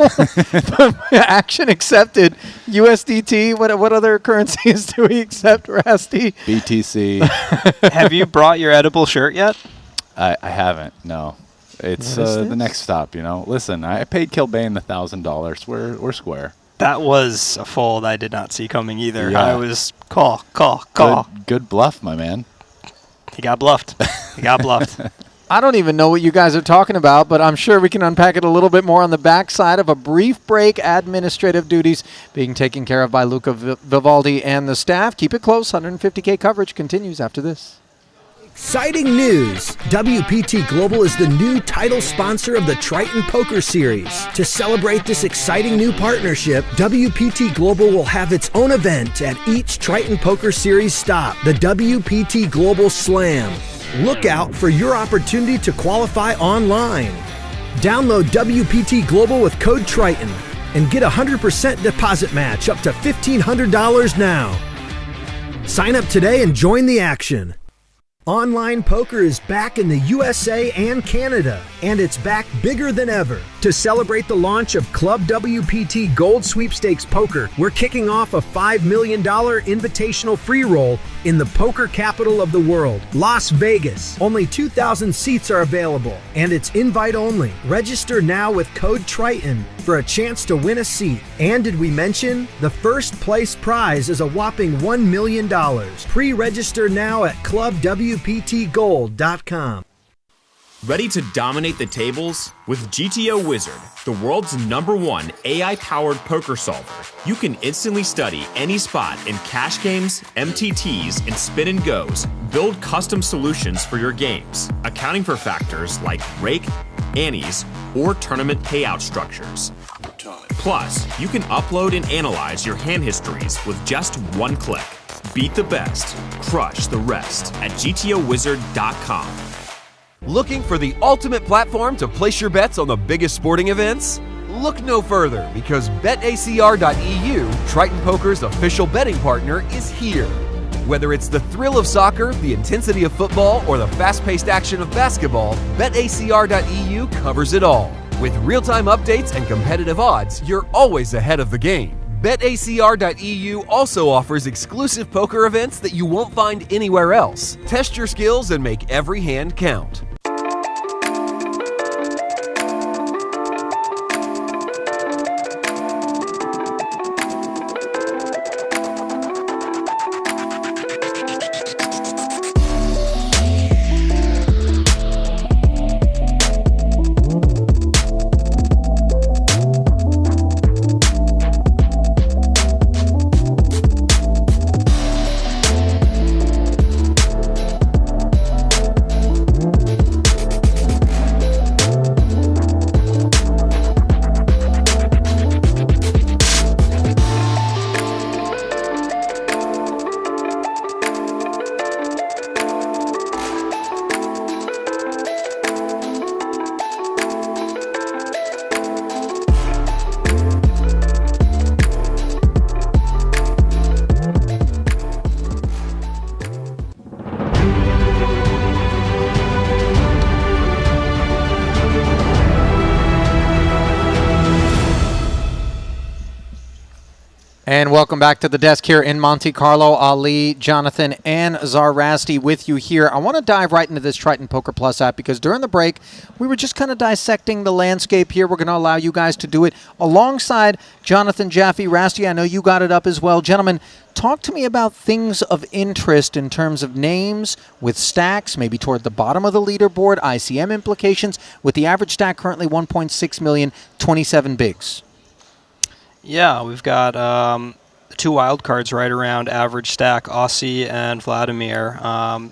Action accepted. USDT. What other currencies do we accept, Rasty? BTC. Have you brought your edible shirt yet? I haven't, no. It's the next stop, Listen, I paid Kilbane the $1,000. We're square. That was a fold I did not see coming either. Yeah. I was call. Good bluff, my man. He got bluffed. I don't even know what you guys are talking about, but I'm sure we can unpack it a little bit more on the backside of a brief break. Administrative duties being taken care of by Luca Vivaldi and the staff. Keep it close. 150K coverage continues after this. Exciting news! WPT Global is the new title sponsor of the Triton Poker Series. To celebrate this exciting new partnership, WPT Global will have its own event at each Triton Poker Series stop, the WPT Global Slam. Look out for your opportunity to qualify online. Download WPT Global with code Triton and get a 100% deposit match up to $1,500 now. Sign up today and join the action. Online poker is back in the USA and Canada, and it's back bigger than ever. To celebrate the launch of Club WPT Gold Sweepstakes Poker, we're kicking off a $5 million invitational free roll in the poker capital of the world, Las Vegas. Only 2,000 seats are available, and it's invite only. Register now with code Triton for a chance to win a seat. And did we mention the first place prize is a whopping $1 million. Pre-register now at clubwptgold.com. Ready to dominate the tables? With GTO Wizard, the world's #1 AI-powered poker solver, you can instantly study any spot in cash games, MTTs, and spin and goes. Build custom solutions for your games, accounting for factors like rake, annies, or tournament payout structures. Plus, you can upload and analyze your hand histories with just one click. Beat the best, crush the rest at GTOWizard.com. Looking for the ultimate platform to place your bets on the biggest sporting events? Look no further, because BetACR.eu, Triton Poker's official betting partner, is here. Whether it's the thrill of soccer, the intensity of football, or the fast-paced action of basketball, BetACR.eu covers it all. With real-time updates and competitive odds, you're always ahead of the game. BetACR.eu also offers exclusive poker events that you won't find anywhere else. Test your skills and make every hand count. And welcome back to the desk here in Monte-Carlo. Ali, Jonathan, and Zarasti with you here. I want to dive right into this Triton Poker Plus app because during the break, we were just kind of dissecting the landscape here. We're going to allow you guys to do it alongside Jonathan, Jaffe, Rasty. I know you got it up as well. Gentlemen, talk to me about things of interest in terms of names with stacks, maybe toward the bottom of the leaderboard, ICM implications, with the average stack currently 1.6 million, 27 bigs. Yeah, we've got two wild cards right around average stack, Aussie and Vladimir.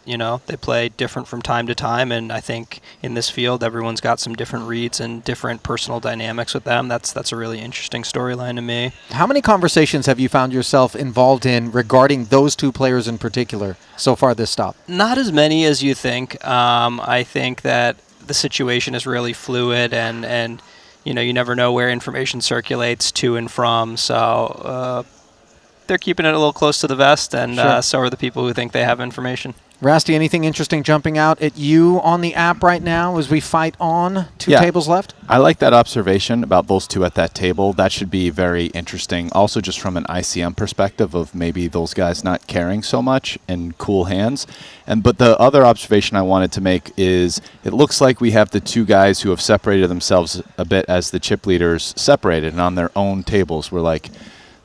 You know, they play different from time to time, and I think in this field, everyone's got some different reads and different personal dynamics with them. That's a really interesting storyline to me. How many conversations have you found yourself involved in regarding those two players in particular so far this stop? Not as many as you think. I think that the situation is really fluid, and you know, you never know where information circulates to and from, so they're keeping it a little close to the vest, and Sure. So are the people who think they have information. Rasty, anything interesting jumping out at you on the app right now as we fight on? Two Yeah. tables left? I like that observation about those two at that table. That should be very interesting. Also, just from an ICM perspective of maybe those guys not caring so much and cool hands. But the other observation I wanted to make is it looks like we have the two guys who have separated themselves a bit as the chip leaders separated and on their own tables. We're like,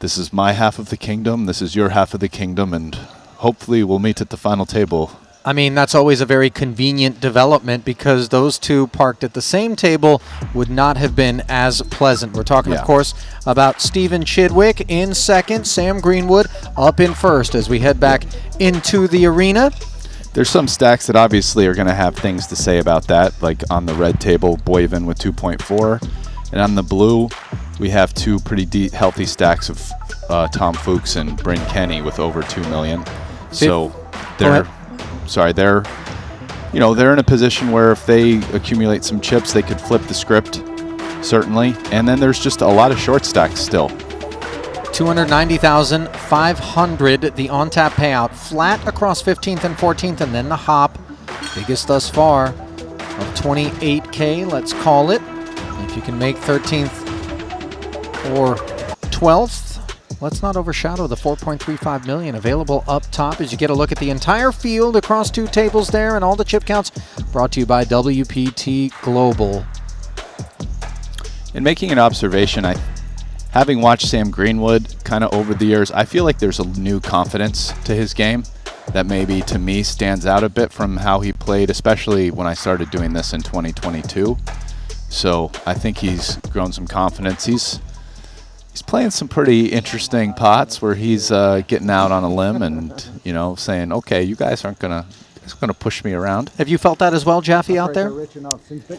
this is my half of the kingdom, this is your half of the kingdom, and hopefully we'll meet at the final table. I mean, that's always a very convenient development because those two parked at the same table would not have been as pleasant. We're talking, of course, about Stephen Chidwick in second, Sam Greenwood up in first as we head back into the arena. There's some stacks that obviously are going to have things to say about that, like on the red table, Boyven with 2.4. And on the blue, we have two pretty healthy stacks of Tom Fuchs and Bryn Kenny with over 2 million. So they're in a position where if they accumulate some chips, they could flip the script, certainly. And then there's just a lot of short stacks still. 290,500, the on-tap payout, flat across 15th and 14th, and then the hop, biggest thus far, of 28K, let's call it. If you can make 13th or 12th, let's not overshadow the 4.35 million available up top as you get a look at the entire field across two tables there and all the chip counts brought to you by WPT Global. In making an observation, having watched Sam Greenwood kind of over the years, I feel like there's a new confidence to his game that maybe to me stands out a bit from how he played, especially when I started doing this in 2022. So I think he's grown some confidence. He's playing some pretty interesting pots where he's getting out on a limb and, saying, okay, you guys aren't going to push me around. Have you felt that as well, Jaffe, out there?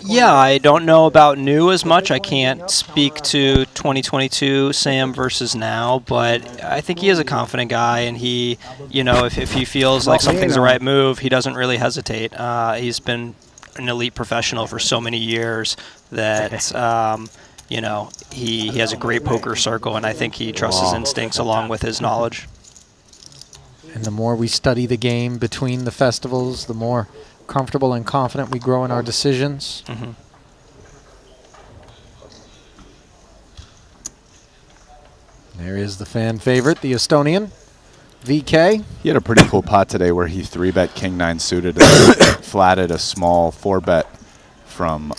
Yeah, I don't know about new as much. I can't speak to 2022 Sam versus now, but I think he is a confident guy, and he, if he feels like something's the right move, he doesn't really hesitate. He's been an elite professional for so many years that, he has a great poker circle, and I think he trusts his instincts along with his knowledge. And the more we study the game between the festivals, the more comfortable and confident we grow in our decisions. Mm-hmm. There is the fan favorite, the Estonian, VK. He had a pretty cool pot today where he 3-bet King-9 suited and flatted a small 4-bet from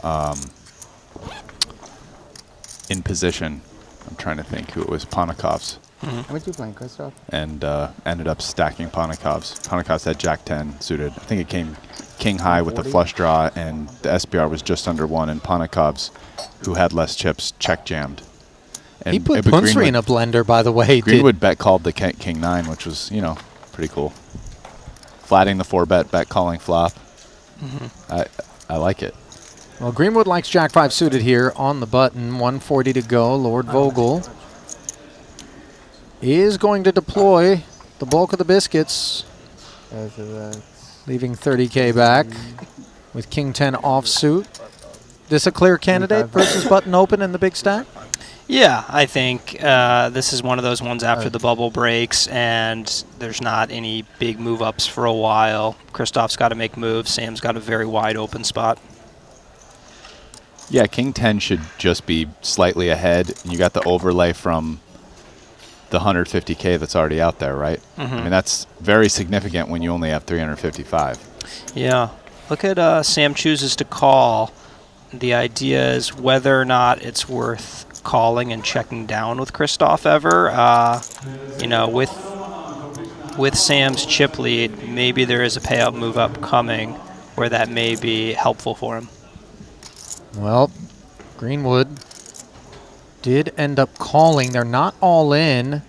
in position. I'm trying to think who it was, Ponikov's. How much you playing, Christoph? And ended up stacking Ponikov's. Ponikov's had Jack-10 suited. I think it came king high with the flush draw, and the SPR was just under 1, and Ponikov's, who had less chips, check jammed. And he put Punsri in a blender, by the way. Greenwood bet called the King-9, which was, pretty cool. Flatting the 4-bet, bet calling flop. Mm-hmm. I like it. Well, Greenwood likes Jack-5 suited here on the button. 140 to go. Lord Vogel is going to deploy the bulk of the biscuits, leaving 30K back with King-10 offsuit. This a clear candidate versus button open in the big stack? Yeah, I think this is one of those ones after the bubble breaks and there's not any big move-ups for a while. Christoph's got to make moves. Sam's got a very wide open spot. Yeah, King-10 should just be slightly ahead. And you got the overlay from the 150K that's already out there, right? Mm-hmm. I mean, that's very significant when you only have 355. Yeah. Look at Sam chooses to call. The idea is whether or not it's worth calling and checking down with Christoph ever. With Sam's chip lead, maybe there is a payout move up coming where that may be helpful for him. Well, Greenwood did end up calling. They're not all in,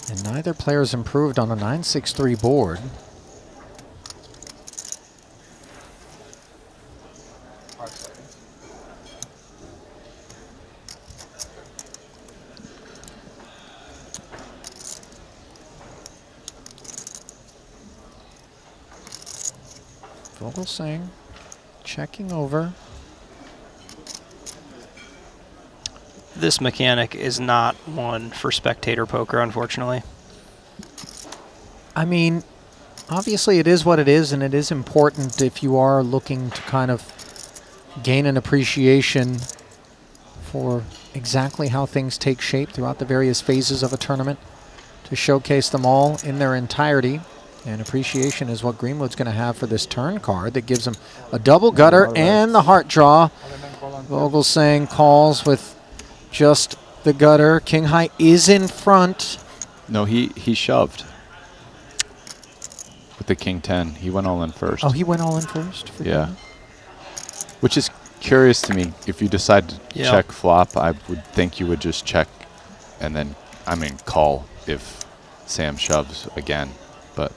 and neither player's improved on a 9-6-3 board. Vogelsang checking over. This mechanic is not one for spectator poker, unfortunately. I mean, obviously it is what it is, and it is important if you are looking to kind of gain an appreciation for exactly how things take shape throughout the various phases of a tournament, to showcase them all in their entirety. And appreciation is what Greenwood's going to have for this turn card that gives him a double gutter and the heart draw. Vogelsang calls with just the gutter. King High is in front. No, he shoved with the King 10. He went all in first. Oh, he went all in first? Yeah. Which is curious to me. If you decide to check flop, I would think you would just check and then, call if Sam shoves again. But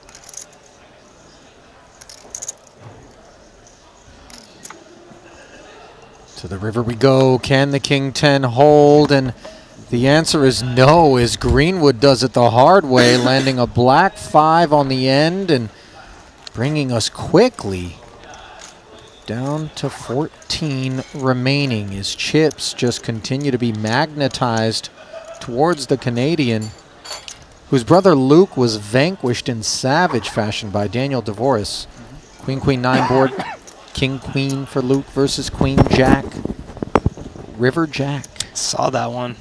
to the river we go. Can the King 10 hold? And the answer is no, as Greenwood does it the hard way, landing a black 5 on the end and bringing us quickly down to 14 remaining as chips just continue to be magnetized towards the Canadian, whose brother Luke was vanquished in savage fashion by Daniel DeVoris. Queen, 9 board. King, queen for Luke versus Queen, Jack. River Jack. Saw that one.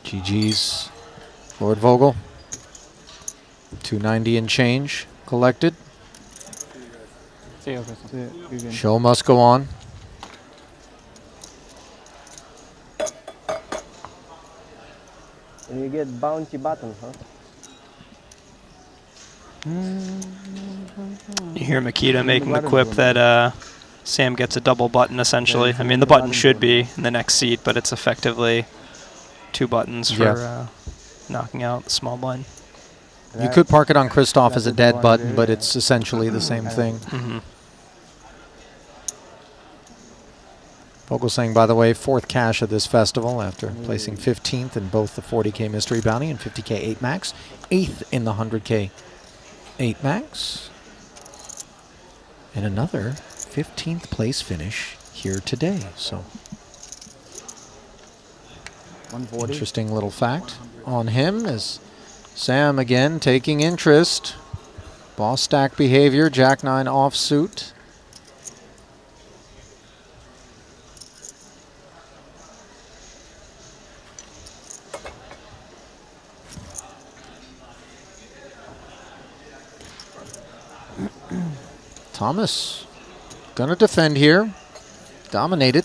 GG's Lord Vogel. 290 and change collected. See you, Chris. Show must go on. And you get bouncy buttons, huh? You hear Makita making the quip that Sam gets a double button, essentially. I mean, the button should be in the next seat, but it's effectively 2 buttons for knocking out the small blind. You could park it on Christoph as a dead button, but it's essentially the same thing. Vogelsang, by the way, 4th cash of this festival after placing 15th in both the 40K Mystery Bounty and 50K 8 Max, 8th in the 100K 8 Max, and another 15th place finish here today. So, interesting little fact on him is Sam again taking interest. Boss stack behavior, Jack 9 offsuit. Thomas gonna defend here. Dominated.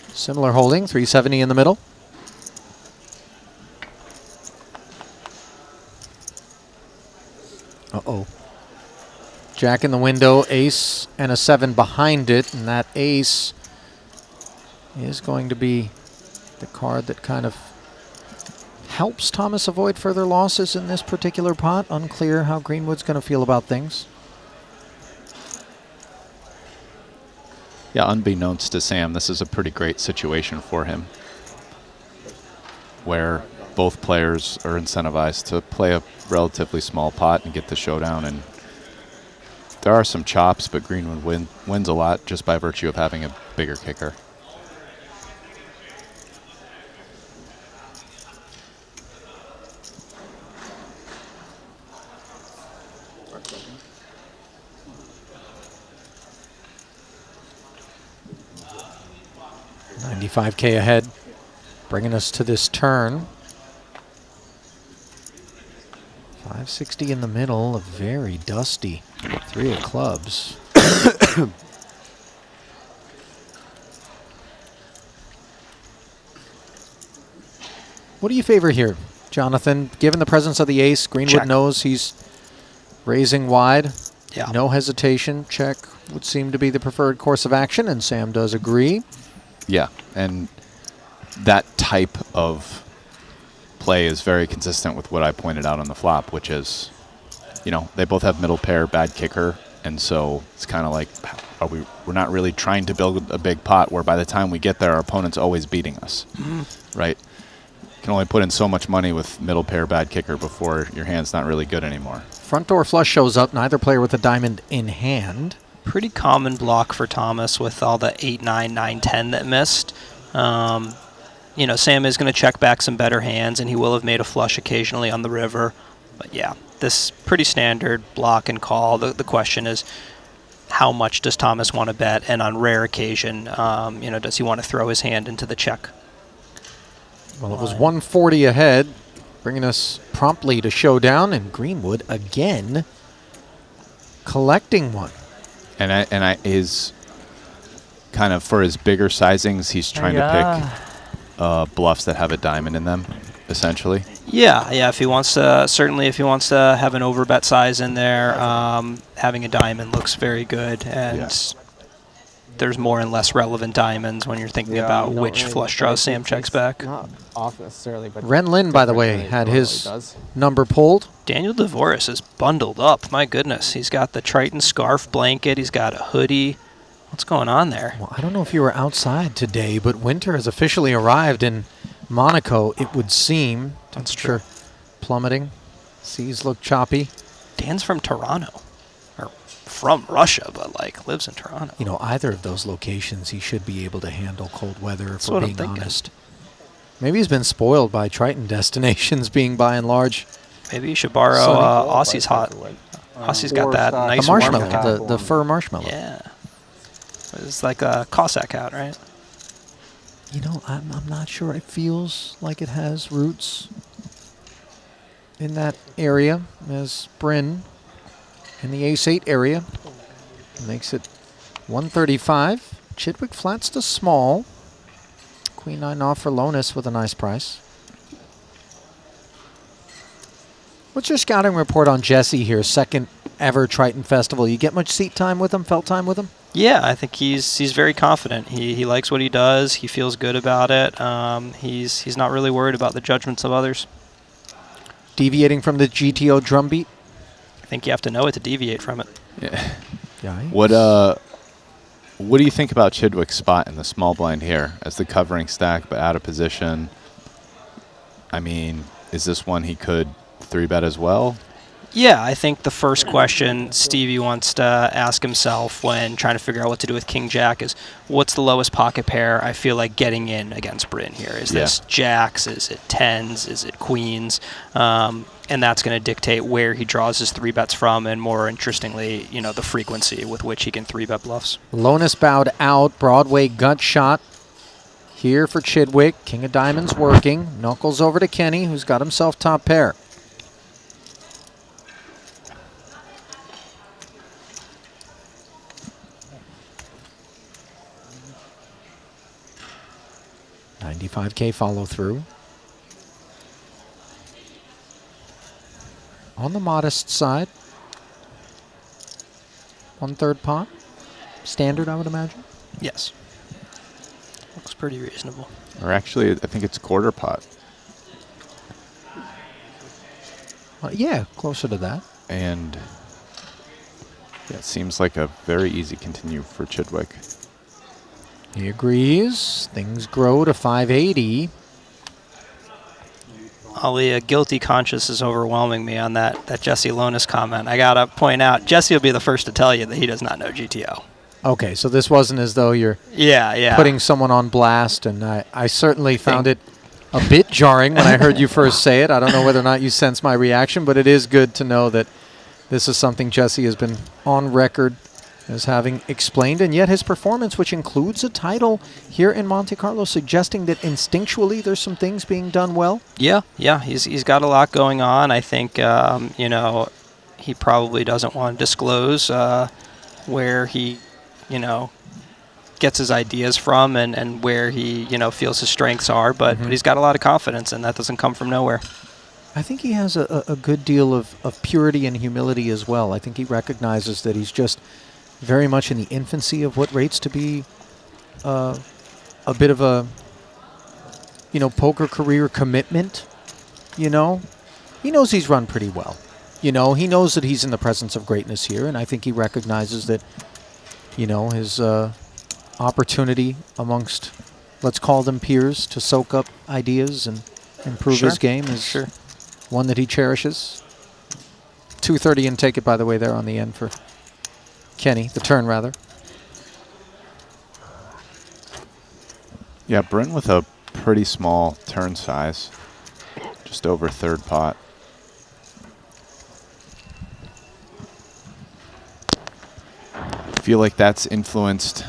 Similar holding, 370 in the middle. Uh-oh. Jack in the window, ace and a 7 behind it, and that ace is going to be the card that kind of helps Thomas avoid further losses in this particular pot. Unclear how Greenwood's going to feel about things. yeah, unbeknownst to Sam, this is a pretty great situation for him, where both players are incentivized to play a relatively small pot and get the showdown. And there are some chops, but Greenwood wins a lot just by virtue of having a bigger kicker. $95K ahead, bringing us to this turn. 560 in the middle, a very dusty 3 of clubs. What do you favor here, Jonathan? Given the presence of the ace, Greenwood knows he's raising wide. Yeah. No hesitation. Check would seem to be the preferred course of action, and Sam does agree. Yeah, and that type of play is very consistent with what I pointed out on the flop, which is, you know, they both have middle pair, bad kicker, and so it's kind of like, we're not really trying to build a big pot where by the time we get there, our opponent's always beating us, right? You can only put in so much money with middle pair, bad kicker before your hand's not really good anymore. Front door flush shows up, neither player with a diamond in hand. Pretty common block for Thomas with all the 8, 9, 9, 10 that missed. you know, Sam is going to check back some better hands, and he will have made a flush occasionally on the river. But yeah, this pretty standard block and call. The question is, how much does Thomas want to bet? And on rare occasion, you know, does he want to throw his hand into the check? Well, it was 140 ahead, bringing us promptly to showdown, and Greenwood again collecting one. And his kind of, for his bigger sizings, he's trying to pick bluffs that have a diamond in them, essentially. Yeah, yeah. If he wants to, certainly, if he wants to have an overbet size in there, having a diamond looks very good, and there's more and less relevant diamonds when you're thinking about which flush draws Sam checks back. Not off necessarily, but Ren Lin, by the way, had his number pulled. Daniel DeVoris is bundled up. My goodness, he's got the Triton scarf blanket. He's got a hoodie. What's going on there? Well, I don't know if you were outside today, but winter has officially arrived in Monaco, it would seem. That's true. Plummeting. Seas look choppy. Dan's from Toronto. Or from Russia, but like lives in Toronto. You know, either of those locations, he should be able to handle cold weather, That's if we're what I'm being thinking. honest. Maybe he's been spoiled by Triton destinations being by and large. Maybe you should borrow Aussie's hot. Aussie's got that nice the warm marshmallow, hat. the fur marshmallow. Yeah. It's like a Cossack hat, right? You know, I'm not sure. It feels like it has roots in that area, as Bryn in the ace-8 area makes it 135. Chidwick flats to small. Queen 9 off for Lonis with a nice price. What's your scouting report on Jesse here? Second ever Triton Festival. You get much seat time with him, felt time with him? Yeah, I think he's very confident. He likes what he does. He feels good about it. He's not really worried about the judgments of others. Deviating from the GTO drumbeat? I think you have to know it to deviate from it. Yeah. Yikes. What do you think about Chidwick's spot in the small blind here as the covering stack, but out of position? I mean, is this one he could 3-bet as well? Yeah, I think the first question Stevie wants to ask himself when trying to figure out what to do with King Jack is, what's the lowest pocket pair I feel like getting in against Bryn here? Is this jacks? Is it tens? Is it queens? And that's going to dictate where he draws his 3-bets from, and more interestingly, you know, the frequency with which he can 3-bet bluffs. Lonis bowed out. Broadway gut shot here for Chidwick. King of Diamonds working. Knuckles over to Kenny, who's got himself top pair. $95K follow through. On the modest side. 1/3 pot. Standard, I would imagine. Yes. Looks pretty reasonable. Or actually, I think it's quarter pot. Yeah, closer to that. And yeah, it seems like a very easy continue for Chidwick. He agrees. Things grow to 580. Ali, a guilty conscience is overwhelming me on that Jesse Lonis comment. I got to point out, Jesse will be the first to tell you that he does not know GTO. Okay, so this wasn't as though you're putting someone on blast, and I certainly found it a bit jarring when I heard you first say it. I don't know whether or not you sense my reaction, but it is good to know that this is something Jesse has been on record as having explained, and yet his performance, which includes a title here in Monte-Carlo, suggesting that instinctually there's some things being done well. Yeah, he's got a lot going on. I think, you know, he probably doesn't want to disclose where he, you know, gets his ideas from and where he, you know, feels his strengths are, but he's got a lot of confidence, and that doesn't come from nowhere. I think he has a good deal of purity and humility as well. I think he recognizes that he's just very much in the infancy of what rates to be a bit of a, you know, poker career commitment, you know. He knows he's run pretty well. You know, he knows that he's in the presence of greatness here, and I think he recognizes that, you know, his opportunity amongst, let's call them peers, to soak up ideas and improve his game is one that he cherishes. 230 and take it, by the way, there on the end for Kenny, the turn rather. Yeah, Bryn with a pretty small turn size, just over third pot. I feel like that's influenced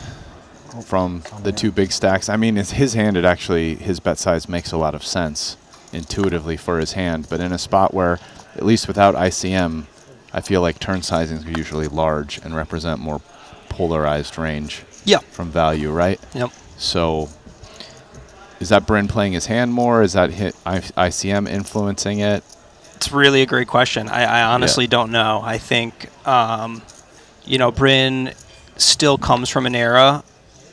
from the two big stacks. I mean, it's his hand, his bet size makes a lot of sense intuitively for his hand, but in a spot where, at least without ICM, I feel like turn sizings are usually large and represent more polarized range from value, right? Yep. So is that Bryn playing his hand more? Is that ICM influencing it? It's really a great question. I honestly don't know. I think, you know, Bryn still comes from an era,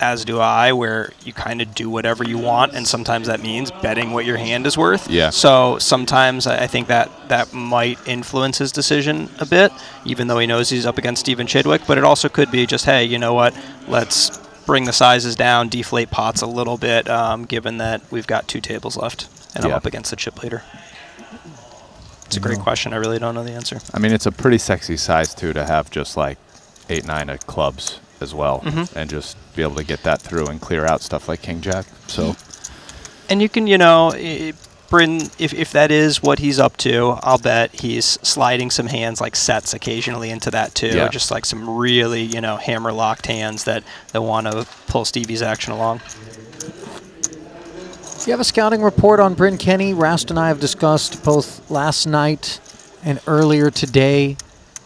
as do I, where you kind of do whatever you want, and sometimes that means betting what your hand is worth. Yeah. So sometimes I think that might influence his decision a bit, even though he knows he's up against Stephen Chidwick. But it also could be just, hey, you know what? Let's bring the sizes down, deflate pots a little bit, given that we've got 2 tables left, and I'm up against the chip leader. It's a great question. I really don't know the answer. I mean, it's a pretty sexy size, too, to have just like 8-9 of clubs as well, and just be able to get that through and clear out stuff like King Jack. So, and you can, you know, Bryn, if that is what he's up to, I'll bet he's sliding some hands like sets occasionally into that too. Yeah. Just like some really, you know, hammer locked hands that want to pull Stevie's action along. You have a scouting report on Bryn Kenny. Rast and I have discussed both last night and earlier today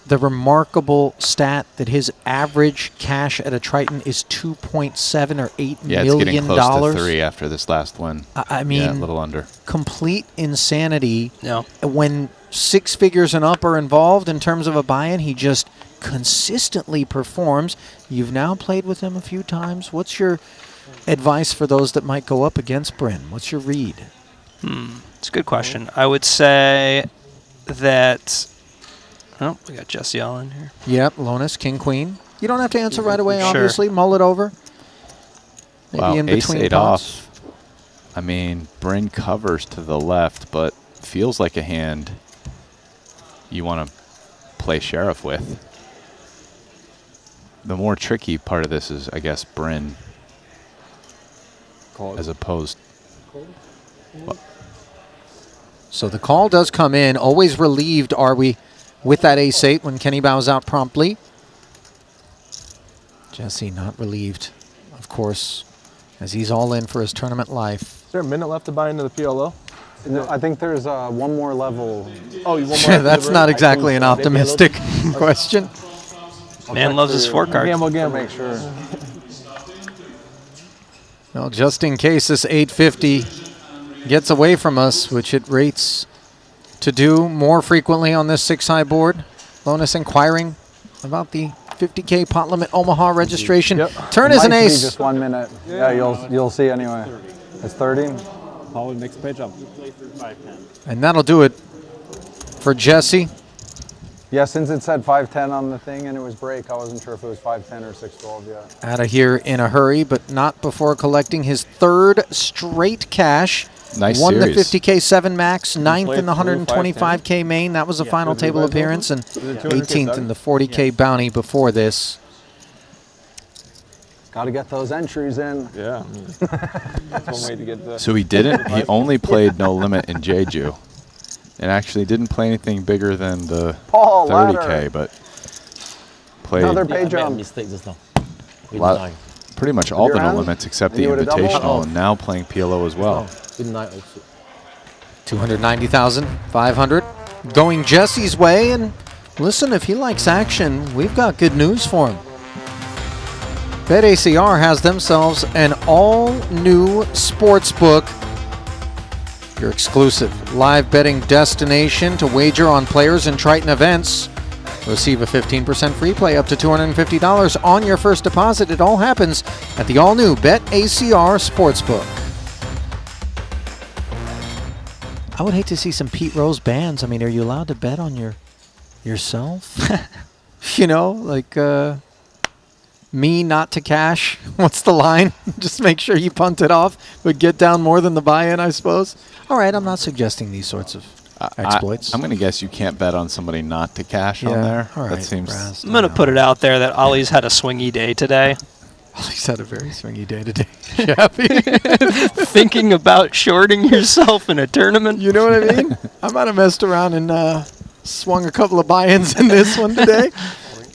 the remarkable stat that his average cash at a Triton is $2.7 or $8 million. It's getting close to 3 after this last win. I mean, a little under. Complete insanity. No. When 6 figures and up are involved in terms of a buy-in, he just consistently performs. You've now played with him a few times. What's your advice for those that might go up against Bryn? What's your read? It's a good question. I would say that... Oh, we got Jesse all in here. Yep, Lonis, King, Queen. You don't have to answer right away, obviously. Mull it over. Maybe in between ace-8 pots. off. I mean, Bryn covers to the left, but feels like a hand you want to play sheriff with. The more tricky part of this is, I guess, Bryn as opposed. So the call does come in. Always relieved are we with that ace-8 when Kenny bows out promptly. Jesse not relieved, of course, as he's all in for his tournament life. Is there a minute left to buy into the PLO? No, I think there's one more level. Oh, you want more? That's not exactly an optimistic question. Man loves his scorecard. Gamble. Make sure. Well, just in case this 850 gets away from us, which it rates to do more frequently on this 6-high board. Lonis inquiring about the 50K pot limit Omaha registration. Turn is an ace. Just 1 minute. Yeah, you'll see anyway. It's 30. Paul, next page up. And that'll do it for Jesse. Yeah, since it said 510 on the thing and it was break, I wasn't sure if it was 510 or 612 yet. Out of here in a hurry, but not before collecting his 3rd straight cash. Nice Won series. the 50K 7 max, 9th in the 125K main. That was a final table appearance, and 18th in the 40K bounty before this. Got to get those entries in. Yeah. That's one way to get the... So he didn't. He only played No Limit in Jeju, and actually didn't play anything bigger than the 30K, but played another pay jump. Mistake just now. Pretty much all the No Limits except the Invitational, and now playing PLO as well. 290,500 going Jesse's way, and listen, if he likes action, we've got good news for him. BetACR has themselves an all-new sports book, your exclusive live betting destination to wager on players and Triton events. Receive a 15% free play up to $250 on your first deposit. It all happens at the all-new BetACR Sportsbook. I would hate to see some Pete Rose bans. I mean, are you allowed to bet on yourself? You know, like me not to cash. What's the line? Just make sure you punt it off, but get down more than the buy-in, I suppose. All right, I'm not suggesting these sorts of exploits. I'm going to guess you can't bet on somebody not to cash on there. All right, that seems. I'm going to put it out there that Ollie's had a swingy day today. He's had a very swingy day today. Chappie. Thinking about shorting yourself in a tournament. You know what I mean? I might have messed around and swung a couple of buy-ins in this one today.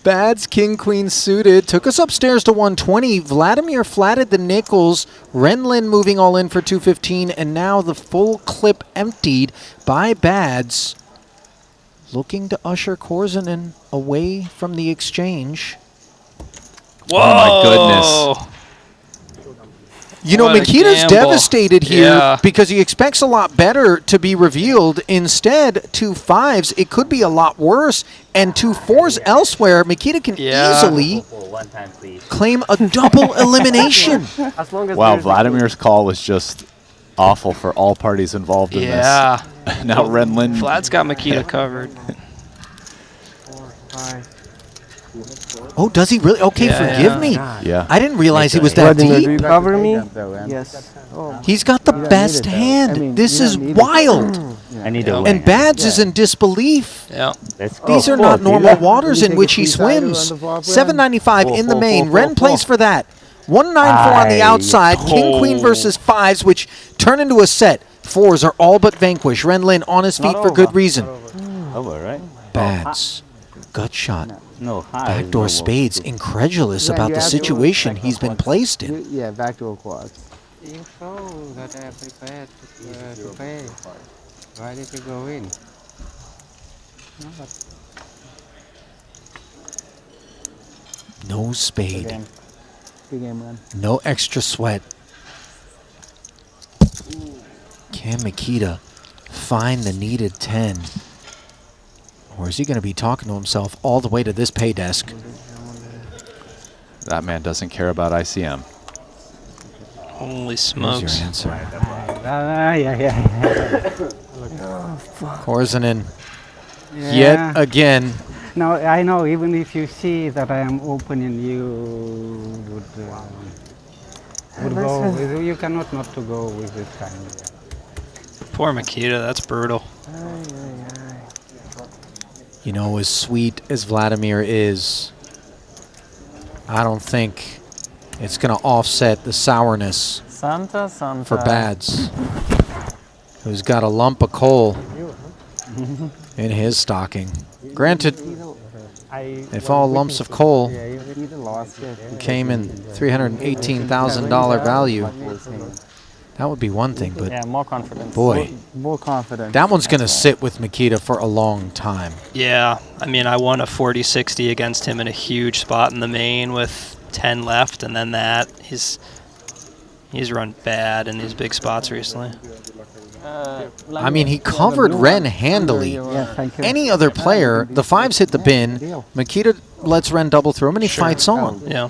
Bads, king, queen suited. Took us upstairs to 120. Vladimir flatted the nickels. Renlin moving all in for 215. And now the full clip emptied by Bads. Looking to usher Korzinen away from the exchange. Whoa! Oh, my goodness. You know, What a Mikita's gamble. devastated here Yeah. because he expects a lot better to be revealed. Instead, 2 5s, it could be a lot worse. And 2 4s elsewhere, Mikita can easily claim a double elimination. Wow, Vladimir's call was just awful for all parties involved in Yeah. this. Now Renlin. Vlad's got Mikita covered. Oh, does he really? Okay, Yeah, forgive yeah. me. Yeah. I didn't realize he was that Vladimir, do deep. you cover me? Yes. He's got the best hand. This is wild. I need to And Bads is in disbelief. Yeah. These are not normal waters in which he swims. 795 in the main. Ren plays for that. 194 on the outside. King, queen versus 5s, which turn into a set. 4s are all but vanquished. Renlin on his feet for good reason. Over, right? Bads. Gut shot. No, Backdoor spades. Incredulous about the situation he's been placed in. Yeah, backdoor quads. You show that I am prepared to pay. Why did you go in? No, No spade. Big game run. No extra sweat. Can Mikita find the needed 10? Or is he going to be talking to himself all the way to this pay desk? That man doesn't care about ICM. Holy Here's smokes. your answer. Korzinen, yet again. No, I know, even if you see that I am opening, you would go with, you cannot not to go with this kind. Poor Mikita, that's brutal. You know, as sweet as Vladimir is, I don't think it's going to offset the sourness Santa. for Bads, who's got a lump of coal in his stocking. Granted, if all lumps of coal came in $318,000 value, that would be one thing, but Yeah, more confidence. boy, More confident. that one's going to sit with Mikita for a long time. Yeah, I mean, I won a 40-60 against him in a huge spot in the main with 10 left, and then that. He's run bad in these big spots recently. I mean, he covered Ren handily. Any other player, the 5s hit the bin, Mikita lets Ren double through him, and he fights on. Yeah.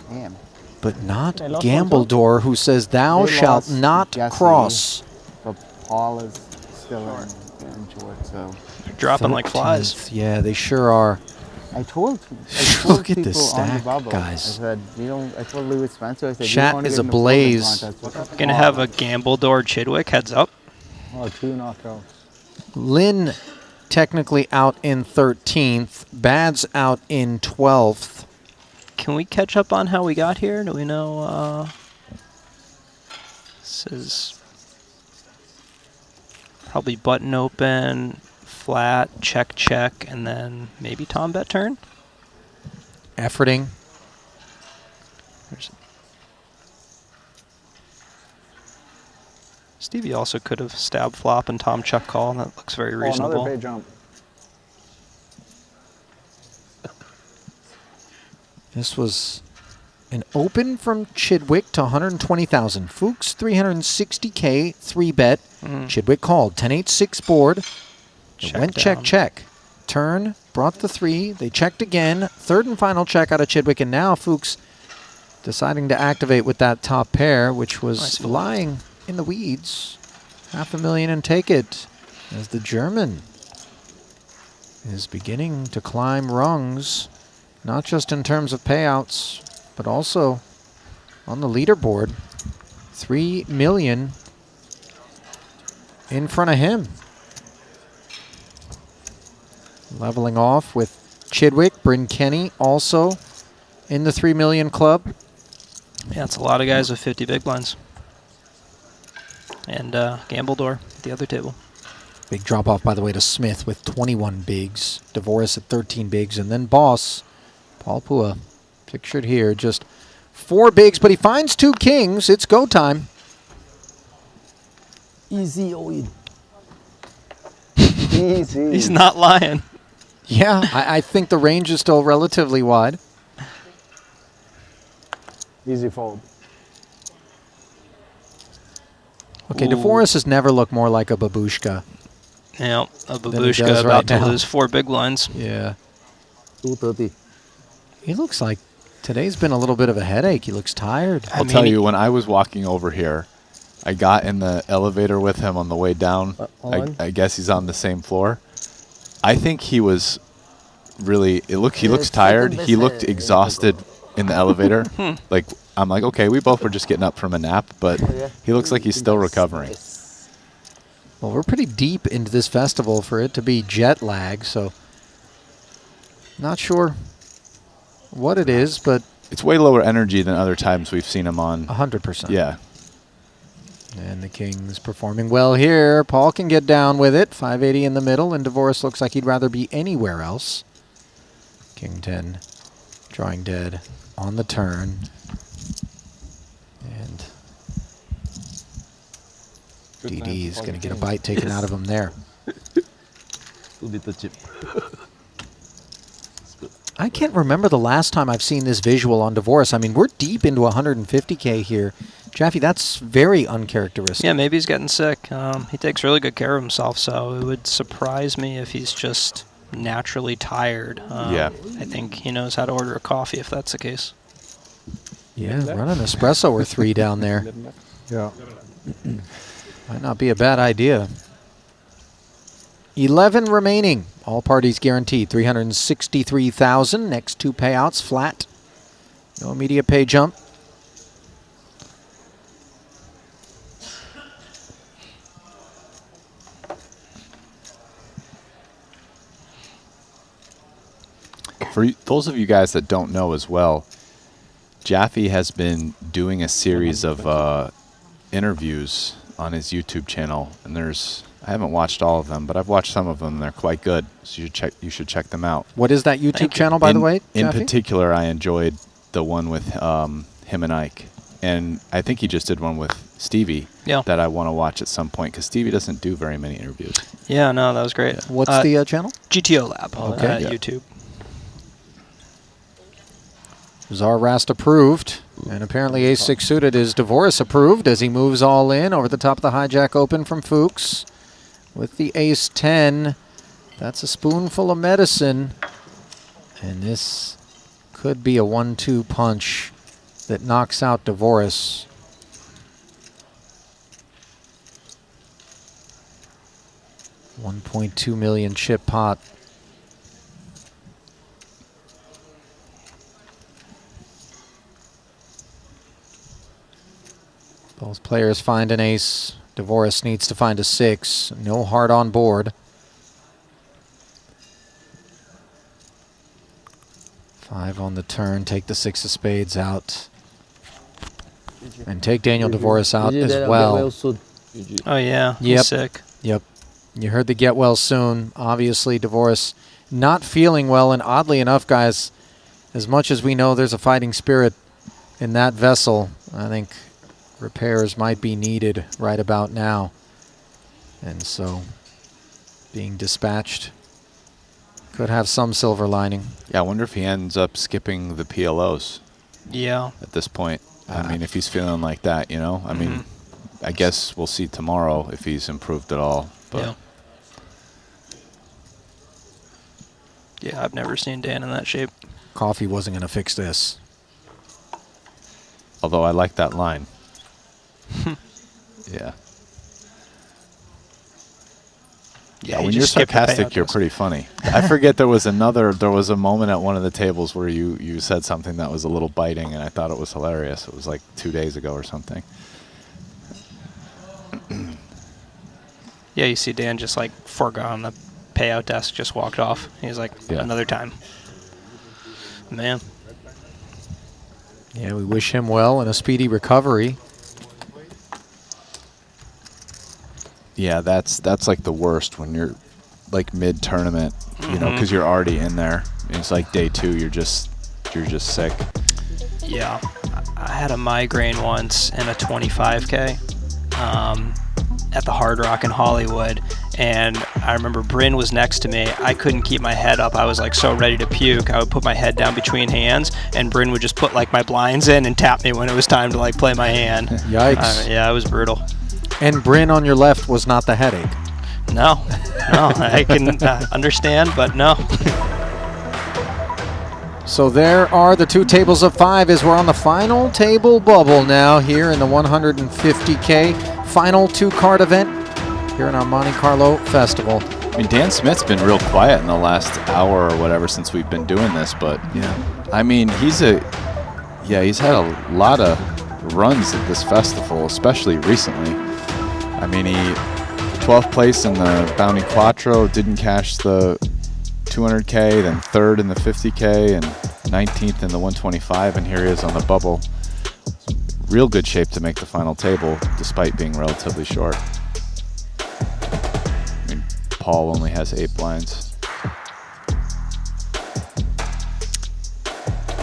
But not Gambledore, who says, "Thou shalt not cross." But Paul is still in short, so. They're dropping like flies. 13th. Yeah, they sure are. I told Look at people this on the stack, bubble, guys. I said, I told Louis Spencer, I said, Chat you don't wanna is get in the ablaze. photo contest with Gonna have a Gambledore Chidwick heads up. Oh, 2 knockouts. Lynn technically out in 13th. Bad's out in 12th. Can we catch up on how we got here? Do we know? This is probably button open, flat, check, check, and then maybe Tom bet turn. Efforting. Stevie also could have stab flop and Tom check call. That looks very reasonable. Another pay jump. This was an open from Chidwick to 120,000. Fuchs 360K 3-bet. Chidwick called 10-8-6 board. It went check, down. check. Turn, brought the 3. They checked again. Third and final check out of Chidwick. And now Fuchs deciding to activate with that top pair, which was lying in the weeds. $500,000 and take it. As the German is beginning to climb rungs. Not just in terms of payouts, but also on the leaderboard. 3 million in front of him. Leveling off with Chidwick, Bryn Kenny also in the 3 million club. Yeah, it's a lot of guys with 50 big blinds. And Gambledore at the other table. Big drop off, by the way, to Smith with 21 bigs. Dvoris at 13 bigs. And then Boss, Paul Pua, pictured here, just 4 bigs, but he finds 2 kings. It's go time. Easy, Owen. Easy. He's not lying. Yeah, I think the range is still relatively wide. Easy fold. Okay, Dvoris has never looked more like a babushka. Yeah, a than he babushka does about right to now. lose 4 big blinds. Yeah. 230. He looks like today's been a little bit of a headache. He looks tired. I'll tell you, when I was walking over here, I got in the elevator with him on the way down. I guess he's on the same floor. I think he was really. He looks tired. He looked exhausted in the elevator. Like I'm like, okay, we both were just getting up from a nap, but he looks like he's still recovering. Well, we're pretty deep into this festival for it to be jet lag, so not sure what it is, but it's way lower energy than other times we've seen him on. 100%. Yeah. And the King's performing well here. Paul can get down with it. 580 in the middle, and Dvoris looks like he'd rather be anywhere else. King 10 drawing dead on the turn. And DD is going to get a bite taken out of him there. Too little chip. I can't remember the last time I've seen this visual on Dvoris. I mean, we're deep into 150K here. Jaffe, that's very uncharacteristic. Yeah, maybe he's getting sick. He takes really good care of himself, so it would surprise me if he's just naturally tired. Yeah. I think he knows how to order a coffee if that's the case. Yeah, run an espresso or 3 down there. Yeah. Might not be a bad idea. 11 remaining. All parties guaranteed. 363,000. Next 2 payouts flat. No immediate pay jump. For those of you guys that don't know as well, Jaffe has been doing a series of interviews on his YouTube channel, and I haven't watched all of them, but I've watched some of them. They're quite good, so you should check them out. What is that YouTube channel, by the way, In Jaffe? particular, I enjoyed the one with him and Ike, and I think he just did one with Stevie that I want to watch at some point, because Stevie doesn't do very many interviews. Yeah, no, that was great. What's the channel? GTO Lab on Okay. YouTube. Zarrast approved, and apparently ace-6 suited is Dvoris approved as he moves all in over the top of the hijack open from Fuchs. With the ace-10, that's a spoonful of medicine, and this could be a 1-2 punch that knocks out Dvoris. $1.2 million chip pot. Both players find an ace. Dvoris needs to find a 6. No heart on board. 5 on the turn. Take the 6 of spades out. And take Daniel Dvoris out as well. Oh, yeah. Yep. He's sick. Yep. You heard the get well soon. Obviously, Dvoris not feeling well. And oddly enough, guys, as much as we know there's a fighting spirit in that vessel, I think repairs might be needed right about now. And so being dispatched could have some silver lining. Yeah, I wonder if he ends up skipping the PLOs. Yeah. At this point. I mean, if he's feeling like that, you know? I mean, I guess we'll see tomorrow if he's improved at all. But Yeah, I've never seen Dan in that shape. Coffee wasn't going to fix this. Although I like that line. Yeah. Yeah, when you're sarcastic, you're pretty funny. I forget there was a moment at one of the tables where you said something that was a little biting, and I thought it was hilarious. It was like 2 days ago or something. Yeah, you see Dan just like forgone the payout desk, just walked off. He's like, another time. Man. Yeah, we wish him well and a speedy recovery. Yeah, that's like the worst when you're like mid-tournament, you know, because you're already in there. And it's like day 2, you're just sick. Yeah, I had a migraine once in a 25K at the Hard Rock in Hollywood, and I remember Bryn was next to me. I couldn't keep my head up. I was like so ready to puke. I would put my head down between hands, and Bryn would just put like my blinds in and tap me when it was time to like play my hand. Yikes. Yeah, it was brutal. And Bryn on your left was not the headache. No, I can understand, but no. So there are the 2 tables of 5 as we're on the final table bubble now here in the 150K final 2-card event here in our Monte-Carlo Festival. I mean, Dan Smith's been real quiet in the last hour or whatever since we've been doing this, but yeah, I mean, he's had a lot of runs at this festival, especially recently. I mean, he 12th place in the Bounty Quattro, didn't cash the 200K, then 3rd in the 50K, and 19th in the 125, and here he is on the bubble. Real good shape to make the final table, despite being relatively short. I mean, Paul only has 8 blinds.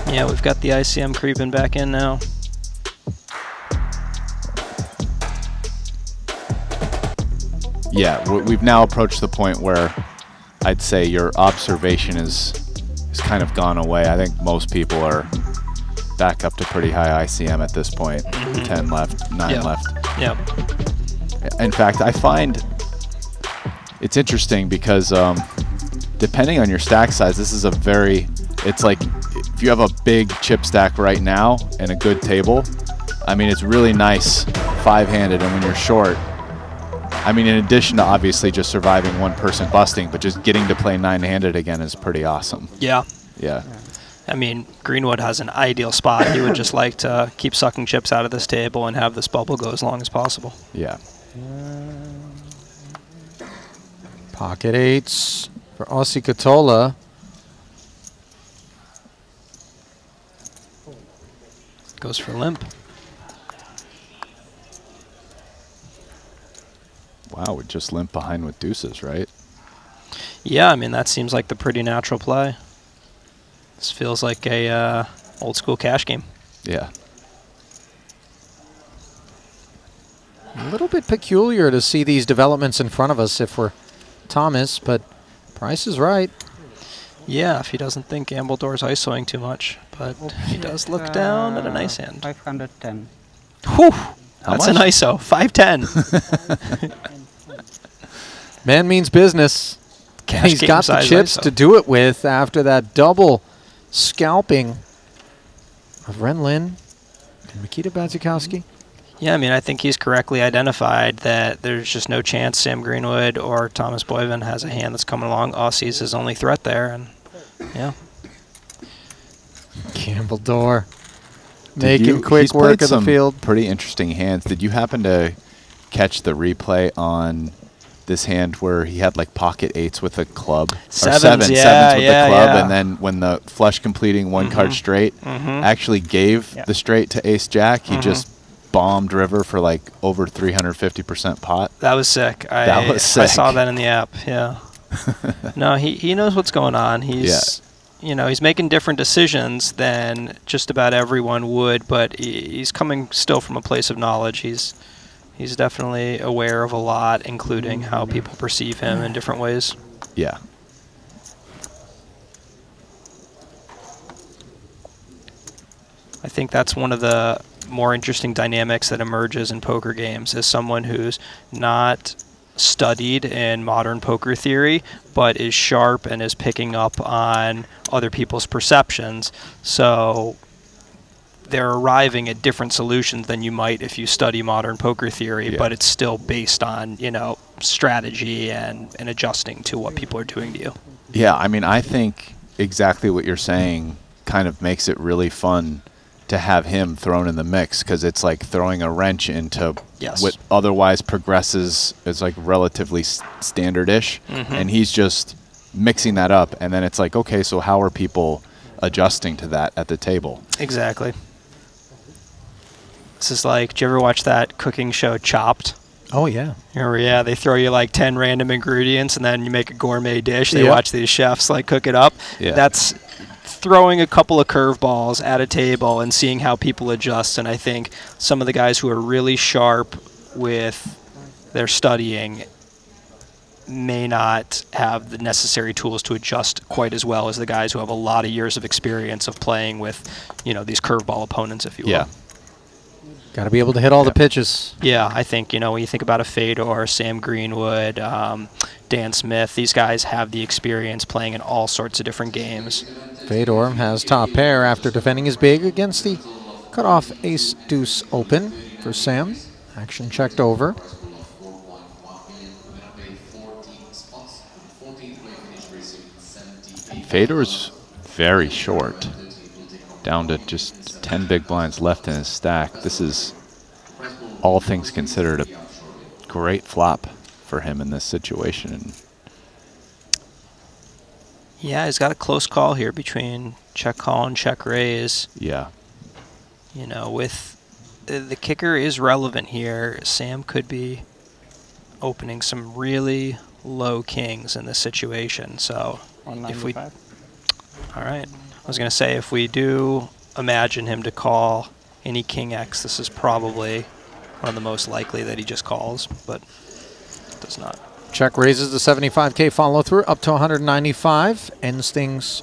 Yeah, we've got the ICM creeping back in now. Yeah, we've now approached the point where I'd say your observation is kind of gone away. I think most people are back up to pretty high ICM at this point. 10 left, 9 left. Yeah. In fact, I find it's interesting because depending on your stack size, this is it's like if you have a big chip stack right now and a good table, I mean, it's really nice 5-handed, and when you're short, I mean, in addition to obviously just surviving one person busting, but just getting to play 9-handed again is pretty awesome. Yeah. Yeah. I mean, Greenwood has an ideal spot. He would just like to keep sucking chips out of this table and have this bubble go as long as possible. Yeah. Pocket 8s for Aussie Katola. Goes for limp. Wow, we just limp behind with deuces, right? Yeah, I mean, that seems like the pretty natural play. This feels like a old school cash game. Yeah. A little bit peculiar to see these developments in front of us if we're Thomas, but Price is right. Yeah, if he doesn't think Gambledor's ISOing too much, but he does look down at a nice hand. 510. Whew! That's an ISO. 510. Man means business. Cash He's game got the size chips ISO. to do it with after that double scalping of Ren Lin and Mikita Bazikowski. Yeah, I mean, I think he's correctly identified that there's just no chance Sam Greenwood or Thomas Boyven has a hand that's coming along. Aussie's his only threat there, and yeah. Gambledor making quick he's work played of the some field. Pretty interesting hands. Did you happen to catch the replay on this hand where he had like pocket 8s with a club? Sevens, sevens with yeah, the club, yeah. and then when the flush completing one card straight actually gave the straight to ace jack, he just bombed river for like over 350% pot. That was sick. That was sick. I saw that in the app, yeah. No, he knows what's going on. He's you know, he's making different decisions than just about everyone would, but he's coming still from a place of knowledge. He's definitely aware of a lot, including how people perceive him in different ways. Yeah. I think that's one of the more interesting dynamics that emerges in poker games as someone who's not studied in modern poker theory, but is sharp and is picking up on other people's perceptions. So they're arriving at different solutions than you might if you study modern poker theory, but it's still based on, you know, strategy and adjusting to what people are doing to you. Yeah, I mean, I think exactly what you're saying kind of makes it really fun to have him thrown in the mix, because it's like throwing a wrench into what otherwise progresses as like relatively standard-ish, and he's just mixing that up, and then it's like, okay, so how are people adjusting to that at the table? Exactly. This is like, did you ever watch that cooking show Chopped? Oh, yeah. Yeah, they throw you like 10 random ingredients and then you make a gourmet dish. They Yep. watch these chefs like cook it up. Yeah. That's throwing a couple of curveballs at a table and seeing how people adjust. And I think some of the guys who are really sharp with their studying may not have the necessary tools to adjust quite as well as the guys who have a lot of years of experience of playing with, you know, these curveball opponents, if you will. Yeah. Got to be able to hit all the pitches. Yeah, I think, you know, when you think about a Fedor, Sam Greenwood, Dan Smith, these guys have the experience playing in all sorts of different games. Fedor has top pair after defending his big against the cutoff ace-deuce open for Sam. Action checked over. Fedor's very short, down to just 10 big blinds left in his stack. This is, all things considered, a great flop for him in this situation. Yeah, he's got a close call here between check call and check raise. Yeah. You know, with the kicker is relevant here. Sam could be opening some really low kings in this situation. So if we, all right, I was going to say, if we do imagine him to call any king X, this is probably one of the most likely that he just calls, but does not. Check raises the 75K follow through up to 195. Ends things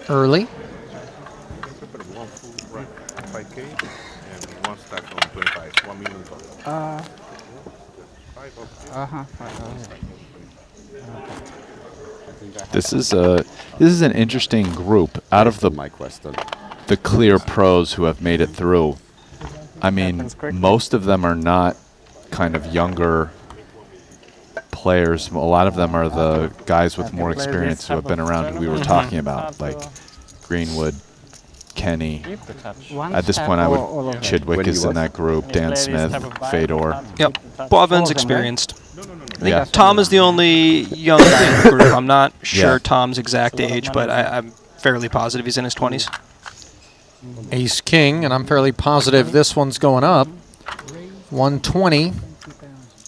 early. 5K and one stack on 25, 1 million. This is an interesting group. Out of the clear pros who have made it through, I mean, most of them are not kind of younger players. A lot of them are the guys with more experience who have been around, who we were talking about, like Greenwood, Kenny. At this point, I would Chidwick is in that group, Dan Smith, Fedor. Yep, Boivin experienced. I think Yeah. Tom is the only young guy in the group. I'm not sure Yeah. Tom's exact age, but I'm fairly positive he's in his 20s. Ace King, and I'm fairly positive this one's going up. 120.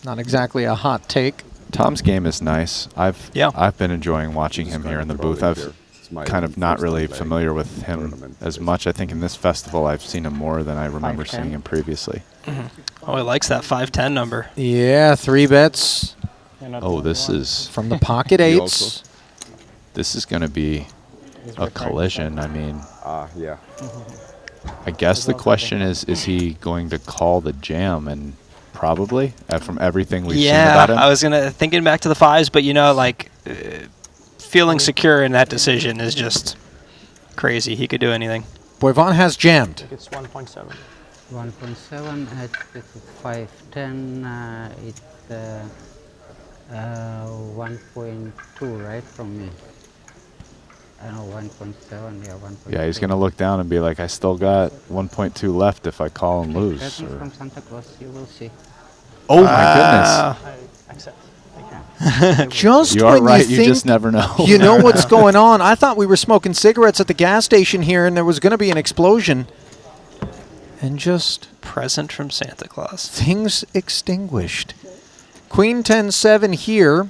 Not exactly a hot take. Tom's game is nice. I've been enjoying watching him here in the booth. I've kind of not really familiar with him as much. I think in this festival I've seen him more than I remember seeing him previously. Oh, he likes that 5-10 number. Yeah, 3 bets. Oh, this is from the pocket eights. This is going to be a collision. I mean, yeah. I guess the question is he going to call the jam? And probably, from everything we've seen about him. I was thinking back to the 5s, but you know, like feeling secure in that decision is just crazy. He could do anything. Boivin has jammed. It's 1.7. 1.7 at 510. It's 1.2, right, from me. I know 1.7. Yeah, 1.2. Yeah, he's going to look down and be like, I still got 1.2 left if I call and lose. Get me from Santa Claus, you will see. Oh my goodness. Just You are when right, you you think just never know. You know what's going on. I thought we were smoking cigarettes at the gas station here and there was going to be an explosion. And just present from Santa Claus. Things extinguished. Queen 10-7 here.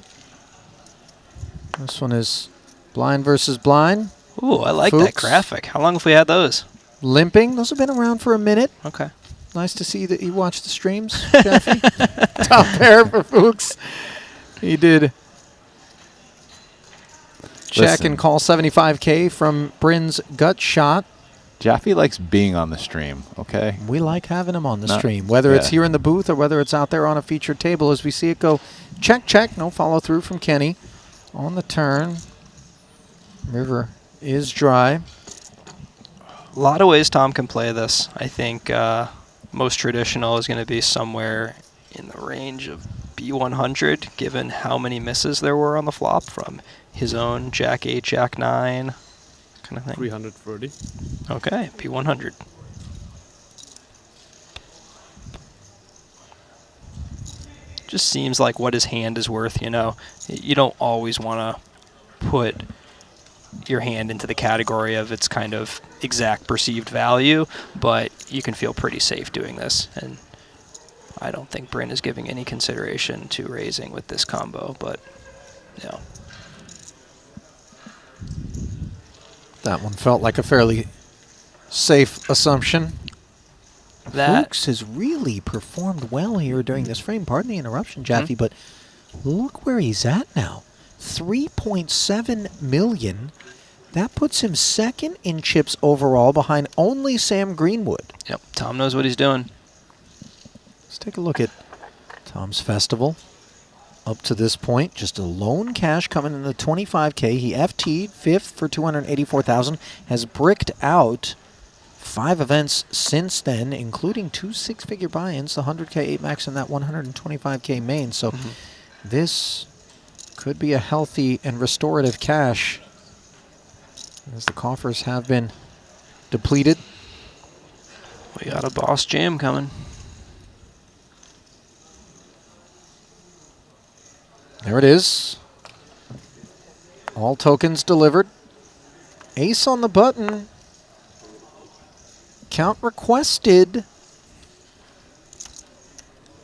This one is blind versus blind. Ooh, I like that graphic. How long have we had those? Limping. Those have been around for a minute. Okay. Nice to see that you watched the streams, Jeffy. Top pair for Fuchs. He did check Listen. and call 75K from Bryn's gut shot. Jaffe likes being on the stream, okay? We like having him on the stream, whether it's here in the booth or whether it's out there on a featured table as we see it go check, check. No follow through from Kenny. On the turn, river is dry. A lot of ways Tom can play this. I think most traditional is going to be somewhere in the range of B100, given how many misses there were on the flop from his own Jack 8, Jack 9 kind of thing. 330. Okay, B100. Just seems like what his hand is worth, you know. You don't always want to put your hand into the category of its kind of exact perceived value, but you can feel pretty safe doing this. And I don't think Bryn is giving any consideration to raising with this combo, but yeah. That one felt like a fairly safe assumption. Fuchs has really performed well here during this frame. Pardon the interruption, Jaffe, but look where he's at now. 3.7 million. That puts him second in chips overall behind only Sam Greenwood. Yep, Tom knows what he's doing. Let's take a look at Tom's festival. Up to this point, just a lone cash coming in the 25K. He FT'd 5th for 284,000, has bricked out 5 events since then, including 2 six-figure buy-ins, the 100K 8 max and that 125K main. So this could be a healthy and restorative cash, as the coffers have been depleted. We got a boss jam coming. There it is. All tokens delivered. Ace on the button. Count requested.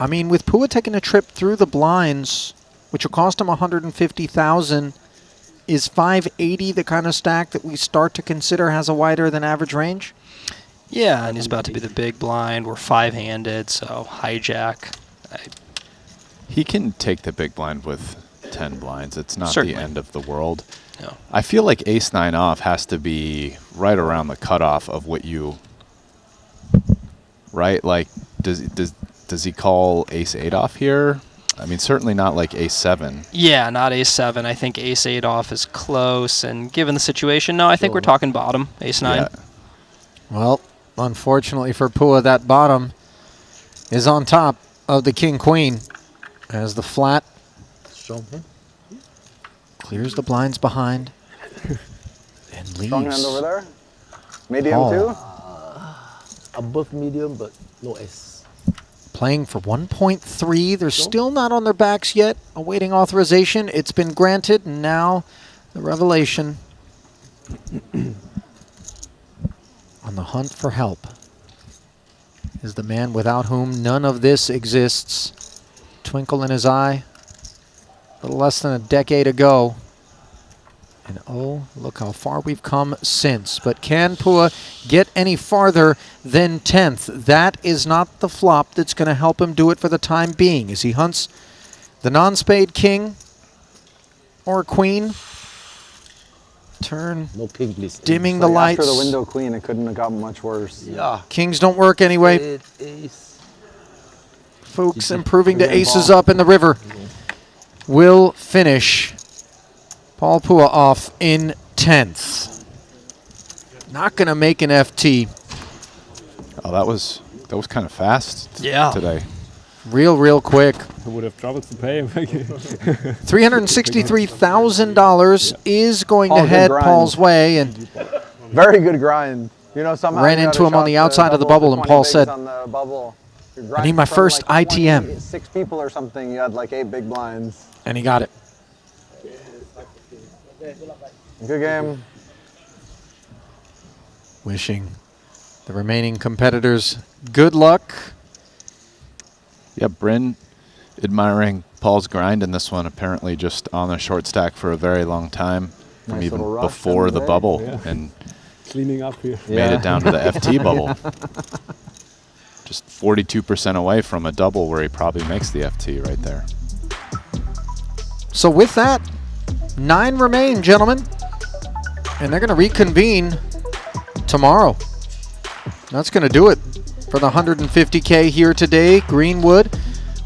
I mean, with Pua taking a trip through the blinds, which will cost him 150,000, is 580 the kind of stack that we start to consider has a wider than average range? Yeah, and he's about to be the big blind. We're 5-handed, so hijack. He can take the big blind with 10 blinds. It's not Certainly. the end of the world. No. I feel like ace-9 off has to be right around the cutoff of what you... Right? Like, does he call ace-8 off here? I mean, certainly not like ace-7. Yeah, not ace-7. I think ace-8 off is close, and given the situation, no, I think we're talking bottom, ace-9. Yeah. Well, unfortunately for Pua, that bottom is on top of the king-queen, as the flat clears the blinds behind and leaves. Strong hand over there. Medium Paul too. Above medium, but no S. playing for 1.3. They're still not on their backs yet, awaiting authorization. It's been granted, and now the revelation on the hunt for help is the man without whom none of this exists. Twinkle in his eye, a little less than a decade ago. And oh, look how far we've come since. But can Pua get any farther than 10th? That is not the flop that's going to help him do it for the time being, as he hunts the non-spade king or queen. Turn, no king, please. Dimming the lights. After the window queen, it couldn't have gotten much worse. Yeah. Kings don't work anyway. Fuchs improving to aces up in the river. Will finish Paul Pua off in 10th. Not going to make an FT. Oh, that was kind of fast today. Real quick. I would have trouble to pay him. $363,000 is going to head Paul's way, and very good grind. You know, somehow ran into him on the outside of the bubble, and Paul said, I need my first ITM. 6 people or something, you had like 8 big blinds. And he got it. Good game. Wishing the remaining competitors good luck. Yeah, Bryn admiring Paul's grind in this one, apparently just on the short stack for a very long time, from Nice even little rough before the today. bubble, Yeah. and Cleaning up here. made it down to the FT bubble. Just 42% away from a double where he probably makes the FT right there. So with that, 9 remain, gentlemen. And they're going to reconvene tomorrow. That's going to do it for the 150K here today. Greenwood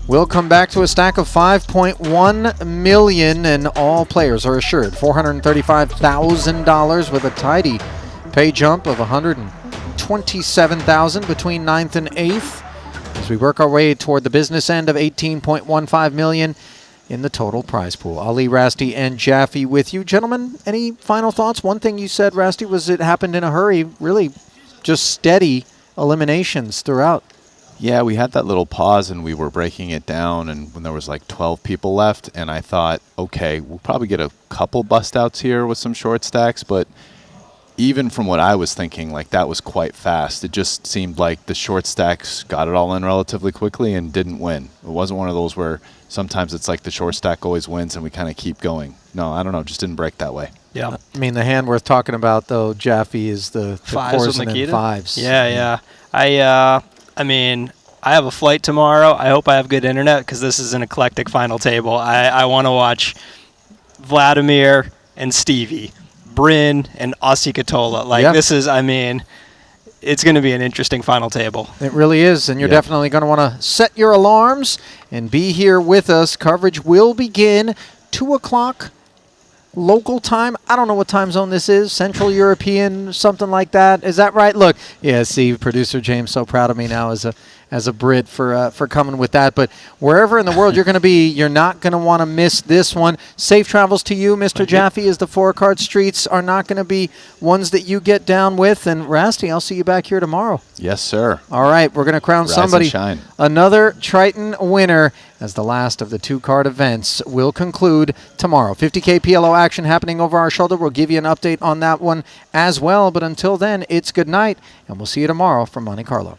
will come back to a stack of 5.1 million, and all players are assured $435,000 with a tidy pay jump of 127,000 between 9th and 8th as we work our way toward the business end of 18.15 million in the total prize pool. Ali, Rasty, and Jaffe with you. Gentlemen, any final thoughts? One thing you said, Rasty, was it happened in a hurry. Really just steady eliminations throughout. Yeah, we had that little pause and we were breaking it down, and when there was like 12 people left, and I thought, okay, we'll probably get a couple bust outs here with some short stacks, but even from what I was thinking, like that was quite fast. It just seemed like the short stacks got it all in relatively quickly and didn't win. It wasn't one of those where sometimes it's like the short stack always wins and we kind of keep going. No, I don't know, just didn't break that way. Yeah. I mean, the hand worth talking about, though, Jaffe, is the Fives with Korsen and Nikita? fives. Yeah. I mean, I have a flight tomorrow. I hope I have good internet because this is an eclectic final table. I want to watch Vladimir and Stevie, Bryn and Ossie Katola. Like, this is, I mean, it's going to be an interesting final table. It really is, and you're definitely going to want to set your alarms and be here with us. Coverage will begin 2 o'clock local time. I don't know what time zone this is. Central European, something like that. Is that right? Look, yeah, see, producer James so proud of me now as a Brit for coming with that. But wherever in the world you're going to be, you're not going to want to miss this one. Safe travels to you, Mr. Jaffe, as the four-card streets are not going to be ones that you get down with. And Rasty, I'll see you back here tomorrow. Yes, sir. All right, we're going to crown Rise somebody, and shine. another Triton winner, as the last of the two-card events will conclude tomorrow. 50K PLO action happening over our shoulder. We'll give you an update on that one as well. But until then, it's good night, and we'll see you tomorrow from Monte-Carlo.